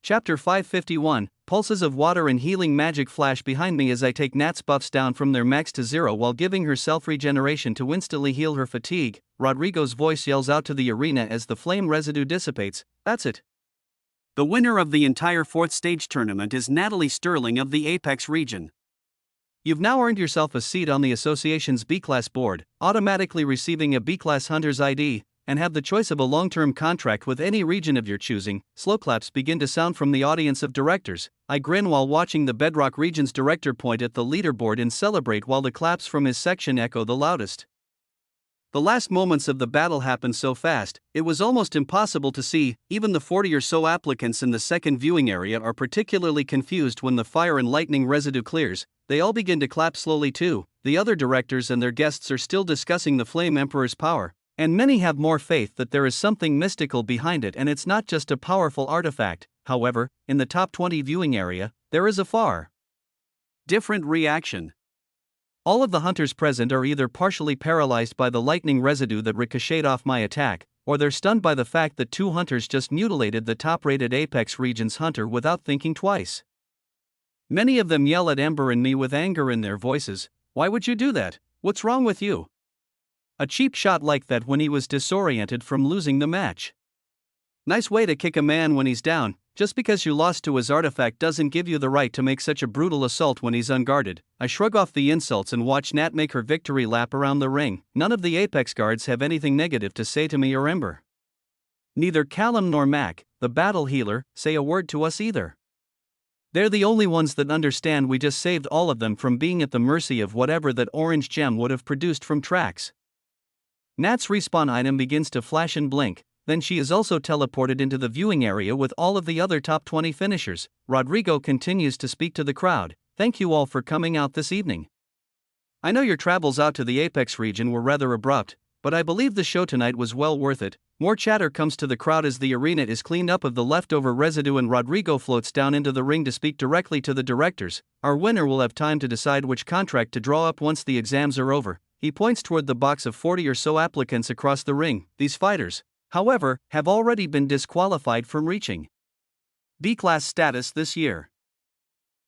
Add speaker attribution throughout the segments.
Speaker 1: Chapter 551, Pulses of Water and Healing Magic flash behind me as I take Nat's buffs down from their max to 0 while giving her self-regeneration to instantly heal her fatigue. Rodrigo's voice yells out to the arena as the flame residue dissipates, "That's it. The winner of the entire 4th stage tournament is Natalie Sterling of the Apex region. You've now earned yourself a seat on the association's B-Class board, automatically receiving a B-Class Hunter's ID, and have the choice of a long-term contract with any region of your choosing." Slow claps begin to sound from the audience of directors. I grin while watching the Bedrock region's director point at the leaderboard and celebrate while the claps from his section echo the loudest. The last moments of the battle happened so fast, it was almost impossible to see. Even the 40 or so applicants in the second viewing area are particularly confused when the fire and lightning residue clears. They all begin to clap slowly too. The other directors and their guests are still discussing the Flame Emperor's power, and many have more faith that there is something mystical behind it and it's not just a powerful artifact. However, in the top 20 viewing area, there is a far different reaction. All of the hunters present are either partially paralyzed by the lightning residue that ricocheted off my attack, or they're stunned by the fact that 2 hunters just mutilated the top-rated Apex region's hunter without thinking twice. Many of them yell at Ember and me with anger in their voices. "Why would you do that? What's wrong with you? A cheap shot like that when he was disoriented from losing the match. Nice way to kick a man when he's down. Just because you lost to his artifact doesn't give you the right to make such a brutal assault when he's unguarded." I shrug off the insults and watch Nat make her victory lap around the ring. None of the Apex guards have anything negative to say to me or Ember. Neither Callum nor Mac, the battle healer, say a word to us either. They're the only ones that understand we just saved all of them from being at the mercy of whatever that orange gem would have produced from tracks. Nat's respawn item begins to flash and blink, then she is also teleported into the viewing area with all of the other top 20 finishers. Rodrigo continues to speak to the crowd. "Thank you all for coming out this evening. I know your travels out to the Apex region were rather abrupt, but I believe the show tonight was well worth it." More chatter comes to the crowd as the arena is cleaned up of the leftover residue and Rodrigo floats down into the ring to speak directly to the directors. Our winner will have time to decide which contract to draw up once the exams are over. He points toward the box of 40 or so applicants across the ring. These fighters, however, have already been disqualified from reaching B-Class status this year.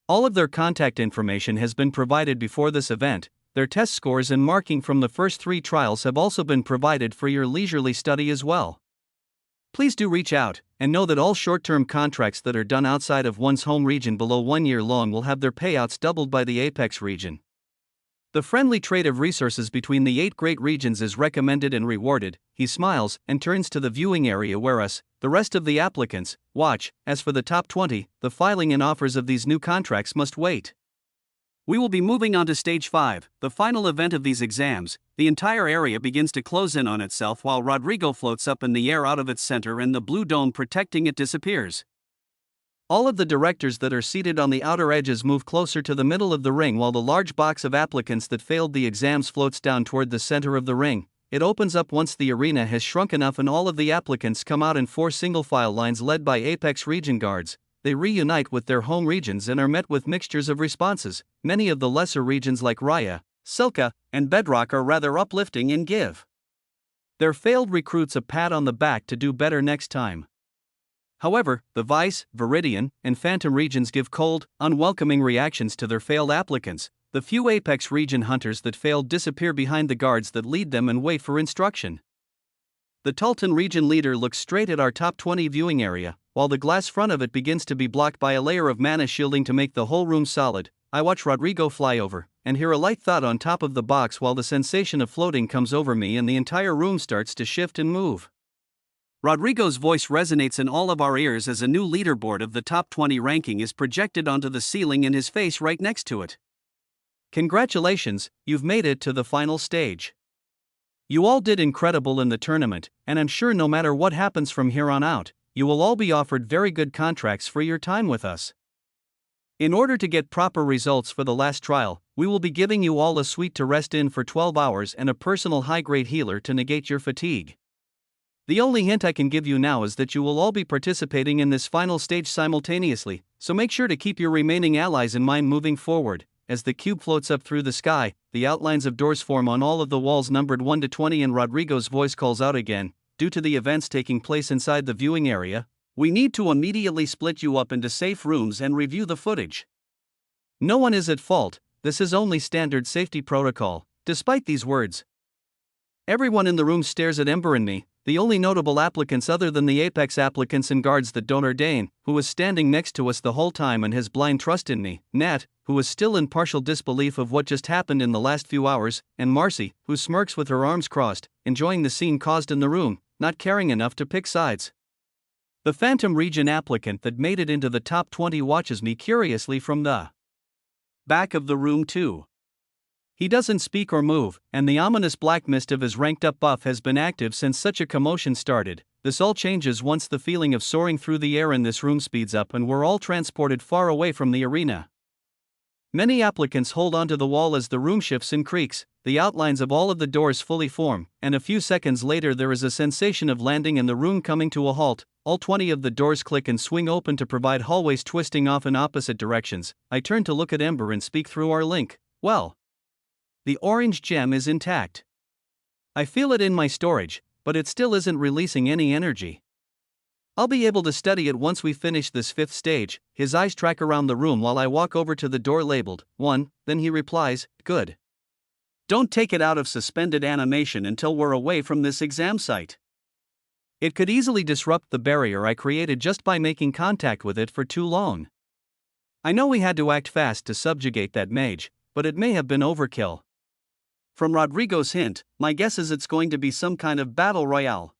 Speaker 1: All of their contact information has been provided before this event. Their test scores and marking from the first 3 trials have also been provided for your leisurely study as well. Please do reach out, and know that all short-term contracts that are done outside of one's home region below 1 year long will have their payouts doubled by the Apex region. The friendly trade of resources between the 8 great regions is recommended and rewarded. He smiles and turns to the viewing area where us, the rest of the applicants, watch. As for the top 20, the filing and offers of these new contracts must wait. We will be moving on to Stage 5, the final event of these exams. The entire area begins to close in on itself while Rodrigo floats up in the air out of its center and the blue dome protecting it disappears. All of the directors that are seated on the outer edges move closer to the middle of the ring while the large box of applicants that failed the exams floats down toward the center of the ring. It opens up once the arena has shrunk enough and all of the applicants come out in 4 single-file lines led by Apex region guards. They reunite with their home regions and are met with mixtures of responses. Many of the lesser regions like Raya, Silka, and Bedrock are rather uplifting and give their failed recruits a pat on the back to do better next time. However, the Vice, Viridian, and Phantom regions give cold, unwelcoming reactions to their failed applicants. The few Apex region hunters that failed disappear behind the guards that lead them and wait for instruction. The Tultan region leader looks straight at our top 20 viewing area, while the glass front of it begins to be blocked by a layer of mana shielding to make the whole room solid. I watch Rodrigo fly over, and hear a light thud on top of the box while the sensation of floating comes over me and the entire room starts to shift and move. Rodrigo's voice resonates in all of our ears as a new leaderboard of the top 20 ranking is projected onto the ceiling and his face right next to it. Congratulations, you've made it to the final stage. You all did incredible in the tournament, and I'm sure no matter what happens from here on out, you will all be offered very good contracts for your time with us. In order to get proper results for the last trial, we will be giving you all a suite to rest in for 12 hours and a personal high-grade healer to negate your fatigue. The only hint I can give you now is that you will all be participating in this final stage simultaneously, so make sure to keep your remaining allies in mind moving forward. As the cube floats up through the sky, the outlines of doors form on all of the walls numbered 1 to 20 and Rodrigo's voice calls out again. Due to the events taking place inside the viewing area, We need to immediately split you up into safe rooms and review the footage. No one is at fault, this is only standard safety protocol. Despite these words, everyone in the room stares at Ember and me, the only notable applicants other than the apex applicants and guards that don't ordain, who was standing next to us the whole time and has blind trust in me, Nat, who is still in partial disbelief of what just happened in the last few hours, and Marcy, who smirks with her arms crossed, enjoying the scene caused in the room, not caring enough to pick sides. The Phantom Region applicant that made it into the top 20 watches me curiously from the back of the room too. He doesn't speak or move, and the ominous black mist of his ranked up buff has been active since such a commotion started. This all changes once the feeling of soaring through the air in this room speeds up and we're all transported far away from the arena. Many applicants hold onto the wall as the room shifts and creaks, the outlines of all of the doors fully form, and a few seconds later there is a sensation of landing and the room coming to a halt. All 20 of the doors click and swing open to provide hallways twisting off in opposite directions. I turn to look at Ember and speak through our link. Well, the orange gem is intact. I feel it in my storage, but it still isn't releasing any energy. I'll be able to study it once we finish this 5th stage. His eyes track around the room while I walk over to the door labeled 1, then he replies, good. Don't take it out of suspended animation until we're away from this exam site. It could easily disrupt the barrier I created just by making contact with it for too long. I know we had to act fast to subjugate that mage, but it may have been overkill. From Rodrigo's hint, my guess is it's going to be some kind of battle royale.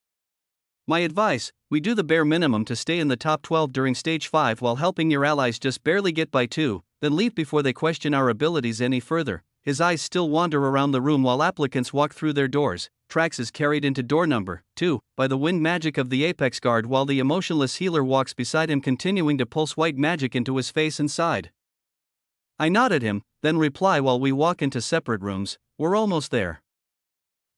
Speaker 1: My advice, we do the bare minimum to stay in the top 12 during stage 5 while helping your allies just barely get by 2, then leave before they question our abilities any further. His eyes still wander around the room while applicants walk through their doors. Trax is carried into door number 2 by the wind magic of the apex guard while the emotionless healer walks beside him continuing to pulse white magic into his face and side. I nod at him, then reply while we walk into separate rooms, we're almost there.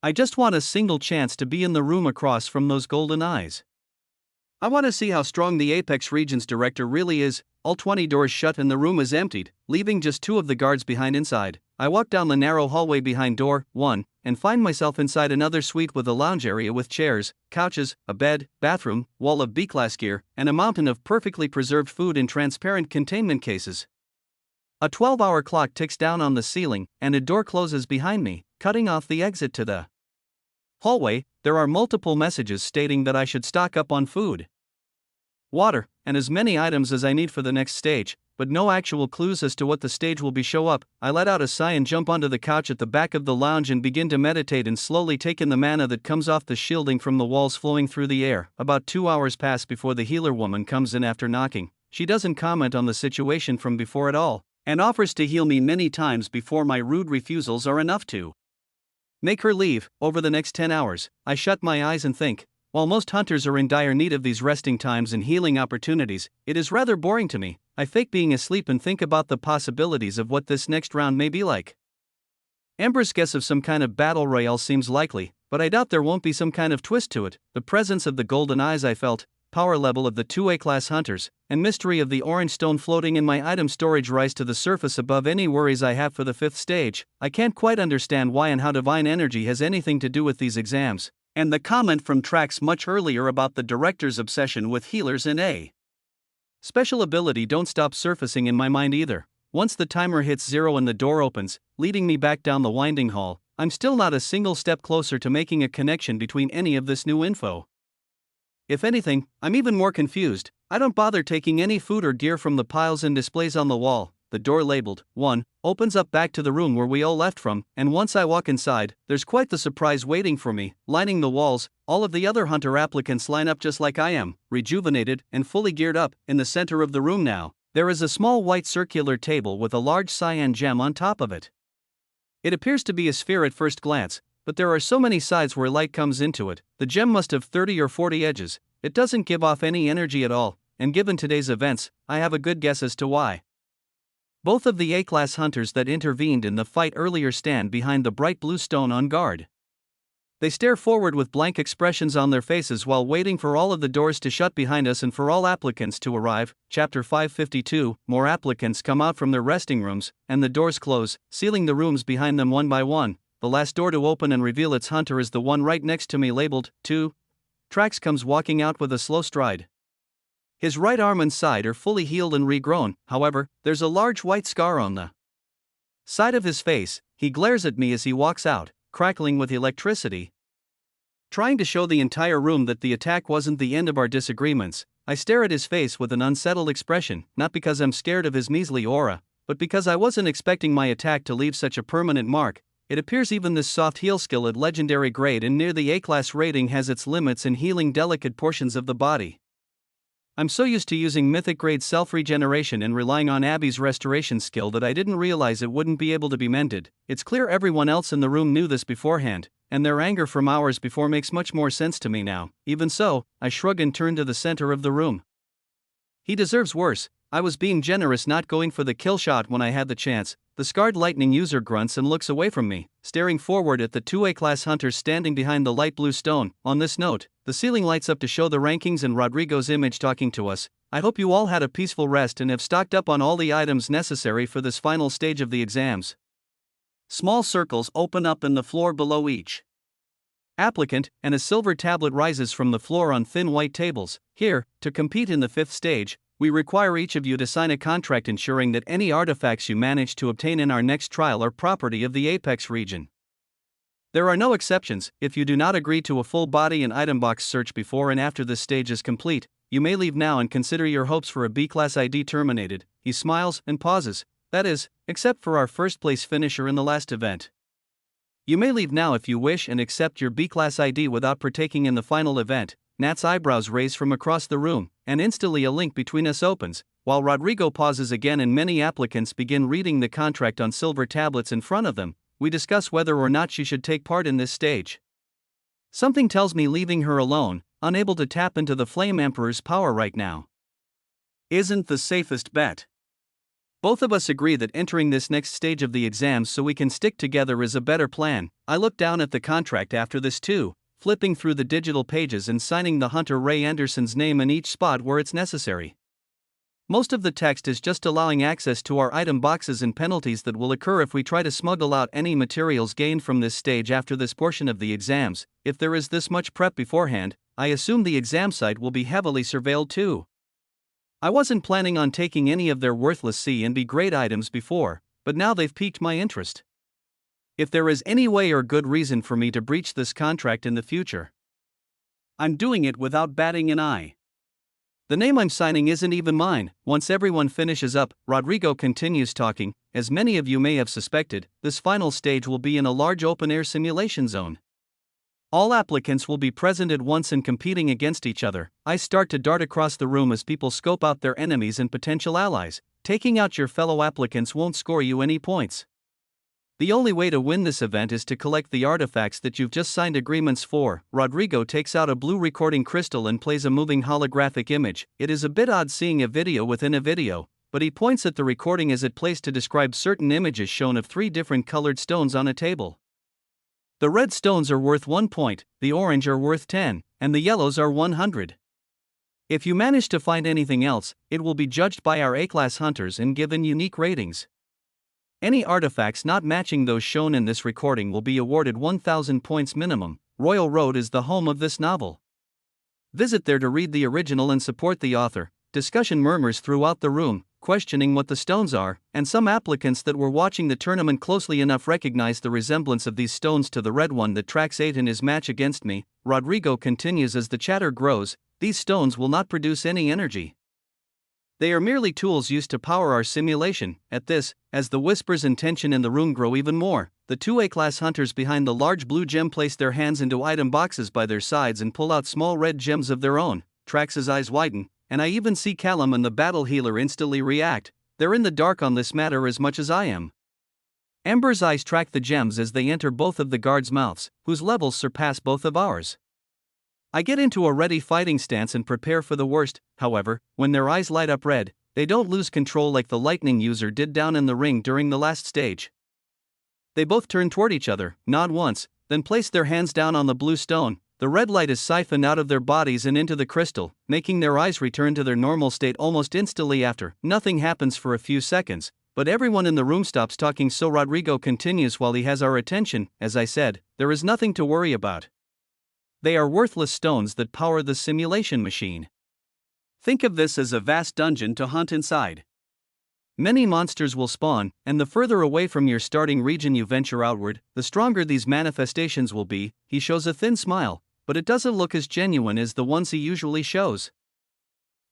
Speaker 1: I just want a single chance to be in the room across from those golden eyes. I want to see how strong the Apex Region's director really is. All 20 doors shut and the room is emptied, leaving just 2 of the guards behind inside. I walk down the narrow hallway behind door 1, and find myself inside another suite with a lounge area with chairs, couches, a bed, bathroom, wall of B-class gear, and a mountain of perfectly preserved food in transparent containment cases. A 12-hour clock ticks down on the ceiling, and a door closes behind me, cutting off the exit to the hallway. There are multiple messages stating that I should stock up on food, water, and as many items as I need for the next stage, but no actual clues as to what the stage will be show up. I let out a sigh and jump onto the couch at the back of the lounge and begin to meditate and slowly take in the mana that comes off the shielding from the walls flowing through the air. About 2 hours pass before the healer woman comes in after knocking. She doesn't comment on the situation from before at all, and offers to heal me many times before my rude refusals are enough to make her leave. Over the next 10 hours, I shut my eyes and think. While most hunters are in dire need of these resting times and healing opportunities, it is rather boring to me. I fake being asleep and think about the possibilities of what this next round may be like. Ember's guess of some kind of battle royale seems likely, but I doubt there won't be some kind of twist to it. The presence of the golden eyes I felt, power level of the 2A class hunters, and mystery of the orange stone floating in my item storage rise to the surface above any worries I have for the 5th stage. I can't quite understand why and how divine energy has anything to do with these exams, and the comment from Trax much earlier about the director's obsession with healers in A special ability don't stop surfacing in my mind either. Once the timer hits 0 and the door opens, leading me back down the winding hall, I'm still not a single step closer to making a connection between any of this new info. If anything, I'm even more confused. I don't bother taking any food or gear from the piles and displays on the wall. The door labeled 1 opens up back to the room where we all left from, and once I walk inside, there's quite the surprise waiting for me. Lining the walls, all of the other hunter applicants line up just like I am, rejuvenated and fully geared up. In the center of the room now, there is a small white circular table with a large cyan gem on top of it. It appears to be a sphere at first glance, but there are so many sides where light comes into it. The gem must have 30 or 40 edges. It doesn't give off any energy at all, and given today's events, I have a good guess as to why. Both of the A-class hunters that intervened in the fight earlier stand behind the bright blue stone on guard. They stare forward with blank expressions on their faces while waiting for all of the doors to shut behind us and for all applicants to arrive. Chapter 552, more applicants come out from their resting rooms, and the doors close, sealing the rooms behind them one by one. The last door to open and reveal its hunter is the one right next to me labeled 2. Trax comes walking out with a slow stride. His right arm and side are fully healed and regrown, however, there's a large white scar on the side of his face. He glares at me as he walks out, crackling with electricity. Trying to show the entire room that the attack wasn't the end of our disagreements, I stare at his face with an unsettled expression, not because I'm scared of his measly aura, but because I wasn't expecting my attack to leave such a permanent mark. It appears even this soft heal skill at legendary grade and near the A-class rating has its limits in healing delicate portions of the body. I'm so used to using mythic grade self-regeneration and relying on Abby's restoration skill that I didn't realize it wouldn't be able to be mended. It's clear everyone else in the room knew this beforehand, and their anger from hours before makes much more sense to me now. Even so, I shrug and turn to the center of the room. He deserves worse. I was being generous not going for the kill shot when I had the chance. The scarred lightning user grunts and looks away from me, staring forward at the two A-class hunters standing behind the light blue stone. On this note, the ceiling lights up to show the rankings and Rodrigo's image talking to us. I hope you all had a peaceful rest and have stocked up on all the items necessary for this final stage of the exams. Small circles open up in the floor below each applicant, and a silver tablet rises from the floor on thin white tables. Here, to compete in the 5th stage, we require each of you to sign a contract ensuring that any artifacts you manage to obtain in our next trial are property of the Apex region. There are no exceptions. If you do not agree to a full body and item box search before and after this stage is complete, you may leave now and consider your hopes for a B-class ID terminated. He smiles and pauses. That is, except for our first place finisher in the last event. You may leave now if you wish and accept your B-class ID without partaking in the final event. Nat's eyebrows raise from across the room, and instantly a link between us opens, while Rodrigo pauses again and many applicants begin reading the contract on silver tablets in front of them. We discuss whether or not she should take part in this stage. Something tells me leaving her alone, unable to tap into the Flame Emperor's power right now, isn't the safest bet. Both of us agree that entering this next stage of the exams so we can stick together is a better plan. I look down at the contract after this too, flipping through the digital pages and signing the hunter Ray Anderson's name in each spot where it's necessary. Most of the text is just allowing access to our item boxes and penalties that will occur if we try to smuggle out any materials gained from this stage after this portion of the exams. If there is this much prep beforehand, I assume the exam site will be heavily surveilled too. I wasn't planning on taking any of their worthless C and B grade items before, but now they've piqued my interest. If there is any way or good reason for me to breach this contract in the future, I'm doing it without batting an eye. The name I'm signing isn't even mine. Once everyone finishes up, Rodrigo continues talking. As many of you may have suspected, this final stage will be in a large open-air simulation zone. All applicants will be present at once and competing against each other. I start to dart across the room as people scope out their enemies and potential allies. Taking out your fellow applicants won't score you any points. The only way to win this event is to collect the artifacts that you've just signed agreements for. Rodrigo takes out a blue recording crystal and plays a moving holographic image. It is a bit odd seeing a video within a video, but he points at the recording as it plays to describe certain images shown of 3 different colored stones on a table. The red stones are worth 1 point, the orange are worth 10, and the yellows are 100. If you manage to find anything else, it will be judged by our A-class hunters and given unique ratings. Any artifacts not matching those shown in this recording will be awarded 1,000 points minimum. Royal Road is the home of this novel. Visit there to read the original and support the author. Discussion murmurs throughout the room, questioning what the stones are, and some applicants that were watching the tournament closely enough recognize the resemblance of these stones to the red one that tracks 8 in his match against me. Rodrigo continues as the chatter grows. These stones will not produce any energy. They are merely tools used to power our simulation. At this, as the whispers and tension in the room grow even more, the 2 A-class hunters behind the large blue gem place their hands into item boxes by their sides and pull out small red gems of their own. Trax's eyes widen, and I even see Callum and the battle healer instantly react. They're in the dark on this matter as much as I am. Ember's eyes track the gems as they enter both of the guards' mouths, whose levels surpass both of ours. I get into a ready fighting stance and prepare for the worst. However, when their eyes light up red, they don't lose control like the lightning user did down in the ring during the last stage. They both turn toward each other, nod once, then place their hands down on the blue stone. The red light is siphoned out of their bodies and into the crystal, making their eyes return to their normal state almost instantly after. Nothing happens for a few seconds, but everyone in the room stops talking, so Rodrigo continues while he has our attention. As I said, there is nothing to worry about. They are worthless stones that power the simulation machine. Think of this as a vast dungeon to hunt inside. Many monsters will spawn, and the further away from your starting region you venture outward, the stronger these manifestations will be. He shows a thin smile, but it doesn't look as genuine as the ones he usually shows.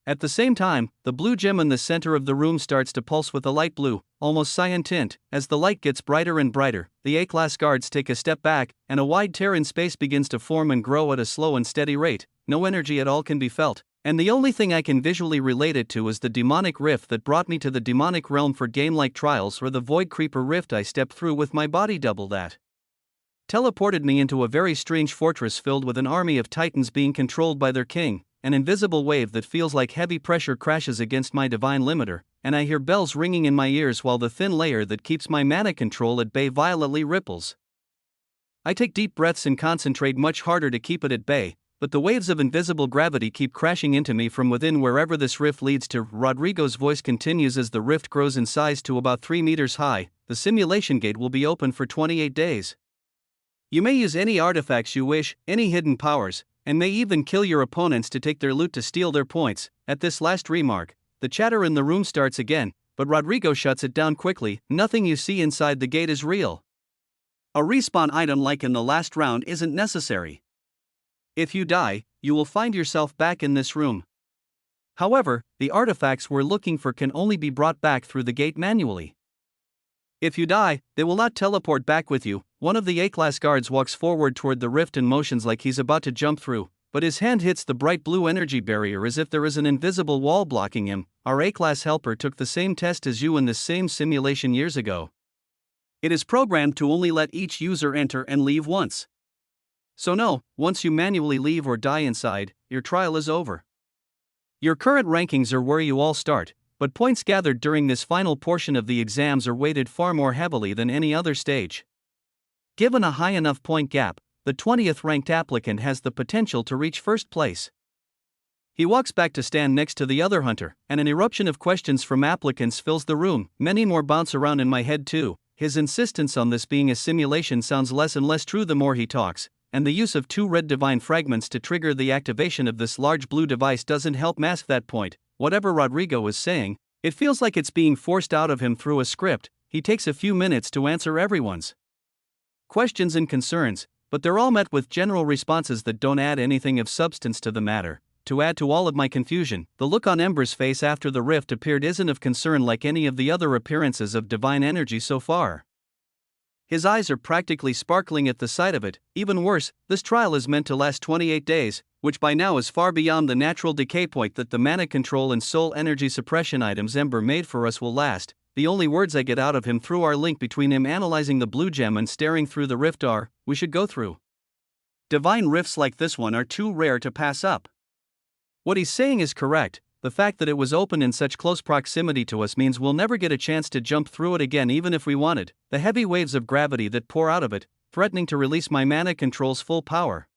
Speaker 1: At the same time, the blue gem in the center of the room starts to pulse with a light blue, almost cyan tint. As the light gets brighter and brighter, the A-class guards take a step back, and a wide tear in space begins to form and grow at a slow and steady rate. No energy at all can be felt, and the only thing I can visually relate it to is the demonic rift that brought me to the demonic realm for game-like trials, or the void creeper rift I stepped through with my body double that teleported me into a very strange fortress filled with an army of titans being controlled by their king. An invisible wave that feels like heavy pressure crashes against my divine limiter, and I hear bells ringing in my ears while the thin layer that keeps my mana control at bay violently ripples. I take deep breaths and concentrate much harder to keep it at bay, but the waves of invisible gravity keep crashing into me from within wherever this rift leads to. Rodrigo's voice continues as the rift grows in size to about 3 meters high. The simulation gate will be open for 28 days. You may use any artifacts you wish, any hidden powers, and may even kill your opponents to take their loot to steal their points. At this last remark, the chatter in the room starts again, but Rodrigo shuts it down quickly. Nothing you see inside the gate is real. A respawn item like in the last round isn't necessary. If you die, you will find yourself back in this room. However, the artifacts we're looking for can only be brought back through the gate manually. If you die, they will not teleport back with you. One of the A-class guards walks forward toward the rift and motions like he's about to jump through, but his hand hits the bright blue energy barrier as if there is an invisible wall blocking him. Our A-class helper took the same test as you in this same simulation years ago. It is programmed to only let each user enter and leave once. So no, once you manually leave or die inside, your trial is over. Your current rankings are where you all start, but points gathered during this final portion of the exams are weighted far more heavily than any other stage. Given a high enough point gap, the 20th ranked applicant has the potential to reach first place. He walks back to stand next to the other hunter, and an eruption of questions from applicants fills the room. Many more bounce around in my head too. His insistence on this being a simulation sounds less and less true the more he talks, and the use of 2 red divine fragments to trigger the activation of this large blue device doesn't help mask that point. Whatever Rodrigo is saying, it feels like it's being forced out of him through a script. He takes a few minutes to answer everyone's questions and concerns, but they're all met with general responses that don't add anything of substance to the matter. To add to all of my confusion, the look on Ember's face after the rift appeared isn't of concern like any of the other appearances of divine energy so far. His eyes are practically sparkling at the sight of it. Even worse, this trial is meant to last 28 days, which by now is far beyond the natural decay point that the mana control and soul energy suppression items Ember made for us will last. The only words I get out of him through our link between him analyzing the blue gem and staring through the rift are, "We should go through." Divine rifts like this one are too rare to pass up. What he's saying is correct. The fact that it was open in such close proximity to us means we'll never get a chance to jump through it again even if we wanted. The heavy waves of gravity that pour out of it, threatening to release my mana control's full power,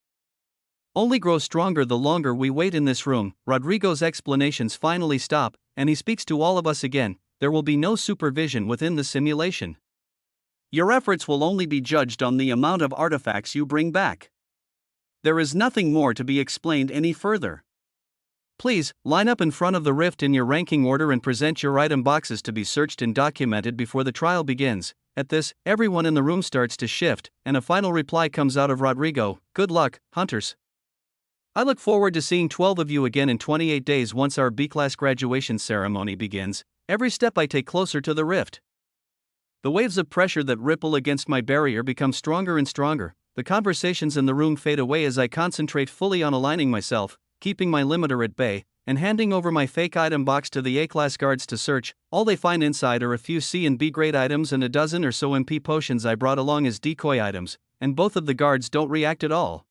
Speaker 1: only grow stronger the longer we wait in this room. Rodrigo's explanations finally stop, and he speaks to all of us again. There will be no supervision within the simulation. Your efforts will only be judged on the amount of artifacts you bring back. There is nothing more to be explained any further. Please, line up in front of the rift in your ranking order and present your item boxes to be searched and documented before the trial begins. At this, everyone in the room starts to shift, and a final reply comes out of Rodrigo: "Good luck, hunters. I look forward to seeing 12 of you again in 28 days once our B-class graduation ceremony begins." Every step I take closer to the rift, the waves of pressure that ripple against my barrier become stronger and stronger. The conversations in the room fade away as I concentrate fully on aligning myself, keeping my limiter at bay, and handing over my fake item box to the A-class guards to search. All they find inside are a few C and B grade items and a dozen or so MP potions I brought along as decoy items, and both of the guards don't react at all.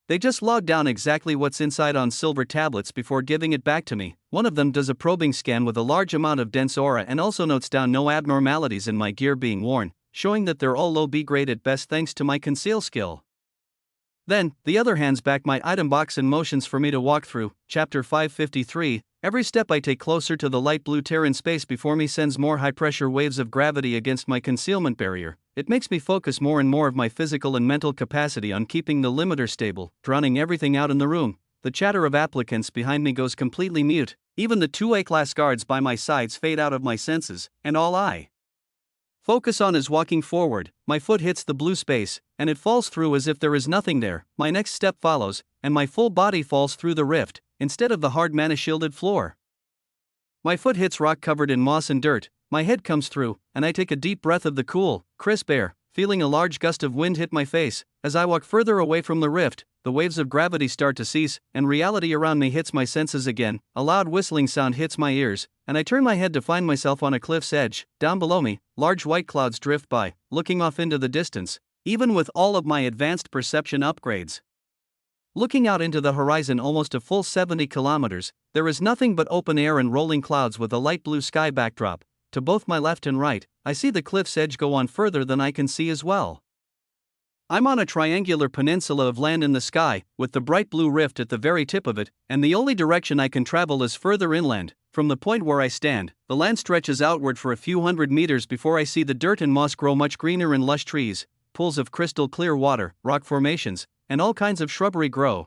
Speaker 1: They just log down exactly what's inside on silver tablets before giving it back to me. One of them does a probing scan with a large amount of dense aura and also notes down no abnormalities in my gear being worn, showing that they're all low B grade at best thanks to my conceal skill. Then, the other hands back my item box and motions for me to walk through. Chapter 553. Every step I take closer to the light blue tear in space before me sends more high-pressure waves of gravity against my concealment barrier. It makes me focus more and more of my physical and mental capacity on keeping the limiter stable, drowning everything out in the room. the chatter of applicants behind me goes completely mute, even the two A-class guards by my sides fade out of my senses, and all I focus on is walking forward. My foot hits the blue space, and it falls through as if there is nothing there. My next step follows, and my full body falls through the rift, instead of the hard mana-shielded floor. My foot hits rock covered in moss and dirt, my head comes through, and I take a deep breath of the cool, crisp air, feeling a large gust of wind hit my face. As I walk further away from the rift, the waves of gravity start to cease, and reality around me hits my senses again. A loud whistling sound hits my ears, and I turn my head to find myself on a cliff's edge. Down below me, large white clouds drift by, looking off into the distance, even with all of my advanced perception upgrades. Looking out into the horizon almost a full 70 kilometers, there is nothing but open air and rolling clouds with a light blue sky backdrop. To both my left and right, I see the cliff's edge go on further than I can see as well. I'm on a triangular peninsula of land in the sky, with the bright blue rift at the very tip of it, and the only direction I can travel is further inland. From the point where I stand, the land stretches outward for a few hundred meters before I see the dirt and moss grow much greener and lush trees, pools of crystal clear water, rock formations, and all kinds of shrubbery grow.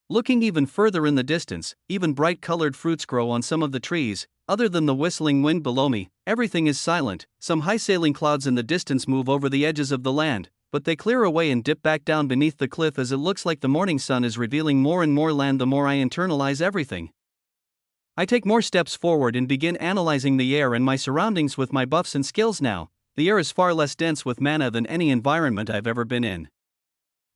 Speaker 1: Looking even further in the distance, even bright-colored fruits grow on some of the trees. Other than the whistling wind below me, everything is silent. Some high-sailing clouds in the distance move over the edges of the land, but they clear away and dip back down beneath the cliff as it looks like the morning sun is revealing more and more land the more I internalize everything. I take more steps forward and begin analyzing the air and my surroundings with my buffs and skills now. The air is far less dense with mana than any environment I've ever been in.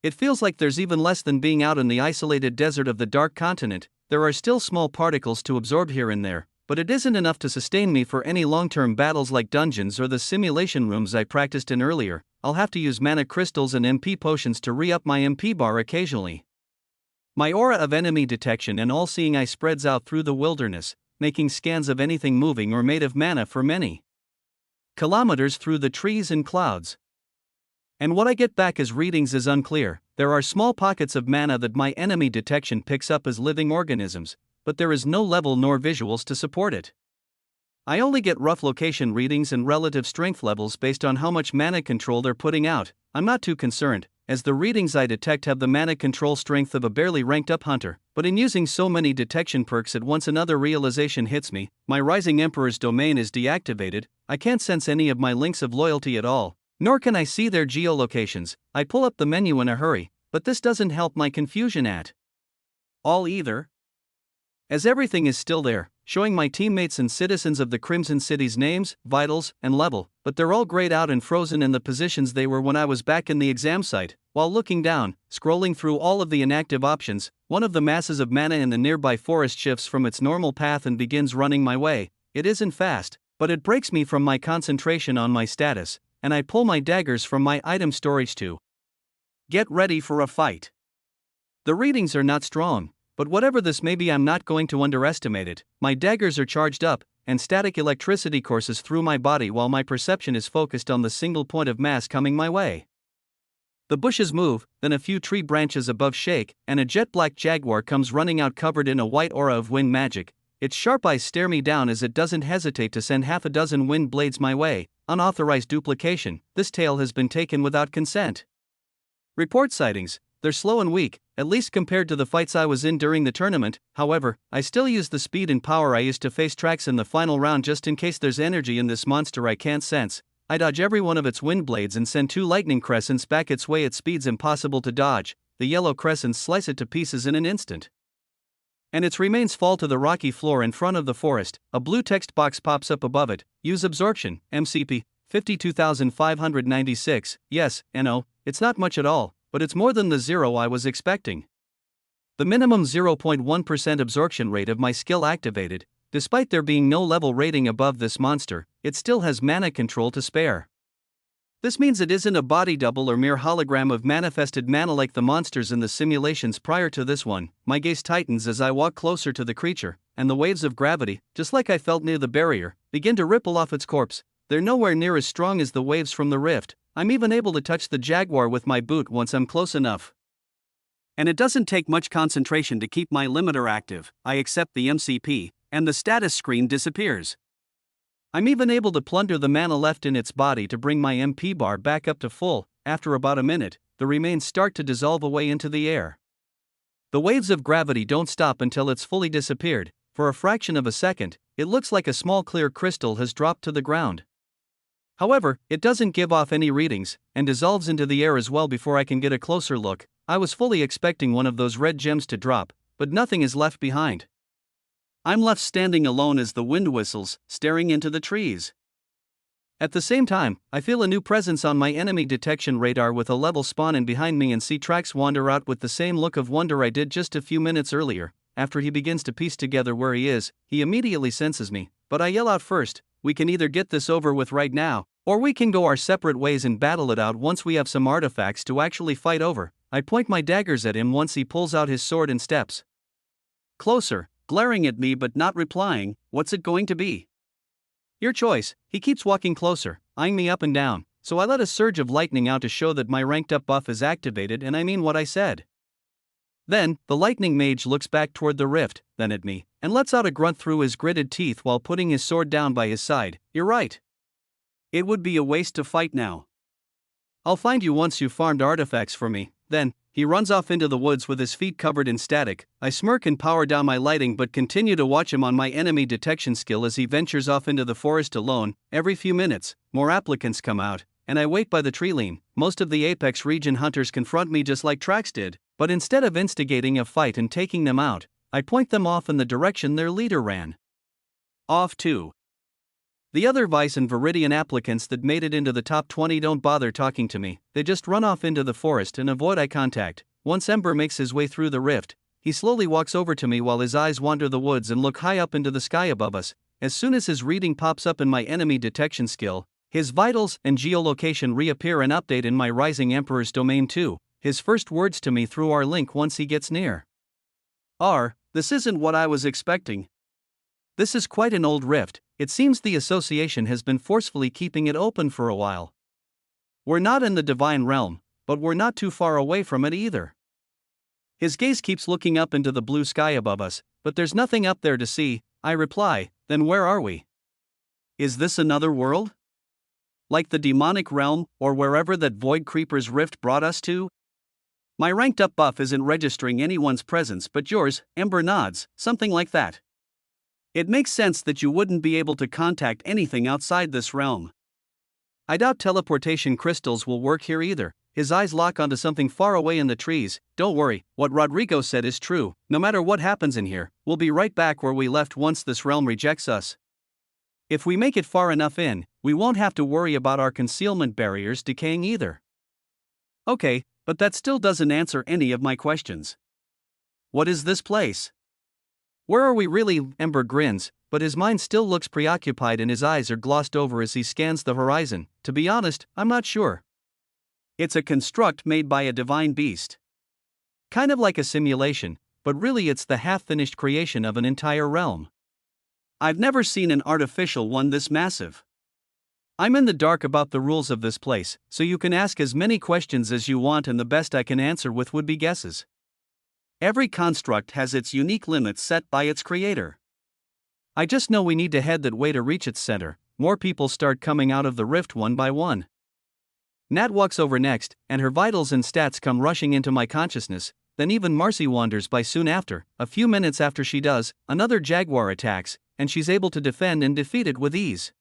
Speaker 1: It feels like there's even less than being out in the isolated desert of the Dark Continent. There are still small particles to absorb here and there, but it isn't enough to sustain me for any long-term battles like dungeons or the simulation rooms I practiced in earlier. I'll have to use mana crystals and MP potions to re-up my MP bar occasionally. My aura of enemy detection and all-seeing eye spreads out through the wilderness, making scans of anything moving or made of mana for many kilometers through the trees and clouds. And what I get back as readings is unclear. There are small pockets of mana that my enemy detection picks up as living organisms, but there is no level nor visuals to support it. I only get rough location readings and relative strength levels based on how much mana control they're putting out. I'm not too concerned, as the readings I detect have the mana control strength of a barely ranked up hunter, but in using so many detection perks at once another realization hits me. My Rising Emperor's domain is deactivated. I can't sense any of my links of loyalty at all, nor can I see their geolocations. I pull up the menu in a hurry, but this doesn't help my confusion at all either, as everything is still there, showing my teammates and citizens of the Crimson City's names, vitals, and level, but they're all grayed out and frozen in the positions they were when I was back in the exam site. While looking down, scrolling through all of the inactive options, one of the masses of mana in the nearby forest shifts from its normal path and begins running my way. It isn't fast, but it breaks me from my concentration on my status, and I pull my daggers from my item storage to get ready for a fight. The readings are not strong, but whatever this may be, I'm not going to underestimate it. My daggers are charged up, and static electricity courses through my body while my perception is focused on the single point of mass coming my way. The bushes move, then a few tree branches above shake, and a jet-black jaguar comes running out covered in a white aura of wind magic. Its sharp eyes stare me down as it doesn't hesitate to send half a dozen wind blades my way. Unauthorized duplication. This tail has been taken without consent. Report sightings. They're slow and weak, at least compared to the fights I was in during the tournament. However, I still use the speed and power I used to face tracks in the final round just in case there's energy in this monster I can't sense. I dodge every one of its wind blades and send 2 lightning crescents back its way at speeds impossible to dodge. The yellow crescents slice it to pieces in an instant, and its remains fall to the rocky floor in front of the forest. A blue text box pops up above it. Use absorption, MCP, 52,596. Yes, NO, it's not much at all, but it's more than the 0 I was expecting. The minimum 0.1% absorption rate of my skill activated. Despite there being no level rating above this monster, it still has mana control to spare. This means it isn't a body double or mere hologram of manifested mana like the monsters in the simulations prior to this one. My gaze tightens as I walk closer to the creature, and the waves of gravity, just like I felt near the barrier, begin to ripple off its corpse. They're nowhere near as strong as the waves from the rift. I'm even able to touch the jaguar with my boot once I'm close enough. And it doesn't take much concentration to keep my limiter active. I accept the MCP, and the status screen disappears. I'm even able to plunder the mana left in its body to bring my MP bar back up to full. After about a minute, the remains start to dissolve away into the air. The waves of gravity don't stop until it's fully disappeared. For a fraction of a second, it looks like a small clear crystal has dropped to the ground. However, it doesn't give off any readings, and dissolves into the air as well before I can get a closer look. I was fully expecting one of those red gems to drop, but nothing is left behind. I'm left standing alone as the wind whistles, staring into the trees. At the same time, I feel a new presence on my enemy detection radar with a level spawn in behind me and see Trax wander out with the same look of wonder I did just a few minutes earlier. After he begins to piece together where he is, he immediately senses me, but I yell out first, "We can either get this over with right now, or we can go our separate ways and battle it out once we have some artifacts to actually fight over." I point my daggers at him once he pulls out his sword and steps closer, glaring at me but not replying. "What's it going to be?" "Your choice." He keeps walking closer, eyeing me up and down, so I let a surge of lightning out to show that my ranked up buff is activated and I mean what I said. Then, the lightning mage looks back toward the rift, then at me, and lets out a grunt through his gritted teeth while putting his sword down by his side. "You're right. It would be a waste to fight now. I'll find you once you've farmed artifacts for me." Then, he runs off into the woods with his feet covered in static. I smirk and power down my lighting but continue to watch him on my enemy detection skill as he ventures off into the forest alone. Every few minutes, more applicants come out, and I wait by the tree line. Most of the Apex region hunters confront me just like Trax did, but instead of instigating a fight and taking them out, I point them off in the direction their leader ran off to. The other Vice and Viridian applicants that made it into the top 20 don't bother talking to me, they just run off into the forest and avoid eye contact. Once Ember makes his way through the rift, he slowly walks over to me while his eyes wander the woods and look high up into the sky above us. As soon as his reading pops up in my enemy detection skill, his vitals and geolocation reappear and update in my Rising Emperor's domain too. His first words to me through our link once he gets near are, "This isn't what I was expecting." This is quite an old rift. It seems the association has been forcefully keeping it open for a while. We're not in the divine realm, but we're not too far away from it either. His gaze keeps looking up into the blue sky above us, but there's nothing up there to see. I reply, "Then where are we? Is this another world? Like the demonic realm, or wherever that Void Creeper's rift brought us to?" My ranked up buff isn't registering anyone's presence but yours. Ember nods, "Something like that. It makes sense that you wouldn't be able to contact anything outside this realm. I doubt teleportation crystals will work here either." His eyes lock onto something far away in the trees. "Don't worry, what Rodrigo said is true. No matter what happens in here, we'll be right back where we left once this realm rejects us. If we make it far enough in, we won't have to worry about our concealment barriers decaying either." Okay, but that still doesn't answer any of my questions. What is this place? Where are we really? Ember grins, but his mind still looks preoccupied and his eyes are glossed over as he scans the horizon. To be honest, I'm not sure. It's a construct made by a divine beast. Kind of like a simulation, but really it's the half-finished creation of an entire realm. I've never seen an artificial one this massive. I'm in the dark about the rules of this place, so you can ask as many questions as you want and the best I can answer with would be guesses. Every construct has its unique limits set by its creator. I just know we need to head that way to reach its center. More people start coming out of the rift one by one. Nat walks over next, and her vitals and stats come rushing into my consciousness. Then even Marcy wanders by soon after. A few minutes after she does, another jaguar attacks, and she's able to defend and defeat it with ease.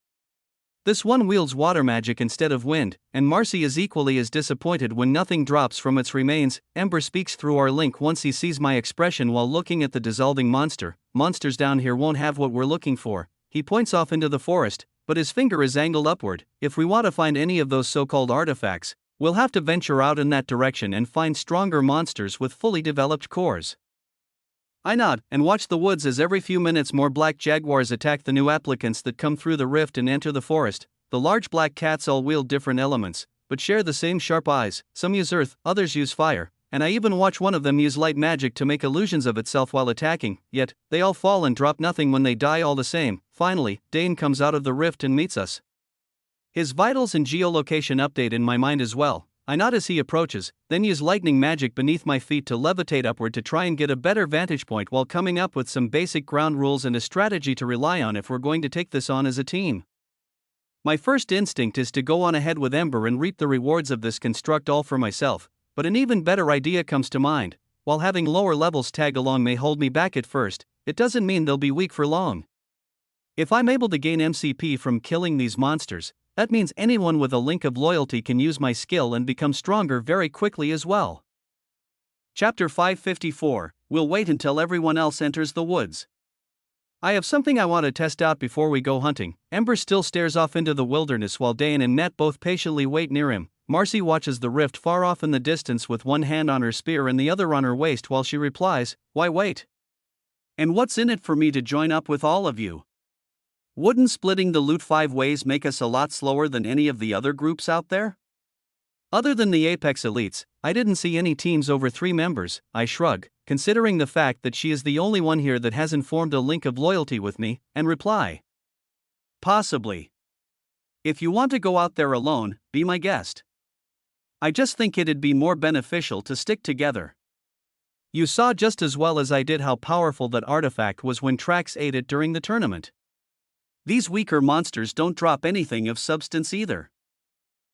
Speaker 1: This one wields water magic instead of wind, and Marcy is equally as disappointed when nothing drops from its remains. Ember speaks through our link once he sees my expression while looking at the dissolving monster. "Monsters down here won't have what we're looking for." He points off into the forest, but his finger is angled upward. "If we want to find any of those so-called artifacts, we'll have to venture out in that direction and find stronger monsters with fully developed cores." I nod and watch the woods as every few minutes more black jaguars attack the new applicants that come through the rift and enter the forest. The large black cats all wield different elements, but share the same sharp eyes. Some use earth, others use fire, and I even watch one of them use light magic to make illusions of itself while attacking, yet they all fall and drop nothing when they die all the same. Finally, Dane comes out of the rift and meets us. His vitals and geolocation update in my mind as well. I nod as he approaches, then use lightning magic beneath my feet to levitate upward to try and get a better vantage point while coming up with some basic ground rules and a strategy to rely on if we're going to take this on as a team. My first instinct is to go on ahead with Ember and reap the rewards of this construct all for myself, but an even better idea comes to mind. while having lower levels tag along may hold me back at first, it doesn't mean they'll be weak for long. If I'm able to gain MCP from killing these monsters, that means anyone with a link of loyalty can use my skill and become stronger very quickly as well. Chapter 554, We'll wait until everyone else enters the woods. I have something I want to test out before we go hunting. Ember still stares off into the wilderness while Dane and Nat both patiently wait near him. Marcy watches the rift far off in the distance with one hand on her spear and the other on her waist while she replies, "Why wait? And what's in it for me to join up with all of you? Wouldn't splitting the loot 5 ways make us a lot slower than any of the other groups out there?" Other than the Apex Elites, I didn't see any teams over 3 members. I shrug, considering the fact that she is the only one here that hasn't formed a link of loyalty with me, and reply, "Possibly. If you want to go out there alone, be my guest. I just think it'd be more beneficial to stick together. You saw just as well as I did how powerful that artifact was when Trax ate it during the tournament. These weaker monsters don't drop anything of substance either.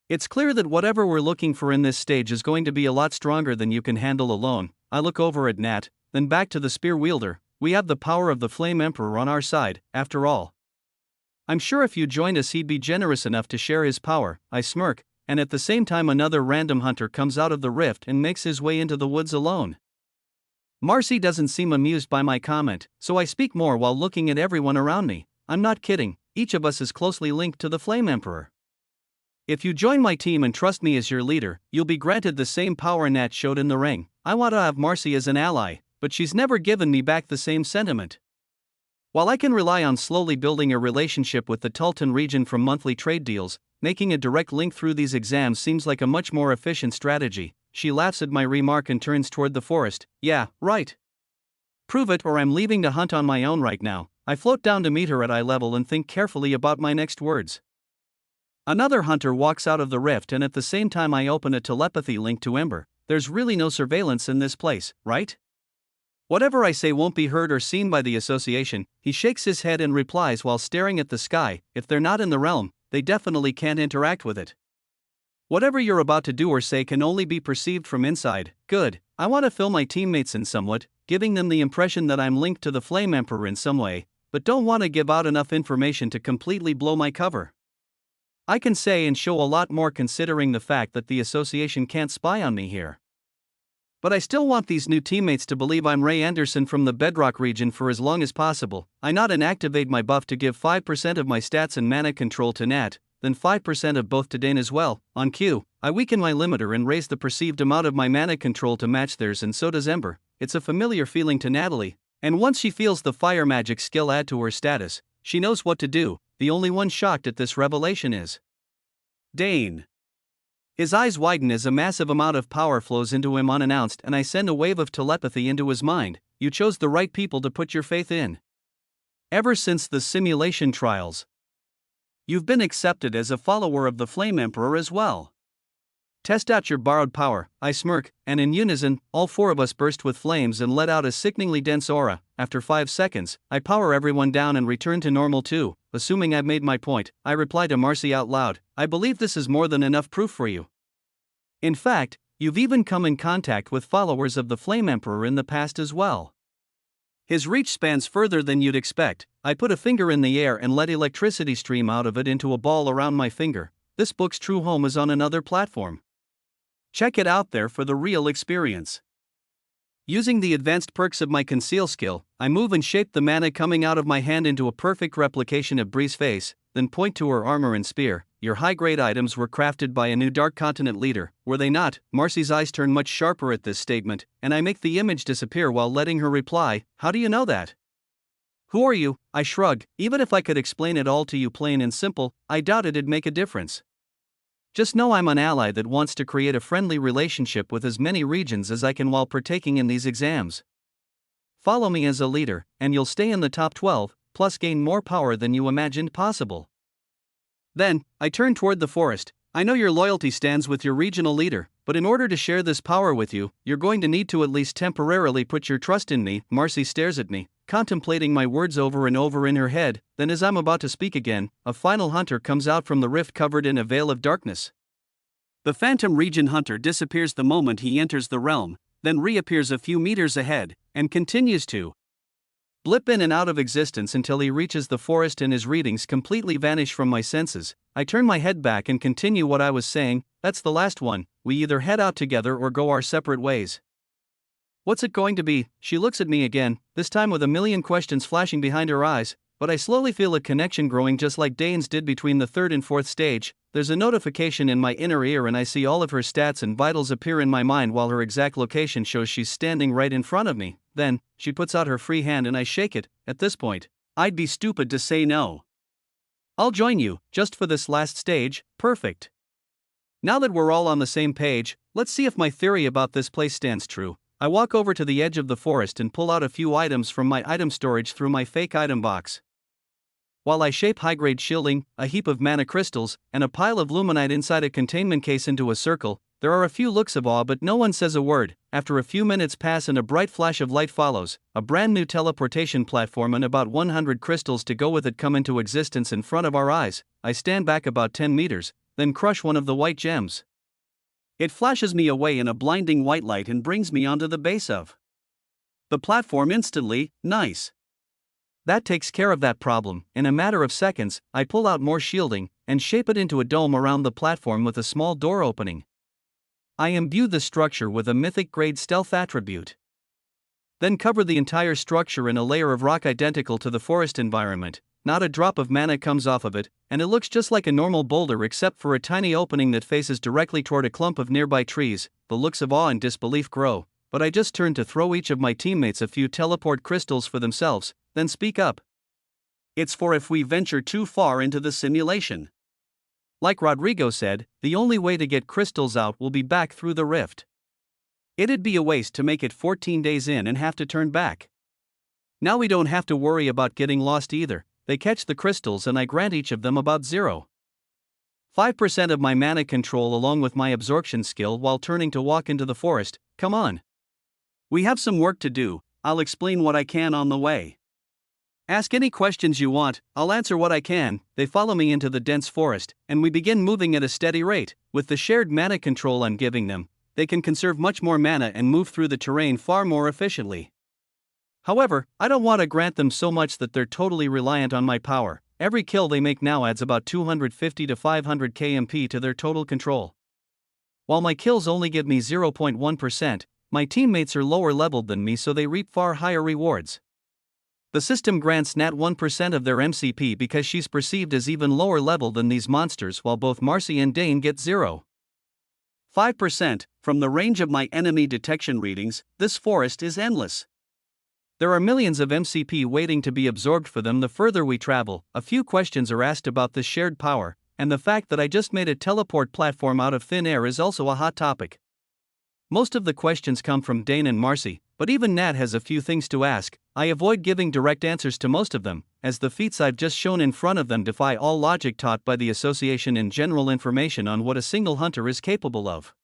Speaker 1: It's clear that whatever we're looking for in this stage is going to be a lot stronger than you can handle alone." I look over at Nat, then back to the spear wielder. "We have the power of the Flame Emperor on our side, after all. I'm sure if you joined us he'd be generous enough to share his power." I smirk, and at the same time another random hunter comes out of the rift and makes his way into the woods alone. Marcy doesn't seem amused by my comment, so I speak more while looking at everyone around me. I'm not kidding, each of us is closely linked to the Flame Emperor. If you join my team and trust me as your leader, you'll be granted the same power Nat showed in the ring. I want to have Marcy as an ally, but she's never given me back the same sentiment. While I can rely on slowly building a relationship with the Tulton region from monthly trade deals, making a direct link through these exams seems like a much more efficient strategy. She laughs at my remark and turns toward the forest. "Yeah, right. Prove it or I'm leaving to hunt on my own right now." I float down to meet her at eye level and think carefully about my next words. Another hunter walks out of the rift and at the same time I open a telepathy link to Ember. "There's really no surveillance in this place, right? Whatever I say won't be heard or seen by the association." He shakes his head and replies while staring at the sky, "If they're not in the realm, they definitely can't interact with it. Whatever you're about to do or say can only be perceived from inside." Good. I want to fill my teammates in somewhat, giving them the impression that I'm linked to the Flame Emperor in some way, but don't want to give out enough information to completely blow my cover. I can say and show a lot more considering the fact that the association can't spy on me here. But I still want these new teammates to believe I'm Ray Anderson from the Bedrock region for as long as possible. I nod and activate my buff to give 5% of my stats and mana control to Nat, then 5% of both to Dane as well. On cue, I weaken my limiter and raise the perceived amount of my mana control to match theirs, and so does Ember. It's a familiar feeling to Natalie, and once she feels the fire magic skill add to her status, she knows what to do. The only one shocked at this revelation is Dane. His eyes widen as a massive amount of power flows into him unannounced, and I send a wave of telepathy into his mind. "You chose the right people to put your faith in. Ever since the simulation trials, you've been accepted as a follower of the Flame Emperor as well. Test out your borrowed power." I smirk, and in unison, all 4 of us burst with flames and let out a sickeningly dense aura. After 5 seconds, I power everyone down and return to normal too. Assuming I've made my point, I reply to Marcy out loud, "I believe this is more than enough proof for you. In fact, you've even come in contact with followers of the Flame Emperor in the past as well. His reach spans further than you'd expect." I put a finger in the air and let electricity stream out of it into a ball around my finger. This book's true home is on another platform. Check it out there for the real experience. Using the advanced perks of my conceal skill, I move and shape the mana coming out of my hand into a perfect replication of Bree's face, then point to her armor and spear. "Your high-grade items were crafted by a new Dark Continent leader, were they not?" Marcy's eyes turn much sharper at this statement, and I make the image disappear while letting her reply, "How do you know that?" "Who are you?" I shrug. Even if I could explain it all to you plain and simple, I doubt it'd make a difference. Just know I'm an ally that wants to create a friendly relationship with as many regions as I can while partaking in these exams. Follow me as a leader, and you'll stay in the top 12, plus gain more power than you imagined possible. Then, I turn toward the forest. "I know your loyalty stands with your regional leader, but in order to share this power with you, you're going to need to at least temporarily put your trust in me." Marcy stares at me, contemplating my words over and over in her head. Then as I'm about to speak again, a final hunter comes out from the rift covered in a veil of darkness. The Phantom Region Hunter disappears the moment he enters the realm. then reappears a few meters ahead, and continues to blip in and out of existence until he reaches the forest and his readings completely vanish from my senses. I turn my head back and continue what I was saying. That's the last one. We either head out together or go our separate ways. What's it going to be? She looks at me again, this time with a million questions flashing behind her eyes, but I slowly feel a connection growing just like Dane's did between the third and fourth stage. There's a notification in my inner ear and I see all of her stats and vitals appear in my mind while her exact location shows she's standing right in front of me. Then, she puts out her free hand and I shake it. At this point, I'd be stupid to say no. I'll join you, just for this last stage. Perfect. Now that we're all on the same page, let's see if my theory about this place stands true. I walk over to the edge of the forest and pull out a few items from my item storage through my fake item box. While I shape high-grade shielding, a heap of mana crystals, and a pile of luminite inside a containment case into a circle, there are a few looks of awe but no one says a word. After a few minutes pass and a bright flash of light follows, a brand new teleportation platform and about 100 crystals to go with it come into existence in front of our eyes. I stand back about 10 meters, then crush one of the white gems. It flashes me away in a blinding white light and brings me onto the base of the platform instantly. Nice. That takes care of that problem. In a matter of seconds, I pull out more shielding and shape it into a dome around the platform with a small door opening. I imbue the structure with a mythic grade stealth attribute. Then cover the entire structure in a layer of rock identical to the forest environment. Not a drop of mana comes off of it, and it looks just like a normal boulder except for a tiny opening that faces directly toward a clump of nearby trees. The looks of awe and disbelief grow, but I just turn to throw each of my teammates a few teleport crystals for themselves, then speak up. It's for if we venture too far into the simulation. Like Rodrigo said, the only way to get crystals out will be back through the rift. It'd be a waste to make it 14 days in and have to turn back. Now we don't have to worry about getting lost either. They catch the crystals and I grant each of them about 0.5% of my mana control along with my absorption skill while turning to walk into the forest. Come on. We have some work to do. I'll explain what I can on the way. Ask any questions you want, I'll answer what I can. They follow me into the dense forest, and we begin moving at a steady rate. With the shared mana control I'm giving them, they can conserve much more mana and move through the terrain far more efficiently. However, I don't want to grant them so much that they're totally reliant on my power. Every kill they make now adds about 250 to 500 KMP to their total control. While my kills only give me 0.1%, my teammates are lower leveled than me so they reap far higher rewards. The system grants Nat 1% of their MCP because she's perceived as even lower level than these monsters, while both Marcy and Dane get 0.5%. From the range of my enemy detection readings, this forest is endless. There are millions of MCP waiting to be absorbed for them the further we travel. A few questions are asked about this shared power, and the fact that I just made a teleport platform out of thin air is also a hot topic. Most of the questions come from Dane and Marcy, but even Nat has a few things to ask. I avoid giving direct answers to most of them, as the feats I've just shown in front of them defy all logic taught by the association and general information on what a single hunter is capable of.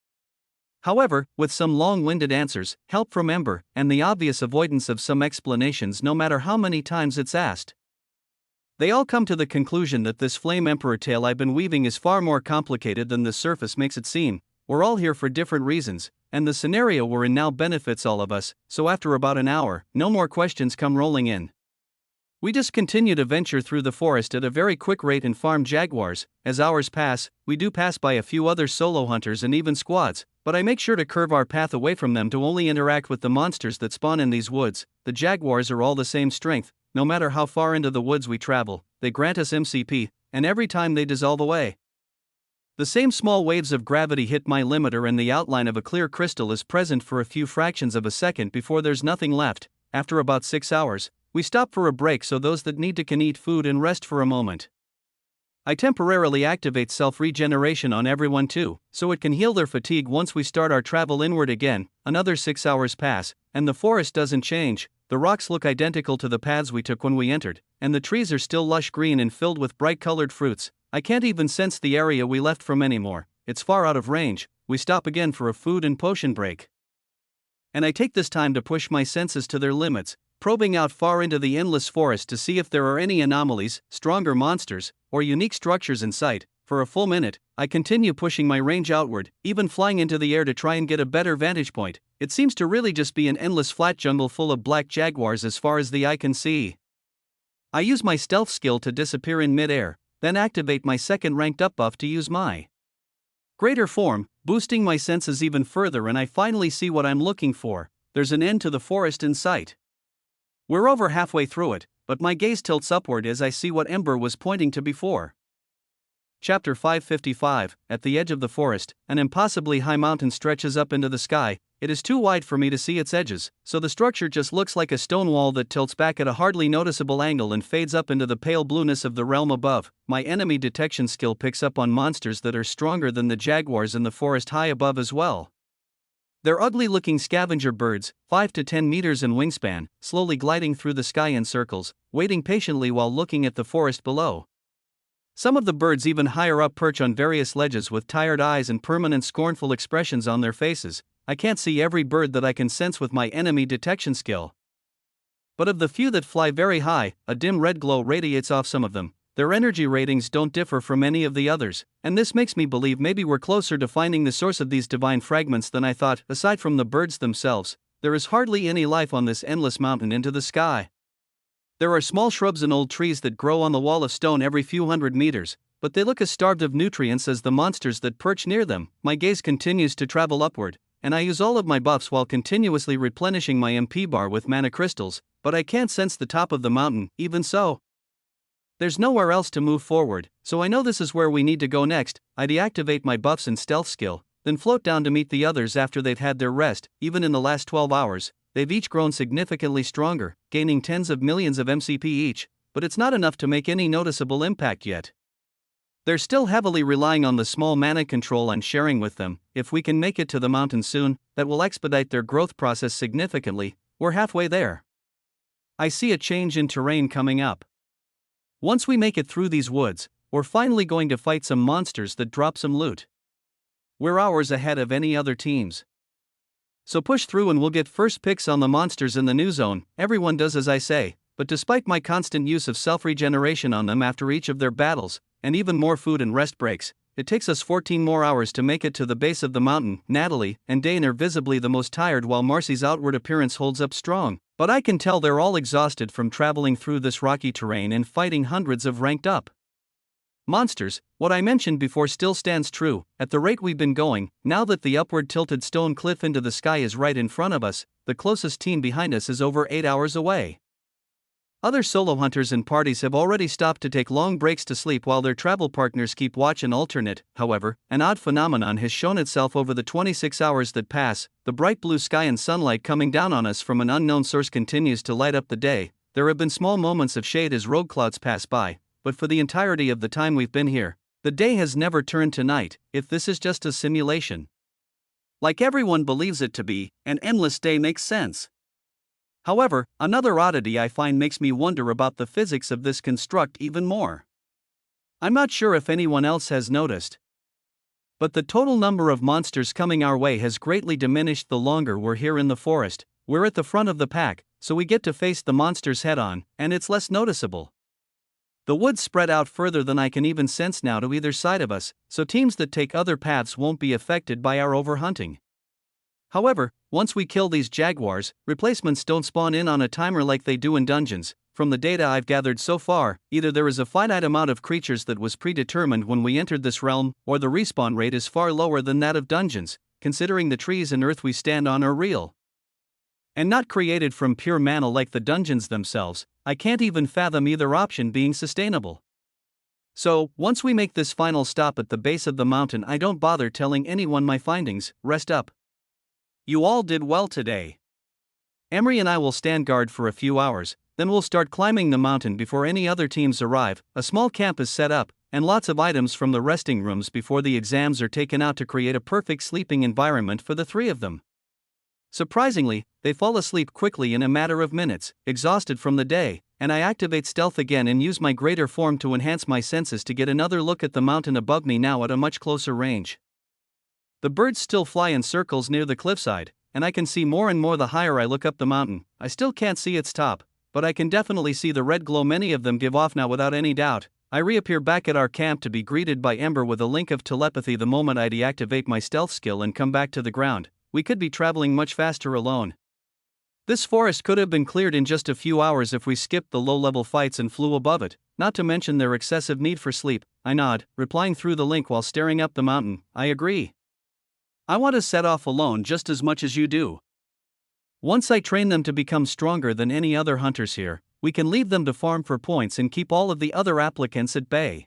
Speaker 1: However, with some long-winded answers, help from Ember, and the obvious avoidance of some explanations no matter how many times it's asked, they all come to the conclusion that this Flame Emperor tale I've been weaving is far more complicated than the surface makes it seem. We're all here for different reasons, and the scenario we're in now benefits all of us, so after about an hour, no more questions come rolling in. We just continue to venture through the forest at a very quick rate and farm jaguars. As hours pass, we do pass by a few other solo hunters and even squads, but I make sure to curve our path away from them to only interact with the monsters that spawn in these woods. The jaguars are all the same strength, no matter how far into the woods we travel. They grant us MCP, and every time they dissolve away, the same small waves of gravity hit my limiter and the outline of a clear crystal is present for a few fractions of a second before there's nothing left. After about 6 hours, we stop for a break so those that need to can eat food and rest for a moment. I temporarily activate self-regeneration on everyone too, so it can heal their fatigue once we start our travel inward again. Another 6 hours pass, and the forest doesn't change. The rocks look identical to the paths we took when we entered, and the trees are still lush green and filled with bright-colored fruits. I can't even sense the area we left from anymore. It's far out of range. We stop again for a food and potion break. And I take this time to push my senses to their limits, probing out far into the endless forest to see if there are any anomalies, stronger monsters, or unique structures in sight. For a full minute, I continue pushing my range outward, even flying into the air to try and get a better vantage point. It seems to really just be an endless flat jungle full of black jaguars as far as the eye can see. I use my stealth skill to disappear in mid-air, then activate my second ranked up buff to use my greater form, boosting my senses even further, and I finally see what I'm looking for. There's an end to the forest in sight. We're over halfway through it, but my gaze tilts upward as I see what Ember was pointing to before. Chapter 555, at the edge of the forest, an impossibly high mountain stretches up into the sky. It is too wide for me to see its edges, so the structure just looks like a stone wall that tilts back at a hardly noticeable angle and fades up into the pale blueness of the realm above. My enemy detection skill picks up on monsters that are stronger than the jaguars in the forest high above as well. They're ugly-looking scavenger birds, 5 to 10 meters in wingspan, slowly gliding through the sky in circles, waiting patiently while looking at the forest below. Some of the birds even higher up perch on various ledges with tired eyes and permanent scornful expressions on their faces. I can't see every bird that I can sense with my enemy detection skill. But of the few that fly very high, a dim red glow radiates off some of them. Their energy ratings don't differ from any of the others, and this makes me believe maybe we're closer to finding the source of these divine fragments than I thought. Aside from the birds themselves, there is hardly any life on this endless mountain into the sky. There are small shrubs and old trees that grow on the wall of stone every few hundred meters, but they look as starved of nutrients as the monsters that perch near them. My gaze continues to travel upward, and I use all of my buffs while continuously replenishing my MP bar with mana crystals, but I can't sense the top of the mountain. Even so, there's nowhere else to move forward, so I know this is where we need to go next. I deactivate my buffs and stealth skill, then float down to meet the others after they've had their rest. Even in the last 12 hours, they've each grown significantly stronger, gaining tens of millions of MCP each, but it's not enough to make any noticeable impact yet. They're still heavily relying on the small mana control I'm sharing with them. If we can make it to the mountain soon, that will expedite their growth process significantly. We're halfway there. I see a change in terrain coming up. Once we make it through these woods, we're finally going to fight some monsters that drop some loot. We're hours ahead of any other teams. So push through and we'll get first picks on the monsters in the new zone. Everyone does as I say, but despite my constant use of self-regeneration on them after each of their battles, and even more food and rest breaks, it takes us 14 more hours to make it to the base of the mountain. Natalie and Dane are visibly the most tired while Marcy's outward appearance holds up strong, but I can tell they're all exhausted from traveling through this rocky terrain and fighting hundreds of ranked up monsters. What I mentioned before still stands true. At the rate we've been going, now that the upward tilted stone cliff into the sky is right in front of us, the closest team behind us is over 8 hours away. Other solo hunters and parties have already stopped to take long breaks to sleep while their travel partners keep watch and alternate. However, an odd phenomenon has shown itself over the 26 hours that pass. The bright blue sky and sunlight coming down on us from an unknown source continues to light up the day. There have been small moments of shade as rogue clouds pass by, but for the entirety of the time we've been here, the day has never turned to night. If this is just a simulation, like everyone believes it to be, an endless day makes sense. However, another oddity I find makes me wonder about the physics of this construct even more. I'm not sure if anyone else has noticed, but the total number of monsters coming our way has greatly diminished the longer we're here in the forest. We're at the front of the pack, so we get to face the monsters head-on, and it's less noticeable. The woods spread out further than I can even sense now to either side of us, so teams that take other paths won't be affected by our overhunting. However, once we kill these jaguars, replacements don't spawn in on a timer like they do in dungeons. From the data I've gathered so far, either there is a finite amount of creatures that was predetermined when we entered this realm, or the respawn rate is far lower than that of dungeons, considering the trees and earth we stand on are real and not created from pure mana like the dungeons themselves. I can't even fathom either option being sustainable. So, once we make this final stop at the base of the mountain, I don't bother telling anyone my findings. Rest up. You all did well today. Emery and I will stand guard for a few hours, then we'll start climbing the mountain before any other teams arrive. A small camp is set up, and lots of items from the resting rooms before the exams are taken out to create a perfect sleeping environment for the three of them. Surprisingly, they fall asleep quickly in a matter of minutes, exhausted from the day, and I activate stealth again and use my greater form to enhance my senses to get another look at the mountain above me now at a much closer range. The birds still fly in circles near the cliffside, and I can see more and more the higher I look up the mountain. I still can't see its top, but I can definitely see the red glow many of them give off now without any doubt. I reappear back at our camp to be greeted by Ember with a link of telepathy the moment I deactivate my stealth skill and come back to the ground. We could be traveling much faster alone. This forest could have been cleared in just a few hours if we skipped the low-level fights and flew above it, not to mention their excessive need for sleep. I nod, replying through the link while staring up the mountain. I agree. I want to set off alone just as much as you do. Once I train them to become stronger than any other hunters here, we can leave them to farm for points and keep all of the other applicants at bay.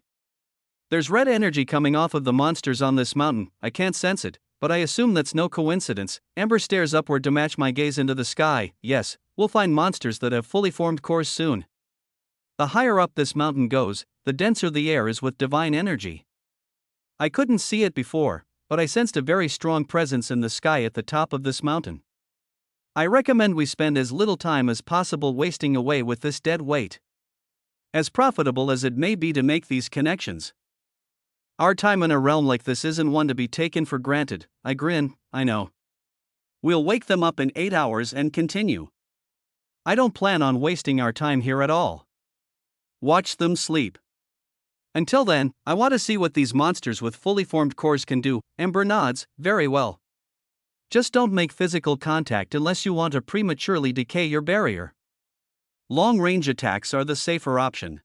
Speaker 1: There's red energy coming off of the monsters on this mountain. I can't sense it, but I assume that's no coincidence. Ember stares upward to match my gaze into the sky. Yes, we'll find monsters that have fully formed cores soon. The higher up this mountain goes, the denser the air is with divine energy. I couldn't see it before, but I sensed a very strong presence in the sky at the top of this mountain. I recommend we spend as little time as possible wasting away with this dead weight. As profitable as it may be to make these connections. Our time in a realm like this isn't one to be taken for granted. I grin. I know. We'll wake them up in 8 hours and continue. I don't plan on wasting our time here at all. Watch them sleep. Until then, I want to see what these monsters with fully formed cores can do. Ember nods. Very well. Just don't make physical contact unless you want to prematurely decay your barrier. Long-range attacks are the safer option.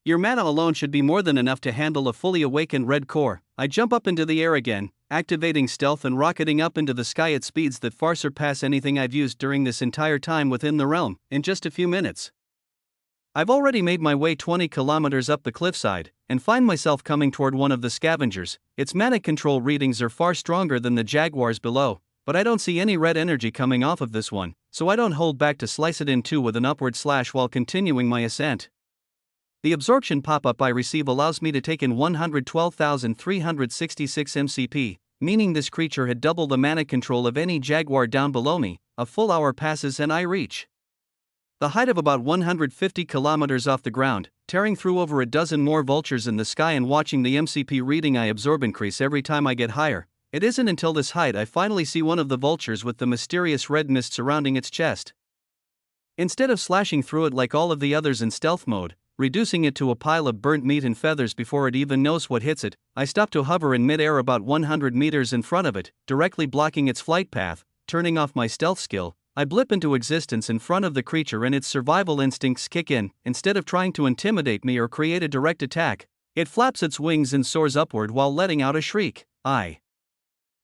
Speaker 1: Your mana alone should be more than enough to handle a fully awakened red core. I jump up into the air again, activating stealth and rocketing up into the sky at speeds that far surpass anything I've used during this entire time within the realm, in just a few minutes. I've already made my way 20 kilometers up the cliffside, and find myself coming toward one of the scavengers. Its mana control readings are far stronger than the jaguars below, but I don't see any red energy coming off of this one, so I don't hold back to slice it in two with an upward slash while continuing my ascent. The absorption pop-up I receive allows me to take in 112,366 MCP, meaning this creature had double the mana control of any jaguar down below me. A full hour passes and I reach the height of about 150 kilometers off the ground, tearing through over a dozen more vultures in the sky and watching the MCP reading I absorb increase every time I get higher. It isn't until this height I finally see one of the vultures with the mysterious red mist surrounding its chest. Instead of slashing through it like all of the others in stealth mode, reducing it to a pile of burnt meat and feathers before it even knows what hits it, I stop to hover in mid-air about 100 meters in front of it, directly blocking its flight path. Turning off my stealth skill, I blip into existence in front of the creature and its survival instincts kick in. Instead of trying to intimidate me or create a direct attack, it flaps its wings and soars upward while letting out a shriek. I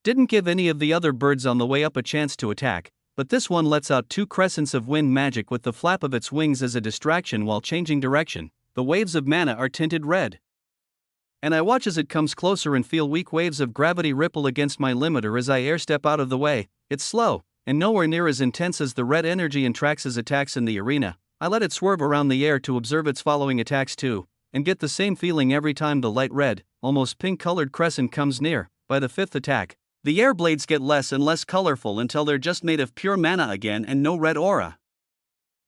Speaker 1: didn't give any of the other birds on the way up a chance to attack, but this one lets out 2 crescents of wind magic with the flap of its wings as a distraction while changing direction. The waves of mana are tinted red, and I watch as it comes closer and feel weak waves of gravity ripple against my limiter as I airstep out of the way. It's slow, and nowhere near as intense as the red energy in Trax's attacks in the arena. I let it swerve around the air to observe its following attacks too, and get the same feeling every time the light red, almost pink-colored crescent comes near. By the 5th attack, the air blades get less and less colorful until they're just made of pure mana again and no red aura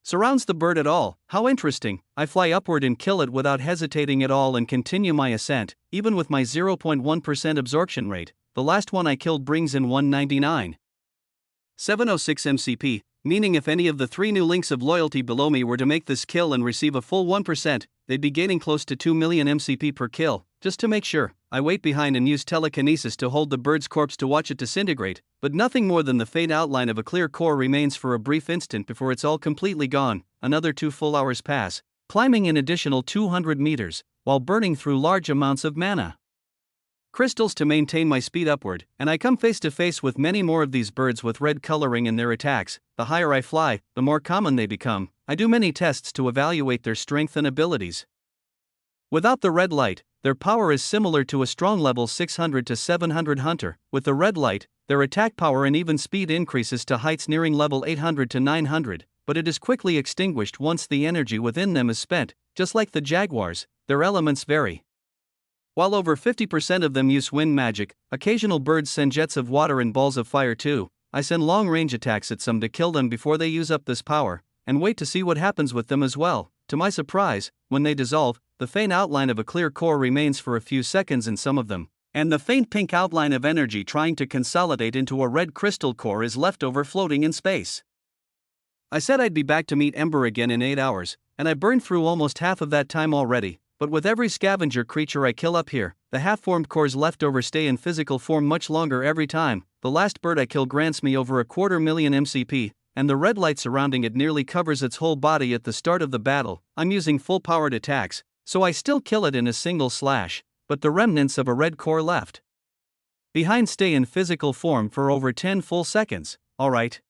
Speaker 1: surrounds the bird at all. How interesting. I fly upward and kill it without hesitating at all and continue my ascent, even with my 0.1% absorption rate. The last one I killed brings in 199,706 MCP, meaning if any of the 3 new links of loyalty below me were to make this kill and receive a full 1%, they'd be gaining close to 2 million MCP per kill. Just to make sure, I wait behind and use telekinesis to hold the bird's corpse to watch it disintegrate, but nothing more than the faint outline of a clear core remains for a brief instant before it's all completely gone. Another 2 full hours pass, climbing an additional 200 meters, while burning through large amounts of mana crystals to maintain my speed upward, and I come face to face with many more of these birds with red coloring in their attacks. The higher I fly, the more common they become. I do many tests to evaluate their strength and abilities. Without the red light, their power is similar to a strong level 600 to 700 hunter. With the red light, their attack power and even speed increases to heights nearing level 800 to 900, but it is quickly extinguished once the energy within them is spent. Just like the jaguars, their elements vary. While over 50% of them use wind magic, occasional birds send jets of water and balls of fire too. I send long-range attacks at some to kill them before they use up this power, and wait to see what happens with them as well. To my surprise, when they dissolve, the faint outline of a clear core remains for a few seconds in some of them, and the faint pink outline of energy trying to consolidate into a red crystal core is left over floating in space. I said I'd be back to meet Ember again in 8 hours, and I burned through almost half of that time already. but with every scavenger creature I kill up here, the half-formed core's leftovers stay in physical form much longer every time. The last bird I kill grants me over 250,000 MCP, and the red light surrounding it nearly covers its whole body at the start of the battle. I'm using full-powered attacks, so I still kill it in a single slash, but the remnants of a red core left behind stay in physical form for over 10 full seconds. Alright.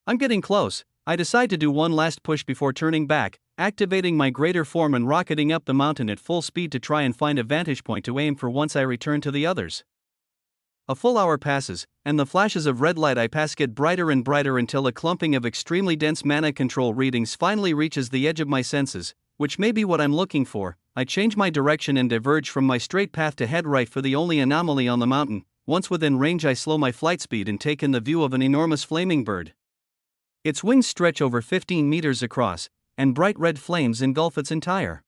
Speaker 1: I'm getting close. I decide to do one last push before turning back, activating my greater form and rocketing up the mountain at full speed to try and find a vantage point to aim for once I return to the others. A full hour passes, and the flashes of red light I pass get brighter and brighter until a clumping of extremely dense mana control readings finally reaches the edge of my senses, which may be what I'm looking for. I change my direction and diverge from my straight path to head right for the only anomaly on the mountain. Once within range, I slow my flight speed and take in the view of an enormous flaming bird. Its wings stretch over 15 meters across, and bright red flames engulf its entire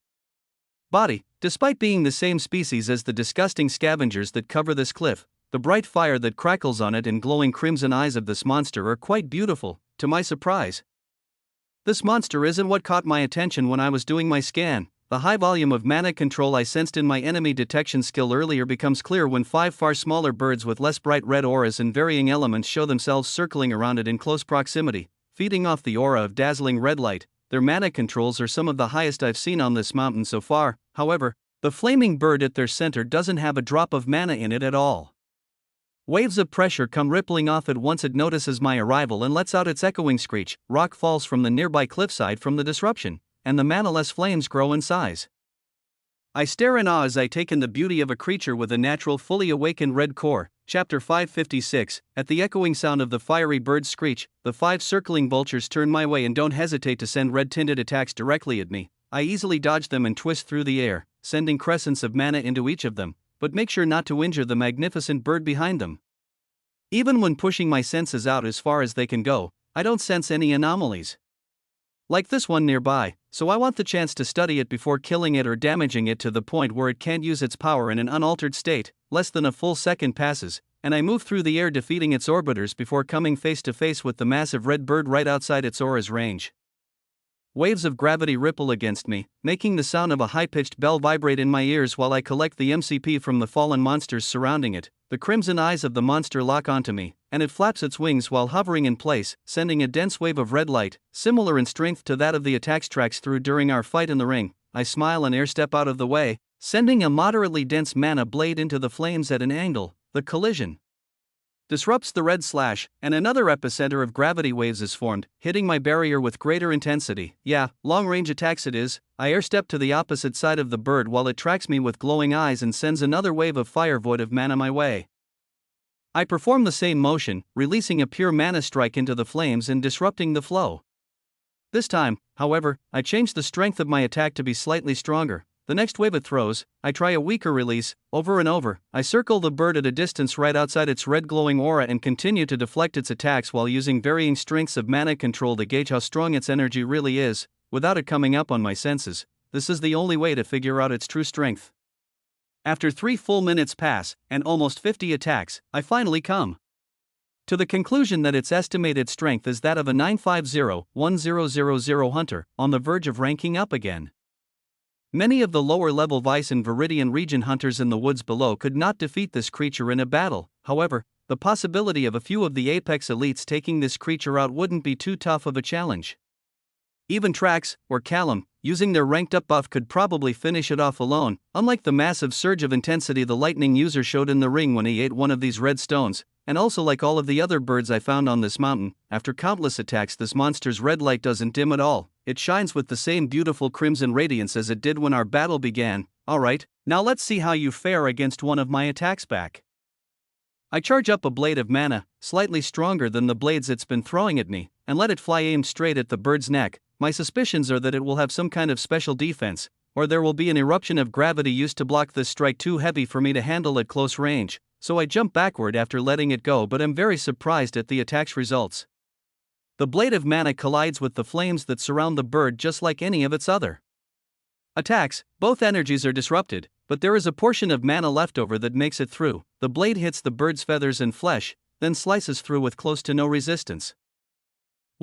Speaker 1: body. Despite being the same species as the disgusting scavengers that cover this cliff, the bright fire that crackles on it and glowing crimson eyes of this monster are quite beautiful, to my surprise. This monster isn't what caught my attention when I was doing my scan. The high volume of mana control I sensed in my enemy detection skill earlier becomes clear when 5 far smaller birds with less bright red auras and varying elements show themselves circling around it in close proximity, feeding off the aura of dazzling red light. Their mana controls are some of the highest I've seen on this mountain so far. However, the flaming bird at their center doesn't have a drop of mana in it at all. Waves of pressure come rippling off it once it notices my arrival and lets out its echoing screech. Rock falls from the nearby cliffside from the disruption, and the mana-less flames grow in size. I stare in awe as I take in the beauty of a creature with a natural fully awakened red core. Chapter 556. At the echoing sound of the fiery bird's screech, the 5 circling vultures turn my way and don't hesitate to send red-tinted attacks directly at me. I easily dodge them and twist through the air, sending crescents of mana into each of them, but make sure not to injure the magnificent bird behind them. Even when pushing my senses out as far as they can go, I don't sense any anomalies like this one nearby, so I want the chance to study it before killing it or damaging it to the point where it can't use its power in an unaltered state. Less than a full second passes, and I move through the air defeating its orbiters before coming face to face with the massive red bird right outside its aura's range. Waves of gravity ripple against me, making the sound of a high-pitched bell vibrate in my ears while I collect the MCP from the fallen monsters surrounding it. The crimson eyes of the monster lock onto me, and it flaps its wings while hovering in place, sending a dense wave of red light, similar in strength to that of the attacks tracks through during our fight in the ring. I smile and air step out of the way, sending a moderately dense mana blade into the flames at an angle. The collision disrupts the red slash, and another epicenter of gravity waves is formed, hitting my barrier with greater intensity. Yeah, long-range attacks it is. I airstep to the opposite side of the bird while it tracks me with glowing eyes and sends another wave of fire void of mana my way. I perform the same motion, releasing a pure mana strike into the flames and disrupting the flow. This time, however, I change the strength of my attack to be slightly stronger. The next wave it throws, I try a weaker release. Over and over, I circle the bird at a distance right outside its red glowing aura and continue to deflect its attacks while using varying strengths of mana control to gauge how strong its energy really is, without it coming up on my senses. This is the only way to figure out its true strength. After 3 full minutes pass, and almost 50 attacks, I finally come to the conclusion that its estimated strength is that of a 950-1000 hunter, on the verge of ranking up again. Many of the lower-level Vice and Viridian region hunters in the woods below could not defeat this creature in a battle. However, the possibility of a few of the Apex elites taking this creature out wouldn't be too tough of a challenge. Even Trax, or Callum, using their ranked-up buff could probably finish it off alone, unlike the massive surge of intensity the lightning user showed in the ring when he ate one of these red stones, and also like all of the other birds I found on this mountain. After countless attacks, this monster's red light doesn't dim at all. It shines with the same beautiful crimson radiance as it did when our battle began. Alright, now let's see how you fare against one of my attacks back. I charge up a blade of mana, slightly stronger than the blades it's been throwing at me, and let it fly aimed straight at the bird's neck. My suspicions are that it will have some kind of special defense, or there will be an eruption of gravity used to block this strike too heavy for me to handle at close range, so I jump backward after letting it go, but am very surprised at the attack's results. The blade of mana collides with the flames that surround the bird just like any of its other attacks. Both energies are disrupted, but there is a portion of mana left over that makes it through. The blade hits the bird's feathers and flesh, then slices through with close to no resistance.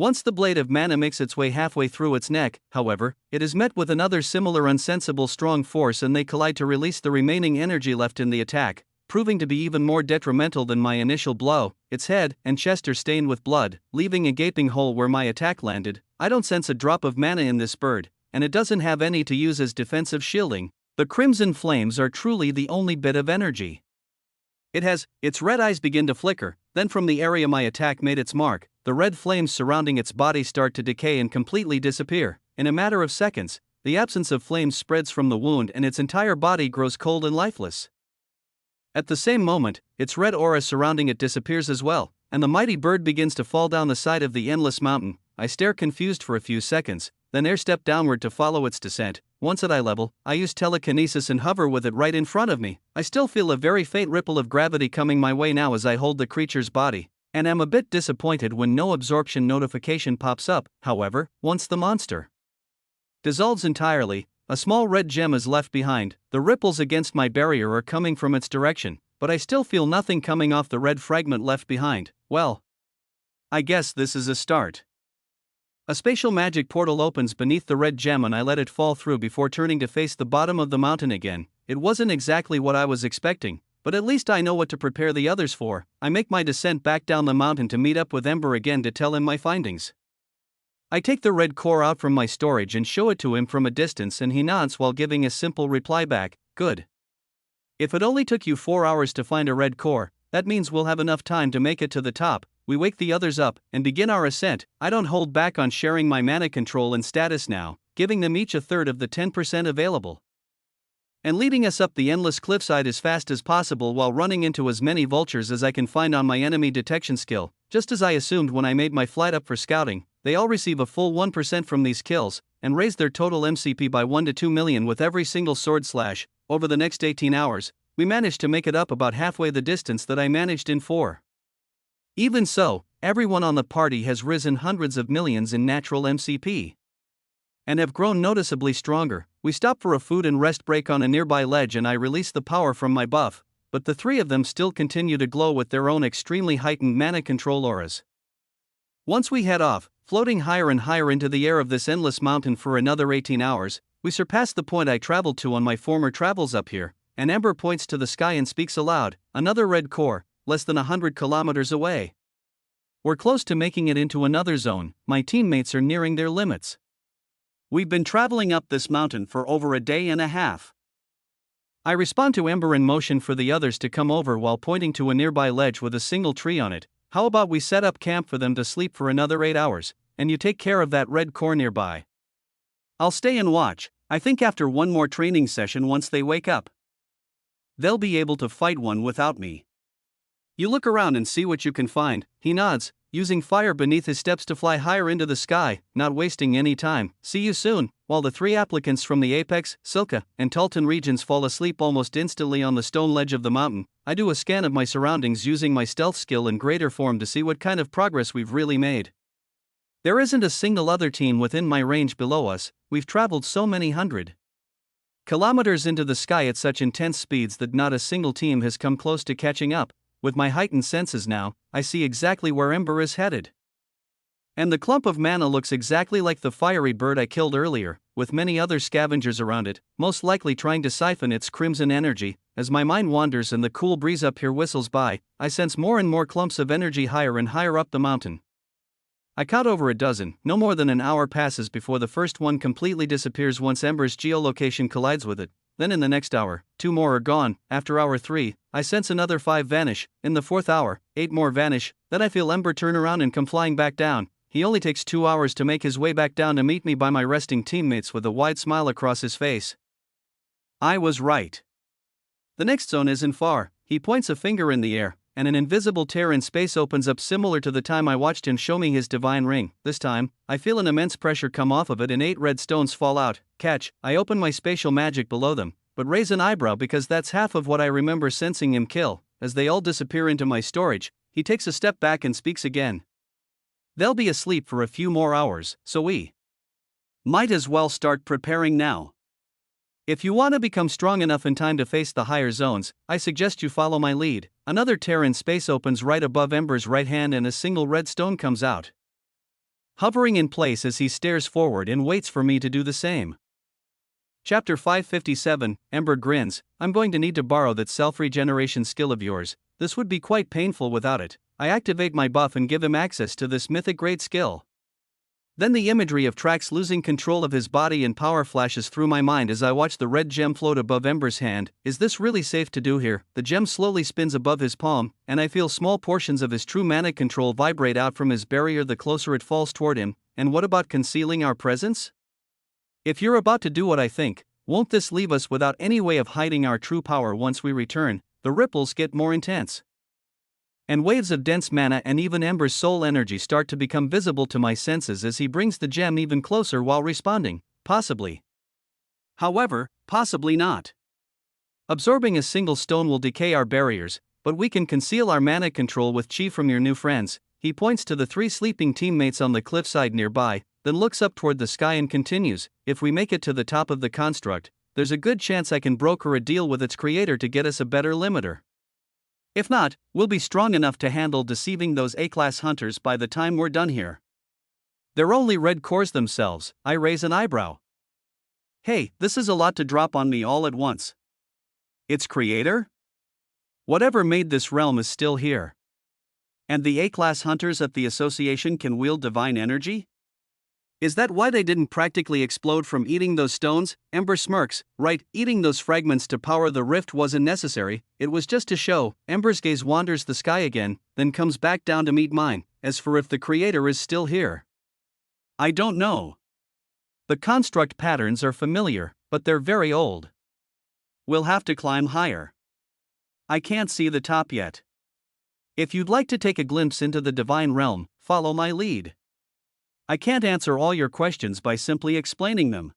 Speaker 1: Once the blade of mana makes its way halfway through its neck, however, it is met with another similar unsensible strong force and they collide to release the remaining energy left in the attack, proving to be even more detrimental than my initial blow. Its head and chest are stained with blood, leaving a gaping hole where my attack landed. I don't sense a drop of mana in this bird, and it doesn't have any to use as defensive shielding. The crimson flames are truly the only bit of energy it has. Its red eyes begin to flicker, then from the area my attack made its mark, the red flames surrounding its body start to decay and completely disappear. In a matter of seconds, the absence of flames spreads from the wound and its entire body grows cold and lifeless. At the same moment, its red aura surrounding it disappears as well, and the mighty bird begins to fall down the side of the endless mountain. I stare confused for a few seconds, then airstep downward to follow its descent. Once at eye level, I use telekinesis and hover with it right in front of me. I still feel a very faint ripple of gravity coming my way now as I hold the creature's body, and am a bit disappointed when no absorption notification pops up. However, once the monster dissolves entirely, a small red gem is left behind. The ripples against my barrier are coming from its direction, but I still feel nothing coming off the red fragment left behind. Well, I guess this is a start. A spatial magic portal opens beneath the red gem and I let it fall through before turning to face the bottom of the mountain again. It wasn't exactly what I was expecting, but at least I know what to prepare the others for. I make my descent back down the mountain to meet up with Ember again to tell him my findings. I take the red core out from my storage and show it to him from a distance and he nods while giving a simple reply back, "Good. If it only took you 4 hours to find a red core, that means we'll have enough time to make it to the top." We wake the others up and begin our ascent. I don't hold back on sharing my mana control and status now, giving them each a third of the 10% available, and leading us up the endless cliffside as fast as possible while running into as many vultures as I can find on my enemy detection skill. Just as I assumed when I made my flight up for scouting, they all receive a full 1% from these kills, and raise their total MCP by 1 to 2 million with every single sword slash. Over the next 18 hours, we managed to make it up about halfway the distance that I managed in 4. Even so, everyone on the party has risen hundreds of millions in natural MCP, and have grown noticeably stronger. We stop for a food and rest break on a nearby ledge and I release the power from my buff, but the three of them still continue to glow with their own extremely heightened mana control auras. Once we head off, floating higher and higher into the air of this endless mountain for another 18 hours, we surpass the point I traveled to on my former travels up here, and Ember points to the sky and speaks aloud, "Another red core, less than 100 kilometers away. We're close to making it into another zone. My teammates are nearing their limits. We've been traveling up this mountain for over a day and a half." I respond to Ember in motion for the others to come over while pointing to a nearby ledge with a single tree on it. "How about we set up camp for them to sleep for another 8 hours, and you take care of that red core nearby? I'll stay and watch. I think after one more training session once they wake up, they'll be able to fight one without me. You look around and see what you can find." He nods, using fire beneath his steps to fly higher into the sky, not wasting any time. "See you soon." While the 3 applicants from the Apex, Silka, and Talton regions fall asleep almost instantly on the stone ledge of the mountain, I do a scan of my surroundings using my stealth skill in greater form to see what kind of progress we've really made. There isn't a single other team within my range below us. We've traveled so many hundred kilometers into the sky at such intense speeds that not a single team has come close to catching up. With my heightened senses now, I see exactly where Ember is headed. And the clump of mana looks exactly like the fiery bird I killed earlier, with many other scavengers around it, most likely trying to siphon its crimson energy. As my mind wanders and the cool breeze up here whistles by, I sense more and more clumps of energy higher and higher up the mountain. I count over a dozen. No more than an hour passes before the first one completely disappears once Ember's geolocation collides with it. Then in the next hour, 2 more are gone. After hour 3, I sense another 5 vanish. In the 4th hour, 8 more vanish. Then I feel Ember turn around and come flying back down. He only takes 2 hours to make his way back down to meet me by my resting teammates with a wide smile across his face. I was right. The next zone isn't far. He points a finger in the air, and an invisible tear in space opens up similar to the time I watched him show me his divine ring. This time, I feel an immense pressure come off of it and 8 red stones fall out. Catch, I open my spatial magic below them, but raise an eyebrow because that's half of what I remember sensing him kill. As they all disappear into my storage, he takes a step back and speaks again. "They'll be asleep for a few more hours, so we might as well start preparing now. If you want to become strong enough in time to face the higher zones, I suggest you follow my lead." Another tear in space opens right above Ember's right hand and a single red stone comes out. hovering in place as he stares forward and waits for me to do the same. Chapter 557, Ember grins. I'm going to need to borrow that self-regeneration skill of yours. This would be quite painful without it. I activate my buff and give him access to this mythic grade skill. Then the imagery of Trax losing control of his body and power flashes through my mind as I watch the red gem float above Ember's hand. Is this really safe to do here? The gem slowly spins above his palm, and I feel small portions of his true mana control vibrate out from his barrier the closer it falls toward him. And what about concealing our presence? If you're about to do what I think, won't this leave us without any way of hiding our true power once we return? The ripples get more intense, and waves of dense mana and even Ember's soul energy start to become visible to my senses as he brings the gem even closer while responding. Possibly. However, possibly not. Absorbing a single stone will decay our barriers, but we can conceal our mana control with chi from your new friends. He points to the 3 sleeping teammates on the cliffside nearby, then looks up toward the sky and continues, if we make it to the top of the construct, there's a good chance I can broker a deal with its creator to get us a better limiter. If not, we'll be strong enough to handle deceiving those A-class hunters by the time we're done here. They're only red cores themselves. I raise an eyebrow. Hey, this is a lot to drop on me all at once. Its creator? Whatever made this realm is still here. And the A-class hunters at the association can wield divine energy? Is that why they didn't practically explode from eating those stones? Ember smirks. Right, eating those fragments to power the rift wasn't necessary, it was just to show. Ember's gaze wanders the sky again, then comes back down to meet mine. As for if the creator is still here, I don't know. The construct patterns are familiar, but they're very old. We'll have to climb higher. I can't see the top yet. If you'd like to take a glimpse into the divine realm, follow my lead. I can't answer all your questions by simply explaining them.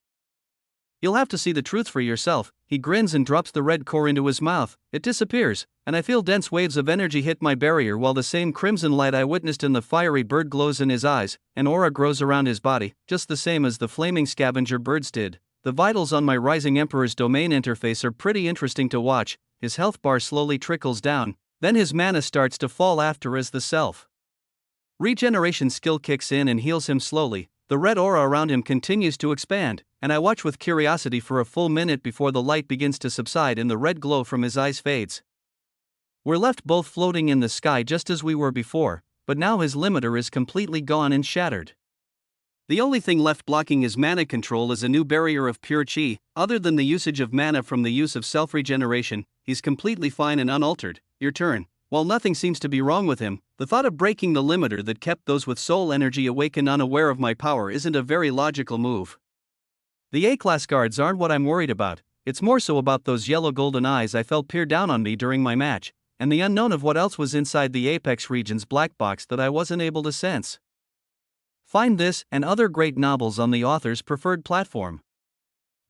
Speaker 1: You'll have to see the truth for yourself. He grins and drops the red core into his mouth. It disappears, and I feel dense waves of energy hit my barrier while the same crimson light I witnessed in the fiery bird glows in his eyes. An aura grows around his body, just the same as the flaming scavenger birds did. The vitals on my rising emperor's domain interface are pretty interesting to watch. His health bar slowly trickles down, then his mana starts to fall after as the self regeneration skill kicks in and heals him slowly. The red aura around him continues to expand, and I watch with curiosity for a full minute before the light begins to subside and the red glow from his eyes fades. We're left both floating in the sky just as we were before, but now his limiter is completely gone and shattered. The only thing left blocking his mana control is a new barrier of pure chi. Other than the usage of mana from the use of self-regeneration, he's completely fine and unaltered. Your turn. While nothing seems to be wrong with him, the thought of breaking the limiter that kept those with soul energy awake and unaware of my power isn't a very logical move. The A-class guards aren't what I'm worried about, it's more so about those yellow golden eyes I felt peer down on me during my match, and the unknown of what else was inside the Apex region's black box that I wasn't able to sense. Find this and other great novels on the author's preferred platform.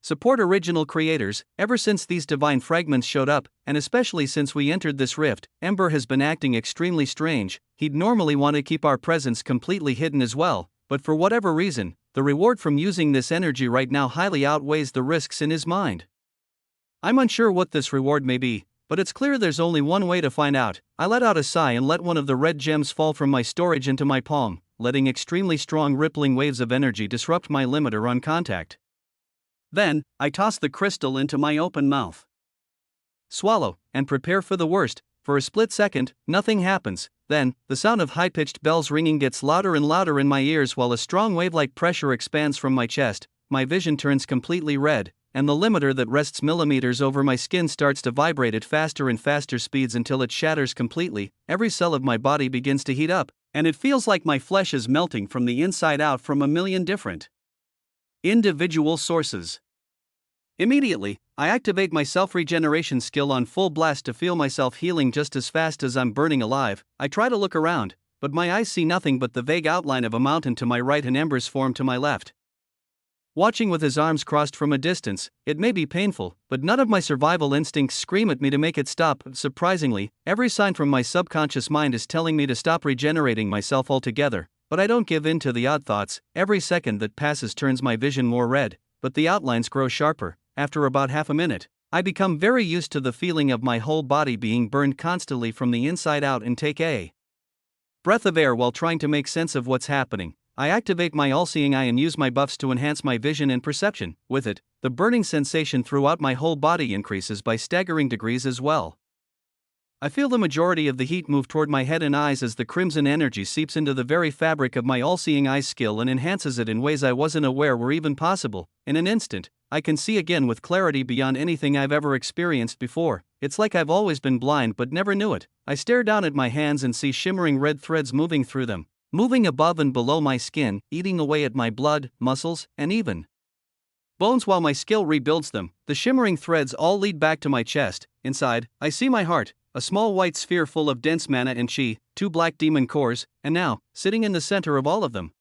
Speaker 1: Support original creators. Ever since these divine fragments showed up, and especially since we entered this rift, Ember has been acting extremely strange. He'd normally want to keep our presence completely hidden as well, but for whatever reason, the reward from using this energy right now highly outweighs the risks in his mind. I'm unsure what this reward may be, but it's clear there's only one way to find out. I let out a sigh and let one of the red gems fall from my storage into my palm, letting extremely strong rippling waves of energy disrupt my limiter on contact. Then, I toss the crystal into my open mouth. Swallow, and prepare for the worst. For a split second, nothing happens. Then, the sound of high-pitched bells ringing gets louder and louder in my ears while a strong wave-like pressure expands from my chest. My vision turns completely red, and the limiter that rests millimeters over my skin starts to vibrate at faster and faster speeds until it shatters completely. Every cell of my body begins to heat up, and it feels like my flesh is melting from the inside out from a million different individual sources. Immediately, I activate my self-regeneration skill on full blast to feel myself healing just as fast as I'm burning alive. I try to look around, but my eyes see nothing but the vague outline of a mountain to my right and Ember's form to my left. Watching with his arms crossed from a distance, it may be painful, but none of my survival instincts scream at me to make it stop. Surprisingly, every sign from my subconscious mind is telling me to stop regenerating myself altogether, but I don't give in to the odd thoughts. Every second that passes turns my vision more red, but the outlines grow sharper. After about half a minute, I become very used to the feeling of my whole body being burned constantly from the inside out and take a breath of air while trying to make sense of what's happening. I activate my all-seeing eye and use my buffs to enhance my vision and perception. With it, the burning sensation throughout my whole body increases by staggering degrees as well. I feel the majority of the heat move toward my head and eyes as the crimson energy seeps into the very fabric of my all-seeing eye skill and enhances it in ways I wasn't aware were even possible. In an instant, I can see again with clarity beyond anything I've ever experienced before. It's like I've always been blind but never knew it. I stare down at my hands and see shimmering red threads moving through them, moving above and below my skin, eating away at my blood, muscles, and even bones while my skill rebuilds them. The shimmering threads all lead back to my chest. Inside, I see my heart, a small white sphere full of dense mana and chi, 2 black demon cores, and now, sitting in the center of all of them,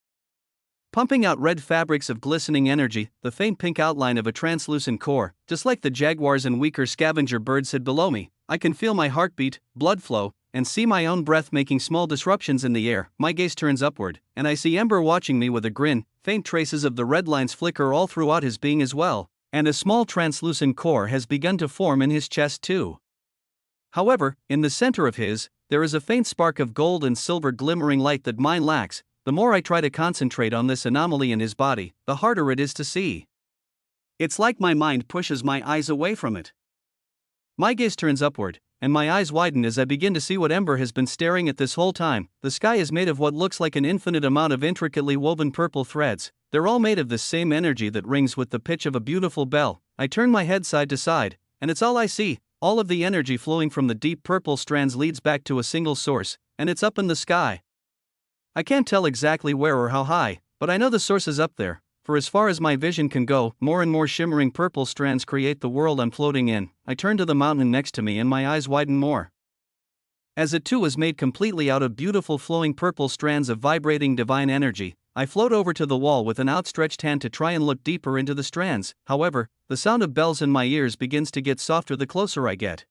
Speaker 1: pumping out red fabrics of glistening energy, the faint pink outline of a translucent core, just like the jaguars and weaker scavenger birds hid below me. I can feel my heartbeat, blood flow, and see my own breath making small disruptions in the air. My gaze turns upward, and I see Ember watching me with a grin. Faint traces of the red lines flicker all throughout his being as well, and a small translucent core has begun to form in his chest too. However, in the center of his, there is a faint spark of gold and silver glimmering light that mine lacks. The more I try to concentrate on this anomaly in his body, the harder it is to see. It's like my mind pushes my eyes away from it. My gaze turns upward, and my eyes widen as I begin to see what Ember has been staring at this whole time. The sky is made of what looks like an infinite amount of intricately woven purple threads. They're all made of the same energy that rings with the pitch of a beautiful bell. I turn my head side to side, and it's all I see. All of the energy flowing from the deep purple strands leads back to a single source, and it's up in the sky. I can't tell exactly where or how high, but I know the source is up there. For as far as my vision can go, more and more shimmering purple strands create the world I'm floating in. I turn to the mountain next to me and my eyes widen more, as it too is made completely out of beautiful flowing purple strands of vibrating divine energy. I float over to the wall with an outstretched hand to try and look deeper into the strands. However, the sound of bells in my ears begins to get softer the closer I get.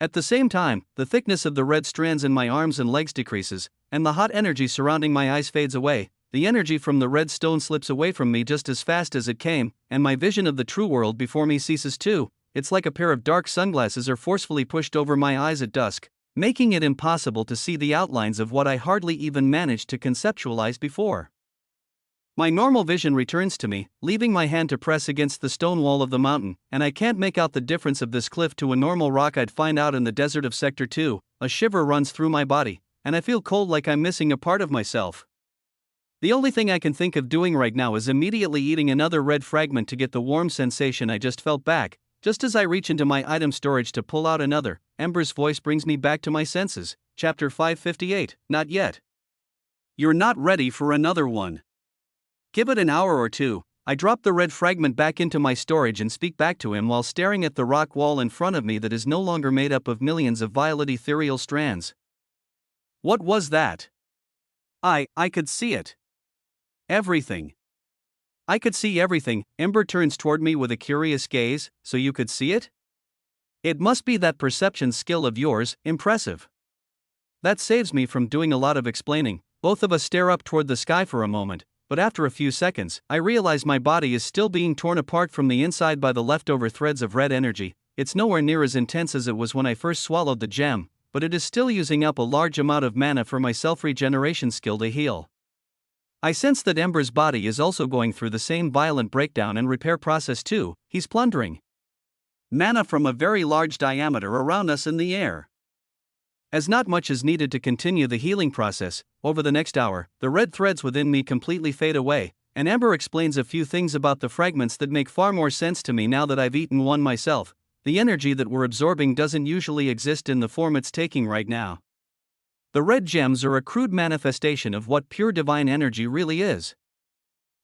Speaker 1: At the same time, the thickness of the red strands in my arms and legs decreases, and the hot energy surrounding my eyes fades away. The energy from the red stone slips away from me just as fast as it came, and my vision of the true world before me ceases too. It's like a pair of dark sunglasses are forcefully pushed over my eyes at dusk, making it impossible to see the outlines of what I hardly even managed to conceptualize before. My normal vision returns to me, leaving my hand to press against the stone wall of the mountain, and I can't make out the difference of this cliff to a normal rock I'd find out in the desert of Sector 2. A shiver runs through my body, and I feel cold like I'm missing a part of myself. The only thing I can think of doing right now is immediately eating another red fragment to get the warm sensation I just felt back. Just as I reach into my item storage to pull out another, Ember's voice brings me back to my senses. Chapter 558, Not Yet. You're not ready for another one. Give it an hour or two. I drop the red fragment back into my storage and speak back to him while staring at the rock wall in front of me that is no longer made up of millions of violet ethereal strands. What was that? I could see it. Everything. I could see everything. Ember turns toward me with a curious gaze. So you could see it? It must be that perception skill of yours, impressive. That saves me from doing a lot of explaining. Both of us stare up toward the sky for a moment, but after a few seconds, I realize my body is still being torn apart from the inside by the leftover threads of red energy. It's nowhere near as intense as it was when I first swallowed the gem, but it is still using up a large amount of mana for my self-regeneration skill to heal. I sense that Ember's body is also going through the same violent breakdown and repair process too. He's plundering mana from a very large diameter around us in the air. As not much is needed to continue the healing process, over the next hour, the red threads within me completely fade away, and Ember explains a few things about the fragments that make far more sense to me now that I've eaten one myself. The energy that we're absorbing doesn't usually exist in the form it's taking right now. The red gems are a crude manifestation of what pure divine energy really is.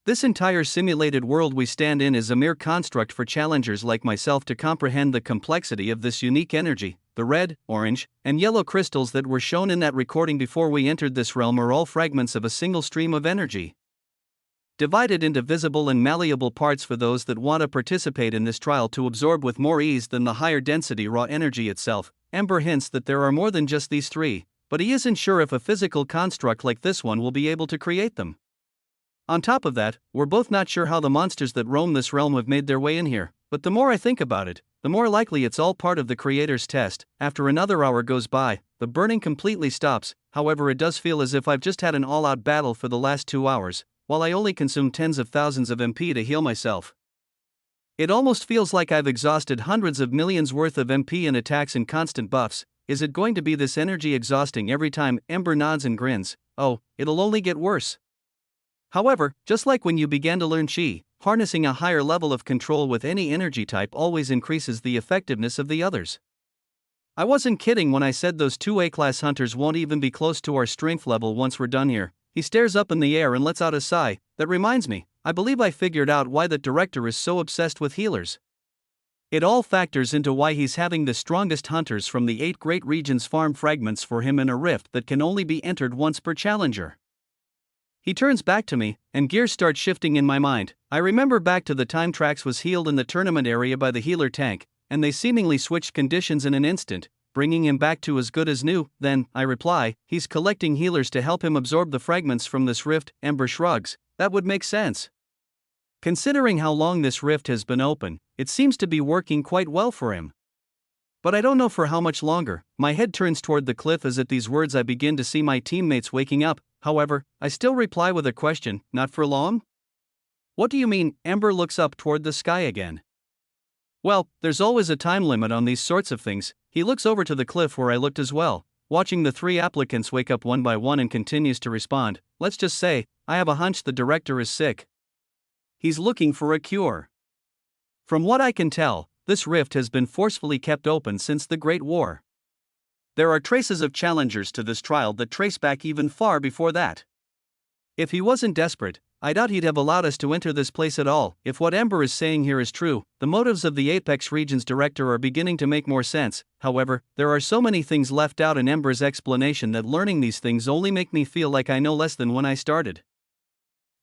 Speaker 1: This entire simulated world we stand in is a mere construct for challengers like myself to comprehend the complexity of this unique energy. The red, orange, and yellow crystals that were shown in that recording before we entered this realm are all fragments of a single stream of energy, divided into visible and malleable parts for those that want to participate in this trial to absorb with more ease than the higher density raw energy itself. Ember hints that there are more than just these three, but he isn't sure if a physical construct like this one will be able to create them. On top of that, we're both not sure how the monsters that roam this realm have made their way in here, but the more I think about it, the more likely it's all part of the creator's test. After another hour goes by, the burning completely stops. However, it does feel as if I've just had an all-out battle for the last 2 hours, while I only consume tens of thousands of MP to heal myself. It almost feels like I've exhausted hundreds of millions worth of MP in attacks and constant buffs. Is it going to be this energy exhausting every time? Ember nods and grins. Oh, it'll only get worse. However, just like when you began to learn Chi, harnessing a higher level of control with any energy type always increases the effectiveness of the others. I wasn't kidding when I said those 2 A-class hunters won't even be close to our strength level once we're done here. He stares up in the air and lets out a sigh. That reminds me, I believe I figured out why that director is so obsessed with healers. It all factors into why he's having the strongest hunters from the 8 great regions farm fragments for him in a rift that can only be entered once per challenger. He turns back to me, and gears start shifting in my mind. I remember back to the time Trax was healed in the tournament area by the healer tank, and they seemingly switched conditions in an instant, bringing him back to as good as new. Then, I reply, he's collecting healers to help him absorb the fragments from this rift. Ember shrugs. That would make sense. Considering how long this rift has been open, it seems to be working quite well for him. But I don't know for how much longer. My head turns toward the cliff as at these words I begin to see my teammates waking up. However, I still reply with a question. Not for long? What do you mean? Ember looks up toward the sky again. Well, there's always a time limit on these sorts of things. He looks over to the cliff where I looked as well, watching the 3 applicants wake up one by one, and continues to respond. Let's just say, I have a hunch the director is sick. He's looking for a cure. From what I can tell, this rift has been forcefully kept open since the Great War. There are traces of challengers to this trial that trace back even far before that. If he wasn't desperate, I doubt he'd have allowed us to enter this place at all. If what Ember is saying here is true, the motives of the Apex Region's director are beginning to make more sense. However, there are so many things left out in Ember's explanation that learning these things only make me feel like I know less than when I started.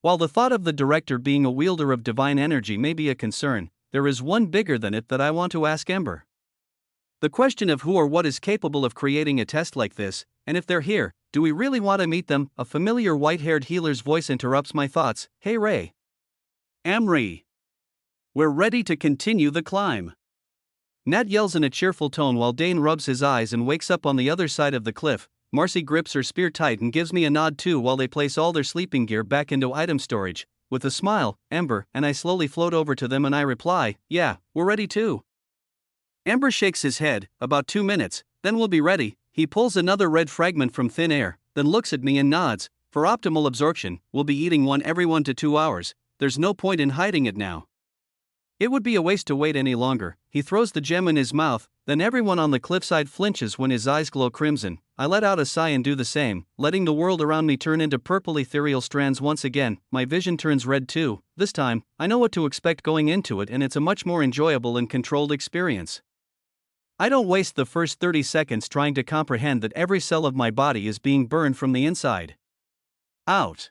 Speaker 1: While the thought of the director being a wielder of divine energy may be a concern, there is one bigger than it that I want to ask Ember. The question of who or what is capable of creating a test like this, and if they're here, do we really want to meet them? A familiar white-haired healer's voice interrupts my thoughts. Hey Ray. Amri. We're ready to continue the climb. Nat yells in a cheerful tone while Dane rubs his eyes and wakes up on the other side of the cliff. Marcy grips her spear tight and gives me a nod too while they place all their sleeping gear back into item storage. With a smile, Ember and I slowly float over to them and I reply, yeah, we're ready too. Ember shakes his head. About 2 minutes, then we'll be ready. He pulls another red fragment from thin air, then looks at me and nods. For optimal absorption, we'll be eating one every 1 to 2 hours. There's no point in hiding it now. It would be a waste to wait any longer. He throws the gem in his mouth, then everyone on the cliffside flinches when his eyes glow crimson. I let out a sigh and do the same, letting the world around me turn into purple ethereal strands once again. My vision turns red too. This time, I know what to expect going into it, and it's a much more enjoyable and controlled experience. I don't waste the first 30 seconds trying to comprehend that every cell of my body is being burned from the inside out.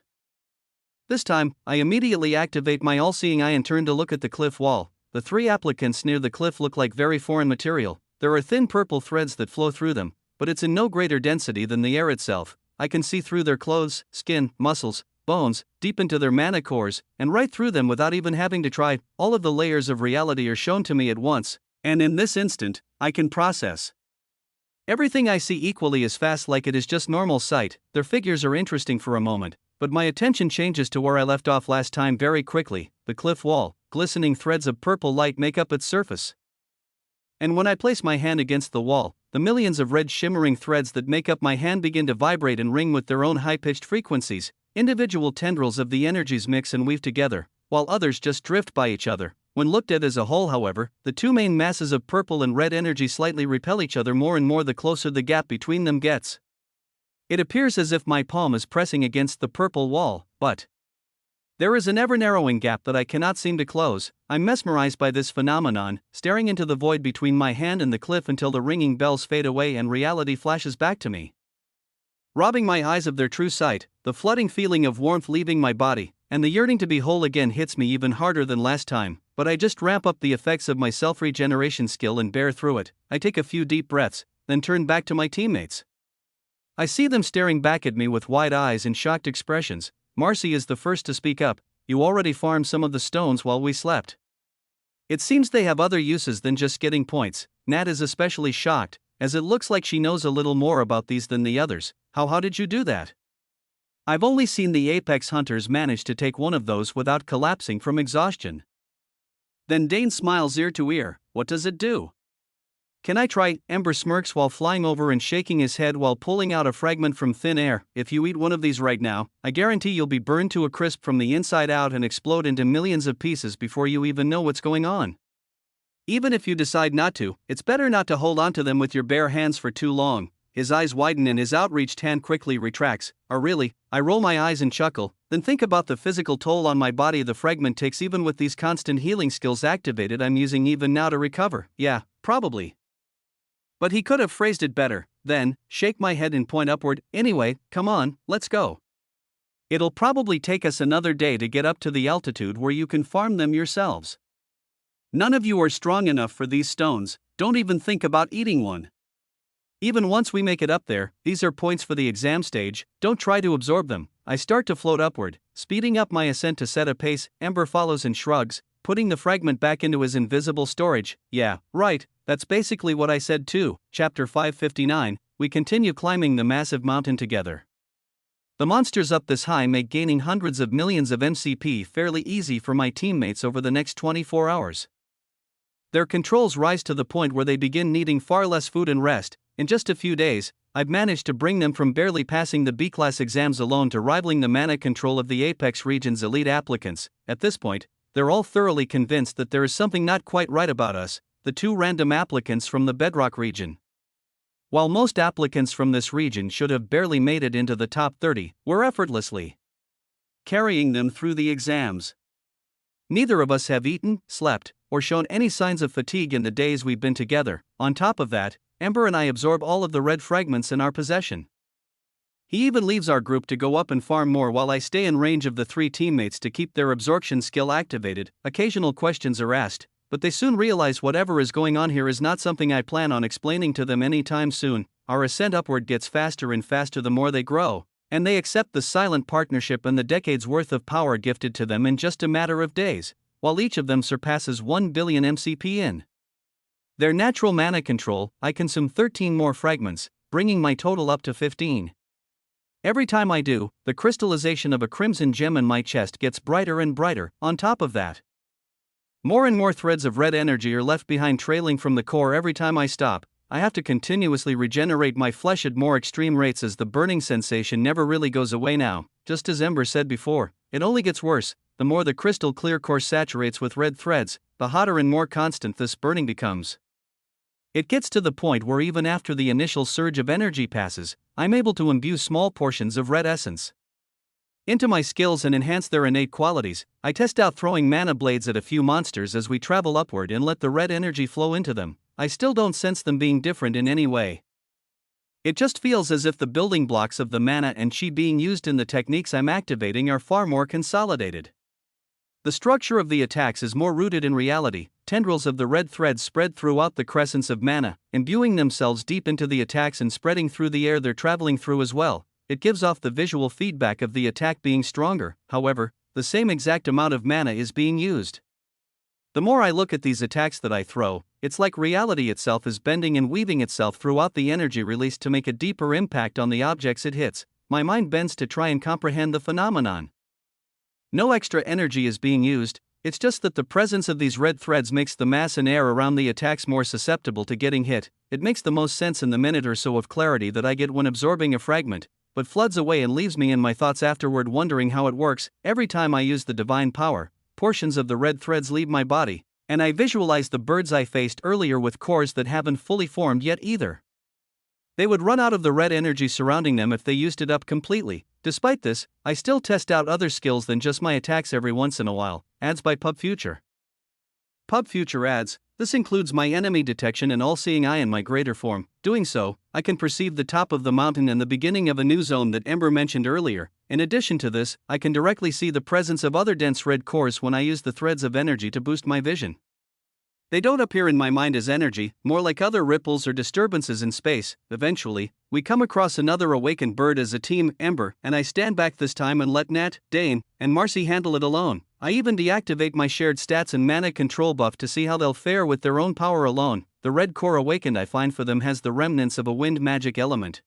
Speaker 1: This time, I immediately activate my all-seeing eye and turn to look at the cliff wall. The 3 applicants near the cliff look like very foreign material. There are thin purple threads that flow through them, but it's in no greater density than the air itself. I can see through their clothes, skin, muscles, bones, deep into their mana cores, and right through them without even having to try. All of the layers of reality are shown to me at once, and in this instant, I can process everything I see equally as fast, like it is just normal sight. Their figures are interesting for a moment, but my attention changes to where I left off last time very quickly. The cliff wall, glistening threads of purple light make up its surface. And when I place my hand against the wall, the millions of red shimmering threads that make up my hand begin to vibrate and ring with their own high-pitched frequencies. Individual tendrils of the energies mix and weave together, while others just drift by each other. When looked at as a whole, however, the 2 main masses of purple and red energy slightly repel each other more and more the closer the gap between them gets. It appears as if my palm is pressing against the purple wall, but there is an ever-narrowing gap that I cannot seem to close. I'm mesmerized by this phenomenon, staring into the void between my hand and the cliff until the ringing bells fade away and reality flashes back to me, robbing my eyes of their true sight. The flooding feeling of warmth leaving my body, and the yearning to be whole again hits me even harder than last time, but I just ramp up the effects of my self-regeneration skill and bear through it. I take a few deep breaths, then turn back to my teammates. I see them staring back at me with wide eyes and shocked expressions. Marcy is the first to speak up. You already farmed some of the stones while we slept. It seems they have other uses than just getting points. Nat is especially shocked, as it looks like she knows a little more about these than the others. How did you do that? I've only seen the apex hunters manage to take one of those without collapsing from exhaustion. Then Dane smiles ear to ear. What does it do? Can I try? Ember smirks while flying over and shaking his head while pulling out a fragment from thin air. If you eat one of these right now, I guarantee you'll be burned to a crisp from the inside out and explode into millions of pieces before you even know what's going on. Even if you decide not to, it's better not to hold onto them with your bare hands for too long. His eyes widen and his outreached hand quickly retracts. Oh really? I roll my eyes and chuckle, then think about the physical toll on my body the fragment takes even with these constant healing skills activated I'm using even now to recover. Yeah, probably. But he could have phrased it better. Then, shake my head and point upward. Anyway, come on, let's go. It'll probably take us another day to get up to the altitude where you can farm them yourselves. None of you are strong enough for these stones, don't even think about eating one. Even once we make it up there, these are points for the exam stage, don't try to absorb them. I start to float upward, speeding up my ascent to set a pace. Ember follows and shrugs, putting the fragment back into his invisible storage. Yeah, right, that's basically what I said too. Chapter 559, we continue climbing the massive mountain together. The monsters up this high make gaining hundreds of millions of MCP fairly easy for my teammates over the next 24 hours. Their controls rise to the point where they begin needing far less food and rest. In just a few days, I've managed to bring them from barely passing the B-class exams alone to rivaling the mana control of the Apex region's elite applicants. At this point, they're all thoroughly convinced that there is something not quite right about us, the two random applicants from the Bedrock region. While most applicants from this region should have barely made it into the top 30, we're effortlessly carrying them through the exams. Neither of us have eaten, slept, or shown any signs of fatigue in the days we've been together. On top of that, Ember and I absorb all of the red fragments in our possession. He even leaves our group to go up and farm more while I stay in range of the three teammates to keep their absorption skill activated. Occasional questions are asked, but they soon realize whatever is going on here is not something I plan on explaining to them anytime soon. Our ascent upward gets faster and faster the more they grow, and they accept the silent partnership and the decades worth of power gifted to them in just a matter of days, while each of them surpasses 1 billion MCP in their natural mana control. I consume 13 more fragments, bringing my total up to 15. Every time I do, the crystallization of a crimson gem in my chest gets brighter and brighter. On top of that, more and more threads of red energy are left behind trailing from the core every time I stop. I have to continuously regenerate my flesh at more extreme rates as the burning sensation never really goes away now. Just as Ember said before, it only gets worse. The more the crystal clear core saturates with red threads, the hotter and more constant this burning becomes. It gets to the point where even after the initial surge of energy passes, I'm able to imbue small portions of red essence into my skills and enhance their innate qualities. I test out throwing mana blades at a few monsters as we travel upward and let the red energy flow into them. I still don't sense them being different in any way. It just feels as if the building blocks of the mana and chi being used in the techniques I'm activating are far more consolidated. The structure of the attacks is more rooted in reality. Tendrils of the red threads spread throughout the crescents of mana, imbuing themselves deep into the attacks and spreading through the air they're traveling through as well. It gives off the visual feedback of the attack being stronger. However, the same exact amount of mana is being used. The more I look at these attacks that I throw, it's like reality itself is bending and weaving itself throughout the energy released to make a deeper impact on the objects it hits. My mind bends to try and comprehend the phenomenon. No extra energy is being used, it's just that the presence of these red threads makes the mass and air around the attacks more susceptible to getting hit. It makes the most sense in the minute or so of clarity that I get when absorbing a fragment, but floods away and leaves me in my thoughts afterward wondering how it works. Every time I use the divine power, portions of the red threads leave my body, and I visualize the birds I faced earlier with cores that haven't fully formed yet either. They would run out of the red energy surrounding them if they used it up completely. Despite this, I still test out other skills than just my attacks every once in a while. Ads by PubFuture. PubFuture adds, this includes my enemy detection and all-seeing eye in my greater form. Doing so, I can perceive the top of the mountain and the beginning of a new zone that Ember mentioned earlier. In addition to this, I can directly see the presence of other dense red cores when I use the threads of energy to boost my vision. They don't appear in my mind as energy, more like other ripples or disturbances in space. Eventually, we come across another awakened bird as a team, Ember and I stand back this time and let Nat, Dane, and Marcy handle it alone. I even deactivate my shared stats and mana control buff to see how they'll fare with their own power alone. The red core awakened I find for them has the remnants of a wind magic element,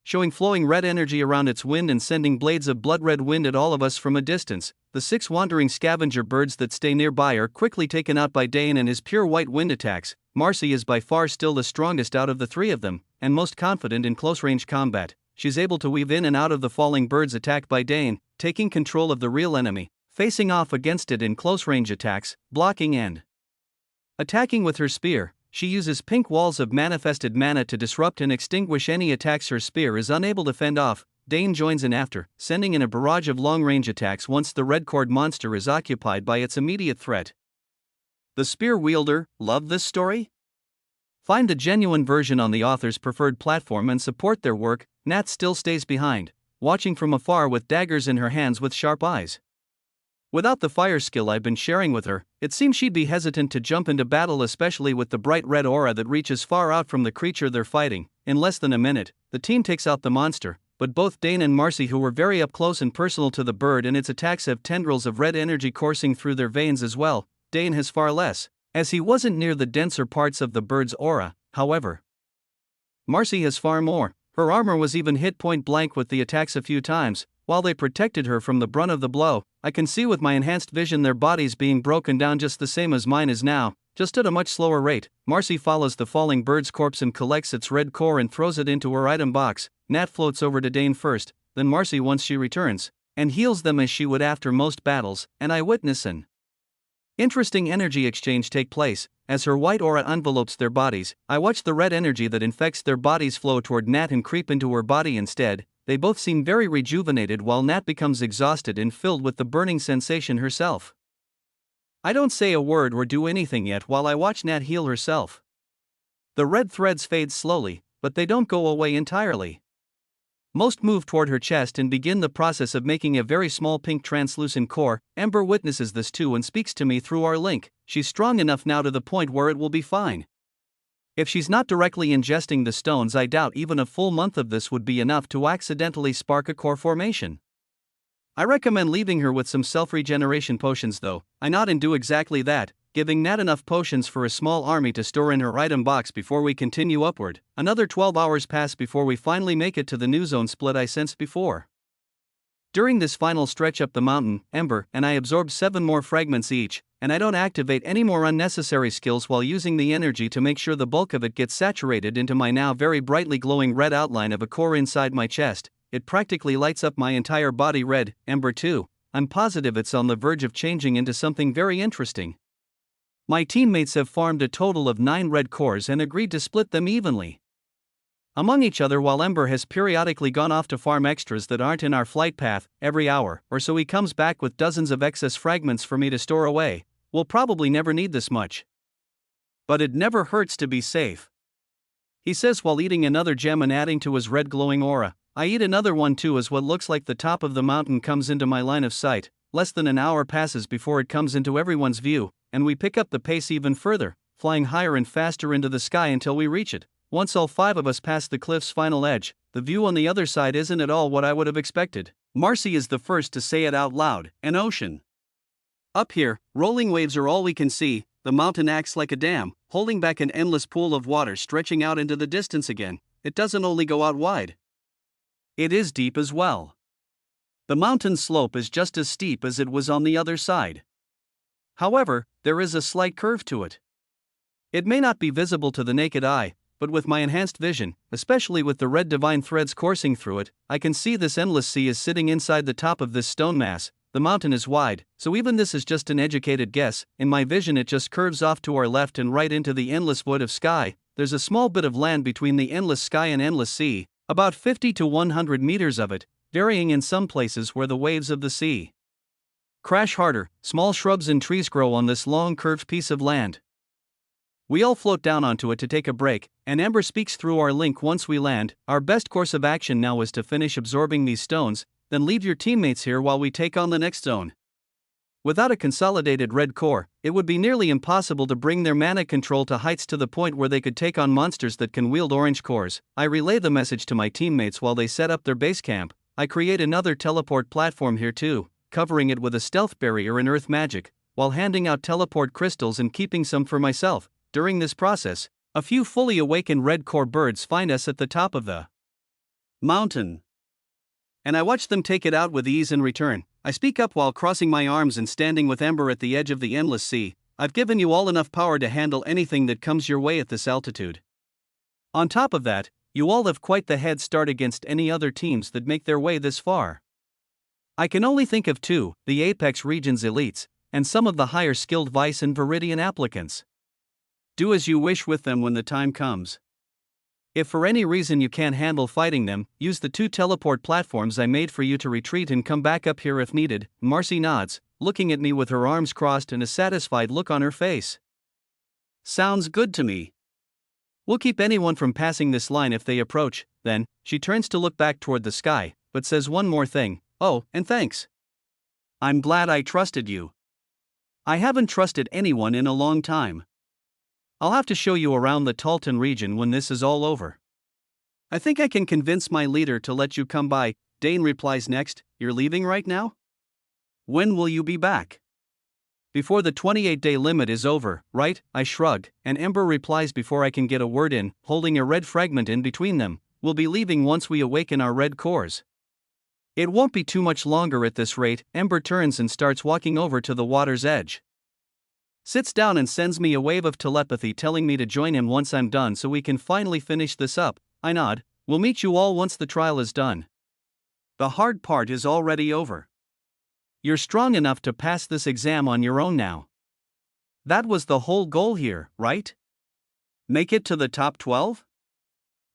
Speaker 1: showing flowing red energy around its wind and sending blades of blood red wind at all of us from a distance. The 6 wandering scavenger birds that stay nearby are quickly taken out by Dane and his pure white wind attacks. Marcy is by far still the strongest out of the 3 of them, and most confident in close-range combat. She's able to weave in and out of the falling birds attacked by Dane, taking control of the real enemy, facing off against it in close-range attacks, blocking and attacking with her spear. She uses pink walls of manifested mana to disrupt and extinguish any attacks her spear is unable to fend off. Dane joins in after, sending in a barrage of long-range attacks once the red-cored monster is occupied by its immediate threat. The spear wielder, love this story? Find the genuine version on the author's preferred platform and support their work. Nat still stays behind, watching from afar with daggers in her hands with sharp eyes. Without the fire skill I've been sharing with her, it seems she'd be hesitant to jump into battle, especially with the bright red aura that reaches far out from the creature they're fighting. In less than a minute, the team takes out the monster, but both Dane and Marcy, who were very up close and personal to the bird and its attacks, have tendrils of red energy coursing through their veins as well. Dane has far less, as he wasn't near the denser parts of the bird's aura, however. Marcy has far more. Her armor was even hit point blank with the attacks a few times. While they protected her from the brunt of the blow, I can see with my enhanced vision their bodies being broken down just the same as mine is now, just at a much slower rate. Marcy follows the falling bird's corpse and collects its red core and throws it into her item box. Nat floats over to Dane first, then Marcy once she returns, and heals them as she would after most battles, and I witness an interesting energy exchange take place. As her white aura envelopes their bodies, I watch the red energy that infects their bodies flow toward Nat and creep into her body instead. They both seem very rejuvenated while Nat becomes exhausted and filled with the burning sensation herself. I don't say a word or do anything yet while I watch Nat heal herself. The red threads fade slowly, but they don't go away entirely. Most move toward her chest and begin the process of making a very small pink translucent core. Ember witnesses this too and speaks to me through our link. She's strong enough now to the point where it will be fine. If she's not directly ingesting the stones, I doubt even a full month of this would be enough to accidentally spark a core formation. I recommend leaving her with some self-regeneration potions though. I nod and do exactly that, giving Nat enough potions for a small army to store in her item box before we continue upward. Another 12 hours pass before we finally make it to the new zone split I sensed before. During this final stretch up the mountain, Ember and I absorb 7 more fragments each, and I don't activate any more unnecessary skills while using the energy to make sure the bulk of it gets saturated into my now very brightly glowing red outline of a core inside my chest. It practically lights up my entire body red. Ember too. I'm positive it's on the verge of changing into something very interesting. My teammates have farmed a total of 9 red cores and agreed to split them evenly among each other, while Ember has periodically gone off to farm extras that aren't in our flight path. Every hour or so he comes back with dozens of excess fragments for me to store away. We'll probably never need this much, but it never hurts to be safe, he says while eating another gem and adding to his red glowing aura. I eat another one too as what looks like the top of the mountain comes into my line of sight. Less than an hour passes before it comes into everyone's view, and we pick up the pace even further, flying higher and faster into the sky until we reach it. Once all 5 of us pass the cliff's final edge, the view on the other side isn't at all what I would have expected. Marcy is the first to say it out loud. An ocean. Up here, rolling waves are all we can see. The mountain acts like a dam, holding back an endless pool of water stretching out into the distance again. It doesn't only go out wide, it is deep as well. The mountain slope is just as steep as it was on the other side. However, there is a slight curve to it. It may not be visible to the naked eye, but with my enhanced vision, especially with the red divine threads coursing through it, I can see this endless sea is sitting inside the top of this stone mass. The mountain is wide, so even this is just an educated guess. In my vision it just curves off to our left and right into the endless void of sky. There's a small bit of land between the endless sky and endless sea, about 50 to 100 meters of it, varying in some places where the waves of the sea crash harder. Small shrubs and trees grow on this long curved piece of land. We all float down onto it to take a break, and Ember speaks through our link once we land. Our best course of action now is to finish absorbing these stones, then leave your teammates here while we take on the next zone. Without a consolidated red core, it would be nearly impossible to bring their mana control to heights to the point where they could take on monsters that can wield orange cores. I relay the message to my teammates while they set up their base camp. I create another teleport platform here too. covering it with a stealth barrier and earth magic, while handing out teleport crystals and keeping some for myself. During this process, a few fully awakened red core birds find us at the top of the mountain, and I watch them take it out with ease in return. I speak up while crossing my arms and standing with Ember at the edge of the endless sea. I've given you all enough power to handle anything that comes your way at this altitude. On top of that, you all have quite the head start against any other teams that make their way this far. I can only think of two, the Apex Region's elites, and some of the higher skilled Vice and Viridian applicants. Do as you wish with them when the time comes. If for any reason you can't handle fighting them, use the 2 teleport platforms I made for you to retreat and come back up here if needed. Marcy nods, looking at me with her arms crossed and a satisfied look on her face. Sounds good to me. We'll keep anyone from passing this line if they approach. Then, she turns to look back toward the sky, but says one more thing. Oh, and thanks. I'm glad I trusted you. I haven't trusted anyone in a long time. I'll have to show you around the Talton region when this is all over. I think I can convince my leader to let you come by. Dane replies next. You're leaving right now? When will you be back? Before the 28-day limit is over, right? I shrugged, and Ember replies before I can get a word in, holding a red fragment in between them. We'll be leaving once we awaken our red cores. It won't be too much longer at this rate. Ember turns and starts walking over to the water's edge. Sits down and sends me a wave of telepathy telling me to join him once I'm done so we can finally finish this up. I nod. We'll meet you all once the trial is done. The hard part is already over. You're strong enough to pass this exam on your own now. That was the whole goal here, right? Make it to the top 12?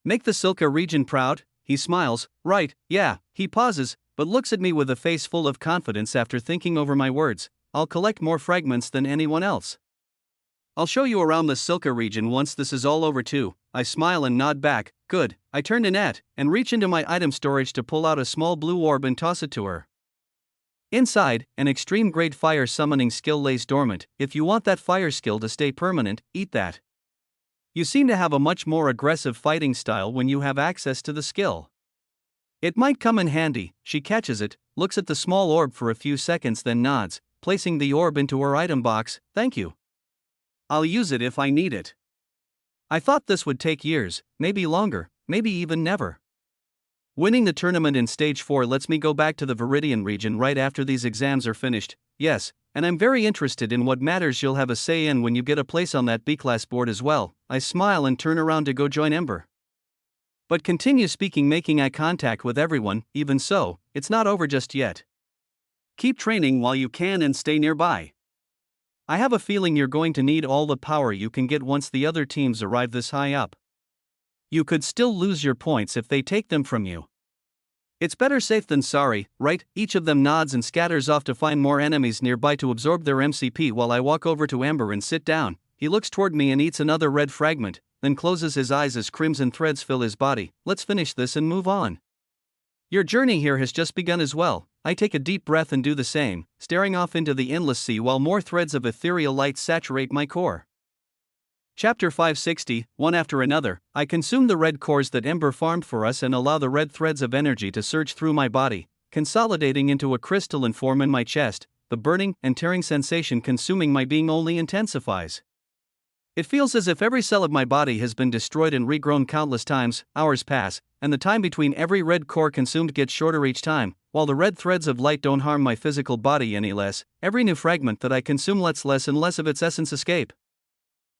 Speaker 1: Make the Silka region proud? He smiles. Right, yeah. He pauses, but looks at me with a face full of confidence after thinking over my words. I'll collect more fragments than anyone else. I'll show you around the Silka region once this is all over too. I smile and nod back. Good. I turn to Nat and reach into my item storage to pull out a small blue orb and toss it to her. Inside, an extreme grade fire summoning skill lays dormant. If you want that fire skill to stay permanent, eat that. You seem to have a much more aggressive fighting style when you have access to the skill. It might come in handy. She catches it, looks at the small orb for a few seconds, then nods, placing the orb into her item box. Thank you. I'll use it if I need it. I thought this would take years, maybe longer, maybe even never. Winning the tournament in Stage 4 lets me go back to the Viridian region right after these exams are finished. Yes, and I'm very interested in what matters you'll have a say in when you get a place on that B-class board as well. I smile and turn around to go join Ember. But continue speaking, making eye contact with everyone. Even so, it's not over just yet. Keep training while you can and stay nearby. I have a feeling you're going to need all the power you can get once the other teams arrive this high up. You could still lose your points if they take them from you. It's better safe than sorry, right? Each of them nods and scatters off to find more enemies nearby to absorb their MCP while I walk over to Ember and sit down. He looks toward me and eats another red fragment, then closes his eyes as crimson threads fill his body. Let's finish this and move on. Your journey here has just begun as well. I take a deep breath and do the same, staring off into the endless sea while more threads of ethereal light saturate my core. Chapter 560, one after another, I consume the red cores that Ember farmed for us and allow the red threads of energy to surge through my body, consolidating into a crystalline form in my chest. The burning and tearing sensation consuming my being only intensifies. It feels as if every cell of my body has been destroyed and regrown countless times. Hours pass, and the time between every red core consumed gets shorter each time. While the red threads of light don't harm my physical body any less, every new fragment that I consume lets less and less of its essence escape.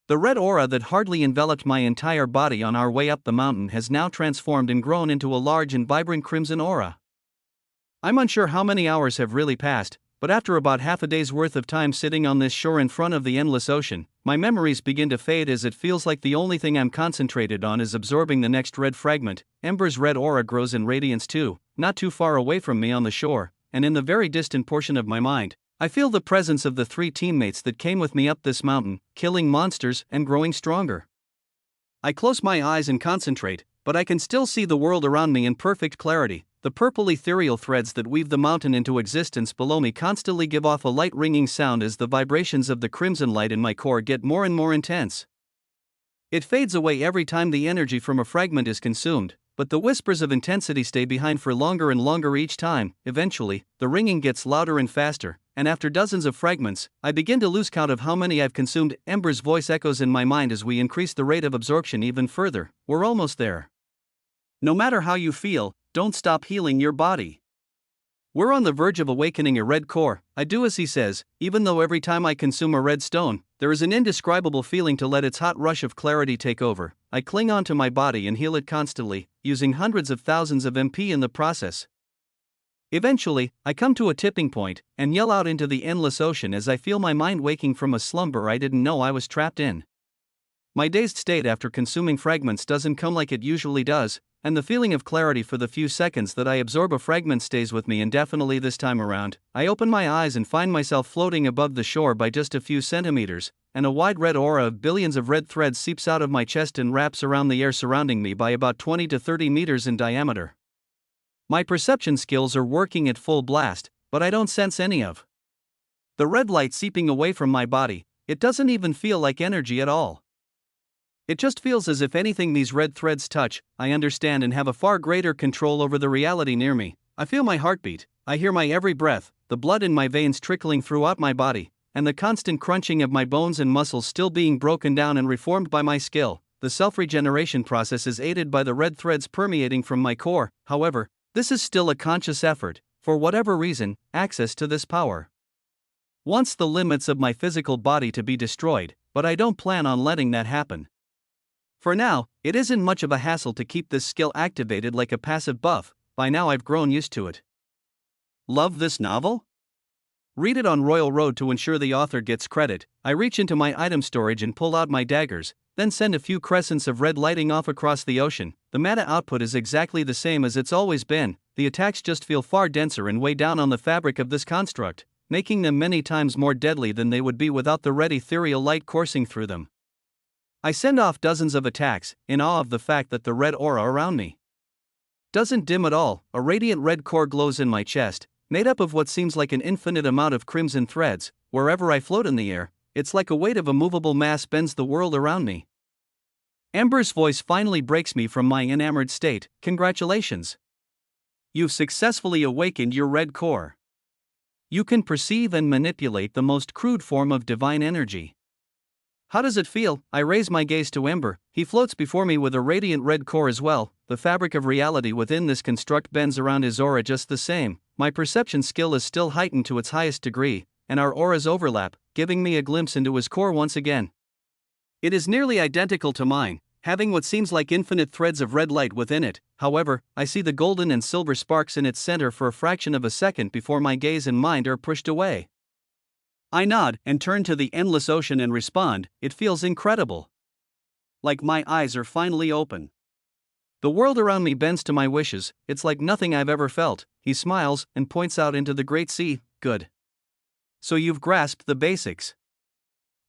Speaker 1: The red aura that hardly enveloped my entire body on our way up the mountain has now transformed and grown into a large and vibrant crimson aura. I'm unsure how many hours have really passed, but after about half a day's worth of time sitting on this shore in front of the endless ocean, my memories begin to fade as it feels like the only thing I'm concentrated on is absorbing the next red fragment. Ember's red aura grows in radiance too, not too far away from me on the shore, and in the very distant portion of my mind, I feel the presence of the 3 teammates that came with me up this mountain, killing monsters and growing stronger. I close my eyes and concentrate, but I can still see the world around me in perfect clarity. The purple ethereal threads that weave the mountain into existence below me constantly give off a light ringing sound as the vibrations of the crimson light in my core get more and more intense. It fades away every time the energy from a fragment is consumed, but the whispers of intensity stay behind for longer and longer each time. Eventually, the ringing gets louder and faster, and after dozens of fragments, I begin to lose count of how many I've consumed. Ember's voice echoes in my mind as we increase the rate of absorption even further. We're almost there. No matter how you feel, don't stop healing your body. We're on the verge of awakening a red core. I do as he says, even though every time I consume a red stone, there is an indescribable feeling to let its hot rush of clarity take over. I cling onto my body and heal it constantly, using hundreds of thousands of MP in the process. Eventually, I come to a tipping point and yell out into the endless ocean as I feel my mind waking from a slumber I didn't know I was trapped in. My dazed state after consuming fragments doesn't come like it usually does, and the feeling of clarity for the few seconds that I absorb a fragment stays with me indefinitely this time around. I open my eyes and find myself floating above the shore by just a few centimeters, and a wide red aura of billions of red threads seeps out of my chest and wraps around the air surrounding me by about 20 to 30 meters in diameter. My perception skills are working at full blast, but I don't sense any of the red light seeping away from my body. It doesn't even feel like energy at all. It just feels as if anything these red threads touch, I understand and have a far greater control over the reality near me. I feel my heartbeat, I hear my every breath, the blood in my veins trickling throughout my body, and the constant crunching of my bones and muscles still being broken down and reformed by my skill. The self-regeneration process is aided by the red threads permeating from my core. However, this is still a conscious effort, for whatever reason, access to this power wants the limits of my physical body to be destroyed, but I don't plan on letting that happen. For now, it isn't much of a hassle to keep this skill activated like a passive buff. By now I've grown used to it. Love this novel? Read it on Royal Road to ensure the author gets credit. I reach into my item storage and pull out my daggers, then send a few crescents of red lighting off across the ocean. The mana output is exactly the same as it's always been. The attacks just feel far denser and weigh down on the fabric of this construct, making them many times more deadly than they would be without the red ethereal light coursing through them. I send off dozens of attacks, in awe of the fact that the red aura around me doesn't dim at all. A radiant red core glows in my chest, made up of what seems like an infinite amount of crimson threads. Wherever I float in the air, it's like a weight of a movable mass bends the world around me. Ember's voice finally breaks me from my enamored state. Congratulations! You've successfully awakened your red core. You can perceive and manipulate the most crude form of divine energy. How does it feel? I raise my gaze to Ember. He floats before me with a radiant red core as well. The fabric of reality within this construct bends around his aura just the same. My perception skill is still heightened to its highest degree, and our auras overlap, giving me a glimpse into his core once again. It is nearly identical to mine, having what seems like infinite threads of red light within it. However, I see the golden and silver sparks in its center for a fraction of a second before my gaze and mind are pushed away. I nod and turn to the endless ocean and respond. It feels incredible. Like my eyes are finally open. The world around me bends to my wishes. It's like nothing I've ever felt. He smiles and points out into the great sea. Good. So you've grasped the basics.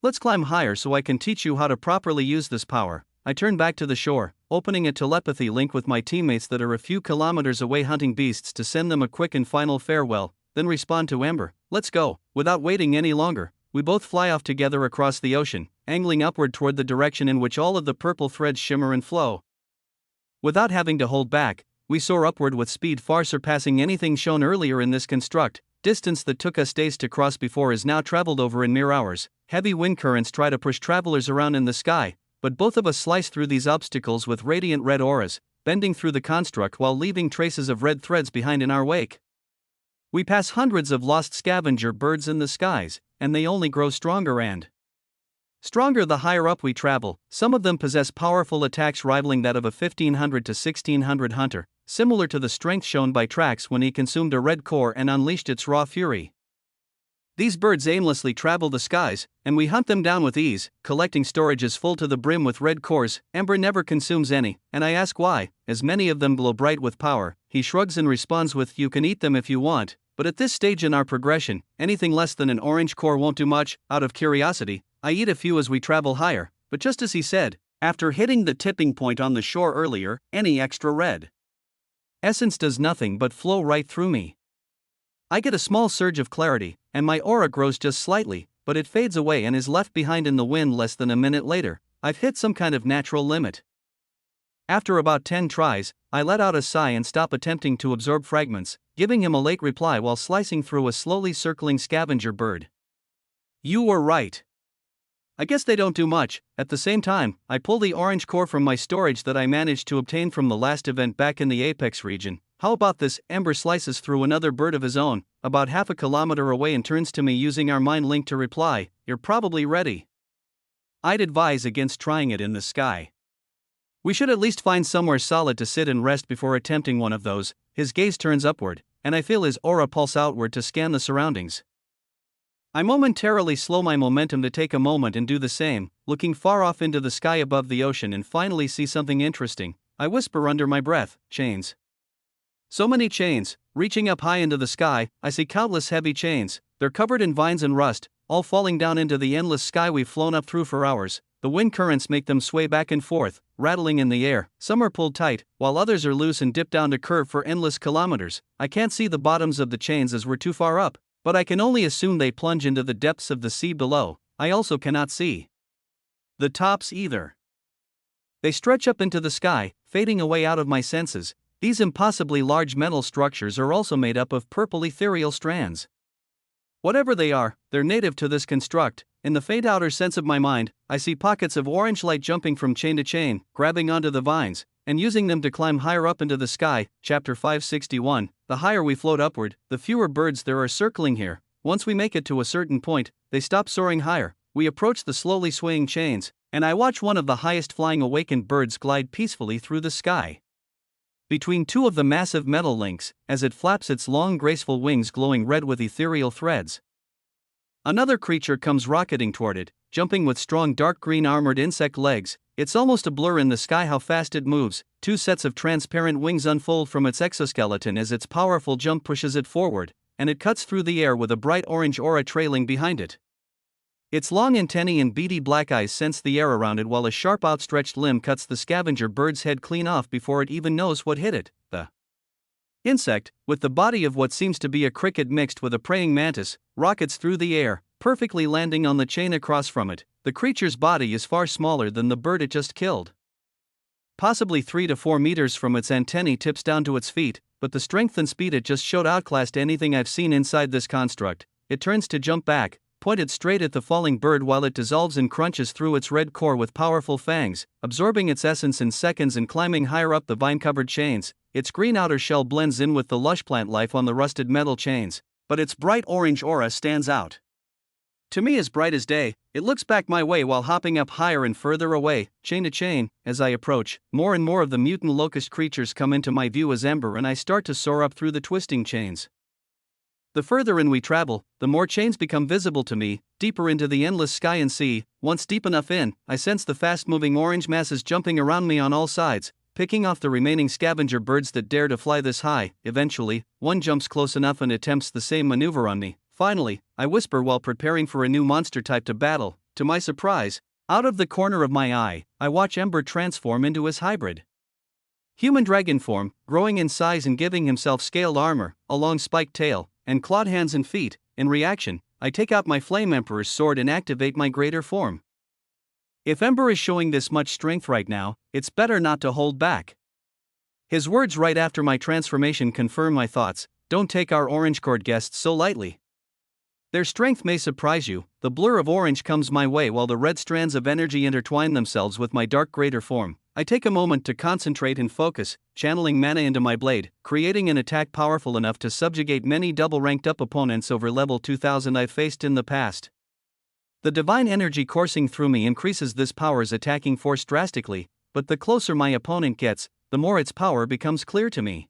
Speaker 1: Let's climb higher so I can teach you how to properly use this power. I turn back to the shore, opening a telepathy link with my teammates that are a few kilometers away hunting beasts to send them a quick and final farewell, then respond to Ember. Let's go. Without waiting any longer, we both fly off together across the ocean, angling upward toward the direction in which all of the purple threads shimmer and flow. Without having to hold back, we soar upward with speed far surpassing anything shown earlier in this construct. Distance that took us days to cross before is now traveled over in mere hours. Heavy wind currents try to push travelers around in the sky, but both of us slice through these obstacles with radiant red auras, bending through the construct while leaving traces of red threads behind in our wake. We pass hundreds of lost scavenger birds in the skies, and they only grow stronger and stronger the higher up we travel. Some of them possess powerful attacks rivaling that of a 1500 to 1600 hunter, similar to the strength shown by Trax when he consumed a red core and unleashed its raw fury. These birds aimlessly travel the skies, and we hunt them down with ease, collecting storages full to the brim with red cores. Ember never consumes any, and I ask why, as many of them glow bright with power. He shrugs and responds with, "You can eat them if you want, but at this stage in our progression, anything less than an orange core won't do much." Out of curiosity, I eat a few as we travel higher, but just as he said, after hitting the tipping point on the shore earlier, any extra red essence does nothing but flow right through me. I get a small surge of clarity, and my aura grows just slightly, but it fades away and is left behind in the wind less than a minute later. I've hit some kind of natural limit. After about 10 tries, I let out a sigh and stop attempting to absorb fragments, giving him a late reply while slicing through a slowly circling scavenger bird. You were right. I guess they don't do much. At the same time, I pull the orange core from my storage that I managed to obtain from the last event back in the Apex region. How about this? Ember slices through another bird of his own, about half a kilometer away, and turns to me using our mind link to reply, "You're probably ready." I'd advise against trying it in the sky. We should at least find somewhere solid to sit and rest before attempting one of those. His gaze turns upward, and I feel his aura pulse outward to scan the surroundings. I momentarily slow my momentum to take a moment and do the same, looking far off into the sky above the ocean and finally see something interesting. I whisper under my breath, "Chains." So many chains. Reaching up high into the sky, I see countless heavy chains. They're covered in vines and rust, all falling down into the endless sky we've flown up through for hours. The wind currents make them sway back and forth, rattling in the air. Some are pulled tight, while others are loose and dip down to curve for endless kilometers. I can't see the bottoms of the chains as we're too far up, but I can only assume they plunge into the depths of the sea below. I also cannot see the tops either. They stretch up into the sky, fading away out of my senses. These impossibly large metal structures are also made up of purple ethereal strands. Whatever they are, they're native to this construct. In the faint outer sense of my mind, I see pockets of orange light jumping from chain to chain, grabbing onto the vines, and using them to climb higher up into the sky. Chapter 561. The higher we float upward, the fewer birds there are circling here. Once we make it to a certain point, they stop soaring higher. We approach the slowly swaying chains, and I watch one of the highest flying awakened birds glide peacefully through the sky between two of the massive metal links, as it flaps its long graceful wings glowing red with ethereal threads. Another creature comes rocketing toward it, jumping with strong dark green armored insect legs. It's almost a blur in the sky how fast it moves. Two sets of transparent wings unfold from its exoskeleton as its powerful jump pushes it forward, and it cuts through the air with a bright orange aura trailing behind it. Its long antennae and beady black eyes sense the air around it, while a sharp outstretched limb cuts the scavenger bird's head clean off before it even knows what hit it. The insect, with the body of what seems to be a cricket mixed with a praying mantis, rockets through the air, perfectly landing on the chain across from it. The creature's body is far smaller than the bird it just killed. Possibly 3 to 4 meters from its antennae tips down to its feet, but the strength and speed it just showed outclassed anything I've seen inside this construct. It turns to jump back, pointed straight at the falling bird while it dissolves and crunches through its red core with powerful fangs, absorbing its essence in seconds and climbing higher up the vine-covered chains. Its green outer shell blends in with the lush plant life on the rusted metal chains, but its bright orange aura stands out. To me as bright as day. It looks back my way while hopping up higher and further away, chain to chain. As I approach, more and more of the mutant locust creatures come into my view as ember and I start to soar up through the twisting chains. The further in we travel, the more chains become visible to me, deeper into the endless sky and sea. Once deep enough in, I sense the fast-moving orange masses jumping around me on all sides, picking off the remaining scavenger birds that dare to fly this high. Eventually, one jumps close enough and attempts the same maneuver on me. Finally, I whisper while preparing for a new monster type to battle. To my surprise, out of the corner of my eye, I watch Ember transform into his hybrid human dragon form, growing in size and giving himself scaled armor, a long spiked tail, and clawed hands and feet. In reaction, I take out my Flame Emperor's sword and activate my greater form. If Ember is showing this much strength right now, it's better not to hold back. His words right after my transformation confirm my thoughts. Don't take our orange cord guests so lightly. Their strength may surprise you. The blur of orange comes my way while the red strands of energy intertwine themselves with my dark greater form. I take a moment to concentrate and focus, channeling mana into my blade, creating an attack powerful enough to subjugate many double-ranked up opponents over level 2000 I've faced in the past. The divine energy coursing through me increases this power's attacking force drastically, but the closer my opponent gets, the more its power becomes clear to me.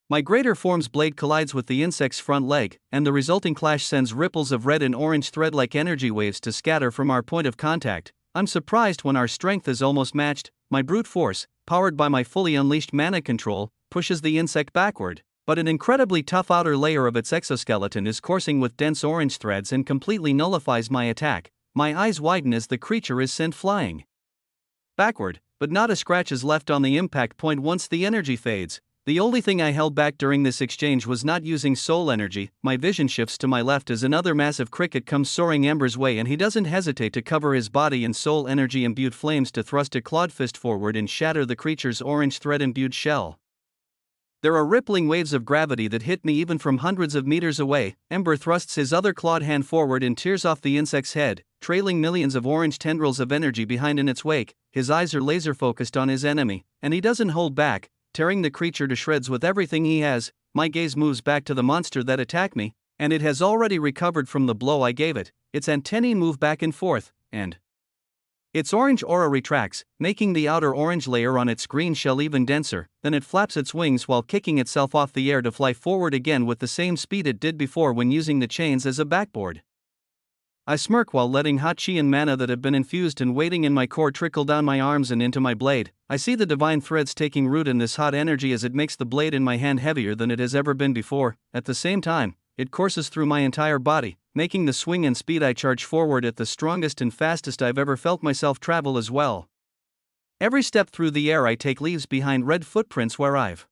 Speaker 1: My greater form's blade collides with the insect's front leg, and the resulting clash sends ripples of red and orange thread-like energy waves to scatter from our point of contact. I'm surprised when our strength is almost matched. My brute force, powered by my fully unleashed mana control, pushes the insect backward, but an incredibly tough outer layer of its exoskeleton is coursing with dense orange threads and completely nullifies my attack. My eyes widen as the creature is sent flying backward, but not a scratch is left on the impact point once the energy fades. The only thing I held back during this exchange was not using soul energy. My vision shifts to my left as another massive cricket comes soaring Ember's way, and he doesn't hesitate to cover his body in soul energy imbued flames to thrust a clawed fist forward and shatter the creature's orange thread imbued shell. There are rippling waves of gravity that hit me even from hundreds of meters away. Ember thrusts his other clawed hand forward and tears off the insect's head, trailing millions of orange tendrils of energy behind in its wake. His eyes are laser focused on his enemy, and he doesn't hold back, tearing the creature to shreds with everything he has. My gaze moves back to the monster that attacked me, and it has already recovered from the blow I gave it. Its antennae move back and forth, and its orange aura retracts, making the outer orange layer on its green shell even denser. Then it flaps its wings while kicking itself off the air to fly forward again with the same speed it did before when using the chains as a backboard. I smirk while letting hot chi and mana that have been infused and waiting in my core trickle down my arms and into my blade. I see the divine threads taking root in this hot energy as it makes the blade in my hand heavier than it has ever been before. At the same time, it courses through my entire body, making the swing and speed I charge forward at the strongest and fastest I've ever felt myself travel as well. Every step through the air I take leaves behind red footprints where I've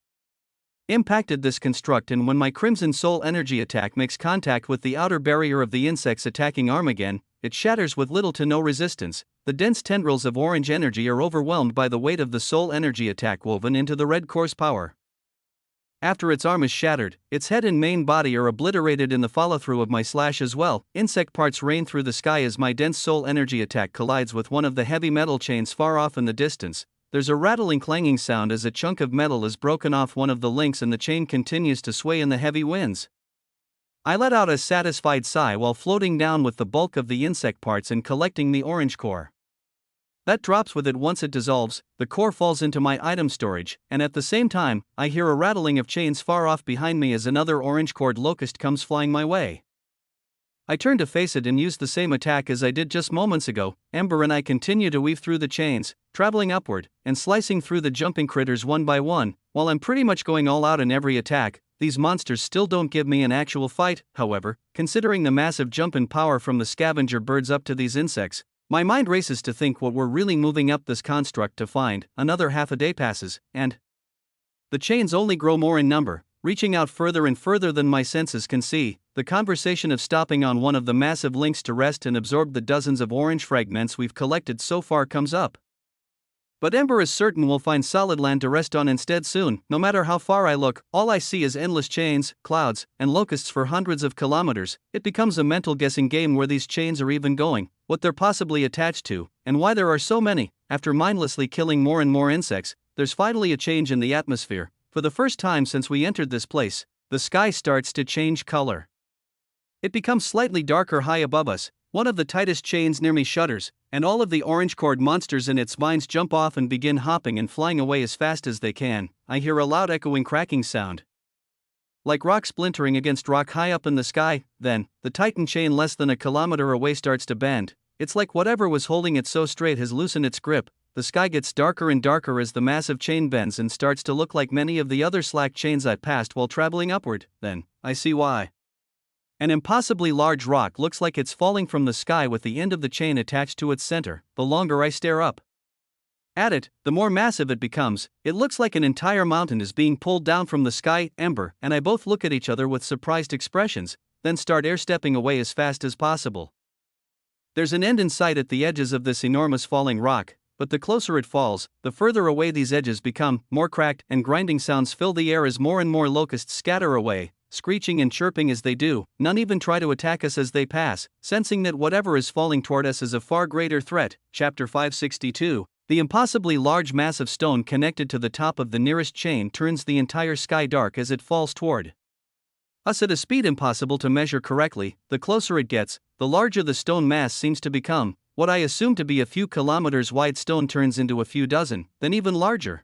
Speaker 1: impacted this construct, and when my Crimson Soul energy attack makes contact with the outer barrier of the insect's attacking arm again, it shatters with little to no resistance. The dense tendrils of orange energy are overwhelmed by the weight of the soul energy attack woven into the red core's power. After its arm is shattered, its head and main body are obliterated in the follow-through of my slash as well. Insect parts rain through the sky as my dense soul energy attack collides with one of the heavy metal chains far off in the distance. There's a rattling clanging sound as a chunk of metal is broken off one of the links and the chain continues to sway in the heavy winds. I let out a satisfied sigh while floating down with the bulk of the insect parts and collecting the orange core. That drops with it once it dissolves. The core falls into my item storage, and at the same time, I hear a rattling of chains far off behind me as another orange cored locust comes flying my way. I turn to face it and use the same attack as I did just moments ago. Ember and I continue to weave through the chains, traveling upward, and slicing through the jumping critters one by one. While I'm pretty much going all out in every attack, these monsters still don't give me an actual fight. However, considering the massive jump in power from the scavenger birds up to these insects, my mind races to think what we're really moving up this construct to find. Another half a day passes, and the chains only grow more in number, reaching out further and further than my senses can see. The conversation of stopping on one of the massive links to rest and absorb the dozens of orange fragments we've collected so far comes up. But Ember is certain we'll find solid land to rest on instead soon. No matter how far I look, all I see is endless chains, clouds, and locusts for hundreds of kilometers. It becomes a mental guessing game where these chains are even going, what they're possibly attached to, and why there are so many. After mindlessly killing more and more insects, there's finally a change in the atmosphere. For the first time since we entered this place, the sky starts to change color. It becomes slightly darker high above us. One of the tightest chains near me shudders, and all of the orange-cored monsters in its vines jump off and begin hopping and flying away as fast as they can. I hear a loud echoing cracking sound, like rock splintering against rock high up in the sky. Then, the titan chain less than a kilometer away starts to bend. It's like whatever was holding it so straight has loosened its grip. The sky gets darker and darker as the massive chain bends and starts to look like many of the other slack chains I passed while traveling upward. Then, I see why. An impossibly large rock looks like it's falling from the sky with the end of the chain attached to its center. The longer I stare up at it, the more massive it becomes. It looks like an entire mountain is being pulled down from the sky. Ember and I both look at each other with surprised expressions, then start air-stepping away as fast as possible. There's an end in sight at the edges of this enormous falling rock, but the closer it falls, the further away these edges become. More cracked and grinding sounds fill the air as more and more locusts scatter away, screeching and chirping as they do. None even try to attack us as they pass, sensing that whatever is falling toward us is a far greater threat. Chapter 562. The impossibly large mass of stone connected to the top of the nearest chain turns the entire sky dark as it falls toward us at a speed impossible to measure correctly. The closer it gets, the larger the stone mass seems to become. What I assume to be a few kilometers wide stone turns into a few dozen, then even larger.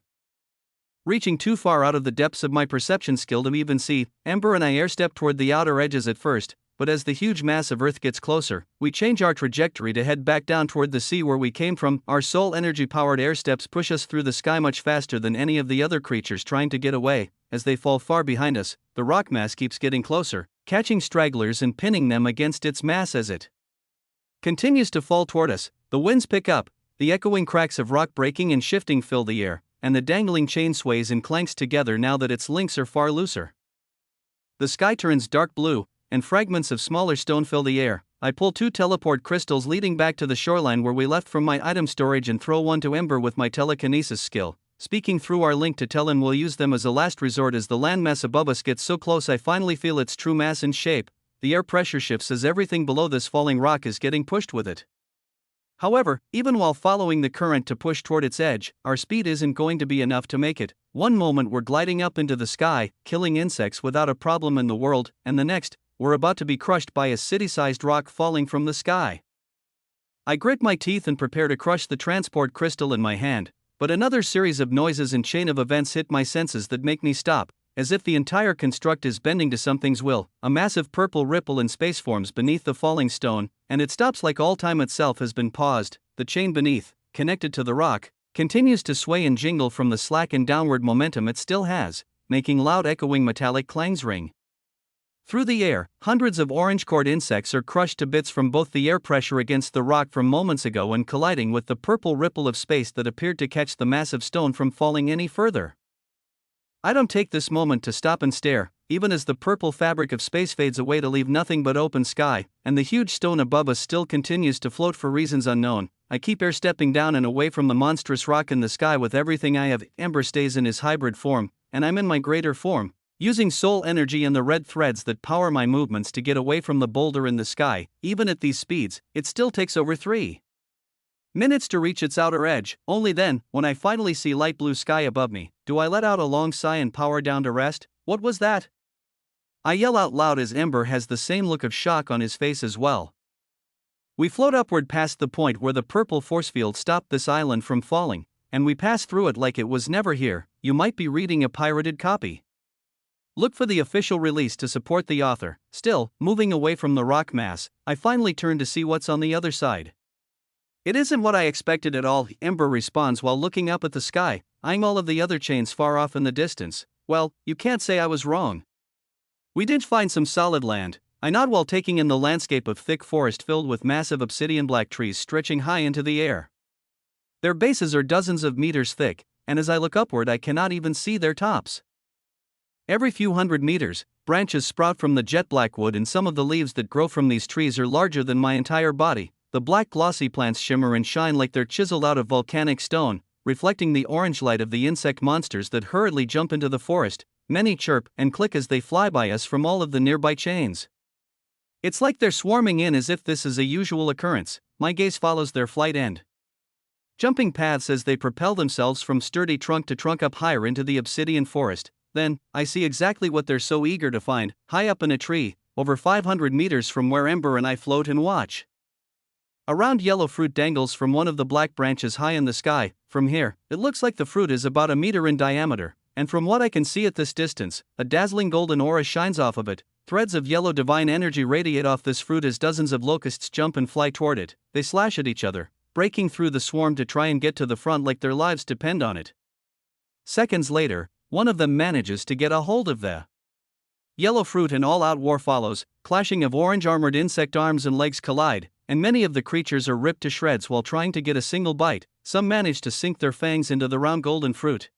Speaker 1: Reaching too far out of the depths of my perception skill to even see, Ember and I airstep toward the outer edges at first, but as the huge mass of Earth gets closer, we change our trajectory to head back down toward the sea where we came from. Our soul energy-powered airsteps push us through the sky much faster than any of the other creatures trying to get away. As they fall far behind us, the rock mass keeps getting closer, catching stragglers and pinning them against its mass as it continues to fall toward us. The winds pick up, the echoing cracks of rock breaking and shifting fill the air, and the dangling chain sways and clanks together now that its links are far looser. The sky turns dark blue, and fragments of smaller stone fill the air. I pull 2 teleport crystals leading back to the shoreline where we left from my item storage and throw one to Ember with my telekinesis skill. Speaking through our link to Talon, we'll use them as a last resort as the landmass above us gets so close I finally feel its true mass and shape. The air pressure shifts as everything below this falling rock is getting pushed with it. However, even while following the current to push toward its edge, our speed isn't going to be enough to make it. One moment we're gliding up into the sky, killing insects without a problem in the world, and the next, we're about to be crushed by a city-sized rock falling from the sky. I grit my teeth and prepare to crush the transport crystal in my hand, but another series of noises and chain of events hit my senses that make me stop, as if the entire construct is bending to something's will. A massive purple ripple in space forms beneath the falling stone, and it stops like all time itself has been paused. The chain beneath, connected to the rock, continues to sway and jingle from the slack and downward momentum it still has, making loud echoing metallic clangs ring. Through the air, hundreds of orange-cored insects are crushed to bits from both the air pressure against the rock from moments ago and colliding with the purple ripple of space that appeared to catch the massive stone from falling any further. I don't take this moment to stop and stare, even as the purple fabric of space fades away to leave nothing but open sky, and the huge stone above us still continues to float for reasons unknown. I keep air stepping down and away from the monstrous rock in the sky with everything I have. Ember stays in his hybrid form, and I'm in my greater form, using soul energy and the red threads that power my movements to get away from the boulder in the sky. Even at these speeds, it still takes over 3 minutes to reach its outer edge. Only then, when I finally see light blue sky above me, do I let out a long sigh and power down to rest. What was that? I yell out loud as Ember has the same look of shock on his face as well. We float upward past the point where the purple force field stopped this island from falling, and we pass through it like it was never here. You might be reading a pirated copy. Look for the official release to support the author. Still, moving away from the rock mass, I finally turn to see what's on the other side. It isn't what I expected at all, Ember responds while looking up at the sky, eyeing all of the other chains far off in the distance. Well, you can't say I was wrong. We did find some solid land. I nod while taking in the landscape of thick forest filled with massive obsidian black trees stretching high into the air. Their bases are dozens of meters thick, and as I look upward I cannot even see their tops. Every few hundred meters, branches sprout from the jet black wood, and some of the leaves that grow from these trees are larger than my entire body. The black glossy plants shimmer and shine like they're chiseled out of volcanic stone, reflecting the orange light of the insect monsters that hurriedly jump into the forest. Many chirp and click as they fly by us from all of the nearby chains. It's like they're swarming in as if this is a usual occurrence. My gaze follows their flight end. Jumping paths as they propel themselves from sturdy trunk to trunk up higher into the obsidian forest. Then, I see exactly what they're so eager to find, high up in a tree, over 500 meters from where Ember and I float and watch. A round yellow fruit dangles from one of the black branches high in the sky. From here, it looks like the fruit is about a meter in diameter, and from what I can see at this distance, a dazzling golden aura shines off of it. Threads of yellow divine energy radiate off this fruit as dozens of locusts jump and fly toward it. They slash at each other, breaking through the swarm to try and get to the front like their lives depend on it. Seconds later, one of them manages to get a hold of the yellow fruit and all-out war follows. Clashing of orange-armored insect arms and legs collide, and many of the creatures are ripped to shreds while trying to get a single bite. Some manage to sink their fangs into the round golden fruit,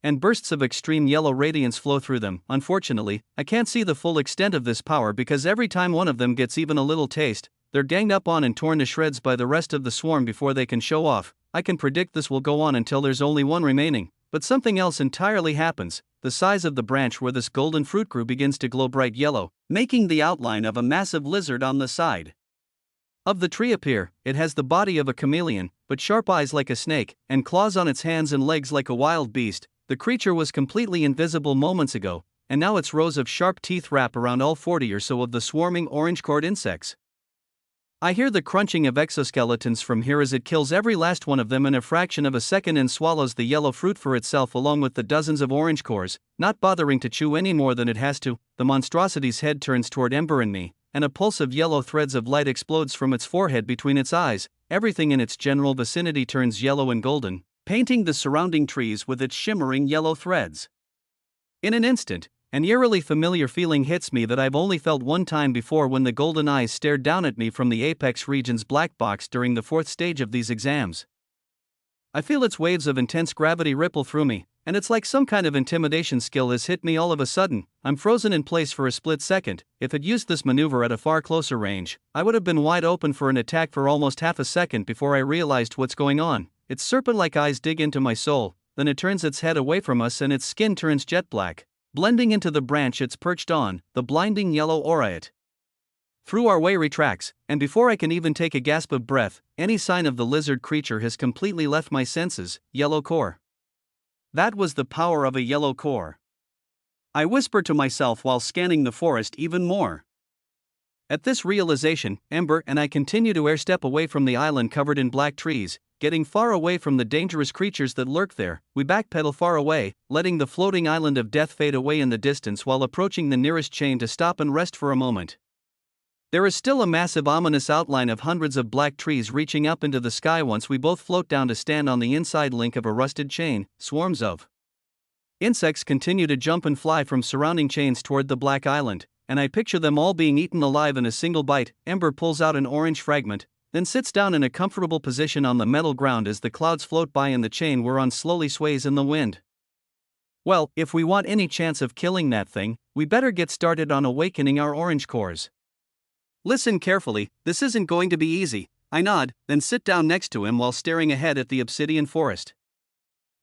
Speaker 1: and bursts of extreme yellow radiance flow through them. Unfortunately, I can't see the full extent of this power because every time one of them gets even a little taste, they're ganged up on and torn to shreds by the rest of the swarm before they can show off. I can predict this will go on until there's only one remaining, but something else entirely happens. The size of the branch where this golden fruit grew begins to glow bright yellow, making the outline of a massive lizard on the side of the tree appear. It has the body of a chameleon, but sharp eyes like a snake, and claws on its hands and legs like a wild beast. The creature was completely invisible moments ago, and now its rows of sharp teeth wrap around all 40 or so of the swarming orange-cored insects. I hear the crunching of exoskeletons from here as it kills every last one of them in a fraction of a second and swallows the yellow fruit for itself along with the dozens of orange cores, not bothering to chew any more than it has to. The monstrosity's head turns toward Ember and me, and a pulse of yellow threads of light explodes from its forehead between its eyes. Everything in its general vicinity turns yellow and golden, painting the surrounding trees with its shimmering yellow threads. In an instant, an eerily familiar feeling hits me that I've only felt one time before when the golden eyes stared down at me from the apex region's black box during the 4th stage of these exams. I feel its waves of intense gravity ripple through me, and it's like some kind of intimidation skill has hit me all of a sudden. I'm frozen in place for a split second. If it used this maneuver at a far closer range, I would have been wide open for an attack for almost half a second before I realized what's going on. Its serpent-like eyes dig into my soul, then it turns its head away from us and its skin turns jet black, blending into the branch it's perched on. The blinding yellow aura it through our way retracts, and before I can even take a gasp of breath, any sign of the lizard creature has completely left my senses. Yellow core. That was the power of a yellow core. I whispered to myself while scanning the forest even more. At this realization, Ember and I continue to airstep away from the island covered in black trees, getting far away from the dangerous creatures that lurk there. We backpedal far away, letting the floating island of death fade away in the distance while approaching the nearest chain to stop and rest for a moment. There is still a massive ominous outline of hundreds of black trees reaching up into the sky once we both float down to stand on the inside link of a rusted chain. Swarms of insects continue to jump and fly from surrounding chains toward the black island, and I picture them all being eaten alive in a single bite. Ember pulls out an orange fragment, then sits down in a comfortable position on the metal ground as the clouds float by and the chain we're on slowly sways in the wind. Well, if we want any chance of killing that thing, we better get started on awakening our orange cores. Listen carefully, this isn't going to be easy. I nod, then sit down next to him while staring ahead at the obsidian forest.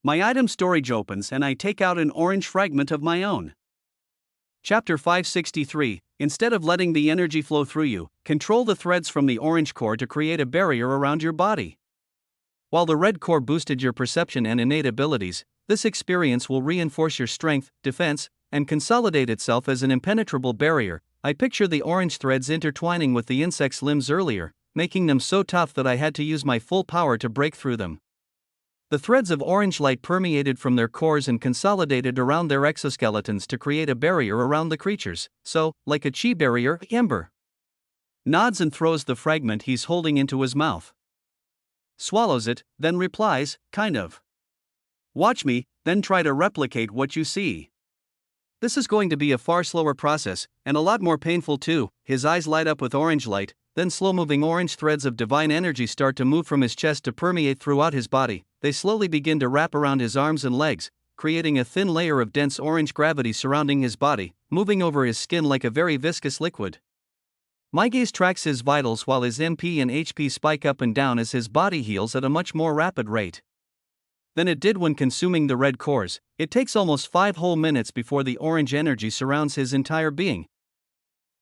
Speaker 1: My item storage opens and I take out an orange fragment of my own. Chapter 563, instead of letting the energy flow through you, control the threads from the orange core to create a barrier around your body. While the red core boosted your perception and innate abilities, this experience will reinforce your strength, defense, and consolidate itself as an impenetrable barrier. I picture the orange threads intertwining with the insect's limbs earlier, making them so tough that I had to use my full power to break through them. The threads of orange light permeated from their cores and consolidated around their exoskeletons to create a barrier around the creatures. So, like a chi barrier, Ember nods and throws the fragment he's holding into his mouth. Swallows it, then replies, kind of. Watch me, then try to replicate what you see. This is going to be a far slower process, and a lot more painful too. His eyes light up with orange light, then slow-moving orange threads of divine energy start to move from his chest to permeate throughout his body. They slowly begin to wrap around his arms and legs, creating a thin layer of dense orange gravity surrounding his body, moving over his skin like a very viscous liquid. My gaze tracks his vitals while his MP and HP spike up and down as his body heals at a much more rapid rate than it did when consuming the red cores. It takes almost 5 whole minutes before the orange energy surrounds his entire being.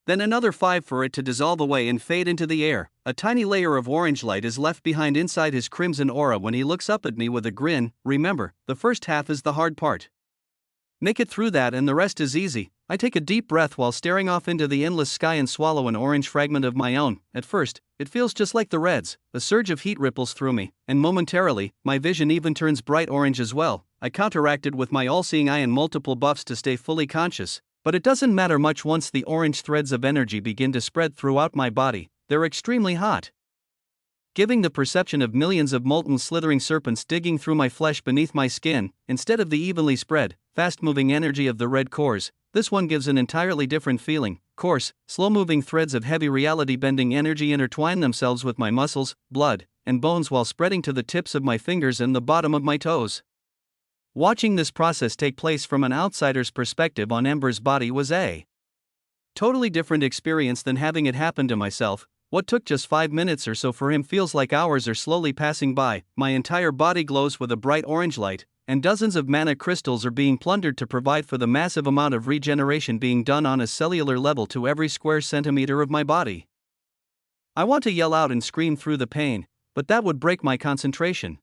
Speaker 1: Then another 5 for it to dissolve away and fade into the air. A tiny layer of orange light is left behind inside his crimson aura when he looks up at me with a grin. Remember, the first half is the hard part. Make it through that and the rest is easy. I take a deep breath while staring off into the endless sky and swallow an orange fragment of my own. At first, it feels just like the reds. A surge of heat ripples through me, and momentarily, my vision even turns bright orange as well. I counteracted with my all-seeing eye and multiple buffs to stay fully conscious, but it doesn't matter much once the orange threads of energy begin to spread throughout my body. They're extremely hot, giving the perception of millions of molten slithering serpents digging through my flesh beneath my skin. Instead of the evenly spread, fast-moving energy of the red cores, this one gives an entirely different feeling. Coarse, slow-moving threads of heavy reality-bending energy intertwine themselves with my muscles, blood, and bones while spreading to the tips of my fingers and the bottom of my toes. Watching this process take place from an outsider's perspective on Ember's body was a totally different experience than having it happen to myself. What took just 5 minutes or so for him feels like hours are slowly passing by. My entire body glows with a bright orange light, and dozens of mana crystals are being plundered to provide for the massive amount of regeneration being done on a cellular level to every square centimeter of my body. I want to yell out and scream through the pain, but that would break my concentration.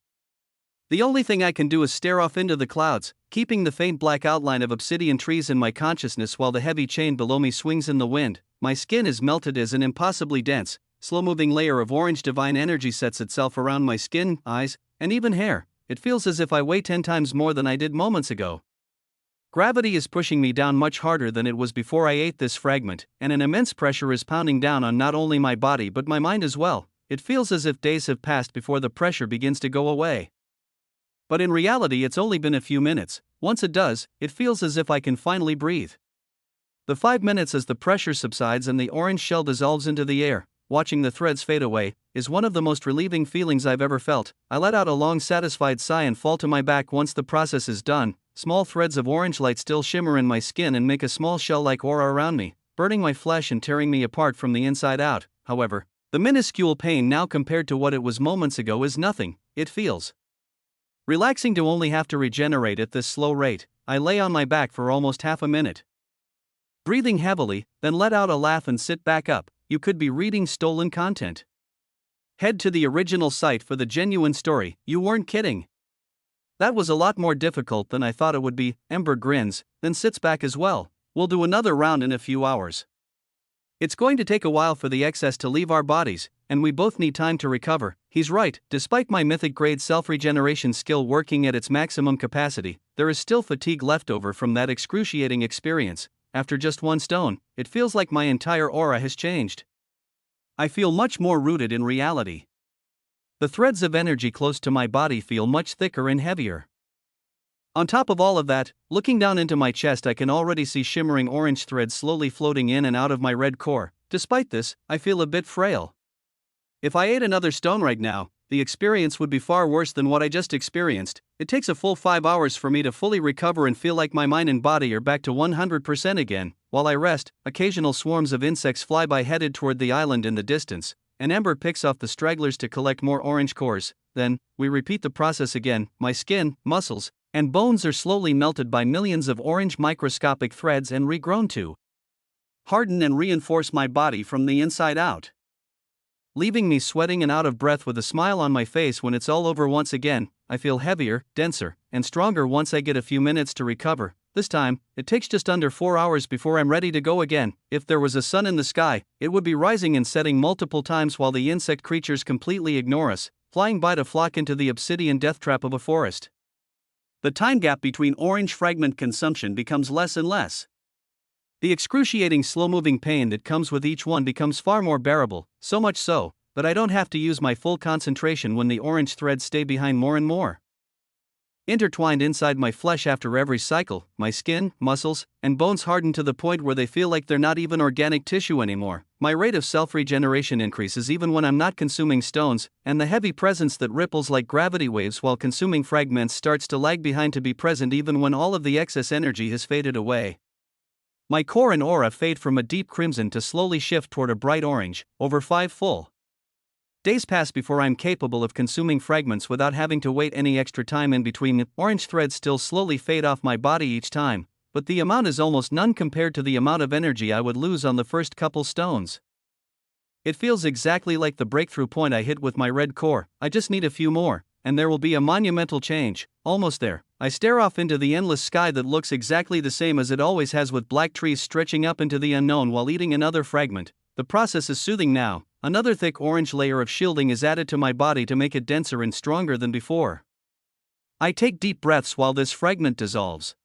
Speaker 1: The only thing I can do is stare off into the clouds, keeping the faint black outline of obsidian trees in my consciousness while the heavy chain below me swings in the wind. My skin is melted as an impossibly dense, slow-moving layer of orange divine energy sets itself around my skin, eyes, and even hair. It feels as if I weigh 10 times more than I did moments ago. Gravity is pushing me down much harder than it was before I ate this fragment, and an immense pressure is pounding down on not only my body but my mind as well. It feels as if days have passed before the pressure begins to go away. But in reality it's only been a few minutes. Once it does, it feels as if I can finally breathe. The 5 minutes as the pressure subsides and the orange shell dissolves into the air. Watching the threads fade away, is one of the most relieving feelings I've ever felt. I let out a long satisfied sigh and fall to my back once the process is done. Small threads of orange light still shimmer in my skin and make a small shell-like aura around me, burning my flesh and tearing me apart from the inside out. However, the minuscule pain now compared to what it was moments ago is nothing. It feels relaxing to only have to regenerate at this slow rate. I lay on my back for almost half a minute, breathing heavily, then let out a laugh and sit back up. You could be reading stolen content. Head to the original site for the genuine story. You weren't kidding. That was a lot more difficult than I thought it would be. Ember grins, then sits back as well. We'll do another round in a few hours. It's going to take a while for the excess to leave our bodies, and we both need time to recover. He's right. Despite my mythic grade self-regeneration skill working at its maximum capacity, there is still fatigue left over from that excruciating experience. After just one stone, it feels like my entire aura has changed. I feel much more rooted in reality. The threads of energy close to my body feel much thicker and heavier. On top of all of that, looking down into my chest, I can already see shimmering orange threads slowly floating in and out of my red core. Despite this, I feel a bit frail. If I ate another stone right now, the experience would be far worse than what I just experienced. It takes a full 5 hours for me to fully recover and feel like my mind and body are back to 100% again. While I rest, occasional swarms of insects fly by headed toward the island in the distance, and Ember picks off the stragglers to collect more orange cores. Then, we repeat the process again. My skin, muscles, and bones are slowly melted by millions of orange microscopic threads and regrown to harden and reinforce my body from the inside out, leaving me sweating and out of breath with a smile on my face when it's all over once again. I feel heavier, denser, and stronger once I get a few minutes to recover. This time, it takes just under 4 hours before I'm ready to go again. If there was a sun in the sky, it would be rising and setting multiple times while the insect creatures completely ignore us, flying by to flock into the obsidian death trap of a forest. The time gap between orange fragment consumption becomes less and less. The excruciating slow-moving pain that comes with each one becomes far more bearable, so much so that I don't have to use my full concentration when the orange threads stay behind more and more, intertwined inside my flesh. After every cycle, my skin, muscles, and bones harden to the point where they feel like they're not even organic tissue anymore. My rate of self-regeneration increases even when I'm not consuming stones, and the heavy presence that ripples like gravity waves while consuming fragments starts to lag behind to be present even when all of the excess energy has faded away. My core and aura fade from a deep crimson to slowly shift toward a bright orange. Over 5 full days pass before I'm capable of consuming fragments without having to wait any extra time in between. Orange threads still slowly fade off my body each time, but the amount is almost none compared to the amount of energy I would lose on the first couple stones. It feels exactly like the breakthrough point I hit with my red core. I just need a few more, and there will be a monumental change. Almost there. I stare off into the endless sky that looks exactly the same as it always has, with black trees stretching up into the unknown while eating another fragment. The process is soothing now. Another thick orange layer of shielding is added to my body to make it denser and stronger than before. I take deep breaths while this fragment dissolves,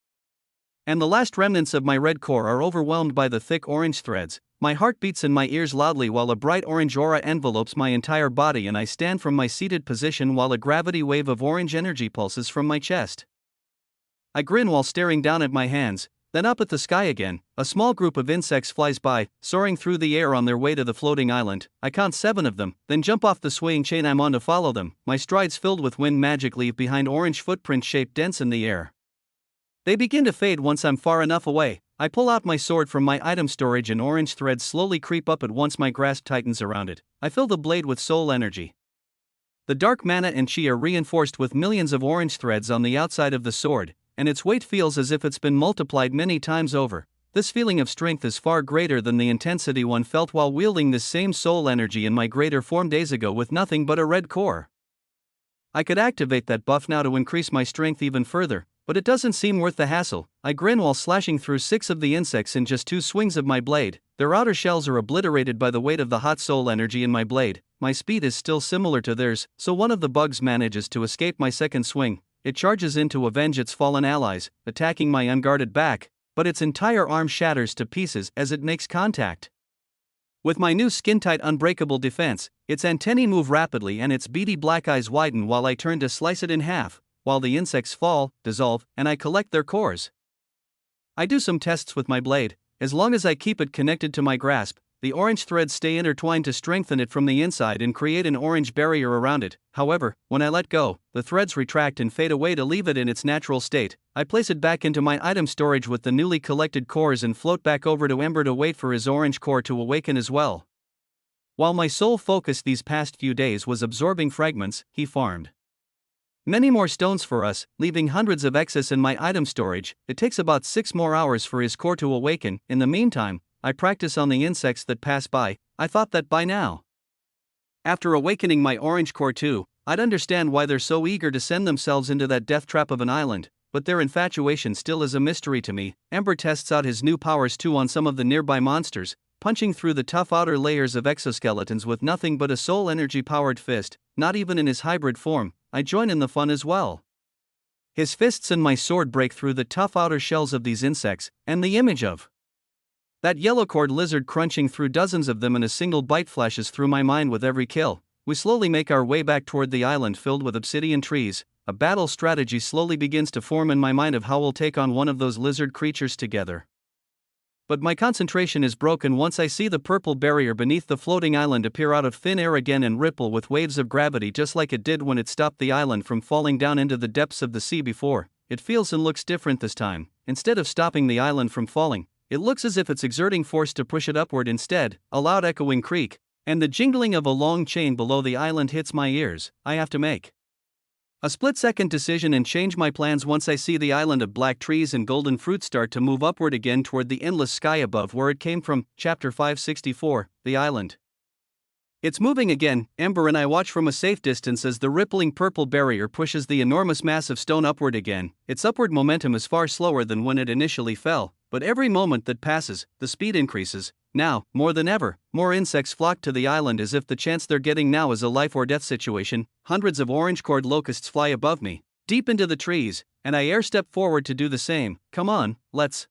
Speaker 1: and the last remnants of my red core are overwhelmed by the thick orange threads. My heart beats in my ears loudly while a bright orange aura envelopes my entire body, and I stand from my seated position while a gravity wave of orange energy pulses from my chest. I grin while staring down at my hands, then up at the sky again. A small group of insects flies by, soaring through the air on their way to the floating island. I count 7 of them, then jump off the swaying chain I'm on to follow them. My strides filled with wind magic leave behind orange footprints shaped dents in the air. They begin to fade once I'm far enough away. I pull out my sword from my item storage and orange threads slowly creep up at once my grasp tightens around it. I fill the blade with soul energy. The dark mana and chi are reinforced with millions of orange threads on the outside of the sword, and its weight feels as if it's been multiplied many times over. This feeling of strength is far greater than the intensity one felt while wielding this same soul energy in my greater form days ago with nothing but a red core. I could activate that buff now to increase my strength even further, but it doesn't seem worth the hassle. I grin while slashing through 6 of the insects in just 2 swings of my blade. Their outer shells are obliterated by the weight of the hot soul energy in my blade. My speed is still similar to theirs, so one of the bugs manages to escape my second swing. It charges in to avenge its fallen allies, attacking my unguarded back, but its entire arm shatters to pieces as it makes contact with my new skin-tight unbreakable defense. Its antennae move rapidly and its beady black eyes widen while I turn to slice it in half, while the insects fall, dissolve, and I collect their cores. I do some tests with my blade. As long as I keep it connected to my grasp, the orange threads stay intertwined to strengthen it from the inside and create an orange barrier around it. However, when I let go, the threads retract and fade away to leave it in its natural state. I place it back into my item storage with the newly collected cores and float back over to Ember to wait for his orange core to awaken as well. While my sole focus these past few days was absorbing fragments, he farmed many more stones for us, leaving hundreds of excess in my item storage. It takes about 6 more hours for his core to awaken. In the meantime, I practice on the insects that pass by. I thought that by now, after awakening my orange core too, I'd understand why they're so eager to send themselves into that death trap of an island, but their infatuation still is a mystery to me. Ember tests out his new powers too on some of the nearby monsters, punching through the tough outer layers of exoskeletons with nothing but a soul energy powered fist. Not even in his hybrid form, I join in the fun as well. His fists and my sword break through the tough outer shells of these insects, and the image of that yellow-cored lizard crunching through dozens of them in a single bite flashes through my mind with every kill. We slowly make our way back toward the island filled with obsidian trees. A battle strategy slowly begins to form in my mind of how we'll take on one of those lizard creatures together. But my concentration is broken once I see the purple barrier beneath the floating island appear out of thin air again and ripple with waves of gravity just like it did when it stopped the island from falling down into the depths of the sea before. It feels and looks different this time. Instead of stopping the island from falling, it looks as if it's exerting force to push it upward instead. A loud echoing creak, and the jingling of a long chain below the island hits my ears. I have to make a split-second decision and change my plans once I see the island of black trees and golden fruit start to move upward again toward the endless sky above where it came from. Chapter 564, The Island. It's moving again. Ember and I watch from a safe distance as the rippling purple barrier pushes the enormous mass of stone upward again. Its upward momentum is far slower than when it initially fell, but every moment that passes, the speed increases. Now, more than ever, more insects flock to the island as if the chance they're getting now is a life or death situation. Hundreds of orange-cored locusts fly above me, deep into the trees, and I air-step forward to do the same. Come on, let's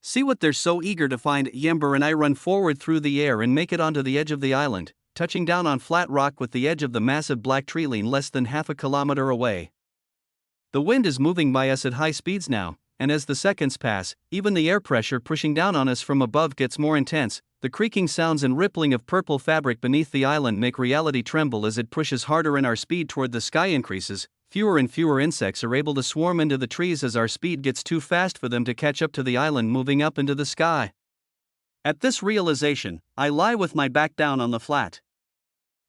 Speaker 1: see what they're so eager to find. Ember and I run forward through the air and make it onto the edge of the island, touching down on flat rock with the edge of the massive black tree line less than half a kilometer away. The wind is moving by us at high speeds now, and as the seconds pass, even the air pressure pushing down on us from above gets more intense. The creaking sounds and rippling of purple fabric beneath the island make reality tremble as it pushes harder and our speed toward the sky increases. Fewer and fewer insects are able to swarm into the trees as our speed gets too fast for them to catch up to the island moving up into the sky. At this realization, I lie with my back down on the flat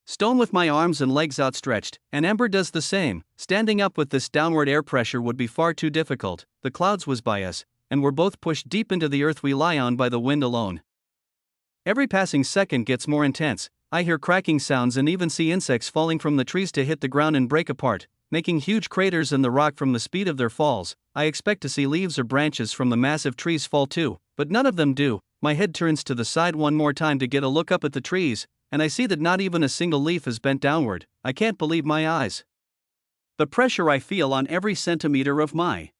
Speaker 1: stone with my arms and legs outstretched, and Ember does the same. Standing up with this downward air pressure would be far too difficult. The clouds whiz by us, and we're both pushed deep into the earth we lie on by the wind alone. Every passing second gets more intense. I hear cracking sounds and even see insects falling from the trees to hit the ground and break apart, making huge craters in the rock from the speed of their falls. I expect to see leaves or branches from the massive trees fall too, but none of them do. My head turns to the side one more time to get a look up at the trees, and I see that not even a single leaf is bent downward. I can't believe my eyes. The pressure I feel on every centimeter of my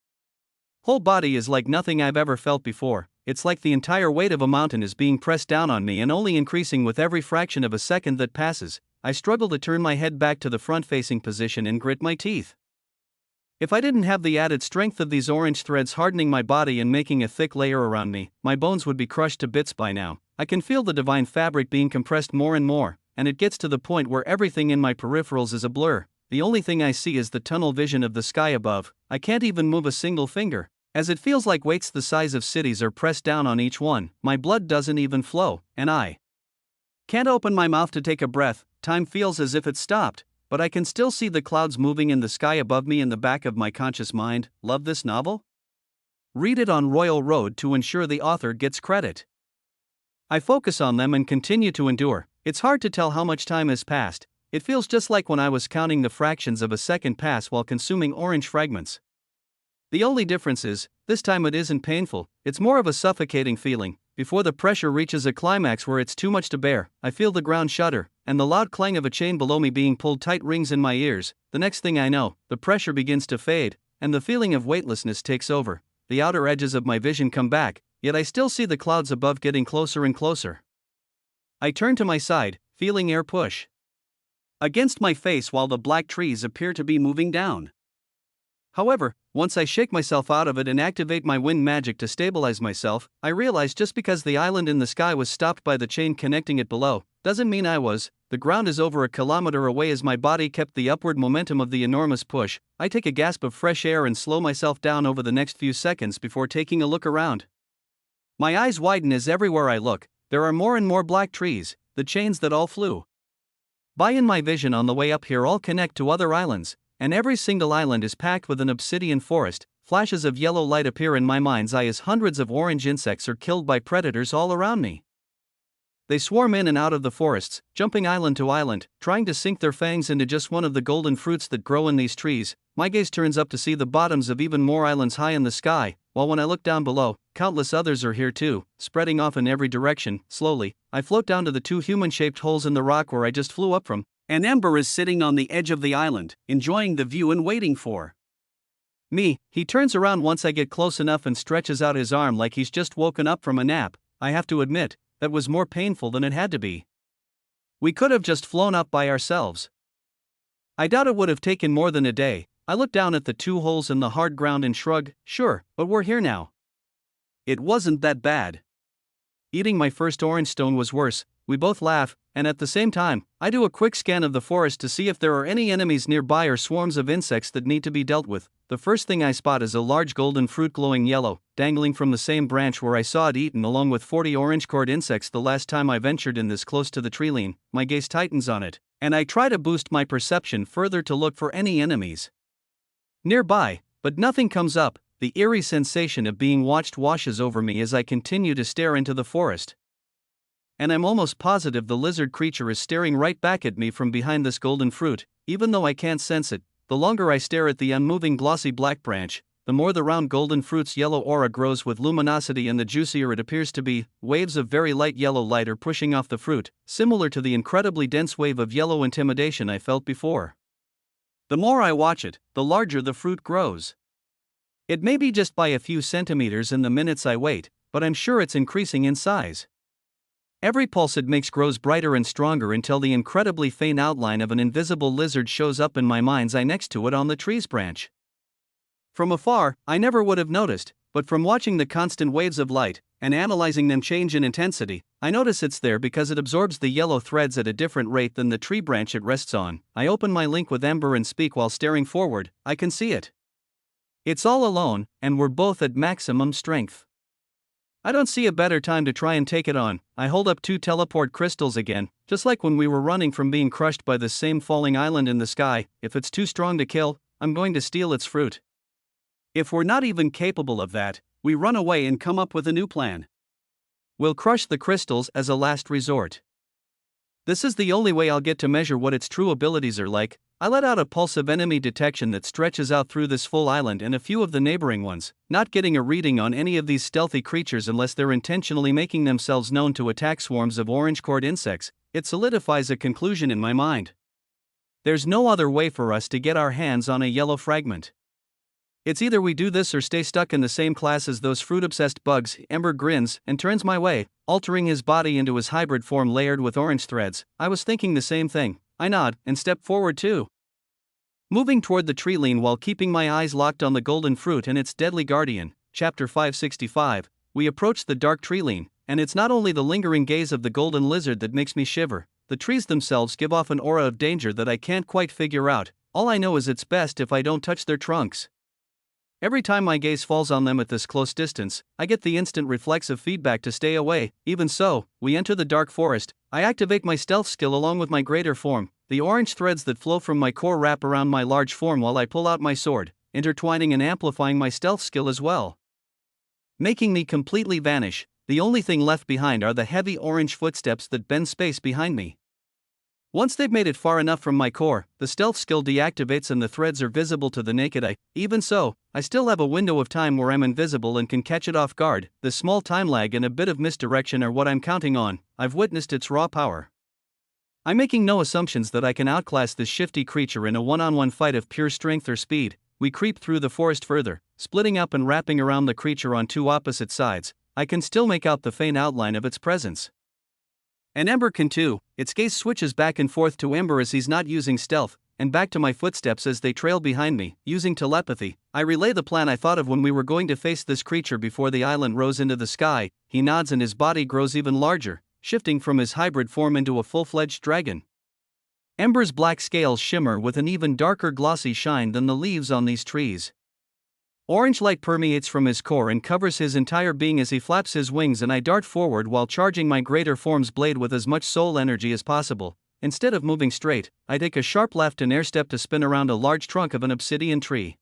Speaker 1: whole body is like nothing I've ever felt before. It's like the entire weight of a mountain is being pressed down on me and only increasing with every fraction of a second that passes. I struggle to turn my head back to the front-facing position and grit my teeth. If I didn't have the added strength of these orange threads hardening my body and making a thick layer around me, my bones would be crushed to bits by now. I can feel the divine fabric being compressed more and more, and it gets to the point where everything in my peripherals is a blur. The only thing I see is the tunnel vision of the sky above. I can't even move a single finger, as it feels like weights the size of cities are pressed down on each one. My blood doesn't even flow, and I can't open my mouth to take a breath. Time feels as if it stopped, but I can still see the clouds moving in the sky above me in the back of my conscious mind. Love this novel? Read it on Royal Road to ensure the author gets credit. I focus on them and continue to endure. It's hard to tell how much time has passed. It feels just like when I was counting the fractions of a second pass while consuming orange fragments. The only difference is, this time it isn't painful, it's more of a suffocating feeling. Before the pressure reaches a climax where it's too much to bear, I feel the ground shudder, and the loud clang of a chain below me being pulled tight rings in my ears. The next thing I know, the pressure begins to fade, and the feeling of weightlessness takes over. The outer edges of my vision come back, yet I still see the clouds above getting closer and closer. I turn to my side, feeling air push against my face while the black trees appear to be moving down. However, once I shake myself out of it and activate my wind magic to stabilize myself, I realize just because the island in the sky was stopped by the chain connecting it below, doesn't mean I was. The ground is over a kilometer away as my body kept the upward momentum of the enormous push. I take a gasp of fresh air and slow myself down over the next few seconds before taking a look around. My eyes widen as everywhere I look, there are more and more black trees, the chains that all flew by in my vision on the way up here all connect to other islands, and every single island is packed with an obsidian forest. Flashes of yellow light appear in my mind's eye as hundreds of orange insects are killed by predators all around me. They swarm in and out of the forests, jumping island to island, trying to sink their fangs into just one of the golden fruits that grow in these trees. My gaze turns up to see the bottoms of even more islands high in the sky, while when I look down below, countless others are here too, spreading off in every direction. Slowly, I float down to the two human-shaped holes in the rock where I just flew up from, and Ember is sitting on the edge of the island, enjoying the view and waiting for me. He turns around once I get close enough and stretches out his arm like he's just woken up from a nap. I have to admit, that was more painful than it had to be. We could have just flown up by ourselves. I doubt it would have taken more than a day. I look down at the two holes in the hard ground and shrug, sure, but we're here now. It wasn't that bad. Eating my first orange stone was worse. We both laugh, and at the same time, I do a quick scan of the forest to see if there are any enemies nearby or swarms of insects that need to be dealt with. The first thing I spot is a large golden fruit glowing yellow, dangling from the same branch where I saw it eaten along with 40 orange-cored insects the last time I ventured in this close to the treeline. My gaze tightens on it, and I try to boost my perception further to look for any enemies nearby, but nothing comes up. The eerie sensation of being watched washes over me as I continue to stare into the forest. And I'm almost positive the lizard creature is staring right back at me from behind this golden fruit, even though I can't sense it. The longer I stare at the unmoving glossy black branch, the more the round golden fruit's yellow aura grows with luminosity and the juicier it appears to be. Waves of very light yellow light are pushing off the fruit, similar to the incredibly dense wave of yellow intimidation I felt before. The more I watch it, the larger the fruit grows. It may be just by a few centimeters in the minutes I wait, but I'm sure it's increasing in size. Every pulse it makes grows brighter and stronger until the incredibly faint outline of an invisible lizard shows up in my mind's eye next to it on the tree's branch. From afar, I never would have noticed, but from watching the constant waves of light, and analyzing them change in intensity, I notice it's there because it absorbs the yellow threads at a different rate than the tree branch it rests on. I open my link with Ember and speak while staring forward. I can see it. It's all alone, and we're both at maximum strength. I don't see a better time to try and take it on. I hold up 2 teleport crystals again, just like when we were running from being crushed by the same falling island in the sky. If it's too strong to kill, I'm going to steal its fruit. If we're not even capable of that, we run away and come up with a new plan. We'll crush the crystals as a last resort. This is the only way I'll get to measure what its true abilities are like. I let out a pulse of enemy detection that stretches out through this full island and a few of the neighboring ones, not getting a reading on any of these stealthy creatures unless they're intentionally making themselves known to attack swarms of orange-cored insects. It solidifies a conclusion in my mind. There's no other way for us to get our hands on a yellow fragment. It's either we do this or stay stuck in the same class as those fruit-obsessed bugs. Ember grins and turns my way, altering his body into his hybrid form layered with orange threads. I was thinking the same thing. I nod and step forward too, moving toward the treeline while keeping my eyes locked on the golden fruit and its deadly guardian. Chapter 565. We approach the dark treeline, and it's not only the lingering gaze of the golden lizard that makes me shiver. The trees themselves give off an aura of danger that I can't quite figure out. All I know is it's best if I don't touch their trunks. Every time my gaze falls on them at this close distance, I get the instant reflexive feedback to stay away. Even so, we enter the dark forest. I activate my stealth skill along with my greater form. The orange threads that flow from my core wrap around my large form while I pull out my sword, intertwining and amplifying my stealth skill as well, making me completely vanish. The only thing left behind are the heavy orange footsteps that bend space behind me. Once they've made it far enough from my core, the stealth skill deactivates and the threads are visible to the naked eye. Even so, I still have a window of time where I'm invisible and can catch it off guard. The small time lag and a bit of misdirection are what I'm counting on. I've witnessed its raw power. I'm making no assumptions that I can outclass this shifty creature in a one-on-one fight of pure strength or speed. We creep through the forest further, splitting up and wrapping around the creature on 2 opposite sides. I can still make out the faint outline of its presence. And Ember can too. Its gaze switches back and forth to Ember as he's not using stealth, and back to my footsteps as they trail behind me. Using telepathy, I relay the plan I thought of when we were going to face this creature before the island rose into the sky. He nods and his body grows even larger, shifting from his hybrid form into a full-fledged dragon. Ember's black scales shimmer with an even darker glossy shine than the leaves on these trees. Orange light permeates from his core and covers his entire being as he flaps his wings, and I dart forward while charging my greater form's blade with as much soul energy as possible. Instead of moving straight, I take a sharp left and airstep to spin around a large trunk of an obsidian tree.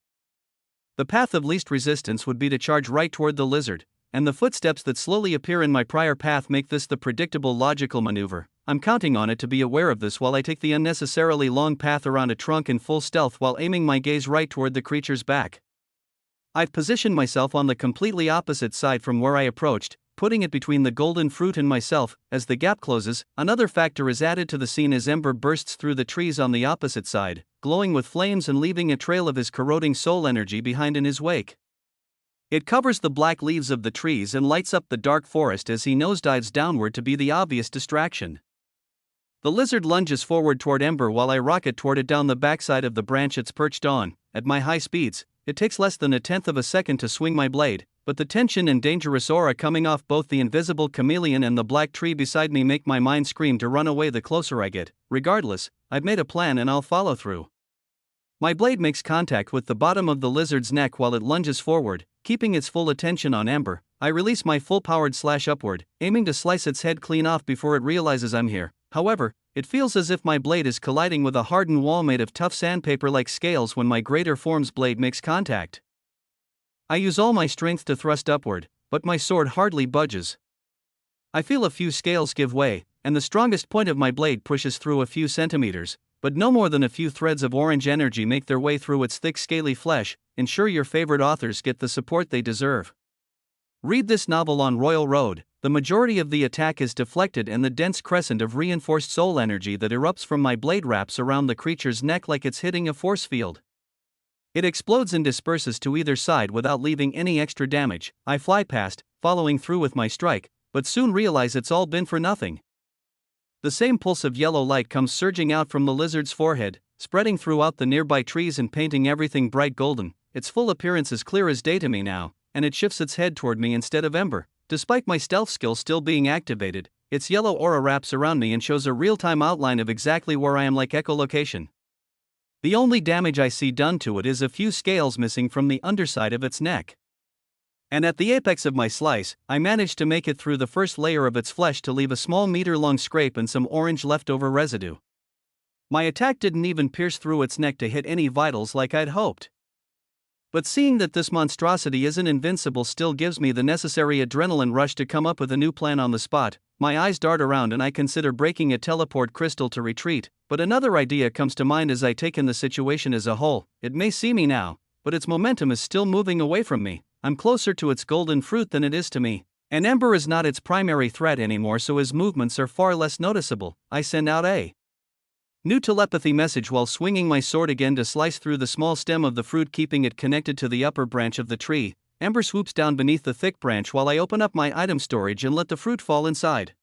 Speaker 1: The path of least resistance would be to charge right toward the lizard, and the footsteps that slowly appear in my prior path make this the predictable logical maneuver. I'm counting on it to be aware of this while I take the unnecessarily long path around a trunk in full stealth while aiming my gaze right toward the creature's back. I've positioned myself on the completely opposite side from where I approached, putting it between the golden fruit and myself. As the gap closes, another factor is added to the scene as Ember bursts through the trees on the opposite side, glowing with flames and leaving a trail of his corroding soul energy behind in his wake. It covers the black leaves of the trees and lights up the dark forest as he nosedives downward to be the obvious distraction. The lizard lunges forward toward Ember while I rocket toward it down the backside of the branch it's perched on. At my high speeds, it takes less than 1/10 of a second to swing my blade, but the tension and dangerous aura coming off both the invisible chameleon and the black tree beside me make my mind scream to run away the closer I get. Regardless, I've made a plan and I'll follow through. My blade makes contact with the bottom of the lizard's neck while it lunges forward, keeping its full attention on Ember. I release my full-powered slash upward, aiming to slice its head clean off before it realizes I'm here. However, it feels as if my blade is colliding with a hardened wall made of tough sandpaper like scales when my greater form's blade makes contact. I use all my strength to thrust upward, but my sword hardly budges. I feel a few scales give way, and the strongest point of my blade pushes through a few centimeters, but no more than a few threads of orange energy make their way through its thick scaly flesh. Ensure your favorite authors get the support they deserve. Read this novel on Royal Road. The majority of the attack is deflected and the dense crescent of reinforced soul energy that erupts from my blade wraps around the creature's neck like it's hitting a force field. It explodes and disperses to either side without leaving any extra damage. I fly past, following through with my strike, but soon realize it's all been for nothing. The same pulse of yellow light comes surging out from the lizard's forehead, spreading throughout the nearby trees and painting everything bright golden. Its full appearance is clear as day to me now, and it shifts its head toward me instead of Ember. Despite my stealth skill still being activated, its yellow aura wraps around me and shows a real-time outline of exactly where I am, like echolocation. The only damage I see done to it is a few scales missing from the underside of its neck. And at the apex of my slice, I managed to make it through the first layer of its flesh to leave a small meter-long scrape and some orange leftover residue. My attack didn't even pierce through its neck to hit any vitals like I'd hoped. But seeing that this monstrosity isn't invincible still gives me the necessary adrenaline rush to come up with a new plan on the spot. My eyes dart around and I consider breaking a teleport crystal to retreat, but another idea comes to mind as I take in the situation as a whole. It may see me now, but its momentum is still moving away from me. I'm closer to its golden fruit than it is to me, and Ember is not its primary threat anymore, so his movements are far less noticeable. I send out a new telepathy message while swinging my sword again to slice through the small stem of the fruit, keeping it connected to the upper branch of the tree. Ember swoops down beneath the thick branch while I open up my item storage and let the fruit fall inside.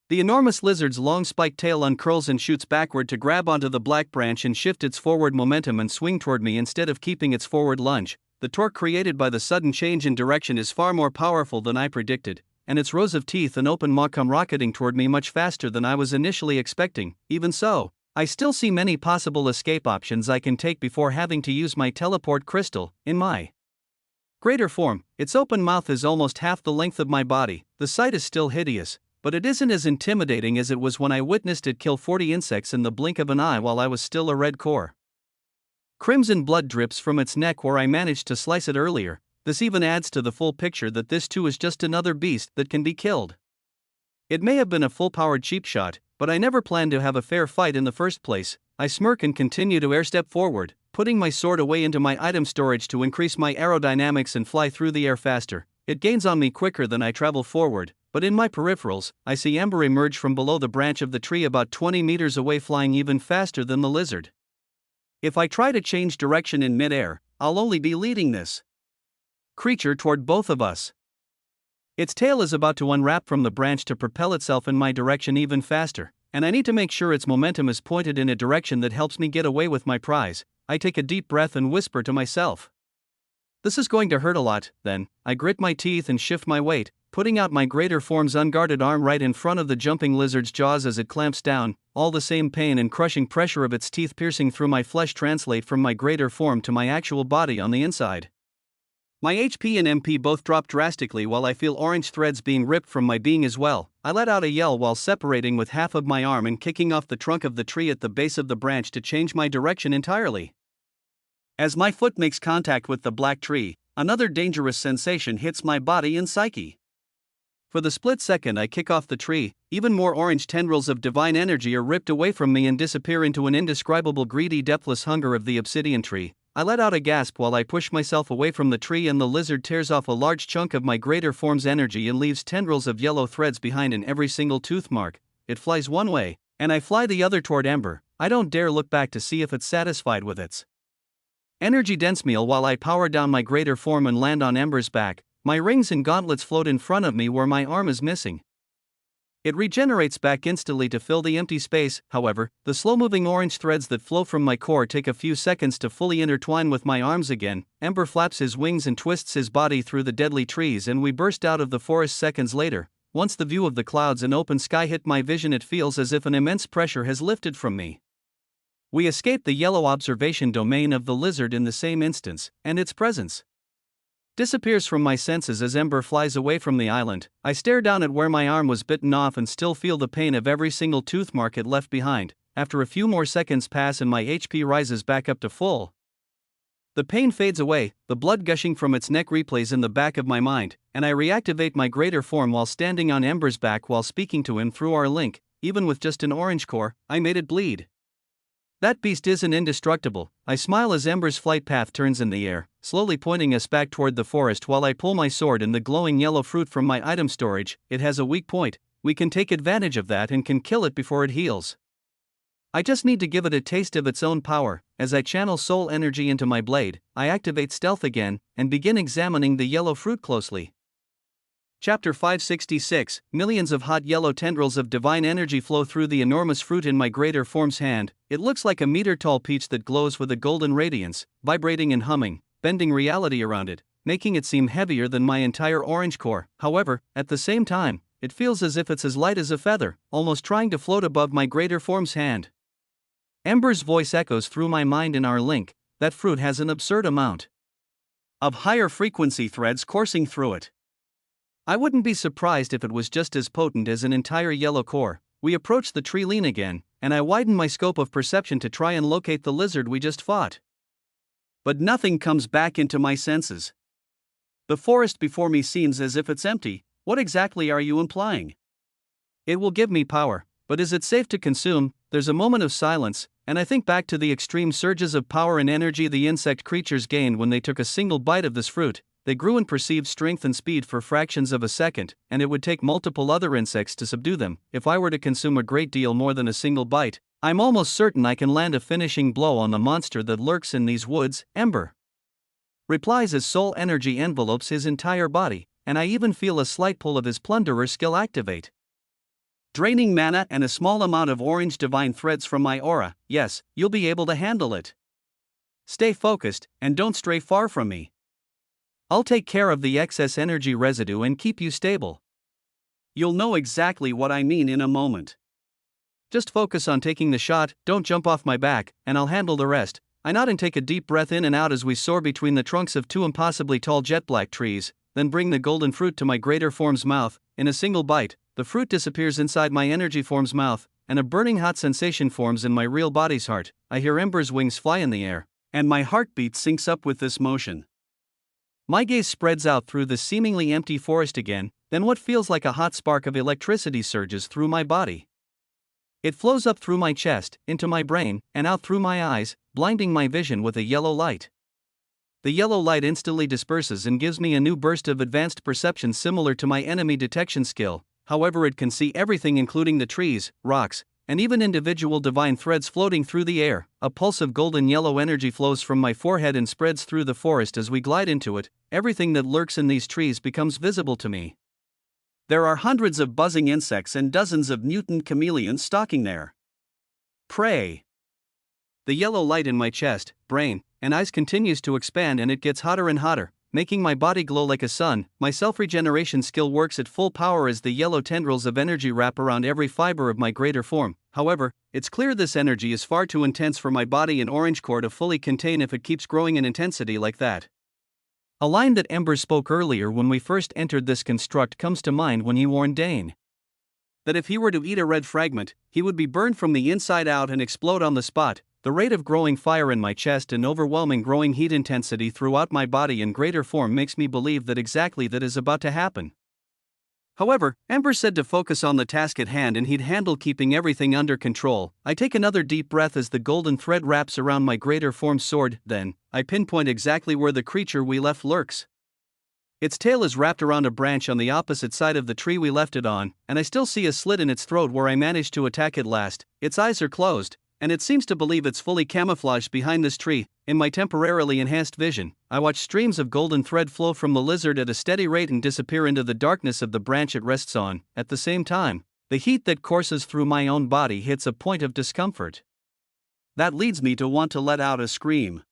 Speaker 1: The enormous lizard's long spiked tail uncurls and shoots backward to grab onto the black branch and shift its forward momentum and swing toward me instead of keeping its forward lunge. The torque created by the sudden change in direction is far more powerful than I predicted, and its rows of teeth and open maw come rocketing toward me much faster than I was initially expecting. Even so, I still see many possible escape options I can take before having to use my teleport crystal. In my greater form, its open mouth is almost half the length of my body. The sight is still hideous, but it isn't as intimidating as it was when I witnessed it kill 40 insects in the blink of an eye while I was still a red core. Crimson blood drips from its neck where I managed to slice it earlier. This even adds to the full picture that this too is just another beast that can be killed. It may have been a full-powered cheap shot, but I never planned to have a fair fight in the first place. I smirk and continue to airstep forward, putting my sword away into my item storage to increase my aerodynamics and fly through the air faster. It gains on me quicker than I travel forward, but in my peripherals, I see Ember emerge from below the branch of the tree about 20 meters away, flying even faster than the lizard. If I try to change direction in mid-air, I'll only be leading this creature toward both of us. Its tail is about to unwrap from the branch to propel itself in my direction even faster. and I need to make sure its momentum is pointed in a direction that helps me get away with my prize. I take a deep breath and whisper to myself, "This is going to hurt a lot." Then, I grit my teeth and shift my weight, putting out my greater form's unguarded arm right in front of the jumping lizard's jaws as it clamps down. All the same pain and crushing pressure of its teeth piercing through my flesh translate from my greater form to my actual body on the inside. My HP and MP both drop drastically while I feel orange threads being ripped from my being as well. I let out a yell while separating with half of my arm and kicking off the trunk of the tree at the base of the branch to change my direction entirely. As my foot makes contact with the black tree, another dangerous sensation hits my body and psyche. For the split second I kick off the tree, even more orange tendrils of divine energy are ripped away from me and disappear into an indescribable greedy depthless hunger of the obsidian tree. I let out a gasp while I push myself away from the tree and the lizard tears off a large chunk of my greater form's energy and leaves tendrils of yellow threads behind in every single tooth mark. It flies one way, and I fly the other toward Ember. I don't dare look back to see if it's satisfied with its energy-dense meal while I power down my greater form and land on Ember's back. My rings and gauntlets float in front of me where my arm is missing. It regenerates back instantly to fill the empty space. However, the slow-moving orange threads that flow from my core take a few seconds to fully intertwine with my arms again. Ember flaps his wings and twists his body through the deadly trees and we burst out of the forest seconds later. Once the view of the clouds and open sky hit my vision, it feels as if an immense pressure has lifted from me. We escape the yellow observation domain of the lizard in the same instance, and its presence disappears from my senses as Ember flies away from the island. I stare down at where my arm was bitten off and still feel the pain of every single tooth mark it left behind. After a few more seconds pass and my HP rises back up to full, the pain fades away, the blood gushing from its neck replays in the back of my mind, and I reactivate my greater form while standing on Ember's back while speaking to him through our link. Even with just an orange core, I made it bleed. That beast isn't indestructible. I smile as Ember's flight path turns in the air, slowly pointing us back toward the forest while I pull my sword and the glowing yellow fruit from my item storage. It has a weak point. We can take advantage of that and can kill it before it heals. I just need to give it a taste of its own power. As I channel soul energy into my blade, I activate stealth again and begin examining the yellow fruit closely. Chapter 566. Millions of hot yellow tendrils of divine energy flow through the enormous fruit in my greater form's hand. It looks like a meter-tall peach that glows with a golden radiance, vibrating and humming, bending reality around it, making it seem heavier than my entire orange core. However, at the same time, it feels as if it's as light as a feather, almost trying to float above my greater form's hand. Ember's voice echoes through my mind in our link. That fruit has an absurd amount of higher frequency threads coursing through it. I wouldn't be surprised if it was just as potent as an entire yellow core. We approach the tree lean again, and I widen my scope of perception to try and locate the lizard we just fought. But nothing comes back into my senses. The forest before me seems as if it's empty. What exactly are you implying? It will give me power, but is it safe to consume? There's a moment of silence, and I think back to the extreme surges of power and energy the insect creatures gained when they took a single bite of this fruit. They grew in perceived strength and speed for fractions of a second, and it would take multiple other insects to subdue them. If I were to consume a great deal more than a single bite, I'm almost certain I can land a finishing blow on the monster that lurks in these woods. Ember replies as soul energy envelopes his entire body, and I even feel a slight pull of his plunderer skill activate, draining mana and a small amount of orange divine threads from my aura. Yes, you'll be able to handle it. Stay focused, and don't stray far from me. I'll take care of the excess energy residue and keep you stable. You'll know exactly what I mean in a moment. Just focus on taking the shot, don't jump off my back, and I'll handle the rest. I nod and take a deep breath in and out as we soar between the trunks of two impossibly tall jet black trees, then bring the golden fruit to my greater form's mouth. In a single bite, the fruit disappears inside my energy form's mouth, and a burning hot sensation forms in my real body's heart. I hear Ember's wings fly in the air, and my heartbeat syncs up with this motion. My gaze spreads out through the seemingly empty forest again, then what feels like a hot spark of electricity surges through my body. It flows up through my chest, into my brain, and out through my eyes, blinding my vision with a yellow light. The yellow light instantly disperses and gives me a new burst of advanced perception similar to my enemy detection skill. However, it can see everything including the trees, rocks, and even individual divine threads floating through the air. A pulse of golden yellow energy flows from my forehead and spreads through the forest as we glide into it. Everything that lurks in these trees becomes visible to me. There are hundreds of buzzing insects and dozens of mutant chameleons stalking their prey. The yellow light in my chest, brain, and eyes continues to expand, and it gets hotter and hotter, making my body glow like a sun. My self-regeneration skill works at full power as the yellow tendrils of energy wrap around every fiber of my greater form. However, it's clear this energy is far too intense for my body and orange core to fully contain if it keeps growing in intensity like that. A line that Ember spoke earlier when we first entered this construct comes to mind when he warned Dane that if he were to eat a red fragment, he would be burned from the inside out and explode on the spot. The rate of growing fire in my chest and overwhelming growing heat intensity throughout my body in greater form makes me believe that exactly that is about to happen. However, Ember said to focus on the task at hand and he'd handle keeping everything under control. I take another deep breath as the golden thread wraps around my greater form sword, then I pinpoint exactly where the creature we left lurks. Its tail is wrapped around a branch on the opposite side of the tree we left it on, and I still see a slit in its throat where I managed to attack it last. Its eyes are closed, and it seems to believe it's fully camouflaged behind this tree. In my temporarily enhanced vision, I watch streams of golden thread flow from the lizard at a steady rate and disappear into the darkness of the branch it rests on. At the same time, the heat that courses through my own body hits a point of discomfort that leads me to want to let out a scream.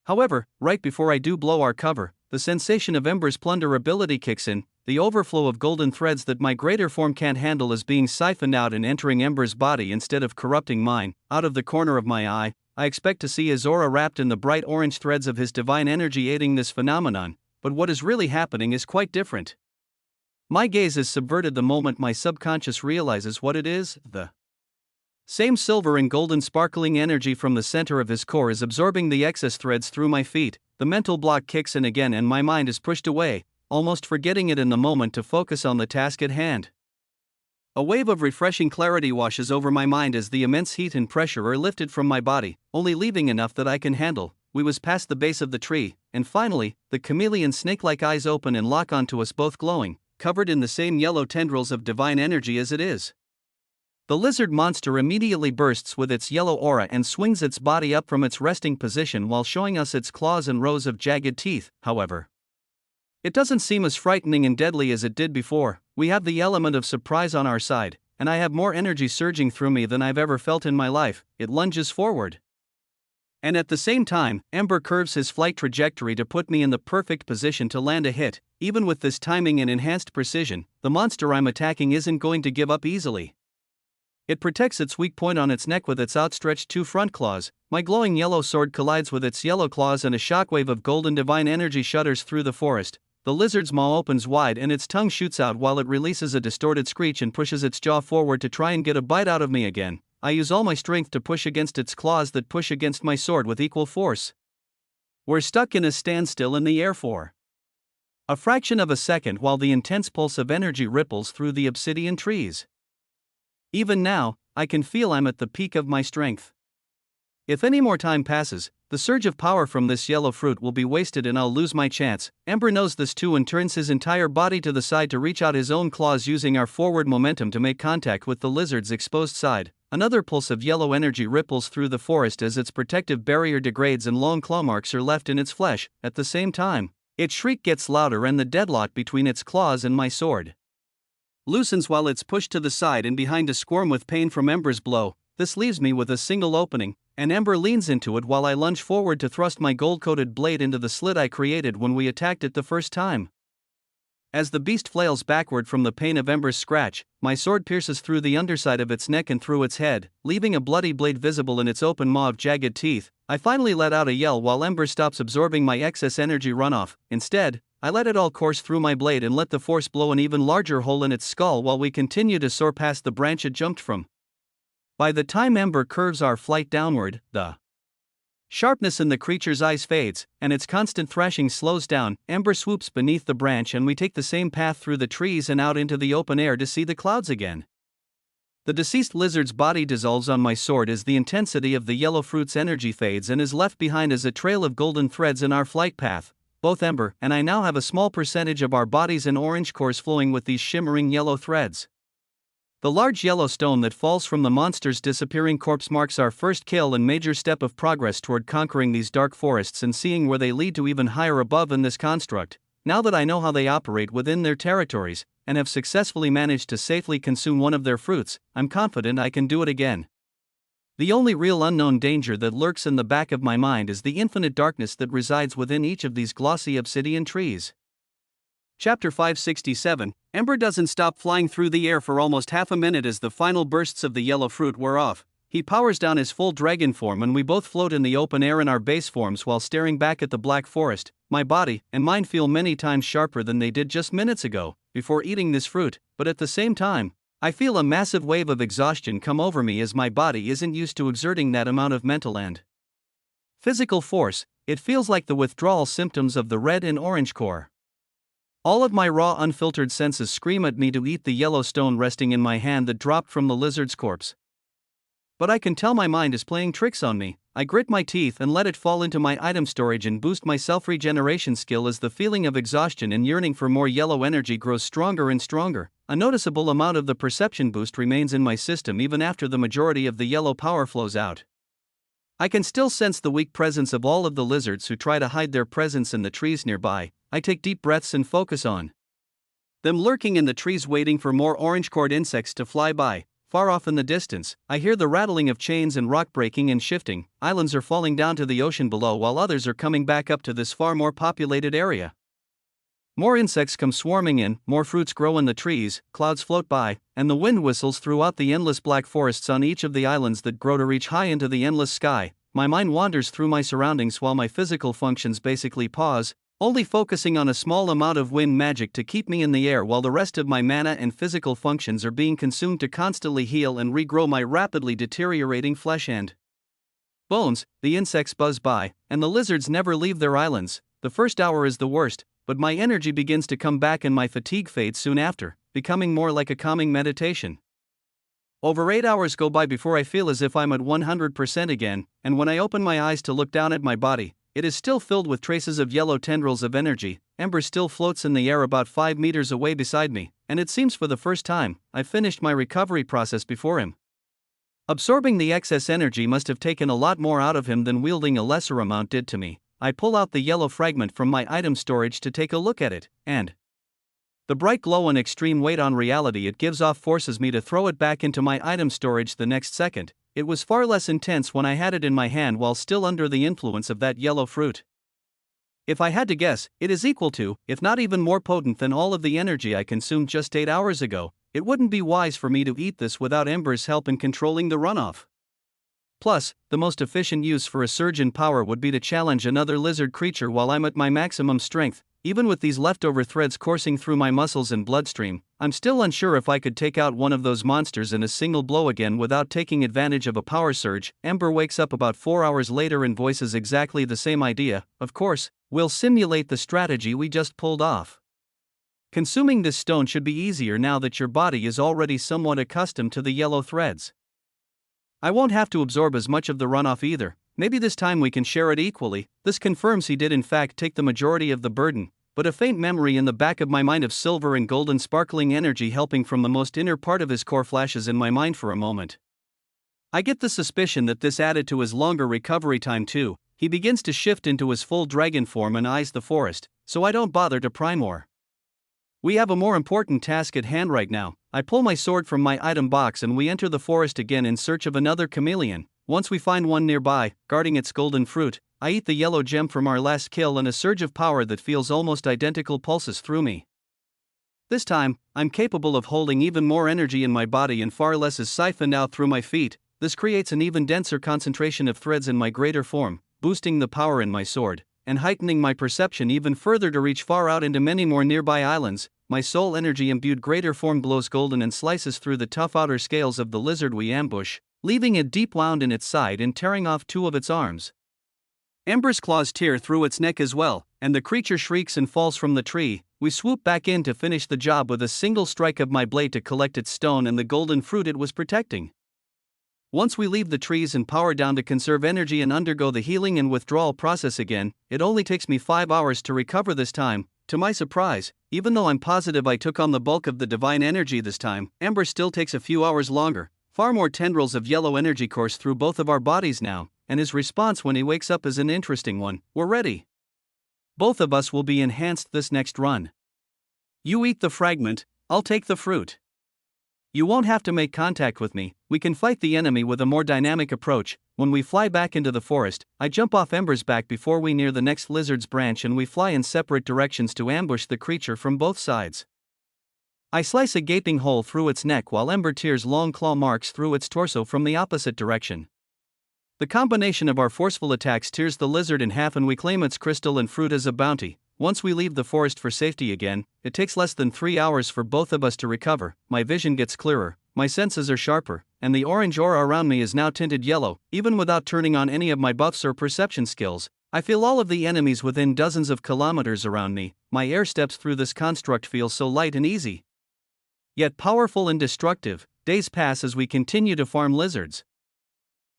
Speaker 1: However, right before I do blow our cover, the sensation of Ember's plunder ability kicks in. The overflow of golden threads that my greater form can't handle is being siphoned out and entering Ember's body instead of corrupting mine. Out of the corner of my eye, I expect to see his aura wrapped in the bright orange threads of his divine energy aiding this phenomenon, but what is really happening is quite different. My gaze is subverted the moment my subconscious realizes what it is. The same silver and golden sparkling energy from the center of his core is absorbing the excess threads through my feet. The mental block kicks in again and my mind is pushed away, almost forgetting it in the moment to focus on the task at hand. A wave of refreshing clarity washes over my mind as the immense heat and pressure are lifted from my body, only leaving enough that I can handle. We was past the base of the tree, and finally, the chameleon snake-like eyes open and lock onto us both glowing, covered in the same yellow tendrils of divine energy as it is. The lizard monster immediately bursts with its yellow aura and swings its body up from its resting position while showing us its claws and rows of jagged teeth. However, it doesn't seem as frightening and deadly as it did before. We have the element of surprise on our side, and I have more energy surging through me than I've ever felt in my life. It lunges forward. And at the same time, Ember curves his flight trajectory to put me in the perfect position to land a hit. Even with this timing and enhanced precision, the monster I'm attacking isn't going to give up easily. It protects its weak point on its neck with its outstretched two front claws. My glowing yellow sword collides with its yellow claws and a shockwave of golden divine energy shudders through the forest. The lizard's maw opens wide and its tongue shoots out while it releases a distorted screech and pushes its jaw forward to try and get a bite out of me again. I use all my strength to push against its claws that push against my sword with equal force. We're stuck in a standstill in the air for a fraction of a second while the intense pulse of energy ripples through the obsidian trees. Even now, I can feel I'm at the peak of my strength. If any more time passes, the surge of power from this yellow fruit will be wasted and I'll lose my chance. Ember knows this too and turns his entire body to the side to reach out his own claws using our forward momentum to make contact with the lizard's exposed side. Another pulse of yellow energy ripples through the forest as its protective barrier degrades and long claw marks are left in its flesh. At the same time, its shriek gets louder and the deadlock between its claws and my sword loosens while it's pushed to the side and behind to squirm with pain from Ember's blow. This leaves me with a single opening, and Ember leans into it while I lunge forward to thrust my gold-coated blade into the slit I created when we attacked it the first time. As the beast flails backward from the pain of Ember's scratch, my sword pierces through the underside of its neck and through its head, leaving a bloody blade visible in its open maw of jagged teeth. I finally let out a yell while Ember stops absorbing my excess energy runoff. Instead, I let it all course through my blade and let the force blow an even larger hole in its skull while we continue to soar past the branch it jumped from. By the time Ember curves our flight downward, the sharpness in the creature's eyes fades, and its constant thrashing slows down. Ember swoops beneath the branch and we take the same path through the trees and out into the open air to see the clouds again. The deceased lizard's body dissolves on my sword as the intensity of the yellow fruit's energy fades and is left behind as a trail of golden threads in our flight path. Both Ember and I now have a small percentage of our bodies and orange cores flowing with these shimmering yellow threads. The large yellow stone that falls from the monster's disappearing corpse marks our first kill and major step of progress toward conquering these dark forests and seeing where they lead to even higher above in this construct. Now that I know how they operate within their territories, and have successfully managed to safely consume one of their fruits, I'm confident I can do it again. The only real unknown danger that lurks in the back of my mind is the infinite darkness that resides within each of these glossy obsidian trees. Chapter 567. Ember doesn't stop flying through the air for almost half a minute as the final bursts of the yellow fruit wear off. He powers down his full dragon form and we both float in the open air in our base forms while staring back at the black forest. My body and mind feel many times sharper than they did just minutes ago, before eating this fruit, but at the same time, I feel a massive wave of exhaustion come over me as my body isn't used to exerting that amount of mental and physical force. It feels like the withdrawal symptoms of the red and orange core. All of my raw unfiltered senses scream at me to eat the yellow stone resting in my hand that dropped from the lizard's corpse. But I can tell my mind is playing tricks on me. I grit my teeth and let it fall into my item storage and boost my self-regeneration skill as the feeling of exhaustion and yearning for more yellow energy grows stronger and stronger. A noticeable amount of the perception boost remains in my system even after the majority of the yellow power flows out. I can still sense the weak presence of all of the lizards who try to hide their presence in the trees nearby. I take deep breaths and focus on them lurking in the trees waiting for more orange-cored insects to fly by. Far off in the distance, I hear the rattling of chains and rock breaking and shifting. Islands are falling down to the ocean below while others are coming back up to this far more populated area. More insects come swarming in, more fruits grow in the trees, clouds float by, and the wind whistles throughout the endless black forests on each of the islands that grow to reach high into the endless sky. My mind wanders through my surroundings while my physical functions basically pause, only focusing on a small amount of wind magic to keep me in the air while the rest of my mana and physical functions are being consumed to constantly heal and regrow my rapidly deteriorating flesh and bones. The insects buzz by, and the lizards never leave their islands. The first hour is the worst, but my energy begins to come back and my fatigue fades soon after, becoming more like a calming meditation. Over 8 hours go by before I feel as if I'm at 100% again, and when I open my eyes to look down at my body, it is still filled with traces of yellow tendrils of energy. Ember still floats in the air about 5 meters away beside me, and it seems for the first time, I've finished my recovery process before him. Absorbing the excess energy must have taken a lot more out of him than wielding a lesser amount did to me. I pull out the yellow fragment from my item storage to take a look at it, and the bright glow and extreme weight on reality it gives off forces me to throw it back into my item storage the next second. It was far less intense when I had it in my hand while still under the influence of that yellow fruit. If I had to guess, it is equal to, if not even more potent than all of the energy I consumed just 8 hours ago. It wouldn't be wise for me to eat this without Ember's help in controlling the runoff. Plus, the most efficient use for a surge in power would be to challenge another lizard creature while I'm at my maximum strength. Even with these leftover threads coursing through my muscles and bloodstream, I'm still unsure if I could take out one of those monsters in a single blow again without taking advantage of a power surge. Ember wakes up about 4 hours later and voices exactly the same idea. Of course, we'll simulate the strategy we just pulled off. Consuming this stone should be easier now that your body is already somewhat accustomed to the yellow threads. I won't have to absorb as much of the runoff either. Maybe this time we can share it equally. This confirms he did in fact take the majority of the burden, but a faint memory in the back of my mind of silver and golden sparkling energy helping from the most inner part of his core flashes in my mind for a moment. I get the suspicion that this added to his longer recovery time too. He begins to shift into his full dragon form and eyes the forest, so I don't bother to pry more. We have a more important task at hand right now. I pull my sword from my item box and we enter the forest again in search of another chameleon. Once we find one nearby, guarding its golden fruit, I eat the yellow gem from our last kill and a surge of power that feels almost identical pulses through me. This time, I'm capable of holding even more energy in my body and far less is siphoned out through my feet. This creates an even denser concentration of threads in my greater form, boosting the power in my sword, and heightening my perception even further to reach far out into many more nearby islands. My soul energy imbued greater form glows golden and slices through the tough outer scales of the lizard we ambush, leaving a deep wound in its side and tearing off 2 of its arms. Ember's claws tear through its neck as well, and the creature shrieks and falls from the tree. We swoop back in to finish the job with a single strike of my blade to collect its stone and the golden fruit it was protecting. Once we leave the trees and power down to conserve energy and undergo the healing and withdrawal process again, it only takes me 5 hours to recover this time. To my surprise, even though I'm positive I took on the bulk of the divine energy this time, Ember still takes a few hours longer. Far more tendrils of yellow energy course through both of our bodies now, and his response when he wakes up is an interesting one. We're ready. Both of us will be enhanced this next run. You eat the fragment, I'll take the fruit. You won't have to make contact with me, we can fight the enemy with a more dynamic approach. When we fly back into the forest, I jump off Ember's back before we near the next lizard's branch and we fly in separate directions to ambush the creature from both sides. I slice a gaping hole through its neck while Ember tears long claw marks through its torso from the opposite direction. The combination of our forceful attacks tears the lizard in half and we claim its crystal and fruit as a bounty. Once we leave the forest for safety again, it takes less than 3 hours for both of us to recover. My vision gets clearer, my senses are sharper, and the orange aura around me is now tinted yellow. Even without turning on any of my buffs or perception skills, I feel all of the enemies within dozens of kilometers around me. My air steps through this construct feel so light and easy, yet powerful and destructive. Days pass as we continue to farm lizards,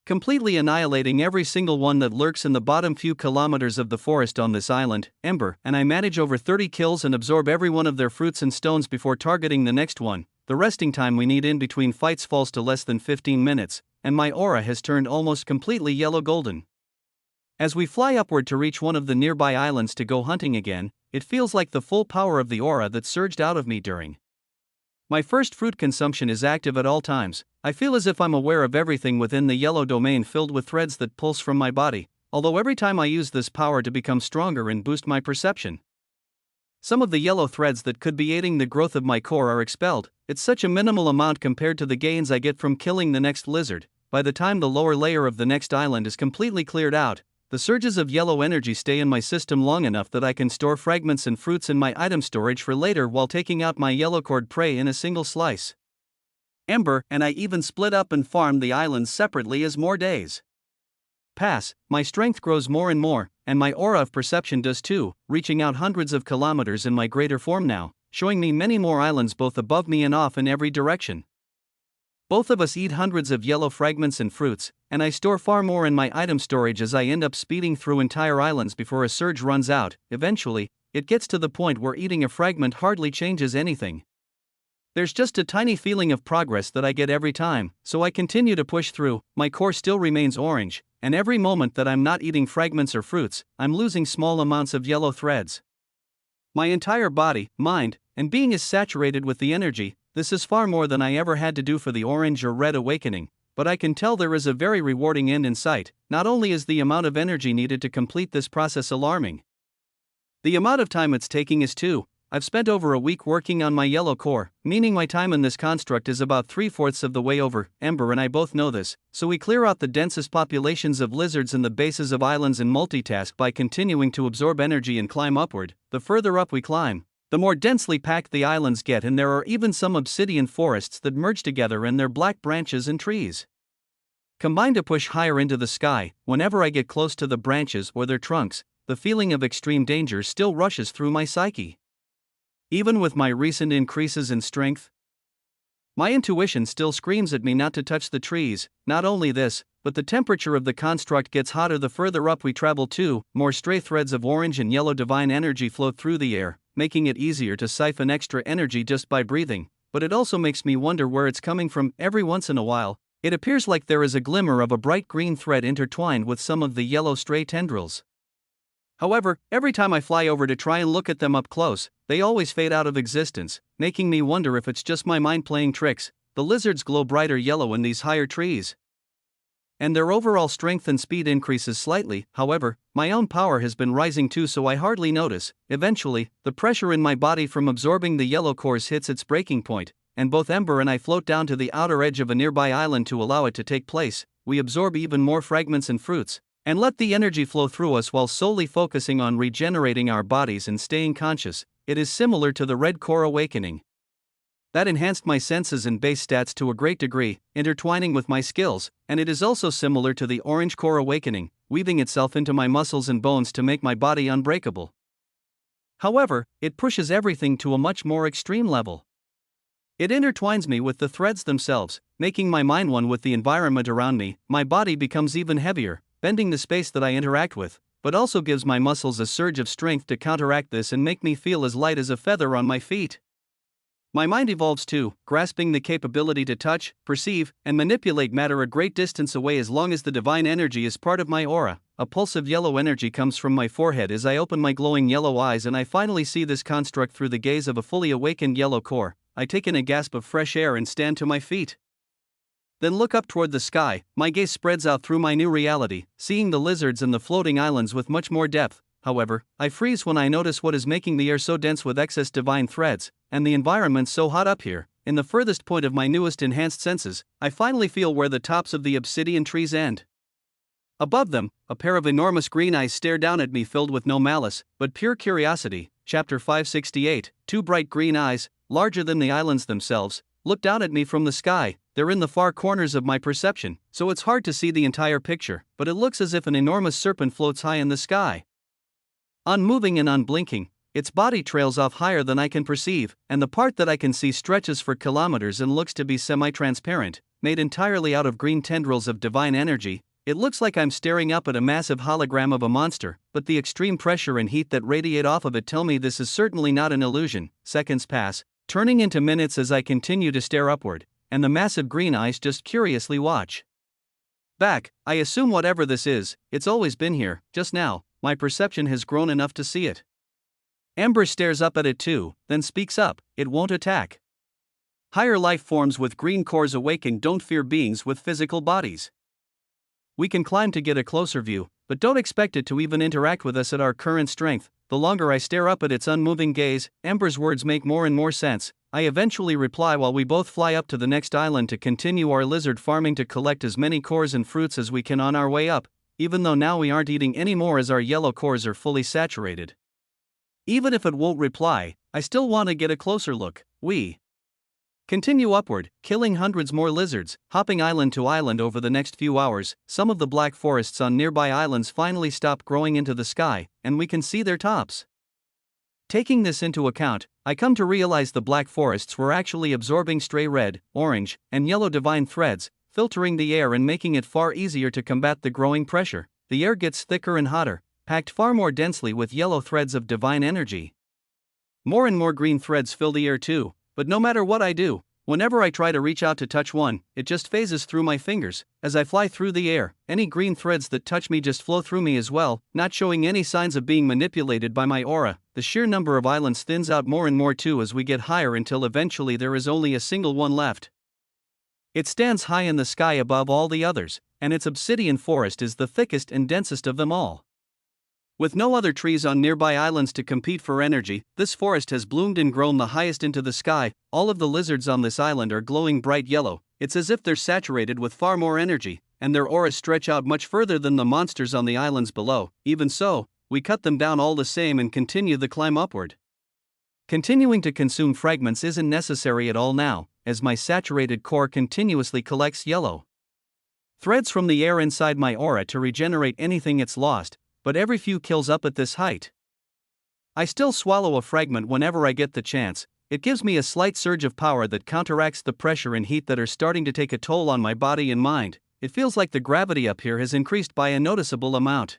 Speaker 1: completely annihilating every single one that lurks in the bottom few kilometers of the forest on this island. Ember and I manage over 30 kills and absorb every one of their fruits and stones before targeting the next one. The resting time we need in between fights falls to less than 15 minutes, and my aura has turned almost completely yellow-golden. As we fly upward to reach one of the nearby islands to go hunting again, it feels like the full power of the aura that surged out of me during my first fruit consumption is active at all times. I feel as if I'm aware of everything within the yellow domain filled with threads that pulse from my body, although every time I use this power to become stronger and boost my perception, some of the yellow threads that could be aiding the growth of my core are expelled. It's such a minimal amount compared to the gains I get from killing the next lizard. By the time the lower layer of the next island is completely cleared out, the surges of yellow energy stay in my system long enough that I can store fragments and fruits in my item storage for later while taking out my yellow-cored prey in a single slice. Ember and I even split up and farm the islands separately as more days pass. My strength grows more and more, and my aura of perception does too, reaching out hundreds of kilometers in my greater form now, showing me many more islands both above me and off in every direction. Both of us eat hundreds of yellow fragments and fruits, and I store far more in my item storage as I end up speeding through entire islands before a surge runs out. Eventually, it gets to the point where eating a fragment hardly changes anything. There's just a tiny feeling of progress that I get every time, so I continue to push through. My core still remains orange, and every moment that I'm not eating fragments or fruits, I'm losing small amounts of yellow threads. My entire body, mind, and being is saturated with the energy. This is far more than I ever had to do for the orange or red awakening, but I can tell there is a very rewarding end in sight. Not only is the amount of energy needed to complete this process alarming, the amount of time it's taking is too. I've spent over a week working on my yellow core, meaning my time in this construct is about 3/4 of the way over. Ember and I both know this, so we clear out the densest populations of lizards in the bases of islands and multitask by continuing to absorb energy and climb upward. The further up we climb, the more densely packed the islands get, and there are even some obsidian forests that merge together in their black branches and trees combine to push higher into the sky. Whenever I get close to the branches or their trunks, the feeling of extreme danger still rushes through my psyche. Even with my recent increases in strength, my intuition still screams at me not to touch the trees. Not only this, but the temperature of the construct gets hotter the further up we travel too. More stray threads of orange and yellow divine energy float through the air, making it easier to siphon extra energy just by breathing, but it also makes me wonder where it's coming from. Every once in a while, it appears like there is a glimmer of a bright green thread intertwined with some of the yellow stray tendrils. However, every time I fly over to try and look at them up close, they always fade out of existence, making me wonder if it's just my mind playing tricks. The lizards glow brighter yellow in these higher trees, and their overall strength and speed increases slightly. However, my own power has been rising too, so I hardly notice. Eventually, the pressure in my body from absorbing the yellow cores hits its breaking point, and both Ember and I float down to the outer edge of a nearby island to allow it to take place. We absorb even more fragments and fruits, and let the energy flow through us while solely focusing on regenerating our bodies and staying conscious. It is similar to the red core awakening that enhanced my senses and base stats to a great degree, intertwining with my skills, and it is also similar to the orange core awakening, weaving itself into my muscles and bones to make my body unbreakable. However, it pushes everything to a much more extreme level. It intertwines me with the threads themselves, making my mind one with the environment around me. My body becomes even heavier, bending the space that I interact with, but also gives my muscles a surge of strength to counteract this and make me feel as light as a feather on my feet. My mind evolves too, grasping the capability to touch, perceive, and manipulate matter a great distance away as long as the divine energy is part of my aura. A pulse of yellow energy comes from my forehead as I open my glowing yellow eyes and I finally see this construct through the gaze of a fully awakened yellow core. I take in a gasp of fresh air and stand to my feet. Then look up toward the sky, my gaze spreads out through my new reality, seeing the lizards and the floating islands with much more depth. However, I freeze when I notice what is making the air so dense with excess divine threads, and the environment so hot up here. In the furthest point of my newest enhanced senses, I finally feel where the tops of the obsidian trees end. Above them, a pair of enormous green eyes stare down at me, filled with no malice, but pure curiosity. Chapter 568, two bright green eyes, larger than the islands themselves, look down at me from the sky. They're in the far corners of my perception, so it's hard to see the entire picture, but it looks as if an enormous serpent floats high in the sky. Unmoving and unblinking, its body trails off higher than I can perceive, and the part that I can see stretches for kilometers and looks to be semi-transparent, made entirely out of green tendrils of divine energy. It looks like I'm staring up at a massive hologram of a monster, but the extreme pressure and heat that radiate off of it tell me this is certainly not an illusion. Seconds pass, turning into minutes as I continue to stare upward, and the massive green eyes just curiously watch. Back, I assume whatever this is, it's always been here. Just now, my perception has grown enough to see it. Amber stares up at it too, then speaks up. It won't attack. Higher life forms with green cores awaken don't fear beings with physical bodies. We can climb to get a closer view, but don't expect it to even interact with us at our current strength. The longer I stare up at its unmoving gaze, Amber's words make more and more sense. I eventually reply while we both fly up to the next island to continue our lizard farming to collect as many cores and fruits as we can on our way up, even though now we aren't eating any more as our yellow cores are fully saturated. Even if it won't reply, I still want to get a closer look. We continue upward, killing hundreds more lizards, hopping island to island over the next few hours. Some of the black forests on nearby islands finally stop growing into the sky, and we can see their tops. Taking this into account, I come to realize the black forests were actually absorbing stray red, orange, and yellow divine threads, filtering the air and making it far easier to combat the growing pressure. The air gets thicker and hotter, packed far more densely with yellow threads of divine energy. More and more green threads fill the air too. But no matter what I do, whenever I try to reach out to touch one, it just phases through my fingers. As I fly through the air, any green threads that touch me just flow through me as well, not showing any signs of being manipulated by my aura. The sheer number of islands thins out more and more too as we get higher until eventually there is only a single one left. It stands high in the sky above all the others, and its obsidian forest is the thickest and densest of them all. With no other trees on nearby islands to compete for energy, this forest has bloomed and grown the highest into the sky. All of the lizards on this island are glowing bright yellow. It's as if they're saturated with far more energy, and their auras stretch out much further than the monsters on the islands below. Even so, we cut them down all the same and continue the climb upward. Continuing to consume fragments isn't necessary at all now, as my saturated core continuously collects yellow threads from the air inside my aura to regenerate anything it's lost, but every few kills up at this height. I still swallow a fragment whenever I get the chance. It gives me a slight surge of power that counteracts the pressure and heat that are starting to take a toll on my body and mind. It feels like the gravity up here has increased by a noticeable amount.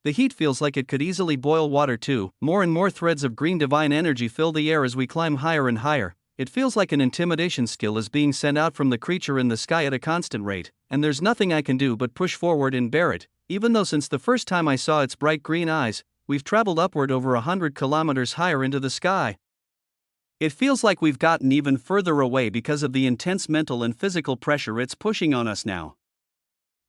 Speaker 1: The heat feels like it could easily boil water too. More and more threads of green divine energy fill the air as we climb higher and higher. It feels like an intimidation skill is being sent out from the creature in the sky at a constant rate, and there's nothing I can do but push forward and bear it. Even though since the first time I saw its bright green eyes, we've traveled upward over 100 kilometers higher into the sky. It feels like we've gotten even further away because of the intense mental and physical pressure it's pushing on us now.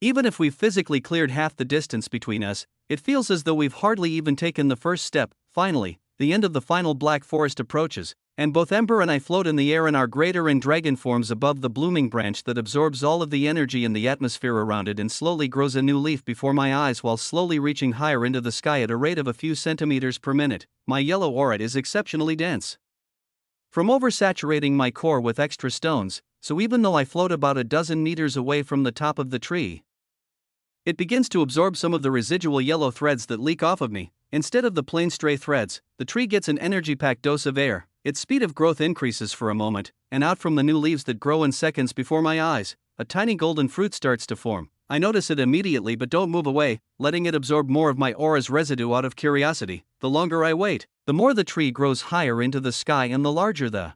Speaker 1: Even if we've physically cleared half the distance between us, it feels as though we've hardly even taken the first step. Finally, the end of the final black forest approaches, and both Ember and I float in the air in our greater and dragon forms above the blooming branch that absorbs all of the energy in the atmosphere around it and slowly grows a new leaf before my eyes while slowly reaching higher into the sky at a rate of a few centimeters per minute. My yellow aura is exceptionally dense. From oversaturating my core with extra stones, so even though I float about a dozen meters away from the top of the tree, it begins to absorb some of the residual yellow threads that leak off of me. Instead of the plain stray threads, the tree gets an energy-packed dose of air. Its speed of growth increases for a moment, and out from the new leaves that grow in seconds before my eyes, a tiny golden fruit starts to form. I notice it immediately but don't move away, letting it absorb more of my aura's residue out of curiosity. The longer I wait, the more the tree grows higher into the sky and the larger the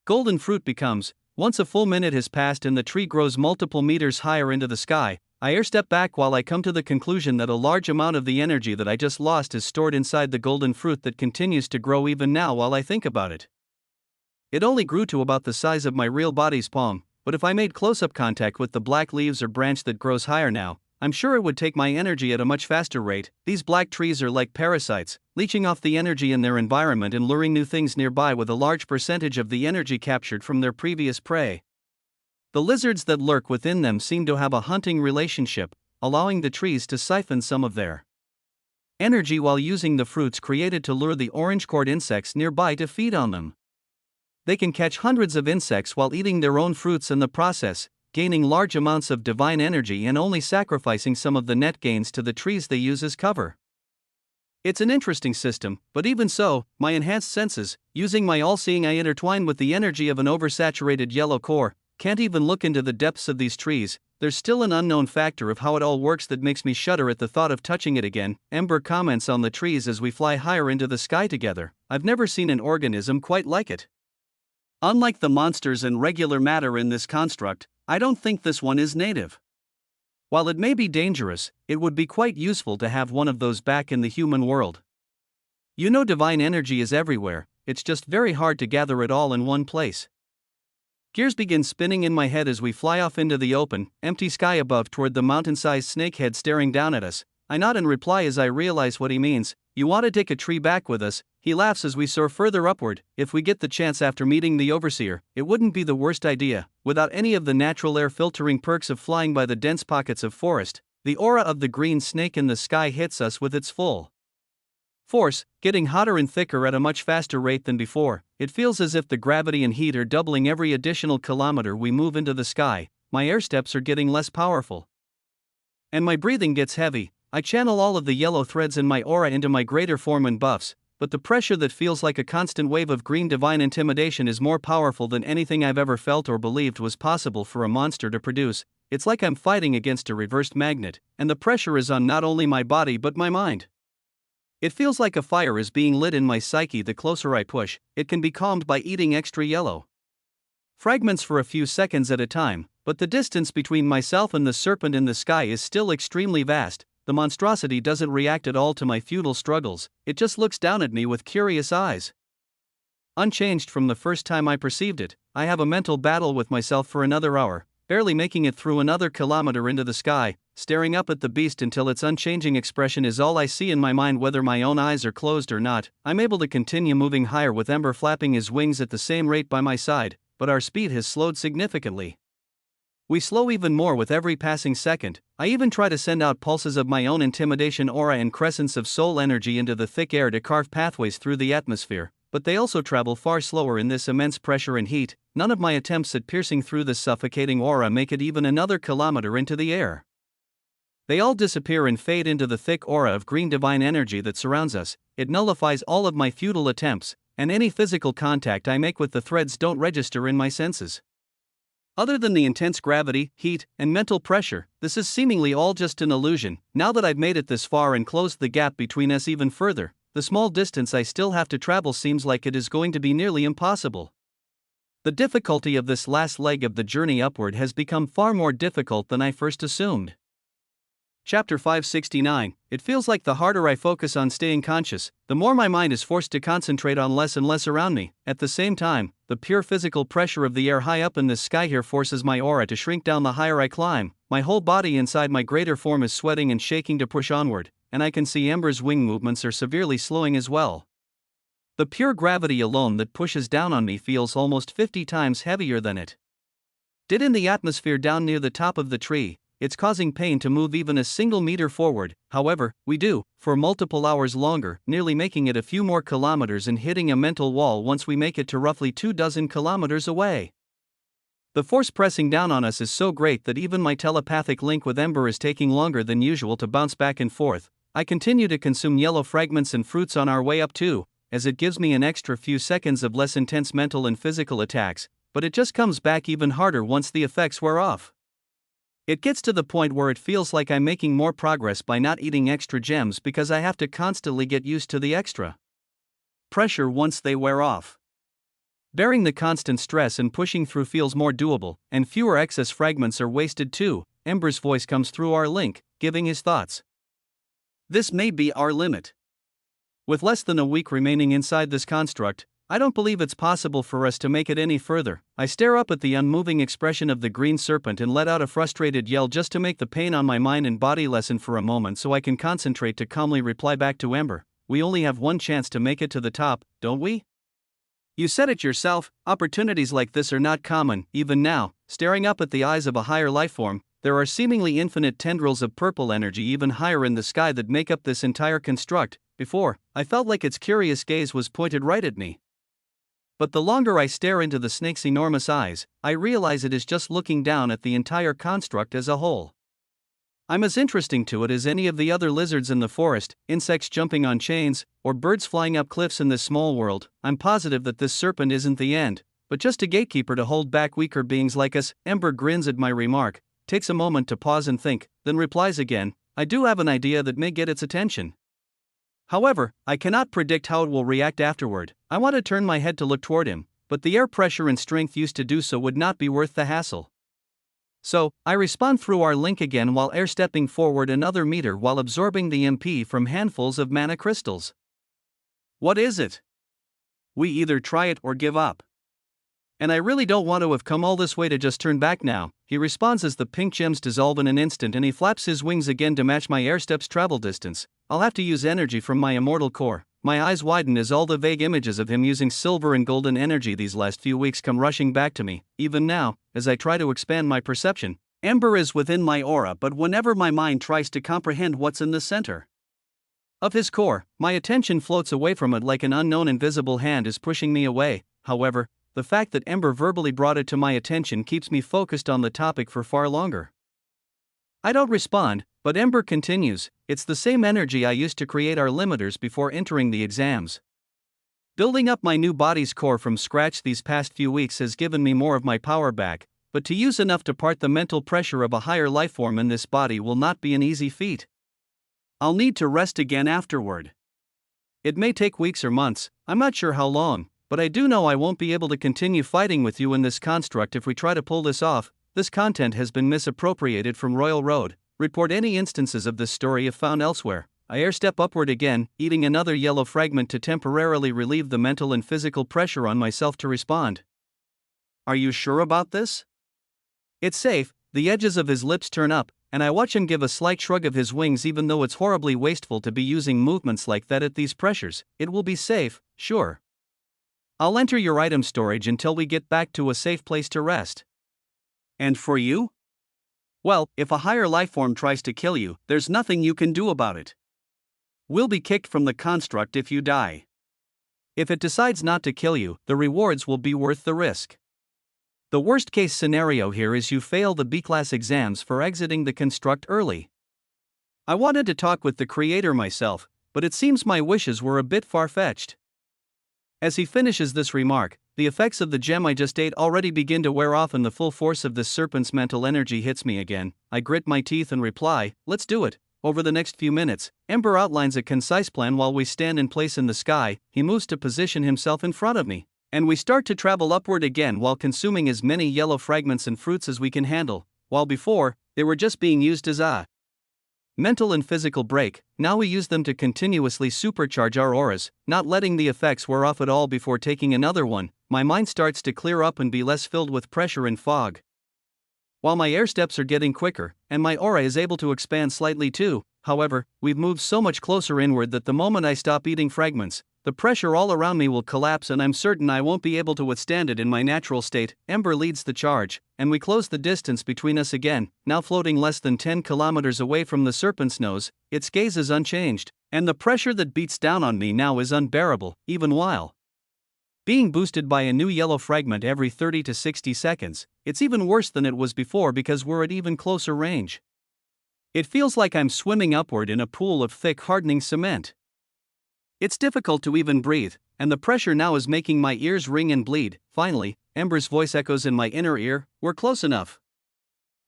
Speaker 1: golden fruit becomes. Once a full minute has passed and the tree grows multiple meters higher into the sky, I air-step back while I come to the conclusion that a large amount of the energy that I just lost is stored inside the golden fruit that continues to grow even now while I think about it. It only grew to about the size of my real body's palm, but if I made close-up contact with the black leaves or branch that grows higher now, I'm sure it would take my energy at a much faster rate. These black trees are like parasites, leeching off the energy in their environment and luring new things nearby with a large percentage of the energy captured from their previous prey. The lizards that lurk within them seem to have a hunting relationship, allowing the trees to siphon some of their energy while using the fruits created to lure the orange-cored insects nearby to feed on them. They can catch hundreds of insects while eating their own fruits in the process, gaining large amounts of divine energy and only sacrificing some of the net gains to the trees they use as cover. It's an interesting system, but even so, my enhanced senses, using my all-seeing eye intertwined with the energy of an oversaturated yellow core, can't even look into the depths of these trees. There's still an unknown factor of how it all works that makes me shudder at the thought of touching it again. Ember comments on the trees as we fly higher into the sky together. I've never seen an organism quite like it. Unlike the monsters and regular matter in this construct, I don't think this one is native. While it may be dangerous, it would be quite useful to have one of those back in the human world. You know, divine energy is everywhere, it's just very hard to gather it all in one place. Gears begin spinning in my head as we fly off into the open, empty sky above toward the mountain-sized snakehead staring down at us. I nod in reply as I realize what he means. You want to take a tree back with us? He laughs as we soar further upward. If we get the chance after meeting the overseer, it wouldn't be the worst idea. Without any of the natural air filtering perks of flying by the dense pockets of forest, the aura of the green snake in the sky hits us with its full force, getting hotter and thicker at a much faster rate than before. It feels as if the gravity and heat are doubling every additional kilometer we move into the sky. My air steps are getting less powerful, and my breathing gets heavy. I channel all of the yellow threads in my aura into my greater form and buffs, but the pressure that feels like a constant wave of green divine intimidation is more powerful than anything I've ever felt or believed was possible for a monster to produce. It's like I'm fighting against a reversed magnet, and the pressure is on not only my body but my mind. It feels like a fire is being lit in my psyche. The closer I push, it can be calmed by eating extra yellow fragments for a few seconds at a time, but the distance between myself and the serpent in the sky is still extremely vast. The monstrosity doesn't react at all to my futile struggles, it just looks down at me with curious eyes. Unchanged from the first time I perceived it, I have a mental battle with myself for another hour, barely making it through another kilometer into the sky, staring up at the beast until its unchanging expression is all I see in my mind. Whether my own eyes are closed or not, I'm able to continue moving higher with Ember flapping his wings at the same rate by my side, but our speed has slowed significantly. We slow even more with every passing second. I even try to send out pulses of my own intimidation aura and crescents of soul energy into the thick air to carve pathways through the atmosphere, but they also travel far slower in this immense pressure and heat. None of my attempts at piercing through this suffocating aura make it even another kilometer into the air. They all disappear and fade into the thick aura of green divine energy that surrounds us. It nullifies all of my futile attempts, and any physical contact I make with the threads don't register in my senses. Other than the intense gravity, heat, and mental pressure, this is seemingly all just an illusion. Now that I've made it this far and closed the gap between us even further, the small distance I still have to travel seems like it is going to be nearly impossible. The difficulty of this last leg of the journey upward has become far more difficult than I first assumed. Chapter 569. It feels like the harder I focus on staying conscious, the more my mind is forced to concentrate on less and less around me. At the same time, the pure physical pressure of the air high up in the sky here forces my aura to shrink down the higher I climb. My whole body inside my greater form is sweating and shaking to push onward, and I can see Ember's wing movements are severely slowing as well. The pure gravity alone that pushes down on me feels almost 50 times heavier than it did in the atmosphere down near the top of the tree. It's causing pain to move even a single meter forward. However, we do, for multiple hours longer, nearly making it a few more kilometers and hitting a mental wall once we make it to roughly 24 kilometers away. The force pressing down on us is so great that even my telepathic link with Ember is taking longer than usual to bounce back and forth. I continue to consume yellow fragments and fruits on our way up too, as it gives me an extra few seconds of less intense mental and physical attacks, but it just comes back even harder once the effects wear off. It gets to the point where it feels like I'm making more progress by not eating extra gems because I have to constantly get used to the extra pressure once they wear off. Bearing the constant stress and pushing through feels more doable, and fewer excess fragments are wasted too. Ember's voice comes through our link, giving his thoughts. This may be our limit. With less than a week remaining inside this construct, I don't believe it's possible for us to make it any further. I stare up at the unmoving expression of the green serpent and let out a frustrated yell just to make the pain on my mind and body lessen for a moment so I can concentrate to calmly reply back to Ember. We only have one chance to make it to the top, don't we? You said it yourself, opportunities like this are not common. Even now, staring up at the eyes of a higher lifeform, there are seemingly infinite tendrils of purple energy even higher in the sky that make up this entire construct. Before, I felt like its curious gaze was pointed right at me. But the longer I stare into the snake's enormous eyes, I realize it is just looking down at the entire construct as a whole. I'm as interesting to it as any of the other lizards in the forest, insects jumping on chains, or birds flying up cliffs in this small world. I'm positive that this serpent isn't the end, but just a gatekeeper to hold back weaker beings like us. Ember grins at my remark, takes a moment to pause and think, then replies again, I do have an idea that may get its attention. However, I cannot predict how it will react afterward. I want to turn my head to look toward him, but the air pressure and strength used to do so would not be worth the hassle. So, I respond through our link again while air stepping forward another meter while absorbing the MP from handfuls of mana crystals. What is it? We either try it or give up. And I really don't want to have come all this way to just turn back now, he responds as the pink gems dissolve in an instant and he flaps his wings again to match my air steps travel distance. I'll have to use energy from my immortal core. My eyes widen as all the vague images of him using silver and golden energy these last few weeks come rushing back to me. Even now, as I try to expand my perception, Ember is within my aura, but whenever my mind tries to comprehend what's in the center of his core, my attention floats away from it like an unknown invisible hand is pushing me away. However, the fact that Ember verbally brought it to my attention keeps me focused on the topic for far longer. I don't respond, but Ember continues, it's the same energy I used to create our limiters before entering the exams. Building up my new body's core from scratch these past few weeks has given me more of my power back, but to use enough to part the mental pressure of a higher lifeform in this body will not be an easy feat. I'll need to rest again afterward. It may take weeks or months, I'm not sure how long, but I do know I won't be able to continue fighting with you in this construct if we try to pull this off. This content has been misappropriated from Royal Road. Report any instances of this story if found elsewhere. I air step upward again, eating another yellow fragment to temporarily relieve the mental and physical pressure on myself to respond. Are you sure about this? It's safe. The edges of his lips turn up, and I watch him give a slight shrug of his wings even though it's horribly wasteful to be using movements like that at these pressures. It will be safe, sure. I'll enter your item storage until we get back to a safe place to rest. And for you? Well, if a higher lifeform tries to kill you, there's nothing you can do about it. We'll be kicked from the construct if you die. If it decides not to kill you, the rewards will be worth the risk. The worst case scenario here is you fail the B-class exams for exiting the construct early. I wanted to talk with the creator myself, but it seems my wishes were a bit far-fetched. As he finishes this remark, the effects of the gem I just ate already begin to wear off and the full force of this serpent's mental energy hits me again. I grit my teeth and reply, let's do it. Over the next few minutes, Ember outlines a concise plan while we stand in place in the sky. He moves to position himself in front of me, and we start to travel upward again while consuming as many yellow fragments and fruits as we can handle. While before, they were just being used as a mental and physical break, now we use them to continuously supercharge our auras, not letting the effects wear off at all before taking another one. My mind starts to clear up and be less filled with pressure and fog. While my air steps are getting quicker, and my aura is able to expand slightly too, however, we've moved so much closer inward that the moment I stop eating fragments, the pressure all around me will collapse and I'm certain I won't be able to withstand it in my natural state. Ember leads the charge, and we close the distance between us again, now floating less than 10 kilometers away from the serpent's nose. Its gaze is unchanged, and the pressure that beats down on me now is unbearable, even while being boosted by a new yellow fragment every 30 to 60 seconds. It's even worse than it was before because we're at even closer range. It feels like I'm swimming upward in a pool of thick hardening cement. It's difficult to even breathe, and the pressure now is making my ears ring and bleed. Finally, Ember's voice echoes in my inner ear, we're close enough.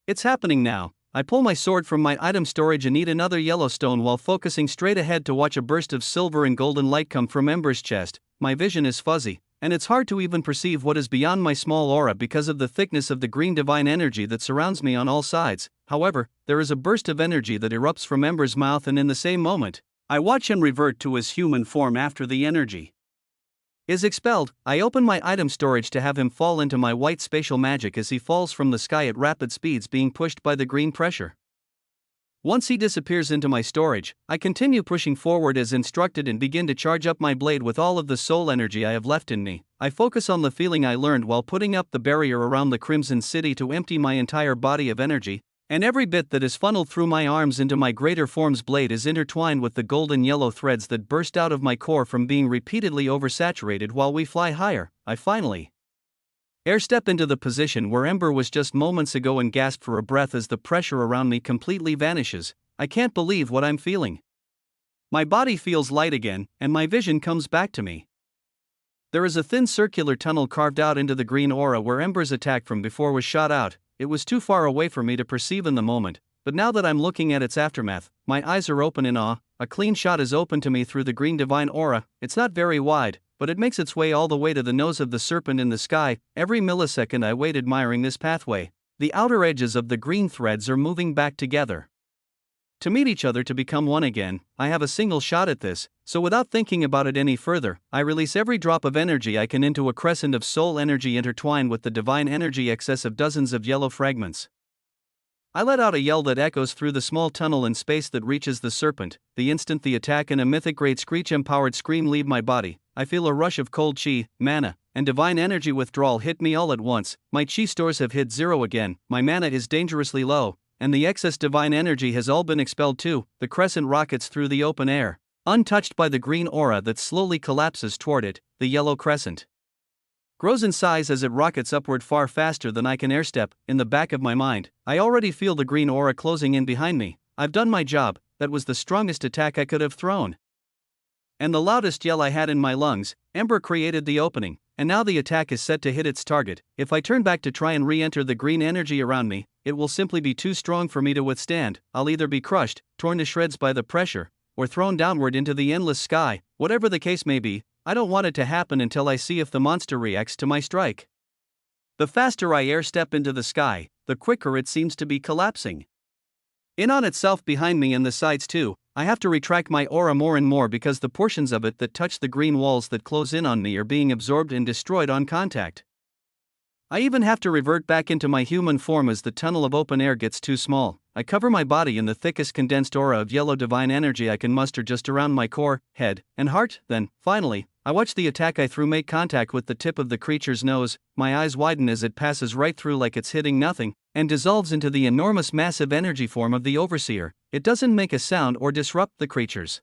Speaker 1: It's happening now. I pull my sword from my item storage and eat another Yellowstone while focusing straight ahead to watch a burst of silver and golden light come from Ember's chest. My vision is fuzzy, and it's hard to even perceive what is beyond my small aura because of the thickness of the green divine energy that surrounds me on all sides. However, there is a burst of energy that erupts from Ember's mouth, and in the same moment, I watch him revert to his human form after the energy is expelled. I open my item storage to have him fall into my white spatial magic as he falls from the sky at rapid speeds, being pushed by the green pressure. Once he disappears into my storage, I continue pushing forward as instructed and begin to charge up my blade with all of the soul energy I have left in me. I focus on the feeling I learned while putting up the barrier around the Crimson City to empty my entire body of energy, and every bit that is funneled through my arms into my greater form's blade is intertwined with the golden yellow threads that burst out of my core from being repeatedly oversaturated while we fly higher. I finally airstep into the position where Ember was just moments ago and gasp for a breath as the pressure around me completely vanishes. I can't believe what I'm feeling. My body feels light again, and my vision comes back to me. There is a thin circular tunnel carved out into the green aura where Ember's attack from before was shot out. It was too far away for me to perceive in the moment, but now that I'm looking at its aftermath, my eyes are open in awe. A clean shot is open to me through the green divine aura. It's not very wide, but it makes its way all the way to the nose of the serpent in the sky. Every millisecond I wait admiring this pathway. The outer edges of the green threads are moving back together to meet each other to become one again. I have a single shot at this, so without thinking about it any further, I release every drop of energy I can into a crescent of soul energy intertwined with the divine energy excess of dozens of yellow fragments. I let out a yell that echoes through the small tunnel in space that reaches the serpent. The instant the attack and a mythic grade screech-empowered scream leave my body, I feel a rush of cold chi, mana, and divine energy withdrawal hit me all at once. My chi stores have hit zero again, my mana is dangerously low, and the excess divine energy has all been expelled too. The crescent rockets through the open air, untouched by the green aura that slowly collapses toward it. The yellow crescent grows in size as it rockets upward far faster than I can airstep. In the back of my mind, I already feel the green aura closing in behind me. I've done my job. That was the strongest attack I could have thrown, and the loudest yell I had in my lungs. Ember created the opening, and now the attack is set to hit its target. If I turn back to try and re-enter the green energy around me, it will simply be too strong for me to withstand. I'll either be crushed, torn to shreds by the pressure, or thrown downward into the endless sky. Whatever the case may be, I don't want it to happen until I see if the monster reacts to my strike. The faster I airstep into the sky, the quicker it seems to be collapsing in on itself behind me and the sides too. I have to retract my aura more and more because the portions of it that touch the green walls that close in on me are being absorbed and destroyed on contact. I even have to revert back into my human form as the tunnel of open air gets too small. I cover my body in the thickest condensed aura of yellow divine energy I can muster just around my core, head, and heart. Then, finally, I watch the attack I threw make contact with the tip of the creature's nose. My eyes widen as it passes right through like it's hitting nothing, and dissolves into the enormous massive energy form of the Overseer. It doesn't make a sound or disrupt the creature's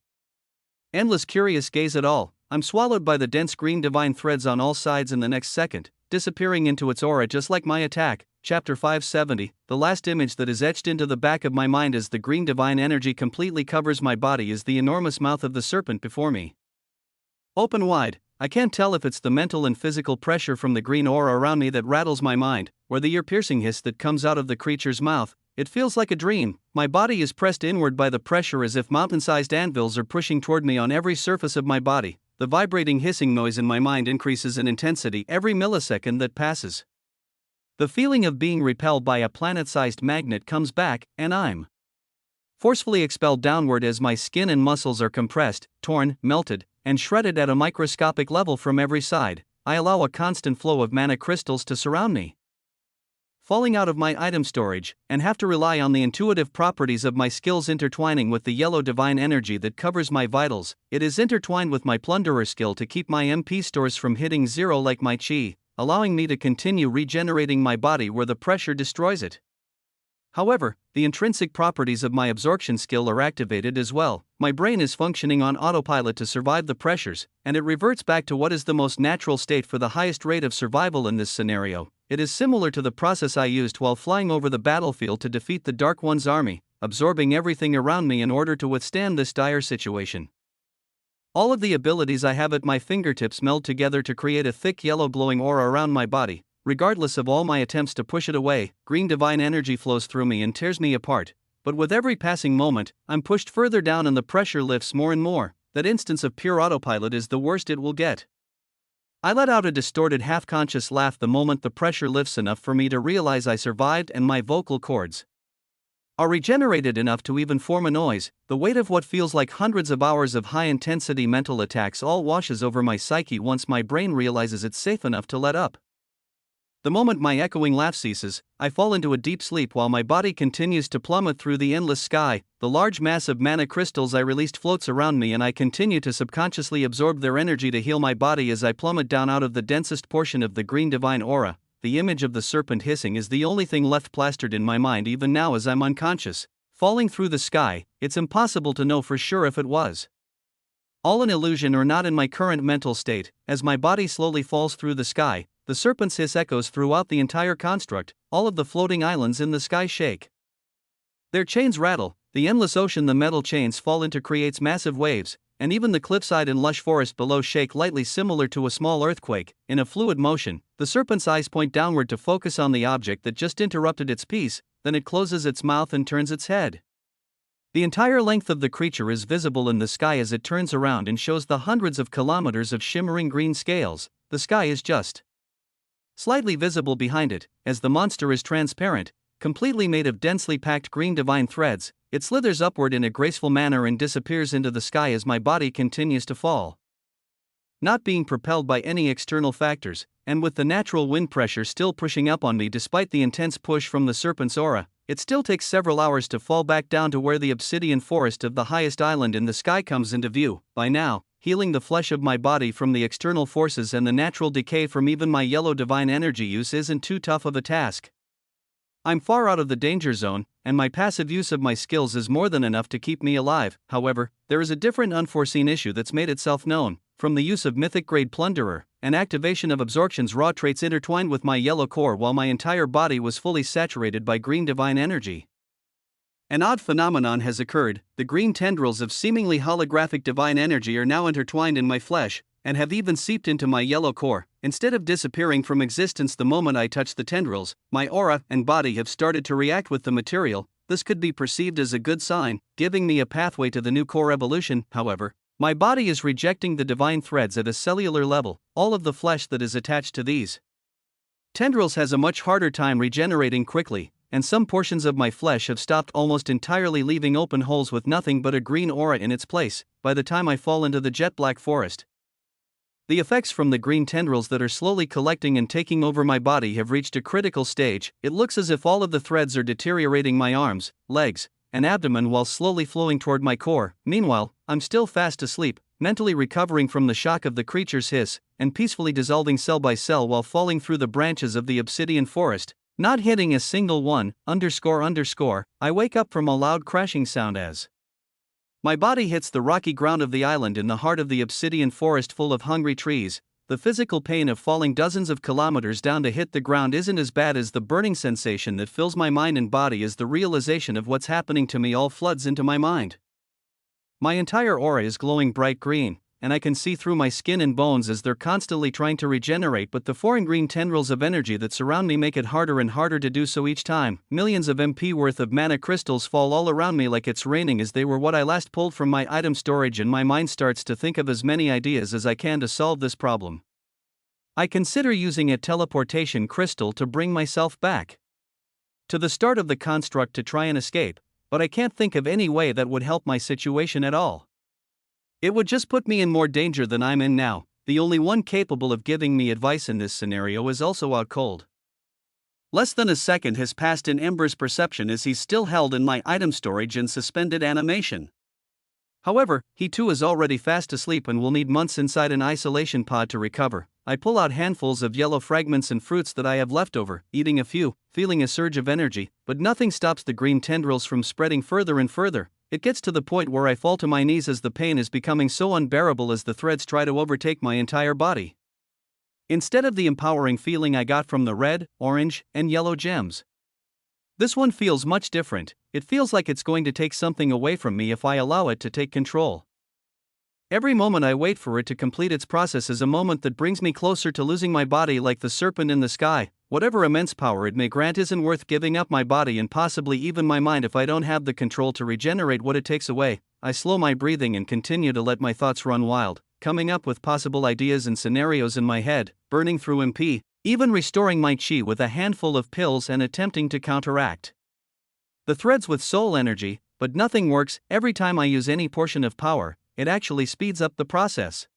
Speaker 1: endless curious gaze at all. I'm swallowed by the dense green divine threads on all sides in the next second, disappearing into its aura just like my attack. Chapter 570. The last image that is etched into the back of my mind as the green divine energy completely covers my body is the enormous mouth of the serpent before me, open wide. I can't tell if it's the mental and physical pressure from the green aura around me that rattles my mind, or the ear-piercing hiss that comes out of the creature's mouth. It feels like a dream. My body is pressed inward by the pressure as if mountain-sized anvils are pushing toward me on every surface of my body. The vibrating hissing noise in my mind increases in intensity every millisecond that passes. The feeling of being repelled by a planet-sized magnet comes back, and I'm forcefully expelled downward as my skin and muscles are compressed, torn, melted, and shredded at a microscopic level from every side. I allow a constant flow of mana crystals to surround me, falling out of my item storage, and have to rely on the intuitive properties of my skills intertwining with the yellow divine energy that covers my vitals. It is intertwined with my plunderer skill to keep my MP stores from hitting zero like my chi, allowing me to continue regenerating my body where the pressure destroys it. However, the intrinsic properties of my absorption skill are activated as well. My brain is functioning on autopilot to survive the pressures, and it reverts back to what is the most natural state for the highest rate of survival in this scenario. It is similar to the process I used while flying over the battlefield to defeat the Dark One's army, absorbing everything around me in order to withstand this dire situation. All of the abilities I have at my fingertips meld together to create a thick yellow glowing aura around my body. Regardless of all my attempts to push it away, green divine energy flows through me and tears me apart. But with every passing moment, I'm pushed further down and the pressure lifts more and more. That instance of pure autopilot is the worst it will get. I let out a distorted half-conscious laugh the moment the pressure lifts enough for me to realize I survived, and my vocal cords are regenerated enough to even form a noise. The weight of what feels like hundreds of hours of high-intensity mental attacks all washes over my psyche once my brain realizes it's safe enough to let up. The moment my echoing laugh ceases, I fall into a deep sleep while my body continues to plummet through the endless sky. The large mass of mana crystals I released floats around me, and I continue to subconsciously absorb their energy to heal my body as I plummet down out of the densest portion of the green divine aura. The image of the serpent hissing is the only thing left plastered in my mind even now as I'm unconscious. Falling through the sky, it's impossible to know for sure if it was all an illusion or not in my current mental state. As my body slowly falls through the sky, the serpent's hiss echoes throughout the entire construct. All of the floating islands in the sky shake. Their chains rattle, the endless ocean the metal chains fall into creates massive waves, and even the cliffside and lush forest below shake lightly, similar to a small earthquake. In a fluid motion, the serpent's eyes point downward to focus on the object that just interrupted its peace, then it closes its mouth and turns its head. The entire length of the creature is visible in the sky as it turns around and shows the hundreds of kilometers of shimmering green scales. The sky is just slightly visible behind it, as the monster is transparent, completely made of densely packed green divine threads. It slithers upward in a graceful manner and disappears into the sky as my body continues to fall. Not being propelled by any external factors, and with the natural wind pressure still pushing up on me despite the intense push from the serpent's aura, it still takes several hours to fall back down to where the obsidian forest of the highest island in the sky comes into view. By now, healing the flesh of my body from the external forces and the natural decay from even my yellow divine energy use isn't too tough of a task. I'm far out of the danger zone, and my passive use of my skills is more than enough to keep me alive. However, there is a different unforeseen issue that's made itself known. From the use of mythic-grade plunderer, and activation of absorption's raw traits intertwined with my yellow core while my entire body was fully saturated by green divine energy. An odd phenomenon has occurred. The green tendrils of seemingly holographic divine energy are now intertwined in my flesh, and have even seeped into my yellow core. Instead of disappearing from existence the moment I touch the tendrils, my aura and body have started to react with the material. This could be perceived as a good sign, giving me a pathway to the new core evolution. However, my body is rejecting the divine threads at a cellular level. All of the flesh that is attached to these tendrils has a much harder time regenerating quickly, and some portions of my flesh have stopped almost entirely, leaving open holes with nothing but a green aura in its place. By the time I fall into the jet black forest, the effects from the green tendrils that are slowly collecting and taking over my body have reached a critical stage. It looks as if all of the threads are deteriorating my arms, legs, and abdomen while slowly flowing toward my core. Meanwhile, I'm still fast asleep, mentally recovering from the shock of the creature's hiss, and peacefully dissolving cell by cell while falling through the branches of the obsidian forest, not hitting a single one. I wake up from a loud crashing sound as my body hits the rocky ground of the island in the heart of the obsidian forest full of hungry trees. The physical pain of falling dozens of kilometers down to hit the ground isn't as bad as the burning sensation that fills my mind and body as the realization of what's happening to me all floods into my mind. My entire aura is glowing bright green, and I can see through my skin and bones as they're constantly trying to regenerate, but the foreign green tendrils of energy that surround me make it harder and harder to do so each time. Millions of MP worth of mana crystals fall all around me like it's raining, as they were what I last pulled from my item storage, and my mind starts to think of as many ideas as I can to solve this problem. I consider using a teleportation crystal to bring myself back to the start of the construct to try and escape, but I can't think of any way that would help my situation at all. It would just put me in more danger than I'm in now. The only one capable of giving me advice in this scenario is also out cold. Less than a second has passed in Ember's perception as he's still held in my item storage in suspended animation. However, he too is already fast asleep and will need months inside an isolation pod to recover. I pull out handfuls of yellow fragments and fruits that I have left over, eating a few, feeling a surge of energy, but nothing stops the green tendrils from spreading further and further. It gets to the point where I fall to my knees as the pain is becoming so unbearable as the threads try to overtake my entire body. Instead of the empowering feeling I got from the red, orange, and yellow gems, this one feels much different. It feels like it's going to take something away from me if I allow it to take control. Every moment I wait for it to complete its process is a moment that brings me closer to losing my body like the serpent in the sky. Whatever immense power it may grant isn't worth giving up my body and possibly even my mind if I don't have the control to regenerate what it takes away. I slow my breathing and continue to let my thoughts run wild, coming up with possible ideas and scenarios in my head, burning through MP, even restoring my chi with a handful of pills and attempting to counteract The threads with soul energy, but nothing works. Every time I use any portion of power, it actually speeds up the process.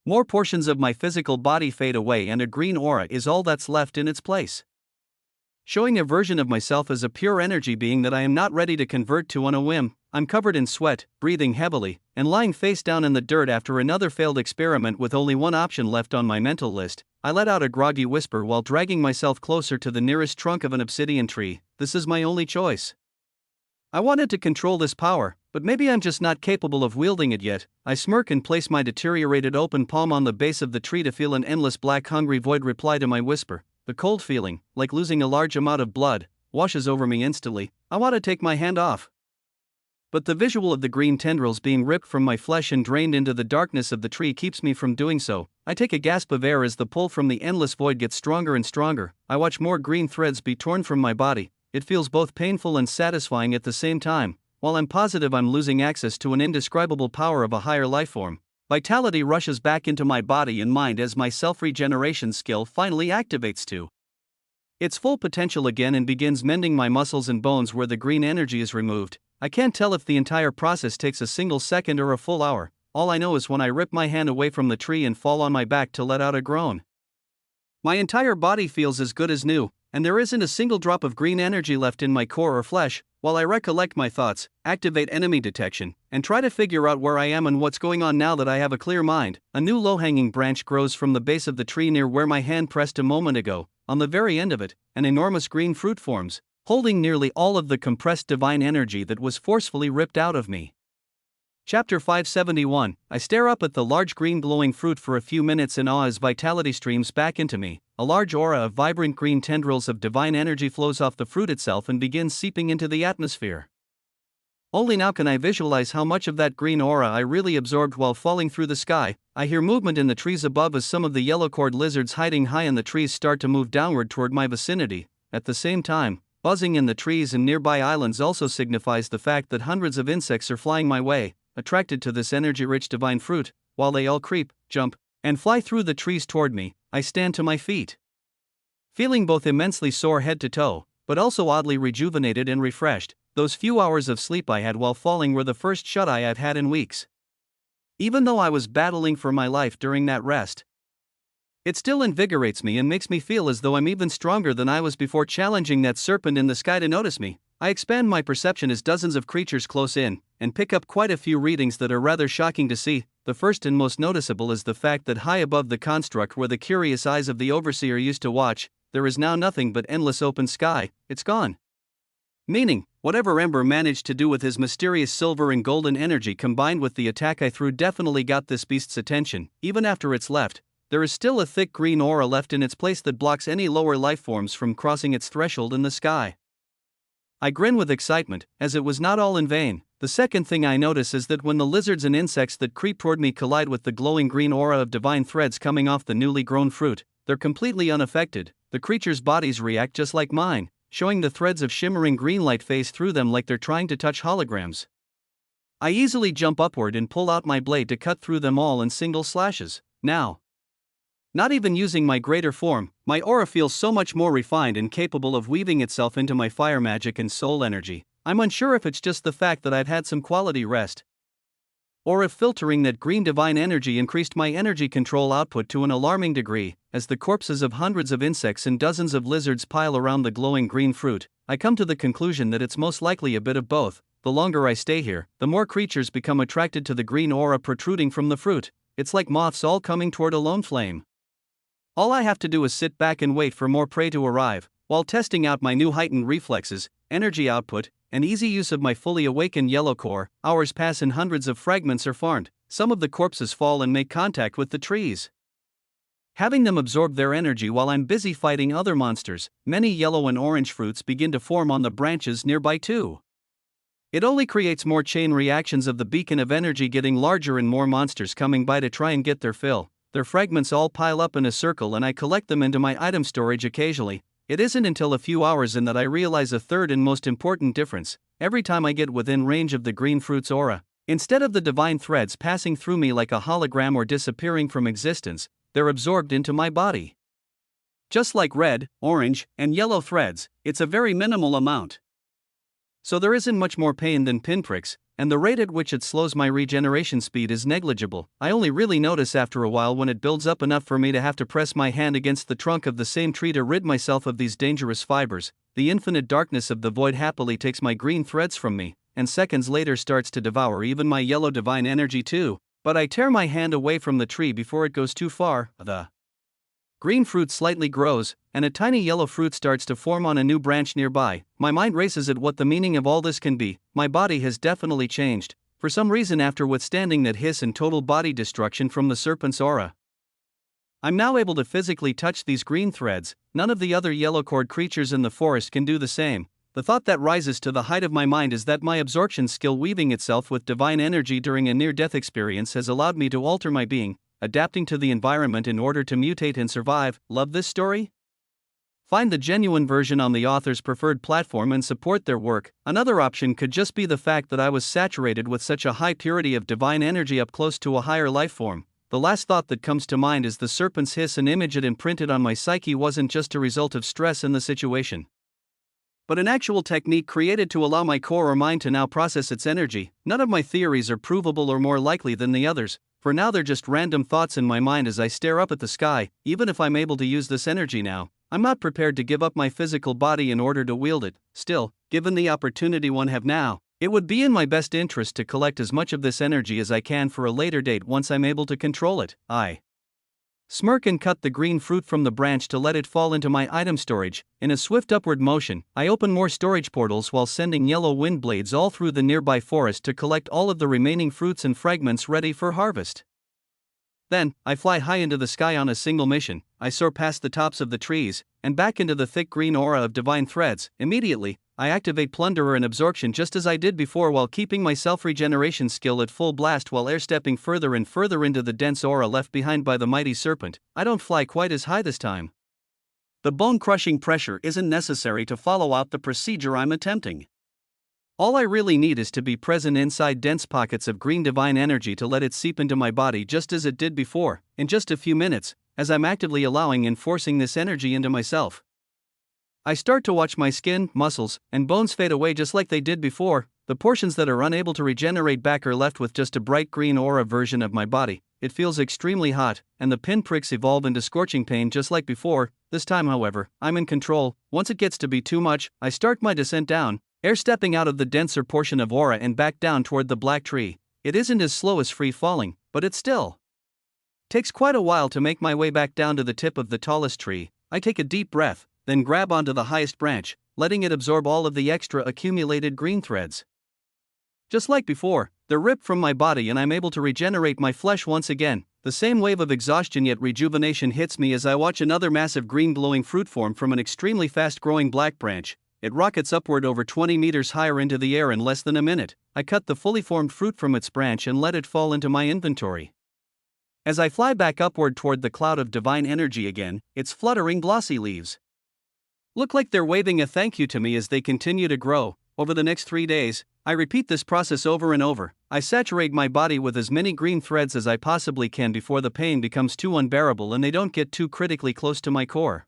Speaker 1: More portions of my physical body fade away and a green aura is all that's left in its place. Showing a version of myself as a pure energy being that I am not ready to convert to on a whim, I'm covered in sweat, breathing heavily, and lying face down in the dirt after another failed experiment with only one option left on my mental list. I let out a groggy whisper while dragging myself closer to the nearest trunk of an obsidian tree. This is my only choice. I wanted to control this power, but maybe I'm just not capable of wielding it yet. I smirk and place my deteriorated open palm on the base of the tree to feel an endless black hungry void reply to my whisper. The cold feeling, like losing a large amount of blood, washes over me instantly. I want to take my hand off. But the visual of the green tendrils being ripped from my flesh and drained into the darkness of the tree keeps me from doing so. I take a gasp of air as the pull from the endless void gets stronger and stronger. I watch more green threads be torn from my body. It feels both painful and satisfying at the same time. While I'm positive I'm losing access to an indescribable power of a higher lifeform, vitality rushes back into my body and mind as my self-regeneration skill finally activates to its full potential again and begins mending my muscles and bones where the green energy is removed. I can't tell if the entire process takes a single second or a full hour. All I know is when I rip my hand away from the tree and fall on my back to let out a groan, my entire body feels as good as new, and there isn't a single drop of green energy left in my core or flesh. While I recollect my thoughts, activate enemy detection, and try to figure out where I am and what's going on now that I have a clear mind, a new low-hanging branch grows from the base of the tree near where my hand pressed a moment ago. On the very end of it, an enormous green fruit forms, holding nearly all of the compressed divine energy that was forcefully ripped out of me. Chapter 571. I stare up at the large green glowing fruit for a few minutes in awe as vitality streams back into me. A large aura of vibrant green tendrils of divine energy flows off the fruit itself and begins seeping into the atmosphere. Only now can I visualize how much of that green aura I really absorbed while falling through the sky. I hear movement in the trees above as some of the yellow-cored lizards hiding high in the trees start to move downward toward my vicinity. At the same time, buzzing in the trees and nearby islands also signifies the fact that hundreds of insects are flying my way, attracted to this energy-rich divine fruit. While they all creep, jump, and fly through the trees toward me, I stand to my feet, feeling both immensely sore head to toe, but also oddly rejuvenated and refreshed. Those few hours of sleep I had while falling were the first shut-eye I've had in weeks. Even though I was battling for my life during that rest, it still invigorates me and makes me feel as though I'm even stronger than I was before challenging that serpent in the sky to notice me. I expand my perception as dozens of creatures close in, and pick up quite a few readings that are rather shocking to see. The first and most noticeable is the fact that high above the construct where the curious eyes of the overseer used to watch, there is now nothing but endless open sky. It's gone. Meaning, whatever Ember managed to do with his mysterious silver and golden energy combined with the attack I threw definitely got this beast's attention. Even after it's left, there is still a thick green aura left in its place that blocks any lower lifeforms from crossing its threshold in the sky. I grin with excitement, as it was not all in vain. The second thing I notice is that when the lizards and insects that creep toward me collide with the glowing green aura of divine threads coming off the newly grown fruit, they're completely unaffected. The creatures' bodies react just like mine, showing the threads of shimmering green light phase through them like they're trying to touch holograms. I easily jump upward and pull out my blade to cut through them all in single slashes. Now, not even using my greater form, my aura feels so much more refined and capable of weaving itself into my fire magic and soul energy. I'm unsure if it's just the fact that I've had some quality rest, or if filtering that green divine energy increased my energy control output to an alarming degree. As the corpses of hundreds of insects and dozens of lizards pile around the glowing green fruit, I come to the conclusion that it's most likely a bit of both. The longer I stay here, the more creatures become attracted to the green aura protruding from the fruit. It's like moths all coming toward a lone flame. All I have to do is sit back and wait for more prey to arrive, while testing out my new heightened reflexes, energy output, and easy use of my fully awakened yellow core. Hours pass and hundreds of fragments are farmed. Some of the corpses fall and make contact with the trees, having them absorb their energy while I'm busy fighting other monsters. Many yellow and orange fruits begin to form on the branches nearby too. It only creates more chain reactions of the beacon of energy getting larger and more monsters coming by to try and get their fill. Their fragments all pile up in a circle and I collect them into my item storage occasionally. It isn't until a few hours in that I realize a third and most important difference. Every time I get within range of the green fruit's aura, instead of the divine threads passing through me like a hologram or disappearing from existence, they're absorbed into my body. Just like red, orange, and yellow threads, it's a very minimal amount. So there isn't much more pain than pinpricks, and the rate at which it slows my regeneration speed is negligible. I only really notice after a while when it builds up enough for me to have to press my hand against the trunk of the same tree to rid myself of these dangerous fibers. The infinite darkness of the void happily takes my green threads from me, and seconds later starts to devour even my yellow divine energy too. But I tear my hand away from the tree before it goes too far. The green fruit slightly grows, and a tiny yellow fruit starts to form on a new branch nearby. My mind races at what the meaning of all this can be. My body has definitely changed, for some reason after withstanding that hiss and total body destruction from the serpent's aura. I'm now able to physically touch these green threads. None of the other yellow-cored creatures in the forest can do the same. The thought that rises to the height of my mind is that my absorption skill weaving itself with divine energy during a near-death experience has allowed me to alter my being, adapting to the environment in order to mutate and survive. Love this story? Find the genuine version on the author's preferred platform and support their work. Another option could just be the fact that I was saturated with such a high purity of divine energy up close to a higher life form. The last thought that comes to mind is the serpent's hiss. An image it imprinted on my psyche wasn't just a result of stress in the situation, but an actual technique created to allow my core or mind to now process its energy. None of my theories are provable or more likely than the others. For now they're just random thoughts in my mind as I stare up at the sky. Even if I'm able to use this energy now, I'm not prepared to give up my physical body in order to wield it. Still, given the opportunity one have now, it would be in my best interest to collect as much of this energy as I can for a later date once I'm able to control it. I smirk and cut the green fruit from the branch to let it fall into my item storage. In a swift upward motion, I open more storage portals while sending yellow wind blades all through the nearby forest to collect all of the remaining fruits and fragments ready for harvest. Then, I fly high into the sky on a single mission. I soar past the tops of the trees, and back into the thick green aura of divine threads. Immediately, I activate Plunderer and Absorption just as I did before while keeping my self-regeneration skill at full blast while airstepping further and further into the dense aura left behind by the mighty serpent. I don't fly quite as high this time. The bone-crushing pressure isn't necessary to follow out the procedure I'm attempting. All I really need is to be present inside dense pockets of green divine energy to let it seep into my body just as it did before, in just a few minutes, as I'm actively allowing and forcing this energy into myself. I start to watch my skin, muscles, and bones fade away just like they did before. The portions that are unable to regenerate back are left with just a bright green aura version of my body. It feels extremely hot, and the pinpricks evolve into scorching pain just like before. This time, however, I'm in control. Once it gets to be too much, I start my descent down, air stepping out of the denser portion of aura and back down toward the black tree. It isn't as slow as free falling, but it still takes quite a while to make my way back down to the tip of the tallest tree. I take a deep breath, then grab onto the highest branch, letting it absorb all of the extra accumulated green threads. Just like before, they're ripped from my body and I'm able to regenerate my flesh once again. The same wave of exhaustion yet rejuvenation hits me as I watch another massive green glowing fruit form from an extremely fast-growing black branch. It rockets upward over 20 meters higher into the air in less than a minute. I cut the fully formed fruit from its branch and let it fall into my inventory. As I fly back upward toward the cloud of divine energy again, its fluttering glossy leaves look like they're waving a thank you to me as they continue to grow. Over the next 3 days, I repeat this process over and over. I saturate my body with as many green threads as I possibly can before the pain becomes too unbearable and they don't get too critically close to my core.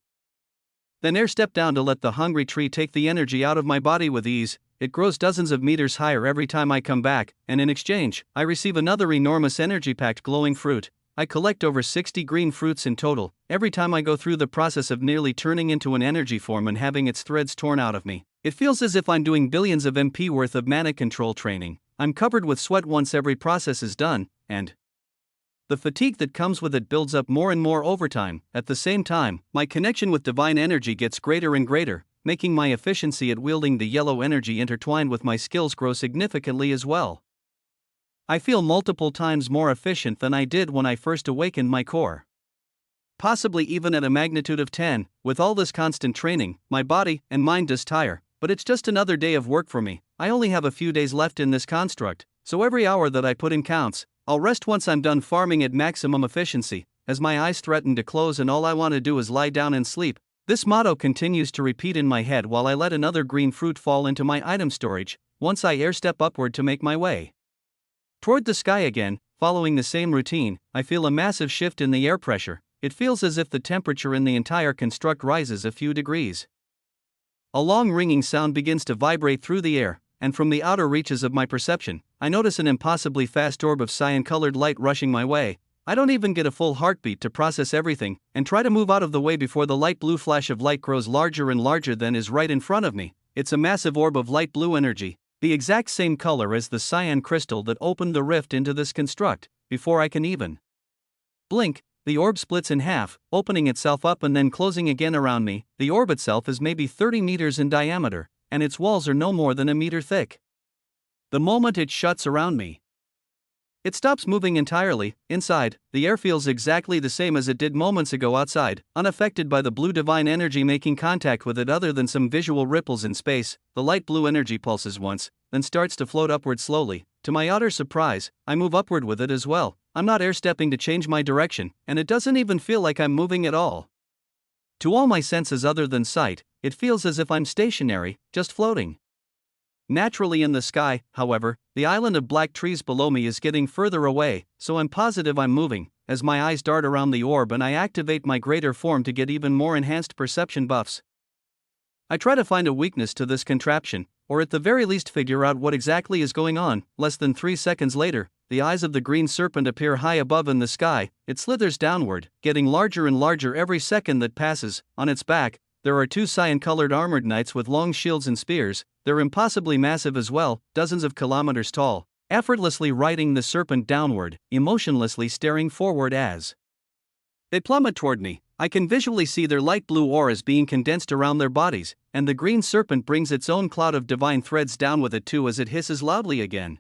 Speaker 1: Then air step down to let the hungry tree take the energy out of my body with ease. It grows dozens of meters higher every time I come back, and in exchange, I receive another enormous energy-packed glowing fruit. I collect over 60 green fruits in total, every time I go through the process of nearly turning into an energy form and having its threads torn out of me. It feels as if I'm doing billions of MP worth of mana control training. I'm covered with sweat once every process is done, and the fatigue that comes with it builds up more and more over time. At the same time, my connection with divine energy gets greater and greater, making my efficiency at wielding the yellow energy intertwined with my skills grow significantly as well. I feel multiple times more efficient than I did when I first awakened my core. Possibly even at a magnitude of 10, with all this constant training, my body and mind does tire, but it's just another day of work for me. I only have a few days left in this construct, so every hour that I put in counts. I'll rest once I'm done farming at maximum efficiency, as my eyes threaten to close and all I want to do is lie down and sleep. This motto continues to repeat in my head while I let another green fruit fall into my item storage. Once I air step upward to make my way toward the sky again, following the same routine, I feel a massive shift in the air pressure. It feels as if the temperature in the entire construct rises a few degrees. A long ringing sound begins to vibrate through the air. and from the outer reaches of my perception, I notice an impossibly fast orb of cyan-colored light rushing my way. I don't even get a full heartbeat to process everything, and try to move out of the way before the light blue flash of light grows larger and larger than is right in front of me. It's a massive orb of light blue energy, the exact same color as the cyan crystal that opened the rift into this construct. Before I can even blink, the orb splits in half, opening itself up and then closing again around me. The orb itself is maybe 30 meters in diameter, and its walls are no more than a meter thick. The moment it shuts around me, it stops moving entirely. Inside, the air feels exactly the same as it did moments ago outside, unaffected by the blue divine energy making contact with it other than some visual ripples in space. The light blue energy pulses once, then starts to float upward slowly. To my utter surprise, I move upward with it as well. I'm not air-stepping to change my direction, and it doesn't even feel like I'm moving at all. To all my senses other than sight, it feels as if I'm stationary, just floating. Naturally in the sky, however, the island of black trees below me is getting further away, so I'm positive I'm moving. As my eyes dart around the orb and I activate my greater form to get even more enhanced perception buffs, I try to find a weakness to this contraption, or at the very least figure out what exactly is going on. Less than 3 seconds later, the eyes of the green serpent appear high above in the sky. It slithers downward, getting larger and larger every second that passes. On its back, there are 2 cyan-colored armored knights with long shields and spears. They're impossibly massive as well, dozens of kilometers tall, effortlessly riding the serpent downward, emotionlessly staring forward as they plummet toward me. I can visually see their light blue auras being condensed around their bodies, and the green serpent brings its own cloud of divine threads down with it too as it hisses loudly again.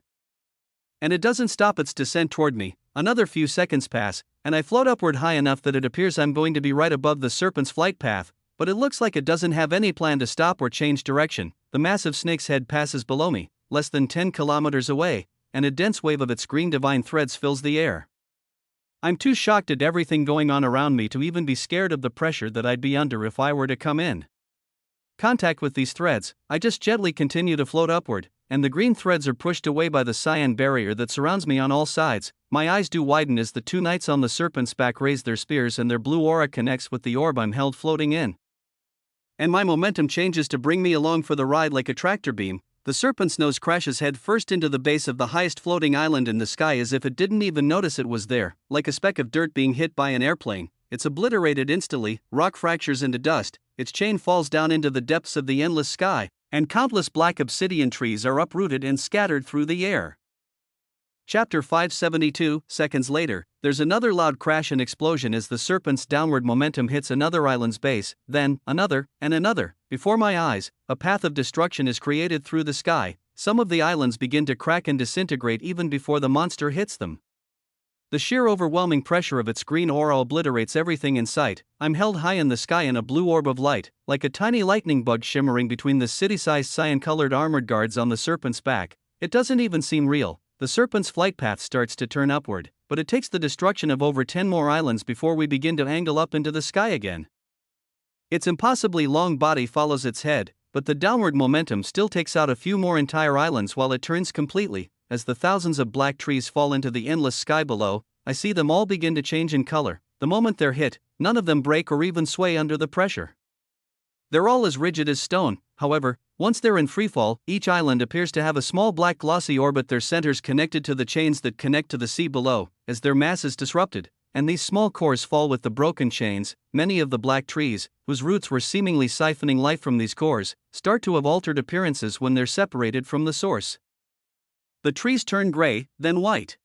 Speaker 1: And it doesn't stop its descent toward me. Another few seconds pass, and I float upward high enough that it appears I'm going to be right above the serpent's flight path, but it looks like it doesn't have any plan to stop or change direction. The massive snake's head passes below me, less than 10 kilometers away, and a dense wave of its green divine threads fills the air. I'm too shocked at everything going on around me to even be scared of the pressure that I'd be under if I were to come in contact with these threads. I just gently continue to float upward, and the green threads are pushed away by the cyan barrier that surrounds me on all sides. My eyes do widen as the 2 knights on the serpent's back raise their spears and their blue aura connects with the orb I'm held floating in. And my momentum changes to bring me along for the ride like a tractor beam. The serpent's nose crashes head first into the base of the highest floating island in the sky as if it didn't even notice it was there. Like a speck of dirt being hit by an airplane, it's obliterated instantly. Rock fractures into dust, its chain falls down into the depths of the endless sky, and countless black obsidian trees are uprooted and scattered through the air. Chapter 572. Seconds later, there's another loud crash and explosion as the serpent's downward momentum hits another island's base, then another, and another. Before my eyes, a path of destruction is created through the sky. Some of the islands begin to crack and disintegrate even before the monster hits them. The sheer overwhelming pressure of its green aura obliterates everything in sight. I'm held high in the sky in a blue orb of light, like a tiny lightning bug shimmering between the city-sized cyan-colored armored guards on the serpent's back. It doesn't even seem real. The serpent's flight path starts to turn upward, but it takes the destruction of over 10 more islands before we begin to angle up into the sky again. Its impossibly long body follows its head, but the downward momentum still takes out a few more entire islands while it turns completely. As the thousands of black trees fall into the endless sky below, I see them all begin to change in color. The moment they're hit, none of them break or even sway under the pressure. They're all as rigid as stone. However, once they're in freefall, each island appears to have a small black glossy orb at their centers connected to the chains that connect to the sea below. As their mass is disrupted, and these small cores fall with the broken chains, many of the black trees, whose roots were seemingly siphoning life from these cores, start to have altered appearances when they're separated from the source. The trees turn gray, then white.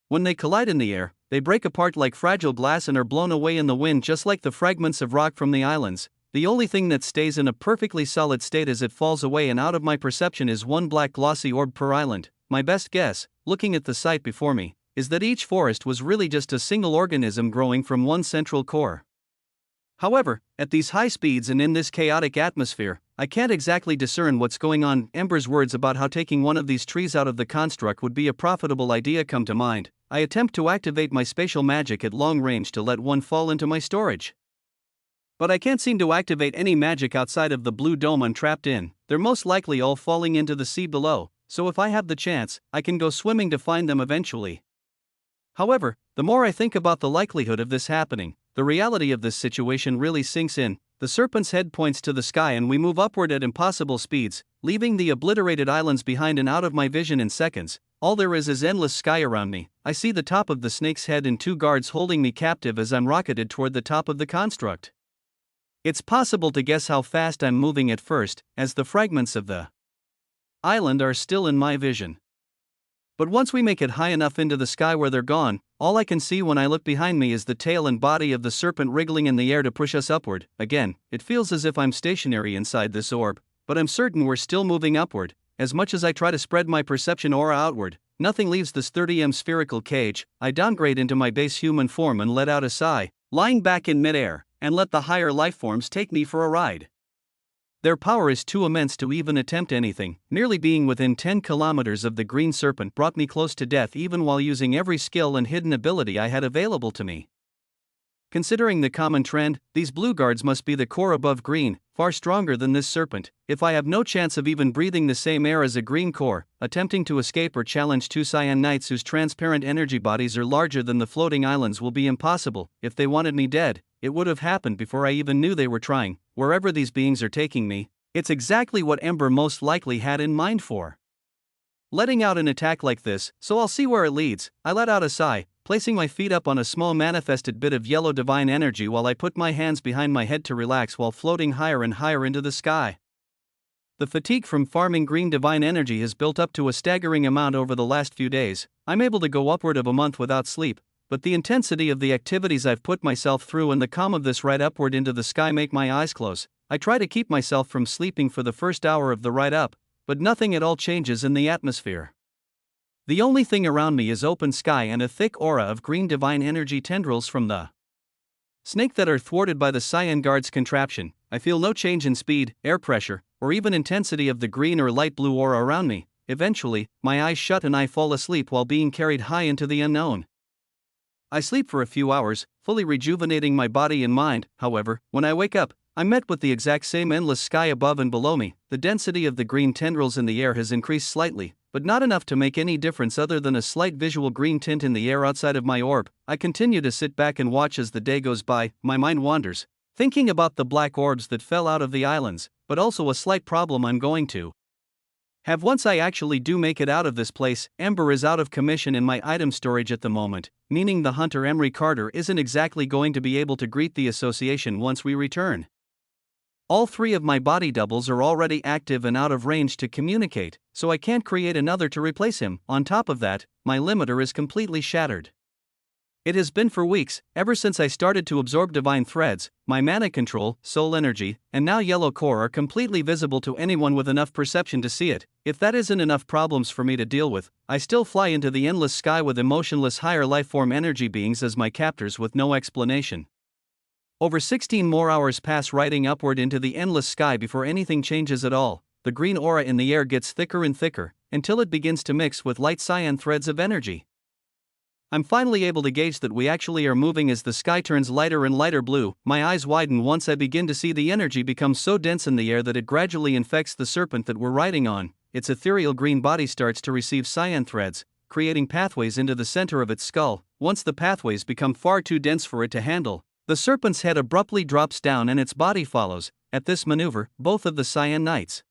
Speaker 1: When they collide in the air, they break apart like fragile glass and are blown away in the wind just like the fragments of rock from the islands. The only thing that stays in a perfectly solid state as it falls away and out of my perception is one black glossy orb per island. My best guess, looking at the sight before me, is that each forest was really just a single organism growing from one central core. However, at these high speeds and in this chaotic atmosphere, I can't exactly discern what's going on. Ember's words about how taking one of these trees out of the construct would be a profitable idea come to mind. I attempt to activate my spatial magic at long range to let one fall into my storage. But I can't seem to activate any magic outside of the blue dome I'm trapped in. They're most likely all falling into the sea below, so if I have the chance, I can go swimming to find them eventually. However, the more I think about the likelihood of this happening, the reality of this situation really sinks in. The serpent's head points to the sky and we move upward at impossible speeds, leaving the obliterated islands behind and out of my vision in seconds. All there is endless sky around me. I see the top of the snake's head and 2 guards holding me captive as I'm rocketed toward the top of the construct. It's possible to guess how fast I'm moving at first, as the fragments of the island are still in my vision. But once we make it high enough into the sky where they're gone, all I can see when I look behind me is the tail and body of the serpent wriggling in the air to push us upward. Again, it feels as if I'm stationary inside this orb, but I'm certain we're still moving upward. As much as I try to spread my perception aura outward, nothing leaves this 30m spherical cage. I downgrade into my base human form and let out a sigh, lying back in midair, and let the higher lifeforms take me for a ride. Their power is too immense to even attempt anything. Merely being within 10 kilometers of the green serpent brought me close to death even while using every skill and hidden ability I had available to me. Considering the common trend, these blue guards must be the core above green, far stronger than this serpent. If I have no chance of even breathing the same air as a green core, attempting to escape or challenge 2 cyan knights whose transparent energy bodies are larger than the floating islands will be impossible. If they wanted me dead, it would have happened before I even knew they were trying. Wherever these beings are taking me, it's exactly what Ember most likely had in mind for letting out an attack like this, so I'll see where it leads. I let out a sigh, placing my feet up on a small manifested bit of yellow divine energy while I put my hands behind my head to relax while floating higher and higher into the sky. The fatigue from farming green divine energy has built up to a staggering amount over the last few days. I'm able to go upward of a month without sleep, but the intensity of the activities I've put myself through and the calm of this ride upward into the sky make my eyes close. I try to keep myself from sleeping for the first hour of the ride up, but nothing at all changes in the atmosphere. The only thing around me is open sky and a thick aura of green divine energy tendrils from the snake that are thwarted by the cyan guard's contraption. I feel no change in speed, air pressure, or even intensity of the green or light blue aura around me. Eventually, my eyes shut and I fall asleep while being carried high into the unknown. I sleep for a few hours, fully rejuvenating my body and mind. However, when I wake up, I'm met with the exact same endless sky above and below me. The density of the green tendrils in the air has increased slightly, but not enough to make any difference other than a slight visual green tint in the air outside of my orb. I continue to sit back and watch as the day goes by. My mind wanders, thinking about the black orbs that fell out of the islands, but also a slight problem I'm going to have once I actually do make it out of this place. Ember is out of commission in my item storage at the moment, meaning the hunter Emery Carter isn't exactly going to be able to greet the association once we return. All 3 of my body doubles are already active and out of range to communicate, so I can't create another to replace him. On top of that, my limiter is completely shattered. It has been for weeks, ever since I started to absorb divine threads. My mana control, soul energy, and now yellow core are completely visible to anyone with enough perception to see it. If that isn't enough problems for me to deal with, I still fly into the endless sky with emotionless higher lifeform energy beings as my captors with no explanation. Over 16 more hours pass riding upward into the endless sky before anything changes at all. The green aura in the air gets thicker and thicker, until it begins to mix with light cyan threads of energy. I'm finally able to gauge that we actually are moving as the sky turns lighter and lighter blue. My eyes widen once I begin to see the energy become so dense in the air that it gradually infects the serpent that we're riding on. Its ethereal green body starts to receive cyan threads, creating pathways into the center of its skull. Once the pathways become far too dense for it to handle, the serpent's head abruptly drops down and its body follows. At this maneuver, both of the cyan knights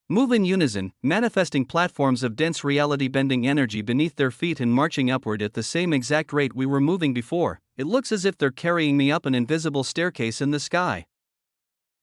Speaker 1: move in unison, manifesting platforms of dense reality-bending energy beneath their feet and marching upward at the same exact rate we were moving before. It looks as if they're carrying me up an invisible staircase in the sky.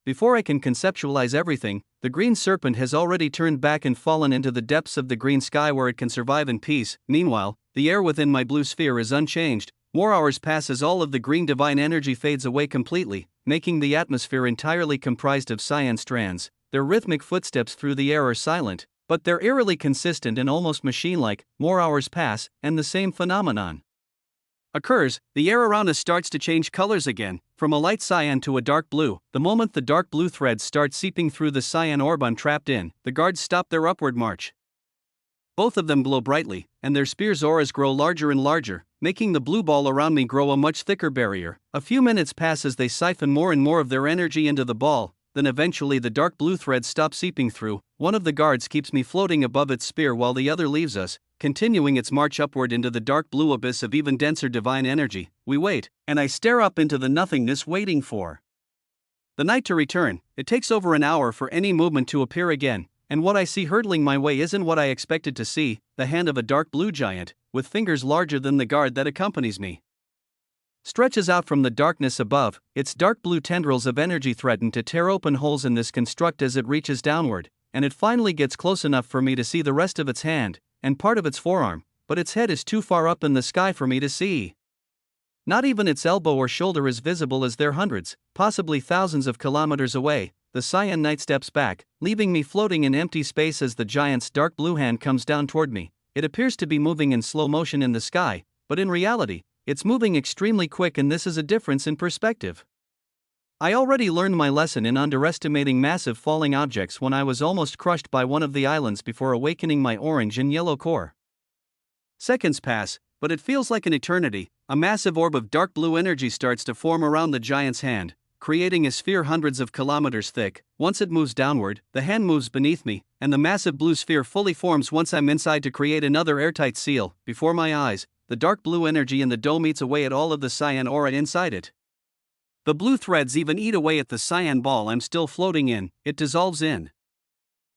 Speaker 1: Before I can conceptualize everything, the green serpent has already turned back and fallen into the depths of the green sky where it can survive in peace. Meanwhile, the air within my blue sphere is unchanged. More hours pass as all of the green divine energy fades away completely, making the atmosphere entirely comprised of cyan strands. Their rhythmic footsteps through the air are silent, but they're eerily consistent and almost machine-like. More hours pass, and the same phenomenon occurs. The air around us starts to change colors again, from a light cyan to a dark blue. The moment the dark blue threads start seeping through the cyan orb I'm trapped in, the guards stop their upward march. Both of them glow brightly, and their spears' auras grow larger and larger, making the blue ball around me grow a much thicker barrier. A few minutes pass as they siphon more and more of their energy into the ball. Then eventually the dark blue threads stop seeping through. One of the guards keeps me floating above its spear while the other leaves us, continuing its march upward into the dark blue abyss of even denser divine energy. We wait, and I stare up into the nothingness waiting for the night to return. It takes over an hour for any movement to appear again, and what I see hurtling my way isn't what I expected to see, the hand of a dark blue giant, with fingers larger than the guard that accompanies me. Stretches out from the darkness above, its dark blue tendrils of energy threaten to tear open holes in this construct as it reaches downward, and it finally gets close enough for me to see the rest of its hand, and part of its forearm, but its head is too far up in the sky for me to see. Not even its elbow or shoulder is visible as they're hundreds, possibly thousands of kilometers away. The Cyan Knight steps back, leaving me floating in empty space as the giant's dark blue hand comes down toward me. It appears to be moving in slow motion in the sky, but in reality, it's moving extremely quick, and this is a difference in perspective. I already learned my lesson in underestimating massive falling objects when I was almost crushed by one of the islands before awakening my orange and yellow core. Seconds pass, but it feels like an eternity. A massive orb of dark blue energy starts to form around the giant's hand, creating a sphere hundreds of kilometers thick. Once it moves downward, the hand moves beneath me, and the massive blue sphere fully forms once I'm inside to create another airtight seal. Before my eyes, the dark blue energy in the dome eats away at all of the cyan aura inside it. The blue threads even eat away at the cyan ball I'm still floating in. It dissolves in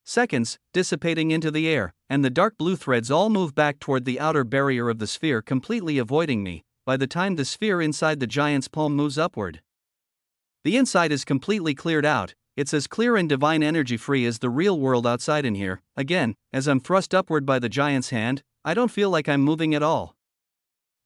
Speaker 1: seconds, dissipating into the air, and the dark blue threads all move back toward the outer barrier of the sphere, completely avoiding me. By the time the sphere inside the giant's palm moves upward, the inside is completely cleared out. It's as clear and divine energy free as the real world outside in here. Again, as I'm thrust upward by the giant's hand, I don't feel like I'm moving at all.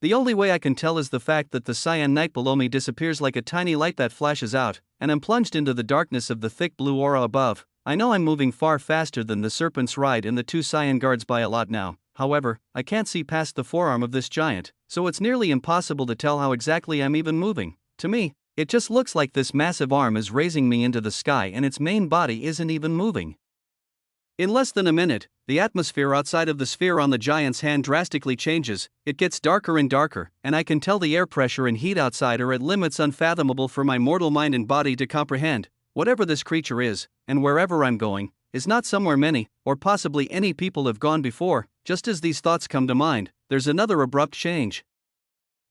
Speaker 1: The only way I can tell is the fact that the Cyan Knight below me disappears like a tiny light that flashes out, and I'm plunged into the darkness of the thick blue aura above. I know I'm moving far faster than the Serpent's Ride and the two Cyan guards by a lot now. However, I can't see past the forearm of this giant, so it's nearly impossible to tell how exactly I'm even moving. To me, it just looks like this massive arm is raising me into the sky and its main body isn't even moving. In less than a minute, the atmosphere outside of the sphere on the giant's hand drastically changes. It gets darker and darker, and I can tell the air pressure and heat outside are at limits unfathomable for my mortal mind and body to comprehend. Whatever this creature is, and wherever I'm going, is not somewhere many, or possibly any people have gone before. Just as these thoughts come to mind, there's another abrupt change.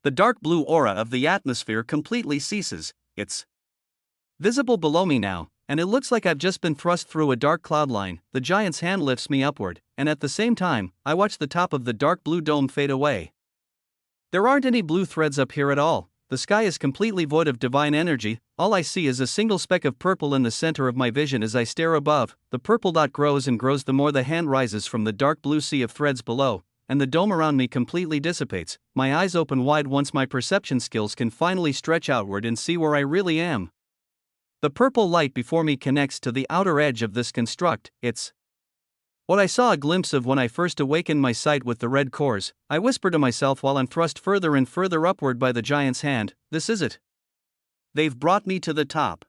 Speaker 1: The dark blue aura of the atmosphere completely ceases. It's visible below me now, and it looks like I've just been thrust through a dark cloud line. The giant's hand lifts me upward, and at the same time, I watch the top of the dark blue dome fade away. There aren't any blue threads up here at all. The sky is completely void of divine energy. All I see is a single speck of purple in the center of my vision as I stare above. The purple dot grows and grows the more the hand rises from the dark blue sea of threads below, and the dome around me completely dissipates. My eyes open wide once my perception skills can finally stretch outward and see where I really am. The purple light before me connects to the outer edge of this construct. It's what I saw a glimpse of when I first awakened my sight with the red cores. I whisper to myself while I'm thrust further and further upward by the giant's hand, this is it. They've brought me to the top.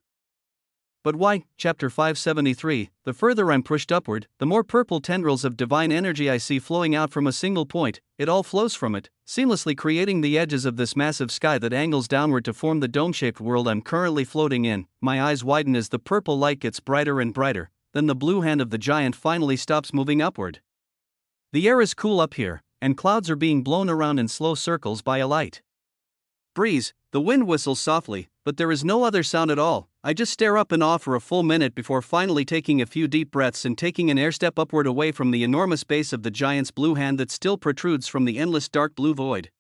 Speaker 1: But why? Chapter 573. The further I'm pushed upward, the more purple tendrils of divine energy I see flowing out from a single point. It all flows from it, seamlessly creating the edges of this massive sky that angles downward to form the dome-shaped world I'm currently floating in. My eyes widen as the purple light gets brighter and brighter. Then the blue hand of the giant finally stops moving upward. The air is cool up here, and clouds are being blown around in slow circles by a light breeze. The wind whistles softly, but there is no other sound at all. I just stare up in awe for a full minute before finally taking a few deep breaths and taking an airstep upward away from the enormous base of the giant's blue hand that still protrudes from the endless dark blue void.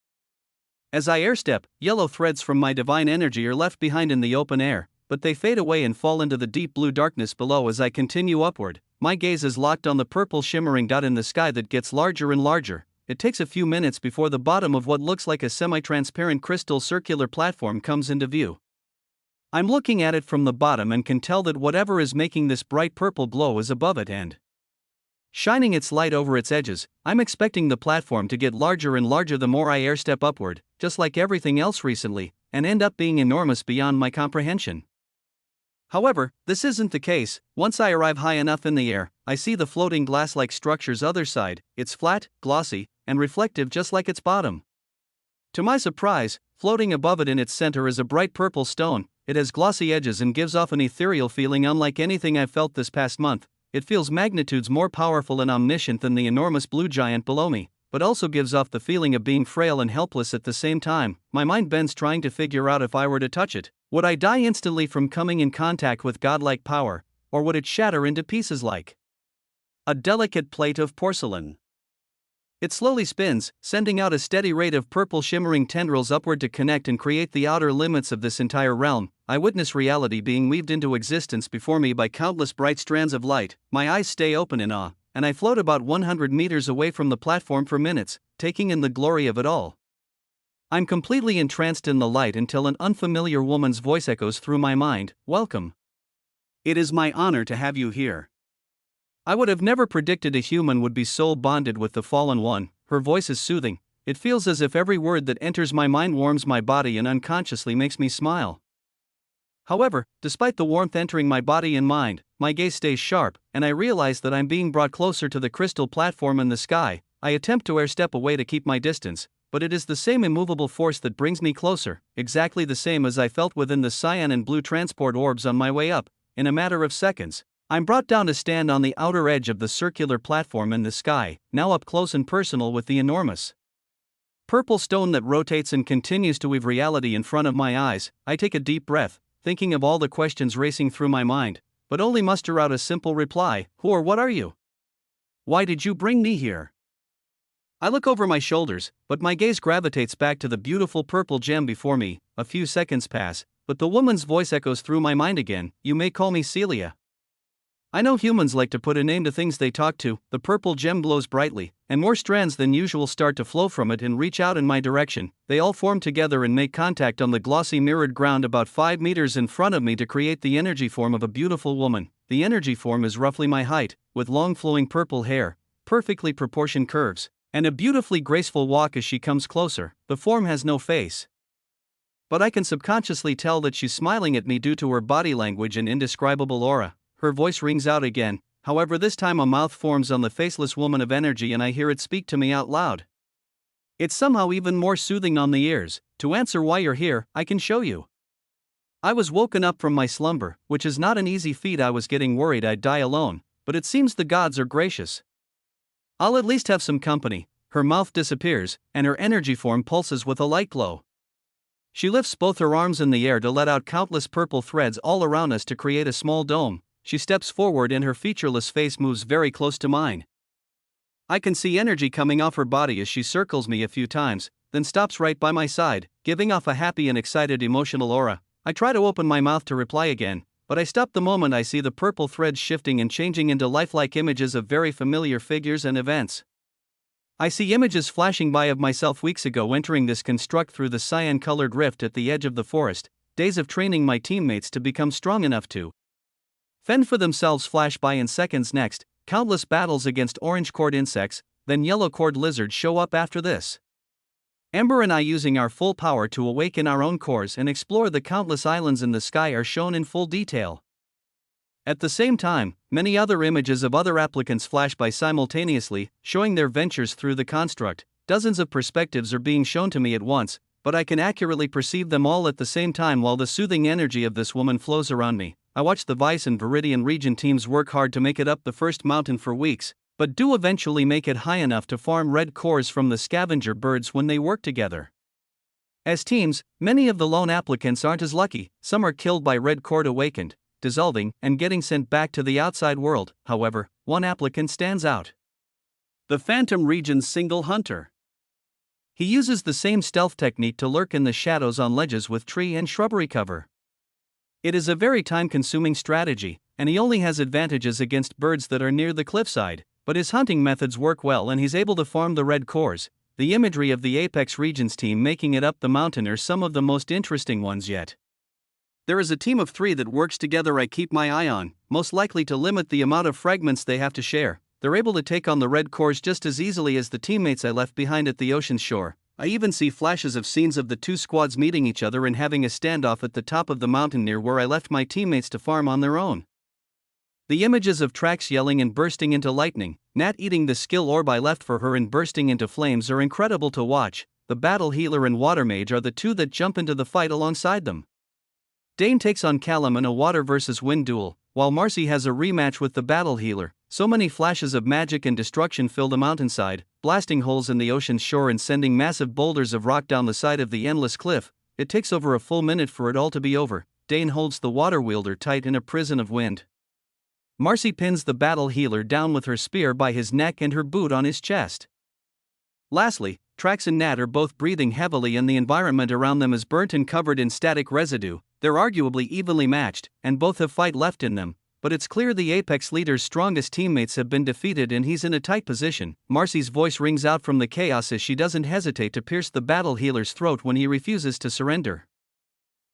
Speaker 1: As I airstep, yellow threads from my divine energy are left behind in the open air, but they fade away and fall into the deep blue darkness below as I continue upward. My gaze is locked on the purple shimmering dot in the sky that gets larger and larger. It takes a few minutes before the bottom of what looks like a semi-transparent crystal circular platform comes into view. I'm looking at it from the bottom and can tell that whatever is making this bright purple glow is above it and shining its light over its edges. I'm expecting the platform to get larger and larger the more I airstep upward, just like everything else recently, and end up being enormous beyond my comprehension. However, this isn't the case. Once I arrive high enough in the air, I see the floating glass-like structure's other side. It's flat, glossy, and reflective just like its bottom. To my surprise, floating above it in its center is a bright purple stone. It has glossy edges and gives off an ethereal feeling unlike anything I've felt this past month. It feels magnitudes more powerful and omniscient than the enormous blue giant below me. but also gives off the feeling of being frail and helpless at the same time. My mind bends trying to figure out if I were to touch it, would I die instantly from coming in contact with godlike power, or would it shatter into pieces like a delicate plate of porcelain? It slowly spins, sending out a steady rate of purple shimmering tendrils upward to connect and create the outer limits of this entire realm. I witness reality being weaved into existence before me by countless bright strands of light. My eyes stay open in awe, and I float about 100 meters away from the platform for minutes, taking in the glory of it all. I'm completely entranced in the light until an unfamiliar woman's voice echoes through my mind. Welcome. It is my honor to have you here. I would have never predicted a human would be soul bonded with the fallen one. Her voice is soothing. It feels as if every word that enters my mind warms my body and unconsciously makes me smile. However, despite the warmth entering my body and mind, my gaze stays sharp, and I realize that I'm being brought closer to the crystal platform in the sky. I attempt to step away to keep my distance, but it is the same immovable force that brings me closer, exactly the same as I felt within the cyan and blue transport orbs on my way up. In a matter of seconds, I'm brought down to stand on the outer edge of the circular platform in the sky, now up close and personal with the enormous purple stone that rotates and continues to weave reality in front of my eyes. I take a deep breath, thinking of all the questions racing through my mind, but only muster out a simple reply: who or what are you? Why did you bring me here? I look over my shoulders, but my gaze gravitates back to the beautiful purple gem before me. A few seconds pass, but the woman's voice echoes through my mind again. You may call me Celia. I know humans like to put a name to things they talk to. The purple gem glows brightly, and more strands than usual start to flow from it and reach out in my direction. They all form together and make contact on the glossy mirrored ground about 5 meters in front of me to create the energy form of a beautiful woman. The energy form is roughly my height, with long flowing purple hair, perfectly proportioned curves, and a beautifully graceful walk as she comes closer. The form has no face, but I can subconsciously tell that she's smiling at me due to her body language and indescribable aura. Her voice rings out again, however this time a mouth forms on the faceless woman of energy and I hear it speak to me out loud. It's somehow even more soothing on the ears. To answer why you're here, I can show you. I was woken up from my slumber, which is not an easy feat. I was getting worried I'd die alone, but it seems the gods are gracious. I'll at least have some company. Her mouth disappears, and her energy form pulses with a light glow. She lifts both her arms in the air to let out countless purple threads all around us to create a small dome. She steps forward and her featureless face moves very close to mine. I can see energy coming off her body as she circles me a few times, then stops right by my side, giving off a happy and excited emotional aura. I try to open my mouth to reply again, but I stop the moment I see the purple threads shifting and changing into lifelike images of very familiar figures and events. I see images flashing by of myself weeks ago entering this construct through the cyan-colored rift at the edge of the forest. Days of training my teammates to become strong enough to fend for themselves flash by in seconds. Next, countless battles against orange-cored insects, then yellow-cored lizards show up after this. Amber and I, using our full power to awaken our own cores and explore the countless islands in the sky, are shown in full detail. At the same time, many other images of other applicants flash by simultaneously, showing their ventures through the construct. Dozens of perspectives are being shown to me at once, but I can accurately perceive them all at the same time while the soothing energy of this woman flows around me. I watch the Vice and Viridian region teams work hard to make it up the first mountain for weeks, but do eventually make it high enough to farm red cores from the scavenger birds when they work together. As teams, many of the lone applicants aren't as lucky. Some are killed by red cord awakened, dissolving, and getting sent back to the outside world. However, one applicant stands out. The Phantom region's single hunter. He uses the same stealth technique to lurk in the shadows on ledges with tree and shrubbery cover. It is a very time-consuming strategy, and he only has advantages against birds that are near the cliffside, but his hunting methods work well and he's able to farm the red cores. The imagery of the Apex Regions team making it up the mountain are some of the most interesting ones yet. There is a team of 3 that works together I keep my eye on, most likely to limit the amount of fragments they have to share. They're able to take on the red cores just as easily as the teammates I left behind at the ocean shore. I even see flashes of scenes of the 2 squads meeting each other and having a standoff at the top of the mountain near where I left my teammates to farm on their own. The images of Trax yelling and bursting into lightning, Nat eating the skill orb I left for her and bursting into flames are incredible to watch. The battle healer and water mage are the 2 that jump into the fight alongside them. Dane takes on Callum in a water versus wind duel, while Marcy has a rematch with the battle healer. So many flashes of magic and destruction fill the mountainside, blasting holes in the ocean's shore and sending massive boulders of rock down the side of the endless cliff. It takes over a full minute for it all to be over. Dane holds the water wielder tight in a prison of wind. Marcy pins the battle healer down with her spear by his neck and her boot on his chest. Lastly, Trax and Nat are both breathing heavily and the environment around them is burnt and covered in static residue. They're arguably evenly matched, and both have fight left in them, but it's clear the Apex leader's strongest teammates have been defeated and he's in a tight position. Marcy's voice rings out from the chaos as she doesn't hesitate to pierce the battle healer's throat when he refuses to surrender.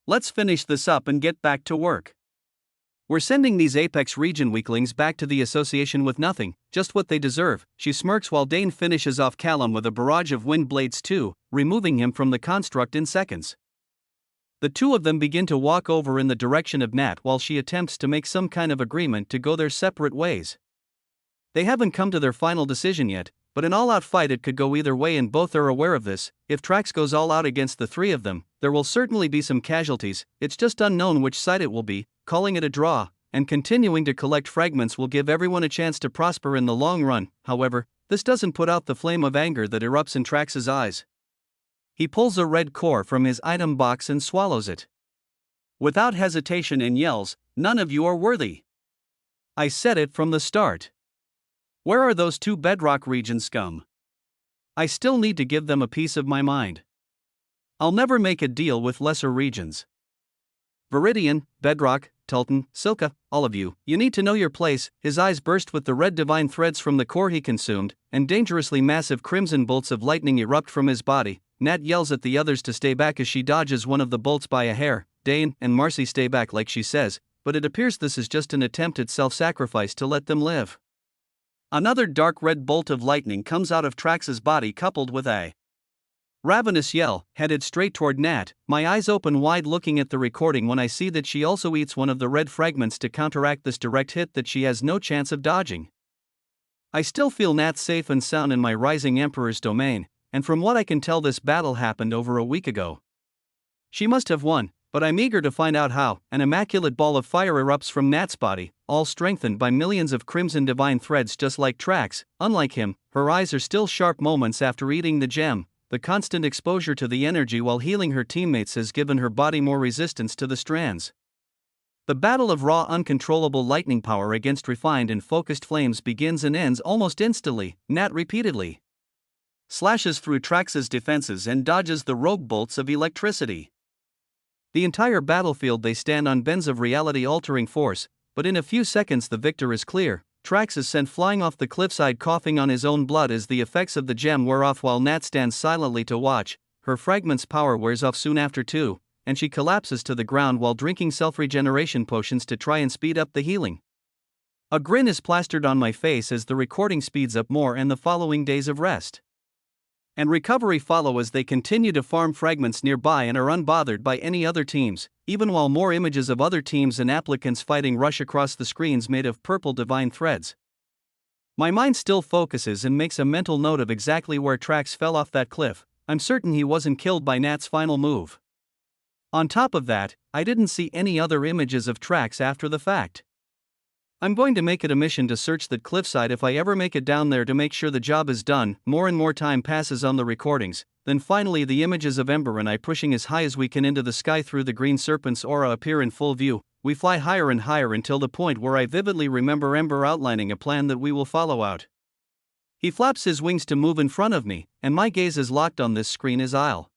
Speaker 1: Let's finish this up and get back to work. We're sending these Apex region weaklings back to the association with nothing, just what they deserve, she smirks while Dane finishes off Callum with a barrage of wind blades too, removing him from the construct in seconds. The two of them begin to walk over in the direction of Nat while she attempts to make some kind of agreement to go their separate ways. They haven't come to their final decision yet, but an all-out fight it could go either way and both are aware of this. If Trax goes all out against the three of them, there will certainly be some casualties, it's just unknown which side it will be. Calling it a draw, and continuing to collect fragments will give everyone a chance to prosper in the long run. However, this doesn't put out the flame of anger that erupts in Trax's eyes. He pulls a red core from his item box and swallows it. Without hesitation and yells, "None of you are worthy. I said it from the start. Where are those two bedrock region scum? I still need to give them a piece of my mind. I'll never make a deal with lesser regions. Viridian, Bedrock, Tulton, Silka, all of you, you need to know your place." His eyes burst with the red divine threads from the core he consumed, and dangerously massive crimson bolts of lightning erupt from his body. Nat yells at the others to stay back as she dodges one of the bolts by a hair. Dane and Marcy stay back like she says, but it appears this is just an attempt at self-sacrifice to let them live. Another dark red bolt of lightning comes out of Trax's body coupled with a ravenous yell, headed straight toward Nat. My eyes open wide looking at the recording when I see that she also eats one of the red fragments to counteract this direct hit that she has no chance of dodging. I still feel Nat safe and sound in my rising Emperor's domain, and from what I can tell this battle happened over a week ago. She must have won, but I'm eager to find out how. An immaculate ball of fire erupts from Nat's body, all strengthened by millions of crimson divine threads just like Trax. Unlike him, her eyes are still sharp moments after eating the gem. The constant exposure to the energy while healing her teammates has given her body more resistance to the strands. The battle of raw uncontrollable lightning power against refined and focused flames begins and ends almost instantly. Nat repeatedly slashes through Trax's defenses and dodges the rogue bolts of electricity. The entire battlefield they stand on bends of reality-altering force, but in a few seconds the victor is clear. Trax is sent flying off the cliffside coughing on his own blood as the effects of the gem wear off while Nat stands silently to watch. Her fragment's power wears off soon after too, and she collapses to the ground while drinking self-regeneration potions to try and speed up the healing. A grin is plastered on my face as the recording speeds up more and the following days of rest and recovery follow as they continue to farm fragments nearby and are unbothered by any other teams, even while more images of other teams and applicants fighting rush across the screens made of purple divine threads. My mind still focuses and makes a mental note of exactly where Trax fell off that cliff. I'm certain he wasn't killed by Nat's final move. On top of that, I didn't see any other images of Trax after the fact. I'm going to make it a mission to search that cliffside if I ever make it down there to make sure the job is done. More and more time passes on the recordings, then finally the images of Ember and I pushing as high as we can into the sky through the green serpent's aura appear in full view. We fly higher and higher until the point where I vividly remember Ember outlining a plan that we will follow out. He flaps his wings to move in front of me, and my gaze is locked on this screen as I'll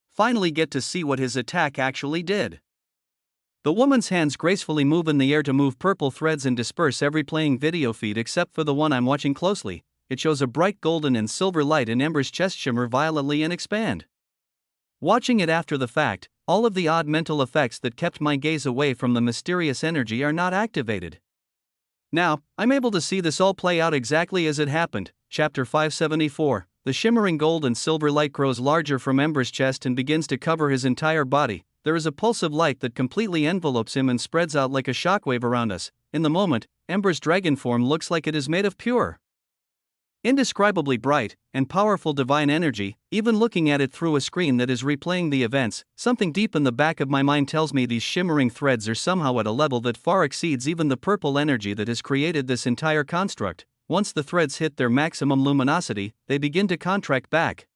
Speaker 1: finally get to see what his attack actually did. The woman's hands gracefully move in the air to move purple threads and disperse every playing video feed except for the one I'm watching closely. It shows a bright golden and silver light in Ember's chest shimmer violently and expand. Watching it after the fact, all of the odd mental effects that kept my gaze away from the mysterious energy are not activated. Now, I'm able to see this all play out exactly as it happened. Chapter 574. The shimmering gold and silver light grows larger from Ember's chest and begins to cover his entire body. There is a pulse of light that completely envelopes him and spreads out like a shockwave around us. In the moment, Ember's dragon form looks like it is made of pure Indescribably bright and powerful divine energy. Even looking at it through a screen that is replaying the events, something deep in the back of my mind tells me these shimmering threads are somehow at a level that far exceeds even the purple energy that has created this entire construct. Once the threads hit their maximum luminosity, they begin to contract back.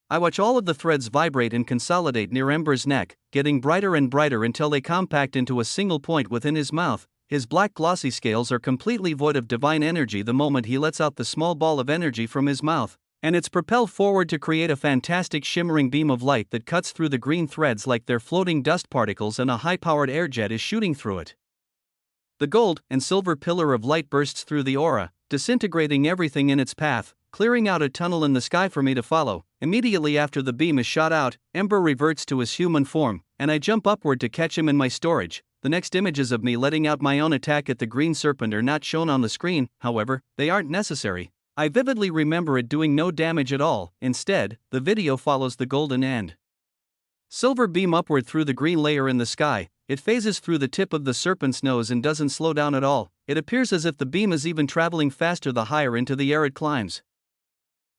Speaker 1: I watch all of the threads vibrate and consolidate near Ember's neck, getting brighter and brighter until they compact into a single point within his mouth. His black glossy scales are completely void of divine energy the moment he lets out the small ball of energy from his mouth, and it's propelled forward to create a fantastic shimmering beam of light that cuts through the green threads like they're floating dust particles, and a high-powered air jet is shooting through it. The gold and silver pillar of light bursts through the aura, disintegrating everything in its path, clearing out a tunnel in the sky for me to follow. Immediately after the beam is shot out, Ember reverts to his human form, and I jump upward to catch him in my storage. The next images of me letting out my own attack at the green serpent are not shown on the screen, however, they aren't necessary. I vividly remember it doing no damage at all. Instead, the video follows the golden and silver beam upward through the green layer in the sky. It phases through the tip of the serpent's nose and doesn't slow down at all. It appears as if the beam is even traveling faster the higher into the air it climbs.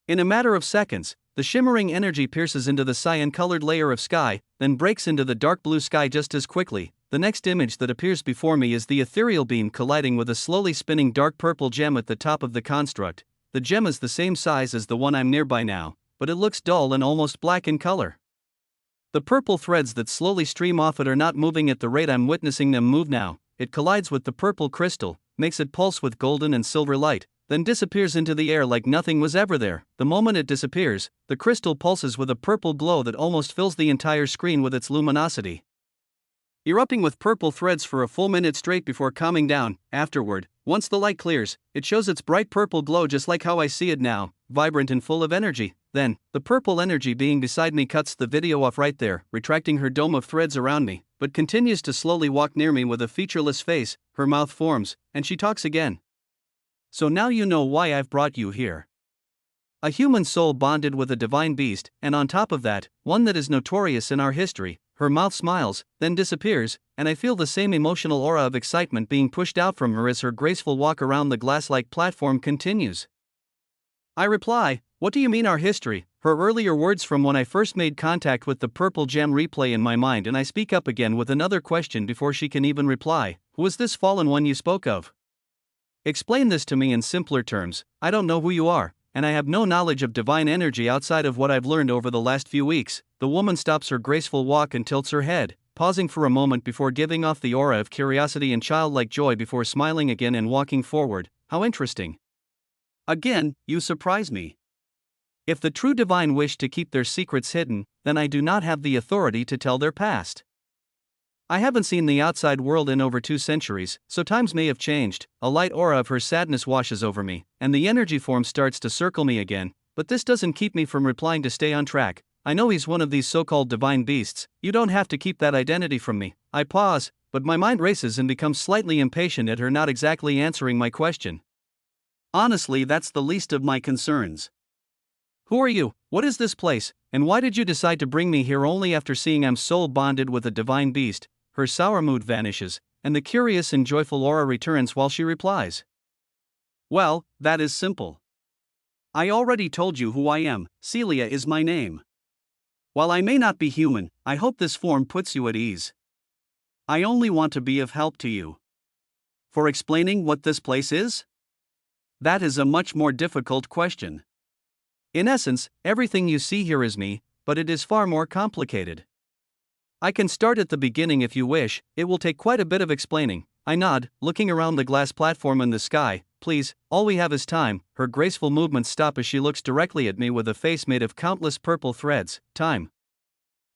Speaker 1: In a matter of seconds, the shimmering energy pierces into the cyan-colored layer of sky, then breaks into the dark blue sky just as quickly. The next image that appears before me is the ethereal beam colliding with a slowly spinning dark purple gem at the top of the construct. The gem is the same size as the one I'm nearby now, but it looks dull and almost black in color. The purple threads that slowly stream off it are not moving at the rate I'm witnessing them move now. It collides with the purple crystal, makes it pulse with golden and silver light, then disappears into the air like nothing was ever there. The moment it disappears, the crystal pulses with a purple glow that almost fills the entire screen with its luminosity, erupting with purple threads for a full minute straight before calming down. Afterward, once the light clears, it shows its bright purple glow just like how I see it now, vibrant and full of energy. Then, the purple energy being beside me cuts the video off right there, retracting her dome of threads around me, but continues to slowly walk near me with a featureless face. Her mouth forms, and she talks again. So now you know why I've brought you here. A human soul bonded with a divine beast, and on top of that, one that is notorious in our history. Her mouth smiles, then disappears, and I feel the same emotional aura of excitement being pushed out from her as her graceful walk around the glass-like platform continues. I reply, "What do you mean our history?" Her earlier words from when I first made contact with the purple gem replay in my mind, and I speak up again with another question before she can even reply. "Who is this fallen one you spoke of? Explain this to me in simpler terms. I don't know who you are, and I have no knowledge of divine energy outside of what I've learned over the last few weeks." The woman stops her graceful walk and tilts her head, pausing for a moment before giving off the aura of curiosity and childlike joy before smiling again and walking forward. "How interesting. Again, you surprise me. If the true divine wish to keep their secrets hidden, then I do not have the authority to tell their past. I haven't seen the outside world in over 2 centuries, so times may have changed." A light aura of her sadness washes over me, and the energy form starts to circle me again, but this doesn't keep me from replying to stay on track. "I know he's one of these so-called divine beasts. You don't have to keep that identity from me." I pause, but my mind races and becomes slightly impatient at her not exactly answering my question. Honestly, that's the least of my concerns. Who are you? What is this place? And why did you decide to bring me here only after seeing I'm soul bonded with a divine beast? Her sour mood vanishes, and the curious and joyful aura returns while she replies. "Well, that is simple. I already told you who I am. Celia is my name. While I may not be human, I hope this form puts you at ease. I only want to be of help to you." For explaining what this place is? That is a much more difficult question. In essence, everything you see here is me, but it is far more complicated. I can start at the beginning if you wish. It will take quite a bit of explaining. I nod, looking around the glass platform in the sky. "Please, all we have is time." Her graceful movements stop as she looks directly at me with a face made of countless purple threads. "Time.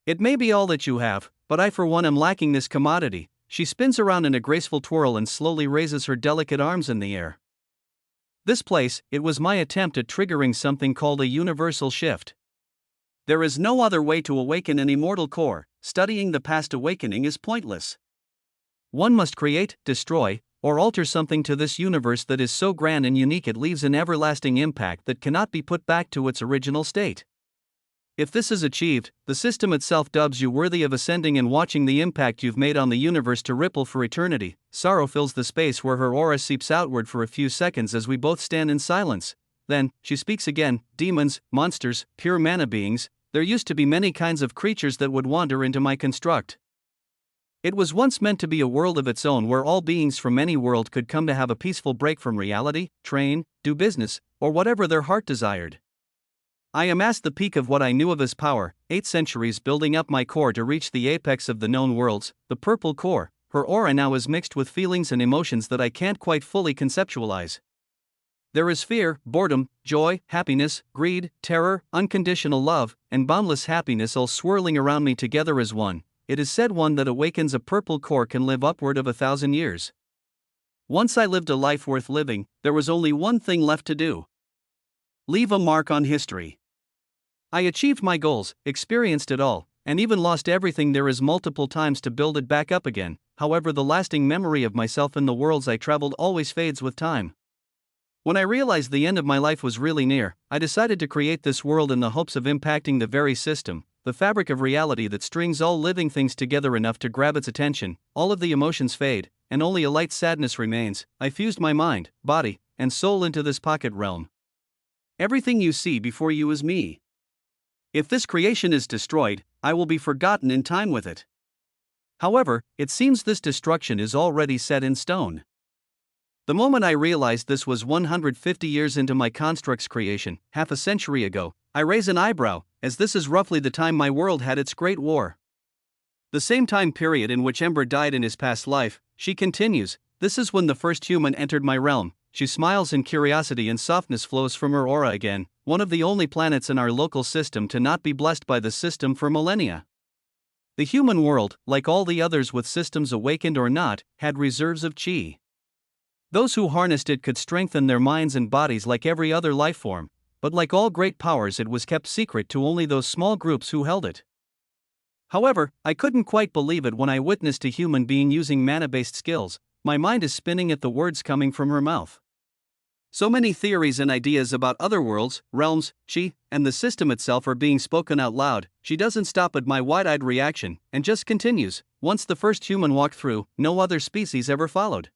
Speaker 1: It may be all that you have, but I for one am lacking this commodity." She spins around in a graceful twirl and slowly raises her delicate arms in the air. "This place, it was my attempt at triggering something called a universal shift. There is no other way to awaken an immortal core. Studying the past awakening is pointless. One must create, destroy, or alter something to this universe that is so grand and unique it leaves an everlasting impact that cannot be put back to its original state. If this is achieved, the system itself dubs you worthy of ascending and watching the impact you've made on the universe to ripple for eternity." Sorrow fills the space where her aura seeps outward for a few seconds as we both stand in silence. then, she speaks again, demons, monsters, pure mana beings, there used to be many kinds of creatures that would wander into my construct. It was once meant to be a world of its own where all beings from any world could come to have a peaceful break from reality, train, do business, or whatever their heart desired. I amassed the peak of what I knew of as power, 8 centuries building up my core to reach the apex of the known worlds, the purple core. Her aura now is mixed with feelings and emotions that I can't quite fully conceptualize. There is fear, boredom, joy, happiness, greed, terror, unconditional love, and boundless happiness all swirling around me together as one. It is said one that awakens a purple core can live upward of 1,000 years. Once I lived a life worth living, there was only one thing left to do. Leave a mark on history. I achieved my goals, experienced it all, and even lost everything there is multiple times to build it back up again. However, the lasting memory of myself in the worlds I traveled always fades with time. When I realized the end of my life was really near, I decided to create this world in the hopes of impacting the very system, the fabric of reality that strings all living things together enough to grab its attention. All of the emotions fade, and only a light sadness remains. I fused my mind, body, and soul into this pocket realm. Everything you see before you is me. If this creation is destroyed, I will be forgotten in time with it. However, it seems this destruction is already set in stone. The moment I realized this was 150 years into my construct's creation, half a century ago, I raise an eyebrow, as this is roughly the time my world had its great war. The same time period in which Ember died in his past life, she continues, this is when the first human entered my realm. She smiles and curiosity and softness flows from her aura again, one of the only planets in our local system to not be blessed by the system for millennia. The human world, like all the others with systems awakened or not, had reserves of chi. Those who harnessed it could strengthen their minds and bodies like every other life form, but like all great powers it was kept secret to only those small groups who held it. However, I couldn't quite believe it when I witnessed a human being using mana-based skills. My mind is spinning at the words coming from her mouth. So many theories and ideas about other worlds, realms, chi, and the system itself are being spoken out loud. She doesn't stop at my wide-eyed reaction, and just continues, once the first human walked through, no other species ever followed.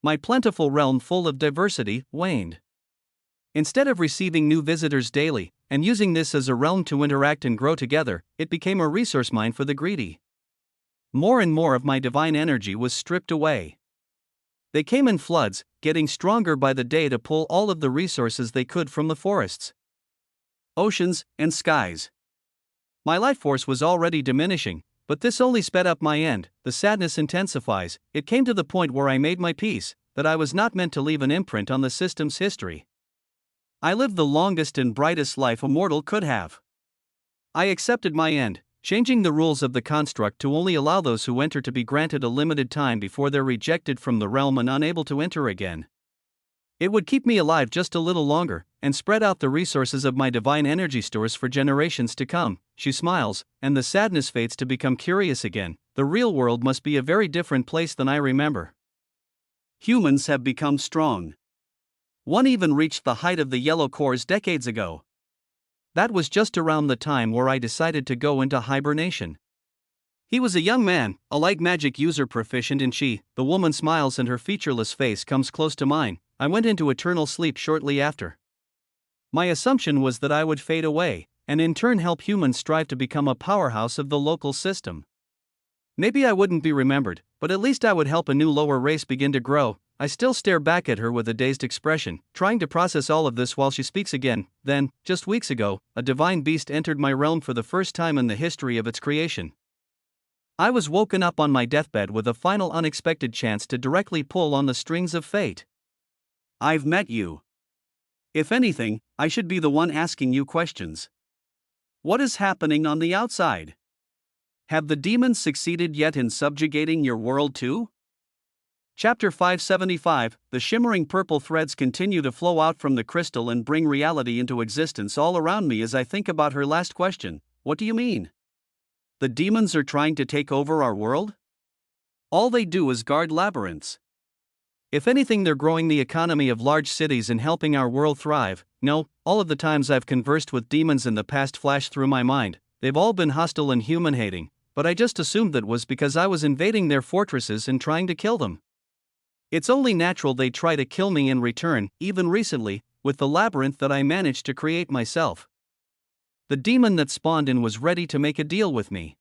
Speaker 1: My plentiful realm full of diversity waned. Instead of receiving new visitors daily, and using this as a realm to interact and grow together, it became a resource mine for the greedy. More and more of my divine energy was stripped away. They came in floods, getting stronger by the day to pull all of the resources they could from the forests, oceans, and skies. My life force was already diminishing, but this only sped up my end. The sadness intensifies. It came to the point where I made my peace, that I was not meant to leave an imprint on the system's history. I lived the longest and brightest life a mortal could have. I accepted my end, changing the rules of the construct to only allow those who enter to be granted a limited time before they're rejected from the realm and unable to enter again. It would keep me alive just a little longer, and spread out the resources of my divine energy stores for generations to come. She smiles, and the sadness fades to become curious again. The real world must be a very different place than I remember. Humans have become strong. One even reached the height of the yellow cores decades ago. That was just around the time where I decided to go into hibernation. He was a young man, a light magic user proficient in chi. The woman smiles and her featureless face comes close to mine. I went into eternal sleep shortly after. My assumption was that I would fade away, and in turn help humans strive to become a powerhouse of the local system. Maybe I wouldn't be remembered, but at least I would help a new lower race begin to grow. I still stare back at her with a dazed expression, trying to process all of this while she speaks again. Then, just weeks ago, a divine beast entered my realm for the first time in the history of its creation. I was woken up on my deathbed with a final unexpected chance to directly pull on the strings of fate. I've met you. If anything, I should be the one asking you questions. What is happening on the outside? Have the demons succeeded yet in subjugating your world too? Chapter 575, the shimmering purple threads continue to flow out from the crystal and bring reality into existence all around me as I think about her last question. What do you mean? The demons are trying to take over our world? All they do is guard labyrinths. If anything, they're growing the economy of large cities and helping our world thrive. No, all of the times I've conversed with demons in the past flash through my mind. They've all been hostile and human-hating, but I just assumed that was because I was invading their fortresses and trying to kill them. It's only natural they try to kill me in return. Even recently, with the labyrinth that I managed to create myself. The demon that spawned in was ready to make a deal with me.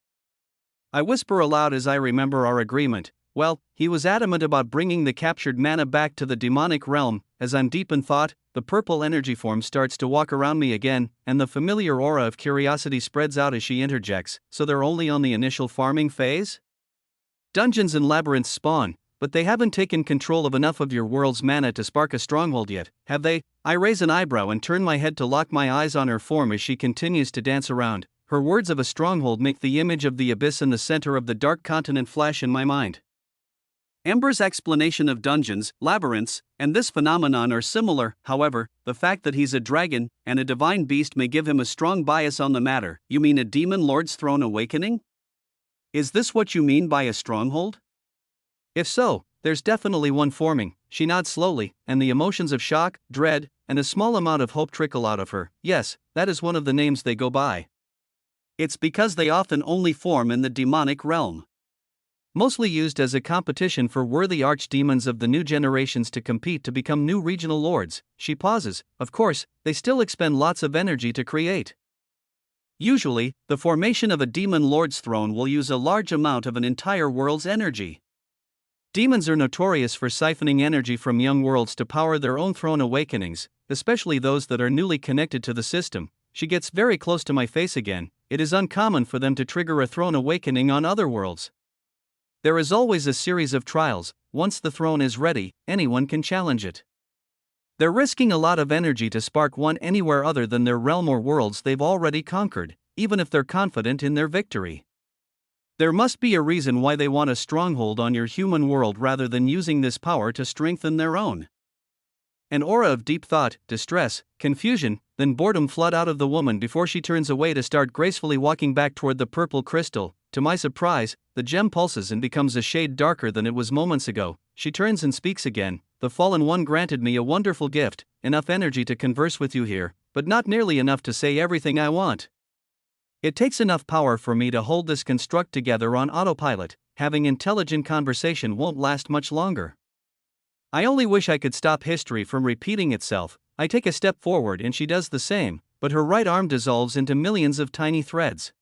Speaker 1: I whisper aloud as I remember our agreement. Well, he was adamant about bringing the captured mana back to the demonic realm. As I'm deep in thought, the purple energy form starts to walk around me again, and the familiar aura of curiosity spreads out as she interjects. So they're only on the initial farming phase? Dungeons and labyrinths spawn, but they haven't taken control of enough of your world's mana to spark a stronghold yet, have they? I raise an eyebrow and turn my head to lock my eyes on her form as she continues to dance around. Her words of a stronghold make the image of the abyss in the center of the dark continent flash in my mind. Ember's explanation of dungeons, labyrinths, and this phenomenon are similar. However, the fact that he's a dragon and a divine beast may give him a strong bias on the matter. You mean a demon lord's throne awakening? Is this what you mean by a stronghold? If so, there's definitely one forming. She nods slowly, and the emotions of shock, dread, and a small amount of hope trickle out of her. Yes, that is one of the names they go by. It's because they often only form in the demonic realm. Mostly used as a competition for worthy archdemons of the new generations to compete to become new regional lords. She pauses. Of course, they still expend lots of energy to create. Usually, the formation of a demon lord's throne will use a large amount of an entire world's energy. Demons are notorious for siphoning energy from young worlds to power their own throne awakenings, especially those that are newly connected to the system. She gets very close to my face again. It is uncommon for them to trigger a throne awakening on other worlds. There is always a series of trials. Once the throne is ready, anyone can challenge it. They're risking a lot of energy to spark one anywhere other than their realm or worlds they've already conquered, even if they're confident in their victory. There must be a reason why they want a stronghold on your human world rather than using this power to strengthen their own. An aura of deep thought, distress, confusion, then boredom flood out of the woman before she turns away to start gracefully walking back toward the purple crystal. To my surprise, the gem pulses and becomes a shade darker than it was moments ago. She turns and speaks again. The Fallen One granted me a wonderful gift, enough energy to converse with you here, but not nearly enough to say everything I want. It takes enough power for me to hold this construct together on autopilot. Having intelligent conversation won't last much longer. I only wish I could stop history from repeating itself. I take a step forward and she does the same, but her right arm dissolves into millions of tiny threads.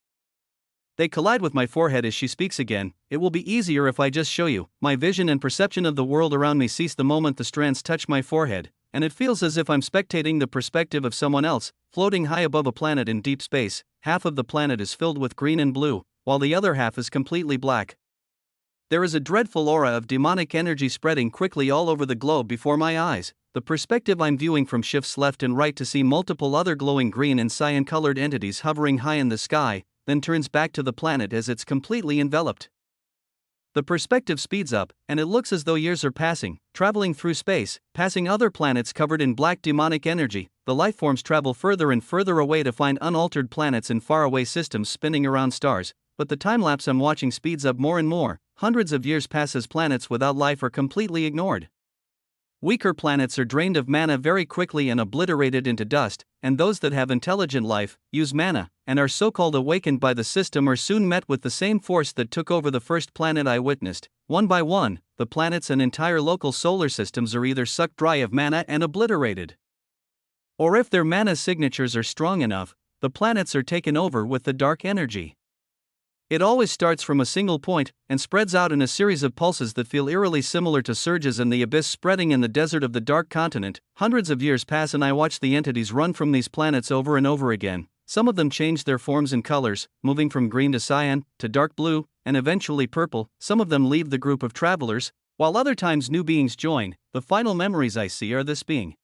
Speaker 1: They collide with my forehead as she speaks again. It will be easier if I just show you. My vision and perception of the world around me cease the moment the strands touch my forehead, and it feels as if I'm spectating the perspective of someone else, floating high above a planet in deep space. Half of the planet is filled with green and blue, while the other half is completely black. There is a dreadful aura of demonic energy spreading quickly all over the globe before my eyes. The perspective I'm viewing from shifts left and right to see multiple other glowing green and cyan-colored entities hovering high in the sky, then turns back to the planet as it's completely enveloped. The perspective speeds up, and it looks as though years are passing, traveling through space, passing other planets covered in black demonic energy. The lifeforms travel further and further away to find unaltered planets in faraway systems spinning around stars, but the time-lapse I'm watching speeds up more and more. Hundreds of years pass as planets without life are completely ignored. Weaker planets are drained of mana very quickly and obliterated into dust, and those that have intelligent life, use mana, and are so-called awakened by the system are soon met with the same force that took over the first planet I witnessed. One by one, the planets and entire local solar systems are either sucked dry of mana and obliterated. Or if their mana signatures are strong enough, the planets are taken over with the dark energy. It always starts from a single point, and spreads out in a series of pulses that feel eerily similar to surges in the abyss spreading in the desert of the dark continent. Hundreds of years pass and I watch the entities run from these planets over and over again. Some of them change their forms and colors, moving from green to cyan, to dark blue, and eventually purple. Some of them leave the group of travelers, while other times new beings join. The final memories I see are this being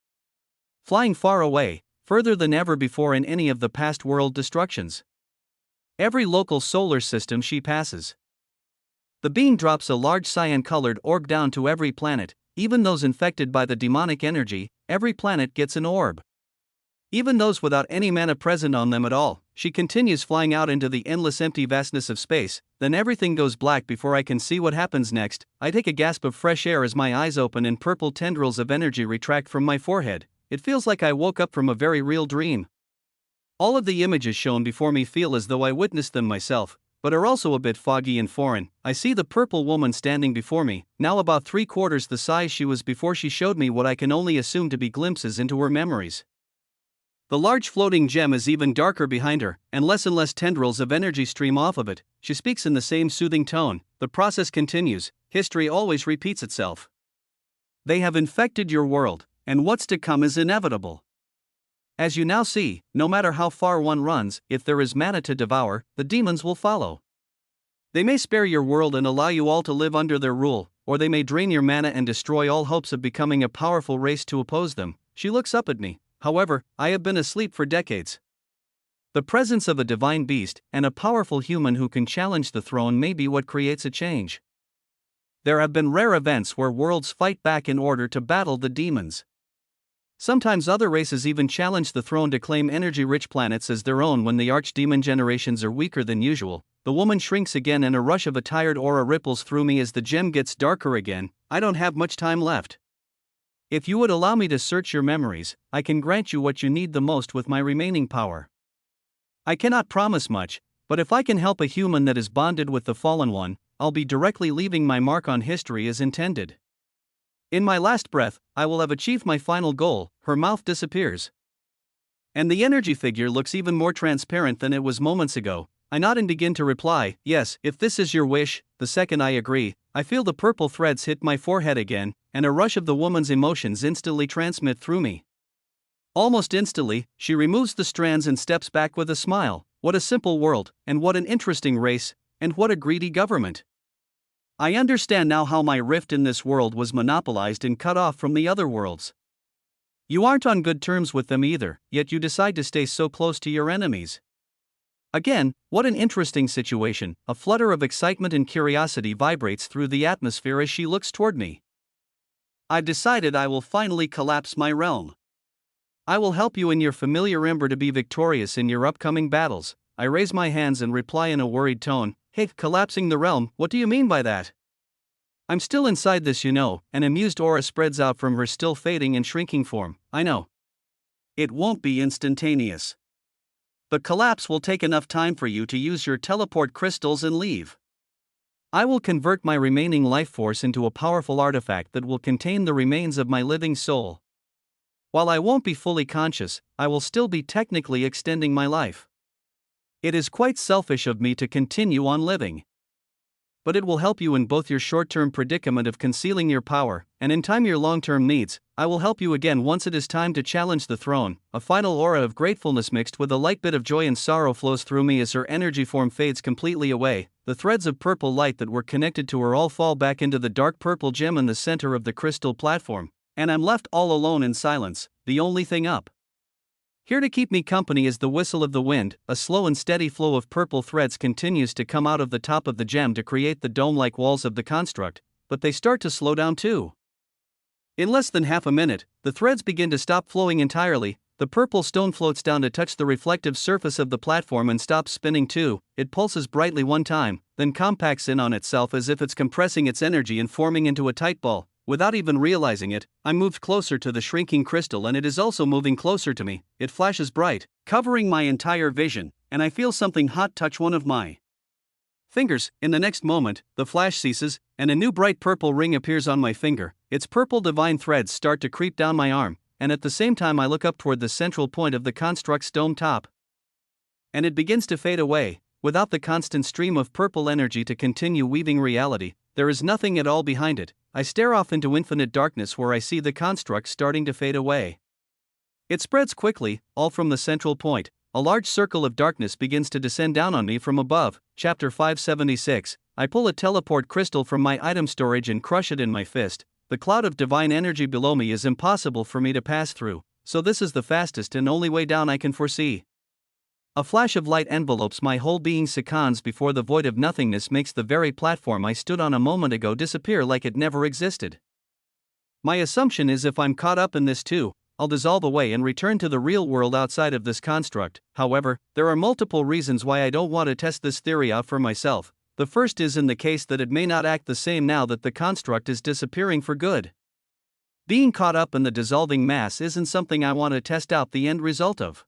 Speaker 1: flying far away, further than ever before in any of the past world destructions. Every local solar system she passes. The being drops a large cyan-colored orb down to every planet, even those infected by the demonic energy. Every planet gets an orb. Even those without any mana present on them at all. She continues flying out into the endless empty vastness of space, then everything goes black before I can see what happens next. I take a gasp of fresh air as my eyes open and purple tendrils of energy retract from my forehead. It feels like I woke up from a very real dream. All of the images shown before me feel as though I witnessed them myself. but are also a bit foggy and foreign. I see the purple woman standing before me, now about 3/4 the size she was before she showed me what I can only assume to be glimpses into her memories. The large floating gem is even darker behind her, and less tendrils of energy stream off of it. She speaks in the same soothing tone. The process continues. History always repeats itself. They have infected your world, and what's to come is inevitable. As you now see, no matter how far one runs, if there is mana to devour, the demons will follow. They may spare your world and allow you all to live under their rule, or they may drain your mana and destroy all hopes of becoming a powerful race to oppose them. She looks up at me. However, I have been asleep for decades. The presence of a divine beast and a powerful human who can challenge the throne may be what creates a change. There have been rare events where worlds fight back in order to battle the demons. Sometimes other races even challenge the throne to claim energy-rich planets as their own when the archdemon generations are weaker than usual. The woman shrinks again and a rush of a tired aura ripples through me as the gem gets darker again. I don't have much time left. If you would allow me to search your memories, I can grant you what you need the most with my remaining power. I cannot promise much, but if I can help a human that is bonded with the Fallen One, I'll be directly leaving my mark on history as intended. In my last breath, I will have achieved my final goal. Her mouth disappears. And the energy figure looks even more transparent than it was moments ago. I nod and begin to reply, yes, if this is your wish. The second I agree, I feel the purple threads hit my forehead again, and a rush of the woman's emotions instantly transmit through me. Almost instantly, she removes the strands and steps back with a smile. What a simple world, and what an interesting race, and what a greedy government. I understand now how my rift in this world was monopolized and cut off from the other worlds. You aren't on good terms with them either, yet you decide to stay so close to your enemies. Again, what an interesting situation. A flutter of excitement and curiosity vibrates through the atmosphere as she looks toward me. I've decided I will finally collapse my realm. I will help you in your familiar Ember to be victorious in your upcoming battles. I raise my hands and reply in a worried tone, hey, collapsing the realm, what do you mean by that? I'm still inside this, you know. An amused aura spreads out from her still fading and shrinking form. I know. It won't be instantaneous. The collapse will take enough time for you to use your teleport crystals and leave. I will convert my remaining life force into a powerful artifact that will contain the remains of my living soul. While I won't be fully conscious, I will still be technically extending my life. It is quite selfish of me to continue on living. But it will help you in both your short-term predicament of concealing your power, and in time your long-term needs. I will help you again once it is time to challenge the throne. A final aura of gratefulness mixed with a light bit of joy and sorrow flows through me as her energy form fades completely away. The threads of purple light that were connected to her all fall back into the dark purple gem in the center of the crystal platform, and I'm left all alone in silence, the only thing up. Here to keep me company is the whistle of the wind. A slow and steady flow of purple threads continues to come out of the top of the gem to create the dome-like walls of the construct, but they start to slow down too. In less than half a minute, the threads begin to stop flowing entirely. The purple stone floats down to touch the reflective surface of the platform and stops spinning too. It pulses brightly one time, then compacts in on itself as if it's compressing its energy and forming into a tight ball. Without even realizing it, I moved closer to the shrinking crystal and it is also moving closer to me. It flashes bright, covering my entire vision, and I feel something hot touch one of my fingers. In the next moment, the flash ceases, and a new bright purple ring appears on my finger. Its purple divine threads start to creep down my arm, and at the same time I look up toward the central point of the construct's dome top. And it begins to fade away. Without the constant stream of purple energy to continue weaving reality, there is nothing at all behind it. I stare off into infinite darkness where I see the construct starting to fade away. It spreads quickly, all from the central point. A large circle of darkness begins to descend down on me from above. Chapter 576. I pull a teleport crystal from my item storage and crush it in my fist. The cloud of divine energy below me is impossible for me to pass through, so this is the fastest and only way down I can foresee. A flash of light envelopes my whole being seconds before the void of nothingness makes the very platform I stood on a moment ago disappear like it never existed. My assumption is if I'm caught up in this too, I'll dissolve away and return to the real world outside of this construct. However, there are multiple reasons why I don't want to test this theory out for myself. The first is in the case that it may not act the same now that the construct is disappearing for good. Being caught up in the dissolving mass isn't something I want to test out the end result of.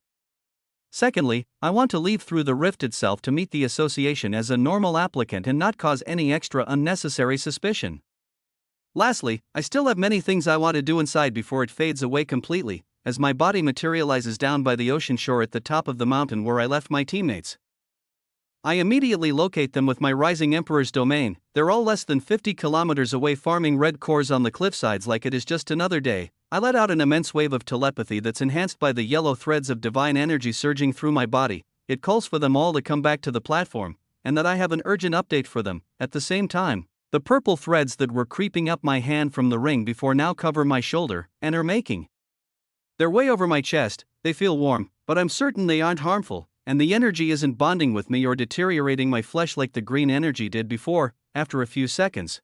Speaker 1: Secondly, I want to leave through the rift itself to meet the association as a normal applicant and not cause any extra unnecessary suspicion. Lastly, I still have many things I want to do inside before it fades away completely, as my body materializes down by the ocean shore at the top of the mountain where I left my teammates. I immediately locate them with my Rising Emperor's domain. They're all less than 50 kilometers away farming red cores on the cliffsides like it is just another day. I let out an immense wave of telepathy that's enhanced by the yellow threads of divine energy surging through my body. It calls for them all to come back to the platform, and that I have an urgent update for them. At the same time, the purple threads that were creeping up my hand from the ring before now cover my shoulder, and are making their way over my chest. They feel warm, but I'm certain they aren't harmful, and the energy isn't bonding with me or deteriorating my flesh like the green energy did before. After a few seconds,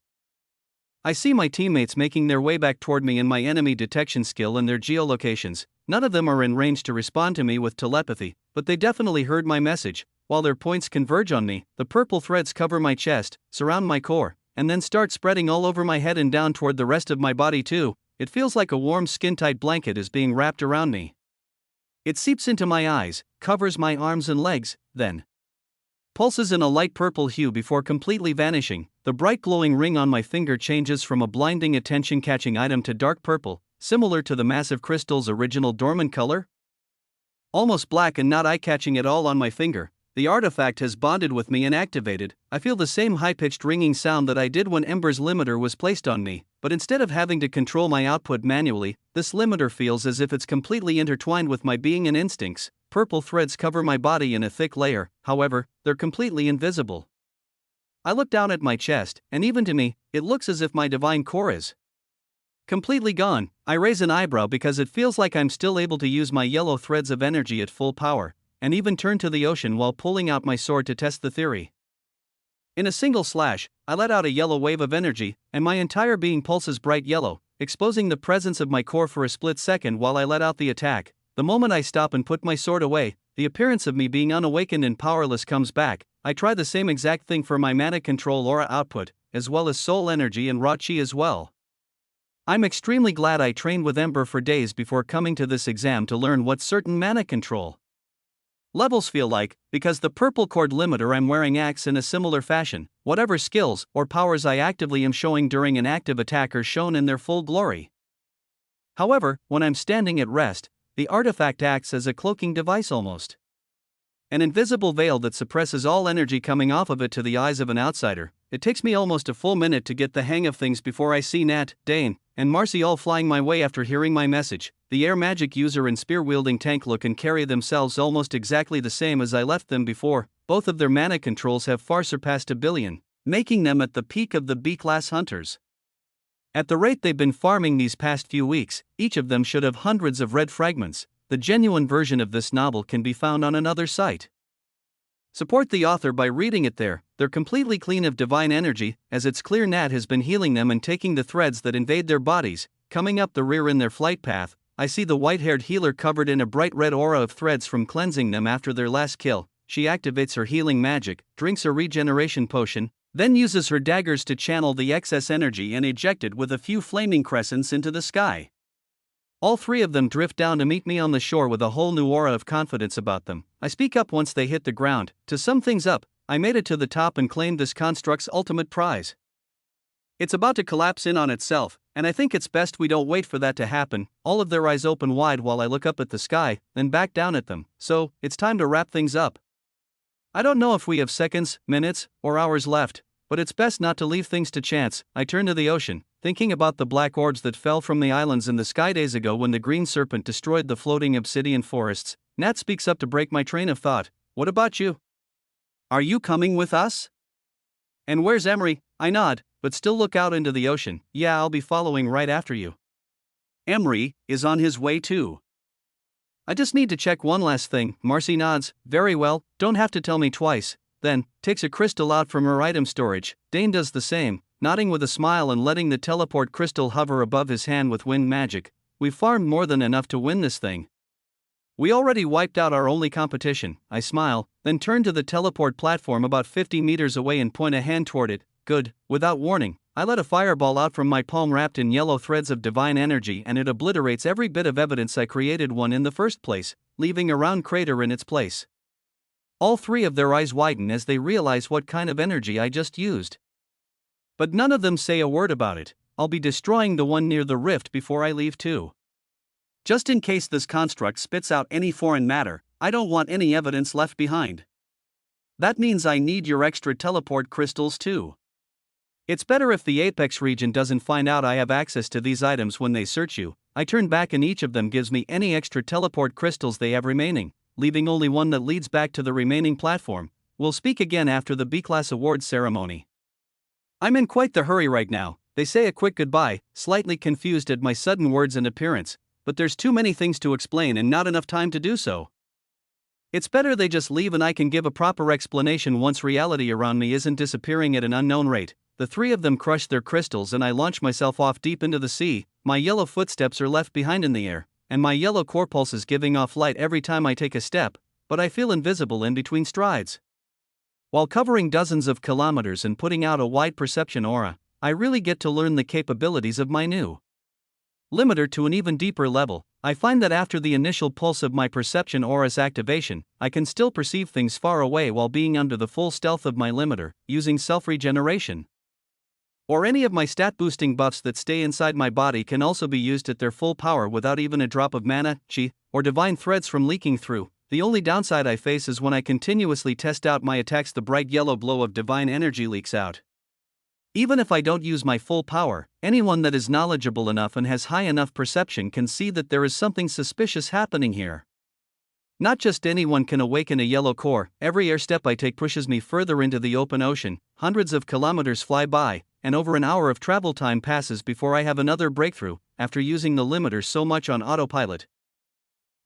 Speaker 1: I see my teammates making their way back toward me in my enemy detection skill and their geolocations. None of them are in range to respond to me with telepathy, but they definitely heard my message. While their points converge on me, the purple threads cover my chest, surround my core, and then start spreading all over my head and down toward the rest of my body too. It feels like a warm skin-tight blanket is being wrapped around me. It seeps into my eyes, covers my arms and legs, then pulses in a light purple hue before completely vanishing. The bright glowing ring on my finger changes from a blinding attention-catching item to dark purple, similar to the massive crystal's original dormant color. Almost black and not eye-catching at all on my finger, the artifact has bonded with me and activated. I feel the same high-pitched ringing sound that I did when Ember's limiter was placed on me, but instead of having to control my output manually, this limiter feels as if it's completely intertwined with my being and instincts. Purple threads cover my body in a thick layer, however, they're completely invisible. I look down at my chest, and even to me, it looks as if my divine core is completely gone. I raise an eyebrow because it feels like I'm still able to use my yellow threads of energy at full power, and even turn to the ocean while pulling out my sword to test the theory. In a single slash, I let out a yellow wave of energy, and my entire being pulses bright yellow, exposing the presence of my core for a split second while I let out the attack. The moment I stop and put my sword away, the appearance of me being unawakened and powerless comes back. I try the same exact thing for my mana control aura output, as well as soul energy and raw chi as well. I'm extremely glad I trained with Ember for days before coming to this exam to learn what certain mana control levels feel like, because the purple cord limiter I'm wearing acts in a similar fashion. Whatever skills or powers I actively am showing during an active attack are shown in their full glory. However, when I'm standing at rest, the artifact acts as a cloaking device almost. An invisible veil that suppresses all energy coming off of it to the eyes of an outsider. It takes me almost a full minute to get the hang of things before I see Nat, Dane, and Marcy all flying my way after hearing my message. The air magic user and spear-wielding tank look and carry themselves almost exactly the same as I left them before. Both of their mana controls have far surpassed 1 billion, making them at the peak of the B-class hunters. At the rate they've been farming these past few weeks, each of them should have hundreds of red fragments. The genuine version of this novel can be found on another site. Support the author by reading it there. They're completely clean of divine energy, as it's clear Nat has been healing them and taking the threads that invade their bodies. Coming up the rear in their flight path, I see the white-haired healer covered in a bright red aura of threads from cleansing them after their last kill. She activates her healing magic, drinks a regeneration potion, then uses her daggers to channel the excess energy and eject it with a few flaming crescents into the sky. All three of them drift down to meet me on the shore with a whole new aura of confidence about them. I speak up once they hit the ground. To sum things up, I made it to the top and claimed this construct's ultimate prize. It's about to collapse in on itself, and I think it's best we don't wait for that to happen. All of their eyes open wide while I look up at the sky, then back down at them. So, it's time to wrap things up. I don't know if we have seconds, minutes, or hours left, but it's best not to leave things to chance. I turn to the ocean, thinking about the black orbs that fell from the islands in the sky days ago when the green serpent destroyed the floating obsidian forests. Nat speaks up to break my train of thought. What about you? Are you coming with us? And where's Emery? I nod, but still look out into the ocean. Yeah, I'll be following right after you. Emery is on his way too. I just need to check one last thing. Marcy nods. Very well, don't have to tell me twice. Then, takes a crystal out from her item storage. Dane does the same, nodding with a smile and letting the teleport crystal hover above his hand with wind magic. We've farmed more than enough to win this thing. We already wiped out our only competition. I smile, then turn to the teleport platform about 50 meters away and point a hand toward it. Good. Without warning, I let a fireball out from my palm wrapped in yellow threads of divine energy and it obliterates every bit of evidence I created one in the first place. leaving a round crater in its place. All three of their eyes widen as they realize what kind of energy I just used. But none of them say a word about it. I'll be destroying the one near the rift before I leave too. Just in case this construct spits out any foreign matter, I don't want any evidence left behind. That means I need your extra teleport crystals too. It's better if the Apex region doesn't find out I have access to these items when they search you. I turn back and each of them gives me any extra teleport crystals they have remaining, leaving only one that leads back to the remaining platform. We'll speak again after the B-Class awards ceremony. I'm in quite the hurry right now. They say a quick goodbye, slightly confused at my sudden words and appearance, but there's too many things to explain and not enough time to do so. It's better they just leave and I can give a proper explanation once reality around me isn't disappearing at an unknown rate. The three of them crush their crystals and I launch myself off deep into the sea. My yellow footsteps are left behind in the air, and my yellow core pulse is giving off light every time I take a step, but I feel invisible in between strides. While covering dozens of kilometers and putting out a wide perception aura, I really get to learn the capabilities of my new limiter to an even deeper level. I find that after the initial pulse of my perception aura's activation, I can still perceive things far away while being under the full stealth of my limiter, using self-regeneration. Or any of my stat-boosting buffs that stay inside my body can also be used at their full power without even a drop of mana, chi, or divine threads from leaking through. The only downside I face is when I continuously test out my attacks, the bright yellow glow of divine energy leaks out. Even if I don't use my full power, anyone that is knowledgeable enough and has high enough perception can see that there is something suspicious happening here. Not just anyone can awaken a yellow core. Every air step I take pushes me further into the open ocean. Hundreds of kilometers fly by, and over an hour of travel time passes before I have another breakthrough, after using the limiter so much on autopilot.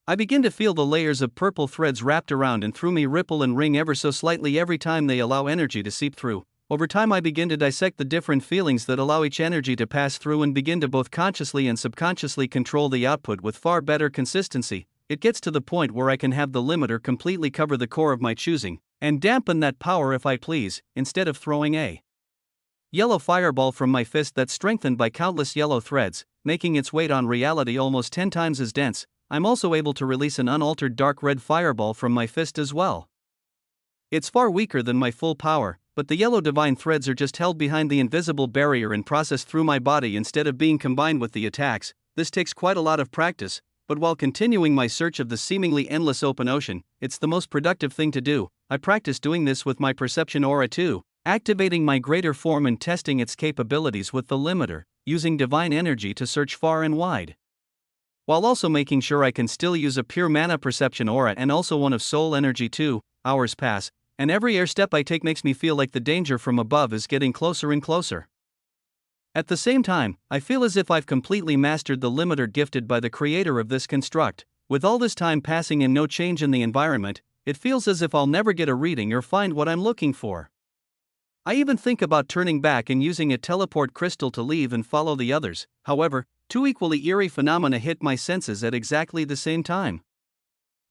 Speaker 1: I begin to feel the layers of purple threads wrapped around and through me ripple and ring ever so slightly every time they allow energy to seep through. Over time I begin to dissect the different feelings that allow each energy to pass through and begin to both consciously and subconsciously control the output with far better consistency. It gets to the point where I can have the limiter completely cover the core of my choosing, and dampen that power if I please, instead of throwing a yellow fireball from my fist that's strengthened by countless yellow threads, making its weight on reality almost 10 times as dense. I'm also able to release an unaltered dark red fireball from my fist as well. It's far weaker than my full power, but the yellow divine threads are just held behind the invisible barrier and processed through my body instead of being combined with the attacks. This takes quite a lot of practice, but while continuing my search of the seemingly endless open ocean, it's the most productive thing to do. I practice doing this with my perception aura too, activating my greater form and testing its capabilities with the limiter, using divine energy to search far and wide, while also making sure I can still use a pure mana perception aura and also one of soul energy too. Hours pass, and every air step I take makes me feel like the danger from above is getting closer and closer. At the same time, I feel as if I've completely mastered the limiter gifted by the creator of this construct. With all this time passing and no change in the environment, it feels as if I'll never get a reading or find what I'm looking for. I even think about turning back and using a teleport crystal to leave and follow the others. However, two equally eerie phenomena hit my senses at exactly the same time.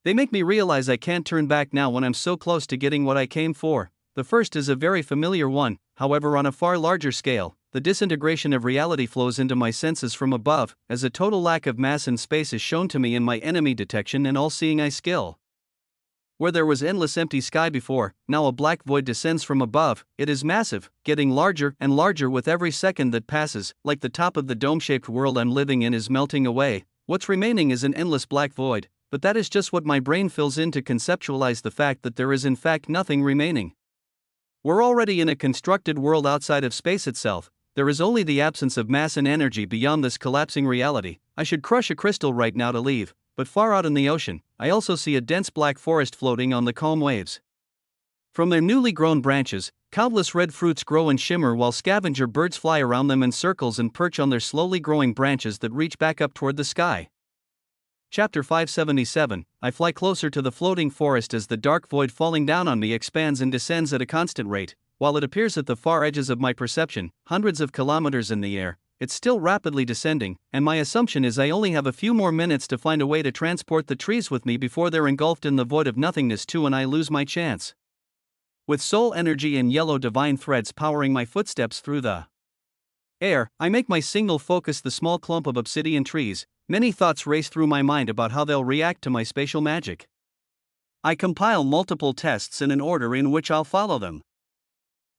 Speaker 1: They make me realize I can't turn back now when I'm so close to getting what I came for. The first is a very familiar one, however on a far larger scale. The disintegration of reality flows into my senses from above, as a total lack of mass and space is shown to me in my enemy detection and all-seeing eye skill. Where there was endless empty sky before, now a black void descends from above. It is massive, getting larger and larger with every second that passes, like the top of the dome-shaped world I'm living in is melting away. What's remaining is an endless black void, but that is just what my brain fills in to conceptualize the fact that there is in fact nothing remaining. We're already in a constructed world outside of space itself. There is only the absence of mass and energy beyond this collapsing reality. I should crush a crystal right now to leave, but far out in the ocean, I also see a dense black forest floating on the calm waves. From their newly grown branches, countless red fruits grow and shimmer while scavenger birds fly around them in circles and perch on their slowly growing branches that reach back up toward the sky. Chapter 577, I fly closer to the floating forest as the dark void falling down on me expands and descends at a constant rate. While it appears at the far edges of my perception, hundreds of kilometers in the air, it's still rapidly descending, and my assumption is I only have a few more minutes to find a way to transport the trees with me before they're engulfed in the void of nothingness too and I lose my chance. With soul energy and yellow divine threads powering my footsteps through the air, I make my single focus the small clump of obsidian trees. Many thoughts race through my mind about how they'll react to my spatial magic. I compile multiple tests in an order in which I'll follow them.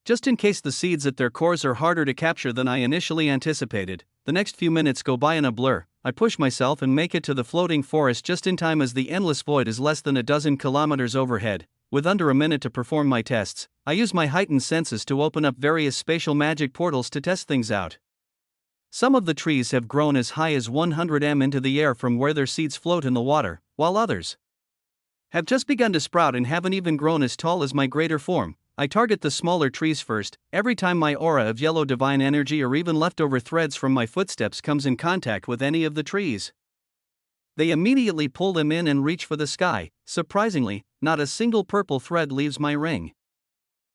Speaker 1: Just in case the seeds at their cores are harder to capture than I initially anticipated, the next few minutes go by in a blur. I push myself and make it to the floating forest just in time as the endless void is less than a dozen kilometers overhead. With under a minute to perform my tests, I use my heightened senses to open up various spatial magic portals to test things out. Some of the trees have grown as high as 100 m into the air from where their seeds float in the water, while others have just begun to sprout and haven't even grown as tall as my greater form. I target the smaller trees first. Every time my aura of yellow divine energy or even leftover threads from my footsteps comes in contact with any of the trees, they immediately pull them in and reach for the sky. Surprisingly, not a single purple thread leaves my ring.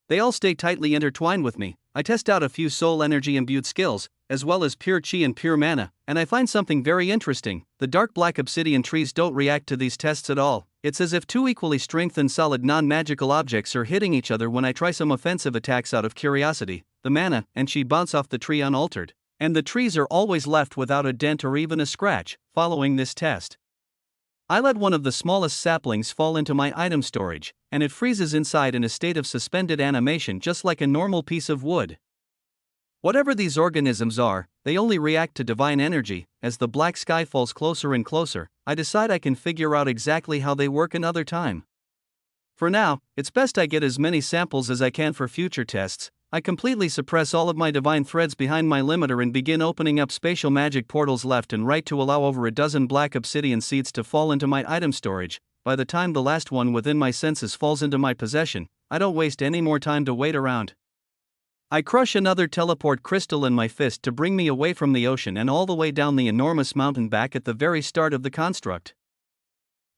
Speaker 1: They all stay tightly intertwined with me. I test out a few soul energy imbued skills, as well as pure chi and pure mana, and I find something very interesting. The dark black obsidian trees don't react to these tests at all. It's as if two equally strengthened solid non-magical objects are hitting each other when I try some offensive attacks out of curiosity. The mana and chi bounce off the tree unaltered, and the trees are always left without a dent or even a scratch. Following this test, I let one of the smallest saplings fall into my item storage, and it freezes inside in a state of suspended animation just like a normal piece of wood. Whatever these organisms are, they only react to divine energy. As the black sky falls closer and closer, I decide I can figure out exactly how they work another time. For now, it's best I get as many samples as I can for future tests. I completely suppress all of my divine threads behind my limiter and begin opening up spatial magic portals left and right to allow over a dozen black obsidian seeds to fall into my item storage. By the time the last one within my senses falls into my possession, I don't waste any more time to wait around. I crush another teleport crystal in my fist to bring me away from the ocean and all the way down the enormous mountain back at the very start of the construct.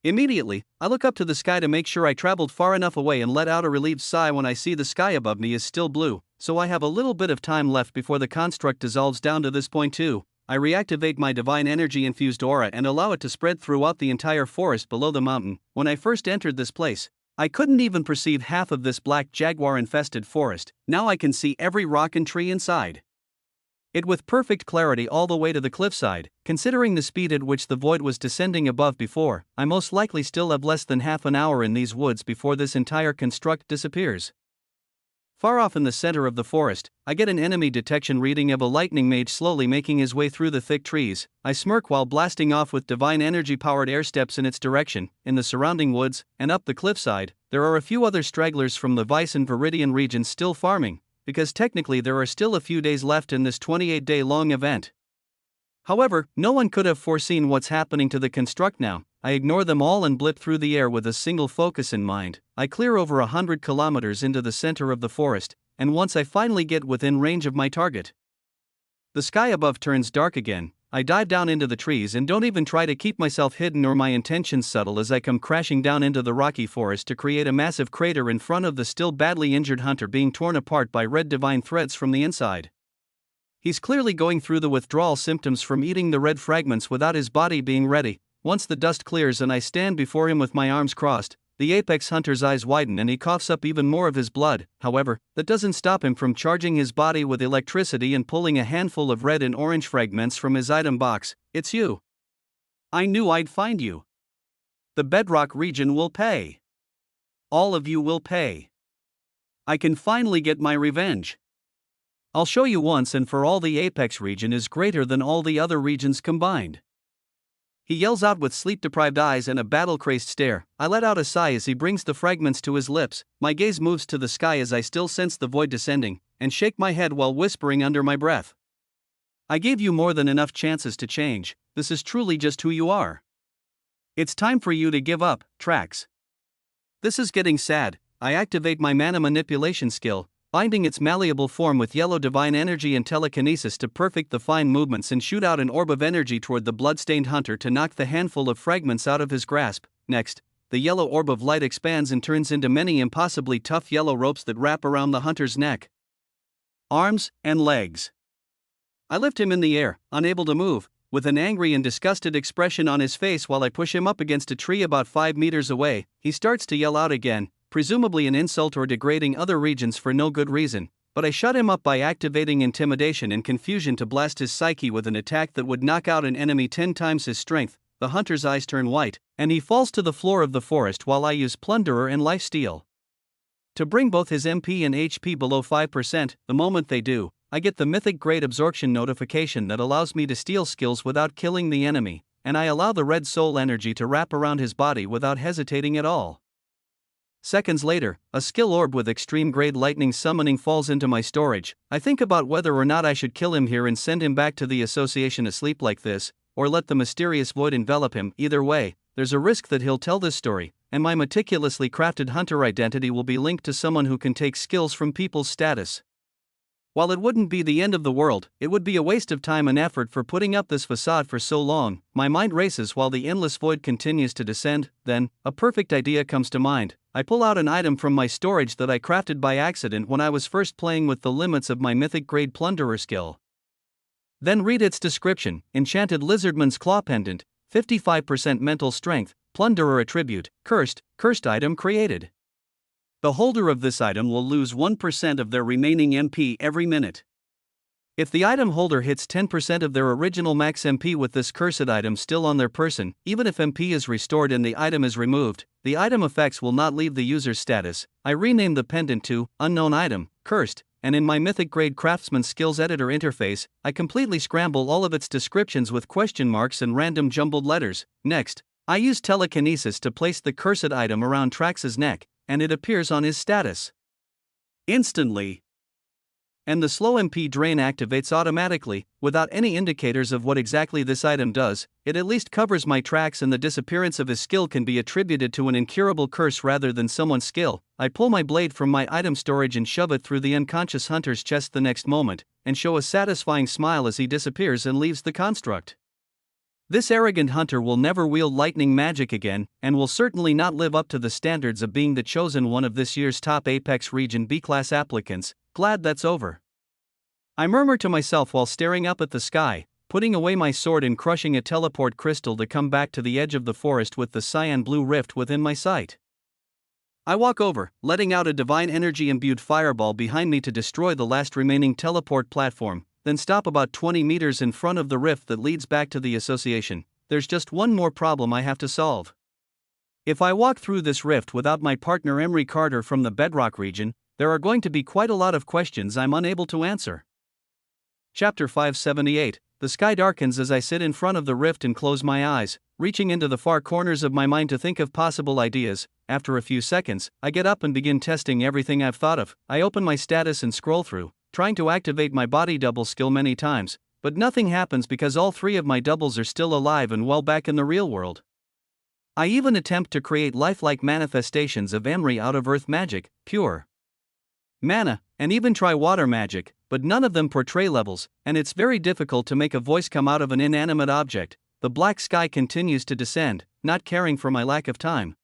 Speaker 1: Immediately, I look up to the sky to make sure I traveled far enough away and let out a relieved sigh when I see the sky above me is still blue, so I have a little bit of time left before the construct dissolves down to this point too. I reactivate my divine energy-infused aura and allow it to spread throughout the entire forest below the mountain. When I first entered this place, I couldn't even perceive half of this black jaguar-infested forest. Now I can see every rock and tree inside it with perfect clarity all the way to the cliffside. Considering the speed at which the void was descending above before, I most likely still have less than half an hour in these woods before this entire construct disappears. Far off in the center of the forest, I get an enemy detection reading of a lightning mage slowly making his way through the thick trees. I smirk while blasting off with divine energy-powered air steps in its direction. In the surrounding woods, and up the cliffside, there are a few other stragglers from the Vice and Viridian regions still farming, because technically there are still a few days left in this 28-day-long event. However, no one could have foreseen what's happening to the construct now. I ignore them all and blip through the air with a single focus in mind. I clear over 100 kilometers into the center of the forest, and once I finally get within range of my target, the sky above turns dark again. I dive down into the trees and don't even try to keep myself hidden or my intentions subtle as I come crashing down into the rocky forest to create a massive crater in front of the still badly injured hunter being torn apart by red divine threads from the inside. He's clearly going through the withdrawal symptoms from eating the red fragments without his body being ready. Once the dust clears and I stand before him with my arms crossed, the apex hunter's eyes widen and he coughs up even more of his blood. However, that doesn't stop him from charging his body with electricity and pulling a handful of red and orange fragments from his item box. It's you. I knew I'd find you. The bedrock region will pay. All of you will pay. I can finally get my revenge. I'll show you once and for all the apex region is greater than all the other regions combined. He yells out with sleep-deprived eyes and a battle-crazed stare. I let out a sigh as he brings the fragments to his lips. My gaze moves to the sky as I still sense the void descending, and shake my head while whispering under my breath. I gave you more than enough chances to change. This is truly just who you are. It's time for you to give up, Trax. This is getting sad. I activate my mana manipulation skill, binding its malleable form with yellow divine energy and telekinesis to perfect the fine movements and shoot out an orb of energy toward the blood-stained hunter to knock the handful of fragments out of his grasp. Next, the yellow orb of light expands and turns into many impossibly tough yellow ropes that wrap around the hunter's neck, arms, and legs. I lift him in the air, unable to move, with an angry and disgusted expression on his face while I push him up against a tree about 5 meters away. He starts to yell out again, presumably an insult or degrading other regions for no good reason. but I shut him up by activating intimidation and confusion to blast his psyche with an attack that would knock out an enemy 10 times his strength. The hunter's eyes turn white, and he falls to the floor of the forest while I use Plunderer and Lifesteal to bring both his MP and HP below 5%. The moment they do, I get the mythic grade absorption notification that allows me to steal skills without killing the enemy, and I allow the red soul energy to wrap around his body without hesitating at all. Seconds later, a skill orb with extreme grade lightning summoning falls into my storage. I think about whether or not I should kill him here and send him back to the association asleep like this, or let the mysterious void envelop him. Either way, there's a risk that he'll tell this story, and my meticulously crafted hunter identity will be linked to someone who can take skills from people's status. While it wouldn't be the end of the world, it would be a waste of time and effort for putting up this facade for so long. My mind races while the endless void continues to descend. Then, a perfect idea comes to mind. I pull out an item from my storage that I crafted by accident when I was first playing with the limits of my mythic grade plunderer skill. Then read its description: Enchanted Lizardman's Claw Pendant, 55% mental strength, plunderer attribute, cursed item created. The holder of this item will lose 1% of their remaining MP every minute. If the item holder hits 10% of their original max MP with this cursed item still on their person, even if MP is restored and the item is removed, the item effects will not leave the user's status. I rename the pendant to Unknown Item, Cursed, and in my mythic grade craftsman skills editor interface, I completely scramble all of its descriptions with question marks and random jumbled letters. Next, I use telekinesis to place the cursed item around Trax's neck, and it appears on his status instantly. And the slow MP drain activates automatically, without any indicators of what exactly this item does. It at least covers my tracks, and the disappearance of his skill can be attributed to an incurable curse rather than someone's skill. I pull my blade from my item storage and shove it through the unconscious hunter's chest the next moment, and show a satisfying smile as he disappears and leaves the construct. This arrogant hunter will never wield lightning magic again, and will certainly not live up to the standards of being the chosen one of this year's top Apex Region B-class applicants. Glad that's over. I murmur to myself while staring up at the sky, putting away my sword and crushing a teleport crystal to come back to the edge of the forest with the cyan blue rift within my sight. I walk over, letting out a divine energy imbued fireball behind me to destroy the last remaining teleport platform, then stop about 20 meters in front of the rift that leads back to the association. There's just one more problem I have to solve. If I walk through this rift without my partner Emery Carter from the Bedrock region, there are going to be quite a lot of questions I'm unable to answer. Chapter 578. The sky darkens as I sit in front of the rift and close my eyes, reaching into the far corners of my mind to think of possible ideas. After a few seconds, I get up and begin testing everything I've thought of. I open my status and scroll through, trying to activate my body double skill many times, but nothing happens because all three of my doubles are still alive and well back in the real world. I even attempt to create lifelike manifestations of Emery out of earth magic, pure mana, and even try water magic, but none of them portray levels, and it's very difficult to make a voice come out of an inanimate object. The black sky continues to descend, not caring for my lack of time,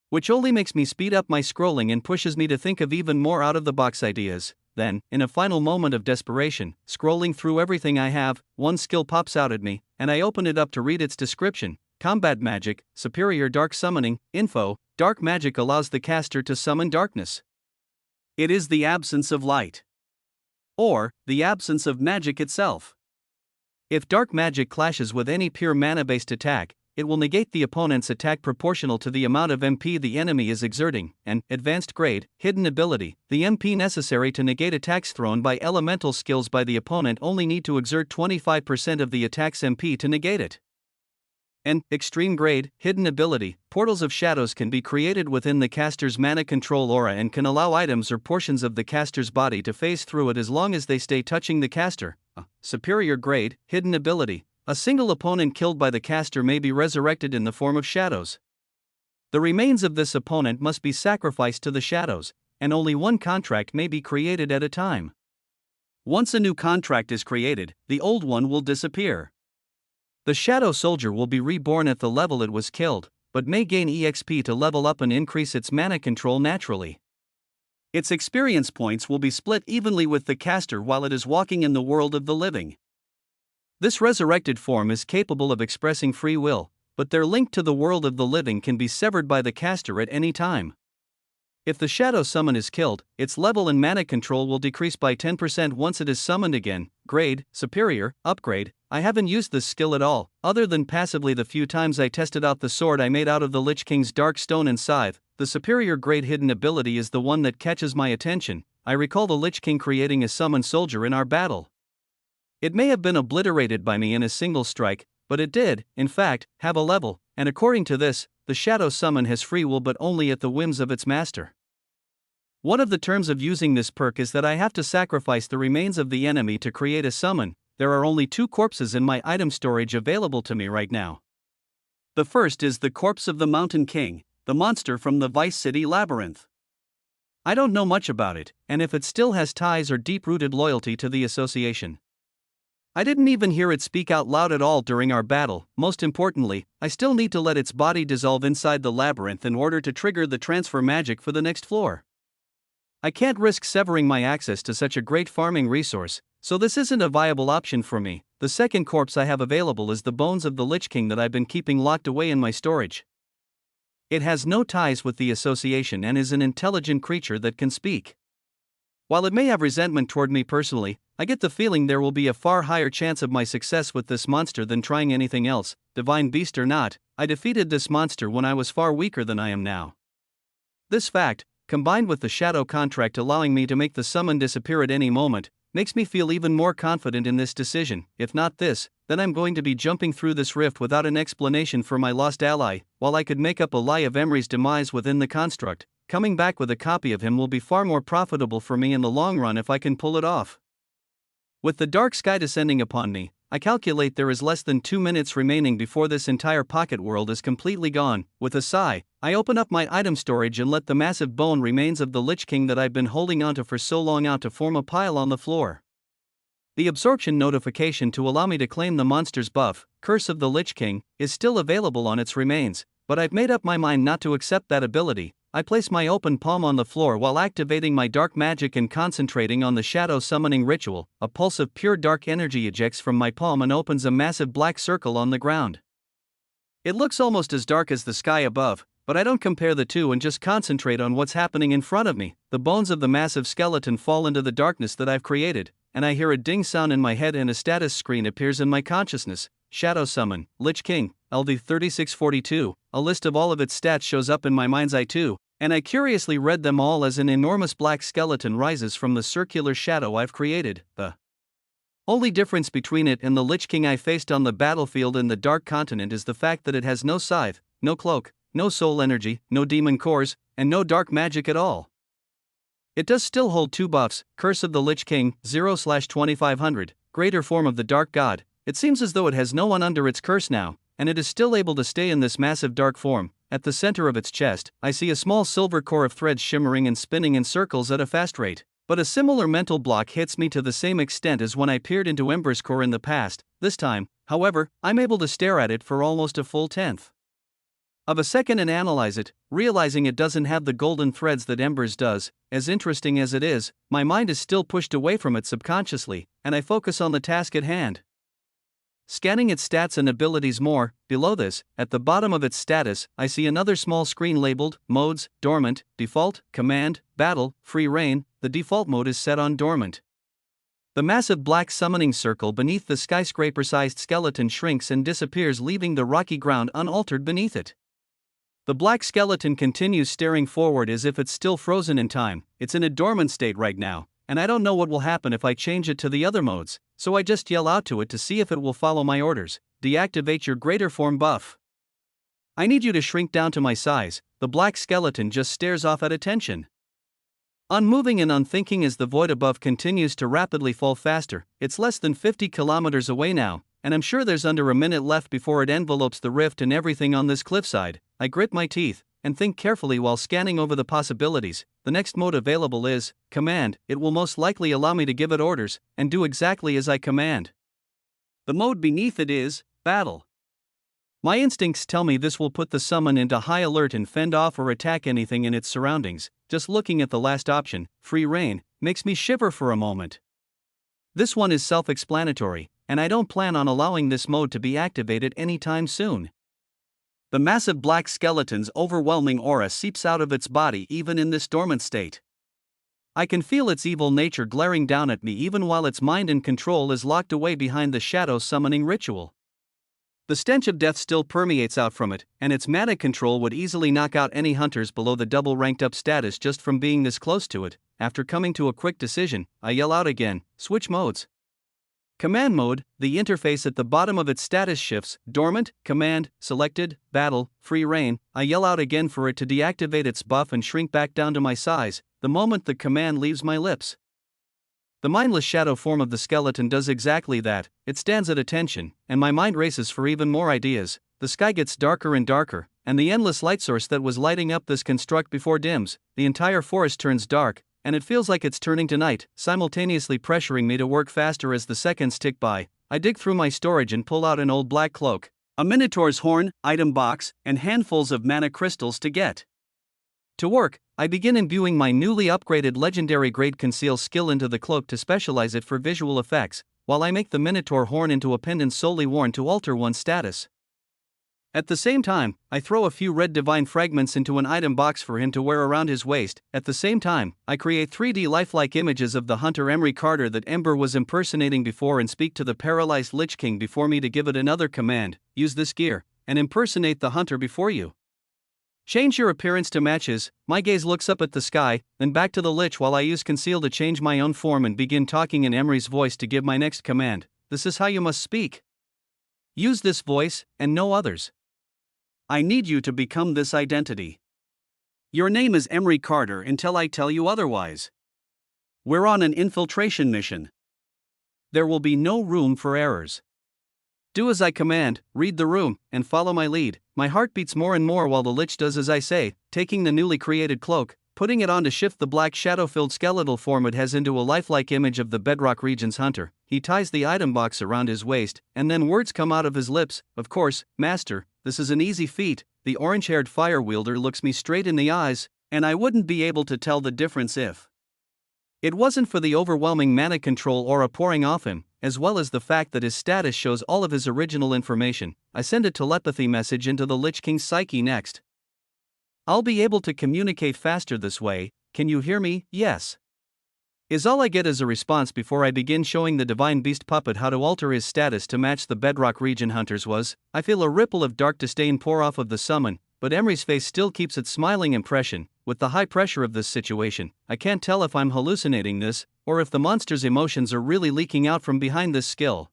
Speaker 1: which only makes me speed up my scrolling and pushes me to think of even more out-of-the-box ideas. Then, in a final moment of desperation, scrolling through everything I have, one skill pops out at me, and I open it up to read its description. Combat magic, superior dark summoning, info, dark magic allows the caster to summon darkness. It is the absence of light, or the absence of magic itself. If dark magic clashes with any pure mana-based attack, it will negate the opponent's attack proportional to the amount of MP the enemy is exerting. And advanced grade, hidden ability, the MP necessary to negate attacks thrown by elemental skills by the opponent only need to exert 25% of the attack's MP to negate it. And extreme grade, hidden ability, portals of shadows can be created within the caster's mana control aura and can allow items or portions of the caster's body to phase through it as long as they stay touching the caster. Superior grade, hidden ability, a single opponent killed by the caster may be resurrected in the form of shadows. The remains of this opponent must be sacrificed to the shadows, and only one contract may be created at a time. Once a new contract is created, the old one will disappear. The Shadow Soldier will be reborn at the level it was killed, but may gain EXP to level up and increase its mana control naturally. Its experience points will be split evenly with the caster while it is walking in the world of the living. This resurrected form is capable of expressing free will, but their link to the world of the living can be severed by the caster at any time. If the shadow summon is killed, its level and mana control will decrease by 10% once it is summoned again. Grade, Superior, Upgrade. I haven't used this skill at all, other than passively the few times I tested out the sword I made out of the Lich King's Dark Stone and Scythe. The superior grade hidden ability is the one that catches my attention. I recall the Lich King creating a summon soldier in our battle. It may have been obliterated by me in a single strike, but it did, in fact, have a level, and according to this, the shadow summon has free will but only at the whims of its master. One of the terms of using this perk is that I have to sacrifice the remains of the enemy to create a summon. There are only 2 corpses in my item storage available to me right now. The first is the corpse of the Mountain King, the monster from the Vice City Labyrinth. I don't know much about it, and if it still has ties or deep-rooted loyalty to the association. I didn't even hear it speak out loud at all during our battle. Most importantly, I still need to let its body dissolve inside the labyrinth in order to trigger the transfer magic for the next floor. I can't risk severing my access to such a great farming resource, so this isn't a viable option for me. The second corpse I have available is the bones of the Lich King that I've been keeping locked away in my storage. It has no ties with the association and is an intelligent creature that can speak. While it may have resentment toward me personally, I get the feeling there will be a far higher chance of my success with this monster than trying anything else. Divine beast or not, I defeated this monster when I was far weaker than I am now. This fact, combined with the shadow contract allowing me to make the summon disappear at any moment, makes me feel even more confident in this decision. If not this, then I'm going to be jumping through this rift without an explanation for my lost ally. While I could make up a lie of Emery's demise within the construct, coming back with a copy of him will be far more profitable for me in the long run if I can pull it off. With the dark sky descending upon me, I calculate there is less than 2 minutes remaining before this entire pocket world is completely gone. With a sigh, I open up my item storage and let the massive bone remains of the Lich King that I've been holding onto for so long out to form a pile on the floor. The absorption notification to allow me to claim the monster's buff, Curse of the Lich King, is still available on its remains, but I've made up my mind not to accept that ability. I place my open palm on the floor while activating my dark magic and concentrating on the shadow summoning ritual. A pulse of pure dark energy ejects from my palm and opens a massive black circle on the ground. It looks almost as dark as the sky above, but I don't compare the two and just concentrate on what's happening in front of me. The bones of the massive skeleton fall into the darkness that I've created, and I hear a ding sound in my head and a status screen appears in my consciousness. Shadow Summon, Lich King, LD 3642. A list of all of its stats shows up in my mind's eye too, and I curiously read them all as an enormous black skeleton rises from the circular shadow I've created. The only difference between it and the Lich King I faced on the battlefield in the Dark Continent is the fact that it has no scythe, no cloak, no soul energy, no demon cores, and no dark magic at all. It does still hold 2 buffs, Curse of the Lich King, 0/2500, Greater Form of the Dark God. It seems as though it has no one under its curse now, and it is still able to stay in this massive dark form. At the center of its chest, I see a small silver core of threads shimmering and spinning in circles at a fast rate. But a similar mental block hits me to the same extent as when I peered into Ember's core in the past. This time, however, I'm able to stare at it for almost a full tenth of a second and analyze it, realizing it doesn't have the golden threads that Ember's does. As interesting as it is, my mind is still pushed away from it subconsciously, and I focus on the task at hand. Scanning its stats and abilities more, below this, at the bottom of its status, I see another small screen labeled, Modes, Dormant, Default, Command, Battle, Free Reign. The default mode is set on Dormant. The massive black summoning circle beneath the skyscraper-sized skeleton shrinks and disappears, leaving the rocky ground unaltered beneath it. The black skeleton continues staring forward as if it's still frozen in time. It's in a dormant state right now, and I don't know what will happen if I change it to the other modes, so I just yell out to it to see if it will follow my orders. Deactivate your greater form buff. I need you to shrink down to my size. The black skeleton just stares off at attention, unmoving and unthinking as the void above continues to rapidly fall faster. It's less than 50 kilometers away now, and I'm sure there's under a minute left before it envelopes the rift and everything on this cliffside. I grit my teeth and think carefully while scanning over the possibilities. The next mode available is Command. It will most likely allow me to give it orders and do exactly as I command. The mode beneath it is Battle. My instincts tell me this will put the summon into high alert and fend off or attack anything in its surroundings. Just looking at the last option, Free Reign, makes me shiver for a moment. This one is self-explanatory, and I don't plan on allowing this mode to be activated anytime soon. The massive black skeleton's overwhelming aura seeps out of its body even in this dormant state. I can feel its evil nature glaring down at me even while its mind and control is locked away behind the shadow summoning ritual. The stench of death still permeates out from it, and its mana control would easily knock out any hunters below the double ranked up status just from being this close to it. After coming to a quick decision, I yell out again, switch modes. Command mode, the interface at the bottom of its status shifts, dormant, command, selected, battle, free reign. I yell out again for it to deactivate its buff and shrink back down to my size, the moment the command leaves my lips. The mindless shadow form of the skeleton does exactly that. It stands at attention, and my mind races for even more ideas. The sky gets darker and darker, and the endless light source that was lighting up this construct before dims. The entire forest turns dark, and it feels like it's turning to night, simultaneously pressuring me to work faster as the seconds tick by. I dig through my storage and pull out an old black cloak, a minotaur's horn, item box, and handfuls of mana crystals to get to work. I begin imbuing my newly upgraded legendary grade conceal skill into the cloak to specialize it for visual effects, while I make the minotaur horn into a pendant solely worn to alter one's status. At the same time, I throw a few red divine fragments into an item box for him to wear around his waist. At the same time, I create 3D lifelike images of the hunter Emery Carter that Ember was impersonating before and speak to the paralyzed Lich King before me to give it another command: use this gear, and impersonate the hunter before you. Change your appearance to match his. My gaze looks up at the sky, then back to the Lich while I use conceal to change my own form and begin talking in Emery's voice to give my next command. This is how you must speak. Use this voice, and no others. I need you to become this identity. Your name is Emery Carter until I tell you otherwise. We're on an infiltration mission. There will be no room for errors. Do as I command, read the room, and follow my lead. My heart beats more and more while the Lich does as I say, taking the newly created cloak, putting it on to shift the black shadow-filled skeletal form it has into a lifelike image of the Bedrock region's hunter. He ties the item box around his waist, and then words come out of his lips. Of course, Master, this is an easy feat. The orange-haired fire wielder looks me straight in the eyes, and I wouldn't be able to tell the difference if it wasn't for the overwhelming mana control aura pouring off him, as well as the fact that his status shows all of his original information. I send a telepathy message into the Lich King's psyche next. I'll be able to communicate faster this way. Can you hear me? Yes. Is all I get as a response before I begin showing the divine beast puppet how to alter his status to match the Bedrock region hunter's was. I feel a ripple of dark disdain pour off of the summon, but Emery's face still keeps its smiling impression. With the high pressure of this situation, I can't tell if I'm hallucinating this, or if the monster's emotions are really leaking out from behind this skill.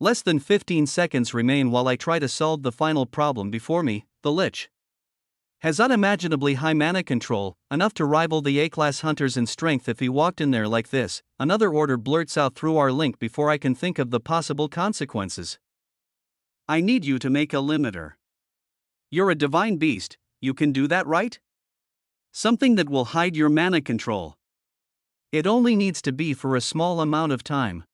Speaker 1: Less than 15 seconds remain while I try to solve the final problem before me. The Lich has unimaginably high mana control, enough to rival the A-class hunters in strength if he walked in there like this. Another order blurts out through our link before I can think of the possible consequences. I need you to make a limiter. You're a divine beast, you can do that, right? Something that will hide your mana control. It only needs to be for a small amount of time.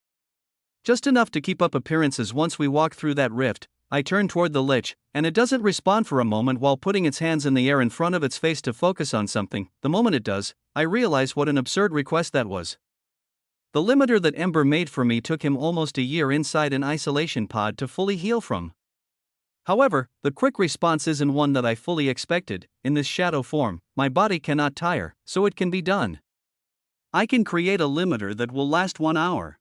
Speaker 1: Just enough to keep up appearances. Once we walk through that rift, I turn toward the Lich, and it doesn't respond for a moment while putting its hands in the air in front of its face to focus on something. The moment it does, I realize what an absurd request that was. The limiter that Ember made for me took him almost a year inside an isolation pod to fully heal from. However, the quick response isn't one that I fully expected. In this shadow form, my body cannot tire, so it can be done. I can create a limiter that will last 1 hour.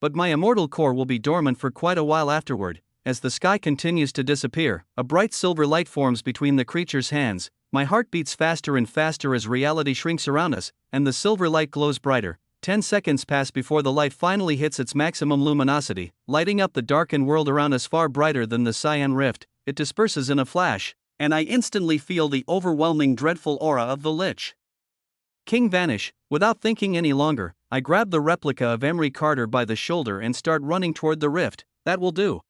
Speaker 1: But my immortal core will be dormant for quite a while afterward. As the sky continues to disappear, a bright silver light forms between the creature's hands. My heart beats faster and faster as reality shrinks around us, and the silver light glows brighter. 10 seconds pass before the light finally hits its maximum luminosity, lighting up the darkened world around us far brighter than the cyan rift. It disperses in a flash, and I instantly feel the overwhelming dreadful aura of the Lich King vanish. Without thinking any longer, I grab the replica of Emery Carter by the shoulder and start running toward the rift. That will do.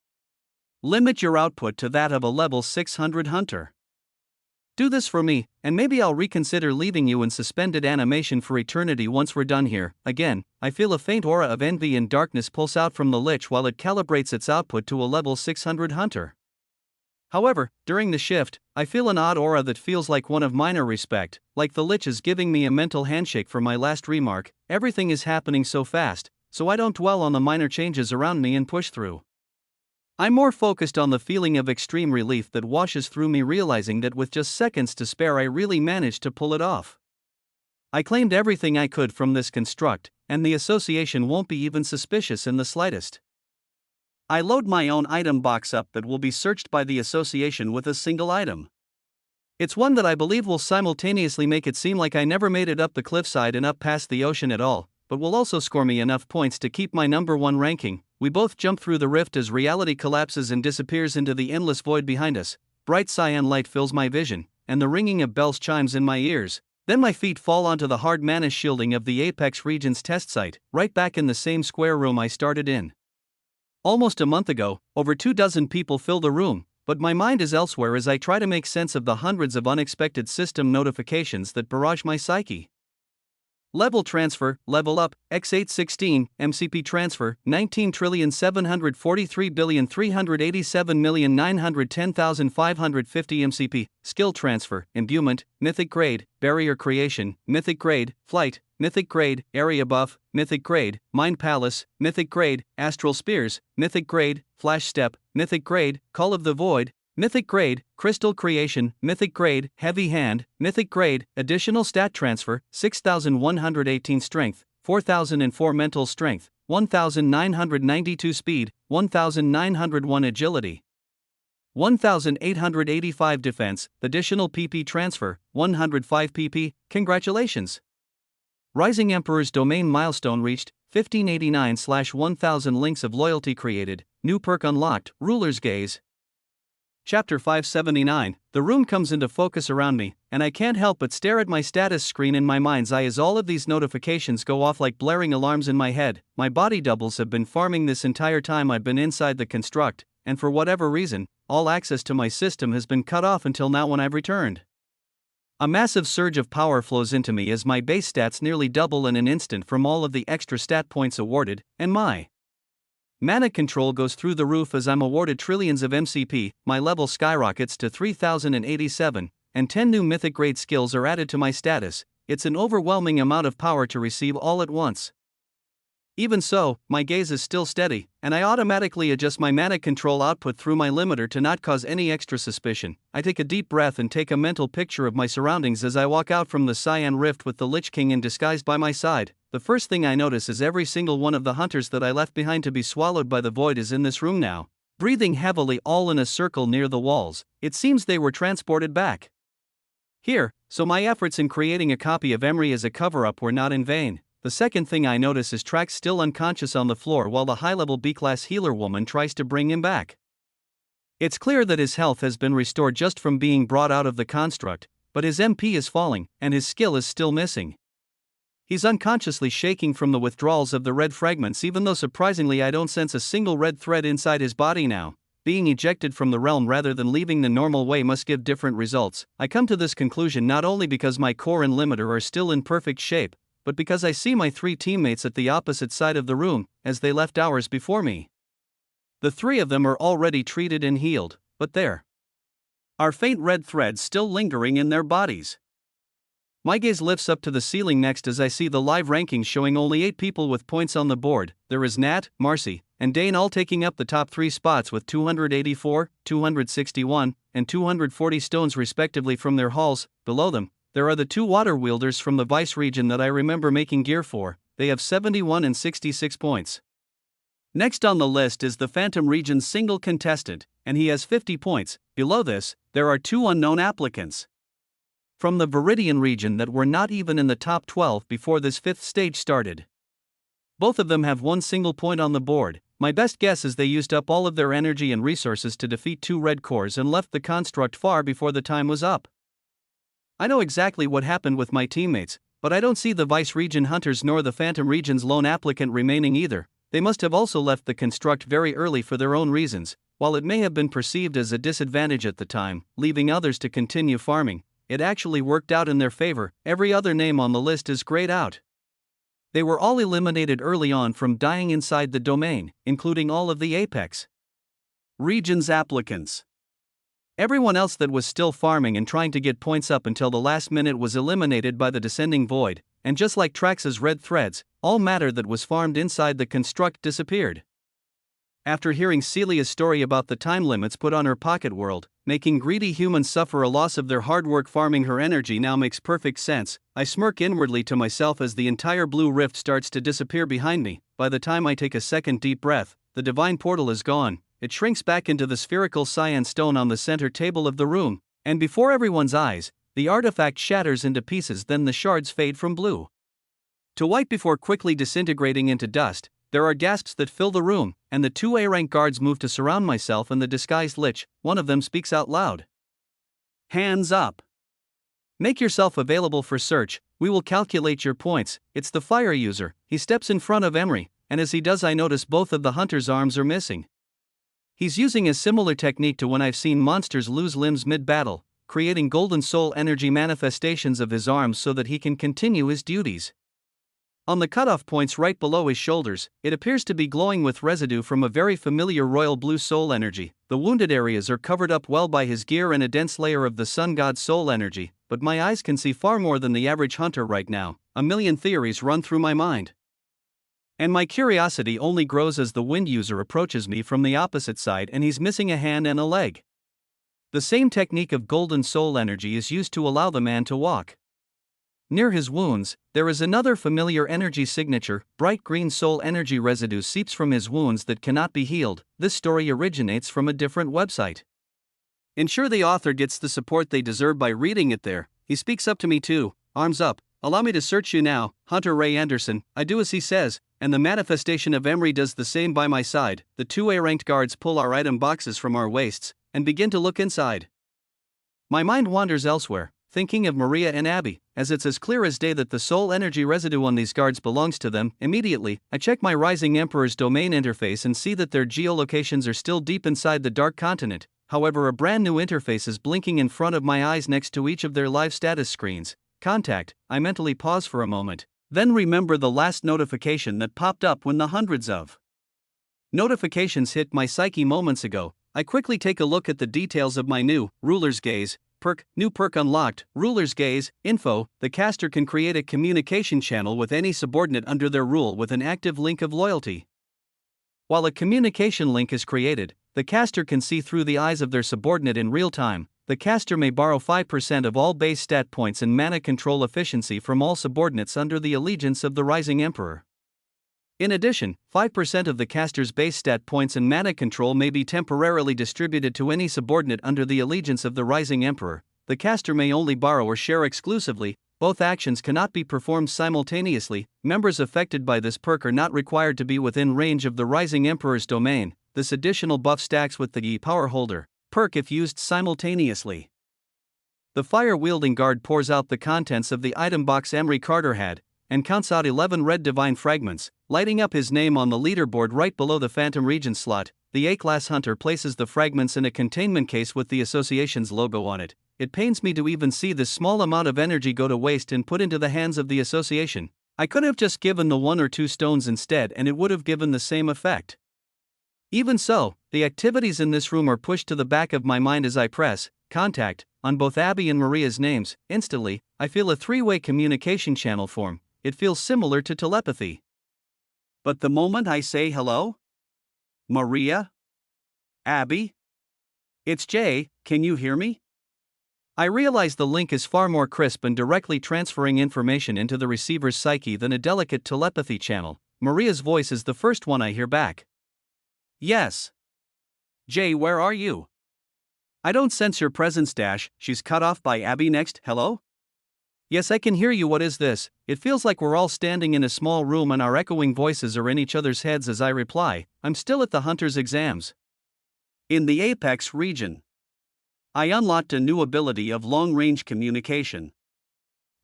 Speaker 1: Limit your output to that of a level 600 hunter. Do this for me, and maybe I'll reconsider leaving you in suspended animation for eternity once we're done here. Again, I feel a faint aura of envy and darkness pulse out from the Lich while it calibrates its output to a level 600 hunter. However, during the shift, I feel an odd aura that feels like one of minor respect, like the Lich is giving me a mental handshake for my last remark. Everything is happening so fast, so I don't dwell on the minor changes around me and push through. I'm more focused on the feeling of extreme relief that washes through me, realizing that with just seconds to spare I really managed to pull it off. I claimed everything I could from this construct, and the association won't be even suspicious in the slightest. I load my own item box up that will be searched by the association with a single item. It's one that I believe will simultaneously make it seem like I never made it up the cliffside and up past the ocean at all, but will also score me enough points to keep my number 1 ranking. We both jump through the rift as reality collapses and disappears into the endless void behind us. Bright cyan light fills my vision, and the ringing of bells chimes in my ears. Then my feet fall onto the hard mana shielding of the Apex Region's test site, right back in the same square room I started in. Almost a month ago, over 24 people fill the room, but my mind is elsewhere as I try to make sense of the hundreds of unexpected system notifications that barrage my psyche. Level transfer, level up, X816, MCP transfer, 19,743,387,910,550 MCP, skill transfer, imbuement, mythic grade, barrier creation, mythic grade, flight, mythic grade, area buff, mythic grade, mind palace, mythic grade, astral spears, mythic grade, flash step, mythic grade, call of the void, mythic grade, crystal creation, mythic grade, heavy hand, mythic grade, additional stat transfer, 6,118 strength, 4,004 mental strength, 1,992 speed, 1,901 agility, 1,885 defense, additional PP transfer, 105 PP, congratulations. Rising Emperor's domain milestone reached, 1589/1000 links of loyalty created, new perk unlocked, ruler's gaze. Chapter 579, the room comes into focus around me, and I can't help but stare at my status screen in my mind's eye as all of these notifications go off like blaring alarms in my head. My body doubles have been farming this entire time I've been inside the construct, and for whatever reason, all access to my system has been cut off until now when I've returned. A massive surge of power flows into me as my base stats nearly double in an instant from all of the extra stat points awarded, and my mana control goes through the roof as I'm awarded trillions of MCP, my level skyrockets to 3,087, and 10 new mythic grade skills are added to my status. It's an overwhelming amount of power to receive all at once. Even so, my gaze is still steady, and I automatically adjust my mana control output through my limiter to not cause any extra suspicion. I take a deep breath and take a mental picture of my surroundings as I walk out from the Cyan Rift with the Lich King in disguise by my side. The first thing I notice is every single one of the hunters that I left behind to be swallowed by the void is in this room now, breathing heavily all in a circle near the walls. It seems they were transported back here, so my efforts in creating a copy of Emery as a cover-up were not in vain. The second thing I notice is Trax still unconscious on the floor while the high-level B-class healer woman tries to bring him back. It's clear that his health has been restored just from being brought out of the construct, but his MP is falling, and his skill is still missing. He's unconsciously shaking from the withdrawals of the red fragments, even though surprisingly I don't sense a single red thread inside his body now. Being ejected from the realm rather than leaving the normal way must give different results. I come to this conclusion not only because my core and limiter are still in perfect shape, but because I see my 3 teammates at the opposite side of the room, as they left hours before me. The 3 of them are already treated and healed, but there are faint red threads still lingering in their bodies. My gaze lifts up to the ceiling next as I see the live rankings showing only 8 people with points on the board. There is Nat, Marcy, and Dane all taking up the top 3 spots with 284, 261, and 240 stones respectively from their hauls. Below them, there are the 2 water wielders from the Vice region that I remember making gear for. They have 71 and 66 points. Next on the list is the Phantom region's single contestant, and he has 50 points. Below this, there are 2 unknown applicants from the Viridian region that were not even in the top 12 before this 5th stage started. Both of them have 1 single point on the board. My best guess is they used up all of their energy and resources to defeat 2 red cores and left the construct far before the time was up. I know exactly what happened with my teammates, but I don't see the Vice region hunters nor the Phantom region's lone applicant remaining either. They must have also left the construct very early for their own reasons. While it may have been perceived as a disadvantage at the time, leaving others to continue farming, it actually worked out in their favor. Every other name on the list is grayed out. They were all eliminated early on from dying inside the domain, including all of the Apex region's applicants. Everyone else that was still farming and trying to get points up until the last minute was eliminated by the descending void, and just like Trax's red threads, all matter that was farmed inside the construct disappeared. After hearing Celia's story about the time limits put on her pocket world, making greedy humans suffer a loss of their hard work farming her energy now makes perfect sense. I smirk inwardly to myself as the entire blue rift starts to disappear behind me. By the time I take a second deep breath, the divine portal is gone. It shrinks back into the spherical cyan stone on the center table of the room, and before everyone's eyes, the artifact shatters into pieces, then the shards fade from blue to white before quickly disintegrating into dust. There are gasps that fill the room, and the two A-rank guards move to surround myself and the disguised lich. One of them speaks out loud. Hands up. Make yourself available for search, we will calculate your points. It's the fire user. He steps in front of Emery, and as he does I notice both of the hunter's arms are missing. He's using a similar technique to when I've seen monsters lose limbs mid-battle, creating golden soul energy manifestations of his arms so that he can continue his duties. On the cutoff points right below his shoulders, it appears to be glowing with residue from a very familiar royal blue soul energy. The wounded areas are covered up well by his gear and a dense layer of the sun god's soul energy, but my eyes can see far more than the average hunter right now. A million theories run through my mind, and my curiosity only grows as the wind user approaches me from the opposite side and he's missing a hand and a leg. The same technique of golden soul energy is used to allow the man to walk. Near his wounds, there is another familiar energy signature. Bright green soul energy residue seeps from his wounds that cannot be healed. This story originates from a different website. Ensure the author gets the support they deserve by reading it there. He speaks up to me too, arms up. Allow me to search you now, Hunter Ray Anderson. I do as he says, and the manifestation of Emery does the same by my side. The two A-ranked guards pull our item boxes from our waists and begin to look inside. My mind wanders elsewhere, thinking of Maria and Abby, as it's as clear as day that the soul energy residue on these guards belongs to them. Immediately, I check my Rising Emperor's domain interface and see that their geolocations are still deep inside the Dark Continent. However, a brand new interface is blinking in front of my eyes next to each of their live status screens. Contact. I mentally pause for a moment, then remember the last notification that popped up when the hundreds of notifications hit my psyche moments ago. I quickly take a look at the details of my new Ruler's Gaze perk. New perk unlocked, Ruler's Gaze. Info: the caster can create a communication channel with any subordinate under their rule with an active link of loyalty. While a communication link is created, the caster can see through the eyes of their subordinate in real time. The caster may borrow 5% of all base stat points and mana control efficiency from all subordinates under the allegiance of the Rising Emperor. In addition, 5% of the caster's base stat points and mana control may be temporarily distributed to any subordinate under the allegiance of the Rising Emperor. The caster may only borrow or share exclusively. Both actions cannot be performed simultaneously. Members affected by this perk are not required to be within range of the Rising Emperor's domain. This additional buff stacks with the Power Holder perk if used simultaneously. The fire-wielding guard pours out the contents of the item box Emery Carter had, and counts out 11 red divine fragments, lighting up his name on the leaderboard right below the Phantom Regent slot. The A-class hunter places the fragments in a containment case with the association's logo on it. It pains me to even see this small amount of energy go to waste and put into the hands of the association. I could have just given the 1 or 2 stones instead and it would have given the same effect. Even so, the activities in this room are pushed to the back of my mind as I press contact on both Abby and Maria's names. Instantly, I feel a 3-way communication channel form. It feels similar to telepathy. But the moment I say hello? Maria? Abby? It's Jay, can you hear me? I realize the link is far more crisp and directly transferring information into the receiver's psyche than a delicate telepathy channel. Maria's voice is the first one I hear back. Yes. Jay, where are you? I don't sense your presence. She's cut off by Abby next. Hello? Yes, I can hear you. What is this? It feels like we're all standing in a small room and our echoing voices are in each other's heads as I reply. I'm still at the hunter's exams. In the Apex region, I unlocked a new ability of long-range communication.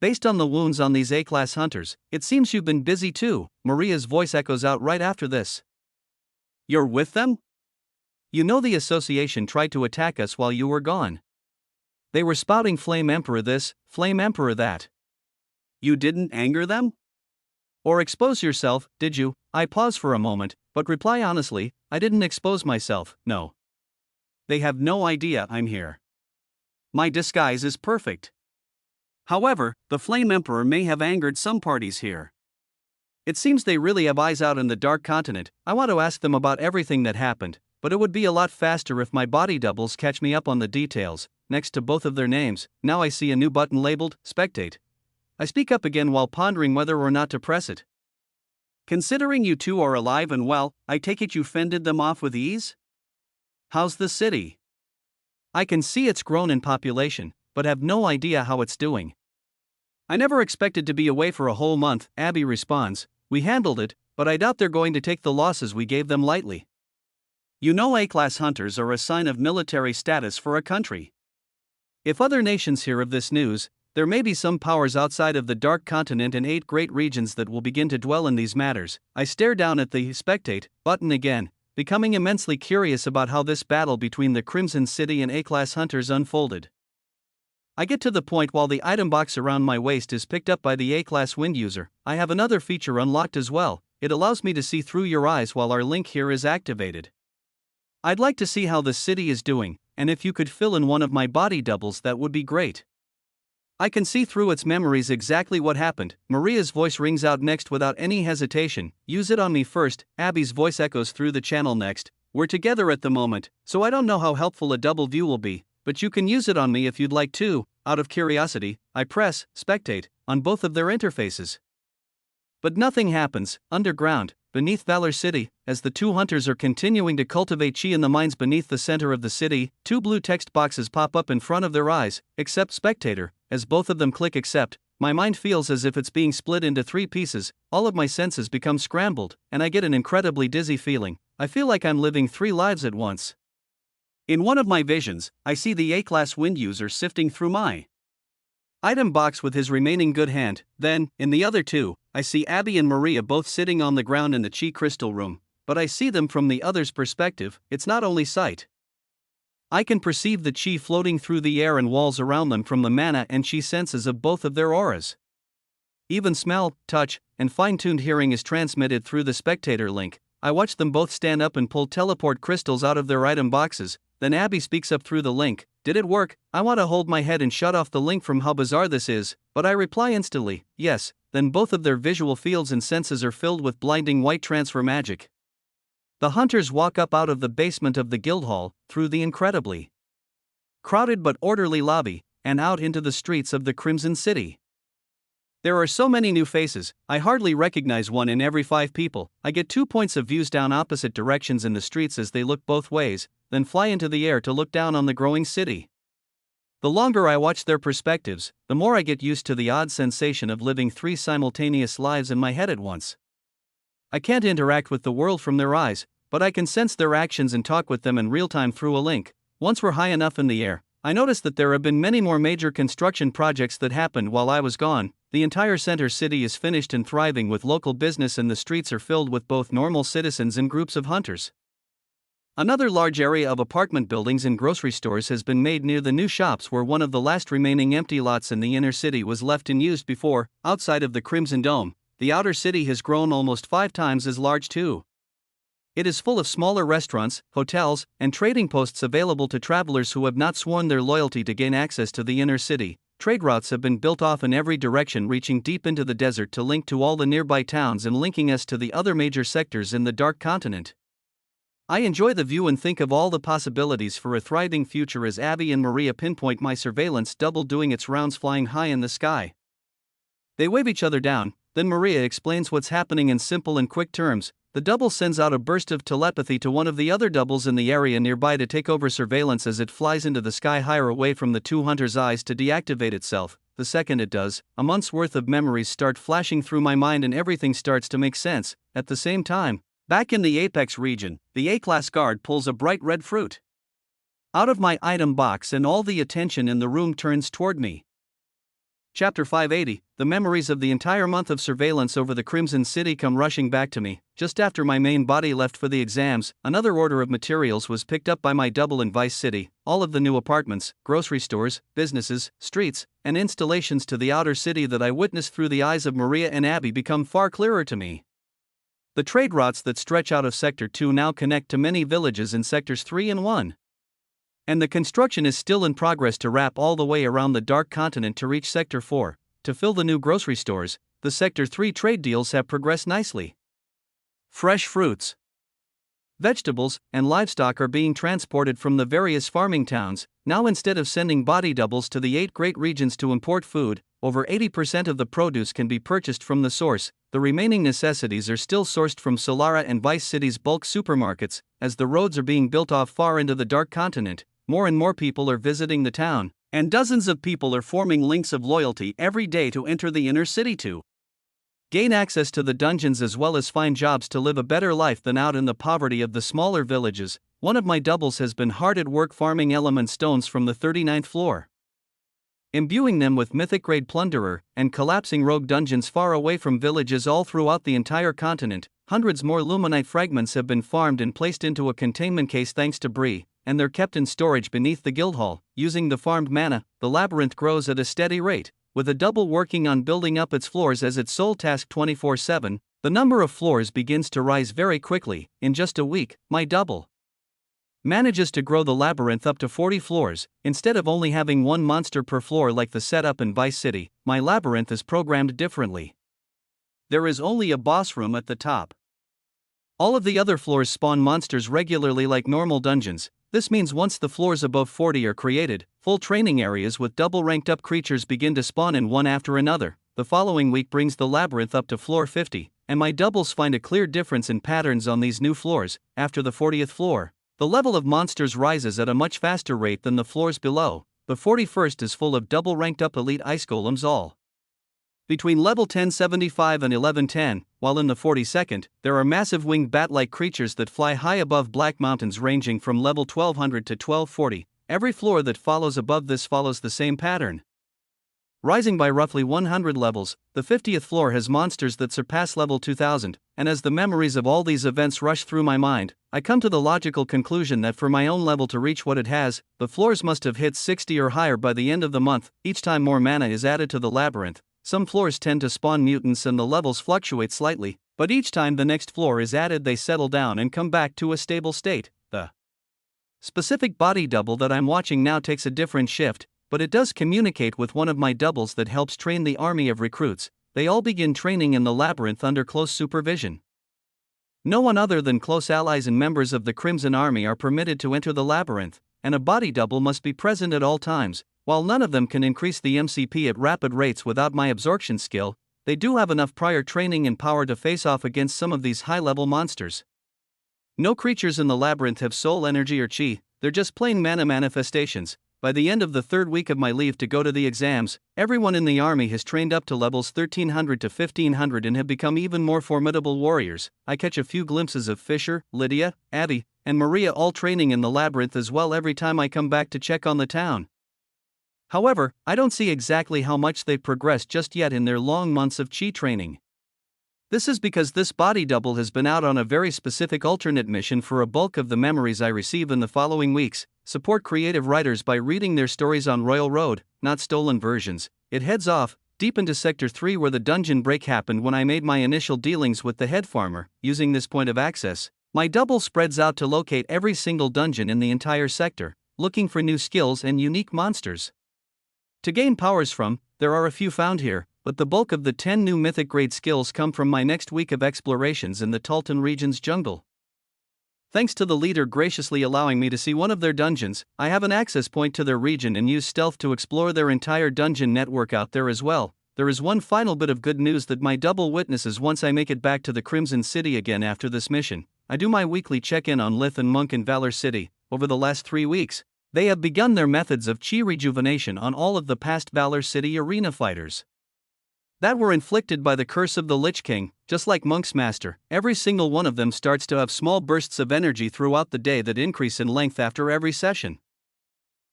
Speaker 1: Based on the wounds on these A-class hunters, it seems you've been busy too. Maria's voice echoes out right after this. You're with them? You know the association tried to attack us while you were gone. They were spouting Flame Emperor this, Flame Emperor that. You didn't anger them? Or expose yourself, did you? I pause for a moment, but reply honestly, I didn't expose myself, no. They have no idea I'm here. My disguise is perfect. However, the Flame Emperor may have angered some parties here. It seems they really have eyes out in the dark continent. I want to ask them about everything that happened, but it would be a lot faster if my body doubles catch me up on the details. Next to both of their names, now I see a new button labeled Spectate. I speak up again while pondering whether or not to press it. Considering you two are alive and well, I take it you fended them off with ease? How's the city? I can see it's grown in population, but have no idea how it's doing. I never expected to be away for a whole month, Abby responds. We handled it, but I doubt they're going to take the losses we gave them lightly. You know, A-class hunters are a sign of military status for a country. If other nations hear of this news, there may be some powers outside of the Dark Continent and 8 great regions that will begin to dwell in these matters. I stare down at the Spectate button again, becoming immensely curious about how this battle between the Crimson City and A-class hunters unfolded. I get to the point while the item box around my waist is picked up by the A-class wind user. I have another feature unlocked as well. It allows me to see through your eyes while our link here is activated. I'd like to see how the city is doing, and if you could fill in one of my body doubles, that would be great. I can see through its memories exactly what happened. Maria's voice rings out next without any hesitation. Use it on me first. Abby's voice echoes through the channel next. We're together at the moment, so I don't know how helpful a double view will be, but you can use it on me if you'd like to. Out of curiosity, I press Spectate on both of their interfaces. But nothing happens. Underground, beneath Valor City, as the two hunters are continuing to cultivate chi in the mines beneath the center of the city, 2 blue text boxes pop up in front of their eyes. Accept spectator. As both of them click accept, my mind feels as if it's being split into 3 pieces. All of my senses become scrambled, and I get an incredibly dizzy feeling. I feel like I'm living 3 lives at once. In one of my visions, I see the A-class wind user sifting through my item box with his remaining good hand. Then, in the other 2, I see Abby and Maria both sitting on the ground in the chi crystal room, but I see them from the other's perspective. It's not only sight. I can perceive the chi floating through the air and walls around them from the mana and chi senses of both of their auras. Even smell, touch, and fine-tuned hearing is transmitted through the spectator link. I watch them both stand up and pull teleport crystals out of their item boxes. Then Abby speaks up through the link. Did it work? I want to hold my head and shut off the link from how bizarre this is, but I reply instantly, yes. Then both of their visual fields and senses are filled with blinding white transfer magic. The hunters walk up out of the basement of the guild hall, through the incredibly crowded but orderly lobby, and out into the streets of the Crimson City. There are so many new faces, I hardly recognize one in every 5 people. I get 2 points of views down opposite directions in the streets as they look both ways, then fly into the air to look down on the growing city. The longer I watch their perspectives, the more I get used to the odd sensation of living 3 simultaneous lives in my head at once. I can't interact with the world from their eyes, but I can sense their actions and talk with them in real time through a link. Once we're high enough in the air, I noticed that there have been many more major construction projects that happened while I was gone. The entire center city is finished and thriving with local business, and the streets are filled with both normal citizens and groups of hunters. Another large area of apartment buildings and grocery stores has been made near the new shops where one of the last remaining empty lots in the inner city was left unused before. Outside of the Crimson Dome, the outer city has grown almost 5 times as large too. It is full of smaller restaurants, hotels, and trading posts available to travelers who have not sworn their loyalty to gain access to the inner city. Trade routes have been built off in every direction, reaching deep into the desert to link to all the nearby towns and linking us to the other major sectors in the Dark Continent. I enjoy the view and think of all the possibilities for a thriving future as Abby and Maria pinpoint my surveillance double doing its rounds flying high in the sky. They wave each other down, then Maria explains what's happening in simple and quick terms. The double sends out a burst of telepathy to one of the other doubles in the area nearby to take over surveillance as it flies into the sky higher away from the 2 hunters' eyes to deactivate itself. The second it does, a month's worth of memories start flashing through my mind and everything starts to make sense. At the same time, back in the Apex region, the A-class guard pulls a bright red fruit out of my item box and all the attention in the room turns toward me. Chapter 580, the memories of the entire month of surveillance over the Crimson City come rushing back to me. Just after my main body left for the exams, another order of materials was picked up by my double in Vice City. All of the new apartments, grocery stores, businesses, streets, and installations to the outer city that I witnessed through the eyes of Maria and Abby become far clearer to me. The trade routes that stretch out of Sector 2 now connect to many villages in Sectors 3 and 1. And the construction is still in progress to wrap all the way around the Dark Continent to reach Sector 4. To fill the new grocery stores, the Sector 3 trade deals have progressed nicely. Fresh fruits, vegetables, and livestock are being transported from the various farming towns. Now, instead of sending body doubles to the 8 great regions to import food, over 80% of the produce can be purchased from the source. The remaining necessities are still sourced from Solara and Vice City's bulk supermarkets. As the roads are being built off far into the Dark Continent, more and more people are visiting the town, and dozens of people are forming links of loyalty every day to enter the inner city to gain access to the dungeons as well as find jobs to live a better life than out in the poverty of the smaller villages. One of my doubles has been hard at work farming element stones from the 39th floor, imbuing them with mythic-grade plunderer, and collapsing rogue dungeons far away from villages all throughout the entire continent. Hundreds more luminite fragments have been farmed and placed into a containment case thanks to Bree, and they're kept in storage beneath the guild hall. Using the farmed mana, the labyrinth grows at a steady rate, with a double working on building up its floors as its sole task 24/7. The number of floors begins to rise very quickly. In just a week, my double manages to grow the labyrinth up to 40 floors. Instead of only having one monster per floor like the setup in Vice City, my labyrinth is programmed differently. There is only a boss room at the top. All of the other floors spawn monsters regularly like normal dungeons. This means once the floors above 40 are created, full training areas with double ranked up creatures begin to spawn in one after another. The following week brings the labyrinth up to floor 50, and my doubles find a clear difference in patterns on these new floors. After the 40th floor, the level of monsters rises at a much faster rate than the floors below. The 41st is full of double ranked up elite ice golems all between level 1075 and 1110, while in the 42nd, there are massive winged bat-like creatures that fly high above black mountains ranging from level 1200 to 1240. Every floor that follows above this follows the same pattern, rising by roughly 100 levels. The 50th floor has monsters that surpass level 2000, and as the memories of all these events rush through my mind, I come to the logical conclusion that for my own level to reach what it has, the floors must have hit 60 or higher by the end of the month. Each time more mana is added to the labyrinth, some floors tend to spawn mutants and the levels fluctuate slightly, but each time the next floor is added they settle down and come back to a stable state. The specific body double that I'm watching now takes a different shift, but it does communicate with one of my doubles that helps train the army of recruits. They all begin training in the labyrinth under close supervision. No one other than close allies and members of the Crimson Army are permitted to enter the labyrinth, and a body double must be present at all times. While none of them can increase the MCP at rapid rates without my absorption skill, they do have enough prior training and power to face off against some of these high-level monsters. No creatures in the labyrinth have soul energy or chi, they're just plain mana manifestations. By the end of the 3rd week of my leave to go to the exams, everyone in the army has trained up to levels 1300 to 1500 and have become even more formidable warriors. I catch a few glimpses of Fisher, Lydia, Abby, and Maria all training in the labyrinth as well every time I come back to check on the town. However, I don't see exactly how much they've progressed just yet in their long months of chi training. This is because this body double has been out on a very specific alternate mission for a bulk of the memories I receive in the following weeks. Support creative writers by reading their stories on Royal Road, not stolen versions. It heads off, deep into Sector 3 where the dungeon break happened when I made my initial dealings with the head farmer. Using this point of access, my double spreads out to locate every single dungeon in the entire sector, looking for new skills and unique monsters to gain powers from. There are a few found here, but the bulk of the 10 new mythic grade skills come from my next week of explorations in the Talton region's jungle. Thanks to the leader graciously allowing me to see one of their dungeons, I have an access point to their region and use stealth to explore their entire dungeon network out there as well. There is one final bit of good news that my double witnesses once I make it back to the Crimson City again after this mission. I do my weekly check-in on Lith and Monk in Valor City. Over the last 3 weeks, they have begun their methods of chi rejuvenation on all of the past Valor City arena fighters that were inflicted by the curse of the Lich King. Just like Monk's master, every single one of them starts to have small bursts of energy throughout the day that increase in length after every session.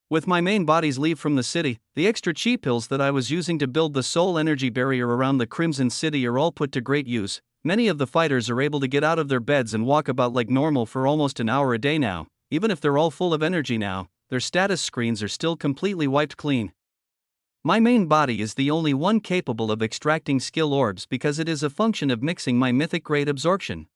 Speaker 1: With my main body's leave from the city, the extra chi pills that I was using to build the soul energy barrier around the Crimson City are all put to great use. Many of the fighters are able to get out of their beds and walk about like normal for almost an hour a day now. Even if they're all full of energy now, their status screens are still completely wiped clean. My main body is the only one capable of extracting skill orbs because it is a function of mixing my mythic grade absorption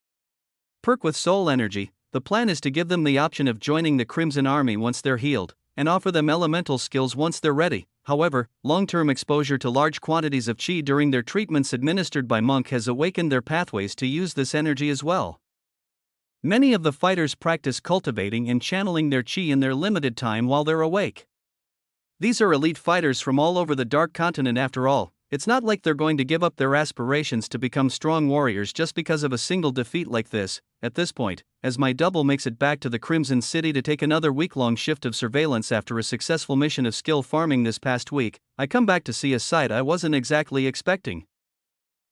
Speaker 1: perk with soul energy. The plan is to give them the option of joining the Crimson Army once they're healed. and offer them elemental skills once they're ready. However, long-term exposure to large quantities of chi during their treatments administered by monk has awakened their pathways to use this energy as well. Many of the fighters practice cultivating and channeling their chi in their limited time while they're awake. These are elite fighters from all over the Dark Continent after all. It's not like they're going to give up their aspirations to become strong warriors just because of a single defeat like this. At this point, as my double makes it back to the Crimson City to take another week-long shift of surveillance after a successful mission of skill farming this past week, I come back to see a sight I wasn't exactly expecting.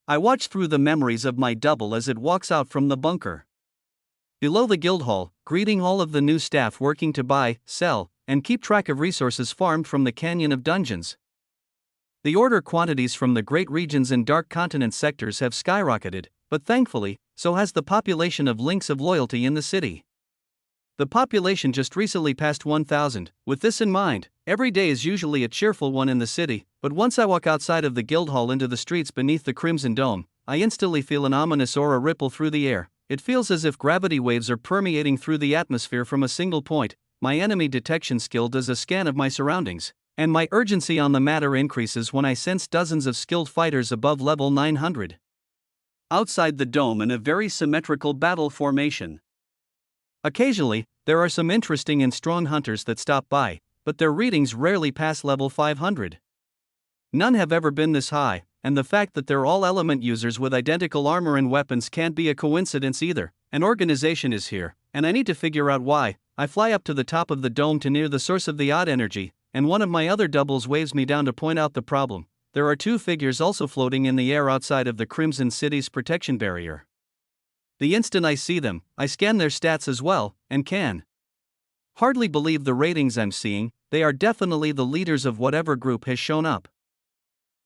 Speaker 1: I watch through the memories of my double as it walks out from the bunker. Below the guild hall, greeting all of the new staff working to buy, sell, and keep track of resources farmed from the Canyon of Dungeons. The order quantities from the great regions and Dark Continent sectors have skyrocketed, but thankfully, so has the population of links of loyalty in the city. The population just recently passed 1,000. With this in mind, every day is usually a cheerful one in the city, but once I walk outside of the guild hall into the streets beneath the Crimson Dome, I instantly feel an ominous aura ripple through the air. It feels as if gravity waves are permeating through the atmosphere from a single point. My enemy detection skill does a scan of my surroundings, and my urgency on the matter increases when I sense dozens of skilled fighters above level 900. Outside the dome in a very symmetrical battle formation. Occasionally, there are some interesting and strong hunters that stop by, but their readings rarely pass level 500. None have ever been this high, and the fact that they're all element users with identical armor and weapons can't be a coincidence either. An organization is here, and I need to figure out why. I fly up to the top of the dome to near the source of the odd energy, and one of my other doubles waves me down to point out the problem. There are two figures also floating in the air outside of the Crimson City's protection barrier. The instant I see them, I scan their stats as well, and can hardly believe the ratings I'm seeing. They are definitely the leaders of whatever group has shown up.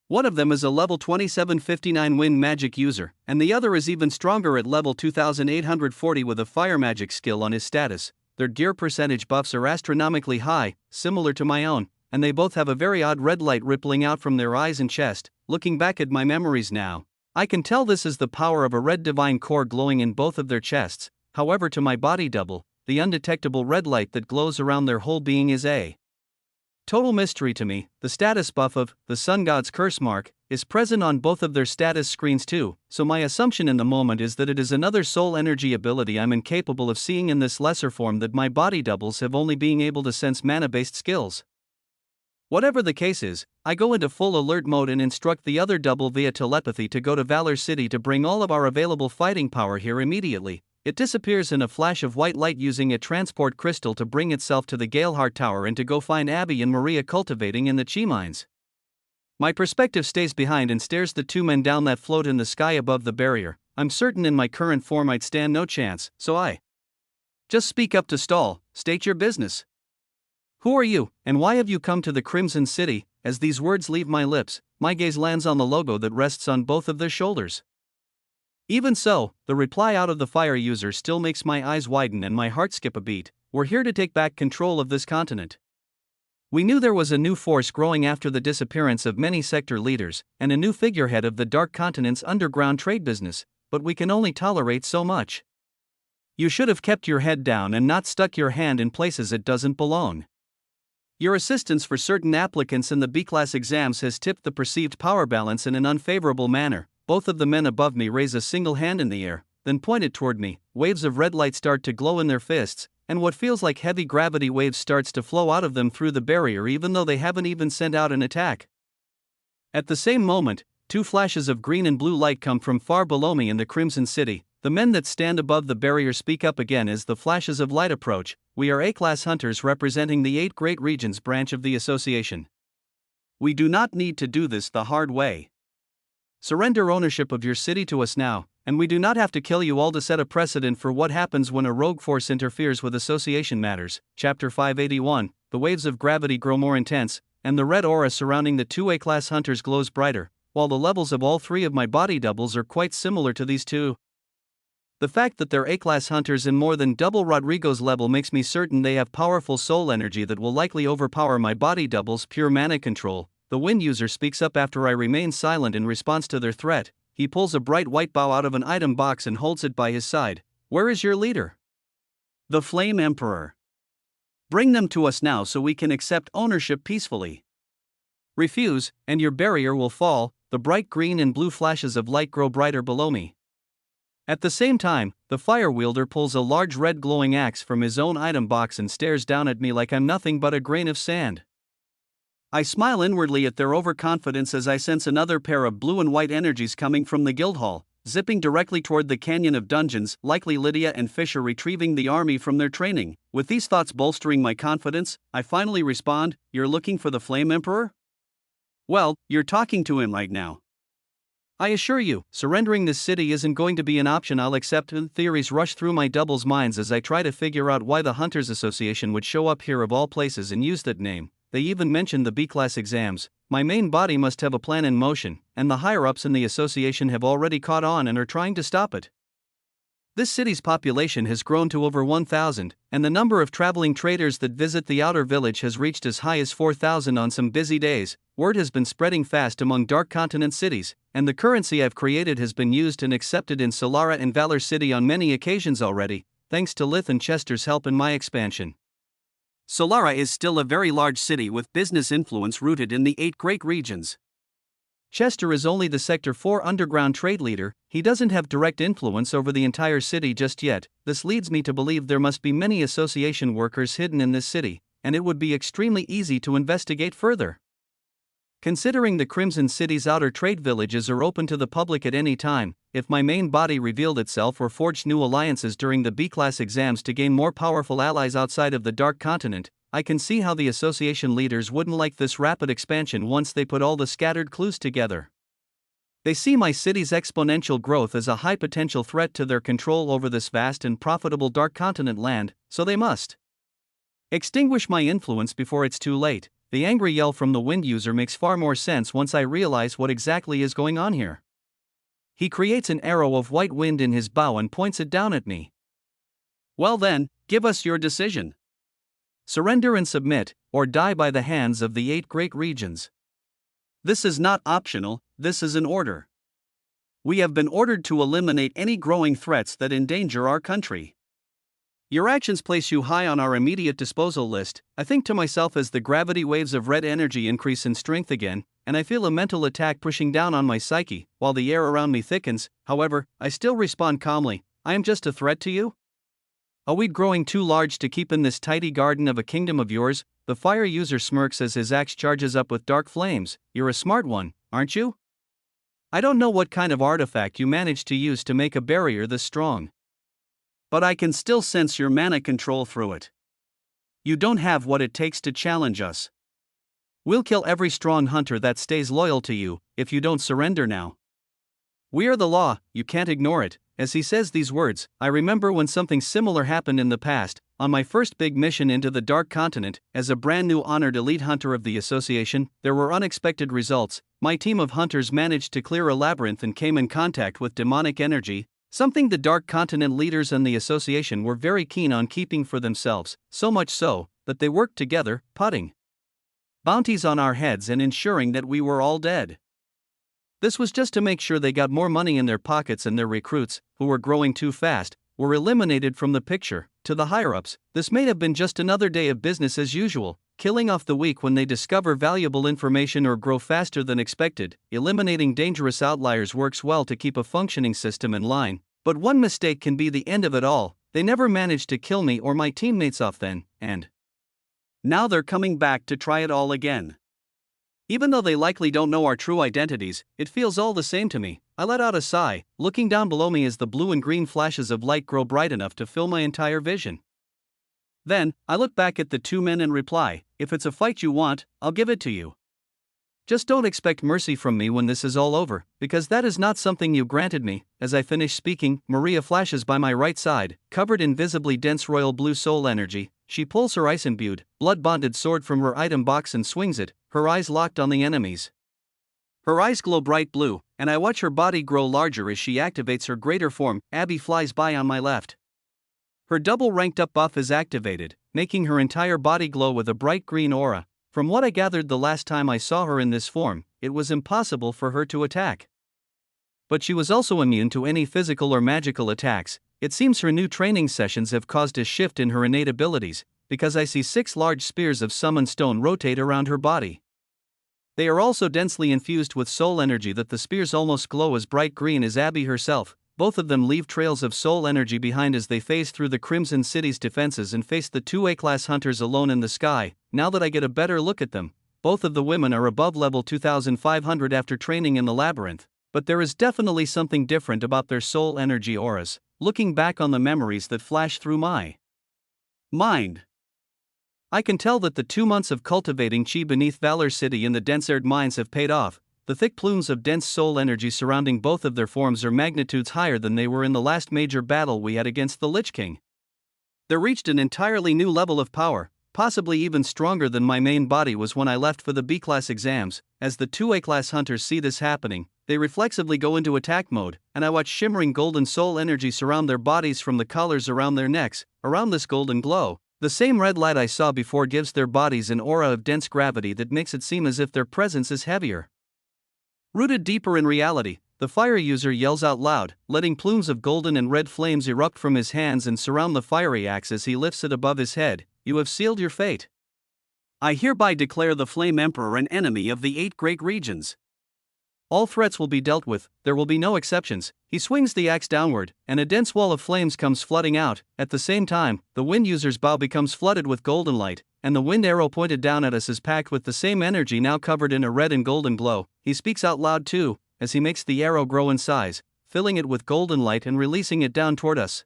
Speaker 1: One of them is a level 2759 wind magic user, and the other is even stronger at level 2840 with a fire magic skill on his status. Their gear percentage buffs are astronomically high, similar to my own, and they both have a very odd red light rippling out from their eyes and chest. Looking back at my memories now, I can tell this is the power of a red divine core glowing in both of their chests. However, to my body double, the undetectable red light that glows around their whole being is a total mystery to me. The status buff of the Sun God's curse mark is present on both of their status screens too, so my assumption in the moment is that it is another soul energy ability I'm incapable of seeing in this lesser form that my body doubles have only being able to sense mana-based skills. Whatever the case is, I go into full alert mode and instruct the other double via telepathy to go to Valor City to bring all of our available fighting power here immediately. It disappears in a flash of white light using a transport crystal to bring itself to the Galeheart Tower and to go find Abby and Maria cultivating in the chi mines. My perspective stays behind and stares the two men down that float in the sky above the barrier. I'm certain in my current form I'd stand no chance, so I just speak up to stall. State your business. Who are you, and why have you come to the Crimson City? As these words leave my lips, my gaze lands on the logo that rests on both of their shoulders. Even so, the reply out of the fire user still makes my eyes widen and my heart skip a beat. We're here to take back control of this continent. We knew there was a new force growing after the disappearance of many sector leaders, and a new figurehead of the Dark Continent's underground trade business, but we can only tolerate so much. You should have kept your head down and not stuck your hand in places it doesn't belong. Your assistance for certain applicants in the B-class exams has tipped the perceived power balance in an unfavorable manner. Both of the men above me raise a single hand in the air, then point it toward me. Waves of red light start to glow in their fists, and what feels like heavy gravity waves starts to flow out of them through the barrier even though they haven't even sent out an attack. At the same moment, two flashes of green and blue light come from far below me in the Crimson City. The men that stand above the barrier speak up again as the flashes of light approach. We are A-class hunters representing the 8 Great Regions branch of the association. We do not need to do this the hard way. Surrender ownership of your city to us now, and we do not have to kill you all to set a precedent for what happens when a rogue force interferes with association matters. Chapter 581, the waves of gravity grow more intense, and the red aura surrounding the 2 A-class hunters glows brighter, while the levels of all 3 of my body doubles are quite similar to these two. The fact that they're A-class hunters in more than double Rodrigo's level makes me certain they have powerful soul energy that will likely overpower my body double's pure mana control. The wind user speaks up after I remain silent in response to their threat. He pulls a bright white bow out of an item box and holds it by his side. Where is your leader? The Flame Emperor. Bring them to us now so we can accept ownership peacefully. Refuse, and your barrier will fall. The bright green and blue flashes of light grow brighter below me. At the same time, the fire wielder pulls a large red glowing axe from his own item box and stares down at me like I'm nothing but a grain of sand. I smile inwardly at their overconfidence as I sense another pair of blue and white energies coming from the guild hall, zipping directly toward the canyon of dungeons, likely Lydia and Fisher retrieving the army from their training. With these thoughts bolstering my confidence, I finally respond, "You're looking for the Flame Emperor? Well, you're talking to him right now. I assure you, surrendering this city isn't going to be an option I'll accept." Theories rush through my doubles' minds as I try to figure out why the Hunters Association would show up here of all places and use that name. They even mentioned the B-class exams. My main body must have a plan in motion, and the higher-ups in the association have already caught on and are trying to stop it. This city's population has grown to over 1,000, and the number of traveling traders that visit the outer village has reached as high as 4,000 on some busy days. Word has been spreading fast among Dark Continent cities, and the currency I've created has been used and accepted in Solara and Valor City on many occasions already, thanks to Lith and Chester's help in my expansion. Solara is still a very large city with business influence rooted in the 8 great regions. Chester is only the Sector 4 underground trade leader. He doesn't have direct influence over the entire city just yet. This leads me to believe there must be many association workers hidden in this city, and it would be extremely easy to investigate further. Considering the Crimson City's outer trade villages are open to the public at any time, if my main body revealed itself or forged new alliances during the B-class exams to gain more powerful allies outside of the Dark Continent, I can see how the association leaders wouldn't like this rapid expansion once they put all the scattered clues together. They see my city's exponential growth as a high potential threat to their control over this vast and profitable Dark Continent land, so they must extinguish my influence before it's too late. The angry yell from the wind user makes far more sense once I realize what exactly is going on here. He creates an arrow of white wind in his bow and points it down at me. Well then, give us your decision. Surrender and submit, or die by the hands of the 8 great regions. This is not optional, this is an order. We have been ordered to eliminate any growing threats that endanger our country. Your actions place you high on our immediate disposal list. I think to myself as the gravity waves of red energy increase in strength again, and I feel a mental attack pushing down on my psyche, while the air around me thickens. However, I still respond calmly, I am just a threat to you? A weed growing too large to keep in this tidy garden of a kingdom of yours? The fire user smirks as his axe charges up with dark flames. You're a smart one, aren't you? I don't know what kind of artifact you managed to use to make a barrier this strong, but I can still sense your mana control through it. You don't have what it takes to challenge us. We'll kill every strong hunter that stays loyal to you, if you don't surrender now. We are the law, you can't ignore it. As he says these words, I remember when something similar happened in the past, on my first big mission into the Dark Continent. As a brand new honored elite hunter of the association, there were unexpected results. My team of hunters managed to clear a labyrinth and came in contact with demonic energy, something the Dark Continent leaders and the association were very keen on keeping for themselves, so much so that they worked together, putting bounties on our heads and ensuring that we were all dead. This was just to make sure they got more money in their pockets and their recruits, who were growing too fast, were eliminated from the picture. To the higher-ups, this may have been just another day of business as usual, killing off the weak when they discover valuable information or grow faster than expected. Eliminating dangerous outliers works well to keep a functioning system in line, but one mistake can be the end of it all. They never managed to kill me or my teammates off then, and now they're coming back to try it all again. Even though they likely don't know our true identities, it feels all the same to me. I let out a sigh, looking down below me as the blue and green flashes of light grow bright enough to fill my entire vision. Then, I look back at the 2 men and reply, if it's a fight you want, I'll give it to you. Just don't expect mercy from me when this is all over, because that is not something you granted me. As I finish speaking, Maria flashes by my right side, covered in visibly dense royal blue soul energy. She pulls her ice-imbued, blood-bonded sword from her item box and swings it, her eyes locked on the enemies. Her eyes glow bright blue, and I watch her body grow larger as she activates her greater form. Abby flies by on my left. Her double ranked up buff is activated, making her entire body glow with a bright green aura. From what I gathered the last time I saw her in this form, it was impossible for her to attack. But she was also immune to any physical or magical attacks. It seems her new training sessions have caused a shift in her innate abilities. because I see 6 large spears of summon stone rotate around her body. They are also densely infused with soul energy that the spears almost glow as bright green as Abby herself. Both of them leave trails of soul energy behind as they phase through the Crimson City's defenses and face the 2 A-class hunters alone in the sky. Now that I get a better look at them, both of the women are above level 2500 after training in the labyrinth, but there is definitely something different about their soul energy auras, looking back on the memories that flash through my mind. I can tell that the 2 months of cultivating chi beneath Valor City in the dense-aired mines have paid off. The thick plumes of dense soul energy surrounding both of their forms are magnitudes higher than they were in the last major battle we had against the Lich King. They reached an entirely new level of power, possibly even stronger than my main body was when I left for the B-class exams. As the 2 A-class hunters see this happening, they reflexively go into attack mode, and I watch shimmering golden soul energy surround their bodies from the collars around their necks. Around this golden glow, the same red light I saw before gives their bodies an aura of dense gravity that makes it seem as if their presence is heavier. Rooted deeper in reality, the fire user yells out loud, letting plumes of golden and red flames erupt from his hands and surround the fiery axe as he lifts it above his head. You have sealed your fate. I hereby declare the Flame Emperor an enemy of the 8 great regions. All threats will be dealt with, there will be no exceptions. He swings the axe downward, and a dense wall of flames comes flooding out. At the same time, the wind user's bow becomes flooded with golden light, and the wind arrow pointed down at us is packed with the same energy now covered in a red and golden glow. He speaks out loud too, as he makes the arrow grow in size, filling it with golden light and releasing it down toward us.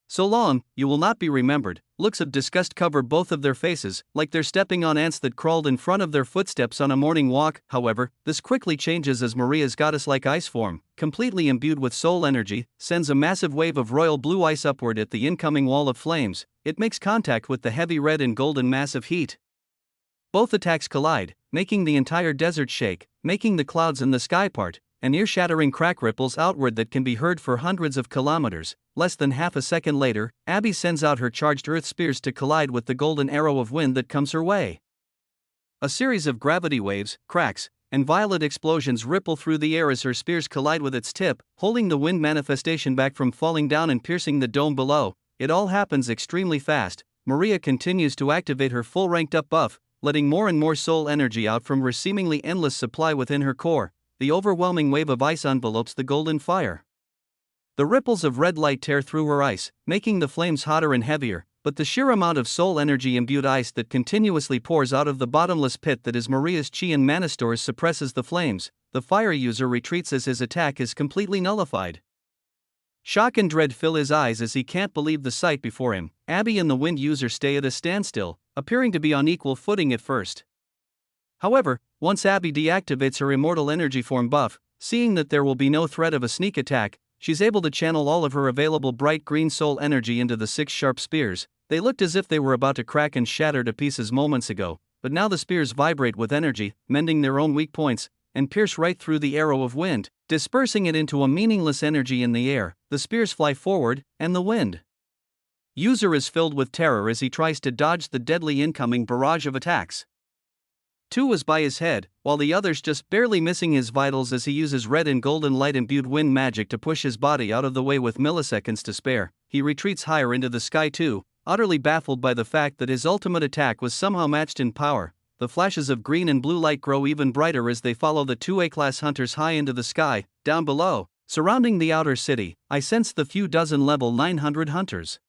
Speaker 1: So long, you will not be remembered. Looks of disgust cover both of their faces, like they're stepping on ants that crawled in front of their footsteps on a morning walk. However, this quickly changes as Maria's goddess-like ice form, completely imbued with soul energy, sends a massive wave of royal blue ice upward at the incoming wall of flames. It makes contact with the heavy red and golden mass of heat. Both attacks collide, making the entire desert shake, making the clouds in the sky part, and ear-shattering crack ripples outward that can be heard for hundreds of kilometers. Less than half a second later, Abby sends out her charged earth spears to collide with the golden arrow of wind that comes her way. A series of gravity waves, cracks, and violet explosions ripple through the air as her spears collide with its tip, holding the wind manifestation back from falling down and piercing the dome below. It all happens extremely fast. Maria continues to activate her full ranked-up buff, letting more and more soul energy out from her seemingly endless supply within her core. The overwhelming wave of ice envelopes the golden fire. The ripples of red light tear through her ice, making the flames hotter and heavier, but the sheer amount of soul energy imbued ice that continuously pours out of the bottomless pit that is Maria's chi and mana stores suppresses the flames. The fire user retreats as his attack is completely nullified. Shock and dread fill his eyes as he can't believe the sight before him. Abby and the wind user stay at a standstill, appearing to be on equal footing at first. However, once Abby deactivates her immortal energy form buff, seeing that there will be no threat of a sneak attack, she's able to channel all of her available bright green soul energy into the 6 sharp spears. They looked as if they were about to crack and shatter to pieces moments ago, but now the spears vibrate with energy, mending their own weak points, and pierce right through the arrow of wind, dispersing it into a meaningless energy in the air. The spears fly forward, and the wind user is filled with terror as he tries to dodge the deadly incoming barrage of attacks. 2 is by his head, while the other's just barely missing his vitals as he uses red and golden light imbued wind magic to push his body out of the way with milliseconds to spare. He retreats higher into the sky too, utterly baffled by the fact that his ultimate attack was somehow matched in power. The flashes of green and blue light grow even brighter as they follow the 2 A-class hunters high into the sky. Down below, surrounding the outer city, I sense the few dozen level 900 hunters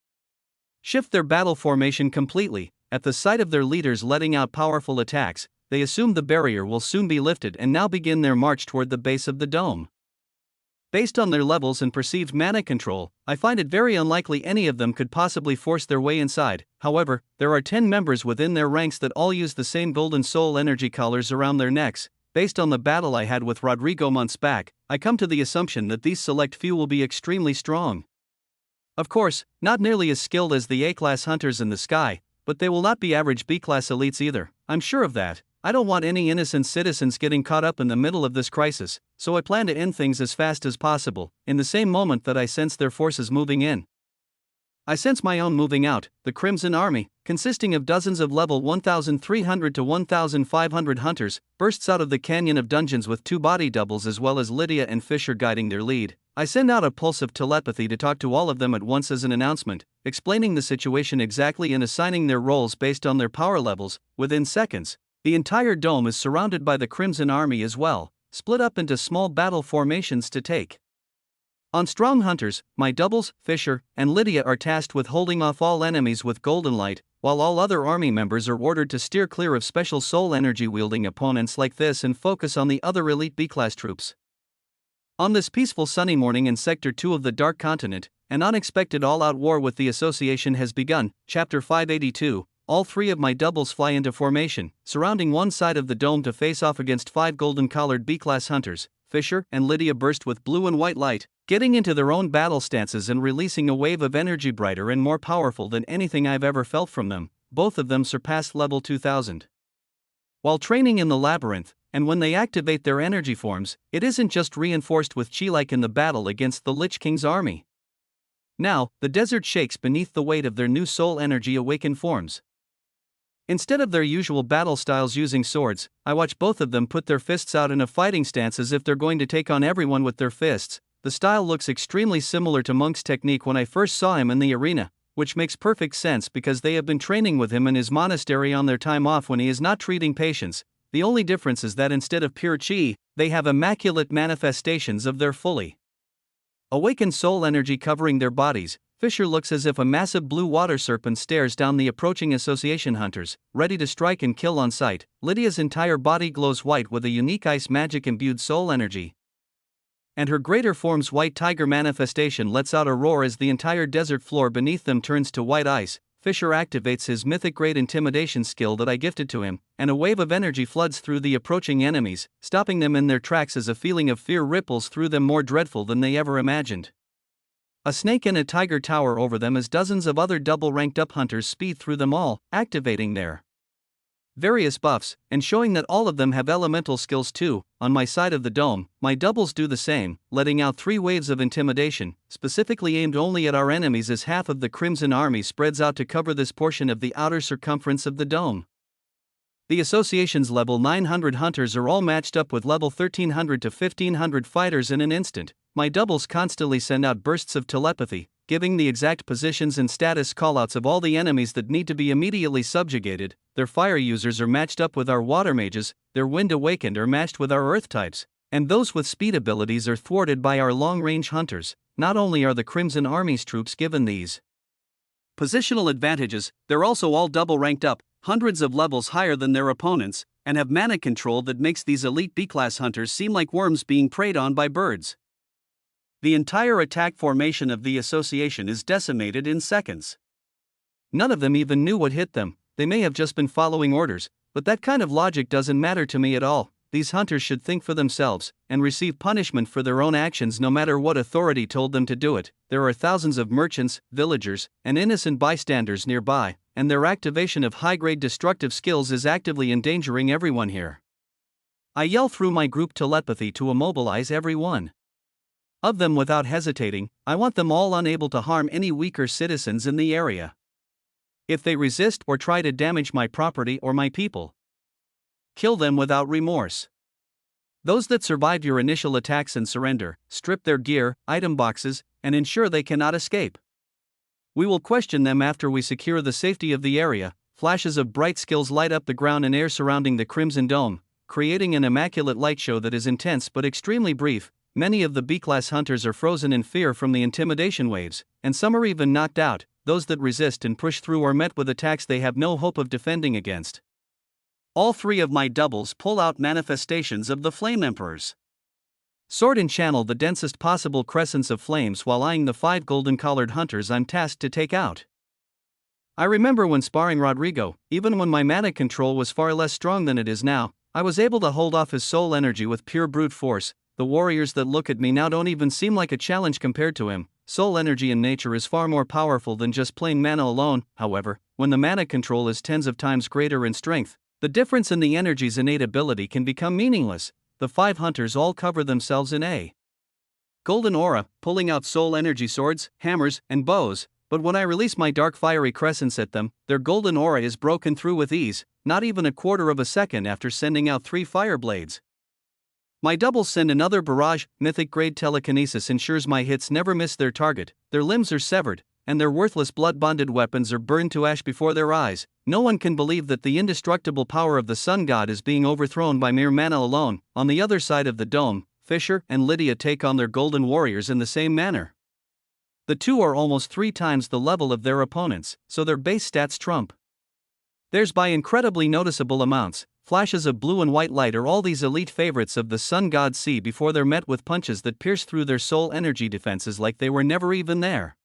Speaker 1: shift their battle formation completely. At the sight of their leaders letting out powerful attacks, they assume the barrier will soon be lifted and now begin their march toward the base of the dome. Based on their levels and perceived mana control, I find it very unlikely any of them could possibly force their way inside. However, there are 10 members within their ranks that all use the same golden soul energy collars around their necks. Based on the battle I had with Rodrigo months back, I come to the assumption that these select few will be extremely strong. Of course, not nearly as skilled as the A-class hunters in the sky, but they will not be average B-class elites either. I'm sure of that. I don't want any innocent citizens getting caught up in the middle of this crisis, so I plan to end things as fast as possible. In the same moment that I sense their forces moving in, I sense my own moving out. The Crimson Army, consisting of dozens of level 1,300 to 1,500 hunters, bursts out of the canyon of dungeons with 2 body doubles as well as Lydia and Fisher guiding their lead. I send out a pulse of telepathy to talk to all of them at once as an announcement, explaining the situation exactly and assigning their roles based on their power levels. Within seconds, the entire dome is surrounded by the Crimson Army as well, split up into small battle formations to take on strong hunters. My doubles, Fisher and Lydia, are tasked with holding off all enemies with golden light, while all other army members are ordered to steer clear of special soul energy wielding opponents like this and focus on the other elite B-class troops. On this peaceful sunny morning in Sector 2 of the Dark Continent, an unexpected all-out war with the Association has begun. Chapter 582. All three of my doubles fly into formation, surrounding one side of the dome to face off against 5 golden-collared B-class hunters. Fisher and Lydia burst with blue and white light, getting into their own battle stances and releasing a wave of energy brighter and more powerful than anything I've ever felt from them. Both of them surpassed level 2000. While training in the labyrinth, and when they activate their energy forms, it isn't just reinforced with chi like in the battle against the Lich King's army. Now, the desert shakes beneath the weight of their new soul energy awakened forms. Instead of their usual battle styles using swords, I watch both of them put their fists out in a fighting stance as if they're going to take on everyone with their fists. The style looks extremely similar to Monk's technique when I first saw him in the arena, which makes perfect sense because they have been training with him in his monastery on their time off when he is not treating patients. The only difference is that instead of pure chi, they have immaculate manifestations of their fully awakened soul energy covering their bodies. Fisher looks as if a massive blue water serpent stares down the approaching Association hunters, ready to strike and kill on sight. Lydia's entire body glows white with a unique ice magic imbued soul energy, and her greater form's white tiger manifestation lets out a roar as the entire desert floor beneath them turns to white ice. Fisher activates his mythic great intimidation skill that I gifted to him, and a wave of energy floods through the approaching enemies, stopping them in their tracks as a feeling of fear ripples through them more dreadful than they ever imagined. A snake and a tiger tower over them as dozens of other double-ranked up hunters speed through them all, activating their various buffs, and showing that all of them have elemental skills too. On my side of the dome, my doubles do the same, letting out 3 waves of intimidation, specifically aimed only at our enemies as half of the Crimson Army spreads out to cover this portion of the outer circumference of the dome. The Association's level 900 hunters are all matched up with level 1300 to 1500 fighters in an instant. My doubles constantly send out bursts of telepathy, giving the exact positions and status callouts of all the enemies that need to be immediately subjugated. Their fire users are matched up with our water mages, their wind awakened are matched with our earth types, and those with speed abilities are thwarted by our long-range hunters. Not only are the Crimson Army's troops given these positional advantages, they're also all double ranked up, hundreds of levels higher than their opponents, and have mana control that makes these elite B-class hunters seem like worms being preyed on by birds. The entire attack formation of the Association is decimated in seconds. None of them even knew what hit them. They may have just been following orders, but that kind of logic doesn't matter to me at all. These hunters should think for themselves, and receive punishment for their own actions no matter what authority told them to do it. There are thousands of merchants, villagers, and innocent bystanders nearby, and their activation of high-grade destructive skills is actively endangering everyone here. I yell through my group telepathy to immobilize everyone of them without hesitating. I want them all unable to harm any weaker citizens in the area. If they resist or try to damage my property or my people, kill them without remorse. Those that survive your initial attacks and surrender, strip their gear, item boxes, and ensure they cannot escape. We will question them after we secure the safety of the area. Flashes of bright skills light up the ground and air surrounding the Crimson Dome, creating an immaculate light show that is intense but extremely brief. Many of the B-class hunters are frozen in fear from the intimidation waves, and some are even knocked out. Those that resist and push through are met with attacks they have no hope of defending against. All 3 of my doubles pull out manifestations of the Flame Emperors sword and channel the densest possible crescents of flames while eyeing the 5 golden-collared hunters I'm tasked to take out. I remember when sparring Rodrigo, even when my mana control was far less strong than it is now, I was able to hold off his soul energy with pure brute force. The warriors that look at me now don't even seem like a challenge compared to him. Soul energy in nature is far more powerful than just plain mana alone. However, when the mana control is tens of times greater in strength, the difference in the energy's innate ability can become meaningless. The 5 hunters all cover themselves in a golden aura, pulling out soul energy swords, hammers, and bows, but when I release my dark fiery crescents at them, their golden aura is broken through with ease, not even a quarter of a second after sending out 3 fire blades. My doubles send another barrage. Mythic grade telekinesis ensures my hits never miss their target, their limbs are severed, and their worthless blood-bonded weapons are burned to ash before their eyes. No one can believe that the indestructible power of the sun god is being overthrown by mere mana alone. On the other side of the dome, Fisher and Lydia take on their golden warriors in the same manner. The two are almost 3 times the level of their opponents, so their base stats trump theirs by incredibly noticeable amounts. Flashes of blue and white light are all these elite favorites of the sun god see before they're met with punches that pierce through their soul energy defenses like they were never even there.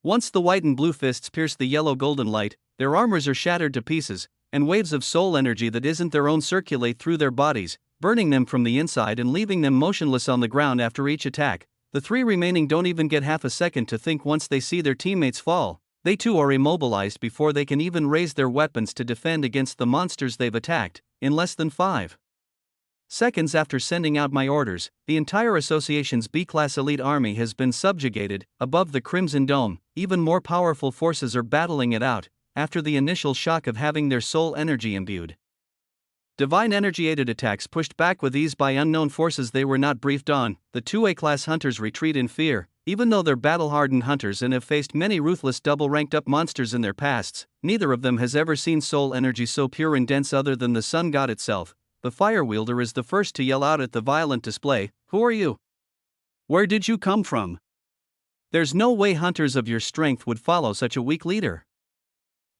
Speaker 1: Once the white and blue fists pierce the yellow golden light, their armors are shattered to pieces, and waves of soul energy that isn't their own circulate through their bodies, burning them from the inside and leaving them motionless on the ground after each attack. The 3 remaining don't even get half a second to think once they see their teammates fall. They too are immobilized before they can even raise their weapons to defend against the monsters they've attacked. In less than 5 seconds after sending out my orders, the entire association's B-class elite army has been subjugated. Above the Crimson Dome, even more powerful forces are battling it out, after the initial shock of having their soul energy imbued. Divine energy-aided attacks pushed back with ease by unknown forces they were not briefed on. The 2 A-class hunters retreat in fear. Even though they're battle-hardened hunters and have faced many ruthless double-ranked-up monsters in their pasts, neither of them has ever seen soul energy so pure and dense other than the sun god itself. The fire wielder is the first to yell out at the violent display, "Who are you? Where did you come from? There's no way hunters of your strength would follow such a weak leader.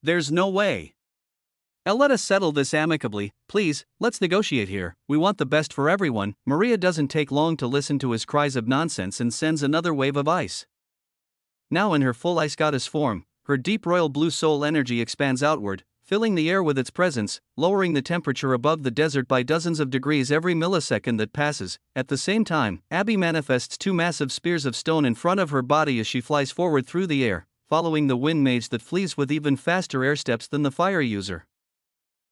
Speaker 1: There's no way. Let us settle this amicably, please. Let's negotiate here. We want the best for everyone." Maria doesn't take long to listen to his cries of nonsense and sends another wave of ice. Now in her full ice goddess form, her deep royal blue soul energy expands outward, filling the air with its presence, lowering the temperature above the desert by dozens of degrees every millisecond that passes. At the same time, Abby manifests 2 massive spears of stone in front of her body as she flies forward through the air, following the wind mage that flees with even faster air steps than the fire user.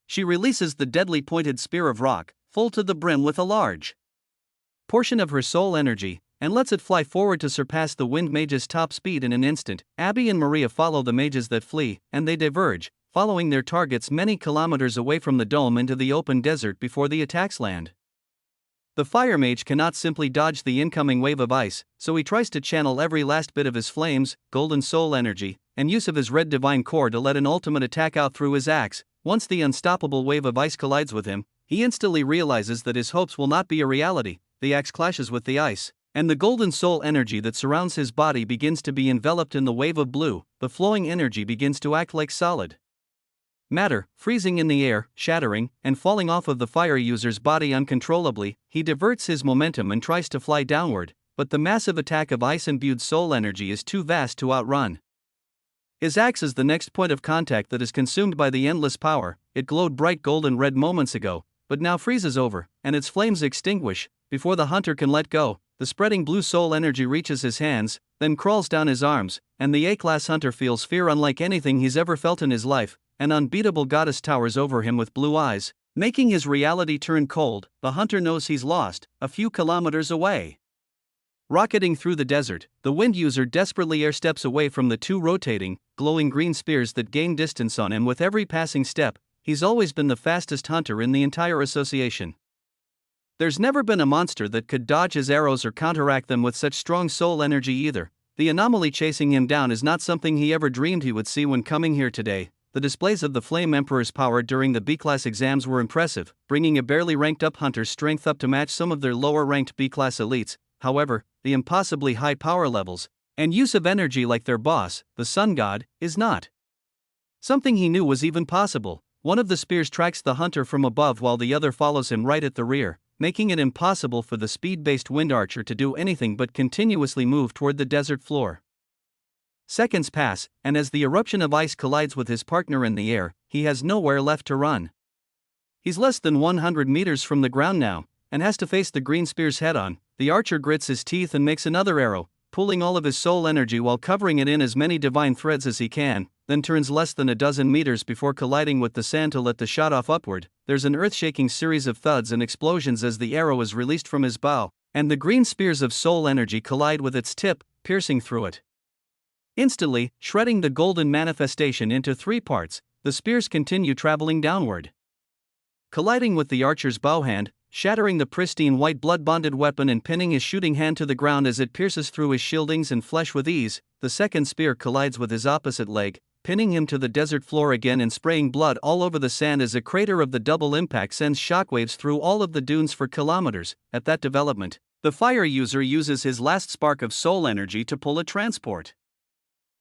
Speaker 1: She releases the deadly pointed spear of rock, full to the brim with a large portion of her soul energy, and lets it fly forward to surpass the wind mage's top speed in an instant. Abby and Maria follow the mages that flee, and they diverge, following their targets many kilometers away from the dome into the open desert before the attacks land. The fire mage cannot simply dodge the incoming wave of ice, so he tries to channel every last bit of his flames, golden soul energy, and use of his red divine core to let an ultimate attack out through his axe. Once the unstoppable wave of ice collides with him, he instantly realizes that his hopes will not be a reality. The axe clashes with the ice, and the golden soul energy that surrounds his body begins to be enveloped in the wave of blue. The flowing energy begins to act like solid matter, freezing in the air, shattering, and falling off of the fire user's body uncontrollably. He diverts his momentum and tries to fly downward, but the massive attack of ice-imbued soul energy is too vast to outrun. His axe is the next point of contact that is consumed by the endless power. It glowed bright golden red moments ago, but now freezes over, and its flames extinguish before the hunter can let go. The spreading blue soul energy reaches his hands, then crawls down his arms, and the A-class hunter feels fear unlike anything he's ever felt in his life. An unbeatable goddess towers over him with blue eyes, making his reality turn cold. The hunter knows he's lost, a few kilometers away. Rocketing through the desert, the wind user desperately air steps away from the 2 rotating, glowing green spears that gain distance on him with every passing step. He's always been the fastest hunter in the entire association. There's never been a monster that could dodge his arrows or counteract them with such strong soul energy either. The anomaly chasing him down is not something he ever dreamed he would see when coming here today. The displays of the Flame Emperor's power during the B-class exams were impressive, bringing a barely ranked-up hunter's strength up to match some of their lower-ranked B-class elites. However, the impossibly high power levels and use of energy like their boss, the sun god, is not something he knew was even possible. One of the spears tracks the hunter from above while the other follows him right at the rear, making it impossible for the speed-based wind archer to do anything but continuously move toward the desert floor. Seconds pass, and as the eruption of ice collides with his partner in the air, he has nowhere left to run. He's less than 100 meters from the ground now, and has to face the green spears head-on. The archer grits his teeth and makes another arrow, pulling all of his soul energy while covering it in as many divine threads as he can, then turns less than a dozen meters before colliding with the sand to let the shot off upward. There's an earth-shaking series of thuds and explosions as the arrow is released from his bow, and the green spears of soul energy collide with its tip, piercing through it. Instantly, shredding the golden manifestation into 3 parts, the spears continue traveling downward. Colliding with the archer's bowhand, shattering the pristine white blood-bonded weapon and pinning his shooting hand to the ground as it pierces through his shieldings and flesh with ease. The second spear collides with his opposite leg, pinning him to the desert floor again and spraying blood all over the sand as a crater of the double impact sends shockwaves through all of the dunes for kilometers. At that development, the fire user uses his last spark of soul energy to pull a transport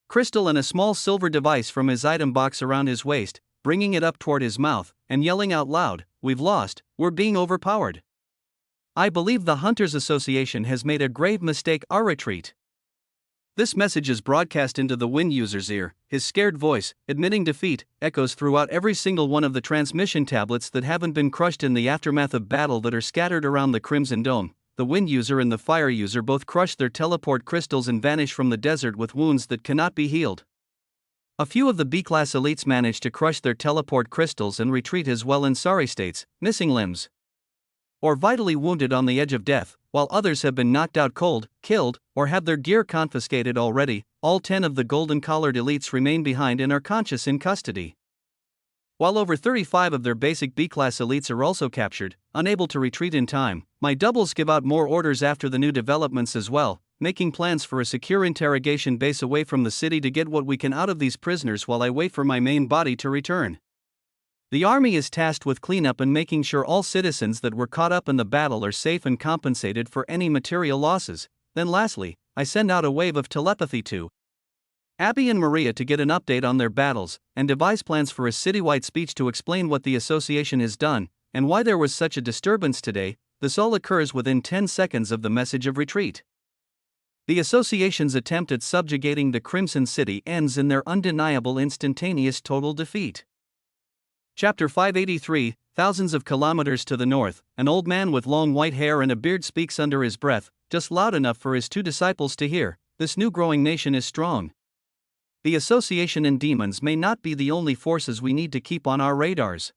Speaker 1: crystal and a small silver device from his item box around his waist, bringing it up toward his mouth, and yelling out loud, "We've lost, we're being overpowered. I believe the Hunters Association has made a grave mistake. Our retreat." This message is broadcast into the Wind user's ear. His scared voice, admitting defeat, echoes throughout every single one of the transmission tablets that haven't been crushed in the aftermath of battle that are scattered around the Crimson Dome. The Wind user and the Fire user both crush their teleport crystals and vanish from the desert with wounds that cannot be healed. A few of the B-class elites manage to crush their teleport crystals and retreat as well in sorry states, missing limbs, or vitally wounded on the edge of death, while others have been knocked out cold, killed, or have their gear confiscated already. All 10 of the golden-collared elites remain behind and are conscious in custody, while over 35 of their basic B-class elites are also captured, unable to retreat in time. My doubles give out more orders after the new developments as well, making plans for a secure interrogation base away from the city to get what we can out of these prisoners while I wait for my main body to return. The army is tasked with cleanup and making sure all citizens that were caught up in the battle are safe and compensated for any material losses. Then lastly, I send out a wave of telepathy to Abby and Maria to get an update on their battles, and devise plans for a citywide speech to explain what the association has done, and why there was such a disturbance today. This all occurs within 10 seconds of the message of retreat. The association's attempt at subjugating the Crimson City ends in their undeniable instantaneous total defeat. Chapter 583, thousands of kilometers to the north, an old man with long white hair and a beard speaks under his breath, just loud enough for his 2 disciples to hear. This new growing nation is strong. The association and demons may not be the only forces we need to keep on our radars.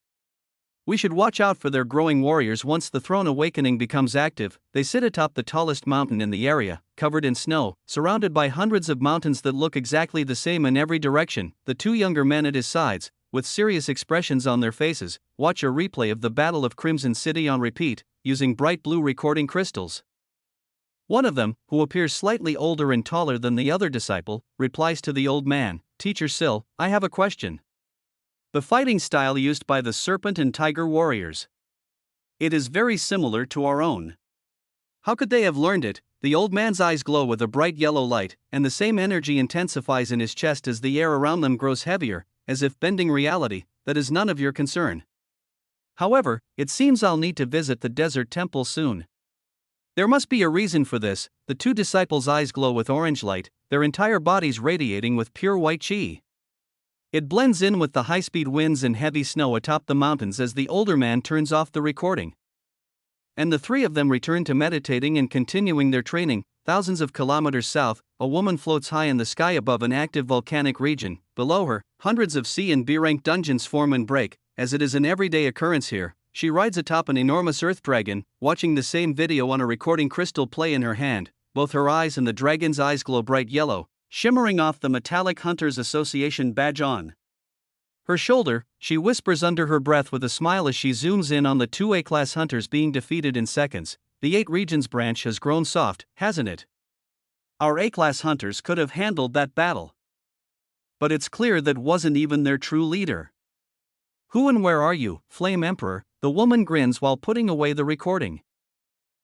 Speaker 1: We should watch out for their growing warriors once the Throne Awakening becomes active. They sit atop the tallest mountain in the area, covered in snow, surrounded by hundreds of mountains that look exactly the same in every direction. The 2 younger men at his sides, with serious expressions on their faces, watch a replay of the Battle of Crimson City on repeat, using bright blue recording crystals. One of them, who appears slightly older and taller than the other disciple, replies to the old man, "Teacher Sill, I have a question. The fighting style used by the Serpent and Tiger warriors. It is very similar to our own. How could they have learned it?" The old man's eyes glow with a bright yellow light, and the same energy intensifies in his chest as the air around them grows heavier, as if bending reality. "That is none of your concern. However, it seems I'll need to visit the desert temple soon. There must be a reason for this." The 2 disciples' eyes glow with orange light, their entire bodies radiating with pure white chi. It blends in with the high-speed winds and heavy snow atop the mountains as the older man turns off the recording. And the 3 of them return to meditating and continuing their training. Thousands of kilometers south, a woman floats high in the sky above an active volcanic region. Below her, hundreds of C and B-rank dungeons form and break, as it is an everyday occurrence here. She rides atop an enormous earth dragon, watching the same video on a recording crystal play in her hand. Both her eyes and the dragon's eyes glow bright yellow, shimmering off the metallic Hunters Association badge on her shoulder. She whispers under her breath with a smile as she zooms in on the 2 A-class hunters being defeated in seconds. The 8 regions branch has grown soft, hasn't it? Our A-class hunters could have handled that battle. But it's clear that wasn't even their true leader. "Who and where are you, Flame Emperor?" The woman grins while putting away the recording.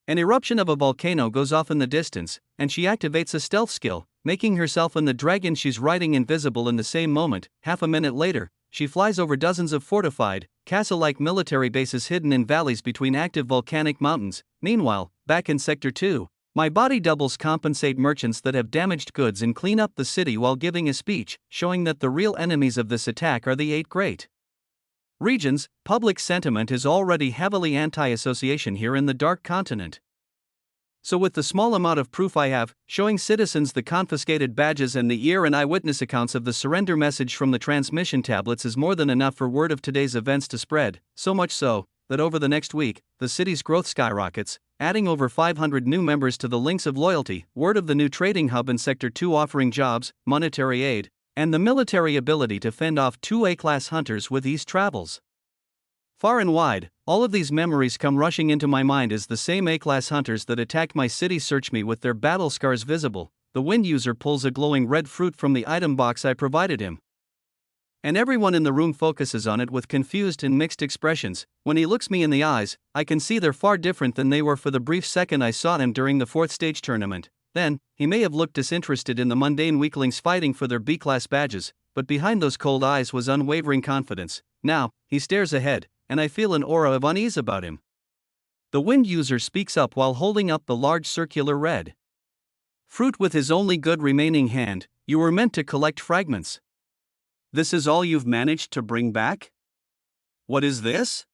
Speaker 1: An eruption of a volcano goes off in the distance, and she activates a stealth skill, making herself and the dragon she's riding invisible in the same moment. Half a minute later, she flies over dozens of fortified, castle-like military bases hidden in valleys between active volcanic mountains. Meanwhile, back in Sector 2, my body doubles compensate merchants that have damaged goods and clean up the city while giving a speech, showing that the real enemies of this attack are the 8 great regions. Public sentiment is already heavily anti-association here in the Dark Continent. So with the small amount of proof I have, showing citizens the confiscated badges and the ear and eyewitness accounts of the surrender message from the transmission tablets is more than enough for word of today's events to spread, so much so, that over the next week, the city's growth skyrockets, adding over 500 new members to the links of loyalty. Word of the new trading hub in Sector 2 offering jobs, monetary aid, and the military ability to fend off 2 A-class hunters with ease travels far and wide. all of these memories come rushing into my mind as the same A-class hunters that attacked my city search me with their battle scars visible. The wind user pulls a glowing red fruit from the item box I provided him, and everyone in the room focuses on it with confused and mixed expressions. When he looks me in the eyes, I can see they're far different than they were for the brief second I saw him during the 4th stage tournament. Then, he may have looked disinterested in the mundane weaklings fighting for their B-class badges, but behind those cold eyes was unwavering confidence. Now, he stares ahead, and I feel an aura of unease about him. The wind user speaks up while holding up the large circular red fruit with his only good remaining hand. You were meant to collect fragments. This is all you've managed to bring back? What is this?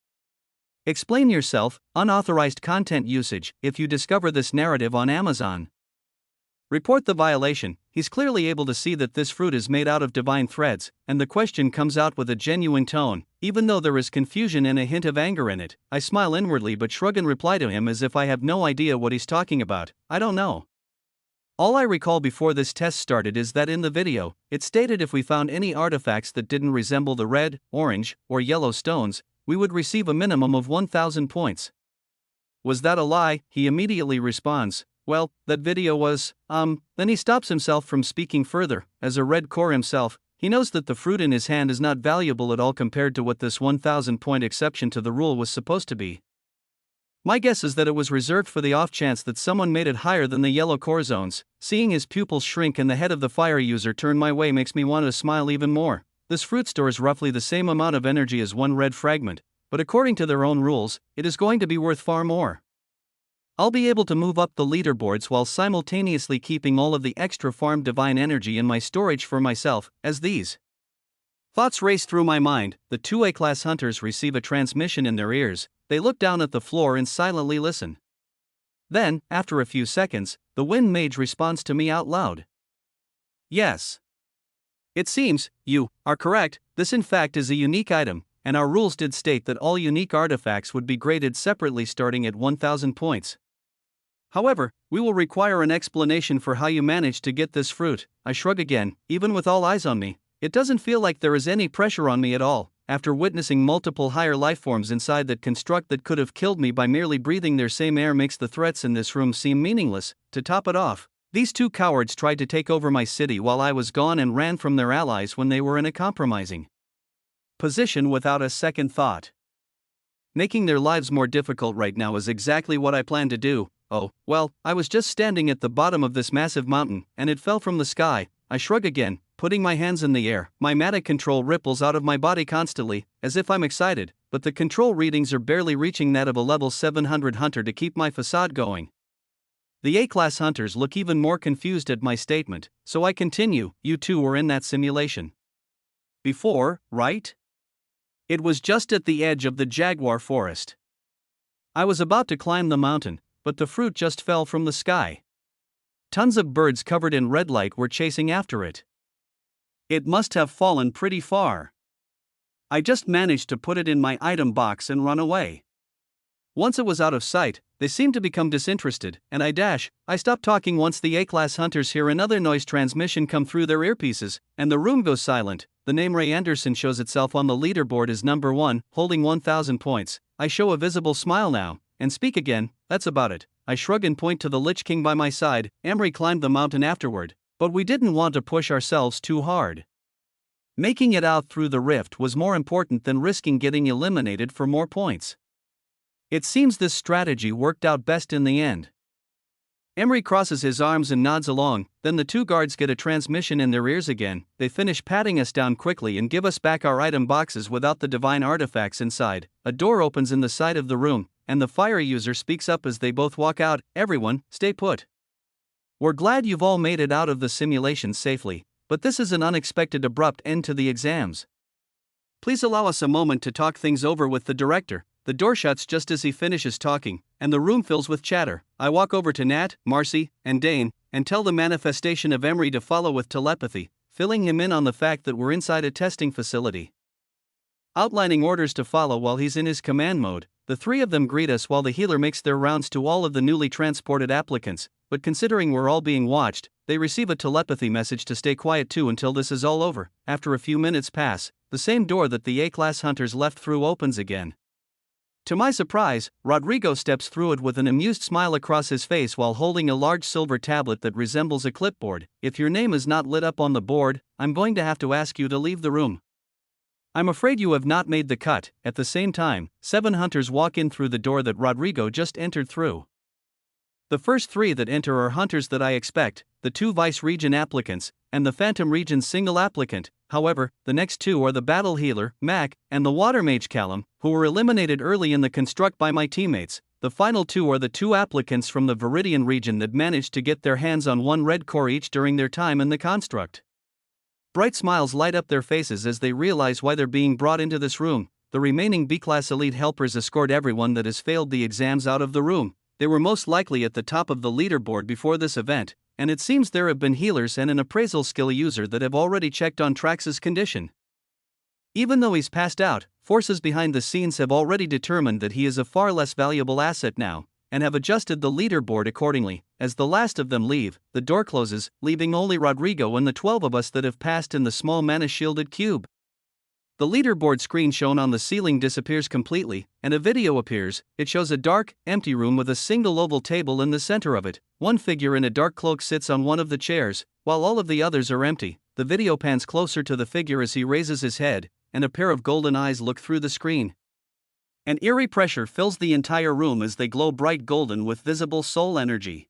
Speaker 1: Explain yourself. Unauthorized content usage. If you discover this narrative on Amazon, report the violation. He's clearly able to see that this fruit is made out of divine threads, and the question comes out with a genuine tone. Even though there is confusion and a hint of anger in it, I smile inwardly but shrug and reply to him as if I have no idea what he's talking about. I don't know. All I recall before this test started is that in the video, it stated if we found any artifacts that didn't resemble the red, orange, or yellow stones, we would receive a minimum of 1,000 points. Was that a lie? He immediately responds, well, that video was, Then he stops himself from speaking further. As a red core himself, he knows that the fruit in his hand is not valuable at all compared to what this 1,000 point exception to the rule was supposed to be. My guess is that it was reserved for the off chance that someone made it higher than the yellow core zones. Seeing his pupils shrink and the head of the fire user turn my way makes me want to smile even more. This fruit stores roughly the same amount of energy as one red fragment, but according to their own rules, it is going to be worth far more. I'll be able to move up the leaderboards while simultaneously keeping all of the extra farmed divine energy in my storage for myself. As these thoughts race through my mind, the 2 A-class hunters receive a transmission in their ears. They look down at the floor and silently listen. Then, after a few seconds, the wind mage responds to me out loud. Yes. It seems you are correct. This in fact is a unique item, and our rules did state that all unique artifacts would be graded separately starting at 1,000 points. However, we will require an explanation for how you managed to get this fruit. I shrug again. Even with all eyes on me, it doesn't feel like there is any pressure on me at all. After witnessing multiple higher lifeforms inside that construct that could have killed me by merely breathing their same air makes the threats in this room seem meaningless. To top it off, these 2 cowards tried to take over my city while I was gone and ran from their allies when they were in a compromising position without a second thought. Making their lives more difficult right now is exactly what I plan to do. Oh, well, I was just standing at the bottom of this massive mountain, and it fell from the sky. I shrug again, putting my hands in the air. My matic control ripples out of my body constantly, as if I'm excited, but the control readings are barely reaching that of a level 700 hunter to keep my facade going. The A-class hunters look even more confused at my statement, so I continue. You 2 were in that simulation before, right? It was just at the edge of the jaguar forest. I was about to climb the mountain, but the fruit just fell from the sky. Tons of birds covered in red light were chasing after it. It must have fallen pretty far. I just managed to put it in my item box and run away. Once it was out of sight, they seemed to become disinterested, and I stop talking once the A-class hunters hear another noise transmission come through their earpieces, and the room goes silent. The name Ray Anderson shows itself on the leaderboard as number 1, holding 1,000 points. I show a visible smile now, and speak again. That's about it. I shrug and point to the Lich King by my side. Emery climbed the mountain afterward, but we didn't want to push ourselves too hard. Making it out through the rift was more important than risking getting eliminated for more points. It seems this strategy worked out best in the end. Emery crosses his arms and nods along, then the 2 guards get a transmission in their ears again. They finish patting us down quickly and give us back our item boxes without the divine artifacts inside. A door opens in the side of the room, and the fire user speaks up as they both walk out. Everyone, stay put. We're glad you've all made it out of the simulation safely, but this is an unexpected abrupt end to the exams. Please allow us a moment to talk things over with the director. The door shuts just as he finishes talking, and the room fills with chatter. I walk over to Nat, Marcy, and Dane, and tell the manifestation of Emery to follow with telepathy, filling him in on the fact that we're inside a testing facility. Outlining orders to follow while he's in his command mode, the 3 of them greet us while the healer makes their rounds to all of the newly transported applicants, but considering we're all being watched, they receive a telepathy message to stay quiet too until this is all over. After a few minutes pass, the same door that the A-class hunters left through opens again. To my surprise, Rodrigo steps through it with an amused smile across his face while holding a large silver tablet that resembles a clipboard. If your name is not lit up on the board, I'm going to have to ask you to leave the room. I'm afraid you have not made the cut. At the same time, 7 hunters walk in through the door that Rodrigo just entered through. The first 3 that enter are hunters that I expect, the 2 Vice Region applicants, and the Phantom Region's single applicant. However, the next 2 are the Battle Healer, Mac, and the Water Mage Callum, who were eliminated early in the construct by my teammates. The final 2 are the 2 applicants from the Viridian region that managed to get their hands on 1 red core each during their time in the construct. Bright smiles light up their faces as they realize why they're being brought into this room. The remaining B-class elite helpers escort everyone that has failed the exams out of the room. They were most likely at the top of the leaderboard before this event, and it seems there have been healers and an appraisal skill user that have already checked on Trax's condition. Even though he's passed out, forces behind the scenes have already determined that he is a far less valuable asset now, and have adjusted the leaderboard accordingly. As the last of them leave, the door closes, leaving only Rodrigo and the 12 of us that have passed in the small mana-shielded cube. The leaderboard screen shown on the ceiling disappears completely, and a video appears. It shows a dark, empty room with a single oval table in the center of it. 1 figure in a dark cloak sits on one of the chairs, while all of the others are empty. The video pans closer to the figure as he raises his head, and a pair of golden eyes look through the screen. An eerie pressure fills the entire room as they glow bright golden with visible soul energy.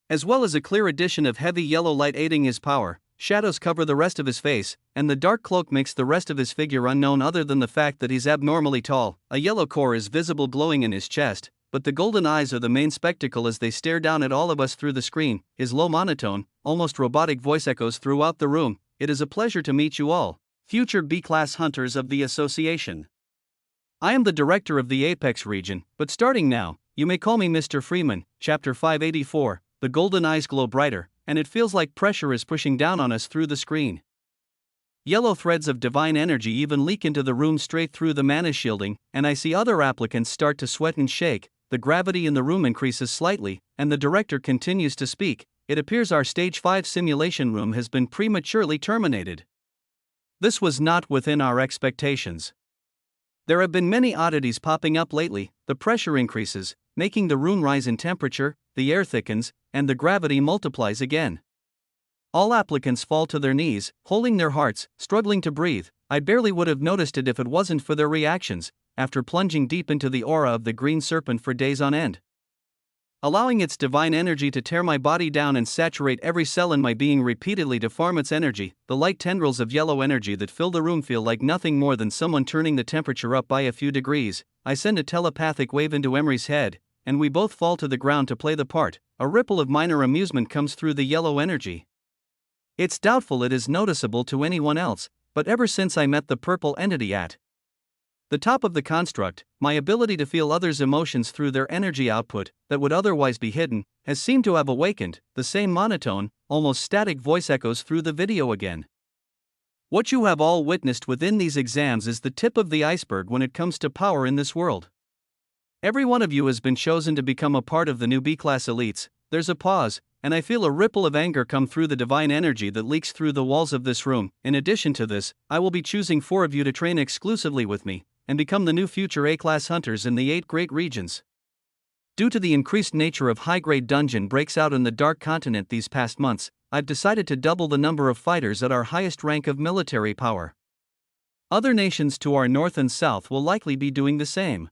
Speaker 1: As well as a clear addition of heavy yellow light aiding his power, shadows cover the rest of his face, and the dark cloak makes the rest of his figure unknown other than the fact that he's abnormally tall. A yellow core is visible glowing in his chest, but the golden eyes are the main spectacle as they stare down at all of us through the screen. His low monotone, almost robotic voice echoes throughout the room. It is a pleasure to meet you all, future B-class hunters of the association. I am the director of the Apex region, but starting now, you may call me Mr. Freeman. Chapter 584, the golden eyes glow brighter, and it feels like pressure is pushing down on us through the screen. Yellow threads of divine energy even leak into the room straight through the mana shielding, and I see other applicants start to sweat and shake. The gravity in the room increases slightly, and the director continues to speak. It appears our Stage 5 simulation room has been prematurely terminated. This was not within our expectations. There have been many oddities popping up lately. The pressure increases, making the room rise in temperature, the air thickens, and the gravity multiplies again. All applicants fall to their knees, holding their hearts, struggling to breathe. I barely would have noticed it if it wasn't for their reactions, after plunging deep into the aura of the green serpent for days on end. Allowing its divine energy to tear my body down and saturate every cell in my being repeatedly to farm its energy, the light tendrils of yellow energy that fill the room feel like nothing more than someone turning the temperature up by a few degrees. I send a telepathic wave into Emery's head, and we both fall to the ground to play the part. A ripple of minor amusement comes through the yellow energy. It's doubtful it is noticeable to anyone else, but ever since I met the purple entity at the top of the construct, my ability to feel others' emotions through their energy output, that would otherwise be hidden, has seemed to have awakened. The same monotone, almost static voice echoes through the video again. What you have all witnessed within these exams is the tip of the iceberg when it comes to power in this world. Every one of you has been chosen to become a part of the new B-class elites. There's a pause, and I feel a ripple of anger come through the divine energy that leaks through the walls of this room. In addition to this, I will be choosing 4 of you to train exclusively with me, and become the new future A-class hunters in the 8 great regions. Due to the increased nature of high-grade dungeon breaks out in the Dark Continent these past months, I've decided to double the number of fighters at our highest rank of military power. Other nations to our north and south will likely be doing the same.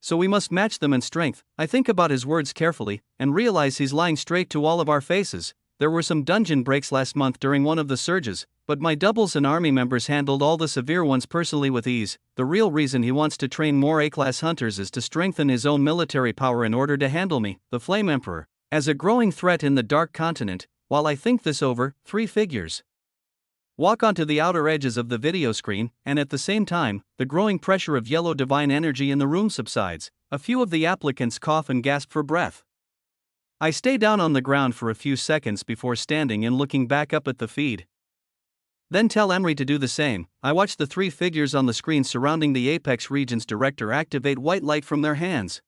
Speaker 1: So we must match them in strength. I think about his words carefully, and realize he's lying straight to all of our faces. There were some dungeon breaks last month during one of the surges, but my doubles and army members handled all the severe ones personally with ease. The real reason he wants to train more A-class hunters is to strengthen his own military power in order to handle me, the Flame Emperor, as a growing threat in the Dark Continent. While I think this over, 3 figures walk onto the outer edges of the video screen, and at the same time, the growing pressure of yellow divine energy in the room subsides. A few of the applicants cough and gasp for breath. I stay down on the ground for a few seconds before standing and looking back up at the feed. Then tell Emery to do the same. I watch the 3 figures on the screen surrounding the Apex Region's director activate white light from their hands.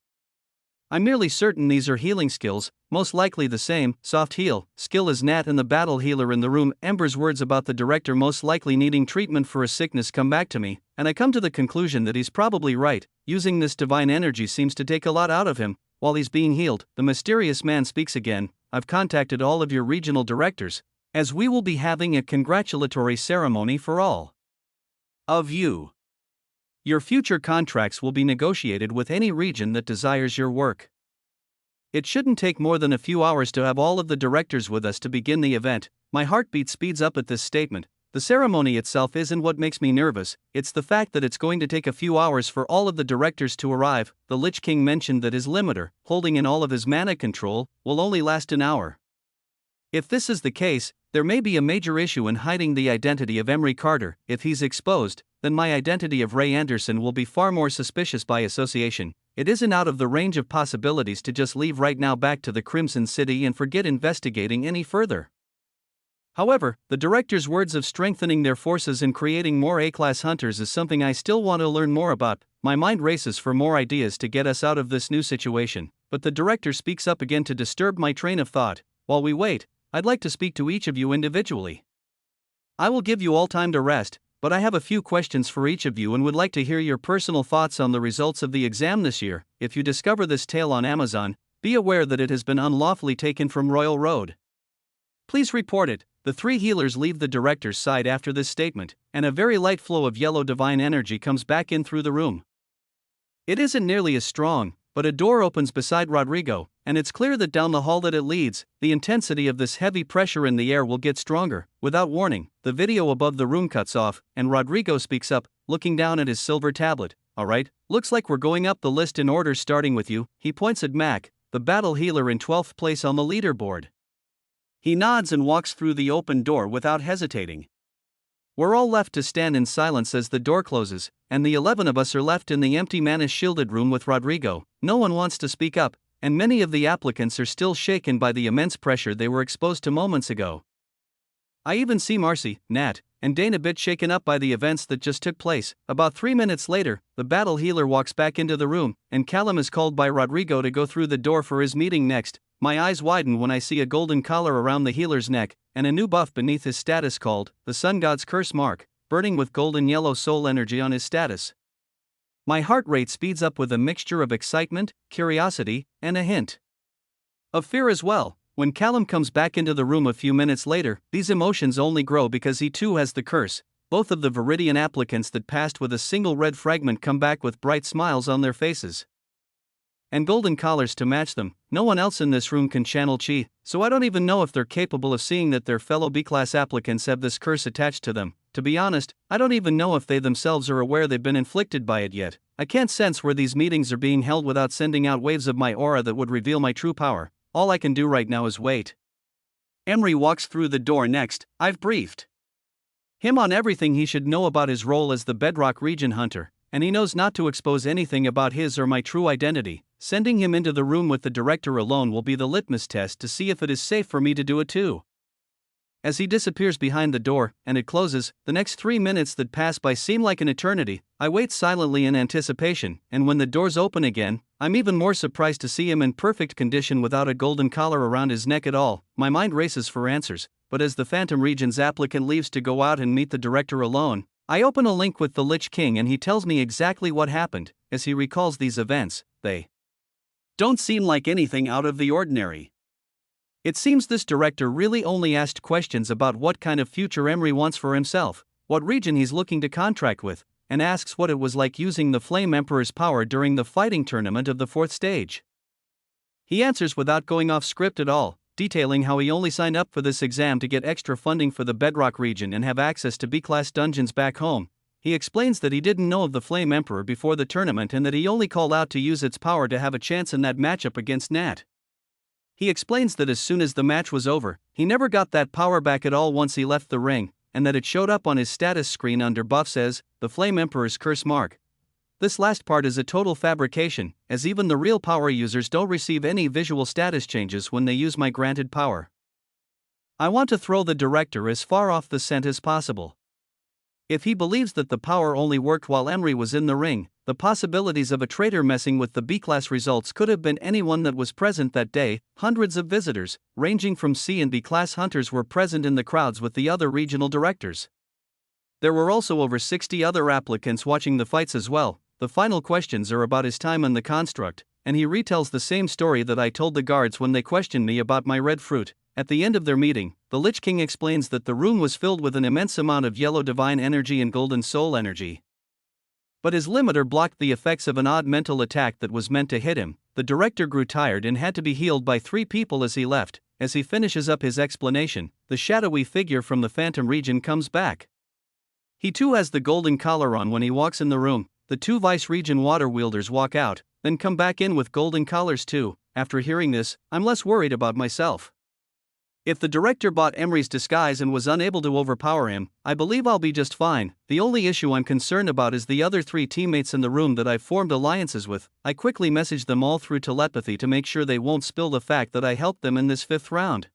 Speaker 1: I'm merely certain these are healing skills, most likely the same, soft heal, skill as Nat and the battle healer in the room. Ember's words about the director most likely needing treatment for a sickness come back to me, and I come to the conclusion that he's probably right. Using this divine energy seems to take a lot out of him. While he's being healed, the mysterious man speaks again. I've contacted all of your regional directors, as we will be having a congratulatory ceremony for all of you. Your future contracts will be negotiated with any region that desires your work. It shouldn't take more than a few hours to have all of the directors with us to begin the event. My heartbeat speeds up at this statement. The ceremony itself isn't what makes me nervous, it's the fact that it's going to take a few hours for all of the directors to arrive. The Lich King mentioned that his limiter, holding in all of his mana control, will only last an hour. If this is the case, there may be a major issue in hiding the identity of Emery Carter. If he's exposed, then my identity of Ray Anderson will be far more suspicious by association. It isn't out of the range of possibilities to just leave right now back to the Crimson City and forget investigating any further. However, the director's words of strengthening their forces and creating more A-class hunters is something I still want to learn more about. My mind races for more ideas to get us out of this new situation, but the director speaks up again to disturb my train of thought. While we wait, I'd like to speak to each of you individually. I will give you all time to rest, but I have a few questions for each of you and would like to hear your personal thoughts on the results of the exam this year. If you discover this tale on Amazon, be aware that it has been unlawfully taken from Royal Road. Please report it. The three healers leave the director's side after this statement, and a very light flow of yellow divine energy comes back in through the room. It isn't nearly as strong, but a door opens beside Rodrigo, and it's clear that down the hall that it leads, the intensity of this heavy pressure in the air will get stronger. Without warning, the video above the room cuts off, and Rodrigo speaks up, looking down at his silver tablet. Alright, looks like we're going up the list in order starting with you. He points at Mac, the battle healer in 12th place on the leaderboard. He nods and walks through the open door without hesitating. We're all left to stand in silence as the door closes, and the 11 of us are left in the empty mana-shielded room with Rodrigo. No one wants to speak up, and many of the applicants are still shaken by the immense pressure they were exposed to moments ago. I even see Marcy, Nat, and Dane a bit shaken up by the events that just took place. About 3 minutes later, the battle healer walks back into the room, and Callum is called by Rodrigo to go through the door for his meeting next. My eyes widen when I see a golden collar around the healer's neck, and a new buff beneath his status called the Sun God's Curse mark, burning with golden yellow soul energy on his status. My heart rate speeds up with a mixture of excitement, curiosity, and a hint of fear as well. When Callum comes back into the room a few minutes later, these emotions only grow because he too has the curse. Both of the Viridian applicants that passed with a single red fragment come back with bright smiles on their faces and golden collars to match them. No one else in this room can channel chi, so I don't even know if they're capable of seeing that their fellow B-class applicants have this curse attached to them. To be honest, I don't even know if they themselves are aware they've been inflicted by it yet. I can't sense where these meetings are being held without sending out waves of my aura that would reveal my true power. All I can do right now is wait. Emery walks through the door next. I've briefed him on everything he should know about his role as the Bedrock Region Hunter, and he knows not to expose anything about his or my true identity. Sending him into the room with the director alone will be the litmus test to see if it is safe for me to do it too. As he disappears behind the door, and it closes, the next 3 minutes that pass by seem like an eternity. I wait silently in anticipation, and when the doors open again, I'm even more surprised to see him in perfect condition without a golden collar around his neck at all. My mind races for answers, but as the Phantom Region's applicant leaves to go out and meet the director alone, I open a link with the Lich King and he tells me exactly what happened. As he recalls these events, they don't seem like anything out of the ordinary. It seems this director really only asked questions about what kind of future Emery wants for himself, what region he's looking to contract with, and asks what it was like using the Flame Emperor's power during the fighting tournament of the 4th stage. He answers without going off script at all, detailing how he only signed up for this exam to get extra funding for the Bedrock region and have access to B-class dungeons back home. He explains that he didn't know of the Flame Emperor before the tournament and that he only called out to use its power to have a chance in that matchup against Nat. He explains that as soon as the match was over, he never got that power back at all once he left the ring, and that it showed up on his status screen under buffs as the Flame Emperor's curse mark. This last part is a total fabrication, as even the real power users don't receive any visual status changes when they use my granted power. I want to throw the director as far off the scent as possible. If he believes that the power only worked while Emery was in the ring, the possibilities of a traitor messing with the B-class results could have been anyone that was present that day. Hundreds of visitors, ranging from C and B-class hunters, were present in the crowds with the other regional directors. There were also over 60 other applicants watching the fights as well. The final questions are about his time in the construct, and he retells the same story that I told the guards when they questioned me about my red fruit. At the end of their meeting, the Lich King explains that the room was filled with an immense amount of yellow divine energy and golden soul energy. But his limiter blocked the effects of an odd mental attack that was meant to hit him. The director grew tired and had to be healed by 3 people as he left. As he finishes up his explanation, the shadowy figure from the Phantom region comes back. He too has the golden collar on when he walks in the room. The 2 Vice region water wielders walk out, then come back in with golden collars too. After hearing this, I'm less worried about myself. If the director bought Emery's disguise and was unable to overpower him, I believe I'll be just fine. The only issue I'm concerned about is the other 3 teammates in the room that I've formed alliances with. I quickly message them all through telepathy to make sure they won't spill the fact that I helped them in this 5th round.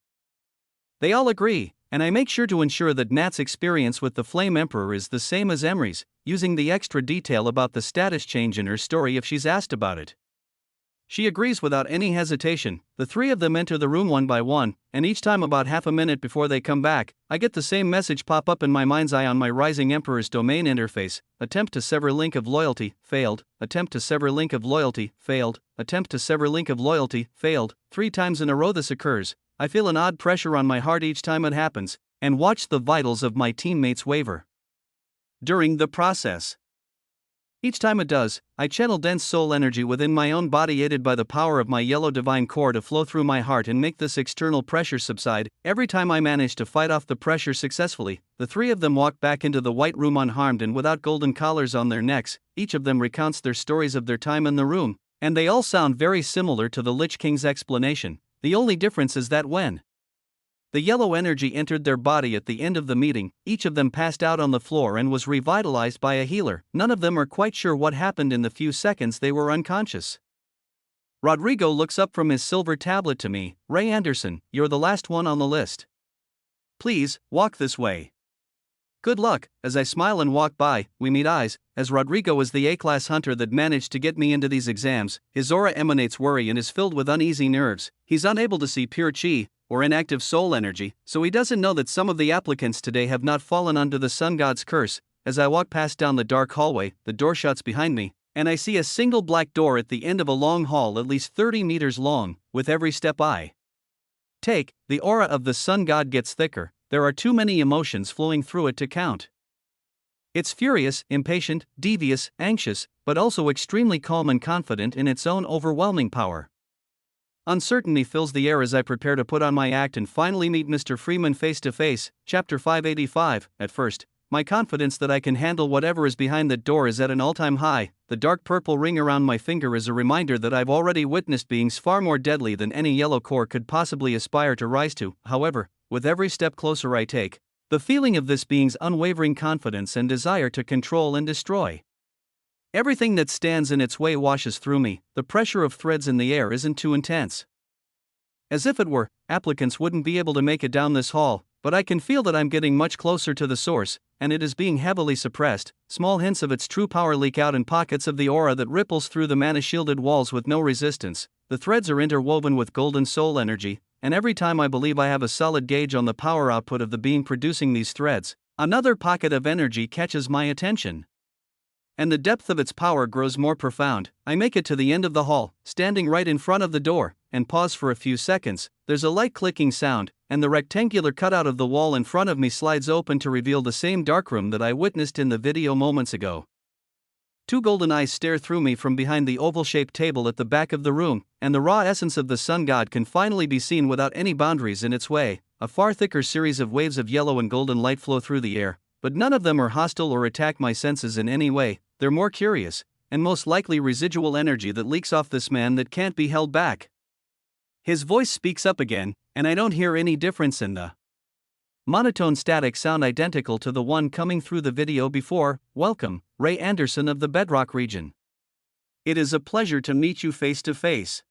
Speaker 1: They all agree, and I make sure to ensure that Nat's experience with the Flame Emperor is the same as Emery's, using the extra detail about the status change in her story if she's asked about it. She agrees without any hesitation. The 3 of them enter the room one by one, and each time about half a minute before they come back, I get the same message pop up in my mind's eye on my Rising Emperor's domain interface. Attempt to sever link of loyalty, failed. Attempt to sever link of loyalty, failed. Attempt to sever link of loyalty, failed. 3 times in a row this occurs. I feel an odd pressure on my heart each time it happens, and watch the vitals of my teammates waver during the process. Each time it does, I channel dense soul energy within my own body, aided by the power of my yellow divine core, to flow through my heart and make this external pressure subside. Every time I manage to fight off the pressure successfully, the 3 of them walk back into the white room unharmed and without golden collars on their necks. Each of them recounts their stories of their time in the room, and they all sound very similar to the Lich King's explanation. The only difference is that when the yellow energy entered their body at the end of the meeting, each of them passed out on the floor and was revitalized by a healer. None of them are quite sure what happened in the few seconds they were unconscious. Rodrigo looks up from his silver tablet to me. Ray Anderson, you're the last one on the list. Please, walk this way. Good luck. As I smile and walk by, we meet eyes, as Rodrigo is the A-class hunter that managed to get me into these exams. His aura emanates worry and is filled with uneasy nerves. He's unable to see pure chi, or inactive soul energy, so he doesn't know that some of the applicants today have not fallen under the sun god's curse. As I walk past down the dark hallway, the door shuts behind me, and I see a single black door at the end of a long hall at least 30 meters long. With every step I take, the aura of the sun god gets thicker. There are too many emotions flowing through it to count. It's furious, impatient, devious, anxious, but also extremely calm and confident in its own overwhelming power. Uncertainty fills the air as I prepare to put on my act and finally meet Mr. Freeman face to face. Chapter 585. At first, my confidence that I can handle whatever is behind that door is at an all-time high. The dark purple ring around my finger is a reminder that I've already witnessed beings far more deadly than any yellow core could possibly aspire to rise to. However, with every step closer I take, the feeling of this being's unwavering confidence and desire to control and destroy everything that stands in its way washes through me. The pressure of threads in the air isn't too intense. As if it were, applicants wouldn't be able to make it down this hall, but I can feel that I'm getting much closer to the source, and it is being heavily suppressed. Small hints of its true power leak out in pockets of the aura that ripples through the mana-shielded walls with no resistance. The threads are interwoven with golden soul energy, and every time I believe I have a solid gauge on the power output of the being producing these threads, another pocket of energy catches my attention, and the depth of its power grows more profound. I make it to the end of the hall, standing right in front of the door, and pause for a few seconds. There's a light clicking sound, and the rectangular cutout of the wall in front of me slides open to reveal the same darkroom that I witnessed in the video moments ago. 2 golden eyes stare through me from behind the oval-shaped table at the back of the room, and the raw essence of the sun god can finally be seen without any boundaries in its way. A far thicker series of waves of yellow and golden light flow through the air, but none of them are hostile or attack my senses in any way. They're more curious, and most likely residual energy that leaks off this man that can't be held back. His voice speaks up again, and I don't hear any difference in the monotone static sound identical to the one coming through the video before. Welcome, Ray Anderson of the Bedrock region. It is a pleasure to meet you face to face.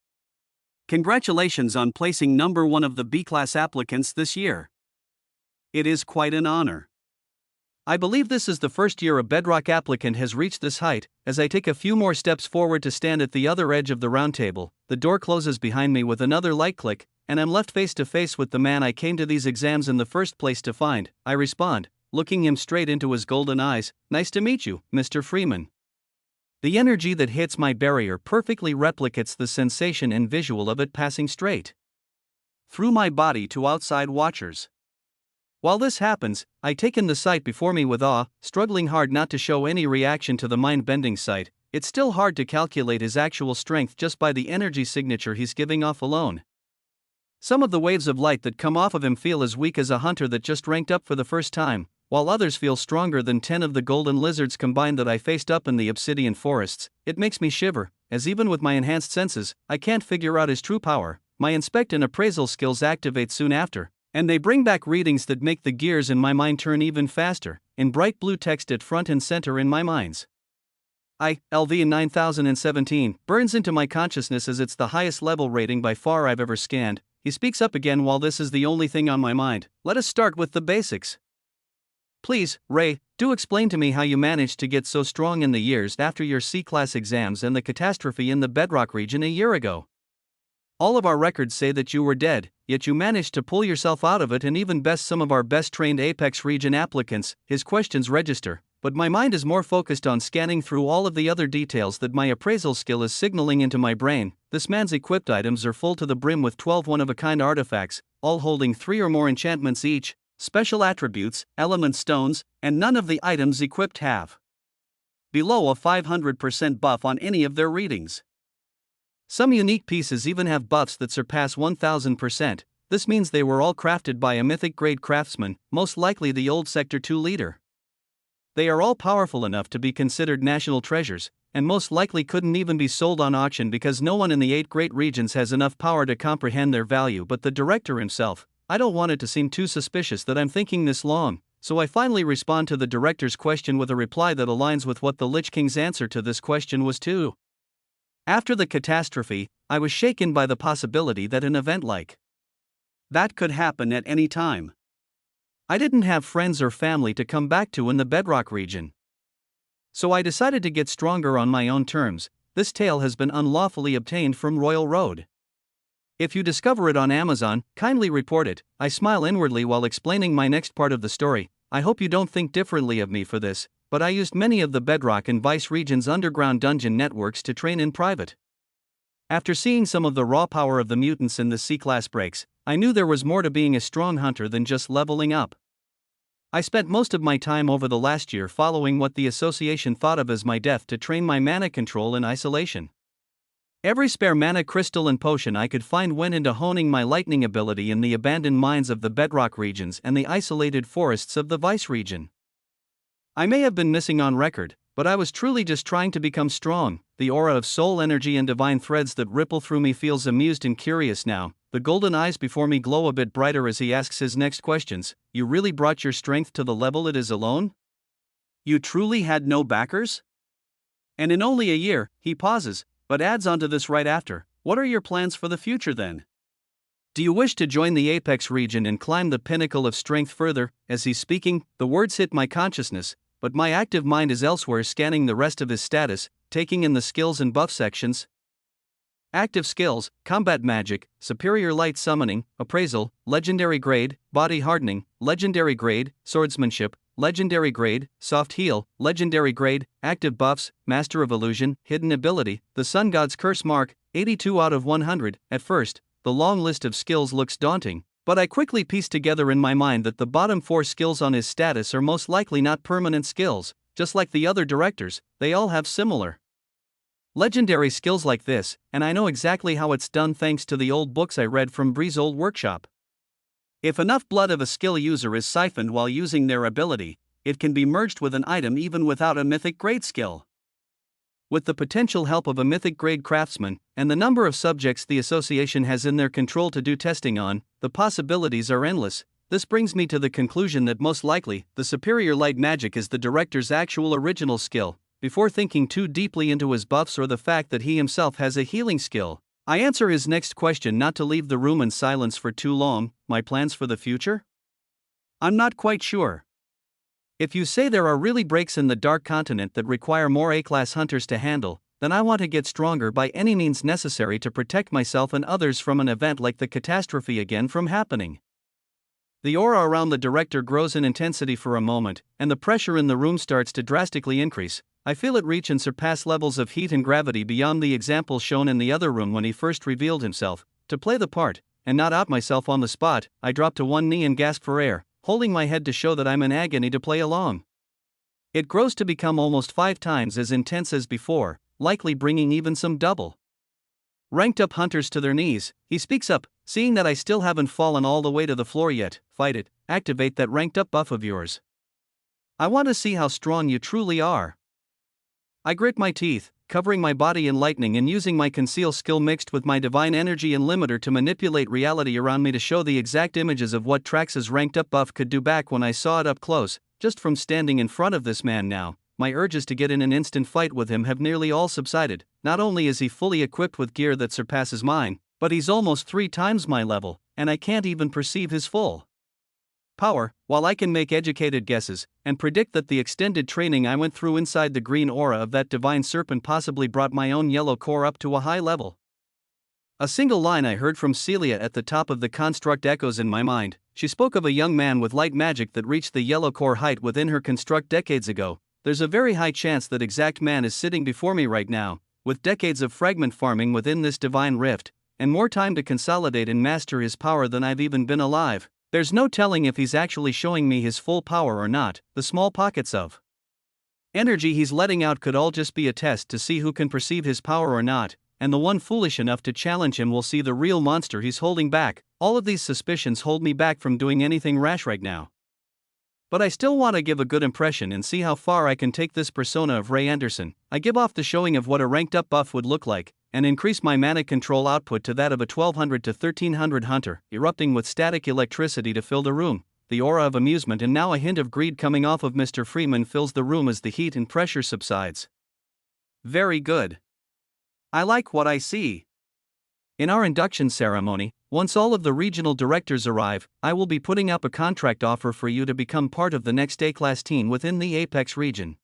Speaker 1: Congratulations on placing number 1 of the B-class applicants this year. It is quite an honor. I believe this is the first year a Bedrock applicant has reached this height. As I take a few more steps forward to stand at the other edge of the round table, the door closes behind me with another light click, and I'm left face to face with the man I came to these exams in the first place to find. I respond, looking him straight into his golden eyes, "Nice to meet you, Mr. Freeman." The energy that hits my barrier perfectly replicates the sensation and visual of it passing straight through my body to outside watchers. While this happens, I take in the sight before me with awe, struggling hard not to show any reaction to the mind-bending sight. It's still hard to calculate his actual strength just by the energy signature he's giving off alone. Some of the waves of light that come off of him feel as weak as a hunter that just ranked up for the first time, while others feel stronger than 10 of the golden lizards combined that I faced up in the obsidian forests. It makes me shiver, as even with my enhanced senses, I can't figure out his true power. My inspect and appraisal skills activate soon after, and they bring back readings that make the gears in my mind turn even faster, in bright blue text at front and center in my mind's LV in 9017 burns into my consciousness as it's the highest level rating by far I've ever scanned. He speaks up again while this is the only thing on my mind. "Let us start with the basics. Please, Ray, do explain to me how you managed to get so strong in the years after your C-class exams and the catastrophe in the Bedrock region a year ago. All of our records say that you were dead, yet you managed to pull yourself out of it and even best some of our best trained Apex region applicants." His questions register, but my mind is more focused on scanning through all of the other details that my appraisal skill is signaling into my brain. This man's equipped items are full to the brim with 12 one-of-a-kind artifacts, all holding 3 or more enchantments each, special attributes, element stones, and none of the items equipped have below a 500% buff on any of their readings. Some unique pieces even have buffs that surpass 1000%. This means they were all crafted by a mythic-grade craftsman, most likely the old Sector 2 leader. They are all powerful enough to be considered national treasures, and most likely couldn't even be sold on auction because no one in the 8 great regions has enough power to comprehend their value but the director himself. I don't want it to seem too suspicious that I'm thinking this long, so I finally respond to the director's question with a reply that aligns with what the Lich King's answer to this question was too. After the catastrophe, I was shaken by the possibility that an event like that could happen at any time. I didn't have friends or family to come back to in the Bedrock region. So I decided to get stronger on my own terms. This tale has been unlawfully obtained from Royal Road. If you discover it on Amazon, kindly report it. I smile inwardly while explaining my next part of the story. I hope you don't think differently of me for this, but I used many of the Bedrock and Vice region's underground dungeon networks to train in private. After seeing some of the raw power of the mutants in the C-class breaks, I knew there was more to being a strong hunter than just leveling up. I spent most of my time over the last year following what the association thought of as my death to train my mana control in isolation. Every spare mana crystal and potion I could find went into honing my lightning ability in the abandoned mines of the Bedrock regions and the isolated forests of the Vice region. I may have been missing on record, but I was truly just trying to become strong. The aura of soul energy and divine threads that ripple through me feels amused and curious now. The golden eyes before me glow a bit brighter as he asks his next questions. "You really brought your strength to the level it is alone? You truly had no backers? And in only a year," he pauses, but adds onto this right after. "What are your plans for the future then? Do you wish to join the Apex region and climb the pinnacle of strength further?" As he's speaking, the words hit my consciousness, but my active mind is elsewhere scanning the rest of his status, taking in the skills and buff sections. Active skills: combat magic, superior light summoning, appraisal, legendary grade, body hardening, legendary grade, swordsmanship, legendary grade, soft heal, legendary grade. Active buffs: master of illusion, hidden ability, the sun god's curse mark, 82 out of 100. At first, the long list of skills looks daunting, but I quickly piece together in my mind that the bottom 4 skills on his status are most likely not permanent skills. Just like the other directors, they all have similar legendary skills like this, and I know exactly how it's done thanks to the old books I read from Bree's old workshop. If enough blood of a skill user is siphoned while using their ability, it can be merged with an item even without a mythic grade skill. With the potential help of a mythic grade craftsman, and the number of subjects the association has in their control to do testing on, the possibilities are endless. This brings me to the conclusion that most likely, the superior light magic is the director's actual original skill. Before thinking too deeply into his buffs or the fact that he himself has a healing skill, I answer his next question not to leave the room in silence for too long. My plans for the future? I'm not quite sure. If you say there are really breaks in the Dark Continent that require more A-class hunters to handle, then I want to get stronger by any means necessary to protect myself and others from an event like the catastrophe again from happening. The aura around the director grows in intensity for a moment, and the pressure in the room starts to drastically increase. I feel it reach and surpass levels of heat and gravity beyond the examples shown in the other room when he first revealed himself. To play the part, and not out myself on the spot, I drop to one knee and gasp for air, holding my head to show that I'm in agony to play along. It grows to become almost 5 times as intense as before, likely bringing even some double ranked up hunters to their knees. He speaks up, seeing that I still haven't fallen all the way to the floor yet. Fight it, activate that ranked up buff of yours. I want to see how strong you truly are. I grit my teeth, covering my body in lightning and using my conceal skill mixed with my divine energy and limiter to manipulate reality around me to show the exact images of what Trax's ranked up buff could do back when I saw it up close. Just from standing in front of this man now, my urges to get in an instant fight with him have nearly all subsided. Not only is he fully equipped with gear that surpasses mine, but he's almost 3 times my level, and I can't even perceive his full power. While I can make educated guesses, and predict that the extended training I went through inside the green aura of that divine serpent possibly brought my own yellow core up to a high level. A single line I heard from Celia at the top of the construct echoes in my mind. She spoke of a young man with light magic that reached the yellow core height within her construct decades ago. There's a very high chance that exact man is sitting before me right now, with decades of fragment farming within this divine rift, and more time to consolidate and master his power than I've even been alive. There's no telling if he's actually showing me his full power or not. The small pockets of energy he's letting out could all just be a test to see who can perceive his power or not, and the one foolish enough to challenge him will see the real monster he's holding back. All of these suspicions hold me back from doing anything rash right now. But I still want to give a good impression and see how far I can take this persona of Ray Anderson. I give off the showing of what a ranked up buff would look like, and increase my mana control output to that of a 1200 to 1300 hunter, erupting with static electricity to fill the room. The aura of amusement and now a hint of greed coming off of Mr. Freeman fills the room as the heat and pressure subsides. Very good. I like what I see. In our induction ceremony, once all of the regional directors arrive, I will be putting up a contract offer for you to become part of the next A-class team within the Apex region.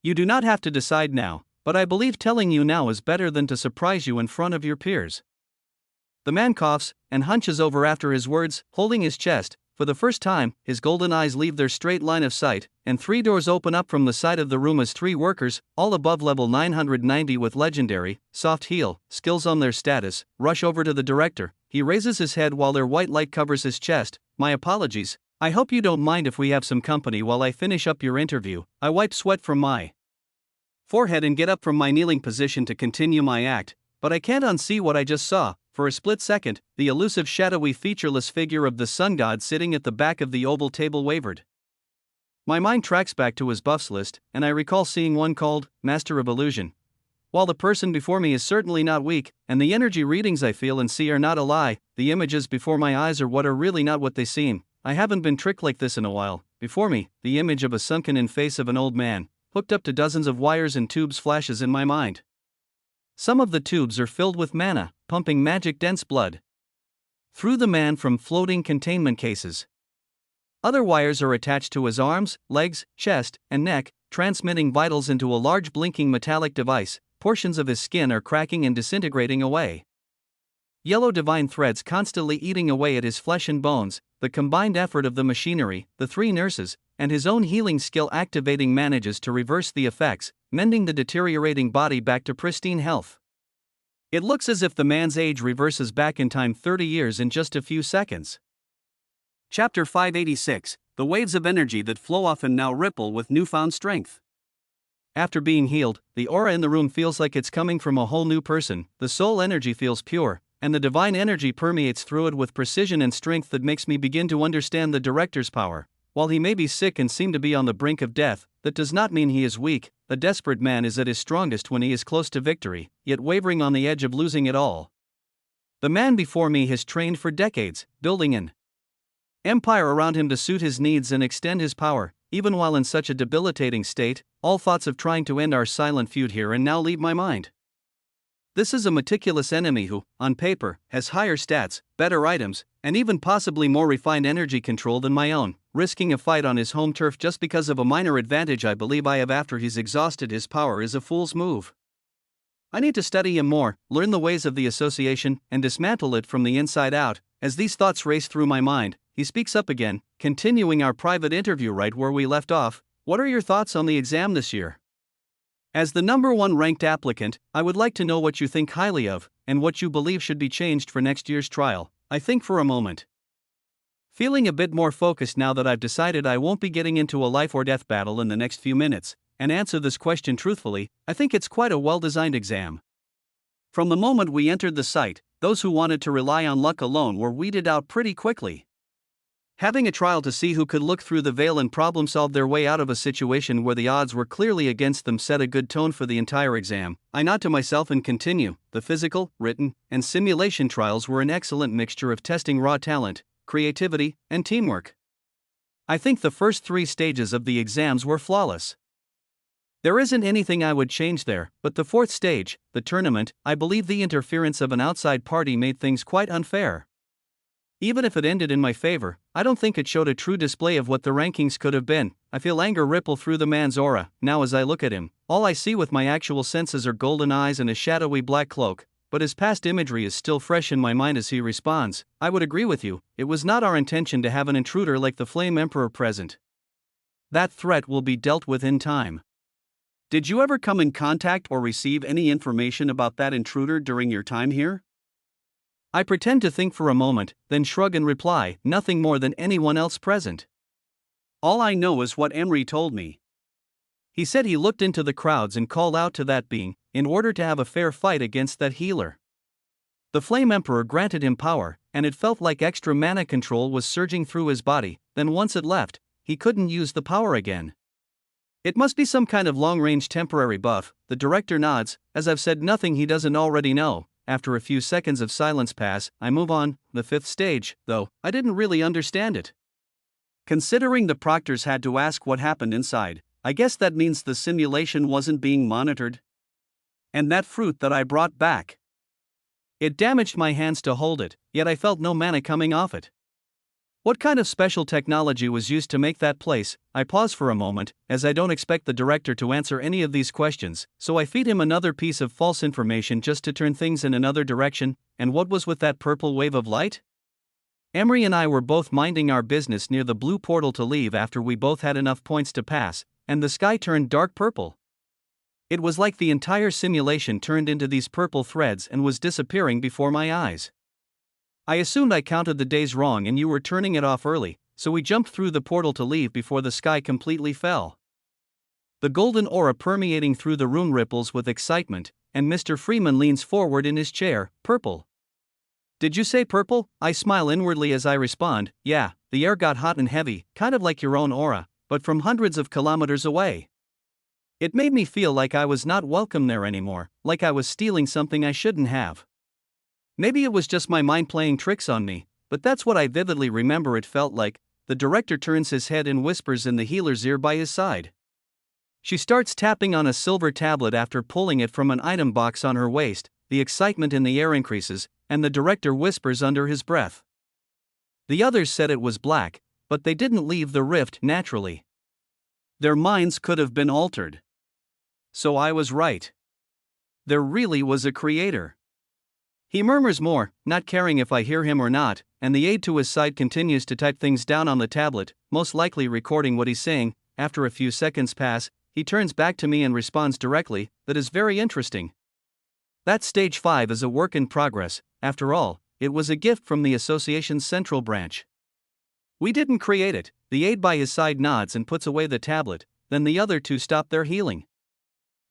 Speaker 1: You do not have to decide now, but I believe telling you now is better than to surprise you in front of your peers. The man coughs and hunches over after his words, holding his chest. For the first time, his golden eyes leave their straight line of sight, and 3 doors open up from the side of the room as 3 workers, all above level 990 with legendary, soft heal, skills on their status, rush over to the director. He raises his head while their white light covers his chest. My apologies. I hope you don't mind if we have some company while I finish up your interview. I wipe sweat from my forehead and get up from my kneeling position to continue my act, but I can't unsee what I just saw. For a split second, the elusive shadowy featureless figure of the sun god sitting at the back of the oval table wavered. My mind tracks back to his buffs list, and I recall seeing one called Master of Illusion. While the person before me is certainly not weak, and the energy readings I feel and see are not a lie, the images before my eyes are what are really not what they seem. I haven't been tricked like this in a while. Before me, the image of a sunken-in face of an old man, hooked up to dozens of wires and tubes flashes in my mind. Some of the tubes are filled with mana, pumping magic-dense blood through the man from floating containment cases. Other wires are attached to his arms, legs, chest, and neck, transmitting vitals into a large blinking metallic device. Portions of his skin are cracking and disintegrating away. Yellow divine threads constantly eating away at his flesh and bones. The combined effort of the machinery, the 3 nurses, and his own healing skill activating manages to reverse the effects, mending the deteriorating body back to pristine health. It looks as if the man's age reverses back in time 30 years in just a few seconds. Chapter 586, The Waves of Energy That Flow Off and Now Ripple with Newfound Strength. After being healed, the aura in the room feels like it's coming from a whole new person. The soul energy feels pure, and the divine energy permeates through it with precision and strength that makes me begin to understand the director's power. While he may be sick and seem to be on the brink of death, that does not mean he is weak. A desperate man is at his strongest when he is close to victory, yet wavering on the edge of losing it all. The man before me has trained for decades, building an empire around him to suit his needs and extend his power. Even while in such a debilitating state, all thoughts of trying to end our silent feud here and now leave my mind. This is a meticulous enemy who, on paper, has higher stats, better items, and even possibly more refined energy control than my own, risking a fight on his home turf just because of a minor advantage I believe I have after he's exhausted his power is a fool's move. I need to study him more, learn the ways of the association, and dismantle it from the inside out. As these thoughts race through my mind, he speaks up again, continuing our private interview right where we left off. What are your thoughts on the exam this year? As the #1 ranked applicant, I would like to know what you think highly of, and what you believe should be changed for next year's trial. I think for a moment. Feeling a bit more focused now that I've decided I won't be getting into a life or death battle in the next few minutes, and answer this question truthfully, I think it's quite a well-designed exam. From the moment we entered the site, those who wanted to rely on luck alone were weeded out pretty quickly. Having a trial to see who could look through the veil and problem-solve their way out of a situation where the odds were clearly against them set a good tone for the entire exam. I nod to myself and continue. The physical, written, and simulation trials were an excellent mixture of testing raw talent, creativity, and teamwork. I think the first 3 stages of the exams were flawless. There isn't anything I would change there, but the 4th stage, the tournament, I believe the interference of an outside party made things quite unfair. Even if it ended in my favor, I don't think it showed a true display of what the rankings could have been. I feel anger ripple through the man's aura. Now as I look at him, all I see with my actual senses are golden eyes and a shadowy black cloak, but his past imagery is still fresh in my mind as he responds. I would agree with you, it was not our intention to have an intruder like the Flame Emperor present. That threat will be dealt with in time. Did you ever come in contact or receive any information about that intruder during your time here? I pretend to think for a moment, then shrug and reply, nothing more than anyone else present. All I know is what Emery told me. He said he looked into the crowds and called out to that being, in order to have a fair fight against that healer. The Flame Emperor granted him power, and it felt like extra mana control was surging through his body, then once it left, he couldn't use the power again. It must be some kind of long-range temporary buff. The director nods, as I've said nothing he doesn't already know. After a few seconds of silence pass, I move on. The 5th stage, though, I didn't really understand it. Considering the proctors had to ask what happened inside, I guess that means the simulation wasn't being monitored. And that fruit that I brought back. It damaged my hands to hold it, yet I felt no mana coming off it. What kind of special technology was used to make that place? I pause for a moment, as I don't expect the director to answer any of these questions, so I feed him another piece of false information just to turn things in another direction. And what was with that purple wave of light? Emery and I were both minding our business near the blue portal to leave after we both had enough points to pass, and the sky turned dark purple. It was like the entire simulation turned into these purple threads and was disappearing before my eyes. I assumed I counted the days wrong and you were turning it off early, so we jumped through the portal to leave before the sky completely fell. The golden aura permeating through the room ripples with excitement, and Mr. Freeman leans forward in his chair. Purple. Did you say purple? I smile inwardly as I respond, yeah, the air got hot and heavy, kind of like your own aura, but from hundreds of kilometers away. It made me feel like I was not welcome there anymore, like I was stealing something I shouldn't have. Maybe it was just my mind playing tricks on me, but that's what I vividly remember it felt like. The director turns his head and whispers in the healer's ear by his side. She starts tapping on a silver tablet after pulling it from an item box on her waist. The excitement in the air increases, and the director whispers under his breath. The others said it was black, but they didn't leave the rift naturally. Their minds could have been altered. So I was right. There really was a creator. He murmurs more, not caring if I hear him or not, and the aide to his side continues to type things down on the tablet, most likely recording what he's saying. After a few seconds pass, he turns back to me and responds directly, that is very interesting. That stage 5 is a work in progress. After all, it was a gift from the association's central branch. We didn't create it. The aide by his side nods and puts away the tablet, then the other two stop their healing.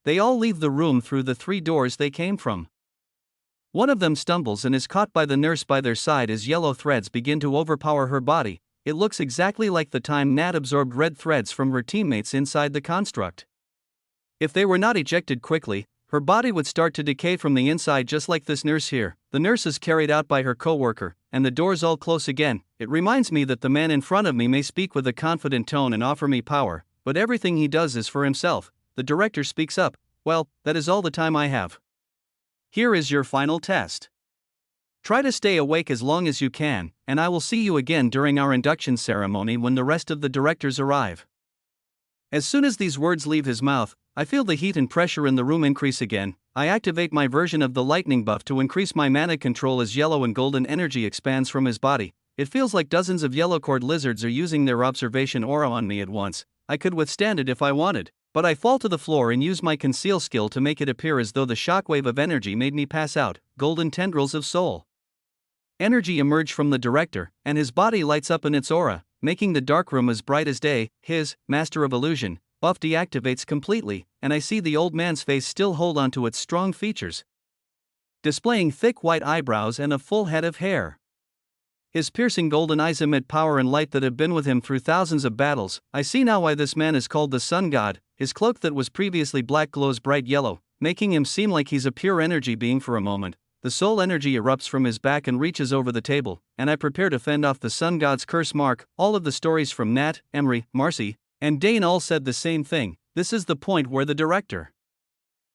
Speaker 1: They all leave the room through the 3 doors they came from. One of them stumbles and is caught by the nurse by their side as yellow threads begin to overpower her body. It looks exactly like the time Nat absorbed red threads from her teammates inside the construct. If they were not ejected quickly, her body would start to decay from the inside just like this nurse here. The nurse is carried out by her co-worker, and the doors all close again. It reminds me that the man in front of me may speak with a confident tone and offer me power, but everything he does is for himself. The director speaks up. Well, that is all the time I have. Here is your final test. Try to stay awake as long as you can, and I will see you again during our induction ceremony when the rest of the directors arrive. As soon as these words leave his mouth, I feel the heat and pressure in the room increase again. I activate my version of the lightning buff to increase my mana control as yellow and golden energy expands from his body. It feels like dozens of yellow-cored lizards are using their observation aura on me at once. I could withstand it if I wanted, but I fall to the floor and use my conceal skill to make it appear as though the shockwave of energy made me pass out. Golden tendrils of soul energy emerge from the director, and his body lights up in its aura, making the dark room as bright as day. His Master of Illusion buff deactivates completely, and I see the old man's face still hold on to its strong features, displaying thick white eyebrows and a full head of hair. His piercing golden eyes emit power and light that have been with him through thousands of battles. I see now why this man is called the Sun God. His cloak that was previously black glows bright yellow, making him seem like he's a pure energy being for a moment. The soul energy erupts from his back and reaches over the table, and I prepare to fend off the Sun God's curse mark. All of the stories from Nat, Emery, Marcy, and Dane all said the same thing. This is the point where the director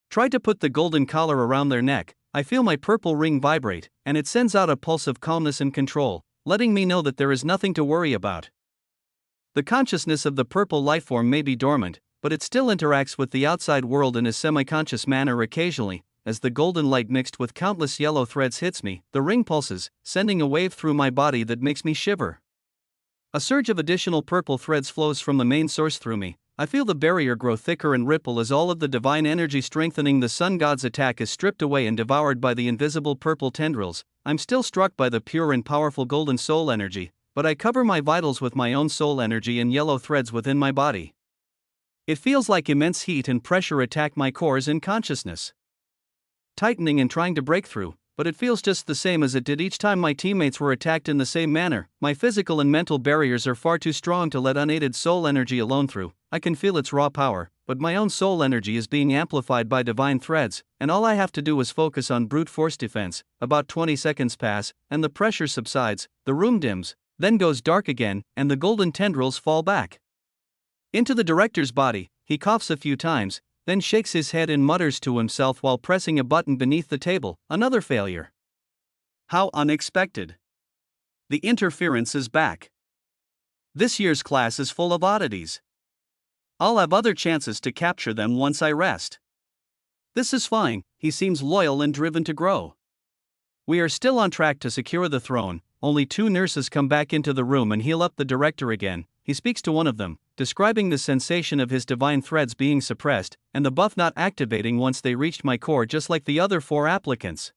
Speaker 1: tried to put the golden collar around their neck. I feel my purple ring vibrate, and it sends out a pulse of calmness and control, letting me know that there is nothing to worry about. The consciousness of the purple lifeform may be dormant, but it still interacts with the outside world in a semi-conscious manner occasionally. As the golden light mixed with countless yellow threads hits me, the ring pulses, sending a wave through my body that makes me shiver. A surge of additional purple threads flows from the main source through me. I feel the barrier grow thicker and ripple as all of the divine energy strengthening the Sun God's attack is stripped away and devoured by the invisible purple tendrils. I'm still struck by the pure and powerful golden soul energy, but I cover my vitals with my own soul energy and yellow threads within my body. It feels like immense heat and pressure attack my cores and consciousness, tightening and trying to break through, but it feels just the same as it did each time my teammates were attacked in the same manner. My physical and mental barriers are far too strong to let unaided soul energy alone through. I can feel its raw power, but my own soul energy is being amplified by divine threads, and all I have to do is focus on brute force defense. About 20 seconds pass, and the pressure subsides, the room dims, then goes dark again, and the golden tendrils fall back into the director's body. He coughs a few times, then shakes his head and mutters to himself while pressing a button beneath the table. Another failure. How unexpected. The interference is back. This year's class is full of oddities. I'll have other chances to capture them once I rest. This is fine, he seems loyal and driven to grow. We are still on track to secure the throne. Only 2 nurses come back into the room and heal up the director again. He speaks to one of them, describing the sensation of his divine threads being suppressed, and the buff not activating once they reached my core just like the other 4 applicants.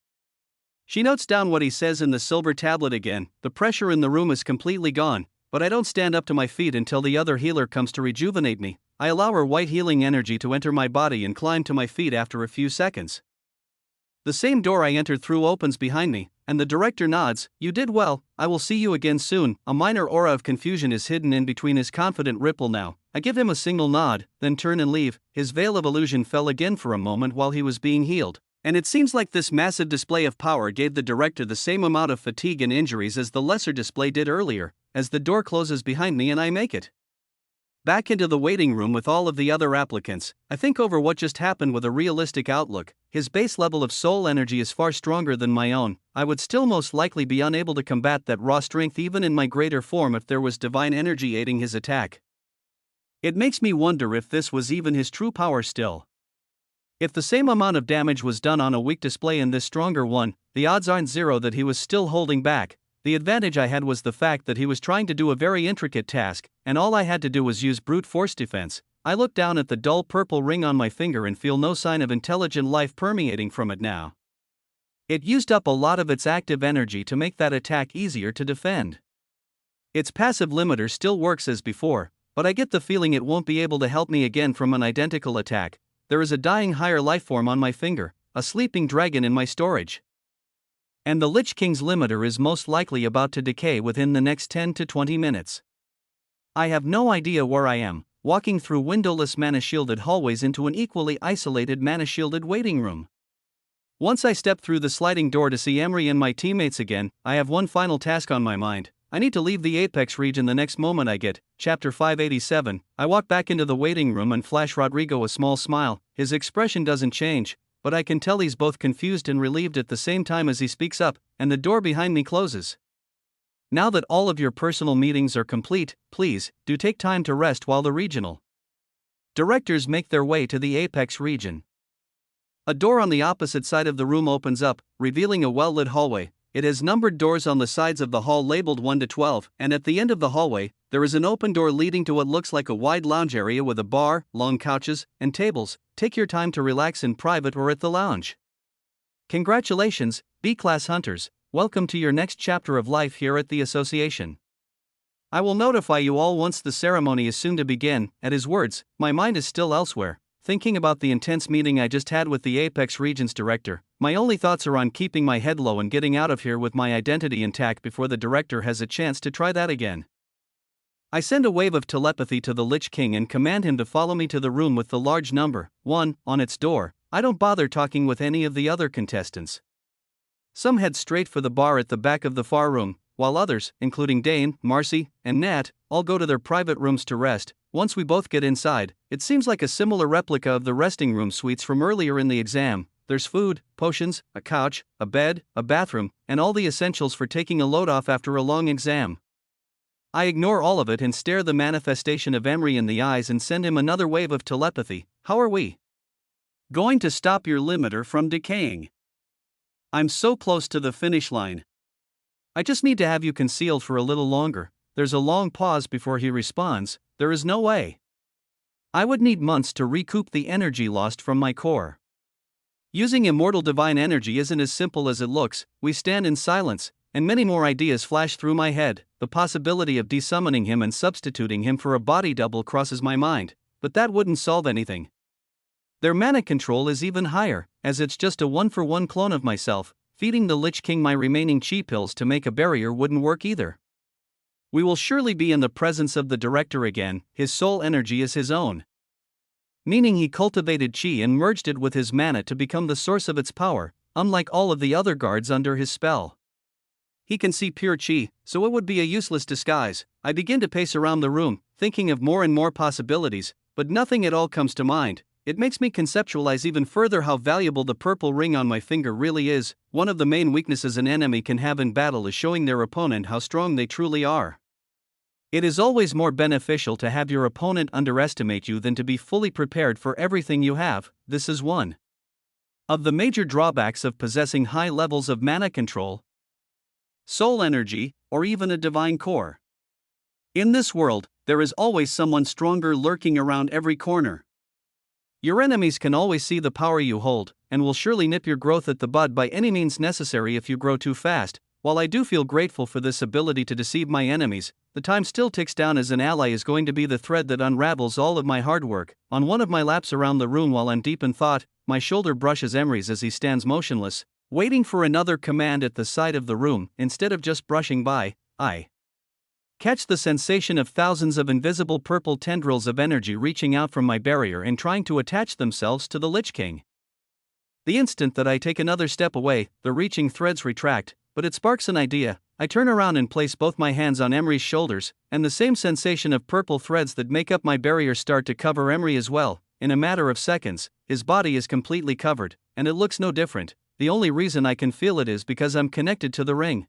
Speaker 1: She notes down what he says in the silver tablet again. The pressure in the room is completely gone, but I don't stand up to my feet until the other healer comes to rejuvenate me. I allow her white healing energy to enter my body and climb to my feet after a few seconds. The same door I entered through opens behind me, and the director nods. You did well, I will see you again soon. A minor aura of confusion is hidden in between his confident ripple now. I give him a single nod, then turn and leave. His veil of illusion fell again for a moment while he was being healed, and it seems like this massive display of power gave the director the same amount of fatigue and injuries as the lesser display did earlier. As the door closes behind me and I make it back into the waiting room with all of the other applicants, I think over what just happened with a realistic outlook. His base level of soul energy is far stronger than my own. I would still most likely be unable to combat that raw strength even in my greater form if there was divine energy aiding his attack. It makes me wonder if this was even his true power still. If the same amount of damage was done on a weak display in this stronger one, the odds aren't zero that he was still holding back. The advantage I had was the fact that he was trying to do a very intricate task, and all I had to do was use brute force defense. I look down at the dull purple ring on my finger and feel no sign of intelligent life permeating from it now. It used up a lot of its active energy to make that attack easier to defend. Its passive limiter still works as before, but I get the feeling it won't be able to help me again from an identical attack. There is a dying higher lifeform on my finger, a sleeping dragon in my storage. And the Lich King's limiter is most likely about to decay within the next 10 to 20 minutes. I have no idea where I am, walking through windowless mana-shielded hallways into an equally isolated mana-shielded waiting room. Once I step through the sliding door to see Emery and my teammates again, I have one final task on my mind. I need to leave the Apex region the next moment I get. Chapter 587. I walk back into the waiting room and flash Rodrigo a small smile. His expression doesn't change, but I can tell he's both confused and relieved at the same time as he speaks up, and the door behind me closes. Now that all of your personal meetings are complete, please, do take time to rest while the regional directors make their way to the apex region. A door on the opposite side of the room opens up, revealing a well-lit hallway. It has numbered doors on the sides of the hall labeled 1 to 12, and at the end of the hallway, there is an open door leading to what looks like a wide lounge area with a bar, long couches, and tables. Take your time to relax in private or at the lounge. Congratulations, B-Class Hunters, welcome to your next chapter of life here at the Association. I will notify you all once the ceremony is soon to begin. At his words, my mind is still elsewhere, thinking about the intense meeting I just had with the Apex Region's director. My only thoughts are on keeping my head low and getting out of here with my identity intact before the director has a chance to try that again. I send a wave of telepathy to the Lich King and command him to follow me to the room with the large number 1 on its door. I don't bother talking with any of the other contestants. Some head straight for the bar at the back of the far room, while others, including Dane, Marcy, and Nat, all go to their private rooms to rest. Once we both get inside, it seems like a similar replica of the resting room suites from earlier in the exam. There's food, potions, a couch, a bed, a bathroom, and all the essentials for taking a load off after a long exam. I ignore all of it and stare the manifestation of Emery in the eyes and send him another wave of telepathy. How are we going to stop your limiter from decaying? I'm so close to the finish line. I just need to have you concealed for a little longer. There's a long pause before he responds. There is no way. I would need months to recoup the energy lost from my core. Using immortal divine energy isn't as simple as it looks. We stand in silence, and many more ideas flash through my head. The possibility of desummoning him and substituting him for a body double crosses my mind, but that wouldn't solve anything. Their mana control is even higher, as it's just a 1-for-1 clone of myself. Feeding the Lich King my remaining chi pills to make a barrier wouldn't work either. We will surely be in the presence of the director again. His soul energy is his own, meaning he cultivated chi and merged it with his mana to become the source of its power, unlike all of the other guards under his spell. He can see pure chi, so it would be a useless disguise. I begin to pace around the room, thinking of more and more possibilities, but nothing at all comes to mind. It makes me conceptualize even further how valuable the purple ring on my finger really is. One of the main weaknesses an enemy can have in battle is showing their opponent how strong they truly are. It is always more beneficial to have your opponent underestimate you than to be fully prepared for everything you have. This is one of the major drawbacks of possessing high levels of mana control, soul energy, or even a divine core. In this world, there is always someone stronger lurking around every corner. Your enemies can always see the power you hold, and will surely nip your growth at the bud by any means necessary if you grow too fast. While I do feel grateful for this ability to deceive my enemies, the time still ticks down as an ally is going to be the thread that unravels all of my hard work. On one of my laps around the room while I'm deep in thought, my shoulder brushes Emery's as he stands motionless, waiting for another command at the side of the room. Instead of just brushing by, I catch the sensation of thousands of invisible purple tendrils of energy reaching out from my barrier and trying to attach themselves to the Lich King. The instant that I take another step away, the reaching threads retract, but it sparks an idea. I turn around and place both my hands on Emery's shoulders, and the same sensation of purple threads that make up my barrier start to cover Emery as well. In a matter of seconds, his body is completely covered, and it looks no different. The only reason I can feel it is because I'm connected to the ring.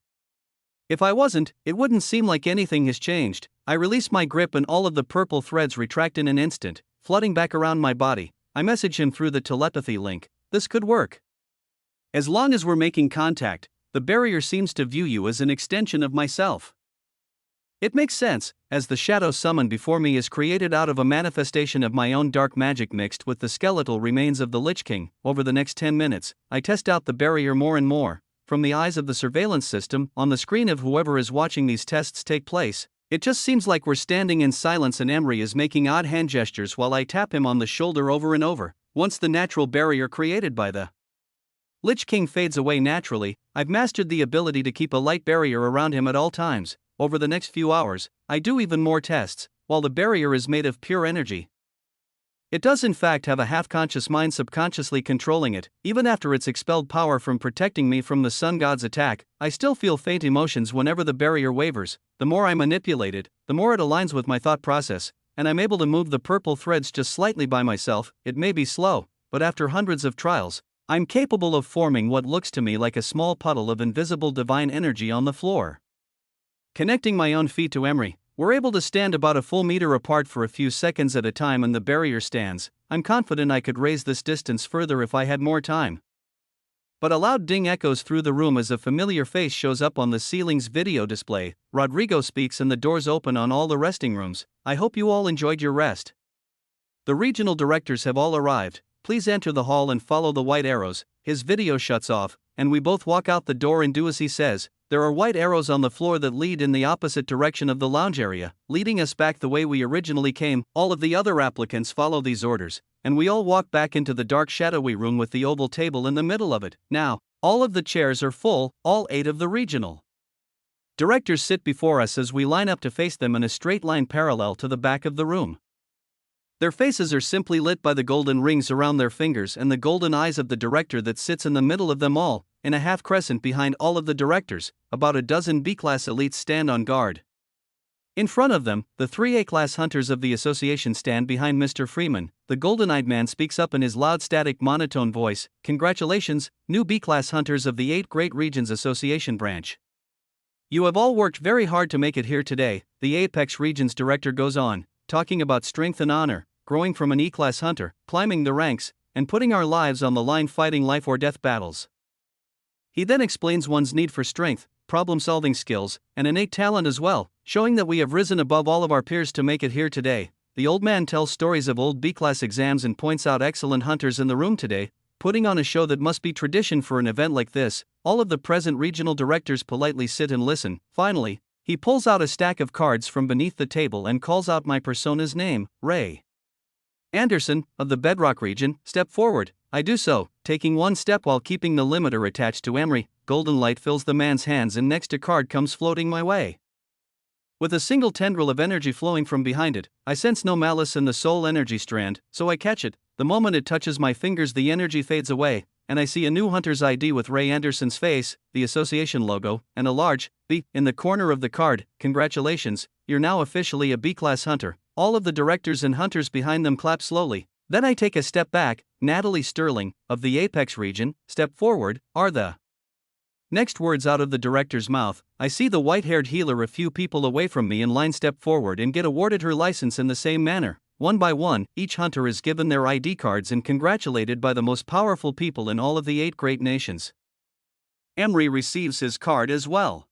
Speaker 1: If I wasn't, it wouldn't seem like anything has changed. I release my grip and all of the purple threads retract in an instant, flooding back around my body. I message him through the telepathy link. This could work. As long as we're making contact, the barrier seems to view you as an extension of myself. It makes sense, as the shadow summoned before me is created out of a manifestation of my own dark magic mixed with the skeletal remains of the Lich King. Over the next 10 minutes, I test out the barrier more and more. From the eyes of the surveillance system, on the screen of whoever is watching these tests take place, it just seems like we're standing in silence and Emery is making odd hand gestures while I tap him on the shoulder over and over. Once the natural barrier created by the Lich King fades away naturally, I've mastered the ability to keep a light barrier around him at all times. Over the next few hours, I do even more tests, while the barrier is made of pure energy. It does in fact have a half-conscious mind subconsciously controlling it. Even after it's expelled power from protecting me from the sun god's attack, I still feel faint emotions whenever the barrier wavers. The more I manipulate it, the more it aligns with my thought process, and I'm able to move the purple threads just slightly by myself. It may be slow, but after hundreds of trials, I'm capable of forming what looks to me like a small puddle of invisible divine energy on the floor. Connecting my own feet to Emery, we're able to stand about a full meter apart for a few seconds at a time and the barrier stands. I'm confident I could raise this distance further if I had more time. But a loud ding echoes through the room as a familiar face shows up on the ceiling's video display. Rodrigo speaks and the doors open on all the resting rooms. I hope you all enjoyed your rest. The regional directors have all arrived. Please enter the hall and follow the white arrows. His video shuts off, and we both walk out the door and do as he says. There are white arrows on the floor that lead in the opposite direction of the lounge area, leading us back the way we originally came. All of the other applicants follow these orders, and we all walk back into the dark shadowy room with the oval table in the middle of it. Now, all of the chairs are full, all 8 of the regional directors sit before us as we line up to face them in a straight line parallel to the back of the room. Their faces are simply lit by the golden rings around their fingers and the golden eyes of the director that sits in the middle of them all, in a half crescent behind all of the directors. About a dozen B-class elites stand on guard. In front of them, the 3 A-class hunters of the association stand behind Mr. Freeman. The golden-eyed man speaks up in his loud static monotone voice. Congratulations, new B-class hunters of the 8 Great Regions Association branch. You have all worked very hard to make it here today, the Apex Regions director goes on, talking about strength and honor, growing from an E-class hunter, climbing the ranks, and putting our lives on the line fighting life or death battles. He then explains one's need for strength, problem-solving skills, and innate talent as well, showing that we have risen above all of our peers to make it here today. The old man tells stories of old B-class exams and points out excellent hunters in the room today, putting on a show that must be tradition for an event like this. All of the present regional directors politely sit and listen. Finally, he pulls out a stack of cards from beneath the table and calls out my persona's name, Ray Anderson, of the Bedrock region. Step forward. I do so, taking one step while keeping the limiter attached to Emery. Golden light fills the man's hands and next a card comes floating my way. With a single tendril of energy flowing from behind it, I sense no malice in the soul energy strand, so I catch it. The moment it touches my fingers the energy fades away, and I see a new hunter's ID with Ray Anderson's face, the association logo, and a large B in the corner of the card. Congratulations, you're now officially a B-class hunter. All of the directors and hunters behind them clap slowly. Then I take a step back. Natalie Sterling, of the Apex region, step forward, are the next words out of the director's mouth. I see the white-haired healer a few people away from me in line step forward and get awarded her license in the same manner. One by one, each hunter is given their ID cards and congratulated by the most powerful people in all of the 8 great nations. Emery receives his card as well.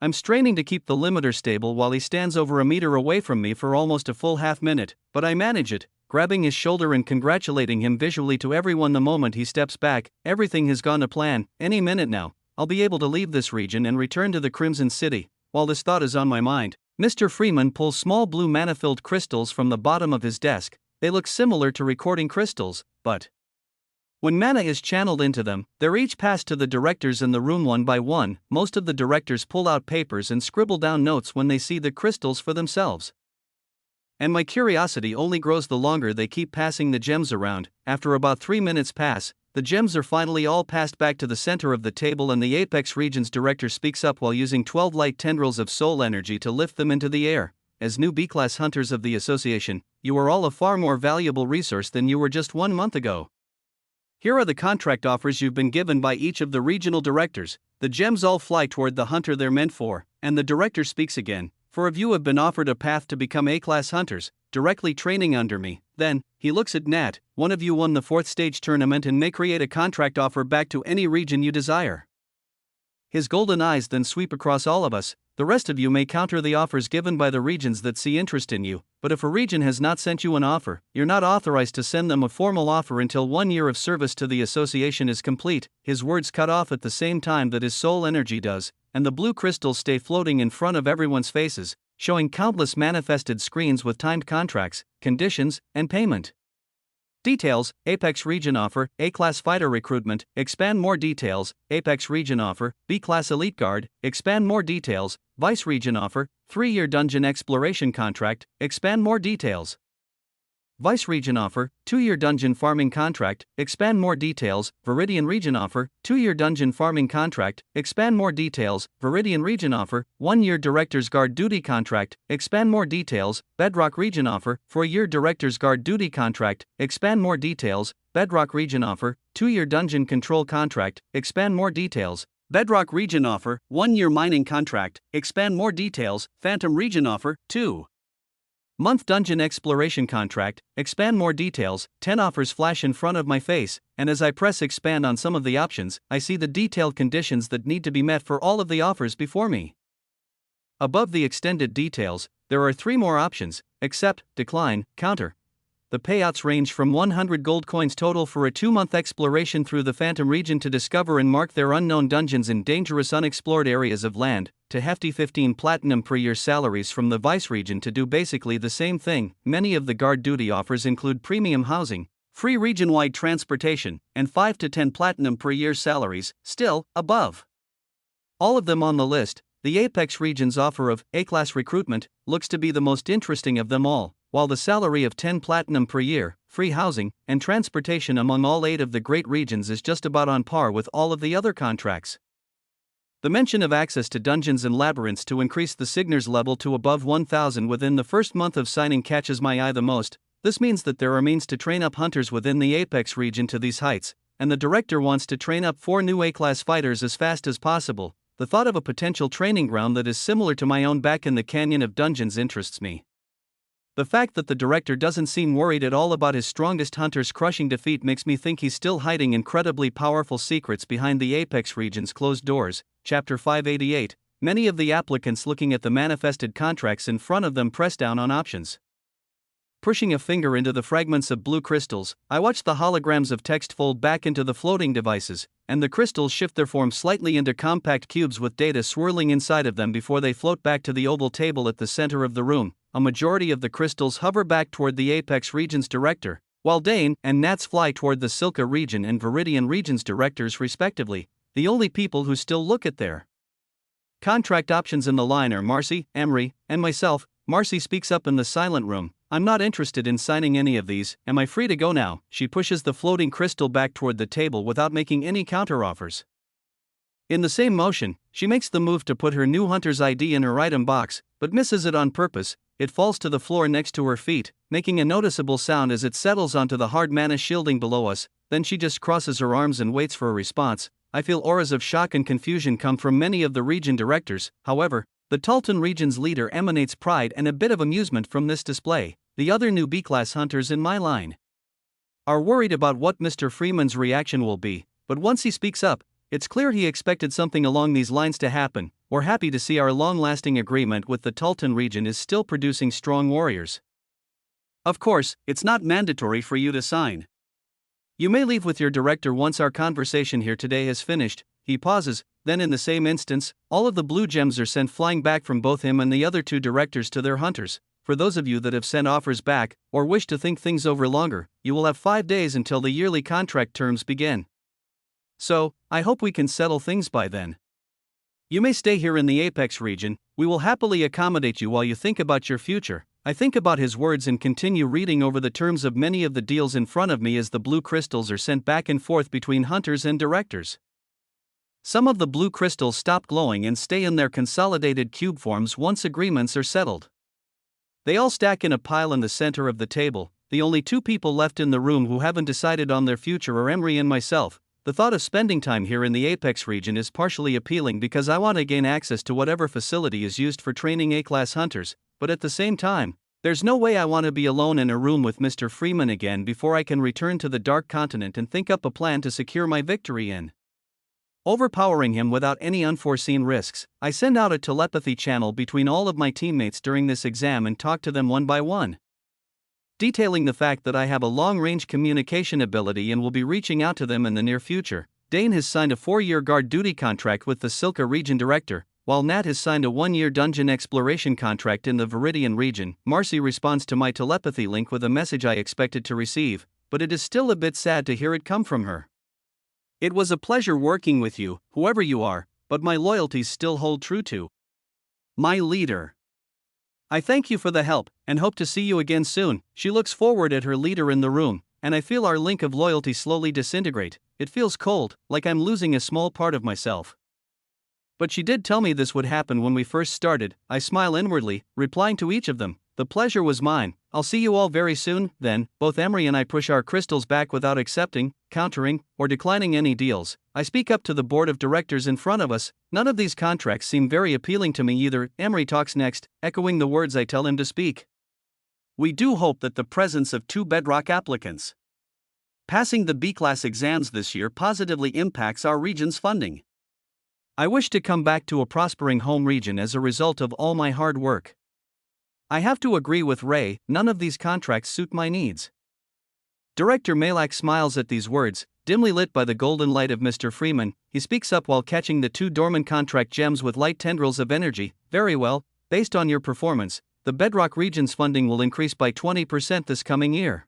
Speaker 1: I'm straining to keep the limiter stable while he stands over a meter away from me for almost a full half minute, but I manage it, grabbing his shoulder and congratulating him visually to everyone the moment he steps back. Everything has gone to plan. Any minute now, I'll be able to leave this region and return to the Crimson City. While this thought is on my mind, Mr. Freeman pulls small blue mana-filled crystals from the bottom of his desk. They look similar to recording crystals, but when mana is channeled into them, they're each passed to the directors in the room one by one. Most of the directors pull out papers and scribble down notes when they see the crystals for themselves. And my curiosity only grows the longer they keep passing the gems around. After about 3 minutes pass, the gems are finally all passed back to the center of the table and the Apex Region's director speaks up while using 12 light tendrils of soul energy to lift them into the air. As new B-class hunters of the association, you are all a far more valuable resource than you were just 1 month ago. Here are the contract offers you've been given by each of the regional directors. The gems all fly toward the hunter they're meant for, and the director speaks again. 4 of you have been offered a path to become A-class hunters, directly training under me. Then, he looks at Nat. 1 of you won the 4th stage tournament and may create a contract offer back to any region you desire. His golden eyes then sweep across all of us. The rest of you may counter the offers given by the regions that see interest in you, but if a region has not sent you an offer, you're not authorized to send them a formal offer until 1 year of service to the association is complete. His words cut off at the same time that his soul energy does, and the blue crystals stay floating in front of everyone's faces, showing countless manifested screens with timed contracts, conditions, and payment details. Apex Region offer, A-class fighter recruitment. Expand more details. Apex Region offer, B-class elite guard. Expand more details. Vice Region offer, 3-year dungeon exploration contract. Expand more details. Vice Region offer, 2-year dungeon farming contract. Expand more details. Viridian Region offer, 2-year dungeon farming contract. Expand more details. Viridian Region offer, 1-year Director's Guard duty contract. Expand more details. Bedrock Region offer, 4-year Director's Guard duty contract. Expand more details. Bedrock Region offer, 2-year dungeon control contract, expand more details. Bedrock region offer, 1-year mining contract, expand more details. Phantom region offer, 2-month dungeon exploration contract, expand more details. 10 offers flash in front of my face, and as I press expand on some of the options, I see the detailed conditions that need to be met for all of the offers before me. Above the extended details, there are 3 more options: accept, decline, counter. The payouts range from 100 gold coins total for a 2-month exploration through the Phantom region to discover and mark their unknown dungeons in dangerous unexplored areas of land, to hefty 15 platinum per year salaries from the Vice region to do basically the same thing. Many of the guard duty offers include premium housing, free region-wide transportation, and 5 to 10 platinum per year salaries. Still, above all of them on the list, the Apex region's offer of A-class recruitment looks to be the most interesting of them all, while the salary of 10 platinum per year, free housing, and transportation among all 8 of the great regions is just about on par with all of the other contracts. The mention of access to dungeons and labyrinths to increase the Signer's level to above 1000 within the first month of signing catches my eye the most. This means that there are means to train up hunters within the Apex region to these heights, and the director wants to train up 4 new A-class fighters as fast as possible. The thought of a potential training ground that is similar to my own back in the Canyon of Dungeons interests me. The fact that the director doesn't seem worried at all about his strongest hunters crushing defeat makes me think he's still hiding incredibly powerful secrets behind the Apex region's closed doors. Chapter 588. Many of the applicants looking at the manifested contracts in front of them press down on options. Pushing a finger into the fragments of blue crystals, I watch the holograms of text fold back into the floating devices, and the crystals shift their form slightly into compact cubes with data swirling inside of them before they float back to the oval table at the center of the room. A majority of the crystals hover back toward the Apex region's director, while Dane and Nats fly toward the Silka region and Viridian region's directors respectively, the only people who still look at their contract options in the line are Marcy, Emery, and myself. Marcy speaks up in the silent room. I'm not interested in signing any of these. Am I free to go now? She pushes the floating crystal back toward the table without making any counteroffers. In the same motion, she makes the move to put her new hunter's ID in her item box, but misses it on purpose. It falls to the floor next to her feet, making a noticeable sound as it settles onto the hard mana shielding below us. Then she just crosses her arms and waits for a response. I feel auras of shock and confusion come from many of the region directors. However, the Talton region's leader emanates pride and a bit of amusement from this display. The other new B-class hunters in my line are worried about what Mr. Freeman's reaction will be, but once he speaks up, it's clear he expected something along these lines to happen. We're happy to see our long-lasting agreement with the Talton region is still producing strong warriors. Of course, it's not mandatory for you to sign. You may leave with your director once our conversation here today has finished. He pauses, then in the same instance, all of the blue gems are sent flying back from both him and the other 2 directors to their hunters. For those of you that have sent offers back, or wish to think things over longer, you will have 5 days until the yearly contract terms begin. So, I hope we can settle things by then. You may stay here in the Apex region. We will happily accommodate you while you think about your future. I think about his words and continue reading over the terms of many of the deals in front of me as the blue crystals are sent back and forth between hunters and directors. Some of the blue crystals stop glowing and stay in their consolidated cube forms once agreements are settled. They all stack in a pile in the center of the table. The only 2 people left in the room who haven't decided on their future are Emery and myself. The thought of spending time here in the Apex region is partially appealing because I want to gain access to whatever facility is used for training A-class hunters, but at the same time, there's no way I want to be alone in a room with Mr. Freeman again before I can return to the Dark Continent and think up a plan to secure my victory in overpowering him without any unforeseen risks. I send out a telepathy channel between all of my teammates during this exam and talk to them one by one, detailing the fact that I have a long-range communication ability and will be reaching out to them in the near future. Dane has signed a 4-year guard duty contract with the Silka region director, while Nat has signed a 1-year dungeon exploration contract in the Viridian region. Marcy responds to my telepathy link with a message I expected to receive, but it is still a bit sad to hear it come from her. It was a pleasure working with you, whoever you are, but my loyalties still hold true to my leader. I thank you for the help, and hope to see you again soon. She looks forward at her leader in the room, and I feel our link of loyalty slowly disintegrate. It feels cold, like I'm losing a small part of myself. But she did tell me this would happen when we first started. I smile inwardly, replying to each of them. The pleasure was mine. I'll see you all very soon, then. Both Emery and I push our crystals back without accepting, countering, or declining any deals. I speak up to the board of directors in front of us. None of these contracts seem very appealing to me either. Emery talks next, echoing the words I tell him to speak. We do hope that the presence of 2 bedrock applicants passing the B-class exams this year positively impacts our region's funding. I wish to come back to a prospering home region as a result of all my hard work. I have to agree with Ray, none of these contracts suit my needs. Director Malak smiles at these words, dimly lit by the golden light of Mr. Freeman. He speaks up while catching the 2 dormant contract gems with light tendrils of energy. Very well, based on your performance, the Bedrock region's funding will increase by 20% this coming year.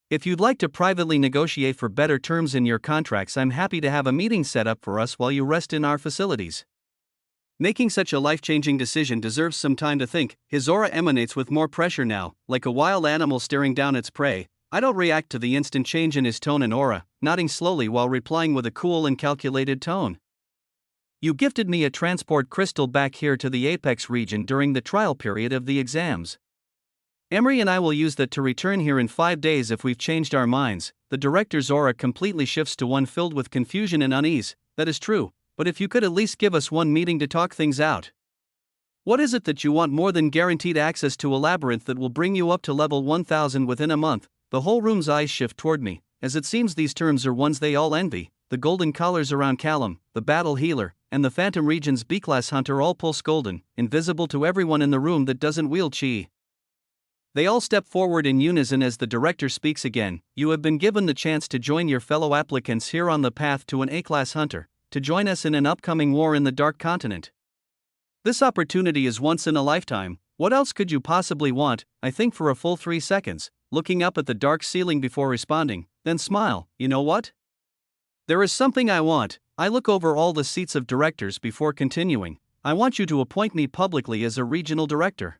Speaker 1: If you'd like to privately negotiate for better terms in your contracts, I'm happy to have a meeting set up for us while you rest in our facilities. Making such a life-changing decision deserves some time to think. His aura emanates with more pressure now, like a wild animal staring down its prey. I don't react to the instant change in his tone and aura, nodding slowly while replying with a cool and calculated tone. You gifted me a transport crystal back here to the Apex region during the trial period of the exams. Emery and I will use that to return here in 5 days if we've changed our minds. The director's aura completely shifts to one filled with confusion and unease. That is true, but if you could at least give us one meeting to talk things out. What is it that you want more than guaranteed access to a labyrinth that will bring you up to level 1000 within a month? The whole room's eyes shift toward me, as it seems these terms are ones they all envy. The golden collars around Callum, the battle healer, and the Phantom Region's B-class hunter all pulse golden, invisible to everyone in the room that doesn't wield chi. They all step forward in unison as the director speaks again. You have been given the chance to join your fellow applicants here on the path to an A-class hunter, to join us in an upcoming war in the Dark Continent. This opportunity is once in a lifetime. What else could you possibly want? I think for a full 3 seconds, looking up at the dark ceiling before responding, then smile. You know what? There is something I want. I look over all the seats of directors before continuing. I want you to appoint me publicly as a regional director.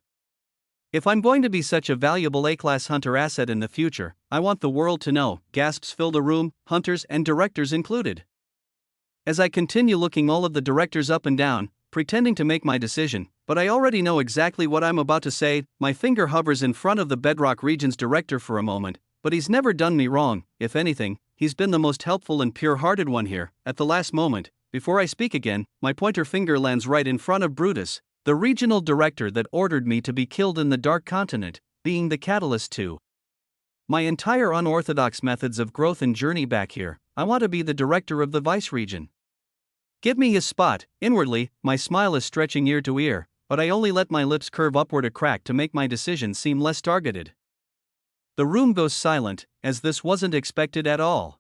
Speaker 1: If I'm going to be such a valuable A-class hunter asset in the future, I want the world to know. Gasps fill the room, hunters and directors included. As I continue looking all of the directors up and down, pretending to make my decision, but I already know exactly what I'm about to say, my finger hovers in front of the Bedrock region's director for a moment, but he's never done me wrong. If anything, he's been the most helpful and pure-hearted one here. At the last moment, before I speak again, my pointer finger lands right in front of Brutus, the regional director that ordered me to be killed in the Dark Continent, being the catalyst to my entire unorthodox methods of growth and journey back here. I want to be the director of the Vice region. Give me his spot. Inwardly, my smile is stretching ear to ear, but I only let my lips curve upward a crack to make my decision seem less targeted. The room goes silent, as this wasn't expected at all.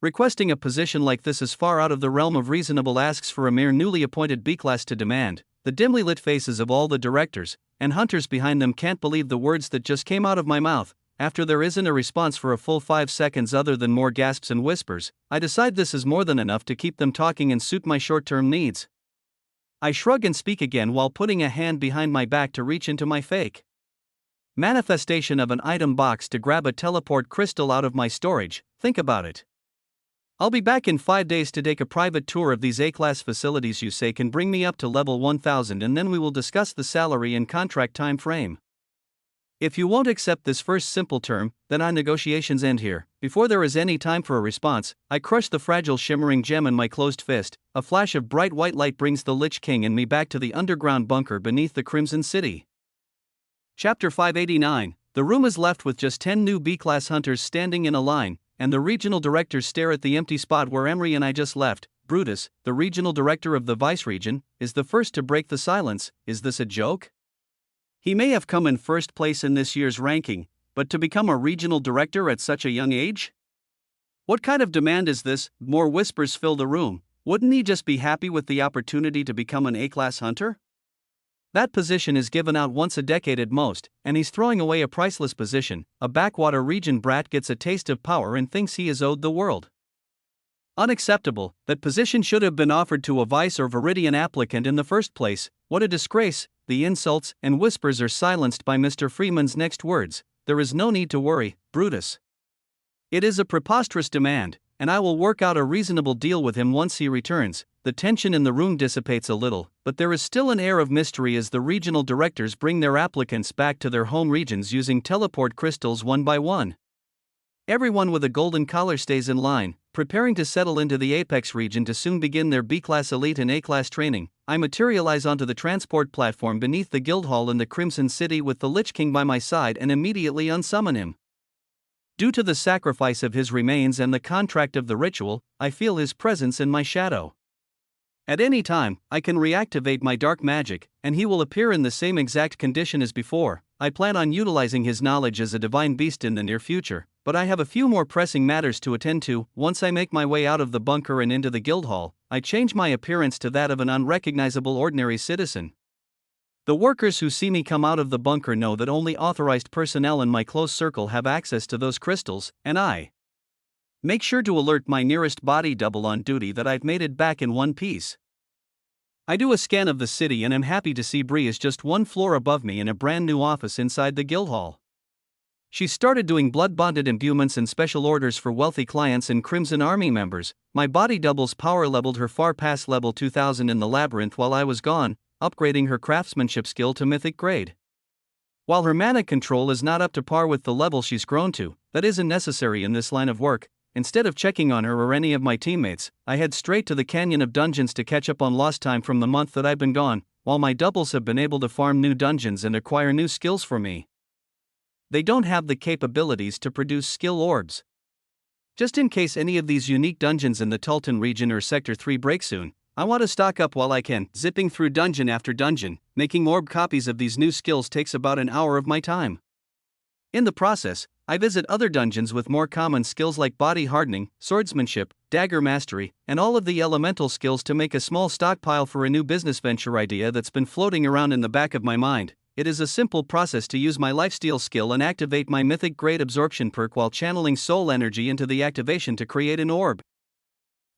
Speaker 1: Requesting a position like this is far out of the realm of reasonable asks for a mere newly appointed B-class to demand. The dimly lit faces of all the directors and hunters behind them can't believe the words that just came out of my mouth. After there isn't a response for a full 5 seconds other than more gasps and whispers, I decide this is more than enough to keep them talking and suit my short-term needs. I shrug and speak again while putting a hand behind my back to reach into my fake manifestation of an item box to grab a teleport crystal out of my storage. Think about it. I'll be back in 5 days to take a private tour of these A-class facilities you say can bring me up to level 1000, and then we will discuss the salary and contract time frame. If you won't accept this first simple term, then our negotiations end here. Before there is any time for a response, I crush the fragile shimmering gem in my closed fist. A flash of bright white light brings the Lich King and me back to the underground bunker beneath the Crimson City. Chapter 589. The room is left with just 10 new B-class hunters standing in a line, and the regional directors stare at the empty spot where Emery and I just left. Brutus, the regional director of the Vice region, is the first to break the silence. Is this a joke? He may have come in first place in this year's ranking, but to become a regional director at such a young age? What kind of demand is this? More whispers fill the room. Wouldn't he just be happy with the opportunity to become an A-class hunter? That position is given out once a decade at most, and he's throwing away a priceless position. A backwater region brat gets a taste of power and thinks he is owed the world. Unacceptable. That position should have been offered to a Vice or Viridian applicant in the first place. What a disgrace. The insults and whispers are silenced by Mr. Freeman's next words. There is no need to worry, Brutus. It is a preposterous demand, and I will work out a reasonable deal with him once he returns. The tension in the room dissipates a little, but there is still an air of mystery as the regional directors bring their applicants back to their home regions using teleport crystals one by one. Everyone with a golden collar stays in line, preparing to settle into the Apex region to soon begin their B-Class Elite and A-Class training. I materialize onto the transport platform beneath the Guildhall in the Crimson City with the Lich King by my side and immediately unsummon him. Due to the sacrifice of his remains and the contract of the ritual, I feel his presence in my shadow. At any time, I can reactivate my dark magic, and he will appear in the same exact condition as before. I plan on utilizing his knowledge as a divine beast in the near future, but I have a few more pressing matters to attend to. Once I make my way out of the bunker and into the Guildhall, I change my appearance to that of an unrecognizable ordinary citizen. The workers who see me come out of the bunker know that only authorized personnel in my close circle have access to those crystals, and I make sure to alert my nearest body double on duty that I've made it back in one piece. I do a scan of the city and am happy to see Bree is just one floor above me in a brand new office inside the Guildhall. She started doing blood-bonded imbuements and special orders for wealthy clients and Crimson Army members. My body double's power leveled her far past level 2000 in the labyrinth while I was gone, upgrading her craftsmanship skill to mythic grade. While her mana control is not up to par with the level she's grown to, that isn't necessary in this line of work. Instead of checking on her or any of my teammates, I head straight to the Canyon of Dungeons to catch up on lost time from the month that I've been gone, while my doubles have been able to farm new dungeons and acquire new skills for me. They don't have the capabilities to produce skill orbs. Just in case any of these unique dungeons in the Tultan region or Sector 3 break soon, I want to stock up while I can. Zipping through dungeon after dungeon, making orb copies of these new skills takes about an hour of my time. In the process, I visit other dungeons with more common skills like body hardening, swordsmanship, dagger mastery, and all of the elemental skills to make a small stockpile for a new business venture idea that's been floating around in the back of my mind. It is a simple process to use my lifesteal skill and activate my mythic grade absorption perk while channeling soul energy into the activation to create an orb.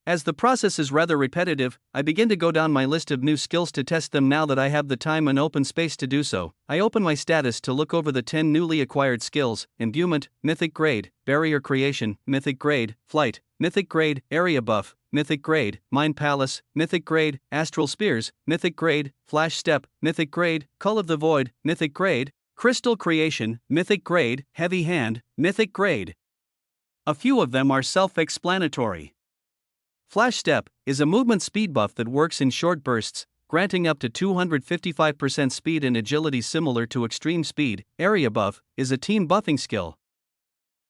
Speaker 1: As the process is rather repetitive, I begin to go down my list of new skills to test them now that I have the time and open space to do so. I open my status to look over the 10 newly acquired skills: imbuement, mythic grade; barrier creation, mythic grade; flight, mythic grade; area buff, mythic grade; mind palace, mythic grade; astral spears, mythic grade; flash step, mythic grade; call of the void, mythic grade; crystal creation, mythic grade; heavy hand, mythic grade. A few of them are self-explanatory. Flash Step is a movement speed buff that works in short bursts, granting up to 255% speed and agility similar to extreme speed. Area Buff is a team buffing skill,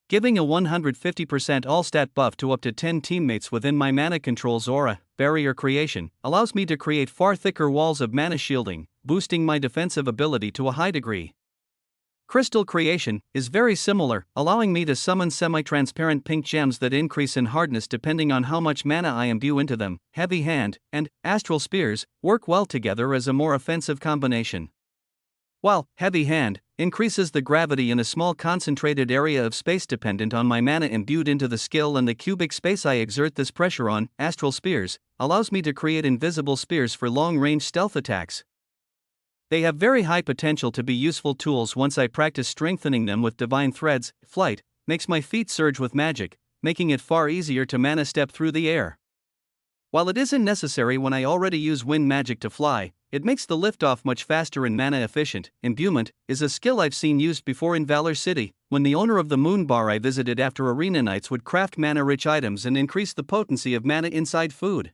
Speaker 1: giving a 150% all-stat buff to up to 10 teammates within my mana control's aura. Barrier Creation allows me to create far thicker walls of mana shielding, boosting my defensive ability to a high degree. Crystal Creation is very similar, allowing me to summon semi-transparent pink gems that increase in hardness depending on how much mana I imbue into them. Heavy Hand and Astral Spears work well together as a more offensive combination. While Heavy Hand increases the gravity in a small concentrated area of space dependent on my mana imbued into the skill and the cubic space I exert this pressure on, Astral Spears allows me to create invisible spears for long-range stealth attacks. They have very high potential to be useful tools once I practice strengthening them with divine threads. Flight makes my feet surge with magic, making it far easier to mana step through the air. While it isn't necessary when I already use wind magic to fly, it makes the liftoff much faster and mana efficient. Imbuement is a skill I've seen used before in Valor City, when the owner of the moon bar I visited after arena nights would craft mana-rich items and increase the potency of mana inside food.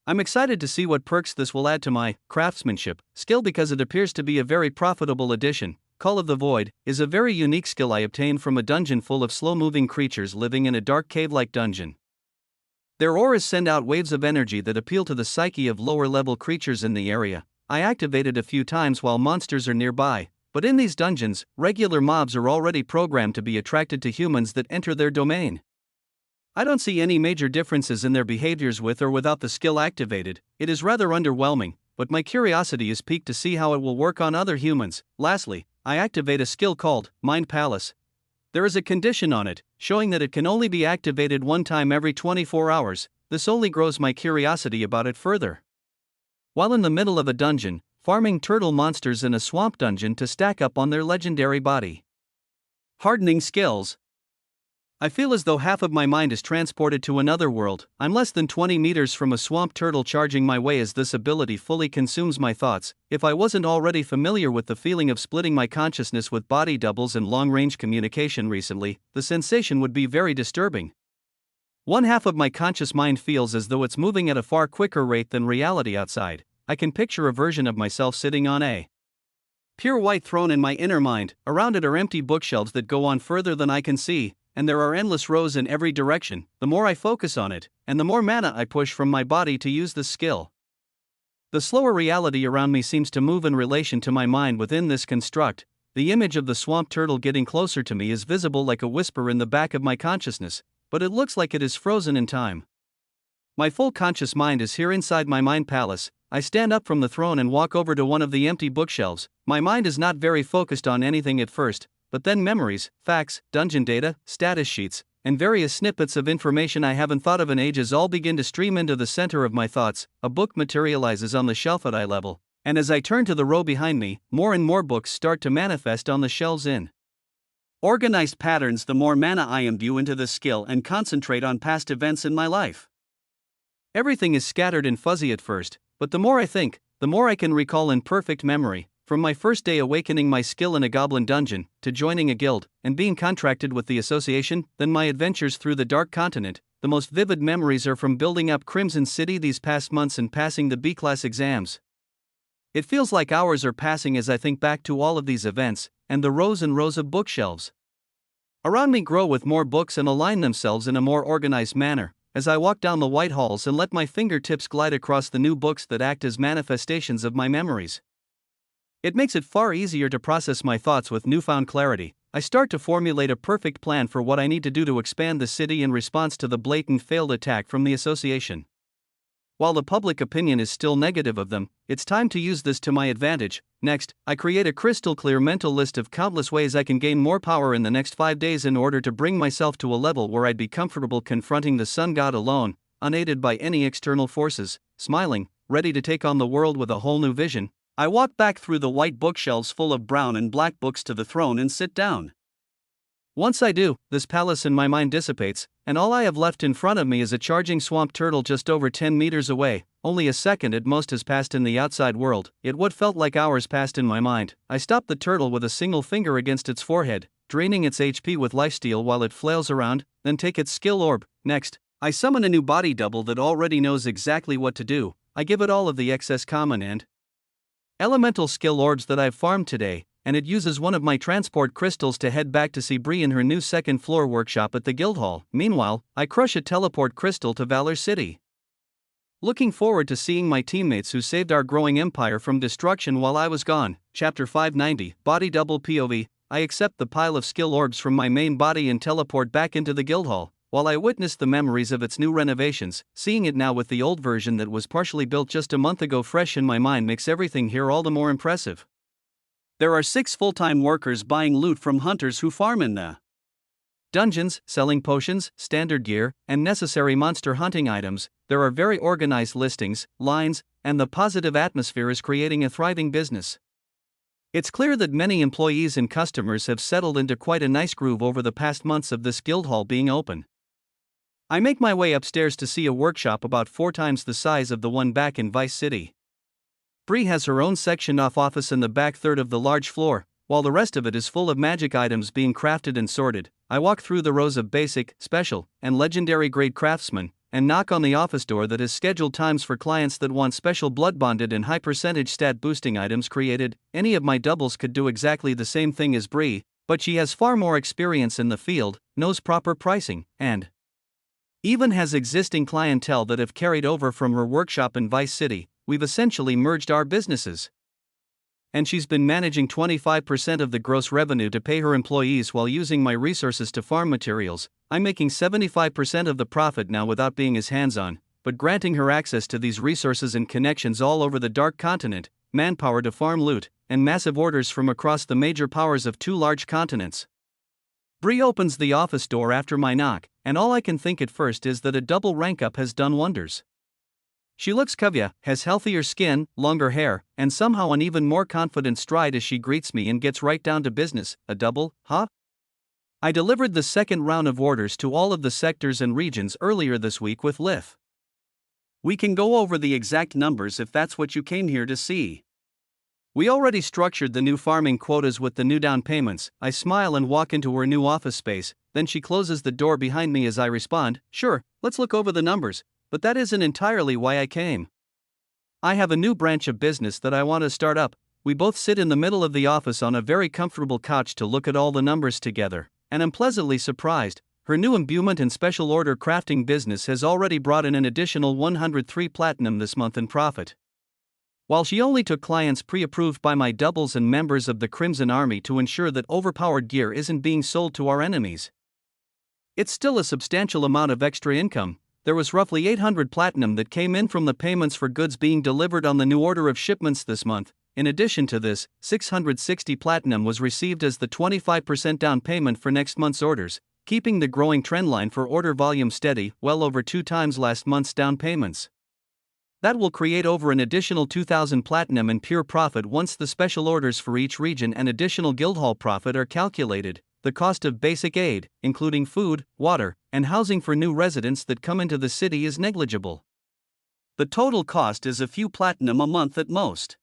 Speaker 1: I'm excited to see what perks this will add to my craftsmanship skill because it appears to be a very profitable addition. Call of the Void is a very unique skill I obtained from a dungeon full of slow-moving creatures living in a dark cave-like dungeon. Their auras send out waves of energy that appeal to the psyche of lower-level creatures in the area. I activate it a few times while monsters are nearby, but in these dungeons, regular mobs are already programmed to be attracted to humans that enter their domain. I don't see any major differences in their behaviors with or without the skill activated. It is rather underwhelming, but my curiosity is piqued to see how it will work on other humans. Lastly, I activate a skill called Mind Palace. There is a condition on it, showing that it can only be activated one time every 24 hours. This only grows my curiosity about it further. While in the middle of a dungeon, farming turtle monsters in a swamp dungeon to stack up on their legendary body. Hardening skills. I feel as though half of my mind is transported to another world. I'm less than 20 meters from a swamp turtle charging my way as this ability fully consumes my thoughts. If I wasn't already familiar with the feeling of splitting my consciousness with body doubles and long-range communication recently, the sensation would be very disturbing. One half of my conscious mind feels as though it's moving at a far quicker rate than reality outside. I can picture a version of myself sitting on a pure white throne in my inner mind. Around it are empty bookshelves that go on further than I can see, and there are endless rows in every direction. The more I focus on it, and the more mana I push from my body to use this skill, the slower reality around me seems to move in relation to my mind within this construct. The image of the swamp turtle getting closer to me is visible like a whisper in the back of my consciousness, but it looks like it is frozen in time. My full conscious mind is here inside my mind palace. I stand up from the throne and walk over to one of the empty bookshelves. My mind is not very focused on anything at first, but then memories, facts, dungeon data, status sheets, and various snippets of information I haven't thought of in ages all begin to stream into the center of my thoughts. A book materializes on the shelf at eye level, and as I turn to the row behind me, more and more books start to manifest on the shelves in organized patterns. The more mana I imbue into this skill and concentrate on past events in my life. Everything is scattered and fuzzy at first, but the more I think, the more I can recall in perfect memory. From my first day awakening my skill in a goblin dungeon, to joining a guild, and being contracted with the association, then my adventures through the Dark Continent, the most vivid memories are from building up Crimson City these past months and passing the B-class exams. It feels like hours are passing as I think back to all of these events, and the rows and rows of bookshelves around me grow with more books and align themselves in a more organized manner, as I walk down the white halls and let my fingertips glide across the new books that act as manifestations of my memories. It makes it far easier to process my thoughts with newfound clarity. I start to formulate a perfect plan for what I need to do to expand the city in response to the blatant failed attack from the association. While the public opinion is still negative of them, it's time to use this to my advantage. Next, I create a crystal clear mental list of countless ways I can gain more power in the next 5 days in order to bring myself to a level where I'd be comfortable confronting the sun god alone, unaided by any external forces. Smiling, ready to take on the world with a whole new vision, I walk back through the white bookshelves full of brown and black books to the throne and sit down. Once I do, this palace in my mind dissipates, and all I have left in front of me is a charging swamp turtle just over 10 meters away. Only a second at most has passed in the outside world, yet what felt like hours passed in my mind. I stop the turtle with a single finger against its forehead, draining its HP with lifesteal while it flails around, then take its skill orb. Next, I summon a new body double that already knows exactly what to do. I give it all of the excess common and elemental skill orbs that I've farmed today, and it uses one of my transport crystals to head back to see Bree in her new second-floor workshop at the Guildhall. Meanwhile, I crush a teleport crystal to Valor City, looking forward to seeing my teammates who saved our growing empire from destruction while I was gone. Chapter 590, Body Double POV. I accept the pile of skill orbs from my main body and teleport back into the Guildhall. While I witness the memories of its new renovations, seeing it now with the old version that was partially built just a month ago fresh in my mind makes everything here all the more impressive. There are 6 full-time workers buying loot from hunters who farm in the dungeons, selling potions, standard gear, and necessary monster hunting items. There are very organized listings, lines, and the positive atmosphere is creating a thriving business. It's clear that many employees and customers have settled into quite a nice groove over the past months of this guild hall being open. I make my way upstairs to see a workshop about 4 times the size of the one back in Vice City. Bree has her own sectioned-off office in the back third of the large floor, while the rest of it is full of magic items being crafted and sorted. I walk through the rows of basic, special, and legendary-grade craftsmen, and knock on the office door that has scheduled times for clients that want special blood-bonded and high-percentage stat-boosting items created. Any of my doubles could do exactly the same thing as Bree, but she has far more experience in the field, knows proper pricing, and even has existing clientele that have carried over from her workshop in Vice City. We've essentially merged our businesses. And she's been managing 25% of the gross revenue to pay her employees while using my resources to farm materials. I'm making 75% of the profit now without being as hands-on, but granting her access to these resources and connections all over the Dark Continent, manpower to farm loot, and massive orders from across the major powers of 2 large continents. Bree opens the office door after my knock, and all I can think at first is that a double rank up has done wonders. She looks Kavya, has healthier skin, longer hair, and somehow an even more confident stride as she greets me and gets right down to business. A double, huh? I delivered the second round of orders to all of the sectors and regions earlier this week with Lith. We can go over the exact numbers if that's what you came here to see. We already structured the new farming quotas with the new down payments. I smile and walk into her new office space, then she closes the door behind me as I respond, sure, let's look over the numbers, but that isn't entirely why I came. I have a new branch of business that I want to start up. We both sit in the middle of the office on a very comfortable couch to look at all the numbers together, and I'm pleasantly surprised. Her new imbuement and special order crafting business has already brought in an additional 103 platinum this month in profit. While she only took clients pre-approved by my doubles and members of the Crimson Army to ensure that overpowered gear isn't being sold to our enemies. It's still a substantial amount of extra income. There was roughly 800 platinum that came in from the payments for goods being delivered on the new order of shipments this month. In addition to this, 660 platinum was received as the 25% down payment for next month's orders, keeping the growing trendline for order volume steady, well over 2 times last month's down payments. That will create over an additional 2,000 platinum in pure profit once the special orders for each region and additional guildhall profit are calculated. The cost of basic aid, including food, water, and housing for new residents that come into the city, is negligible. The total cost is a few platinum a month at most.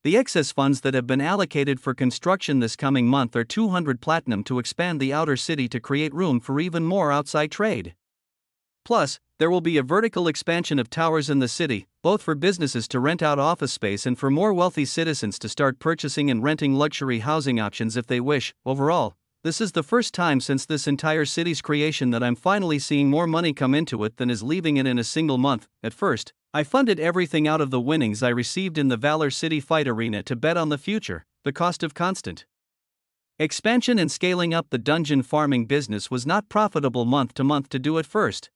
Speaker 1: The excess funds that have been allocated for construction this coming month are 200 platinum to expand the outer city to create room for even more outside trade. Plus, there will be a vertical expansion of towers in the city, both for businesses to rent out office space and for more wealthy citizens to start purchasing and renting luxury housing options if they wish. Overall, this is the first time since this entire city's creation that I'm finally seeing more money come into it than is leaving it in a single month. At first, I funded everything out of the winnings I received in the Valor City Fight Arena to bet on the future. The cost of constant expansion and scaling up the dungeon farming business was not profitable month to month to do at first.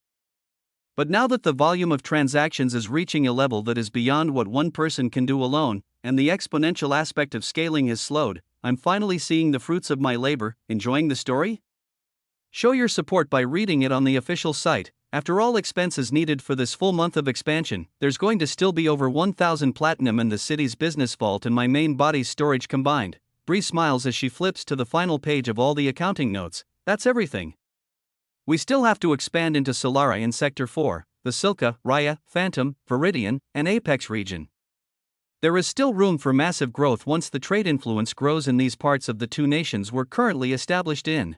Speaker 1: But now that the volume of transactions is reaching a level that is beyond what one person can do alone, and the exponential aspect of scaling has slowed, I'm finally seeing the fruits of my labor. Enjoying the story? Show your support by reading it on the official site. After all expenses needed for this full month of expansion, there's going to still be over 1,000 platinum in the city's business vault and my main body's storage combined. Bree smiles as she flips to the final page of all the accounting notes. That's everything. We still have to expand into Solara in Sector 4, the Silka, Raya, Phantom, Viridian, and Apex region. There is still room for massive growth once the trade influence grows in these parts of the 2 nations we're currently established in.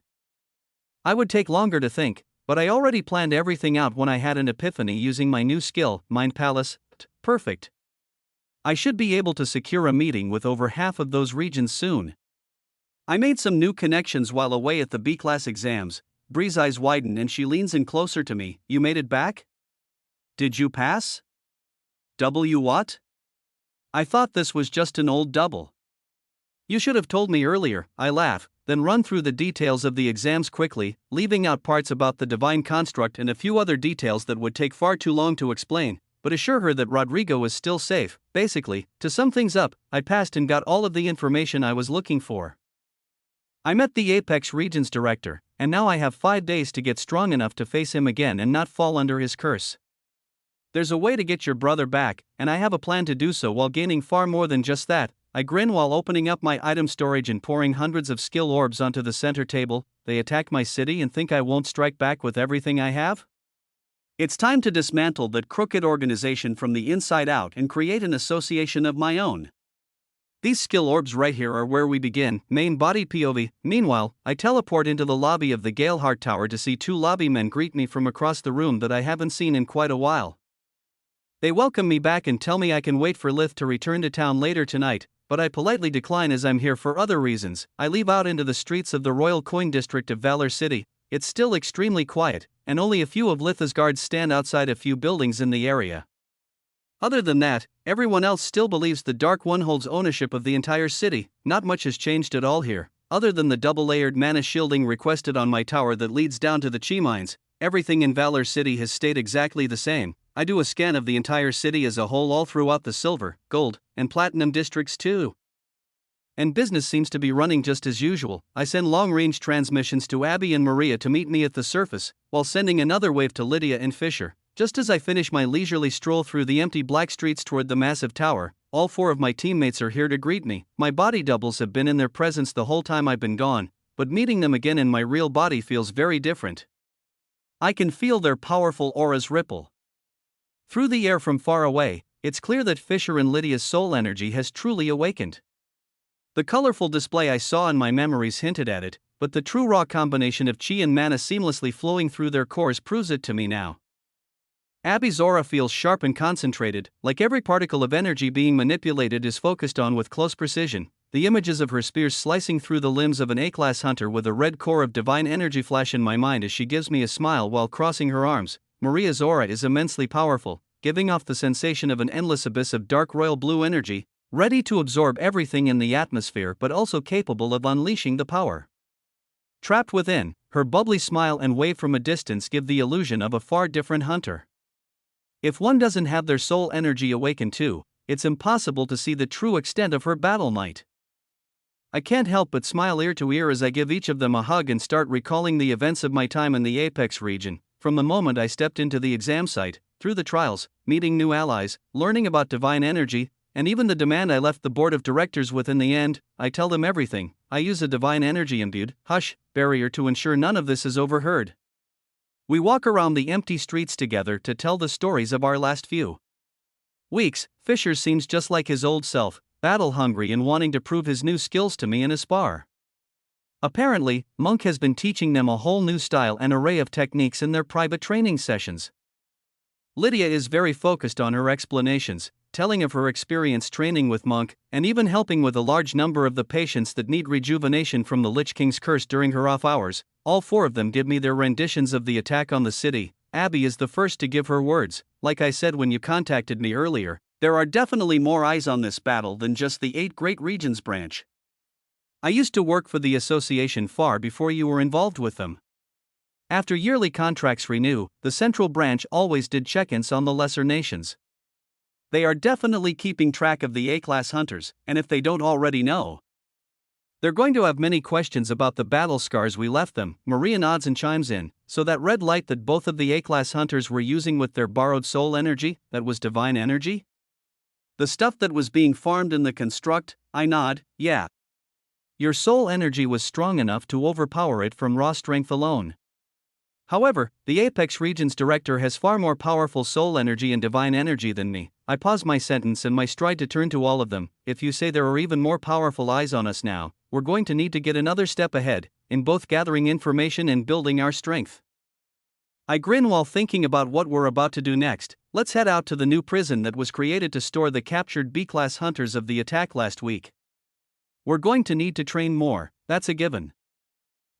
Speaker 1: I would take longer to think, but I already planned everything out when I had an epiphany using my new skill, Mind Palace. Perfect. I should be able to secure a meeting with over half of those regions soon. I made some new connections while away at the B-class exams. Bree's eyes widen and she leans in closer to me. You made it back? Did you pass? What? I thought this was just an old double. You should have told me earlier, I laugh, then run through the details of the exams quickly, leaving out parts about the divine construct and a few other details that would take far too long to explain, but assure her that Rodrigo is still safe. Basically, to sum things up, I passed and got all of the information I was looking for. I met the Apex Region's director, and now I have 5 days to get strong enough to face him again and not fall under his curse. There's a way to get your brother back, and I have a plan to do so while gaining far more than just that. I grin while opening up my item storage and pouring hundreds of skill orbs onto the center table. They attack my city and think I won't strike back with everything I have? It's time to dismantle that crooked organization from the inside out and create an association of my own. These skill orbs right here are where we begin, main body POV. Meanwhile, I teleport into the lobby of the Galeheart Tower to see 2 lobbymen greet me from across the room that I haven't seen in quite a while. They welcome me back and tell me I can wait for Lith to return to town later tonight, but I politely decline as I'm here for other reasons. I leave out into the streets of the Royal Coin District of Valor City. It's still extremely quiet, and only a few of Lith's guards stand outside a few buildings in the area. Other than that, everyone else still believes the Dark One holds ownership of the entire city. Not much has changed at all here, other than the double-layered mana shielding requested on my tower that leads down to the chi mines. Everything in Valor City has stayed exactly the same. I do a scan of the entire city as a whole all throughout the silver, gold, and platinum districts too. And business seems to be running just as usual. I send long-range transmissions to Abby and Maria to meet me at the surface, while sending another wave to Lydia and Fisher. Just as I finish my leisurely stroll through the empty black streets toward the massive tower, all 4 of my teammates are here to greet me. My body doubles have been in their presence the whole time I've been gone. but meeting them again in my real body feels very different. I can feel their powerful auras ripple through the air from far away. It's clear that Fisher and Lydia's soul energy has truly awakened. The colorful display I saw in my memories hinted at it, but the true raw combination of chi and mana seamlessly flowing through their cores proves it to me now. Abby's aura feels sharp and concentrated, like every particle of energy being manipulated is focused on with close precision. The images of her spears slicing through the limbs of an A-class hunter with a red core of divine energy flash in my mind as she gives me a smile while crossing her arms. Maria's aura is immensely powerful, giving off the sensation of an endless abyss of dark royal blue energy, ready to absorb everything in the atmosphere but also capable of unleashing the power trapped within. Her bubbly smile and wave from a distance give the illusion of a far different hunter. If one doesn't have their soul energy awakened too, it's impossible to see the true extent of her battle might. I can't help but smile ear to ear as I give each of them a hug and start recalling the events of my time in the Apex region, from the moment I stepped into the exam site, through the trials, meeting new allies, learning about divine energy, and even the demand I left the board of directors with in the end. I tell them everything. I use a divine energy imbued hush barrier to ensure none of this is overheard. We walk around the empty streets together to tell the stories of our last few weeks. Fisher seems just like his old self, battle-hungry and wanting to prove his new skills to me in a spar. Apparently, Monk has been teaching them a whole new style and array of techniques in their private training sessions. Lydia is very focused on her explanations, telling of her experience training with Monk, and even helping with a large number of the patients that need rejuvenation from the Lich King's curse during her off hours. All four of them give me their renditions of the attack on the city. Abby is the first to give her words. Like I said when you contacted me earlier, there are definitely more eyes on this battle than just the 8 Great Regions branch. I used to work for the association far before you were involved with them. After yearly contracts renew, the central branch always did check-ins on the lesser nations. They are definitely keeping track of the A-class hunters, and if they don't already know, they're going to have many questions about the battle scars we left them. Maria nods and chimes in. So that red light that both of the A-class hunters were using with their borrowed soul energy, that was divine energy? The stuff that was being farmed in the construct? I nod. Yeah. Your soul energy was strong enough to overpower it from raw strength alone. However, the Apex Region's director has far more powerful soul energy and divine energy than me. I pause my sentence and my stride to turn to all of them. If you say there are even more powerful eyes on us now, we're going to need to get another step ahead, in both gathering information and building our strength. I grin while thinking about what we're about to do next. Let's head out to the new prison that was created to store the captured B-class hunters of the attack last week. We're going to need to train more, that's a given.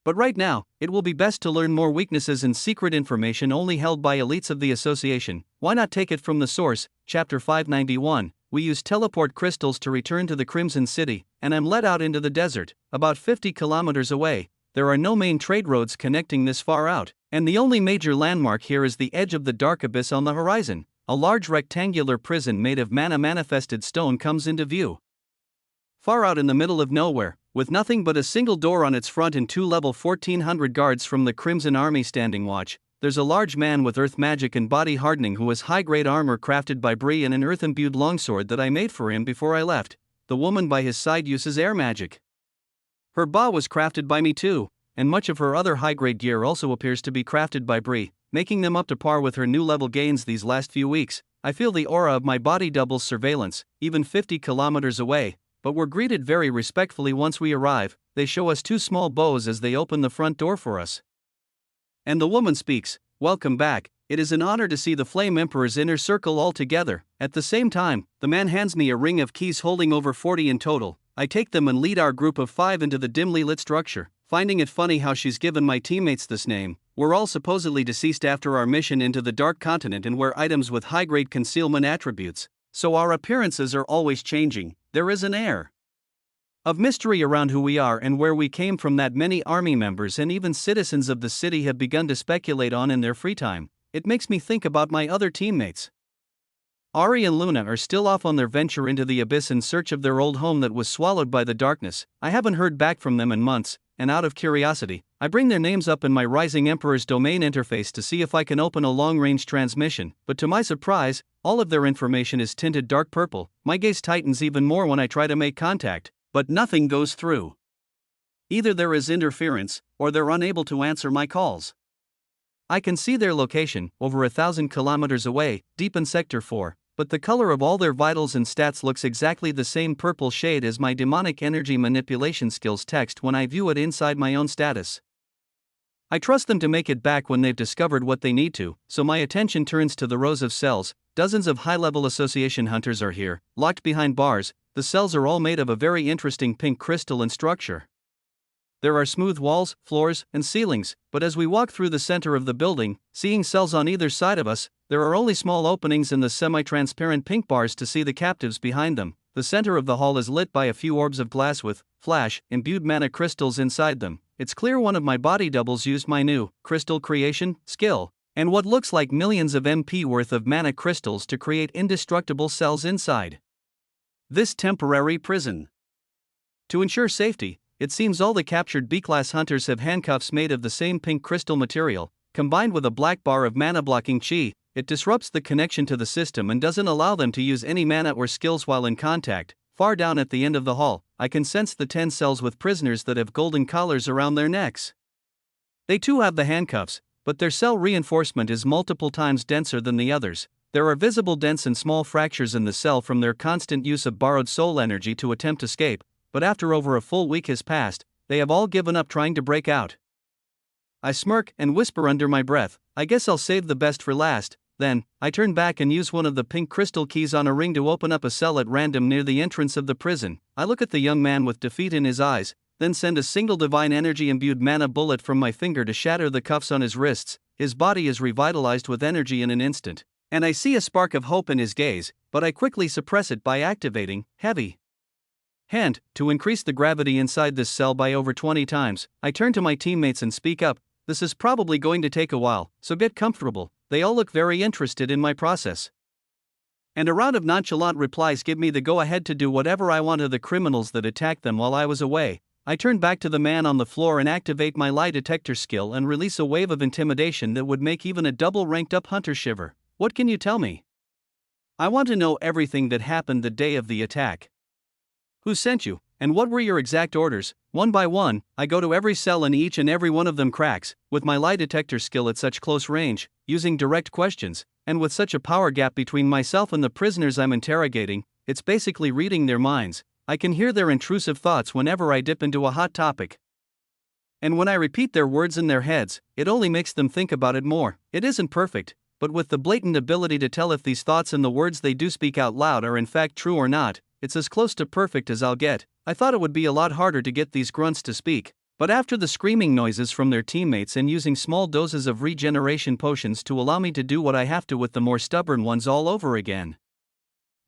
Speaker 1: But right now, it will be best to learn more weaknesses and secret information only held by elites of the association. Why not take it from the source? Chapter 591. We use teleport crystals to return to the Crimson City, and I'm led out into the desert, about 50 kilometers away. There are no main trade roads connecting this far out, and the only major landmark here is the edge of the dark abyss on the horizon. A large rectangular prison made of mana-manifested stone comes into view. Far out in the middle of nowhere, with nothing but a single door on its front and 2 level 1400 guards from the Crimson Army standing watch, there's a large man with earth magic and body hardening who has high-grade armor crafted by Bree and an earth-imbued longsword that I made for him before I left. The woman by his side uses air magic. Her ba was crafted by me too, and much of her other high-grade gear also appears to be crafted by Bree, making them up to par with her new level gains these last few weeks. I feel the aura of my body doubles surveillance, even 50 kilometers away, but we're greeted very respectfully once we arrive. They show us 2 small bows as they open the front door for us. And the woman speaks, "Welcome back, it is an honor to see the Flame Emperor's inner circle all together." At the same time, the man hands me a ring of keys holding over 40 in total. I take them and lead our group of 5 into the dimly lit structure, finding it funny how she's given my teammates this name. We're all supposedly deceased after our mission into the Dark Continent and wear items with high-grade concealment attributes, so our appearances are always changing. There is an air of mystery around who we are and where we came from that many army members and even citizens of the city have begun to speculate on in their free time. It makes me think about my other teammates. Ari and Luna are still off on their venture into the abyss in search of their old home that was swallowed by the darkness. I haven't heard back from them in months, and out of curiosity, I bring their names up in my Rising Emperor's domain interface to see if I can open a long-range transmission, but to my surprise, all of their information is tinted dark purple. My gaze tightens even more when I try to make contact, but nothing goes through. Either there is interference, or they're unable to answer my calls. I can see their location, over 1,000 kilometers away, deep in Sector 4, but the color of all their vitals and stats looks exactly the same purple shade as my demonic energy manipulation skills text when I view it inside my own status. I trust them to make it back when they've discovered what they need to, so my attention turns to the rows of cells. Dozens of high-level association hunters are here, locked behind bars. The cells are all made of a very interesting pink crystal and structure. There are smooth walls, floors, and ceilings, but as we walk through the center of the building, seeing cells on either side of us, there are only small openings in the semi-transparent pink bars to see the captives behind them. The center of the hall is lit by a few orbs of glass with flash imbued mana crystals inside them. It's clear one of my body doubles used my new crystal creation skill, and what looks like millions of MP worth of mana crystals to create indestructible cells inside this temporary prison. To ensure safety, it seems all the captured B-class hunters have handcuffs made of the same pink crystal material, combined with a black bar of mana-blocking chi. It disrupts the connection to the system and doesn't allow them to use any mana or skills while in contact. Far down at the end of the hall, I can sense the 10 cells with prisoners that have golden collars around their necks. They too have the handcuffs, but their cell reinforcement is multiple times denser than the others. There are visible dents and small fractures in the cell from their constant use of borrowed soul energy to attempt escape, but after over a full week has passed, they have all given up trying to break out. I smirk and whisper under my breath, I guess I'll save the best for last. Then, I turn back and use one of the pink crystal keys on a ring to open up a cell at random near the entrance of the prison. I look at the young man with defeat in his eyes, then send a single divine energy-imbued mana bullet from my finger to shatter the cuffs on his wrists. His body is revitalized with energy in an instant, and I see a spark of hope in his gaze, but I quickly suppress it by activating Heavy Hand to increase the gravity inside this cell by over 20 times. I turn to my teammates and speak up. This is probably going to take a while, so get comfortable. They all look very interested in my process. And a round of nonchalant replies give me the go-ahead to do whatever I want to the criminals that attacked them while I was away. I turn back to the man on the floor and activate my lie detector skill and release a wave of intimidation that would make even a double-ranked-up hunter shiver. What can you tell me? I want to know everything that happened the day of the attack. Who sent you, and what were your exact orders? One by one, I go to every cell and each and every one of them cracks. With my lie detector skill at such close range, using direct questions, and with such a power gap between myself and the prisoners I'm interrogating, it's basically reading their minds. I can hear their intrusive thoughts whenever I dip into a hot topic. And when I repeat their words in their heads, it only makes them think about it more. It isn't perfect, but with the blatant ability to tell if these thoughts and the words they do speak out loud are in fact true or not, it's as close to perfect as I'll get. I thought it would be a lot harder to get these grunts to speak, but after the screaming noises from their teammates and using small doses of regeneration potions to allow me to do what I have to with the more stubborn ones all over again.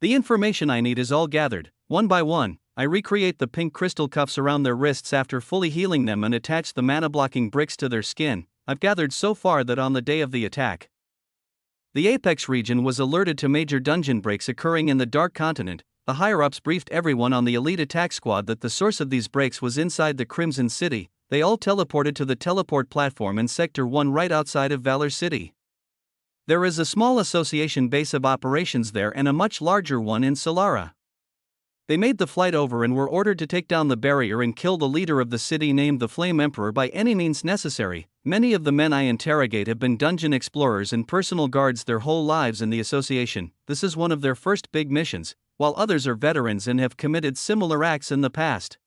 Speaker 1: The information I need is all gathered. One by one, I recreate the pink crystal cuffs around their wrists after fully healing them and attach the mana-blocking bricks to their skin. I've gathered so far that on the day of the attack, the Apex region was alerted to major dungeon breaks occurring in the Dark Continent. The higher-ups briefed everyone on the elite attack squad that the source of these breaks was inside the Crimson City. They all teleported to the teleport platform in Sector 1 right outside of Valor City. There is a small association base of operations there and a much larger one in Solara. They made the flight over and were ordered to take down the barrier and kill the leader of the city named the Flame Emperor by any means necessary. Many of the men I interrogate have been dungeon explorers and personal guards their whole lives in the association. This is one of their first big missions, while others are veterans and have committed similar acts in the past.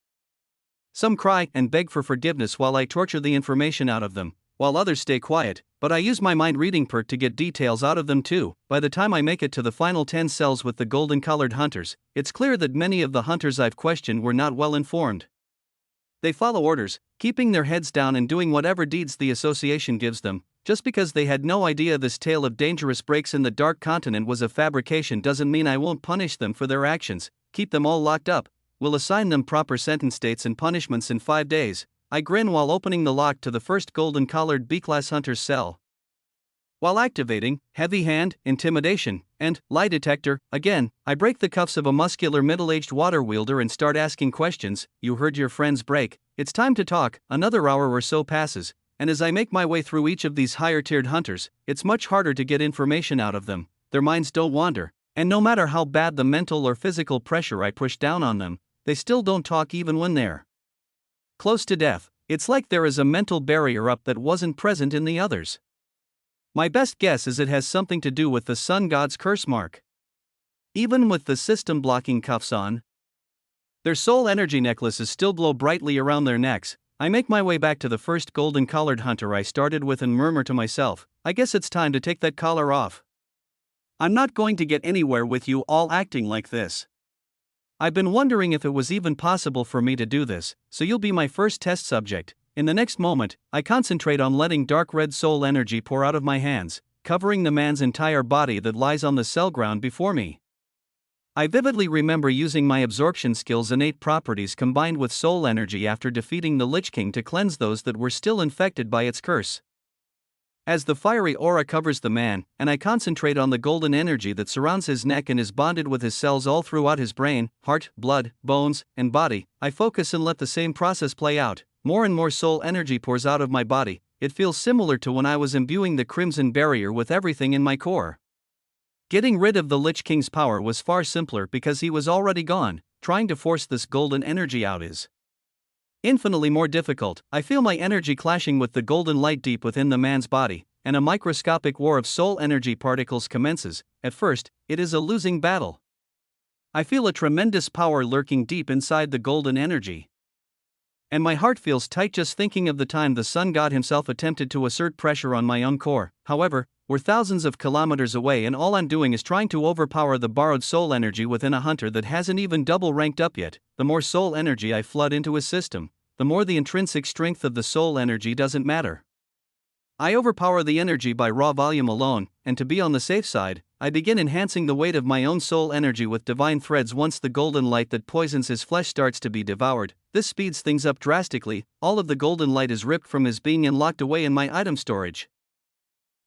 Speaker 1: Some cry and beg for forgiveness while I torture the information out of them, while others stay quiet, but I use my mind-reading perk to get details out of them too. By the time I make it to the final 10 cells with the golden-collared hunters, it's clear that many of the hunters I've questioned were not well informed. They follow orders, keeping their heads down and doing whatever deeds the association gives them. Just because they had no idea this tale of dangerous breaks in the Dark Continent was a fabrication doesn't mean I won't punish them for their actions. Keep them all locked up. We'll assign them proper sentence dates and punishments in 5 days. I grin while opening the lock to the first golden-collared B-class hunter's cell. While activating Heavy Hand, Intimidation, and Lie Detector, again, I break the cuffs of a muscular middle-aged water wielder and start asking questions. You heard your friends break. It's time to talk. Another hour or so passes, and as I make my way through each of these higher-tiered hunters, it's much harder to get information out of them. Their minds don't wander, and no matter how bad the mental or physical pressure I push down on them, they still don't talk even when they're close to death. It's like there is a mental barrier up that wasn't present in the others. My best guess is it has something to do with the sun god's curse mark. Even with the system blocking cuffs on, their soul energy necklaces still glow brightly around their necks. I make my way back to the first golden collared hunter I started with and murmur to myself, I guess it's time to take that collar off. I'm not going to get anywhere with you all acting like this. I've been wondering if it was even possible for me to do this, so you'll be my first test subject. In the next moment, I concentrate on letting dark red soul energy pour out of my hands, covering the man's entire body that lies on the cell ground before me. I vividly remember using my absorption skill's innate properties combined with soul energy after defeating the Lich King to cleanse those that were still infected by its curse. As the fiery aura covers the man, and I concentrate on the golden energy that surrounds his neck and is bonded with his cells all throughout his brain, heart, blood, bones, and body, I focus and let the same process play out. More and more soul energy pours out of my body. It feels similar to when I was imbuing the Crimson Barrier with everything in my core. Getting rid of the Lich King's power was far simpler because he was already gone. Trying to force this golden energy out is infinitely more difficult. I feel my energy clashing with the golden light deep within the man's body, and a microscopic war of soul energy particles commences. At first, it is a losing battle. I feel a tremendous power lurking deep inside the golden energy, and my heart feels tight just thinking of the time the sun god himself attempted to assert pressure on my own core. However, we're thousands of kilometers away and all I'm doing is trying to overpower the borrowed soul energy within a hunter that hasn't even double ranked up yet. The more soul energy I flood into his system, the more the intrinsic strength of the soul energy doesn't matter. I overpower the energy by raw volume alone, and to be on the safe side, I begin enhancing the weight of my own soul energy with divine threads once the golden light that poisons his flesh starts to be devoured. This speeds things up drastically. All of the golden light is ripped from his being and locked away in my item storage.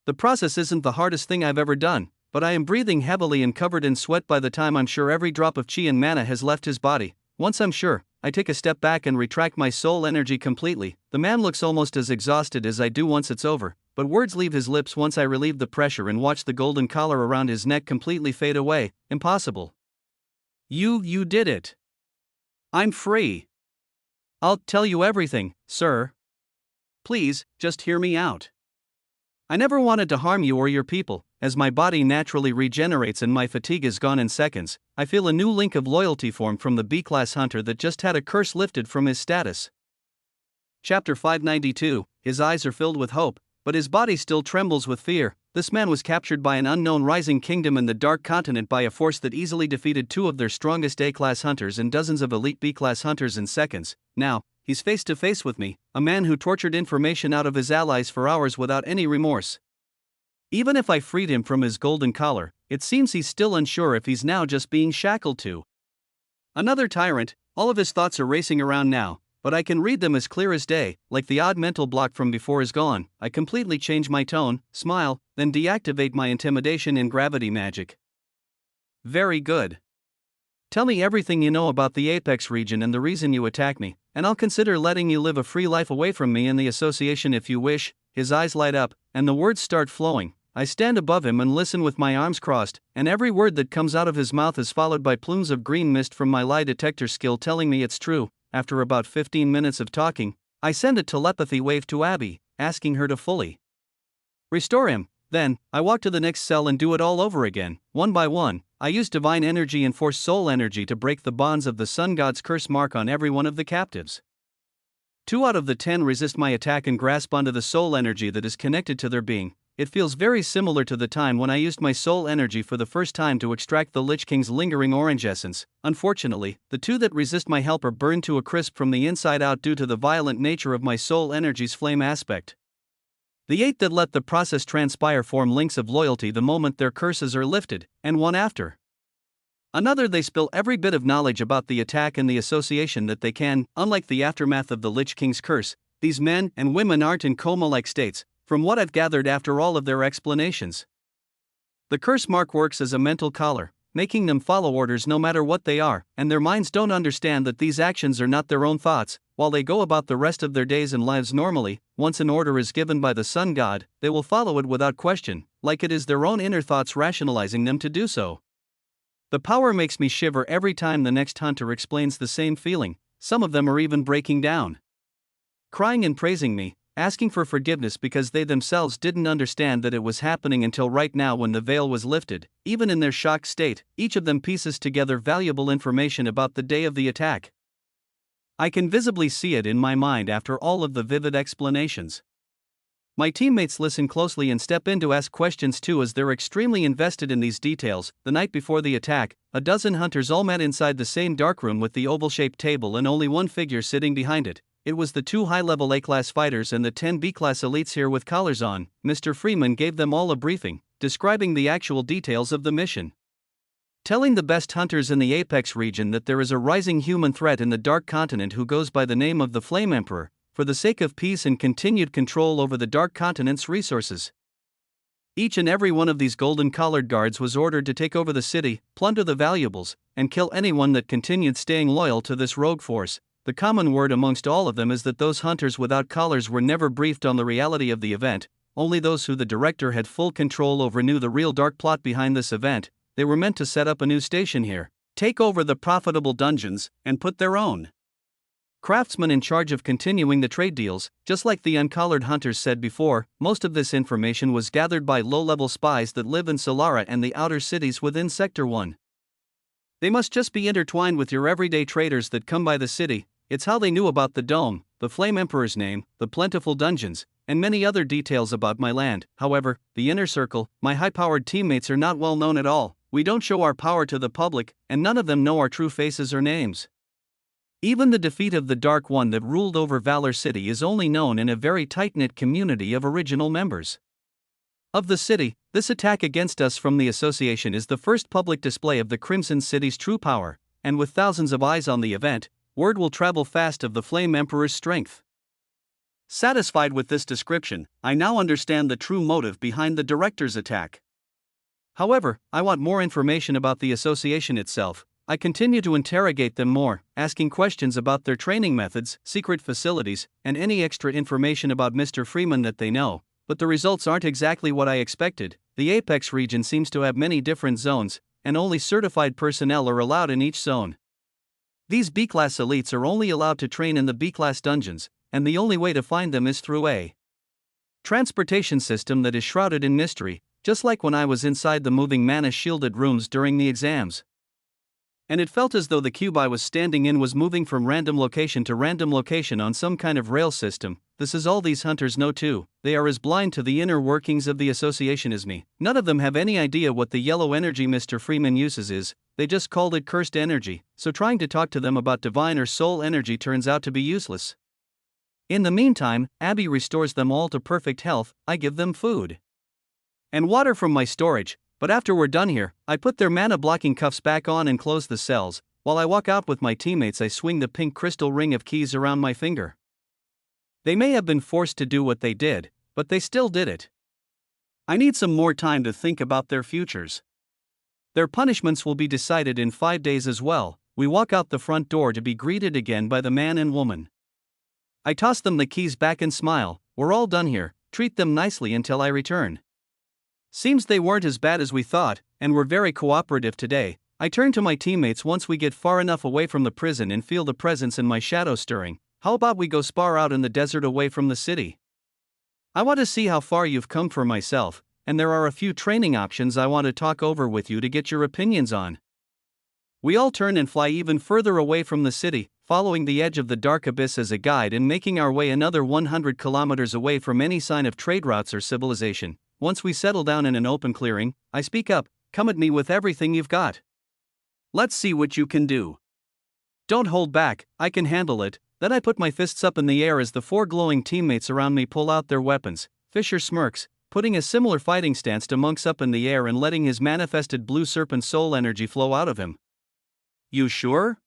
Speaker 1: The process isn't the hardest thing I've ever done, but I am breathing heavily and covered in sweat by the time I'm sure every drop of chi and mana has left his body. Once I'm sure, I take a step back and retract my soul energy completely. The man looks almost as exhausted as I do once it's over, but words leave his lips once I relieve the pressure and watch the golden collar around his neck completely fade away. Impossible. You did it. I'm free. I'll tell you everything, sir. Please, just hear me out. I never wanted to harm you or your people. As my body naturally regenerates and my fatigue is gone in seconds, I feel a new link of loyalty form from the B-class hunter that just had a curse lifted from his status. Chapter 592, his eyes are filled with hope, but his body still trembles with fear. This man was captured by an unknown rising kingdom in the Dark Continent by a force that easily defeated 2 of their strongest A-class hunters and dozens of elite B-class hunters in seconds. Now, he's face to face with me, a man who tortured information out of his allies for hours without any remorse. Even if I freed him from his golden collar, it seems he's still unsure if he's now just being shackled to another tyrant. All of his thoughts are racing around now, but I can read them as clear as day. Like the odd mental block from before is gone, I completely change my tone, smile, then deactivate my intimidation and gravity magic. Very good. Tell me everything you know about the Apex region and the reason you attack me, and I'll consider letting you live a free life away from me and the association if you wish. His eyes light up, and the words start flowing. I stand above him and listen with my arms crossed, and every word that comes out of his mouth is followed by plumes of green mist from my lie detector skill telling me it's true. After about 15 minutes of talking, I send a telepathy wave to Abby, asking her to fully restore him. Then, I walk to the next cell and do it all over again. One by one, I use divine energy and force soul energy to break the bonds of the sun god's curse mark on every one of the captives. 2 out of the 10 resist my attack and grasp onto the soul energy that is connected to their being. It feels very similar to the time when I used my soul energy for the first time to extract the Lich King's lingering orange essence. Unfortunately, the 2 that resist my help are burned to a crisp from the inside out due to the violent nature of my soul energy's flame aspect. The 8 that let the process transpire form links of loyalty the moment their curses are lifted, and one after another they spill every bit of knowledge about the attack and the association that they can. Unlike the aftermath of the Lich King's curse, these men and women aren't in coma-like states, from what I've gathered after all of their explanations. The curse mark works as a mental collar, making them follow orders no matter what they are, and their minds don't understand that these actions are not their own thoughts. While they go about the rest of their days and lives normally, once an order is given by the sun god, they will follow it without question, like it is their own inner thoughts rationalizing them to do so. The power makes me shiver every time the next hunter explains the same feeling. Some of them are even breaking down. crying and praising me, asking for forgiveness because they themselves didn't understand that it was happening until right now when the veil was lifted. Even in their shocked state, each of them pieces together valuable information about the day of the attack. I can visibly see it in my mind after all of the vivid explanations. My teammates listen closely and step in to ask questions too, as they're extremely invested in these details. The night before the attack, a dozen hunters all met inside the same dark room with the oval-shaped table and only one figure sitting behind it. It was the 2 high-level A-class fighters and the 10 B-class elites here with collars on. Mr. Freeman gave them all a briefing, describing the actual details of the mission. Telling the best hunters in the Apex region that there is a rising human threat in the Dark Continent who goes by the name of the Flame Emperor, for the sake of peace and continued control over the Dark Continent's resources. Each and every one of these golden-collared guards was ordered to take over the city, plunder the valuables, and kill anyone that continued staying loyal to this rogue force. The common word amongst all of them is that those hunters without collars were never briefed on the reality of the event. Only those who the director had full control over knew the real dark plot behind this event. They were meant to set up a new station here, take over the profitable dungeons, and put their own craftsmen in charge of continuing the trade deals. Just like the uncollared hunters said before, most of this information was gathered by low-level spies that live in Solara and the outer cities within Sector 1. They must just be intertwined with your everyday traders that come by the city. It's how they knew about the dome, the Flame Emperor's name, the plentiful dungeons, and many other details about my land. However, the inner circle, my high-powered teammates, are not well known at all. We don't show our power to the public, and none of them know our true faces or names. Even the defeat of the Dark One that ruled over Valor City is only known in a very tight-knit community of original members of the city. This attack against us from the Association is the first public display of the Crimson City's true power, and with thousands of eyes on the event, word will travel fast of the Flame Emperor's strength. Satisfied with this description, I now understand the true motive behind the director's attack. However, I want more information about the association itself. I continue to interrogate them more, asking questions about their training methods, secret facilities, and any extra information about Mr. Freeman that they know, but the results aren't exactly what I expected. The Apex region seems to have many different zones, and only certified personnel are allowed in each zone. These B-class elites are only allowed to train in the B-class dungeons, and the only way to find them is through a transportation system that is shrouded in mystery, just like when I was inside the moving mana-shielded rooms during the exams. And it felt as though the cube I was standing in was moving from random location to random location on some kind of rail system. This is all these hunters know too. They are as blind to the inner workings of the association as me. None of them have any idea what the yellow energy Mr. Freeman uses is. They just called it cursed energy, so trying to talk to them about divine or soul energy turns out to be useless. In the meantime, Abby restores them all to perfect health. I give them food and water from my storage, but after we're done here, I put their mana-blocking cuffs back on and close the cells. While I walk out with my teammates, I swing the pink crystal ring of keys around my finger. They may have been forced to do what they did, but they still did it. I need some more time to think about their futures. Their punishments will be decided in 5 days as well. We walk out the front door to be greeted again by the man and woman. I toss them the keys back and smile. We're all done here, treat them nicely until I return. Seems they weren't as bad as we thought, and were very cooperative today. I turn to my teammates once we get far enough away from the prison and feel the presence in my shadow stirring. How about we go spar out in the desert away from the city? I want to see how far you've come for myself, and there are a few training options I want to talk over with you to get your opinions on. We all turn and fly even further away from the city, following the edge of the dark abyss as a guide and making our way another 100 kilometers away from any sign of trade routes or civilization. Once we settle down in an open clearing, I speak up. Come at me with everything you've got. Let's see what you can do. Don't hold back, I can handle it. Then I put my fists up in the air as the 4 glowing teammates around me pull out their weapons. Fisher smirks, putting a similar fighting stance to Monk's up in the air and letting his manifested blue serpent soul energy flow out of him. You sure?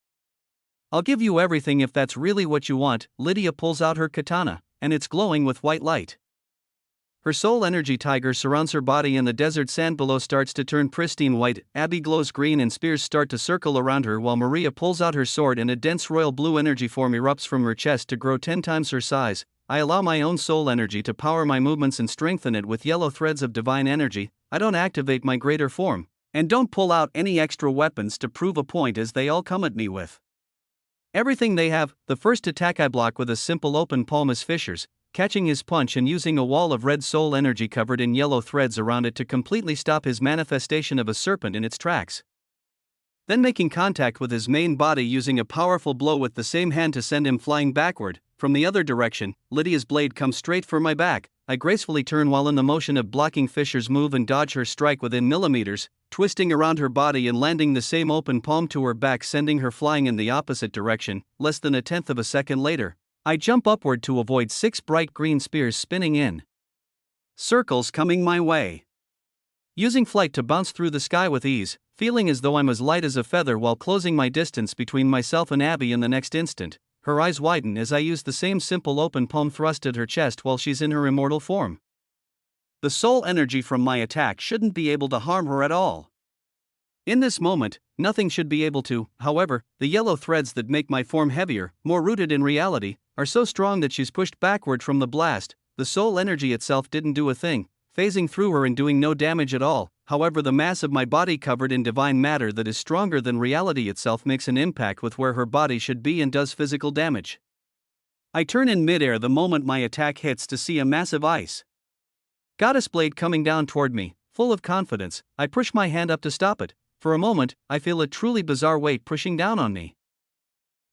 Speaker 1: I'll give you everything if that's really what you want. Lydia pulls out her katana, and it's glowing with white light. Her soul energy tiger surrounds her body and the desert sand below starts to turn pristine white. Abby glows green and spears start to circle around her while Maria pulls out her sword and a dense royal blue energy form erupts from her chest to grow 10 times her size. I allow my own soul energy to power my movements and strengthen it with yellow threads of divine energy. I don't activate my greater form, and don't pull out any extra weapons to prove a point as they all come at me with Everything they have. The first attack I block with a simple open palm as fissures, catching his punch and using a wall of red soul energy covered in yellow threads around it to completely stop his manifestation of a serpent in its tracks. Then making contact with his main body using a powerful blow with the same hand to send him flying backward. From the other direction, Lydia's blade comes straight for my back. I gracefully turn while in the motion of blocking Fisher's move and dodge her strike within millimeters, twisting around her body and landing the same open palm to her back, sending her flying in the opposite direction. Less than a tenth of a second later, I jump upward to avoid 6 bright green spears spinning in circles coming my way. Using flight to bounce through the sky with ease, feeling as though I'm as light as a feather while closing my distance between myself and Abby in the next instant. Her eyes widen as I use the same simple open palm thrust at her chest while she's in her immortal form. The soul energy from my attack shouldn't be able to harm her at all. In this moment, nothing should be able to. However, the yellow threads that make my form heavier, more rooted in reality, are so strong that she's pushed backward from the blast. The soul energy itself didn't do a thing, phasing through her and doing no damage at all. However, the mass of my body covered in divine matter that is stronger than reality itself makes an impact with where her body should be and does physical damage. I turn in midair the moment my attack hits to see a massive ice goddess blade coming down toward me. Full of confidence, I push my hand up to stop it. For a moment, I feel a truly bizarre weight pushing down on me.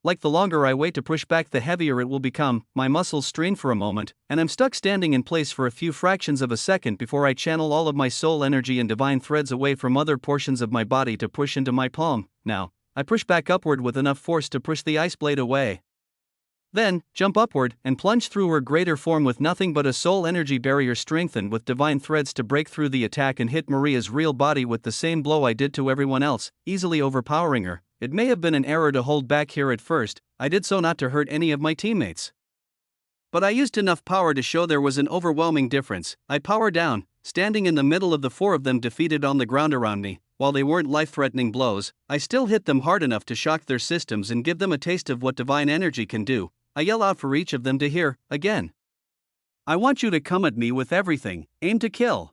Speaker 1: Like the longer I wait to push back, the heavier it will become. My muscles strain for a moment, and I'm stuck standing in place for a few fractions of a second before I channel all of my soul energy and divine threads away from other portions of my body to push into my palm. Now, I push back upward with enough force to push the ice blade away. Then, jump upward and plunge through her greater form with nothing but a soul energy barrier strengthened with divine threads to break through the attack and hit Maria's real body with the same blow I did to everyone else, easily overpowering her. It may have been an error to hold back here at first. I did so not to hurt any of my teammates. But I used enough power to show there was an overwhelming difference. I power down, standing in the middle of the 4 of them defeated on the ground around me. While they weren't life-threatening blows, I still hit them hard enough to shock their systems and give them a taste of what divine energy can do. I yell out for each of them to hear, again. I want you to come at me with everything, aim to kill.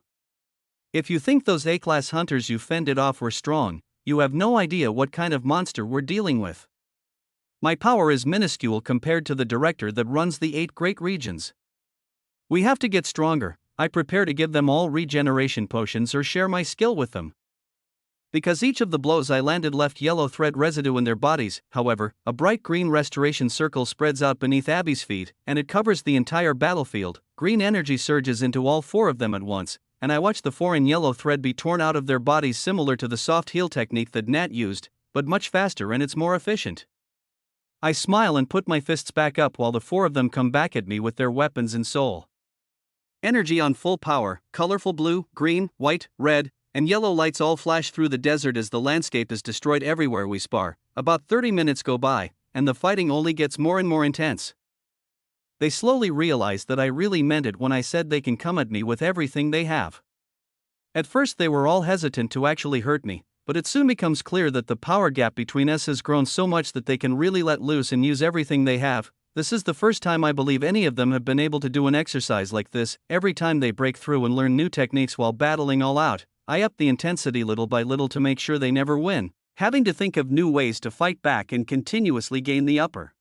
Speaker 1: If you think those A-class hunters you fended off were strong, you have no idea what kind of monster we're dealing with. My power is minuscule compared to the director that runs the 8 great regions. We have to get stronger. I prepare to give them all regeneration potions or share my skill with them. Because each of the blows I landed left yellow thread residue in their bodies, however, a bright green restoration circle spreads out beneath Abby's feet, and it covers the entire battlefield. Green energy surges into all 4 of them at once, and I watch the foreign yellow thread be torn out of their bodies, similar to the soft heal technique that Nat used, but much faster and it's more efficient. I smile and put my fists back up while the 4 of them come back at me with their weapons and soul energy on full power. Colorful blue, green, white, red, and yellow lights all flash through the desert as the landscape is destroyed everywhere we spar. About 30 minutes go by, and the fighting only gets more and more intense. They slowly realize that I really meant it when I said they can come at me with everything they have. At first they were all hesitant to actually hurt me, but it soon becomes clear that the power gap between us has grown so much that they can really let loose and use everything they have. This is the first time I believe any of them have been able to do an exercise like this. Every time they break through and learn new techniques while battling all out, I up the intensity little by little to make sure they never win, having to think of new ways to fight back and continuously gain the upper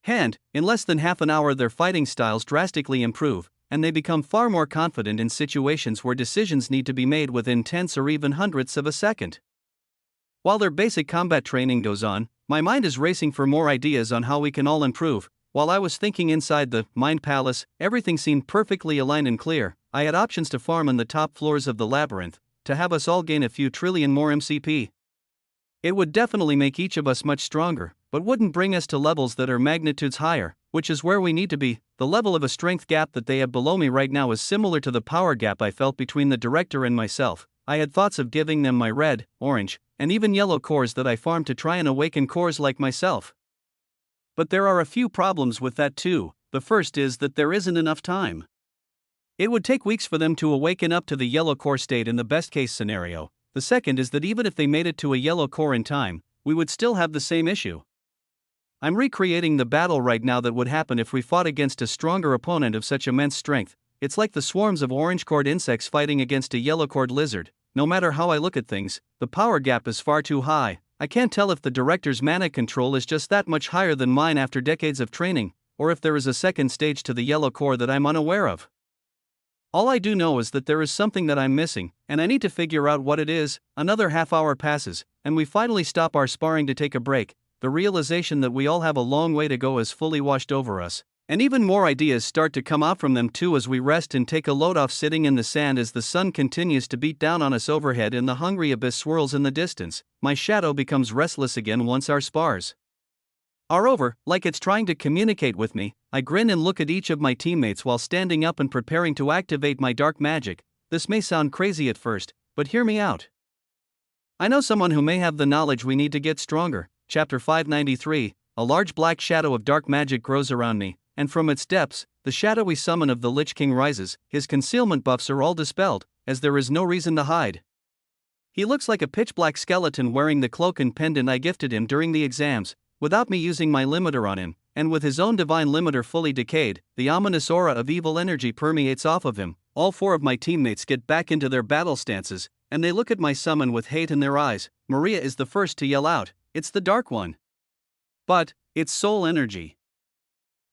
Speaker 1: hand. In less than half an hour their fighting styles drastically improve, and they become far more confident in situations where decisions need to be made within tenths or even hundredths of a second. While their basic combat training goes on, my mind is racing for more ideas on how we can all improve. While I was thinking inside the Mind Palace, everything seemed perfectly aligned and clear. I had options to farm on the top floors of the labyrinth, to have us all gain a few trillion more MCP. It would definitely make each of us much stronger, but wouldn't bring us to levels that are magnitudes higher, which is where we need to be. The level of a strength gap that they have below me right now is similar to the power gap I felt between the director and myself. I had thoughts of giving them my red, orange, and even yellow cores that I farmed to try and awaken cores like myself. But there are a few problems with that too. The first is that there isn't enough time. It would take weeks for them to awaken up to the yellow core state in the best case scenario. The second is that even if they made it to a yellow core in time, we would still have the same issue. I'm recreating the battle right now that would happen if we fought against a stronger opponent of such immense strength. It's like the swarms of orange-cored insects fighting against a yellow-cored lizard. No matter how I look at things, the power gap is far too high. I can't tell if the director's mana control is just that much higher than mine after decades of training, or if there is a second stage to the yellow core that I'm unaware of. All I do know is that there is something that I'm missing, and I need to figure out what it is. Another half hour passes, and we finally stop our sparring to take a break. The realization that we all have a long way to go is fully washed over us. And even more ideas start to come out from them too as we rest and take a load off sitting in the sand as the sun continues to beat down on us overhead and the hungry abyss swirls in the distance. My shadow becomes restless again once our spars are over, like it's trying to communicate with me. I grin and look at each of my teammates while standing up and preparing to activate my dark magic. This may sound crazy at first, but hear me out. I know someone who may have the knowledge we need to get stronger. Chapter 593, a large black shadow of dark magic grows around me, and from its depths, the shadowy summon of the Lich King rises. His concealment buffs are all dispelled, as there is no reason to hide. He looks like a pitch-black skeleton wearing the cloak and pendant I gifted him during the exams, without me using my limiter on him, and with his own divine limiter fully decayed. The ominous aura of evil energy permeates off of him. All four of my teammates get back into their battle stances, and they look at my summon with hate in their eyes. Maria is the first to yell out, "It's the Dark One!" But, it's soul energy.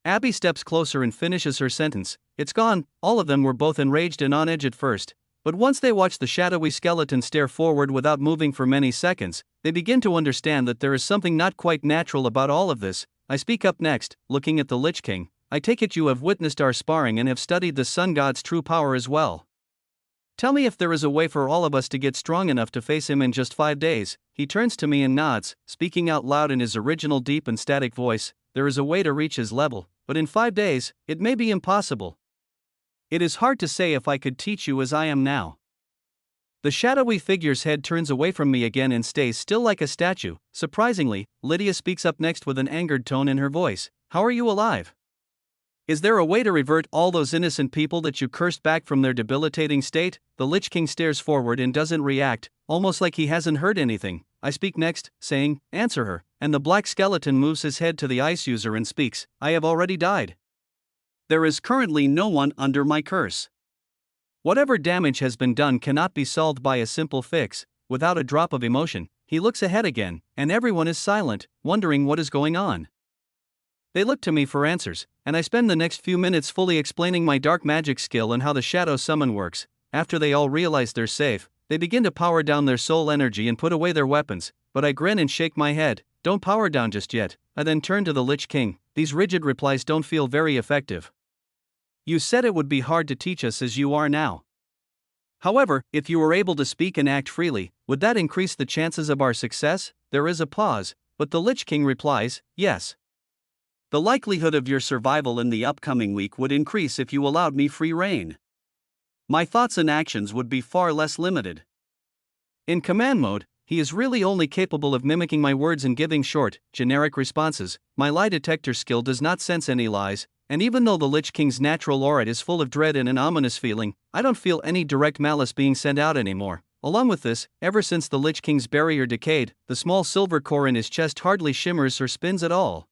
Speaker 1: Abby steps closer and finishes her sentence, "It's gone." All of them were both enraged and on edge at first, but once they watch the shadowy skeleton stare forward without moving for many seconds, they begin to understand that there is something not quite natural about all of this. I speak up next, looking at the Lich King. "I take it you have witnessed our sparring and have studied the Sun God's true power as well. Tell me if there is a way for all of us to get strong enough to face him in just 5 days. He turns to me and nods, speaking out loud in his original deep and static voice. There is a way to reach his level, but in 5 days, it may be impossible. It is hard to say if I could teach you as I am now. The shadowy figure's head turns away from me again and stays still like a statue. Surprisingly, Lydia speaks up next with an angered tone in her voice. How are you alive? Is there a way to revert all those innocent people that you cursed back from their debilitating state? The Lich King stares forward and doesn't react, almost like he hasn't heard anything. I speak next, saying, answer her, and the black skeleton moves his head to the ice user and speaks, I have already died. There is currently no one under my curse. Whatever damage has been done cannot be solved by a simple fix. Without a drop of emotion, he looks ahead again, and everyone is silent, wondering what is going on. They look to me for answers, and I spend the next few minutes fully explaining my dark magic skill and how the shadow summon works. After they all realize they're safe, they begin to power down their soul energy and put away their weapons, but I grin and shake my head. Don't power down just yet. I then turn to the Lich King. These rigid replies don't feel very effective. You said it would be hard to teach us as you are now. However, if you were able to speak and act freely, would that increase the chances of our success? There is a pause, but the Lich King replies, yes. The likelihood of your survival in the upcoming week would increase if you allowed me free rein. My thoughts and actions would be far less limited. In command mode, he is really only capable of mimicking my words and giving short, generic responses. My lie detector skill does not sense any lies, and even though the Lich King's natural aura is full of dread and an ominous feeling, I don't feel any direct malice being sent out anymore. Along with this, ever since the Lich King's barrier decayed, the small silver core in his chest hardly shimmers or spins at all.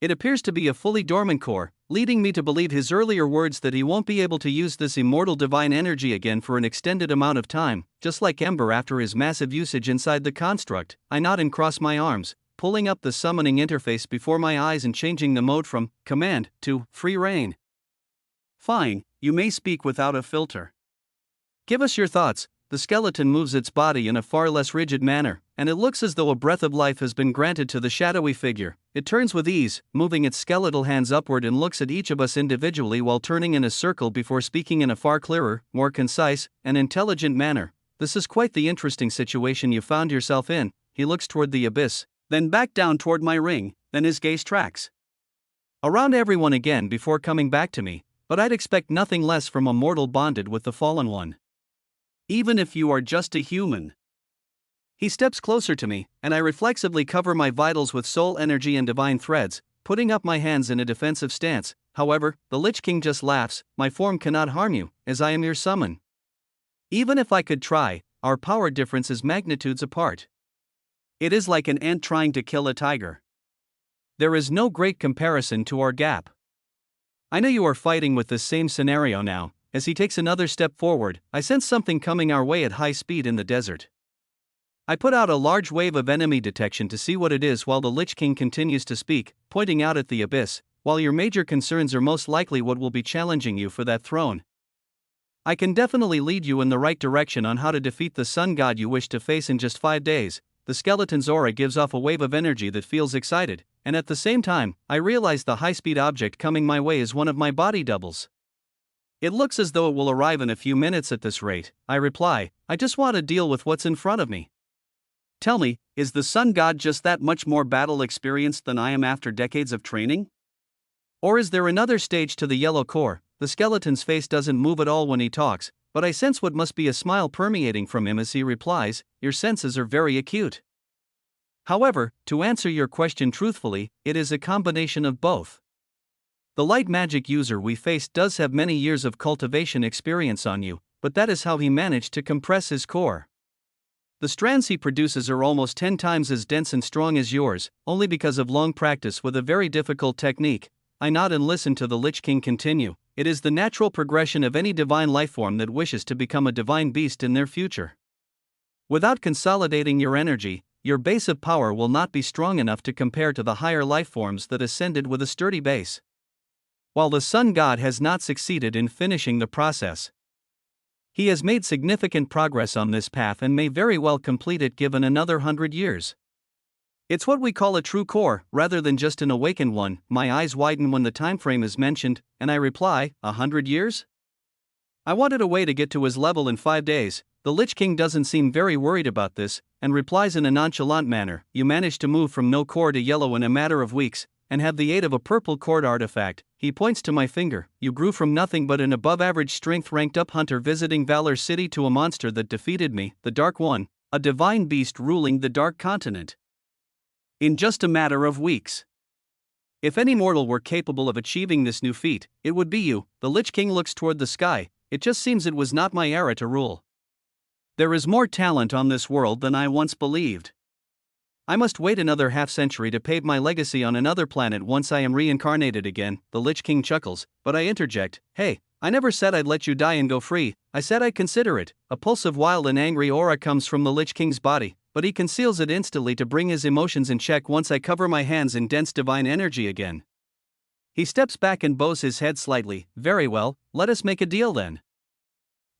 Speaker 1: It appears to be a fully dormant core, leading me to believe his earlier words that he won't be able to use this immortal divine energy again for an extended amount of time, just like Ember after his massive usage inside the construct. I nod and cross my arms, pulling up the summoning interface before my eyes and changing the mode from command to free rein. Fine, you may speak without a filter. Give us your thoughts. The skeleton moves its body in a far less rigid manner, and it looks as though a breath of life has been granted to the shadowy figure. It turns with ease, moving its skeletal hands upward and looks at each of us individually while turning in a circle before speaking in a far clearer, more concise, and intelligent manner. This is quite the interesting situation you found yourself in. He looks toward the abyss, then back down toward my ring, then his gaze tracks around everyone again before coming back to me, but I'd expect nothing less from a mortal bonded with the fallen one. Even if you are just a human. He steps closer to me, and I reflexively cover my vitals with soul energy and divine threads, putting up my hands in a defensive stance. However, the Lich King just laughs. My form cannot harm you, as I am your summon. Even if I could try, our power difference is magnitudes apart. It is like an ant trying to kill a tiger. There is no great comparison to our gap. I know you are fighting with this same scenario now. As he takes another step forward, I sense something coming our way at high speed in the desert. I put out a large wave of enemy detection to see what it is while the Lich King continues to speak, pointing out at the abyss. While your major concerns are most likely what will be challenging you for that throne, I can definitely lead you in the right direction on how to defeat the sun god you wish to face in just 5 days. The skeleton's aura gives off a wave of energy that feels excited, and at the same time, I realize the high-speed object coming my way is one of my body doubles. It looks as though it will arrive in a few minutes at this rate, I reply. I just want to deal with what's in front of me. Tell me, is the sun god just that much more battle experienced than I am after decades of training? Or is there another stage to the yellow core? The skeleton's face doesn't move at all when he talks, but I sense what must be a smile permeating from him as he replies, your senses are very acute. However, to answer your question truthfully, it is a combination of both. The light magic user we faced does have many years of cultivation experience on you, but that is how he managed to compress his core. The strands he produces are almost 10 times as dense and strong as yours, only because of long practice with a very difficult technique. I nod and listen to the Lich King continue. It is the natural progression of any divine lifeform that wishes to become a divine beast in their future. Without consolidating your energy, your base of power will not be strong enough to compare to the higher lifeforms that ascended with a sturdy base. While the sun god has not succeeded in finishing the process, he has made significant progress on this path and may very well complete it given another 100 years. It's what we call a true core, rather than just an awakened one. My eyes widen when the time frame is mentioned, and I reply, 100 years? I wanted a way to get to his level in 5 days. The Lich King doesn't seem very worried about this, and replies in a nonchalant manner, you managed to move from no core to yellow in a matter of weeks, and have the aid of a purple cord artifact. He points to my finger. You grew from nothing but an above-average strength ranked-up hunter visiting Valor City to a monster that defeated me, the Dark One, a divine beast ruling the Dark Continent, in just a matter of weeks. If any mortal were capable of achieving this new feat, it would be you. The Lich King looks toward the sky. It just seems it was not my era to rule. There is more talent on this world than I once believed. I must wait another half-century to pave my legacy on another planet once I am reincarnated again. The Lich King chuckles, but I interject, hey, I never said I'd let you die and go free. I said I'd consider it. A pulse of wild and angry aura comes from the Lich King's body, but he conceals it instantly to bring his emotions in check once I cover my hands in dense divine energy again. He steps back and bows his head slightly. Very well, let us make a deal then.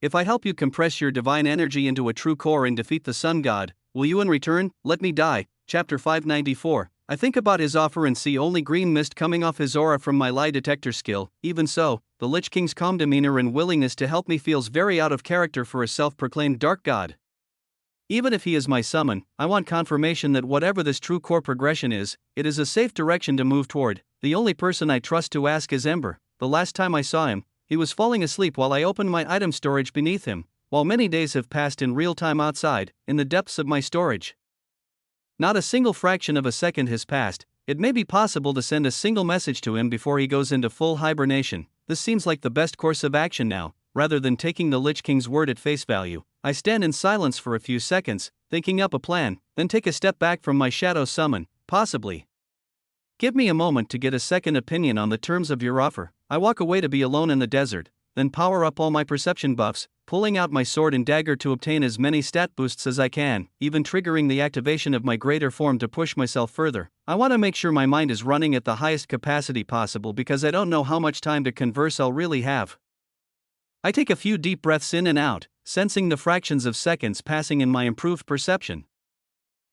Speaker 1: If I help you compress your divine energy into a true core and defeat the sun god, will you in return let me die? Chapter 594. I think about his offer and see only green mist coming off his aura from my lie detector skill. Even so, the Lich King's calm demeanor and willingness to help me feels very out of character for a self-proclaimed dark god. Even if he is my summon, I want confirmation that whatever this true core progression is, it is a safe direction to move toward. The only person I trust to ask is Ember. The last time I saw him, he was falling asleep while I opened my item storage beneath him, while many days have passed in real time outside, in the depths of my storage. Not a single fraction of a second has passed. It may be possible to send a single message to him before he goes into full hibernation. This seems like the best course of action now. Rather than taking the Lich King's word at face value, I stand in silence for a few seconds, thinking up a plan, then take a step back from my shadow summon. Possibly. Give me a moment to get a second opinion on the terms of your offer. I walk away to be alone in the desert, then power up all my perception buffs, pulling out my sword and dagger to obtain as many stat boosts as I can, even triggering the activation of my greater form to push myself further. I want to make sure my mind is running at the highest capacity possible because I don't know how much time to converse I'll really have. I take a few deep breaths in and out, sensing the fractions of seconds passing in my improved perception.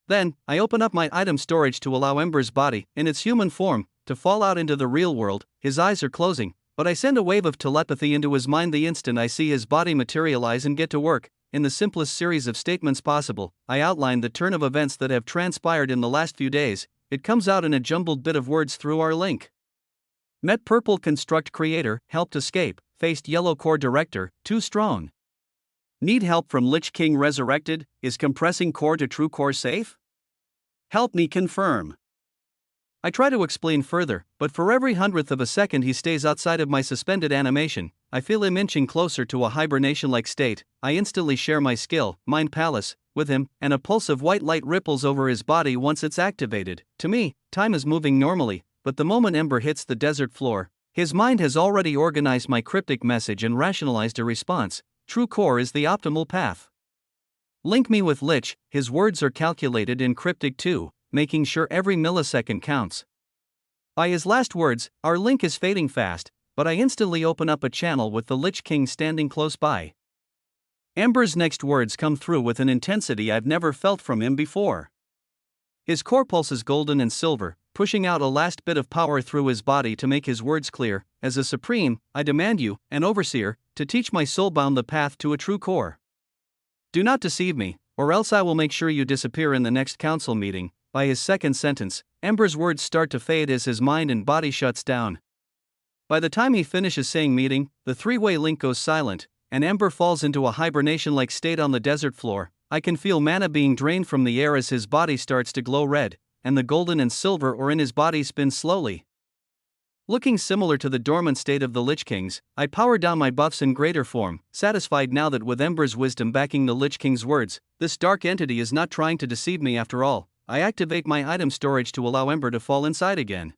Speaker 1: Then, I open up my item storage to allow Ember's body, in its human form, to fall out into the real world. His eyes are closing, but I send a wave of telepathy into his mind the instant I see his body materialize and get to work. In the simplest series of statements possible, I outline the turn of events that have transpired in the last few days. It comes out in a jumbled bit of words through our link. Met purple construct creator, helped escape, faced yellow core director, too strong. Need help from Lich King resurrected, is compressing core to true core safe? Help me confirm. I try to explain further, but for every 100th of a second he stays outside of my suspended animation, I feel him inching closer to a hibernation-like state. I instantly share my skill, Mind Palace, with him, and a pulse of white light ripples over his body once it's activated. To me, time is moving normally, but the moment Ember hits the desert floor, his mind has already organized my cryptic message and rationalized a response. True core is the optimal path. Link me with Lich, his words are calculated in cryptic too, making sure every millisecond counts. By his last words, our link is fading fast, but I instantly open up a channel with the Lich King standing close by. Ember's next words come through with an intensity I've never felt from him before. His core pulses golden and silver, pushing out a last bit of power through his body to make his words clear. As a supreme, I demand you, an overseer, to teach my soulbound the path to a true core. Do not deceive me, or else I will make sure you disappear in the next council meeting. By his second sentence, Ember's words start to fade as his mind and body shuts down. By the time he finishes saying meeting, the three-way link goes silent, and Ember falls into a hibernation-like state on the desert floor. I can feel mana being drained from the air as his body starts to glow red, and the golden and silver ore in his body spins slowly. Looking similar to the dormant state of the Lich Kings, I power down my buffs in greater form, satisfied now that with Ember's wisdom backing the Lich King's words, this dark entity is not trying to deceive me after all. I activate my item storage to allow Ember to fall inside again.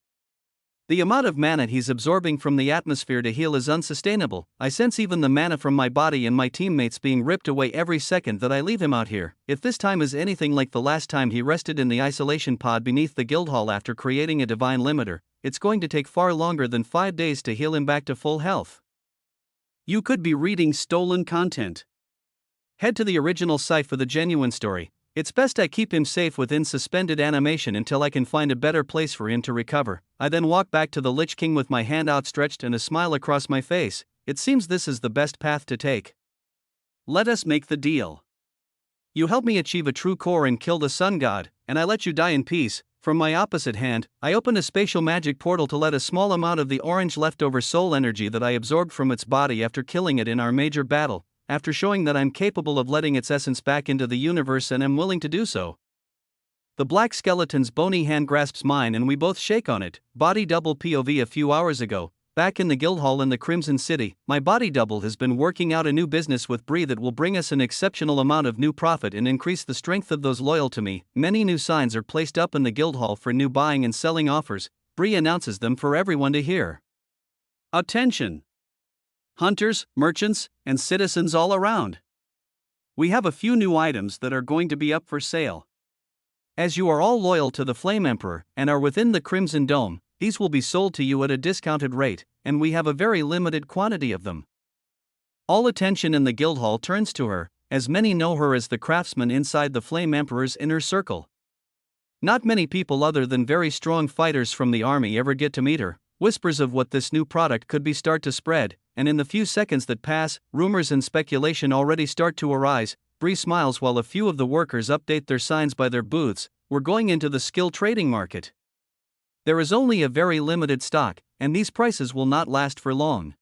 Speaker 1: The amount of mana he's absorbing from the atmosphere to heal is unsustainable. I sense even the mana from my body and my teammates being ripped away every second that I leave him out here. If this time is anything like the last time he rested in the isolation pod beneath the Guildhall after creating a divine limiter, it's going to take far longer than 5 days to heal him back to full health. You could be reading stolen content. Head to the original site for the genuine story. It's best I keep him safe within suspended animation until I can find a better place for him to recover. I then walk back to the Lich King with my hand outstretched and a smile across my face. It seems this is the best path to take. Let us make the deal. You help me achieve a true core and kill the sun god, and I let you die in peace. From my opposite hand, I open a spatial magic portal to let a small amount of the orange leftover soul energy that I absorbed from its body after killing it in our major battle, after showing that I'm capable of letting its essence back into the universe and am willing to do so. The black skeleton's bony hand grasps mine and we both shake on it. Body double POV a few hours ago, back in the Guildhall in the Crimson City, my body double has been working out a new business with Bree that will bring us an exceptional amount of new profit and increase the strength of those loyal to me. Many new signs are placed up in the Guildhall for new buying and selling offers. Bree announces them for everyone to hear. Attention! Hunters, merchants, and citizens all around. We have a few new items that are going to be up for sale. As you are all loyal to the Flame Emperor and are within the Crimson Dome, these will be sold to you at a discounted rate, and we have a very limited quantity of them. All attention in the Guildhall turns to her, as many know her as the craftsman inside the Flame Emperor's inner circle. Not many people other than very strong fighters from the army ever get to meet her. Whispers of what this new product could be start to spread, and in the few seconds that pass, rumors and speculation already start to arise. Bree smiles while a few of the workers update their signs by their booths. We're going into the skill trading market. There is only a very limited stock, and these prices will not last for long.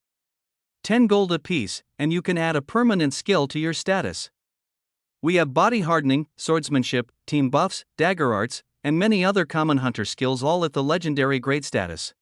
Speaker 1: 10 gold apiece, and you can add a permanent skill to your status. We have body hardening, swordsmanship, team buffs, dagger arts, and many other common hunter skills all at the legendary great status.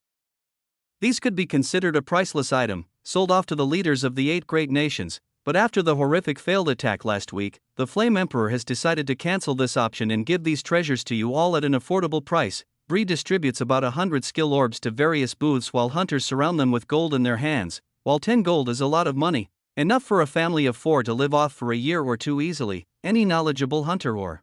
Speaker 1: These could be considered a priceless item, sold off to the leaders of the 8 great nations, but after the horrific failed attack last week, the Flame Emperor has decided to cancel this option and give these treasures to you all at an affordable price. Bree distributes about 100 skill orbs to various booths while hunters surround them with gold in their hands. While 10 gold is a lot of money, enough for a family of 4 to live off for a year or two easily, any knowledgeable hunter or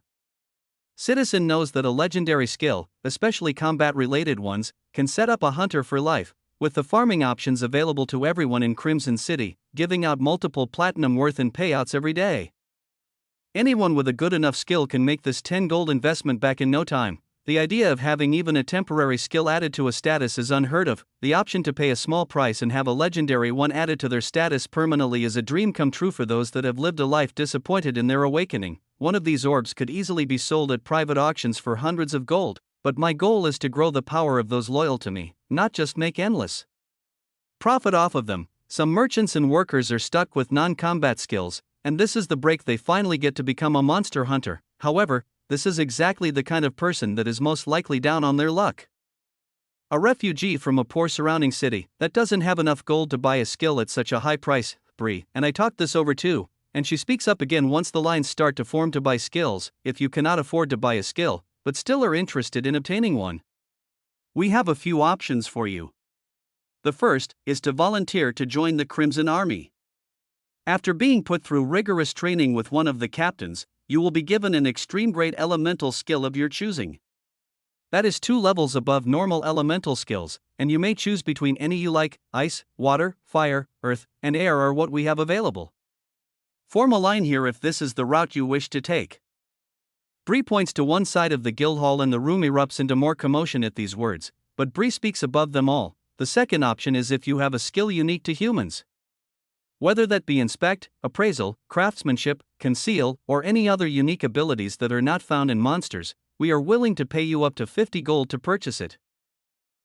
Speaker 1: citizen knows that a legendary skill, especially combat-related ones, can set up a hunter for life. With the farming options available to everyone in Crimson City, giving out multiple platinum worth in payouts every day. Anyone with a good enough skill can make this 10 gold investment back in no time. The idea of having even a temporary skill added to a status is unheard of. The option to pay a small price and have a legendary one added to their status permanently is a dream come true for those that have lived a life disappointed in their awakening. One of these orbs could easily be sold at private auctions for hundreds of gold, but my goal is to grow the power of those loyal to me, not just make endless profit off of them. Some merchants and workers are stuck with non-combat skills, and this is the break they finally get to become a monster hunter. However, this is exactly the kind of person that is most likely down on their luck. A refugee from a poor surrounding city that doesn't have enough gold to buy a skill at such a high price. Bree, and I talked this over too, and she speaks up again once the lines start to form to buy skills. If you cannot afford to buy a skill, but still are interested in obtaining one, we have a few options for you. The first is to volunteer to join the Crimson Army. After being put through rigorous training with one of the captains, you will be given an extreme great elemental skill of your choosing. That is 2 levels above normal elemental skills, and you may choose between any you like. Ice, water, fire, earth, and air are what we have available. Form a line here if this is the route you wish to take. Bree points to one side of the guild hall and the room erupts into more commotion at these words, but Bree speaks above them all. The second option is if you have a skill unique to humans. Whether that be inspect, appraisal, craftsmanship, conceal, or any other unique abilities that are not found in monsters, we are willing to pay you up to 50 gold to purchase it.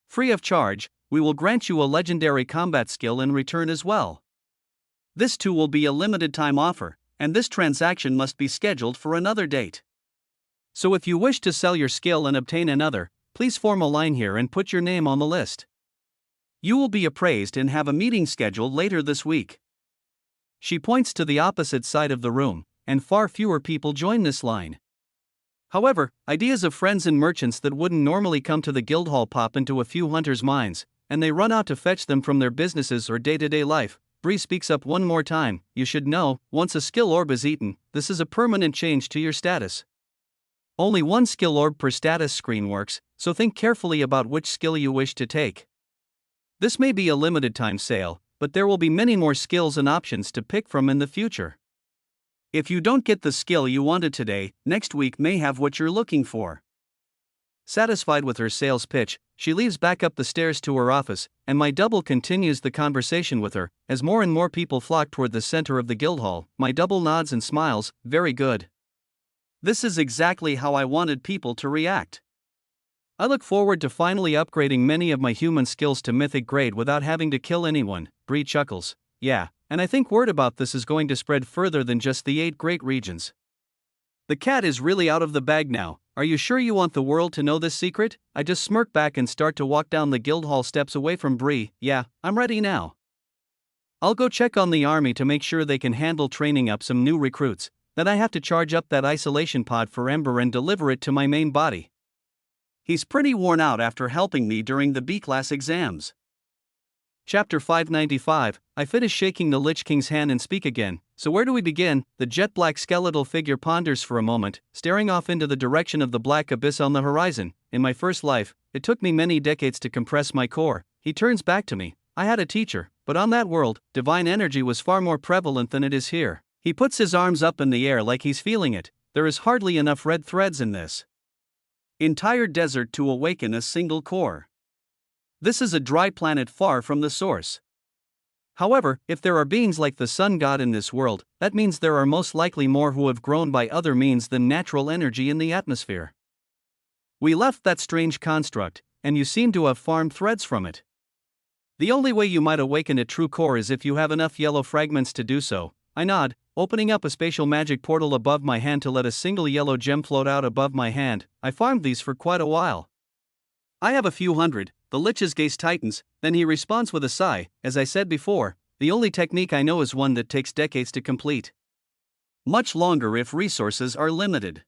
Speaker 1: Free of charge, we will grant you a legendary combat skill in return as well. This too will be a limited time offer, and this transaction must be scheduled for another date. So if you wish to sell your skill and obtain another, please form a line here and put your name on the list. You will be appraised and have a meeting scheduled later this week. She points to the opposite side of the room, and far fewer people join this line. However, ideas of friends and merchants that wouldn't normally come to the guild hall pop into a few hunters' minds, and they run out to fetch them from their businesses or day-to-day life. Bree speaks up one more time. You should know, once a skill orb is eaten, this is a permanent change to your status. Only 1 skill orb per status screen works, so think carefully about which skill you wish to take. This may be a limited time sale, but there will be many more skills and options to pick from in the future. If you don't get the skill you wanted today, next week may have what you're looking for. Satisfied with her sales pitch, she leaves back up the stairs to her office, and my double continues the conversation with her. As more and more people flock toward the center of the guild hall, my double nods and smiles. Very good. This is exactly how I wanted people to react. I look forward to finally upgrading many of my human skills to mythic grade without having to kill anyone. Bree chuckles. Yeah, and I think word about this is going to spread further than just the 8 great regions. The cat is really out of the bag now. Are you sure you want the world to know this secret? I just smirk back and start to walk down the guild hall steps away from Bree. Yeah, I'm ready now. I'll go check on the army to make sure they can handle training up some new recruits. Then I have to charge up that isolation pod for Ember and deliver it to my main body. He's pretty worn out after helping me during the B-class exams. Chapter 595, I finish shaking the Lich King's hand and speak again. So where do we begin? The jet black skeletal figure ponders for a moment, staring off into the direction of the black abyss on the horizon. In my first life, it took me many decades to compress my core. He turns back to me. I had a teacher, but on that world, divine energy was far more prevalent than it is here. He puts his arms up in the air like he's feeling it. There is hardly enough red threads in this entire desert to awaken a single core. This is a dry planet far from the source. However, if there are beings like the sun god in this world, that means there are most likely more who have grown by other means than natural energy in the atmosphere. We left that strange construct, and you seem to have farmed threads from it. The only way you might awaken a true core is if you have enough yellow fragments to do so. I nod, opening up a spatial magic portal above my hand to let a single yellow gem float out above my hand. I farmed these for quite a while. I have a few hundred. The Lich's gaze tightens, then he responds with a sigh. As I said before, the only technique I know is one that takes decades to complete. Much longer if resources are limited.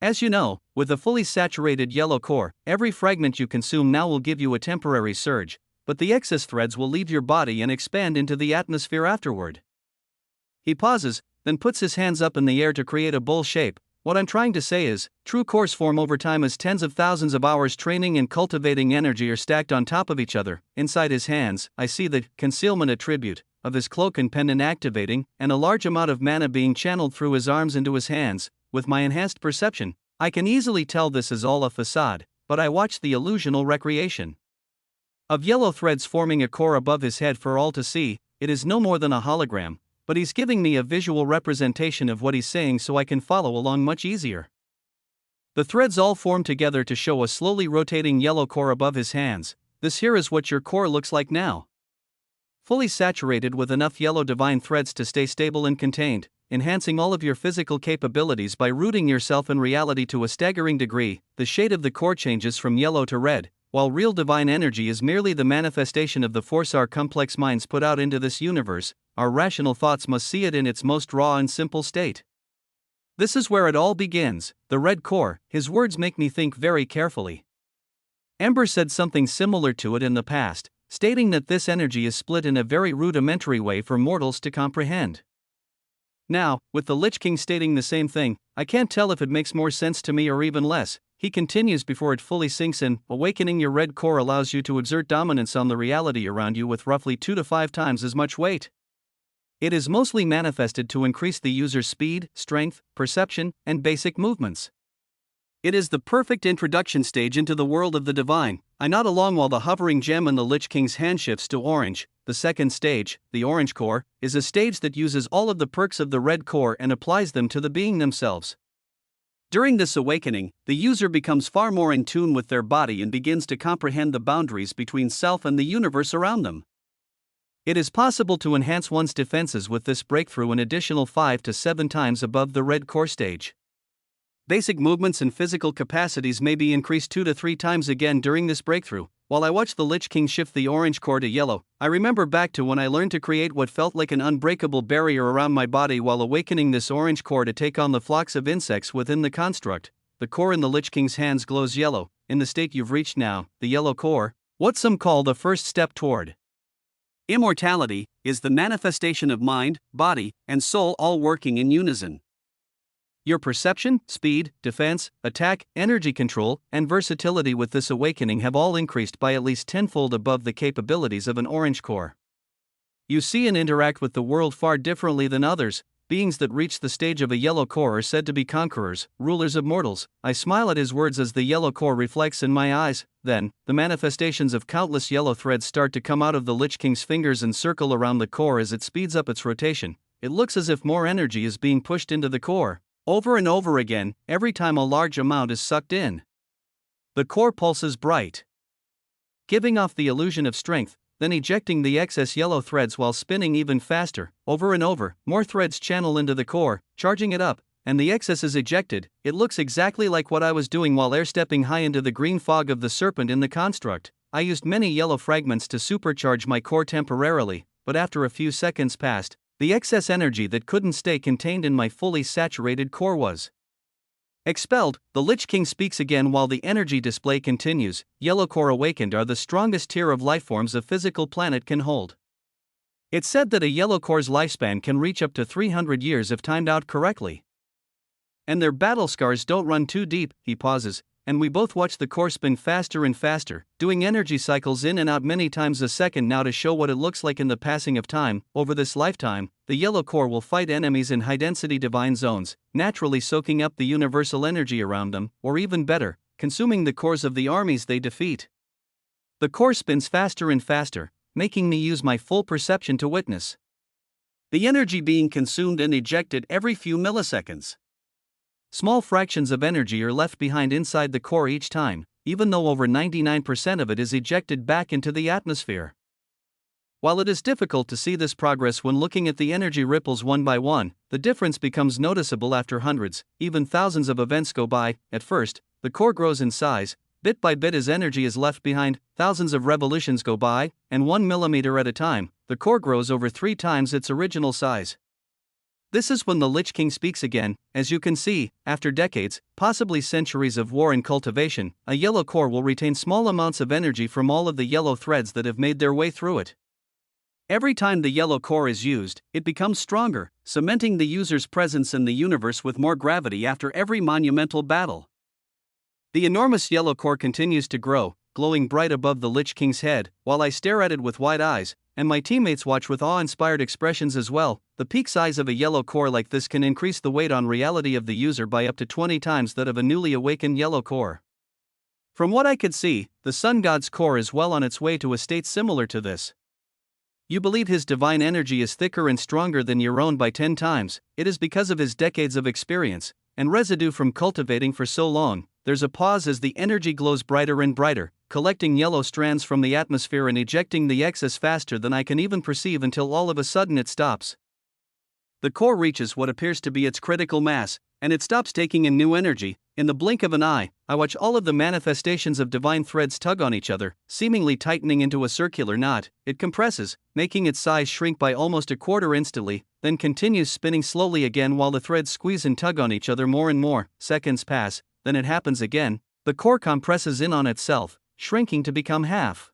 Speaker 1: As you know, with a fully saturated yellow core, every fragment you consume now will give you a temporary surge, but the excess threads will leave your body and expand into the atmosphere afterward. He pauses, then puts his hands up in the air to create a bowl shape. What I'm trying to say is, true cores form over time as tens of thousands of hours training and cultivating energy are stacked on top of each other. Inside his hands, I see the concealment attribute of his cloak and pendant activating, and a large amount of mana being channeled through his arms into his hands. With my enhanced perception, I can easily tell this is all a facade, but I watch the illusional recreation of yellow threads forming a core above his head for all to see. It is no more than a hologram, but he's giving me a visual representation of what he's saying so I can follow along much easier. The threads all form together to show a slowly rotating yellow core above his hands. This here is what your core looks like now. Fully saturated with enough yellow divine threads to stay stable and contained, enhancing all of your physical capabilities by rooting yourself in reality to a staggering degree. The shade of the core changes from yellow to red, while real divine energy is merely the manifestation of the force our complex minds put out into this universe. Our rational thoughts must see it in its most raw and simple state. This is where it all begins, the red core. His words make me think very carefully. Ember said something similar to it in the past, stating that this energy is split in a very rudimentary way for mortals to comprehend. Now, with the Lich King stating the same thing, I can't tell if it makes more sense to me or even less. He continues before it fully sinks in. Awakening your red core allows you to exert dominance on the reality around you with roughly 2 to 5 times as much weight. It is mostly manifested to increase the user's speed, strength, perception, and basic movements. It is the perfect introduction stage into the world of the divine. I nod along while the hovering gem in the Lich King's hand shifts to orange. The second stage, the orange core, is a stage that uses all of the perks of the red core and applies them to the being themselves. During this awakening, the user becomes far more in tune with their body and begins to comprehend the boundaries between self and the universe around them. It is possible to enhance one's defenses with this breakthrough an additional 5 to 7 times above the red core stage. Basic movements and physical capacities may be increased 2 to 3 times again during this breakthrough. While I watch the Lich King shift the orange core to yellow, I remember back to when I learned to create what felt like an unbreakable barrier around my body while awakening this orange core to take on the flocks of insects within the construct. The core in the Lich King's hands glows yellow. In the state you've reached now, the yellow core, what some call the first step toward immortality, is the manifestation of mind, body, and soul all working in unison. Your perception, speed, defense, attack, energy control, and versatility with this awakening have all increased by at least tenfold above the capabilities of an orange core. You see and interact with the world far differently than others. Beings that reach the stage of a yellow core are said to be conquerors, rulers of mortals. I smile at his words as the yellow core reflects in my eyes. Then, the manifestations of countless yellow threads start to come out of the Lich King's fingers and circle around the core as it speeds up its rotation. It looks as if more energy is being pushed into the core. Over and over again, every time a large amount is sucked in. The core pulses bright, giving off the illusion of strength, then ejecting the excess yellow threads while spinning even faster. Over and over, more threads channel into the core, charging it up, and the excess is ejected. It looks exactly like what I was doing while air-stepping high into the green fog of the serpent in the construct. I used many yellow fragments to supercharge my core temporarily, but after a few seconds passed, the excess energy that couldn't stay contained in my fully saturated core was expelled. The Lich King speaks again while the energy display continues. Yellow core awakened are the strongest tier of lifeforms a physical planet can hold. It's said that a yellow core's lifespan can reach up to 300 years if timed out correctly. And their battle scars don't run too deep. He pauses, and we both watch the core spin faster and faster, doing energy cycles in and out many times a second now to show what it looks like in the passing of time. Over this lifetime, the yellow core will fight enemies in high-density divine zones, naturally soaking up the universal energy around them, or even better, consuming the cores of the armies they defeat. The core spins faster and faster, making me use my full perception to witness the energy being consumed and ejected every few milliseconds. Small fractions of energy are left behind inside the core each time, even though over 99% of it is ejected back into the atmosphere. While it is difficult to see this progress when looking at the energy ripples one by one, the difference becomes noticeable after hundreds, even thousands of events go by. At first, the core grows in size, bit by bit as energy is left behind. Thousands of revolutions go by, and 1 millimeter at a time, the core grows over 3 times its original size. This is when the Lich King speaks again. As you can see, after decades, possibly centuries of war and cultivation, a yellow core will retain small amounts of energy from all of the yellow threads that have made their way through it. Every time the yellow core is used, it becomes stronger, cementing the user's presence in the universe with more gravity after every monumental battle. The enormous yellow core continues to grow, glowing bright above the Lich King's head, while I stare at it with wide eyes, and my teammates watch with awe-inspired expressions as well. The peak size of a yellow core like this can increase the weight on reality of the user by up to 20 times that of a newly awakened yellow core. From what I could see, the Sun God's core is well on its way to a state similar to this. You believe his divine energy is thicker and stronger than your own by 10 times, it is because of his decades of experience, and residue from cultivating for so long. There's a pause as the energy glows brighter and brighter, collecting yellow strands from the atmosphere and ejecting the excess faster than I can even perceive until all of a sudden it stops. The core reaches what appears to be its critical mass, and it stops taking in new energy. In the blink of an eye, I watch all of the manifestations of divine threads tug on each other, seemingly tightening into a circular knot. It compresses, making its size shrink by almost a quarter instantly, then continues spinning slowly again while the threads squeeze and tug on each other more and more. Seconds pass, then it happens again. The core compresses in on itself, shrinking to become half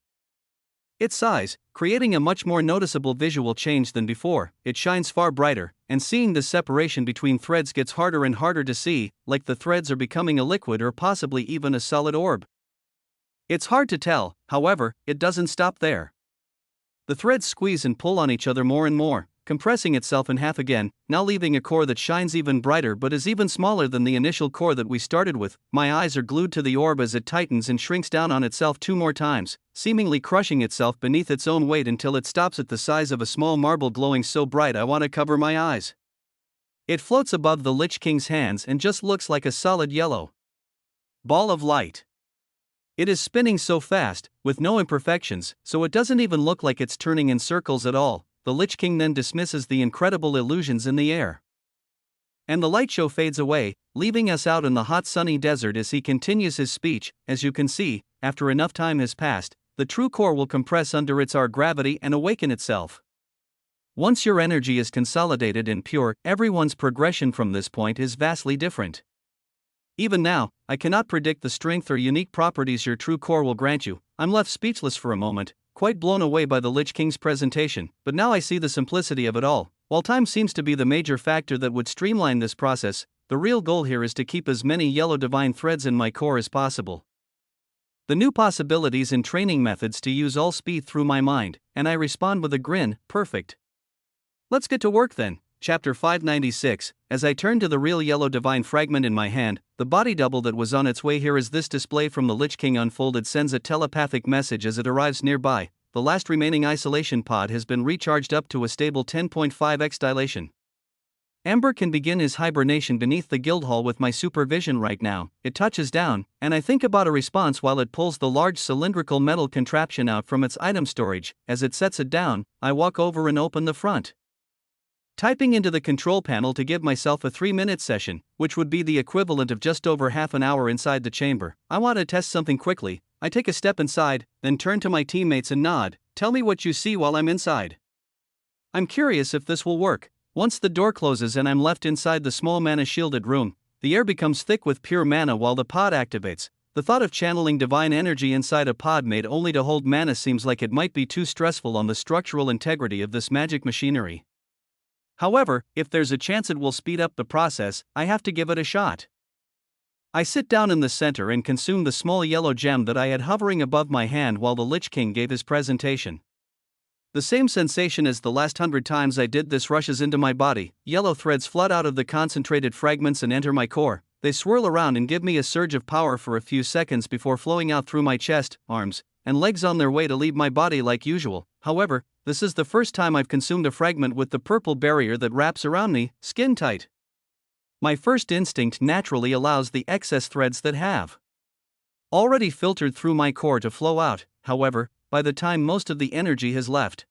Speaker 1: its size. creating a much more noticeable visual change than before. It shines far brighter, and seeing the separation between threads gets harder and harder to see, like the threads are becoming a liquid or possibly even a solid orb. It's hard to tell, however, it doesn't stop there. The threads squeeze and pull on each other more and more, compressing itself in half again, now leaving a core that shines even brighter but is even smaller than the initial core that we started with. My eyes are glued to the orb as it tightens and shrinks down on itself 2 more times, seemingly crushing itself beneath its own weight until it stops at the size of a small marble glowing so bright I want to cover my eyes. It floats above the Lich King's hands and just looks like a solid yellow ball of light. It is spinning so fast, with no imperfections, so it doesn't even look like it's turning in circles at all. The Lich King then dismisses the incredible illusions in the air. And the light show fades away, leaving us out in the hot sunny desert as he continues his speech. As you can see, after enough time has passed, the true core will compress under its gravity and awaken itself. Once your energy is consolidated and pure, everyone's progression from this point is vastly different. Even now, I cannot predict the strength or unique properties your true core will grant you. I'm left speechless for a moment, quite blown away by the Lich King's presentation, but now I see the simplicity of it all. While time seems to be the major factor that would streamline this process, the real goal here is to keep as many yellow divine threads in my core as possible. The new possibilities and training methods to use all speed through my mind, and I respond with a grin. Perfect. Let's get to work then. Chapter 596. As I turn to the real yellow divine fragment in my hand, the body double that was on its way here as this display from the Lich King unfolded sends a telepathic message as it arrives nearby. The last remaining isolation pod has been recharged up to a stable 10.5x dilation. Ember can begin his hibernation beneath the Guildhall with my supervision right now. It touches down, and I think about a response while it pulls the large cylindrical metal contraption out from its item storage. As it sets it down, I walk over and open the front. Typing into the control panel to give myself a 3-minute session, which would be the equivalent of just over half an hour inside the chamber. I want to test something quickly. I take a step inside, then turn to my teammates and nod. Tell me what you see while I'm inside. I'm curious if this will work. Once the door closes and I'm left inside the small mana-shielded room, the air becomes thick with pure mana while the pod activates. The thought of channeling divine energy inside a pod made only to hold mana seems like it might be too stressful on the structural integrity of this magic machinery. However, if there's a chance it will speed up the process, I have to give it a shot. I sit down in the center and consume the small yellow gem that I had hovering above my hand while the Lich King gave his presentation. The same sensation as the last 100 times I did this rushes into my body. Yellow threads flood out of the concentrated fragments and enter my core. They swirl around and give me a surge of power for a few seconds before flowing out through my chest, arms, and legs on their way to leave my body like usual. However, this is the first time I've consumed a fragment with the purple barrier that wraps around me, skin tight. My first instinct naturally allows the excess threads that have already filtered through my core to flow out. However, by the time most of the energy has left,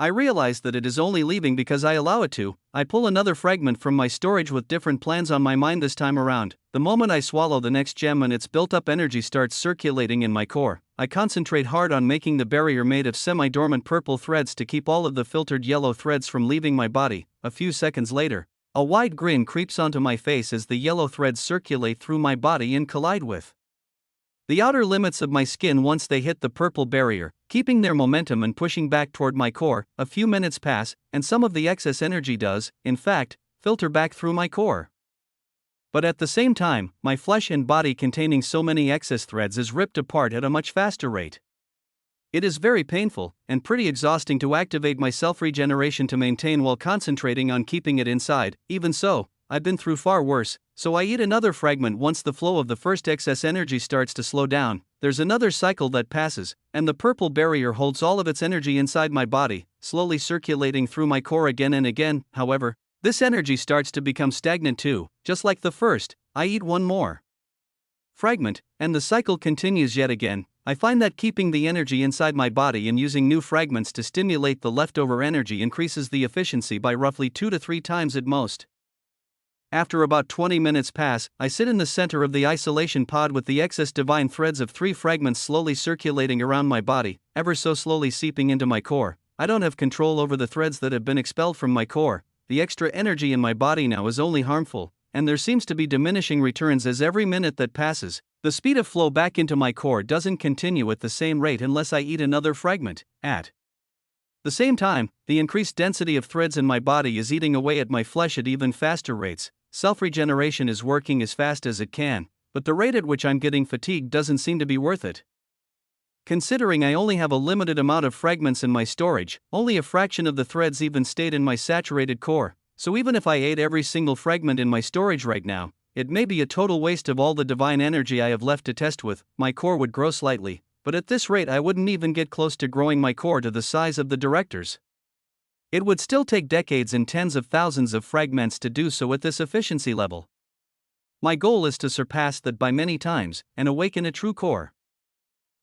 Speaker 1: I realize that it is only leaving because I allow it to. I pull another fragment from my storage with different plans on my mind this time around. The moment I swallow the next gem and its built-up energy starts circulating in my core, I concentrate hard on making the barrier made of semi-dormant purple threads to keep all of the filtered yellow threads from leaving my body. A few seconds later, a wide grin creeps onto my face as the yellow threads circulate through my body and collide with the outer limits of my skin once they hit the purple barrier, keeping their momentum and pushing back toward my core. A few minutes pass, and some of the excess energy does, in fact, filter back through my core. But at the same time, my flesh and body containing so many excess threads is ripped apart at a much faster rate. It is very painful, and pretty exhausting to activate my self-regeneration to maintain while concentrating on keeping it inside. Even so, I've been through far worse, so I eat another fragment once the flow of the first excess energy starts to slow down. There's another cycle that passes, and the purple barrier holds all of its energy inside my body, slowly circulating through my core again and again. However, this energy starts to become stagnant too. Just like the first, I eat one more fragment, and the cycle continues yet again. I find that keeping the energy inside my body and using new fragments to stimulate the leftover energy increases the efficiency by roughly 2 to 3 times at most. After about 20 minutes pass, I sit in the center of the isolation pod with the excess divine threads of 3 fragments slowly circulating around my body, ever so slowly seeping into my core. I don't have control over the threads that have been expelled from my core. The extra energy in my body now is only harmful, and there seems to be diminishing returns as every minute that passes. The speed of flow back into my core doesn't continue at the same rate unless I eat another fragment. At the same time, the increased density of threads in my body is eating away at my flesh at even faster rates. Self-regeneration is working as fast as it can, but the rate at which I'm getting fatigued doesn't seem to be worth it. Considering I only have a limited amount of fragments in my storage, only a fraction of the threads even stayed in my saturated core, so even if I ate every single fragment in my storage right now, it may be a total waste of all the divine energy I have left to test with. My core would grow slightly, but at this rate I wouldn't even get close to growing my core to the size of the director's. It would still take decades and tens of thousands of fragments to do so at this efficiency level. My goal is to surpass that by many times, and awaken a true core.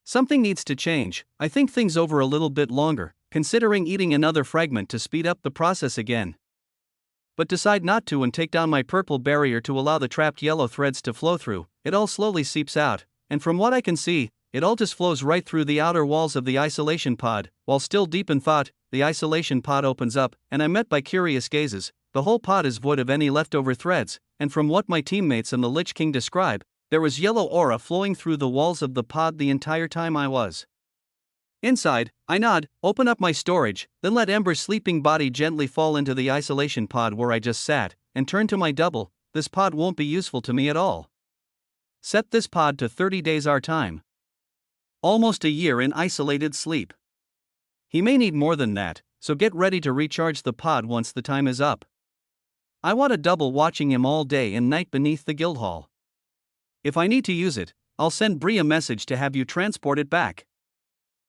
Speaker 1: Something needs to change. I think things over a little bit longer, considering eating another fragment to speed up the process again. But decide not to and take down my purple barrier to allow the trapped yellow threads to flow through. It all slowly seeps out, and from what I can see, it all just flows right through the outer walls of the isolation pod. While still deep in thought, the isolation pod opens up, and I'm met by curious gazes. The whole pod is void of any leftover threads, and from what my teammates and the Lich King describe, there was yellow aura flowing through the walls of the pod the entire time I was inside. I nod, open up my storage, then let Ember's sleeping body gently fall into the isolation pod where I just sat, and turn to my double. This pod won't be useful to me at all. Set this pod to 30 days our time. Almost a year in isolated sleep. He may need more than that, so get ready to recharge the pod once the time is up. I want a double watching him all day and night beneath the guild hall. If I need to use it, I'll send Bree a message to have you transport it back.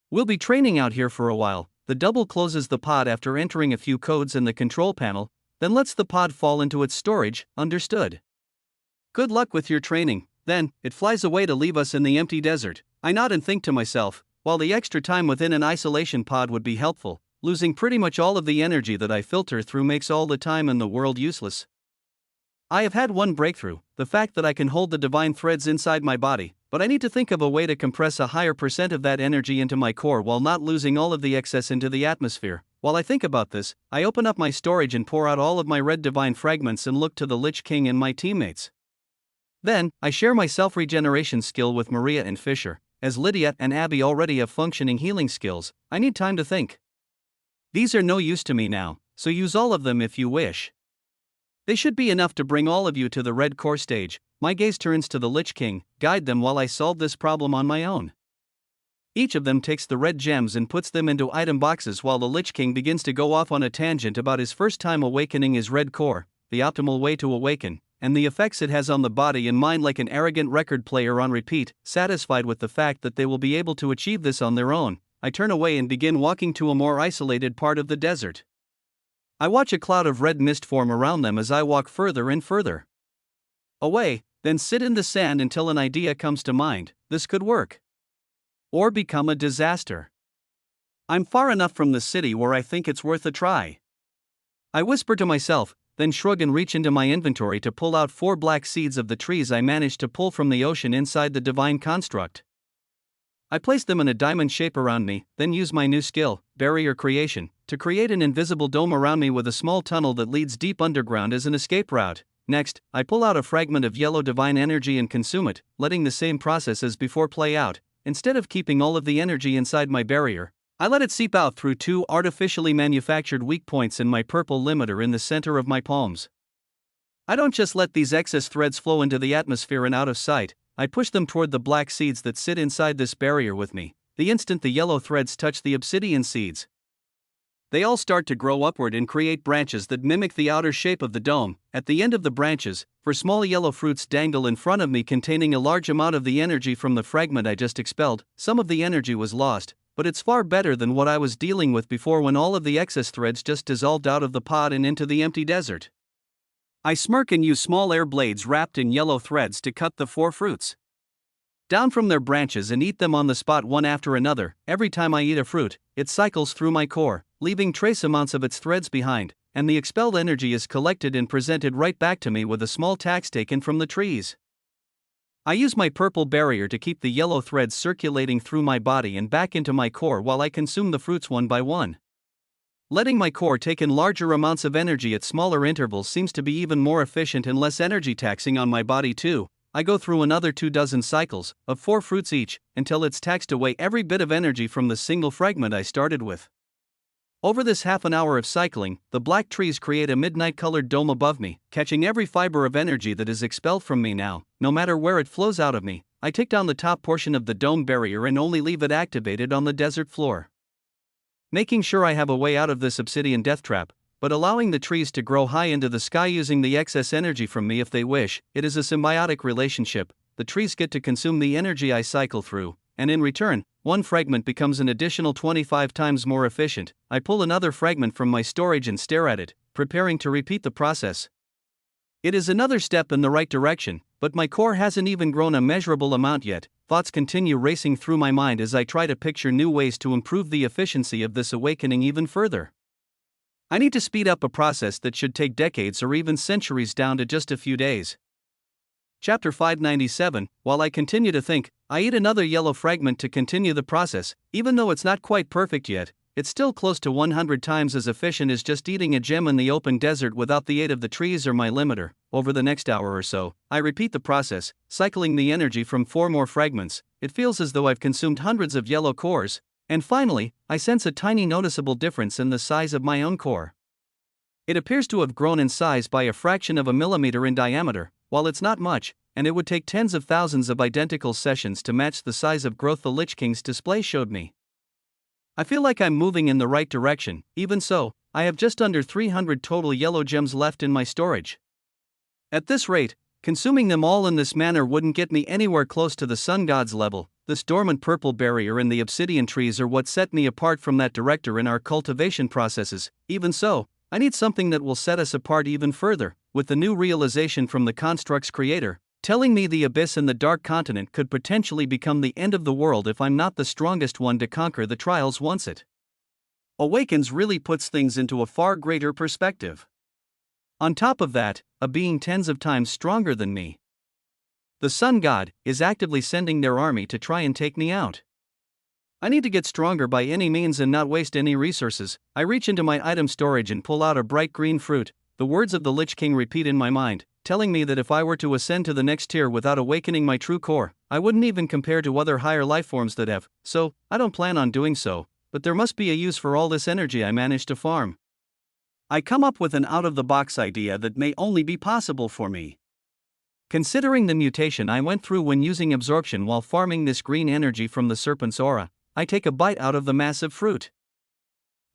Speaker 1: We'll be training out here for a while. The double closes the pod after entering a few codes in the control panel, then lets the pod fall into its storage. Understood. Good luck with your training. Then, it flies away to leave us in the empty desert. I nod and think to myself, while the extra time within an isolation pod would be helpful, losing pretty much all of the energy that I filter through makes all the time in the world useless. I have had one breakthrough, the fact that I can hold the divine threads inside my body, but I need to think of a way to compress a higher percent of that energy into my core while not losing all of the excess into the atmosphere. While I think about this, I open up my storage and pour out all of my red divine fragments and look to the Lich King and my teammates. Then, I share my self-regeneration skill with Maria and Fisher. As Lydia and Abby already have functioning healing skills, I need time to think. These are no use to me now, so use all of them if you wish. They should be enough to bring all of you to the red core stage. My gaze turns to the Lich King, guide them while I solve this problem on my own. Each of them takes the red gems and puts them into item boxes while the Lich King begins to go off on a tangent about his first time awakening his red core, the optimal way to awaken, and the effects it has on the body and mind like an arrogant record player on repeat. Satisfied with the fact that they will be able to achieve this on their own, I turn away and begin walking to a more isolated part of the desert. I watch a cloud of red mist form around them as I walk further and further away, then sit in the sand until an idea comes to mind. This could work. Or become a disaster. I'm far enough from the city where I think it's worth a try. I whisper to myself, then shrug and reach into my inventory to pull out 4 black seeds of the trees I managed to pull from the ocean inside the divine construct. I place them in a diamond shape around me, then use my new skill, barrier creation, to create an invisible dome around me with a small tunnel that leads deep underground as an escape route. Next, I pull out a fragment of yellow divine energy and consume it, letting the same process as before play out. Instead of keeping all of the energy inside my barrier, I let it seep out through 2 artificially manufactured weak points in my purple limiter in the center of my palms. I don't just let these excess threads flow into the atmosphere and out of sight, I push them toward the black seeds that sit inside this barrier with me. The instant the yellow threads touch the obsidian seeds, they all start to grow upward and create branches that mimic the outer shape of the dome. At the end of the branches, 4 small yellow fruits dangle in front of me containing a large amount of the energy from the fragment I just expelled. Some of the energy was lost, but it's far better than what I was dealing with before when all of the excess threads just dissolved out of the pod and into the empty desert. I smirk and use small air blades wrapped in yellow threads to cut the 4 fruits down from their branches and eat them on the spot one after another. Every time I eat a fruit, it cycles through my core, leaving trace amounts of its threads behind, and the expelled energy is collected and presented right back to me with a small tax taken from the trees. I use my purple barrier to keep the yellow threads circulating through my body and back into my core while I consume the fruits one by one. Letting my core take in larger amounts of energy at smaller intervals seems to be even more efficient and less energy taxing on my body too. I go through another 24 cycles, of 4 fruits each, until it's taxed away every bit of energy from the single fragment I started with. Over this half an hour of cycling, the black trees create a midnight-colored dome above me, catching every fiber of energy that is expelled from me now, no matter where it flows out of me. I take down the top portion of the dome barrier and only leave it activated on the desert floor. Making sure I have a way out of this obsidian death trap, but allowing the trees to grow high into the sky using the excess energy from me if they wish. It is a symbiotic relationship. The trees get to consume the energy I cycle through, and in return, one fragment becomes an additional 25 times more efficient. I pull another fragment from my storage and stare at it, preparing to repeat the process. It is another step in the right direction, but my core hasn't even grown a measurable amount yet. Thoughts continue racing through my mind as I try to picture new ways to improve the efficiency of this awakening even further. I need to speed up a process that should take decades or even centuries down to just a few days. Chapter 597. While I continue to think, I eat another yellow fragment to continue the process. Even though it's not quite perfect yet, it's still close to 100 times as efficient as just eating a gem in the open desert without the aid of the trees or my limiter. Over the next hour or so, I repeat the process, cycling the energy from 4 more fragments. It feels as though I've consumed hundreds of yellow cores, and finally, I sense a tiny noticeable difference in the size of my own core. It appears to have grown in size by a fraction of a millimeter in diameter. While it's not much, and it would take tens of thousands of identical sessions to match the size of growth the Lich King's display showed me. I feel like I'm moving in the right direction. Even so, I have just under 300 total yellow gems left in my storage. At this rate, consuming them all in this manner wouldn't get me anywhere close to the sun god's level. This dormant purple barrier and the obsidian trees are what set me apart from that director in our cultivation processes. Even so, I need something that will set us apart even further. With the new realization from the construct's creator, telling me the abyss and the dark continent could potentially become the end of the world if I'm not the strongest one to conquer the trials once it awakens, really puts things into a far greater perspective. On top of that, a being tens of times stronger than me, the sun god, is actively sending their army to try and take me out. I need to get stronger by any means and not waste any resources. I reach into my item storage and pull out a bright green fruit. The words of the Lich King repeat in my mind, telling me that if I were to ascend to the next tier without awakening my true core, I wouldn't even compare to other higher lifeforms that have. So, I don't plan on doing so, but there must be a use for all this energy I managed to farm. I come up with an out-of-the-box idea that may only be possible for me. Considering the mutation I went through when using absorption while farming this green energy from the serpent's aura, I take a bite out of the massive fruit.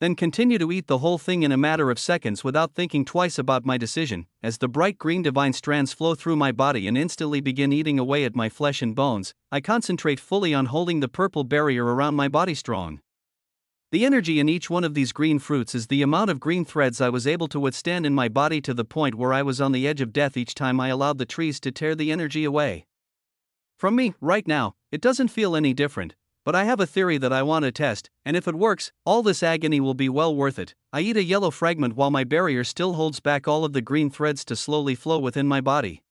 Speaker 1: Then continue to eat the whole thing in a matter of seconds without thinking twice about my decision. As the bright green divine strands flow through my body and instantly begin eating away at my flesh and bones, I concentrate fully on holding the purple barrier around my body strong. The energy in each one of these green fruits is the amount of green threads I was able to withstand in my body, to the point where I was on the edge of death each time I allowed the trees to tear the energy away from me. Right now, it doesn't feel any different. But I have a theory that I want to test, and if it works, all this agony will be well worth it. I eat a yellow fragment while my barrier still holds back all of the green threads to slowly flow within my body.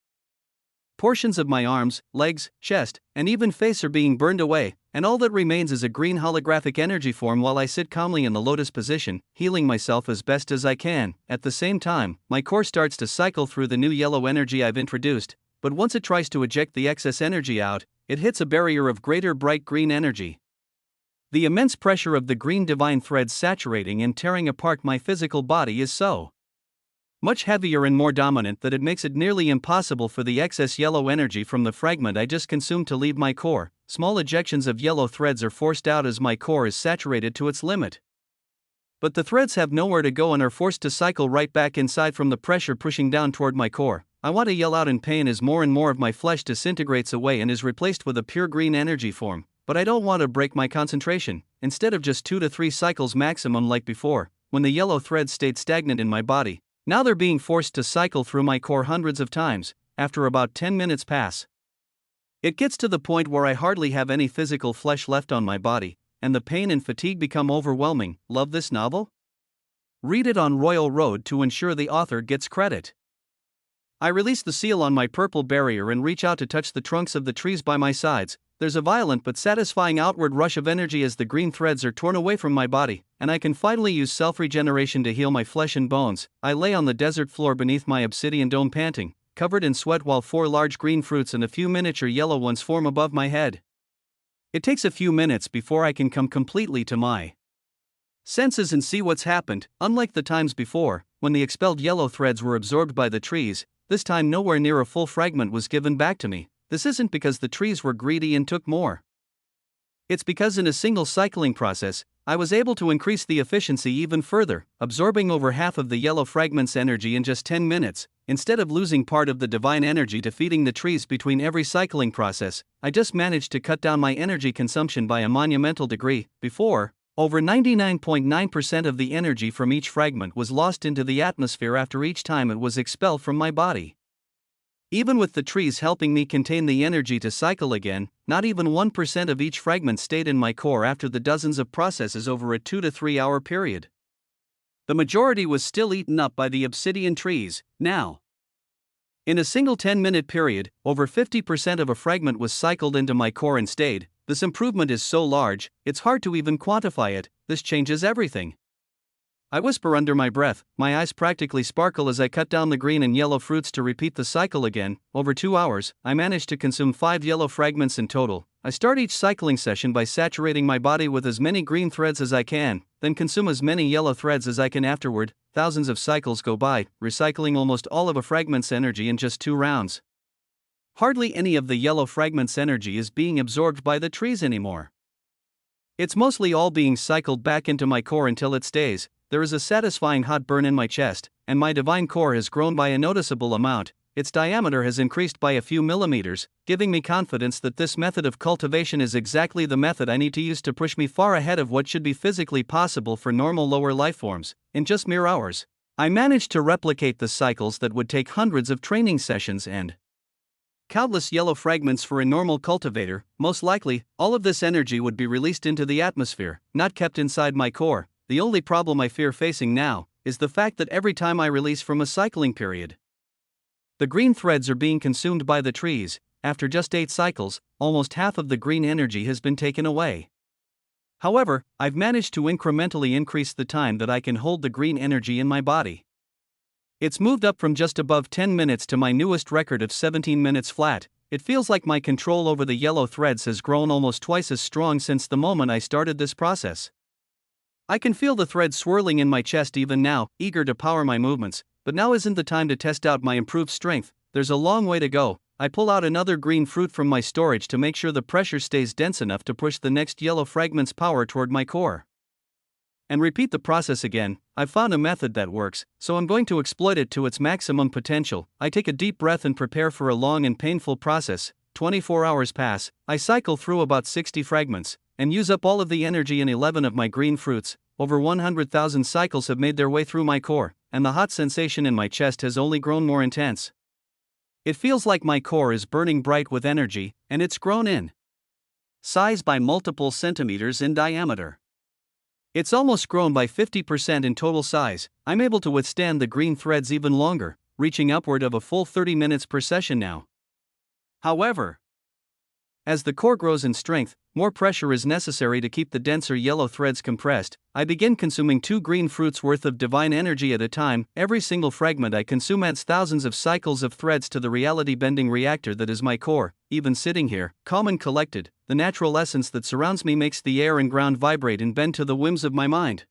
Speaker 1: Portions of my arms, legs, chest, and even face are being burned away, and all that remains is a green holographic energy form while I sit calmly in the lotus position, healing myself as best as I can. At the same time, my core starts to cycle through the new yellow energy I've introduced, but once it tries to eject the excess energy out, it hits a barrier of greater bright green energy. The immense pressure of the green divine threads saturating and tearing apart my physical body is so much heavier and more dominant that it makes it nearly impossible for the excess yellow energy from the fragment I just consumed to leave my core. Small ejections of yellow threads are forced out as my core is saturated to its limit. But the threads have nowhere to go and are forced to cycle right back inside from the pressure pushing down toward my core. I want to yell out in pain as more and more of my flesh disintegrates away and is replaced with a pure green energy form, but I don't want to break my concentration. Instead of just 2 to 3 cycles maximum like before, when the yellow threads stayed stagnant in my body, now they're being forced to cycle through my core hundreds of times. After about 10 minutes pass, it gets to the point where I hardly have any physical flesh left on my body, and the pain and fatigue become overwhelming. Love this novel? Read it on Royal Road to ensure the author gets credit. I release the seal on my purple barrier and reach out to touch the trunks of the trees by my sides. There's a violent but satisfying outward rush of energy as the green threads are torn away from my body, and I can finally use self-regeneration to heal my flesh and bones. I lay on the desert floor beneath my obsidian dome panting, covered in sweat while 4 large green fruits and a few miniature yellow ones form above my head. It takes a few minutes before I can come completely to my senses and see what's happened. Unlike the times before, when the expelled yellow threads were absorbed by the trees, this time nowhere near a full fragment was given back to me. This isn't because the trees were greedy and took more. It's because in a single cycling process, I was able to increase the efficiency even further, absorbing over half of the yellow fragment's energy in just 10 minutes. Instead of losing part of the divine energy to feeding the trees between every cycling process, I just managed to cut down my energy consumption by a monumental degree. Before, over 99.9% of the energy from each fragment was lost into the atmosphere after each time it was expelled from my body. Even with the trees helping me contain the energy to cycle again, not even 1% of each fragment stayed in my core after the dozens of processes over a 2 to 3 hour period. The majority was still eaten up by the obsidian trees. Now, in a single 10-minute period, over 50% of a fragment was cycled into my core and stayed. This improvement is so large, it's hard to even quantify it. This changes everything. I whisper under my breath, my eyes practically sparkle as I cut down the green and yellow fruits to repeat the cycle again. Over 2 hours, I managed to consume 5 yellow fragments in total. I start each cycling session by saturating my body with as many green threads as I can, then consume as many yellow threads as I can afterward. Thousands of cycles go by, recycling almost all of a fragment's energy in just 2 rounds. Hardly any of the yellow fragment's energy is being absorbed by the trees anymore. It's mostly all being cycled back into my core until it stays. There is a satisfying hot burn in my chest, and my divine core has grown by a noticeable amount. Its diameter has increased by a few millimeters, giving me confidence that this method of cultivation is exactly the method I need to use to push me far ahead of what should be physically possible for normal lower lifeforms. In just mere hours, I managed to replicate the cycles that would take hundreds of training sessions and countless yellow fragments for a normal cultivator. Most likely, all of this energy would be released into the atmosphere, not kept inside my core. The only problem I fear facing now is the fact that every time I release from a cycling period, the green threads are being consumed by the trees. After just 8 cycles, almost half of the green energy has been taken away. However, I've managed to incrementally increase the time that I can hold the green energy in my body. It's moved up from just above 10 minutes to my newest record of 17 minutes flat. It feels like my control over the yellow threads has grown almost twice as strong since the moment I started this process. I can feel the threads swirling in my chest even now, eager to power my movements, but now isn't the time to test out my improved strength. There's a long way to go. I pull out another green fruit from my storage to make sure the pressure stays dense enough to push the next yellow fragment's power toward my core. And repeat the process again. I've found a method that works, so I'm going to exploit it to its maximum potential. I take a deep breath and prepare for a long and painful process. 24 hours pass, I cycle through about 60 fragments, and use up all of the energy in 11 of my green fruits. Over 100,000 cycles have made their way through my core, and the hot sensation in my chest has only grown more intense. It feels like my core is burning bright with energy, and it's grown in size by multiple centimeters in diameter. It's almost grown by 50% in total size. I'm able to withstand the green threads even longer, reaching upward of a full 30 minutes per session now. However, as the core grows in strength, more pressure is necessary to keep the denser yellow threads compressed. I begin consuming 2 green fruits worth of divine energy at a time. Every single fragment I consume adds thousands of cycles of threads to the reality-bending reactor that is my core. Even sitting here, calm and collected, the natural essence that surrounds me makes the air and ground vibrate and bend to the whims of my mind.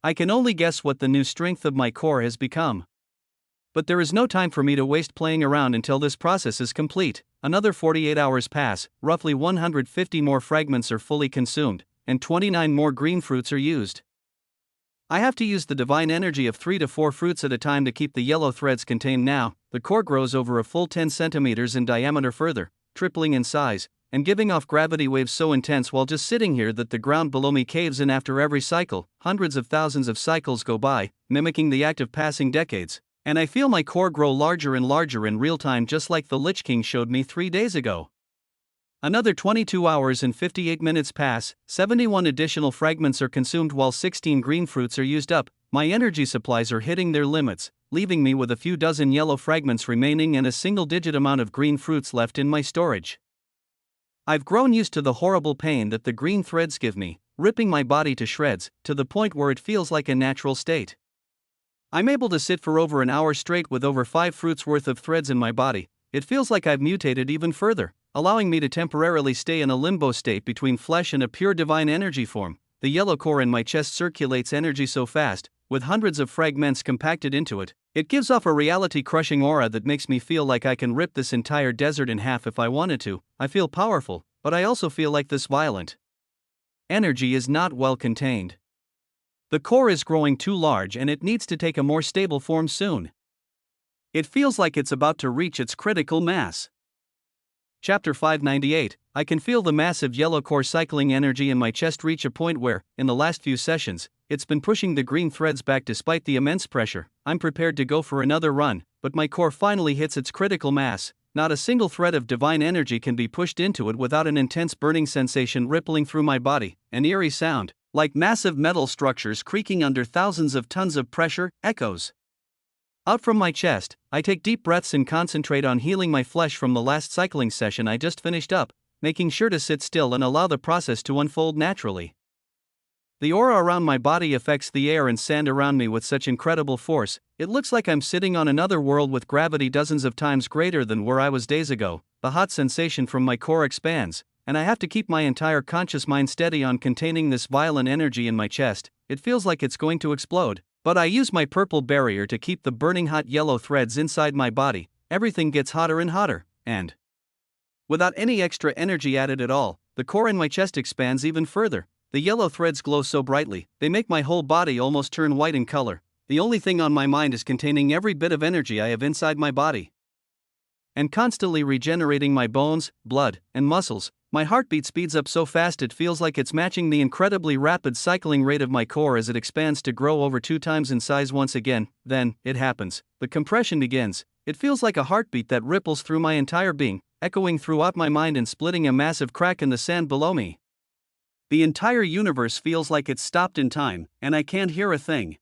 Speaker 1: I can only guess what the new strength of my core has become. But there is no time for me to waste playing around until this process is complete. Another 48 hours pass, roughly 150 more fragments are fully consumed, and 29 more green fruits are used. I have to use the divine energy of 3 to 4 fruits at a time to keep the yellow threads contained now. The core grows over a full 10 centimeters in diameter further, tripling in size, and giving off gravity waves so intense while just sitting here that the ground below me caves in after every cycle. Hundreds of thousands of cycles go by, mimicking the act of passing decades. And I feel my core grow larger and larger in real time, just like the Lich King showed me 3 days ago. Another 22 hours and 58 minutes pass, 71 additional fragments are consumed while 16 green fruits are used up. My energy supplies are hitting their limits, leaving me with a few dozen yellow fragments remaining and a single-digit amount of green fruits left in my storage. I've grown used to the horrible pain that the green threads give me, ripping my body to shreds, to the point where it feels like a natural state. I'm able to sit for over an hour straight with over 5 fruits worth of threads in my body. It feels like I've mutated even further, allowing me to temporarily stay in a limbo state between flesh and a pure divine energy form. The yellow core in my chest circulates energy so fast, with hundreds of fragments compacted into it. It gives off a reality-crushing aura that makes me feel like I can rip this entire desert in half if I wanted to. I feel powerful, but I also feel like this violent energy is not well contained. The core is growing too large and it needs to take a more stable form soon. It feels like it's about to reach its critical mass. Chapter 598. I can feel the massive yellow core cycling energy in my chest reach a point where, in the last few sessions, it's been pushing the green threads back despite the immense pressure. I'm prepared to go for another run, but my core finally hits its critical mass. Not a single thread of divine energy can be pushed into it without an intense burning sensation rippling through my body, an eerie sound, like massive metal structures creaking under thousands of tons of pressure, echoes out from my chest. I take deep breaths and concentrate on healing my flesh from the last cycling session I just finished up, making sure to sit still and allow the process to unfold naturally. The aura around my body affects the air and sand around me with such incredible force, it looks like I'm sitting on another world with gravity dozens of times greater than where I was days ago. The hot sensation from my core expands, and I have to keep my entire conscious mind steady on containing this violent energy in my chest. It feels like it's going to explode, but I use my purple barrier to keep the burning hot yellow threads inside my body. Everything gets hotter and hotter, and without any extra energy added at all, the core in my chest expands even further. The yellow threads glow so brightly, they make my whole body almost turn white in color. The only thing on my mind is containing every bit of energy I have inside my body and constantly regenerating my bones, blood, and muscles. My heartbeat speeds up so fast it feels like it's matching the incredibly rapid cycling rate of my core as it expands to grow over 2 times in size once again. Then, it happens. The compression begins. It feels like a heartbeat that ripples through my entire being, echoing throughout my mind and splitting a massive crack in the sand below me. The entire universe feels like it's stopped in time, and I can't hear a thing.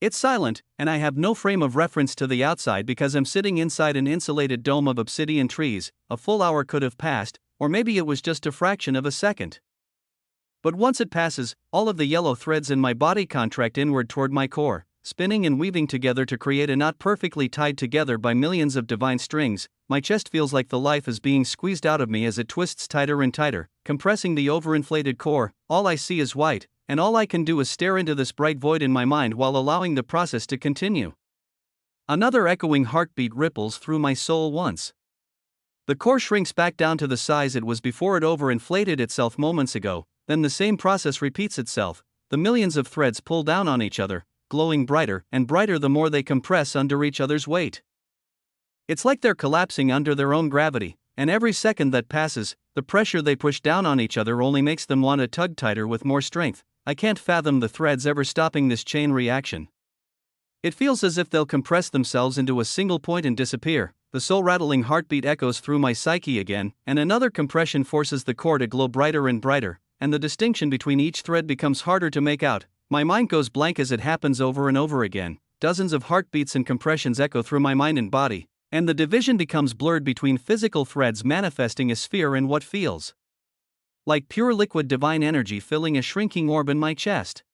Speaker 1: It's silent, and I have no frame of reference to the outside because I'm sitting inside an insulated dome of obsidian trees. A full hour could have passed, or maybe it was just a fraction of a second. But once it passes, all of the yellow threads in my body contract inward toward my core, spinning and weaving together to create a knot perfectly tied together by millions of divine strings. My chest feels like the life is being squeezed out of me as it twists tighter and tighter, compressing the overinflated core. All I see is white, and all I can do is stare into this bright void in my mind while allowing the process to continue. Another echoing heartbeat ripples through my soul once. The core shrinks back down to the size it was before it overinflated itself moments ago. Then the same process repeats itself. The millions of threads pull down on each other, glowing brighter and brighter the more they compress under each other's weight. It's like they're collapsing under their own gravity, and every second that passes, the pressure they push down on each other only makes them want to tug tighter with more strength. I can't fathom the threads ever stopping this chain reaction. It feels as if they'll compress themselves into a single point and disappear. The soul-rattling heartbeat echoes through my psyche again, and another compression forces the core to glow brighter and brighter, and the distinction between each thread becomes harder to make out. My mind goes blank as it happens over and over again. Dozens of heartbeats and compressions echo through my mind and body, and the division becomes blurred between physical threads manifesting a sphere and what feels like pure liquid divine energy filling a shrinking orb in my chest.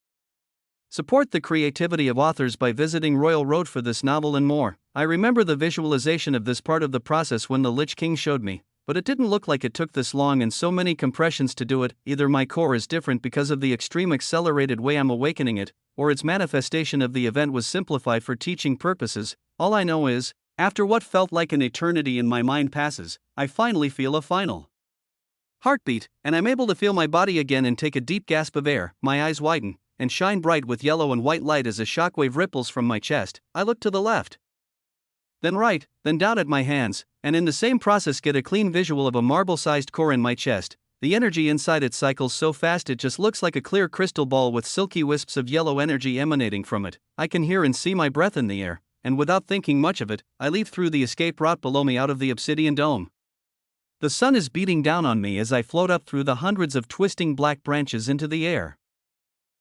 Speaker 1: Support the creativity of authors by visiting Royal Road for this novel and more. I remember the visualization of this part of the process when the Lich King showed me, but it didn't look like it took this long and so many compressions to do it. Either my core is different because of the extreme accelerated way I'm awakening it, or its manifestation of the event was simplified for teaching purposes. All I know is, after what felt like an eternity in my mind passes, I finally feel a final heartbeat, and I'm able to feel my body again and take a deep gasp of air. My eyes widen and shine bright with yellow and white light as a shockwave ripples from my chest. I look to the left, then right, then down at my hands, and in the same process get a clean visual of a marble-sized core in my chest. The energy inside it cycles so fast it just looks like a clear crystal ball with silky wisps of yellow energy emanating from it. I can hear and see my breath in the air, and without thinking much of it, I leap through the escape route below me out of the obsidian dome. The sun is beating down on me as I float up through the hundreds of twisting black branches into the air.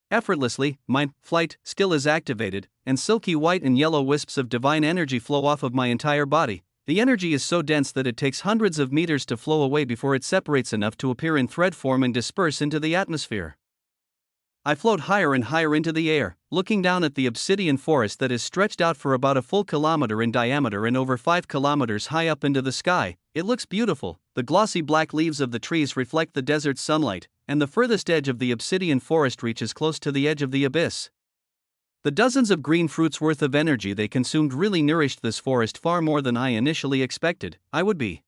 Speaker 1: Effortlessly, my flight skill is activated, and silky white and yellow wisps of divine energy flow off of my entire body. The energy is so dense that it takes hundreds of meters to flow away before it separates enough to appear in thread form and disperse into the atmosphere. I float higher and higher into the air, looking down at the obsidian forest that is stretched out for about a full kilometer in diameter and over 5 kilometers high up into the sky. It looks beautiful. The glossy black leaves of the trees reflect the desert's sunlight, and the furthest edge of the obsidian forest reaches close to the edge of the abyss. The dozens of green fruits worth of energy they consumed really nourished this forest far more than I initially expected. I would be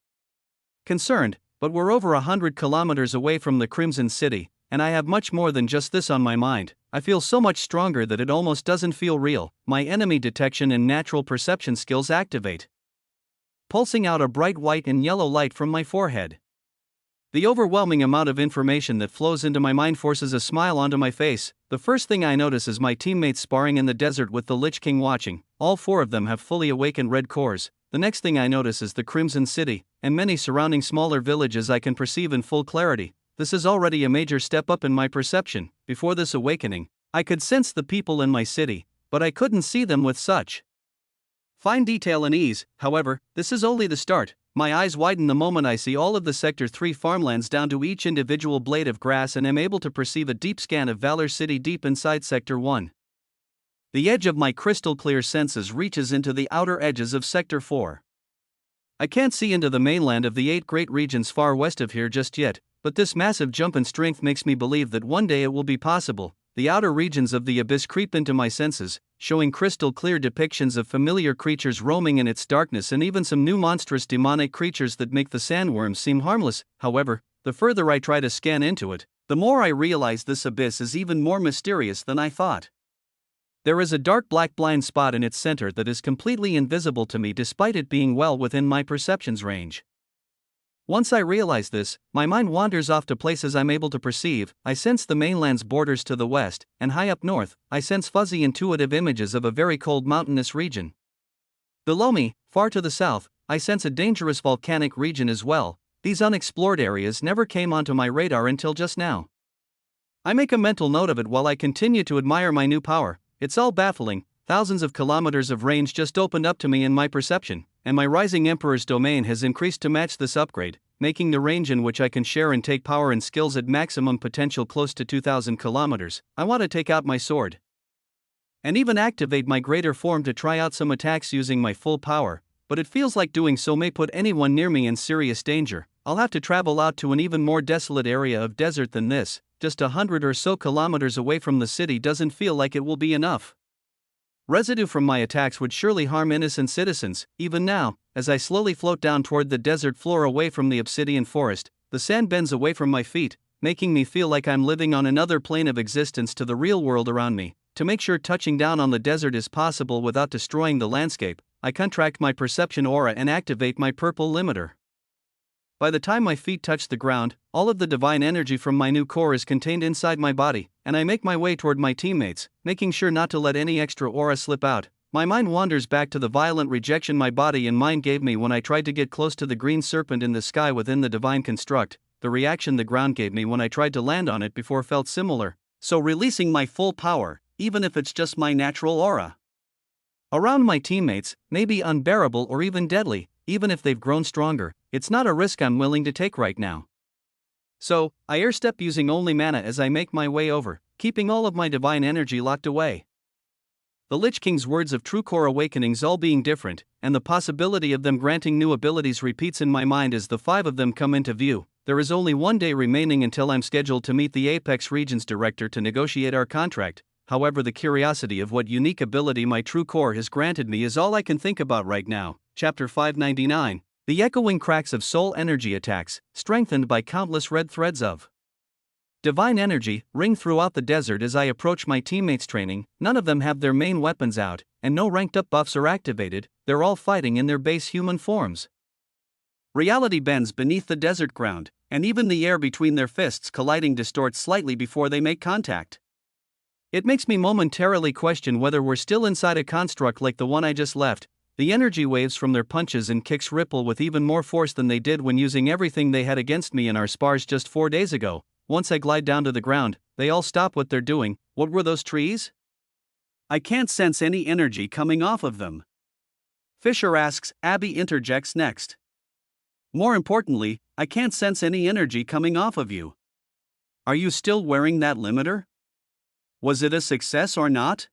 Speaker 1: concerned, but we're over 100 kilometers away from the Crimson City, and I have much more than just this on my mind. I feel so much stronger that it almost doesn't feel real. My enemy detection and natural perception skills activate, pulsing out a bright white and yellow light from my forehead. The overwhelming amount of information that flows into my mind forces a smile onto my face. The first thing I notice is my teammates sparring in the desert with the Lich King watching. All 4 of them have fully awakened red cores. The next thing I notice is the Crimson City, and many surrounding smaller villages I can perceive in full clarity. This is already a major step up in my perception. Before this awakening, I could sense the people in my city, but I couldn't see them with such fine detail and ease. However, this is only the start. My eyes widen the moment I see all of the Sector 3 farmlands down to each individual blade of grass and am able to perceive a deep scan of Valor City deep inside Sector 1. The edge of my crystal clear senses reaches into the outer edges of Sector 4. I can't see into the mainland of the 8 great regions far west of here just yet, but this massive jump in strength makes me believe that one day it will be possible. The outer regions of the abyss creep into my senses, showing crystal clear depictions of familiar creatures roaming in its darkness and even some new monstrous demonic creatures that make the sandworms seem harmless. However, the further I try to scan into it, the more I realize this abyss is even more mysterious than I thought. There is a dark black blind spot in its center that is completely invisible to me despite it being well within my perception's range. Once I realize this, my mind wanders off to places I'm able to perceive. I sense the mainland's borders to the west, and high up north, I sense fuzzy intuitive images of a very cold mountainous region. Below me, far to the south, I sense a dangerous volcanic region as well. These unexplored areas never came onto my radar until just now. I make a mental note of it while I continue to admire my new power. It's all baffling. Thousands of kilometers of range just opened up to me in my perception, and my rising Emperor's domain has increased to match this upgrade, making the range in which I can share and take power and skills at maximum potential close to 2,000 kilometers. I want to take out my sword and even activate my greater form to try out some attacks using my full power, but it feels like doing so may put anyone near me in serious danger. I'll have to travel out to an even more desolate area of desert than this. Just 100 or so kilometers away from the city doesn't feel like it will be enough. Residue from my attacks would surely harm innocent citizens. Even now, as I slowly float down toward the desert floor away from the obsidian forest, the sand bends away from my feet, making me feel like I'm living on another plane of existence to the real world around me. To make sure touching down on the desert is possible without destroying the landscape, I contract my perception aura and activate my purple limiter. By the time my feet touch the ground, all of the divine energy from my new core is contained inside my body, and I make my way toward my teammates, making sure not to let any extra aura slip out. My mind wanders back to the violent rejection my body and mind gave me when I tried to get close to the green serpent in the sky within the divine construct. The reaction the ground gave me when I tried to land on it before felt similar, so releasing my full power, even if it's just my natural aura around my teammates, may be unbearable or even deadly. Even if they've grown stronger, it's not a risk I'm willing to take right now. So, I airstep using only mana as I make my way over, keeping all of my divine energy locked away. The Lich King's words of true core awakenings all being different, and the possibility of them granting new abilities repeats in my mind as the 5 of them come into view. There is only 1 day remaining until I'm scheduled to meet the Apex Regions Director to negotiate our contract. However, the curiosity of what unique ability my true core has granted me is all I can think about right now. Chapter 599. The echoing cracks of soul energy attacks, strengthened by countless red threads of divine energy, ring throughout the desert as I approach my teammates' training. None of them have their main weapons out, and no ranked up buffs are activated. They're all fighting in their base human forms. Reality bends beneath the desert ground, and even the air between their fists colliding distorts slightly before they make contact. It makes me momentarily question whether we're still inside a construct like the one I just left. The energy waves from their punches and kicks ripple with even more force than they did when using everything they had against me in our spars just 4 days ago. Once I glide down to the ground, they all stop what they're doing. What were those trees? I can't sense any energy coming off of them. Fisher asks. Abby interjects next. More importantly, I can't sense any energy coming off of you. Are you still wearing that limiter? Was it a success or not?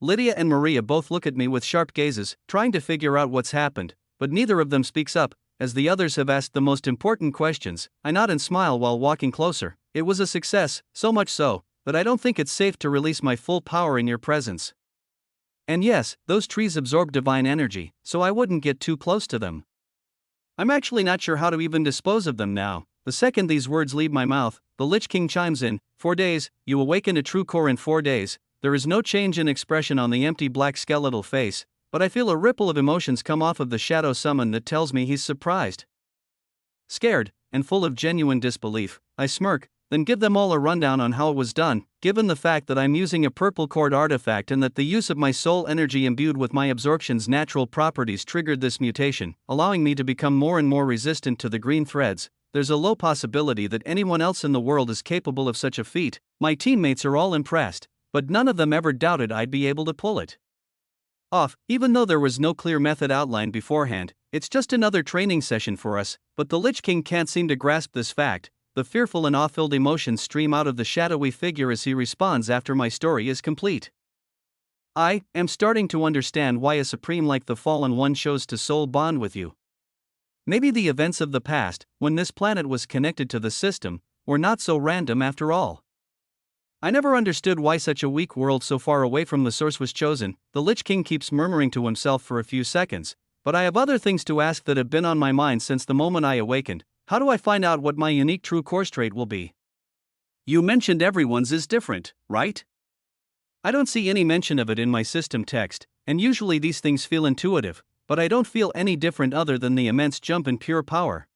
Speaker 1: Lydia and Maria both look at me with sharp gazes, trying to figure out what's happened, but neither of them speaks up. As the others have asked the most important questions, I nod and smile while walking closer. It was a success, so much so that I don't think it's safe to release my full power in your presence. And yes, those trees absorb divine energy, so I wouldn't get too close to them. I'm actually not sure how to even dispose of them now. The second these words leave my mouth, the Lich King chimes in. 4 days, you awaken a true core in 4 days. There is no change in expression on the empty black skeletal face, but I feel a ripple of emotions come off of the shadow summon that tells me he's surprised, scared, and full of genuine disbelief. I smirk, then give them all a rundown on how it was done, given the fact that I'm using a purple cord artifact and that the use of my soul energy imbued with my absorption's natural properties triggered this mutation, allowing me to become more and more resistant to the green threads. There's a low possibility that anyone else in the world is capable of such a feat. My teammates are all impressed, but none of them ever doubted I'd be able to pull it off, even though there was no clear method outlined beforehand. It's just another training session for us, but the Lich King can't seem to grasp this fact. The fearful and awe-filled emotions stream out of the shadowy figure as he responds after my story is complete. I am starting to understand why a supreme like the Fallen One chose to soul bond with you. Maybe the events of the past, when this planet was connected to the system, were not so random after all. I never understood why such a weak world so far away from the source was chosen. The Lich King keeps murmuring to himself for a few seconds, but I have other things to ask that have been on my mind since the moment I awakened. How do I find out what my unique true course trait will be? You mentioned everyone's is different, right? I don't see any mention of it in my system text, and usually these things feel intuitive, but I don't feel any different other than the immense jump in pure power.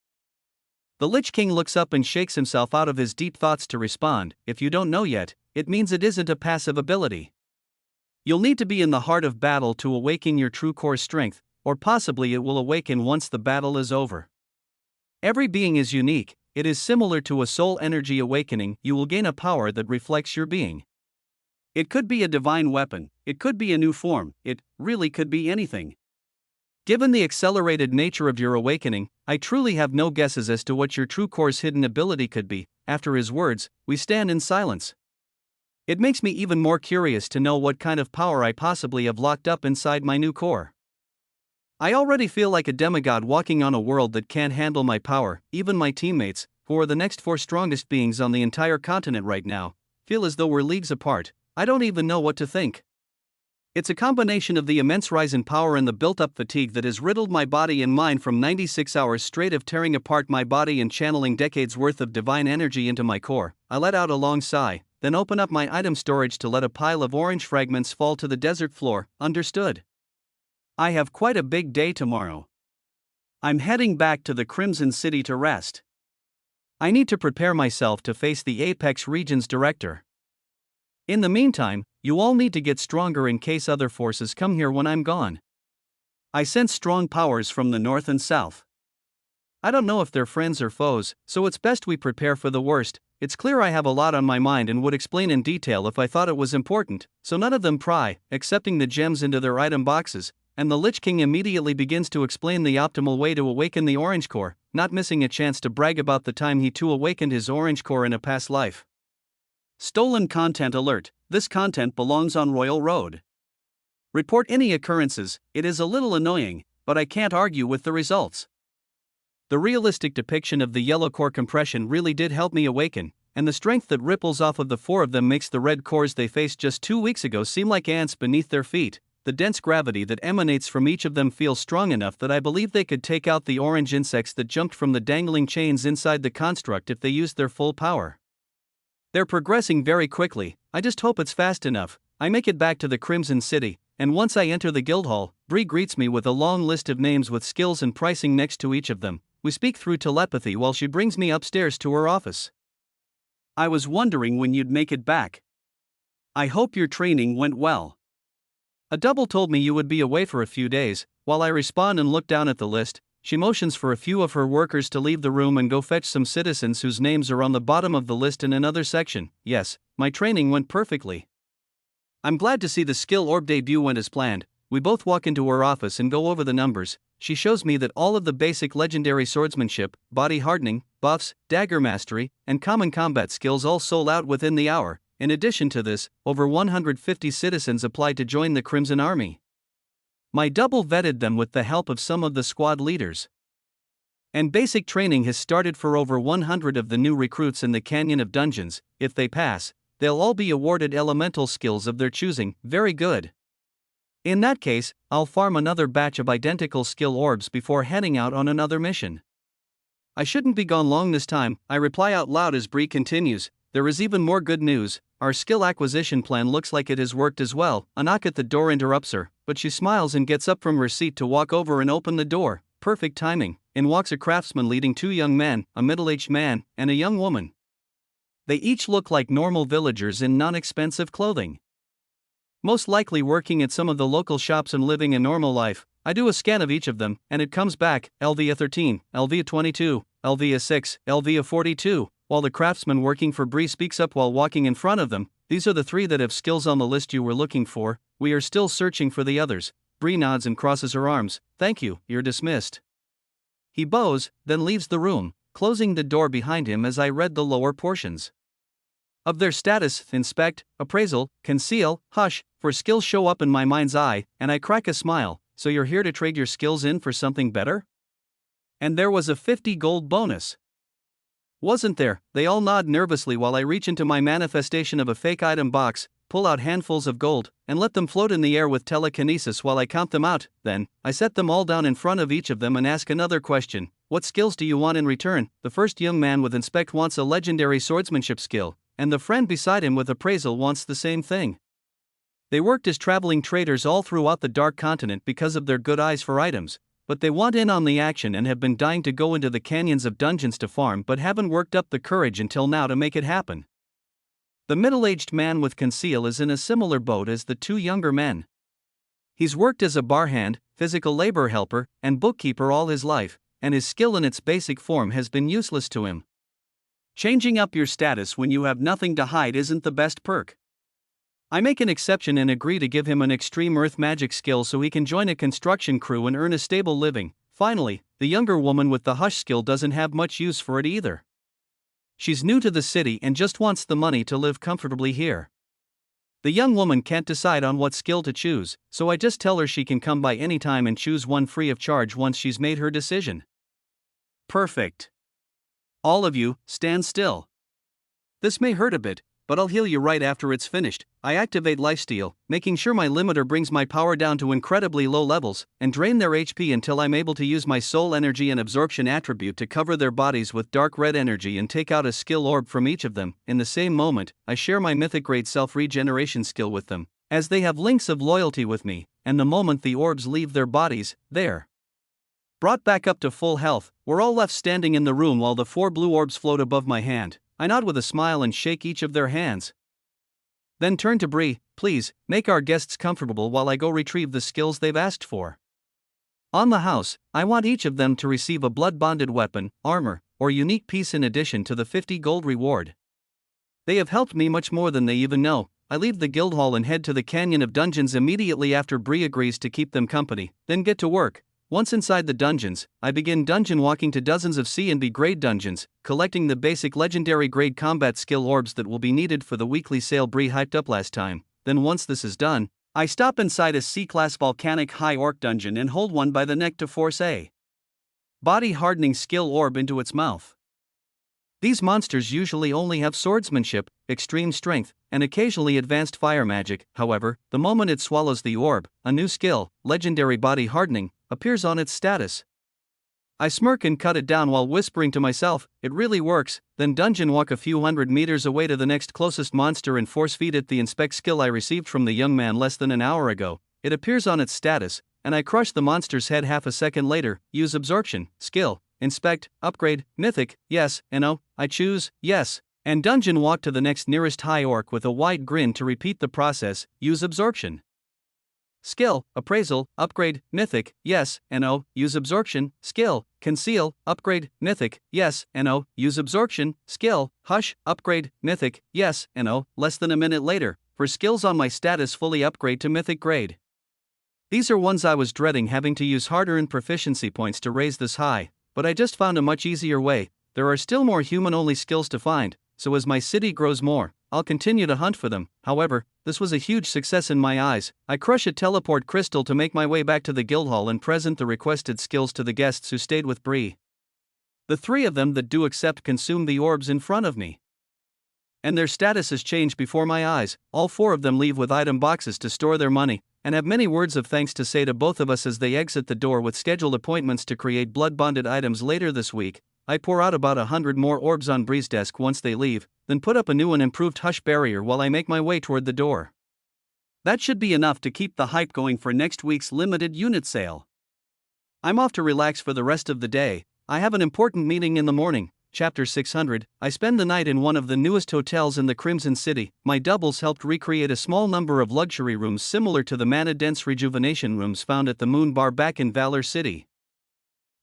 Speaker 1: The Lich King looks up and shakes himself out of his deep thoughts to respond. If you don't know yet, it means it isn't a passive ability. You'll need to be in the heart of battle to awaken your true core strength, or possibly it will awaken once the battle is over. Every being is unique. It is similar to a soul energy awakening. You will gain a power that reflects your being. It could be a divine weapon, it could be a new form, it really could be anything. Given the accelerated nature of your awakening, I truly have no guesses as to what your true core's hidden ability could be. After his words, we stand in silence. It makes me even more curious to know what kind of power I possibly have locked up inside my new core. I already feel like a demigod walking on a world that can't handle my power. Even my teammates, who are the next 4 strongest beings on the entire continent right now, feel as though we're leagues apart. I don't even know what to think. It's a combination of the immense rise in power and the built-up fatigue that has riddled my body and mind from 96 hours straight of tearing apart my body and channeling decades worth of divine energy into my core. I let out a long sigh, then open up my item storage to let a pile of orange fragments fall to the desert floor. Understood. I have quite a big day tomorrow. I'm heading back to the Crimson City to rest. I need to prepare myself to face the Apex Region's director. In the meantime, you all need to get stronger in case other forces come here when I'm gone. I sense strong powers from the north and south. I don't know if they're friends or foes, so it's best we prepare for the worst. It's clear I have a lot on my mind and would explain in detail if I thought it was important, so none of them pry, accepting the gems into their item boxes, and the Lich King immediately begins to explain the optimal way to awaken the orange core, not missing a chance to brag about the time he too awakened his orange core in a past life. Stolen content alert. This content belongs on Royal Road. Report any occurrences. It is a little annoying, but I can't argue with the results. The realistic depiction of the yellow core compression really did help me awaken, and the strength that ripples off of the 4 of them makes the red cores they faced just 2 weeks ago seem like ants beneath their feet. The dense gravity that emanates from each of them feels strong enough that I believe they could take out the orange insects that jumped from the dangling chains inside the construct if they used their full power. They're progressing very quickly. I just hope it's fast enough. I make it back to the Crimson City, and once I enter the guild hall, Bree greets me with a long list of names with skills and pricing next to each of them. We speak through telepathy while she brings me upstairs to her office. I was wondering when you'd make it back. I hope your training went well. A double told me you would be away for a few days. While I respond and look down at the list, she motions for a few of her workers to leave the room and go fetch some citizens whose names are on the bottom of the list in another section. Yes, my training went perfectly. I'm glad to see the skill orb debut went as planned. We both walk into her office and go over the numbers. She shows me that all of the basic legendary swordsmanship, body hardening, buffs, dagger mastery, and common combat skills all sold out within the hour. In addition to this, over 150 citizens applied to join the Crimson Army. My double vetted them with the help of some of the squad leaders. And basic training has started for over 100 of the new recruits in the Canyon of Dungeons. If they pass, they'll all be awarded elemental skills of their choosing. Very good. In that case, I'll farm another batch of identical skill orbs before heading out on another mission. I shouldn't be gone long this time, I reply out loud as Bree continues. There is even more good news. Our skill acquisition plan looks like it has worked as well. A knock at the door interrupts her, but she smiles and gets up from her seat to walk over and open the door. Perfect timing. In walks a craftsman leading two young men, a middle-aged man, and a young woman. They each look like normal villagers in non-expensive clothing. Most likely working at some of the local shops and living a normal life. I do a scan of each of them, and it comes back, LVA 13, LVA 22, LVA 6, LVA 42, while the craftsman working for Bree speaks up while walking in front of them. These are the 3 that have skills on the list you were looking for. We are still searching for the others. Bree nods and crosses her arms. Thank you, you're dismissed. He bows, then leaves the room, closing the door behind him as I read the lower portions of their status. Inspect, appraisal, conceal, hush, for skills show up in my mind's eye, and I crack a smile. So you're here to trade your skills in for something better? And there was a 50 gold bonus. Wasn't there? They all nod nervously while I reach into my manifestation of a fake item box, pull out handfuls of gold, and let them float in the air with telekinesis while I count them out. Then, I set them all down in front of each of them and ask another question. What skills do you want in return? The first young man with inspect wants a legendary swordsmanship skill, and the friend beside him with appraisal wants the same thing. They worked as traveling traders all throughout the Dark Continent because of their good eyes for items, but they want in on the action and have been dying to go into the canyons of dungeons to farm but haven't worked up the courage until now to make it happen. The middle-aged man with conceal is in a similar boat as the 2 younger men. He's worked as a barhand, physical labor helper, and bookkeeper all his life, and his skill in its basic form has been useless to him. Changing up your status when you have nothing to hide isn't the best perk. I make an exception and agree to give him an extreme earth magic skill so he can join a construction crew and earn a stable living. Finally, the younger woman with the hush skill doesn't have much use for it either. She's new to the city and just wants the money to live comfortably here. The young woman can't decide on what skill to choose, so I just tell her she can come by any time and choose one free of charge once she's made her decision. Perfect. All of you, stand still. This may hurt a bit, but I'll heal you right after it's finished. I activate lifesteal, making sure my limiter brings my power down to incredibly low levels, and drain their HP until I'm able to use my soul energy and absorption attribute to cover their bodies with dark red energy and take out a skill orb from each of them. In the same moment, I share my mythic grade self-regeneration skill with them, as they have links of loyalty with me, and the moment the orbs leave their bodies, they're brought back up to full health. We're all left standing in the room while the 4 blue orbs float above my hand. I nod with a smile and shake each of their hands. Then turn to Bree. Please, make our guests comfortable while I go retrieve the skills they've asked for. On the house, I want each of them to receive a blood-bonded weapon, armor, or unique piece in addition to the 50 gold reward. They have helped me much more than they even know. I leave the guild hall and head to the Canyon of Dungeons immediately after Bree agrees to keep them company, then get to work. Once inside the dungeons, I begin dungeon walking to dozens of C and B grade dungeons, collecting the basic legendary grade combat skill orbs that will be needed for the weekly sale Bree hyped up last time. Then once this is done, I stop inside a C-class volcanic high orc dungeon and hold one by the neck to force a body hardening skill orb into its mouth. These monsters usually only have swordsmanship, extreme strength, and occasionally advanced fire magic. However, the moment it swallows the orb, a new skill, legendary body hardening, appears on its status. I smirk and cut it down while whispering to myself, it really works, then dungeon walk a few hundred meters away to the next closest monster and force feed it the inspect skill I received from the young man less than an hour ago. It appears on its status, and I crush the monster's head half a second later. Use absorption, skill, inspect, upgrade, mythic, yes, and oh, I choose, yes, and dungeon walk to the next nearest high orc with a wide grin to repeat the process. Use absorption. Skill, appraisal, upgrade, mythic, yes, and oh, use absorption, skill, conceal, upgrade, mythic, yes, and oh, use absorption, skill, hush, upgrade, mythic, yes, and oh, less than a minute later, for skills on my status fully upgrade to mythic grade. These are ones I was dreading having to use hard-earned proficiency points to raise this high, but I just found a much easier way. There are still more human-only skills to find, so as my city grows more, I'll continue to hunt for them. However, this was a huge success in my eyes. I crush a teleport crystal to make my way back to the guildhall and present the requested skills to the guests who stayed with Bree. The three of them that do accept consume the orbs in front of me, and their statuses change before my eyes. All four of them leave with item boxes to store their money, and have many words of thanks to say to both of us as they exit the door with scheduled appointments to create blood-bonded items later this week. I pour out about 100 more orbs on Bree's desk once they leave, then put up a new and improved hush barrier while I make my way toward the door. That should be enough to keep the hype going for next week's limited unit sale. I'm off to relax for the rest of the day. I have an important meeting in the morning. Chapter 600, I spend the night in one of the newest hotels in the Crimson City. My doubles helped recreate a small number of luxury rooms similar to the mana-dense rejuvenation rooms found at the Moon Bar back in Valor City.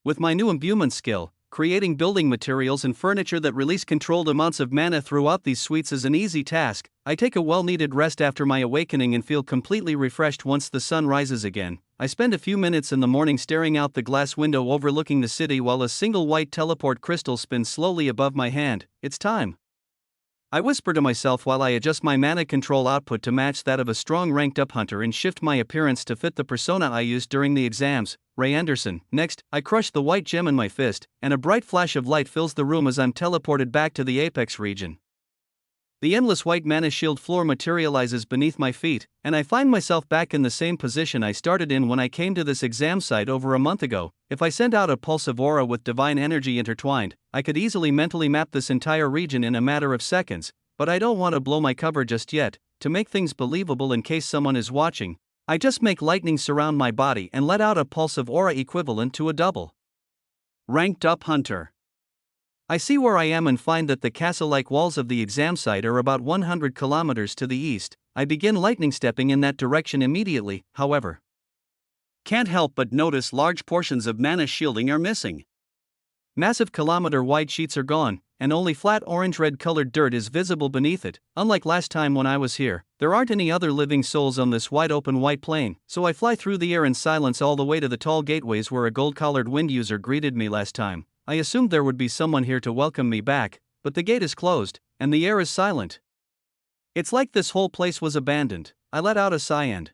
Speaker 1: With my new imbuement skill, creating building materials and furniture that release controlled amounts of mana throughout these suites is an easy task. I take a well-needed rest after my awakening and feel completely refreshed once the sun rises again. I spend a few minutes in the morning staring out the glass window overlooking the city while a single white teleport crystal spins slowly above my hand. It's time. I whisper to myself while I adjust my mana control output to match that of a strong ranked-up hunter and shift my appearance to fit the persona I used during the exams, Ray Anderson. Next, I crush the white gem in my fist, and a bright flash of light fills the room as I'm teleported back to the Apex region. The endless white mana shield floor materializes beneath my feet, and I find myself back in the same position I started in when I came to this exam site over a month ago. If I sent out a pulse of aura with divine energy intertwined, I could easily mentally map this entire region in a matter of seconds, but I don't want to blow my cover just yet. To make things believable in case someone is watching, I just make lightning surround my body and let out a pulse of aura equivalent to a double ranked up hunter. I see where I am and find that the castle-like walls of the exam site are about 100 kilometers to the east. I begin lightning stepping in that direction immediately, however. Can't help but notice large portions of mana shielding are missing. Massive kilometer-wide sheets are gone, and only flat orange-red colored dirt is visible beneath it. Unlike last time when I was here, there aren't any other living souls on this wide-open white plain, so I fly through the air in silence all the way to the tall gateways where a gold-collared wind user greeted me last time. I assumed there would be someone here to welcome me back, but the gate is closed, and the air is silent. It's like this whole place was abandoned. I let out a sigh and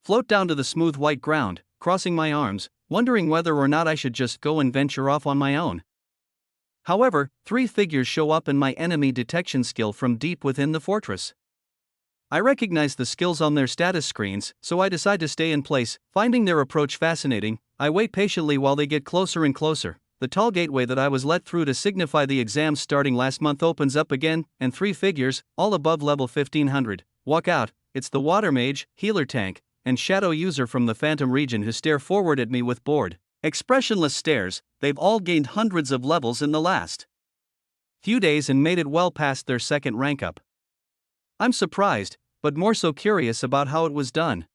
Speaker 1: float down to the smooth white ground, crossing my arms, wondering whether or not I should just go and venture off on my own. However, three figures show up in my enemy detection skill from deep within the fortress. I recognize the skills on their status screens, so I decide to stay in place. Finding their approach fascinating, I wait patiently while they get closer and closer. The tall gateway that I was let through to signify the exams starting last month opens up again, and three figures, all above level 1500, walk out. It's the water mage, healer tank, and shadow user from the Phantom region who stare forward at me with bored, expressionless stares. They've all gained hundreds of levels in the last few days and made it well past their second rank up. I'm surprised, but more so curious about how it was done.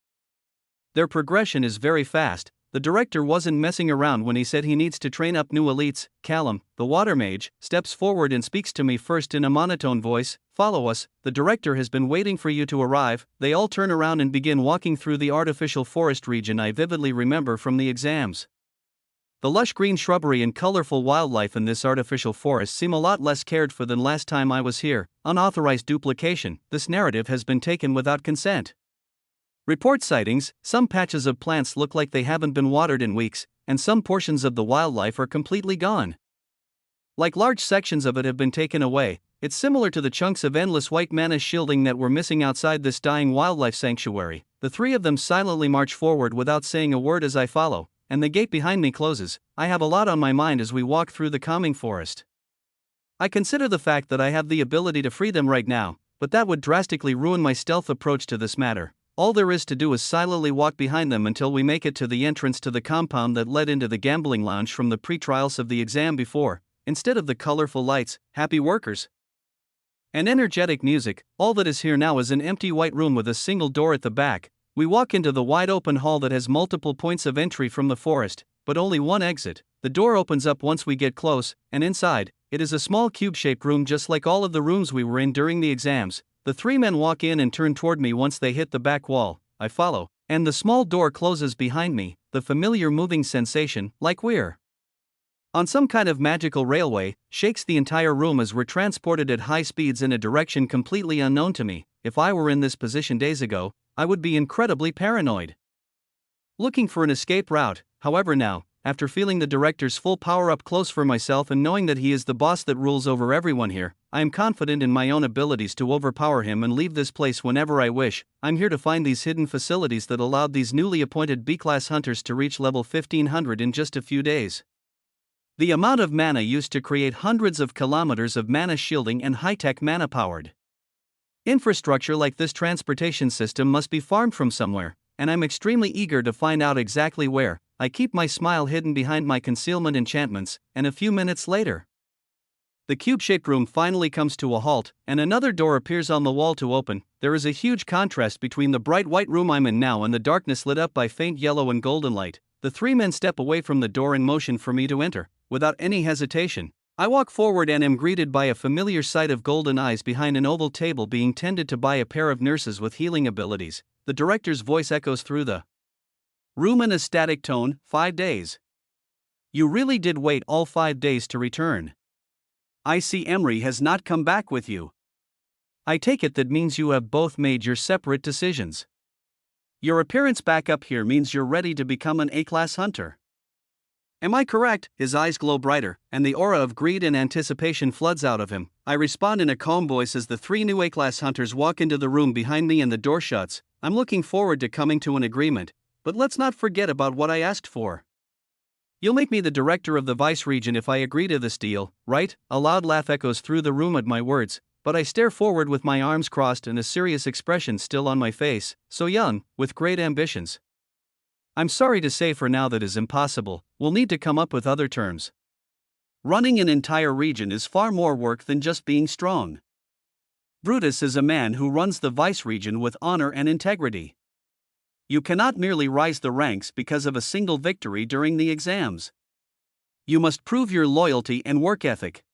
Speaker 1: Their progression is very fast. The director wasn't messing around when he said he needs to train up new elites. Callum, the water mage, steps forward and speaks to me first in a monotone voice. Follow us, the director has been waiting for you to arrive. They all turn around and begin walking through the artificial forest region I vividly remember from the exams. The lush green shrubbery and colorful wildlife in this artificial forest seem a lot less cared for than last time I was here. Unauthorized duplication. This narrative has been taken without consent. Report sightings. Some patches of plants look like they haven't been watered in weeks, and some portions of the wildlife are completely gone. Like large sections of it have been taken away. It's similar to the chunks of endless white mana shielding that were missing outside this dying wildlife sanctuary. The three of them silently march forward without saying a word as I follow, and the gate behind me closes. I have a lot on my mind as we walk through the calming forest. I consider the fact that I have the ability to free them right now, but that would drastically ruin my stealth approach to this matter. All there is to do is silently walk behind them until we make it to the entrance to the compound that led into the gambling lounge from the pre-trials of the exam before. Instead of the colorful lights, happy workers, and energetic music, all that is here now is an empty white room with a single door at the back. We walk into the wide open hall that has multiple points of entry from the forest, but only one exit. The door opens up once we get close, and inside, it is a small cube-shaped room just like all of the rooms we were in during the exams. The three men walk in and turn toward me once they hit the back wall. I follow, and the small door closes behind me, the familiar moving sensation, like we're on some kind of magical railway, shakes the entire room as we're transported at high speeds in a direction completely unknown to me. If I were in this position days ago, I would be incredibly paranoid. Looking for an escape route, however now, after feeling the director's full power up close for myself and knowing that he is the boss that rules over everyone here, I am confident in my own abilities to overpower him and leave this place whenever I wish. I'm here to find these hidden facilities that allowed these newly appointed B-class hunters to reach level 1500 in just a few days. The amount of mana used to create hundreds of kilometers of mana shielding and high-tech mana-powered infrastructure like this transportation system must be farmed from somewhere, and I'm extremely eager to find out exactly where. I keep my smile hidden behind my concealment enchantments, and a few minutes later, the cube-shaped room finally comes to a halt, and another door appears on the wall to open. There is a huge contrast between the bright white room I'm in now and the darkness lit up by faint yellow and golden light. The three men step away from the door in motion for me to enter. Without any hesitation, I walk forward and am greeted by a familiar sight of golden eyes behind an oval table being tended to by a pair of nurses with healing abilities. The director's voice echoes through the room in a static tone. 5 days. You really did wait all 5 days to return. I see Emery has not come back with you. I take it that means you have both made your separate decisions. Your appearance back up here means you're ready to become an A-class hunter. Am I correct? His eyes glow brighter, and the aura of greed and anticipation floods out of him. I respond in a calm voice as the three new A-class hunters walk into the room behind me and the door shuts. I'm looking forward to coming to an agreement, but let's not forget about what I asked for. You'll make me the director of the Vice region if I agree to this deal, right? A loud laugh echoes through the room at my words, but I stare forward with my arms crossed and a serious expression still on my face. So young, with great ambitions. I'm sorry to say for now that is impossible. We'll need to come up with other terms. Running an entire region is far more work than just being strong. Brutus is a man who runs the Vice region with honor and integrity. You cannot merely rise the ranks because of a single victory during the exams. You must prove your loyalty and work ethic.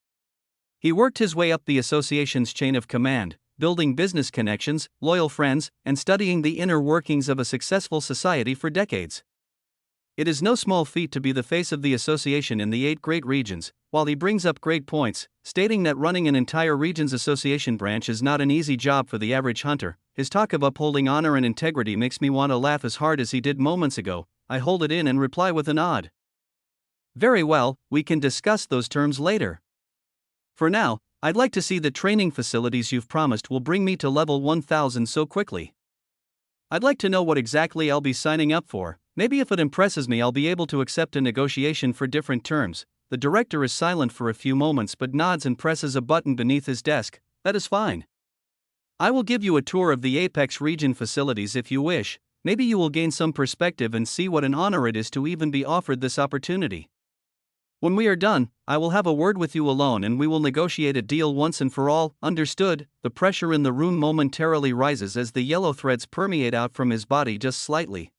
Speaker 1: He worked his way up the association's chain of command, building business connections, loyal friends, and studying the inner workings of a successful society for decades. It is no small feat to be the face of the association in the 8 great regions. While he brings up great points, stating that running an entire region's association branch is not an easy job for the average hunter, his talk of upholding honor and integrity makes me want to laugh as hard as he did moments ago. I hold it in and reply with a nod. Very well, we can discuss those terms later. For now, I'd like to see the training facilities you've promised will bring me to level 1000 so quickly. I'd like to know what exactly I'll be signing up for. Maybe if it impresses me I'll be able to accept a negotiation for different terms. The director is silent for a few moments but nods and presses a button beneath his desk. That is fine. I will give you a tour of the Apex region facilities if you wish. Maybe you will gain some perspective and see what an honor it is to even be offered this opportunity. When we are done, I will have a word with you alone and we will negotiate a deal once and for all. Understood? The pressure in the room momentarily rises as the yellow threads permeate out from his body just slightly.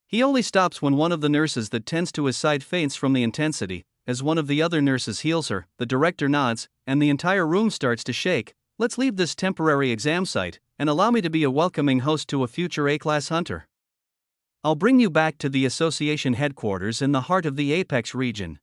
Speaker 1: He only stops when one of the nurses that tends to his side faints from the intensity. As one of the other nurses heals her, the director nods, and the entire room starts to shake. Let's leave this temporary exam site, and allow me to be a welcoming host to a future A-class hunter. I'll bring you back to the association headquarters in the heart of the Apex region.